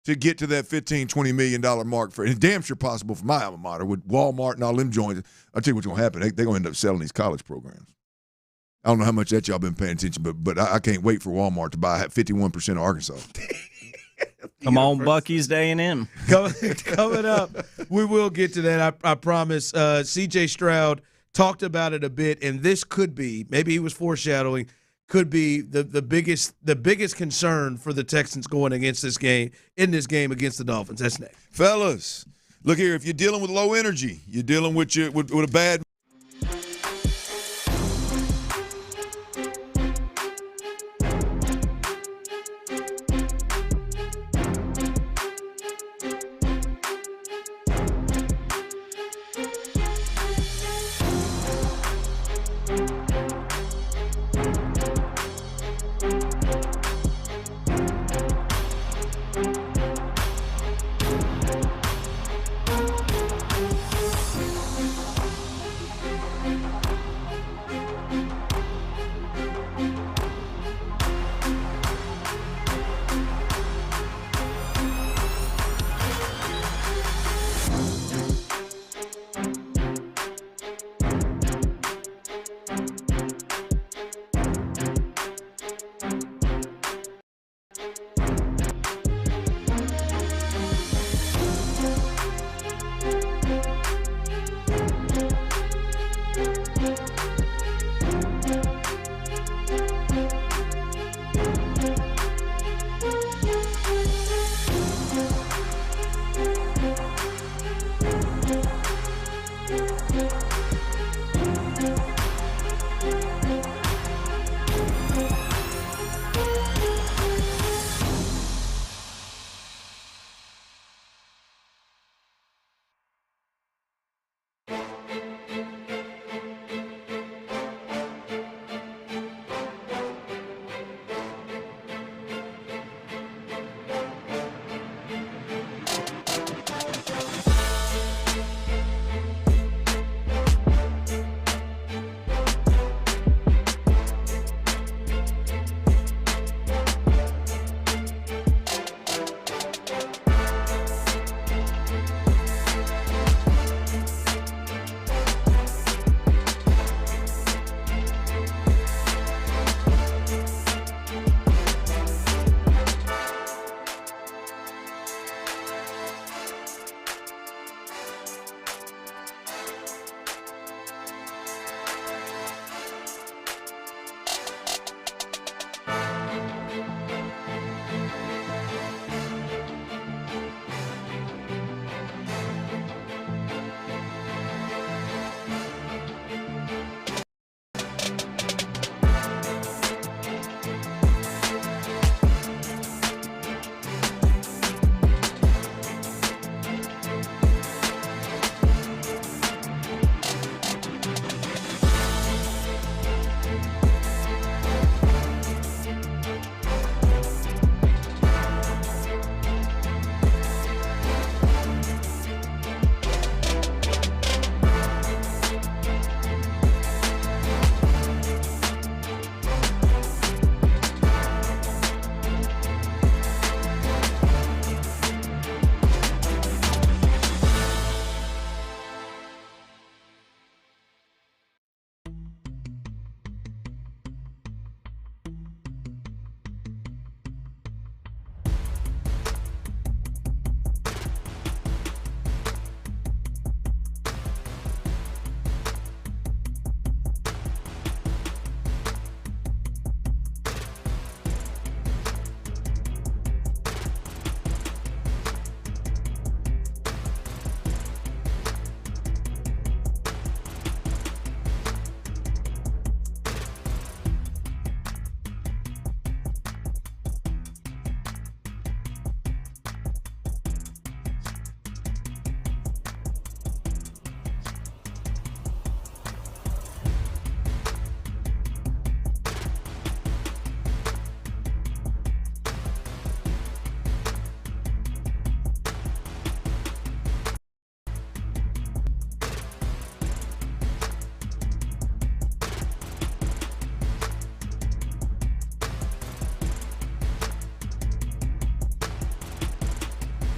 to get to that $15, $20 million mark. It's damn sure possible for my alma mater with Walmart and all them joints. I'll tell you what's going to happen. They're going to end up selling these college programs. I don't know how much that y'all been paying attention, but I can't wait for Walmart to buy 51% of Arkansas. Come on, Bucky's A&M. Coming up, we will get to that, I promise. C.J. Stroud talked about it a bit, and this could be, maybe he was foreshadowing, could be the biggest concern for the Texans going against this game, against the Dolphins. That's next. Fellas, look here, if you're dealing with low energy, you're dealing with a bad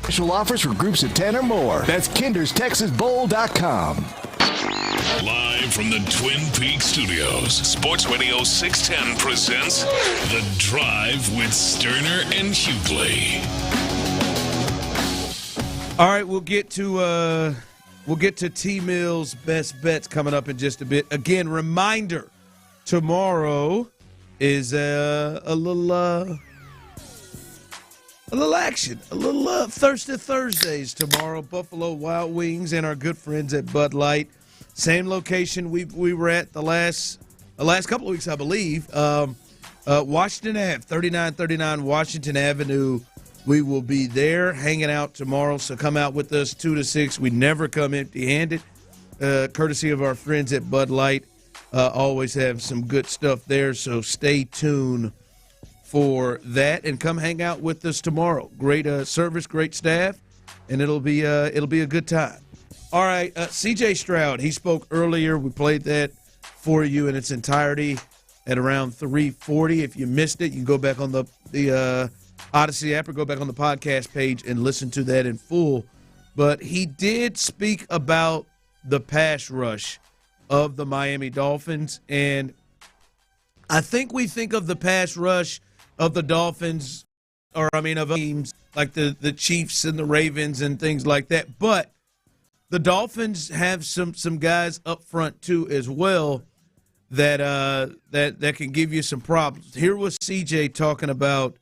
Special offers for groups of 10 or more. That's KindersTexasBowl.com. Live from the Twin Peaks studios, Sports Radio 610 presents The Drive with Stoerner and Hughley. All right, we'll get to T-Mill's best bets coming up in just a bit. Again, reminder, tomorrow is a little action, a little Thirsty Thursdays tomorrow. Buffalo Wild Wings and our good friends at Bud Light. Same location we were at the last couple of weeks, I believe. Washington Ave, 3939 Washington Avenue. We will be there hanging out tomorrow, so come out with us 2 to 6. We never come empty-handed, courtesy of our friends at Bud Light. Always have some good stuff there, so stay tuned for that and come hang out with us tomorrow. Great service, great staff, and it'll be a good time. All right, C.J. Stroud, he spoke earlier. We played that for you in its entirety at around 3:40. If you missed it, you can go back on the Odyssey app or go back on the podcast page and listen to that in full. But he did speak about the pass rush of the Miami Dolphins, and I think we think of the pass rush of the Dolphins, of teams like the Chiefs and the Ravens and things like that. But the Dolphins have some guys up front too as well that can give you some problems. Here was CJ talking about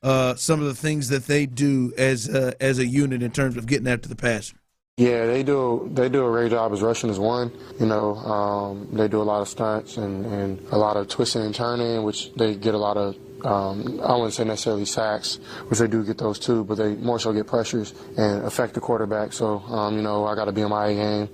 some of the things that they do as a unit in terms of getting after the passer. Yeah, they do a great job as rushing as one. They do a lot of stunts and a lot of twisting and turning, which they get a lot of, I wouldn't say necessarily sacks, which they do get those too, but they more so get pressures and affect the quarterback. So, I got to be on my A game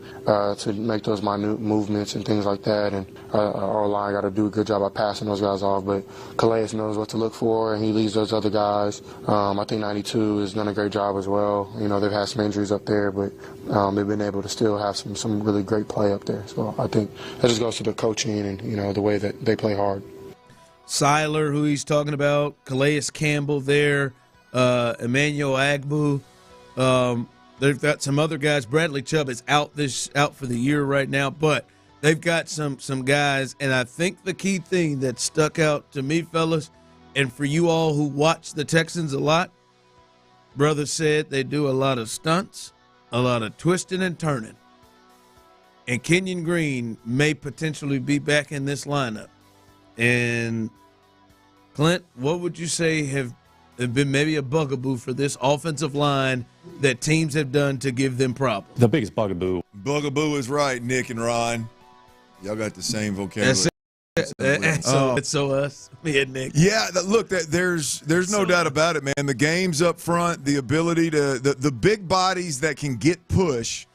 to make those minute movements and things like that. And our line got to do a good job of passing those guys off. But Calais knows what to look for, and he leads those other guys. I think 92 has done a great job as well. They've had some injuries up there, but they've been able to still have some really great play up there. So I think that just goes to the coaching and, the way that they play hard. Seiler, who he's talking about, Calais Campbell there, Emmanuel Agbu. They've got some other guys. Bradley Chubb is out for the year right now, but they've got some guys. And I think the key thing that stuck out to me, fellas, and for you all who watch the Texans a lot, brother said they do a lot of stunts, a lot of twisting and turning. And Kenyon Green may potentially be back in this lineup. And Clint, what would you say have been maybe a bugaboo for this offensive line that teams have done to give them problems? The biggest bugaboo. Bugaboo is right, Nick and Ron. Y'all got the same vocabulary. So us, me and Nick. Yeah, look, there's no doubt about it, man. The games up front, the ability to the big bodies that can get push.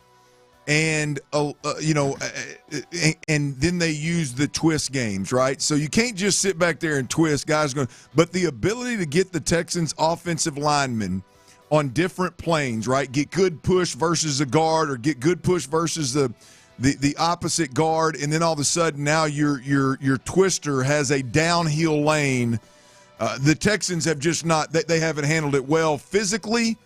And and then they use the twist games, right? So you can't just sit back there and twist. But the ability to get the Texans' offensive linemen on different planes, right? Get good push versus a guard, or get good push versus the opposite guard, and then all of a sudden now your twister has a downhill lane. The Texans have just not. They haven't handled it well physically.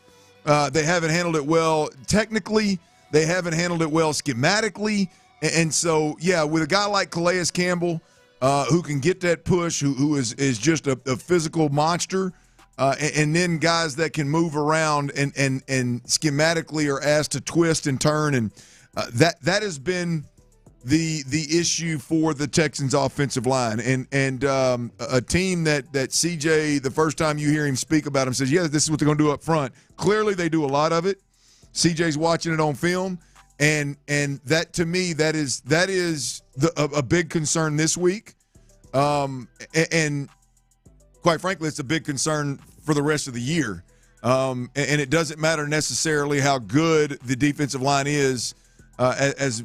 They haven't handled it well technically. They haven't handled it well schematically. And so, yeah, with a guy like Calais Campbell who can get that push, who is just a physical monster, and then guys that can move around and schematically are asked to twist and turn. And that has been the issue for the Texans offensive line. And a team that CJ, the first time you hear him speak about him, says, yeah, this is what they're going to do up front. Clearly they do a lot of it. CJ's watching it on film, and that, to me, that is a big concern this week, and quite frankly, it's a big concern for the rest of the year. And it doesn't matter necessarily how good the defensive line is, as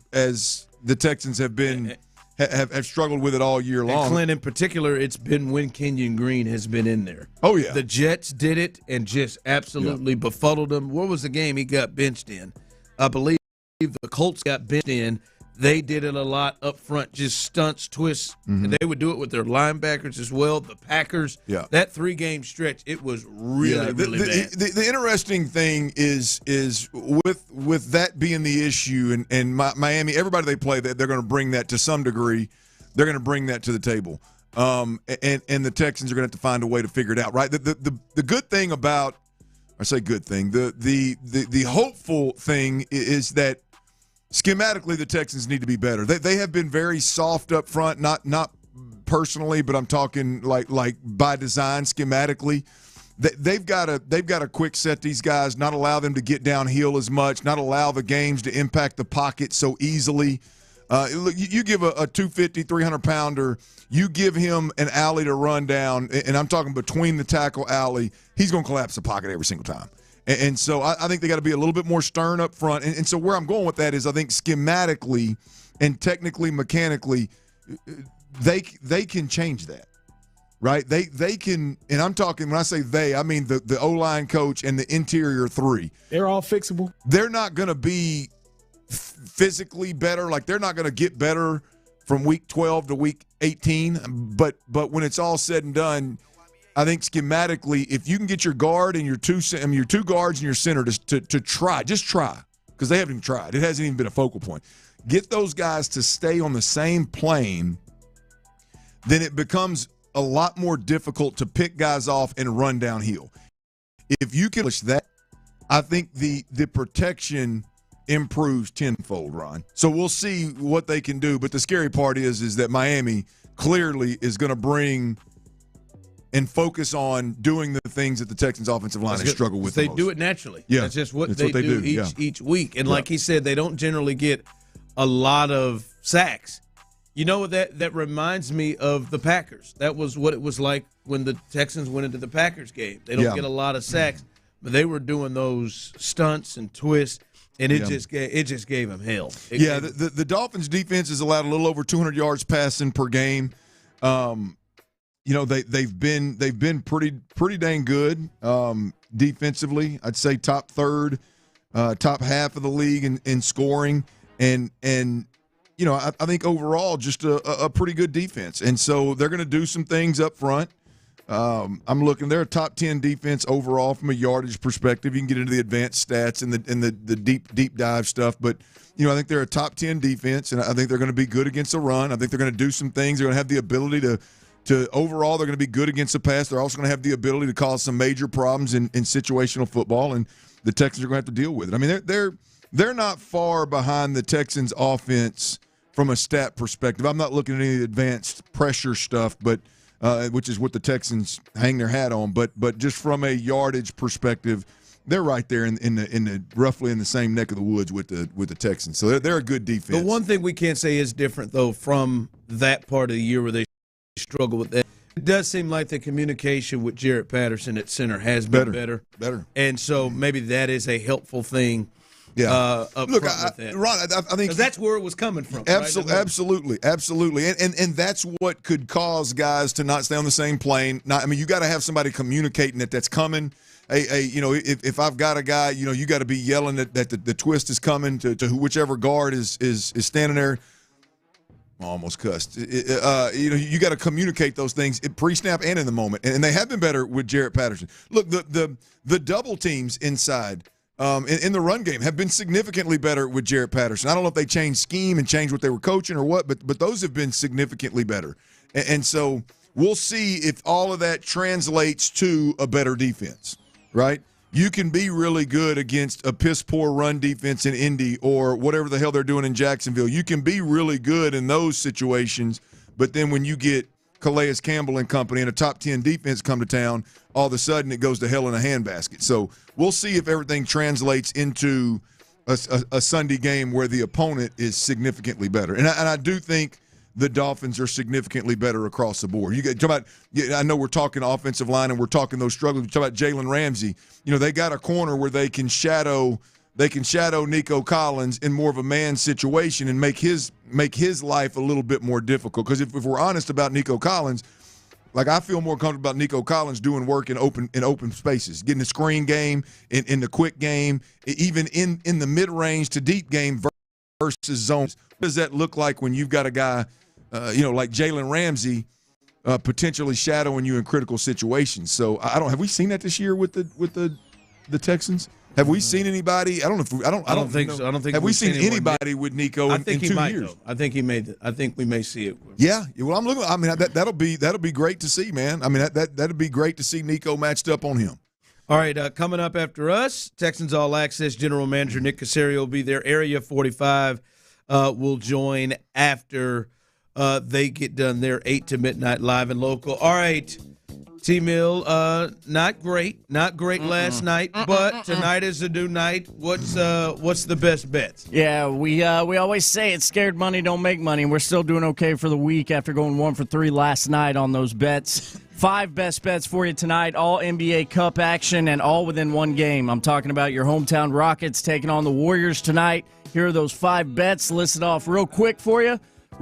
the Texans have been have struggled with it all year long. And Clint, in particular, it's been when Kenyon Green has been in there. Oh, yeah. The Jets did it and just absolutely befuddled them. What was the game he got benched in? I believe the Colts got benched in. they did it a lot up front, just stunts, twists, and they would do it with their linebackers as well. The Packers, that 3-game stretch, it was really bad. The interesting thing is with that being the issue, and Miami, everybody they play, they're going to bring that to some degree. They're going to bring that to the table, and the Texans are going to have to find a way to figure it out. Right. The good thing about, I say good thing, the hopeful thing is that schematically, the Texans need to be better. They have been very soft up front, not personally, but I'm talking like by design schematically. They've got to quick set these guys, not allow them to get downhill as much, not allow the games to impact the pocket so easily. You give a 250, 300-pounder, you give him an alley to run down, and I'm talking between the tackle alley, he's going to collapse the pocket every single time. And so I think they got to be a little bit more stern up front. And so where I'm going with that is I think schematically and technically, mechanically, they can change that, right? They can, and I'm talking, when I say they, I mean the O-line coach and the interior 3. They're all fixable. They're not going to be physically better. Like, they're not going to get better from week 12 to week 18. But when it's all said and done, I think schematically, if you can get your guard and your two guards and your center to try, just try, because they haven't even tried. It hasn't even been a focal point. Get those guys to stay on the same plane, then it becomes a lot more difficult to pick guys off and run downhill. If you can push that, I think the protection improves tenfold, Ron. So we'll see what they can do. But the scary part is that Miami clearly is going to bring and focus on doing the things that the Texans' offensive line has struggled with. They do it naturally. Yeah, that's just what they do each week. And like he said, they don't generally get a lot of sacks. You know, that reminds me of the Packers. That was what it was like when the Texans went into the Packers game. They don't get a lot of sacks, but they were doing those stunts and twists, and it just gave them hell. The Dolphins' defense has allowed a little over 200 yards passing per game. You know, they've been pretty dang good defensively. I'd say top third, top half of the league in scoring, and you know, I think overall just a pretty good defense. And so they're going to do some things up front. I'm looking; they're a top 10 defense overall from a yardage perspective. You can get into the advanced stats and the deep dive stuff, but you know, I think they're a top 10 defense, and I think they're going to be good against the run. I think they're going to do some things. They're going to have the ability to overall, they're going to be good against the pass. They're also going to have the ability to cause some major problems in situational football, and the Texans are going to have to deal with it. I mean, they're not far behind the Texans' offense from a stat perspective. I'm not looking at any advanced pressure stuff, but which is what the Texans hang their hat on. But just from a yardage perspective, they're right there in the roughly in the same neck of the woods with the Texans. So they're a good defense. The one thing we can't say is different though from that part of the year where they struggle with that. It does seem like the communication with Jarrett Patterson at center has been better. And so maybe that is a helpful thing. Yeah. Look, Ron, I think that's where it was coming from. Absolutely. And that's what could cause guys to not stay on the same plane. You got to have somebody communicating that's coming. You know, if I've got a guy, you know, you got to be yelling that the twist is coming to whichever guard is standing there. Almost cussed. You know, you got to communicate those things pre-snap and in the moment, and they have been better with Jarrett Patterson. Look, the double teams inside in the run game have been significantly better with Jarrett Patterson. I don't know if they changed scheme and changed what they were coaching or what, but those have been significantly better. And so we'll see if all of that translates to a better defense, right? You can be really good against a piss-poor run defense in Indy or whatever the hell they're doing in Jacksonville. You can be really good in those situations, but then when you get Calais Campbell and company and a top 10 defense come to town, all of a sudden it goes to hell in a handbasket. So we'll see if everything translates into a Sunday game where the opponent is significantly better. And I do think the Dolphins are significantly better across the board. You talk about, I know we're talking offensive line and we're talking those struggles. You talk about Jalen Ramsey. You know, they got a corner where they can shadow Nico Collins in more of a man situation and make his life a little bit more difficult. Because if we're honest about Nico Collins, like I feel more comfortable about Nico Collins doing work in open spaces, getting the screen game, in the quick game, even in the mid-range to deep game versus zones. What does that look like when you've got a guy, like Jalen Ramsey, potentially shadowing you in critical situations? So have we seen that this year with the Texans? Have we seen anybody? I don't know. I don't think so. I don't think. Have we seen anybody with Nico in 2 years? I think he made it. I think we may see it. Yeah. Well, I'm looking. I mean, that'll be great to see, man. I mean, that'd be great to see Nico matched up on him. All right, coming up after us, Texans All Access General Manager Nick Caserio will be there. Area 45 will join after they get done their 8 to midnight live and local. All right, T-Mill, not great last night, but tonight is a new night. What's the best bets? Yeah, we always say it's scared money don't make money, and we're still doing okay for the week after going 1 for 3 last night on those bets. 5 best bets for you tonight, all NBA Cup action and all within one game. I'm talking about your hometown Rockets taking on the Warriors tonight. Here are those 5 bets listed off real quick for you.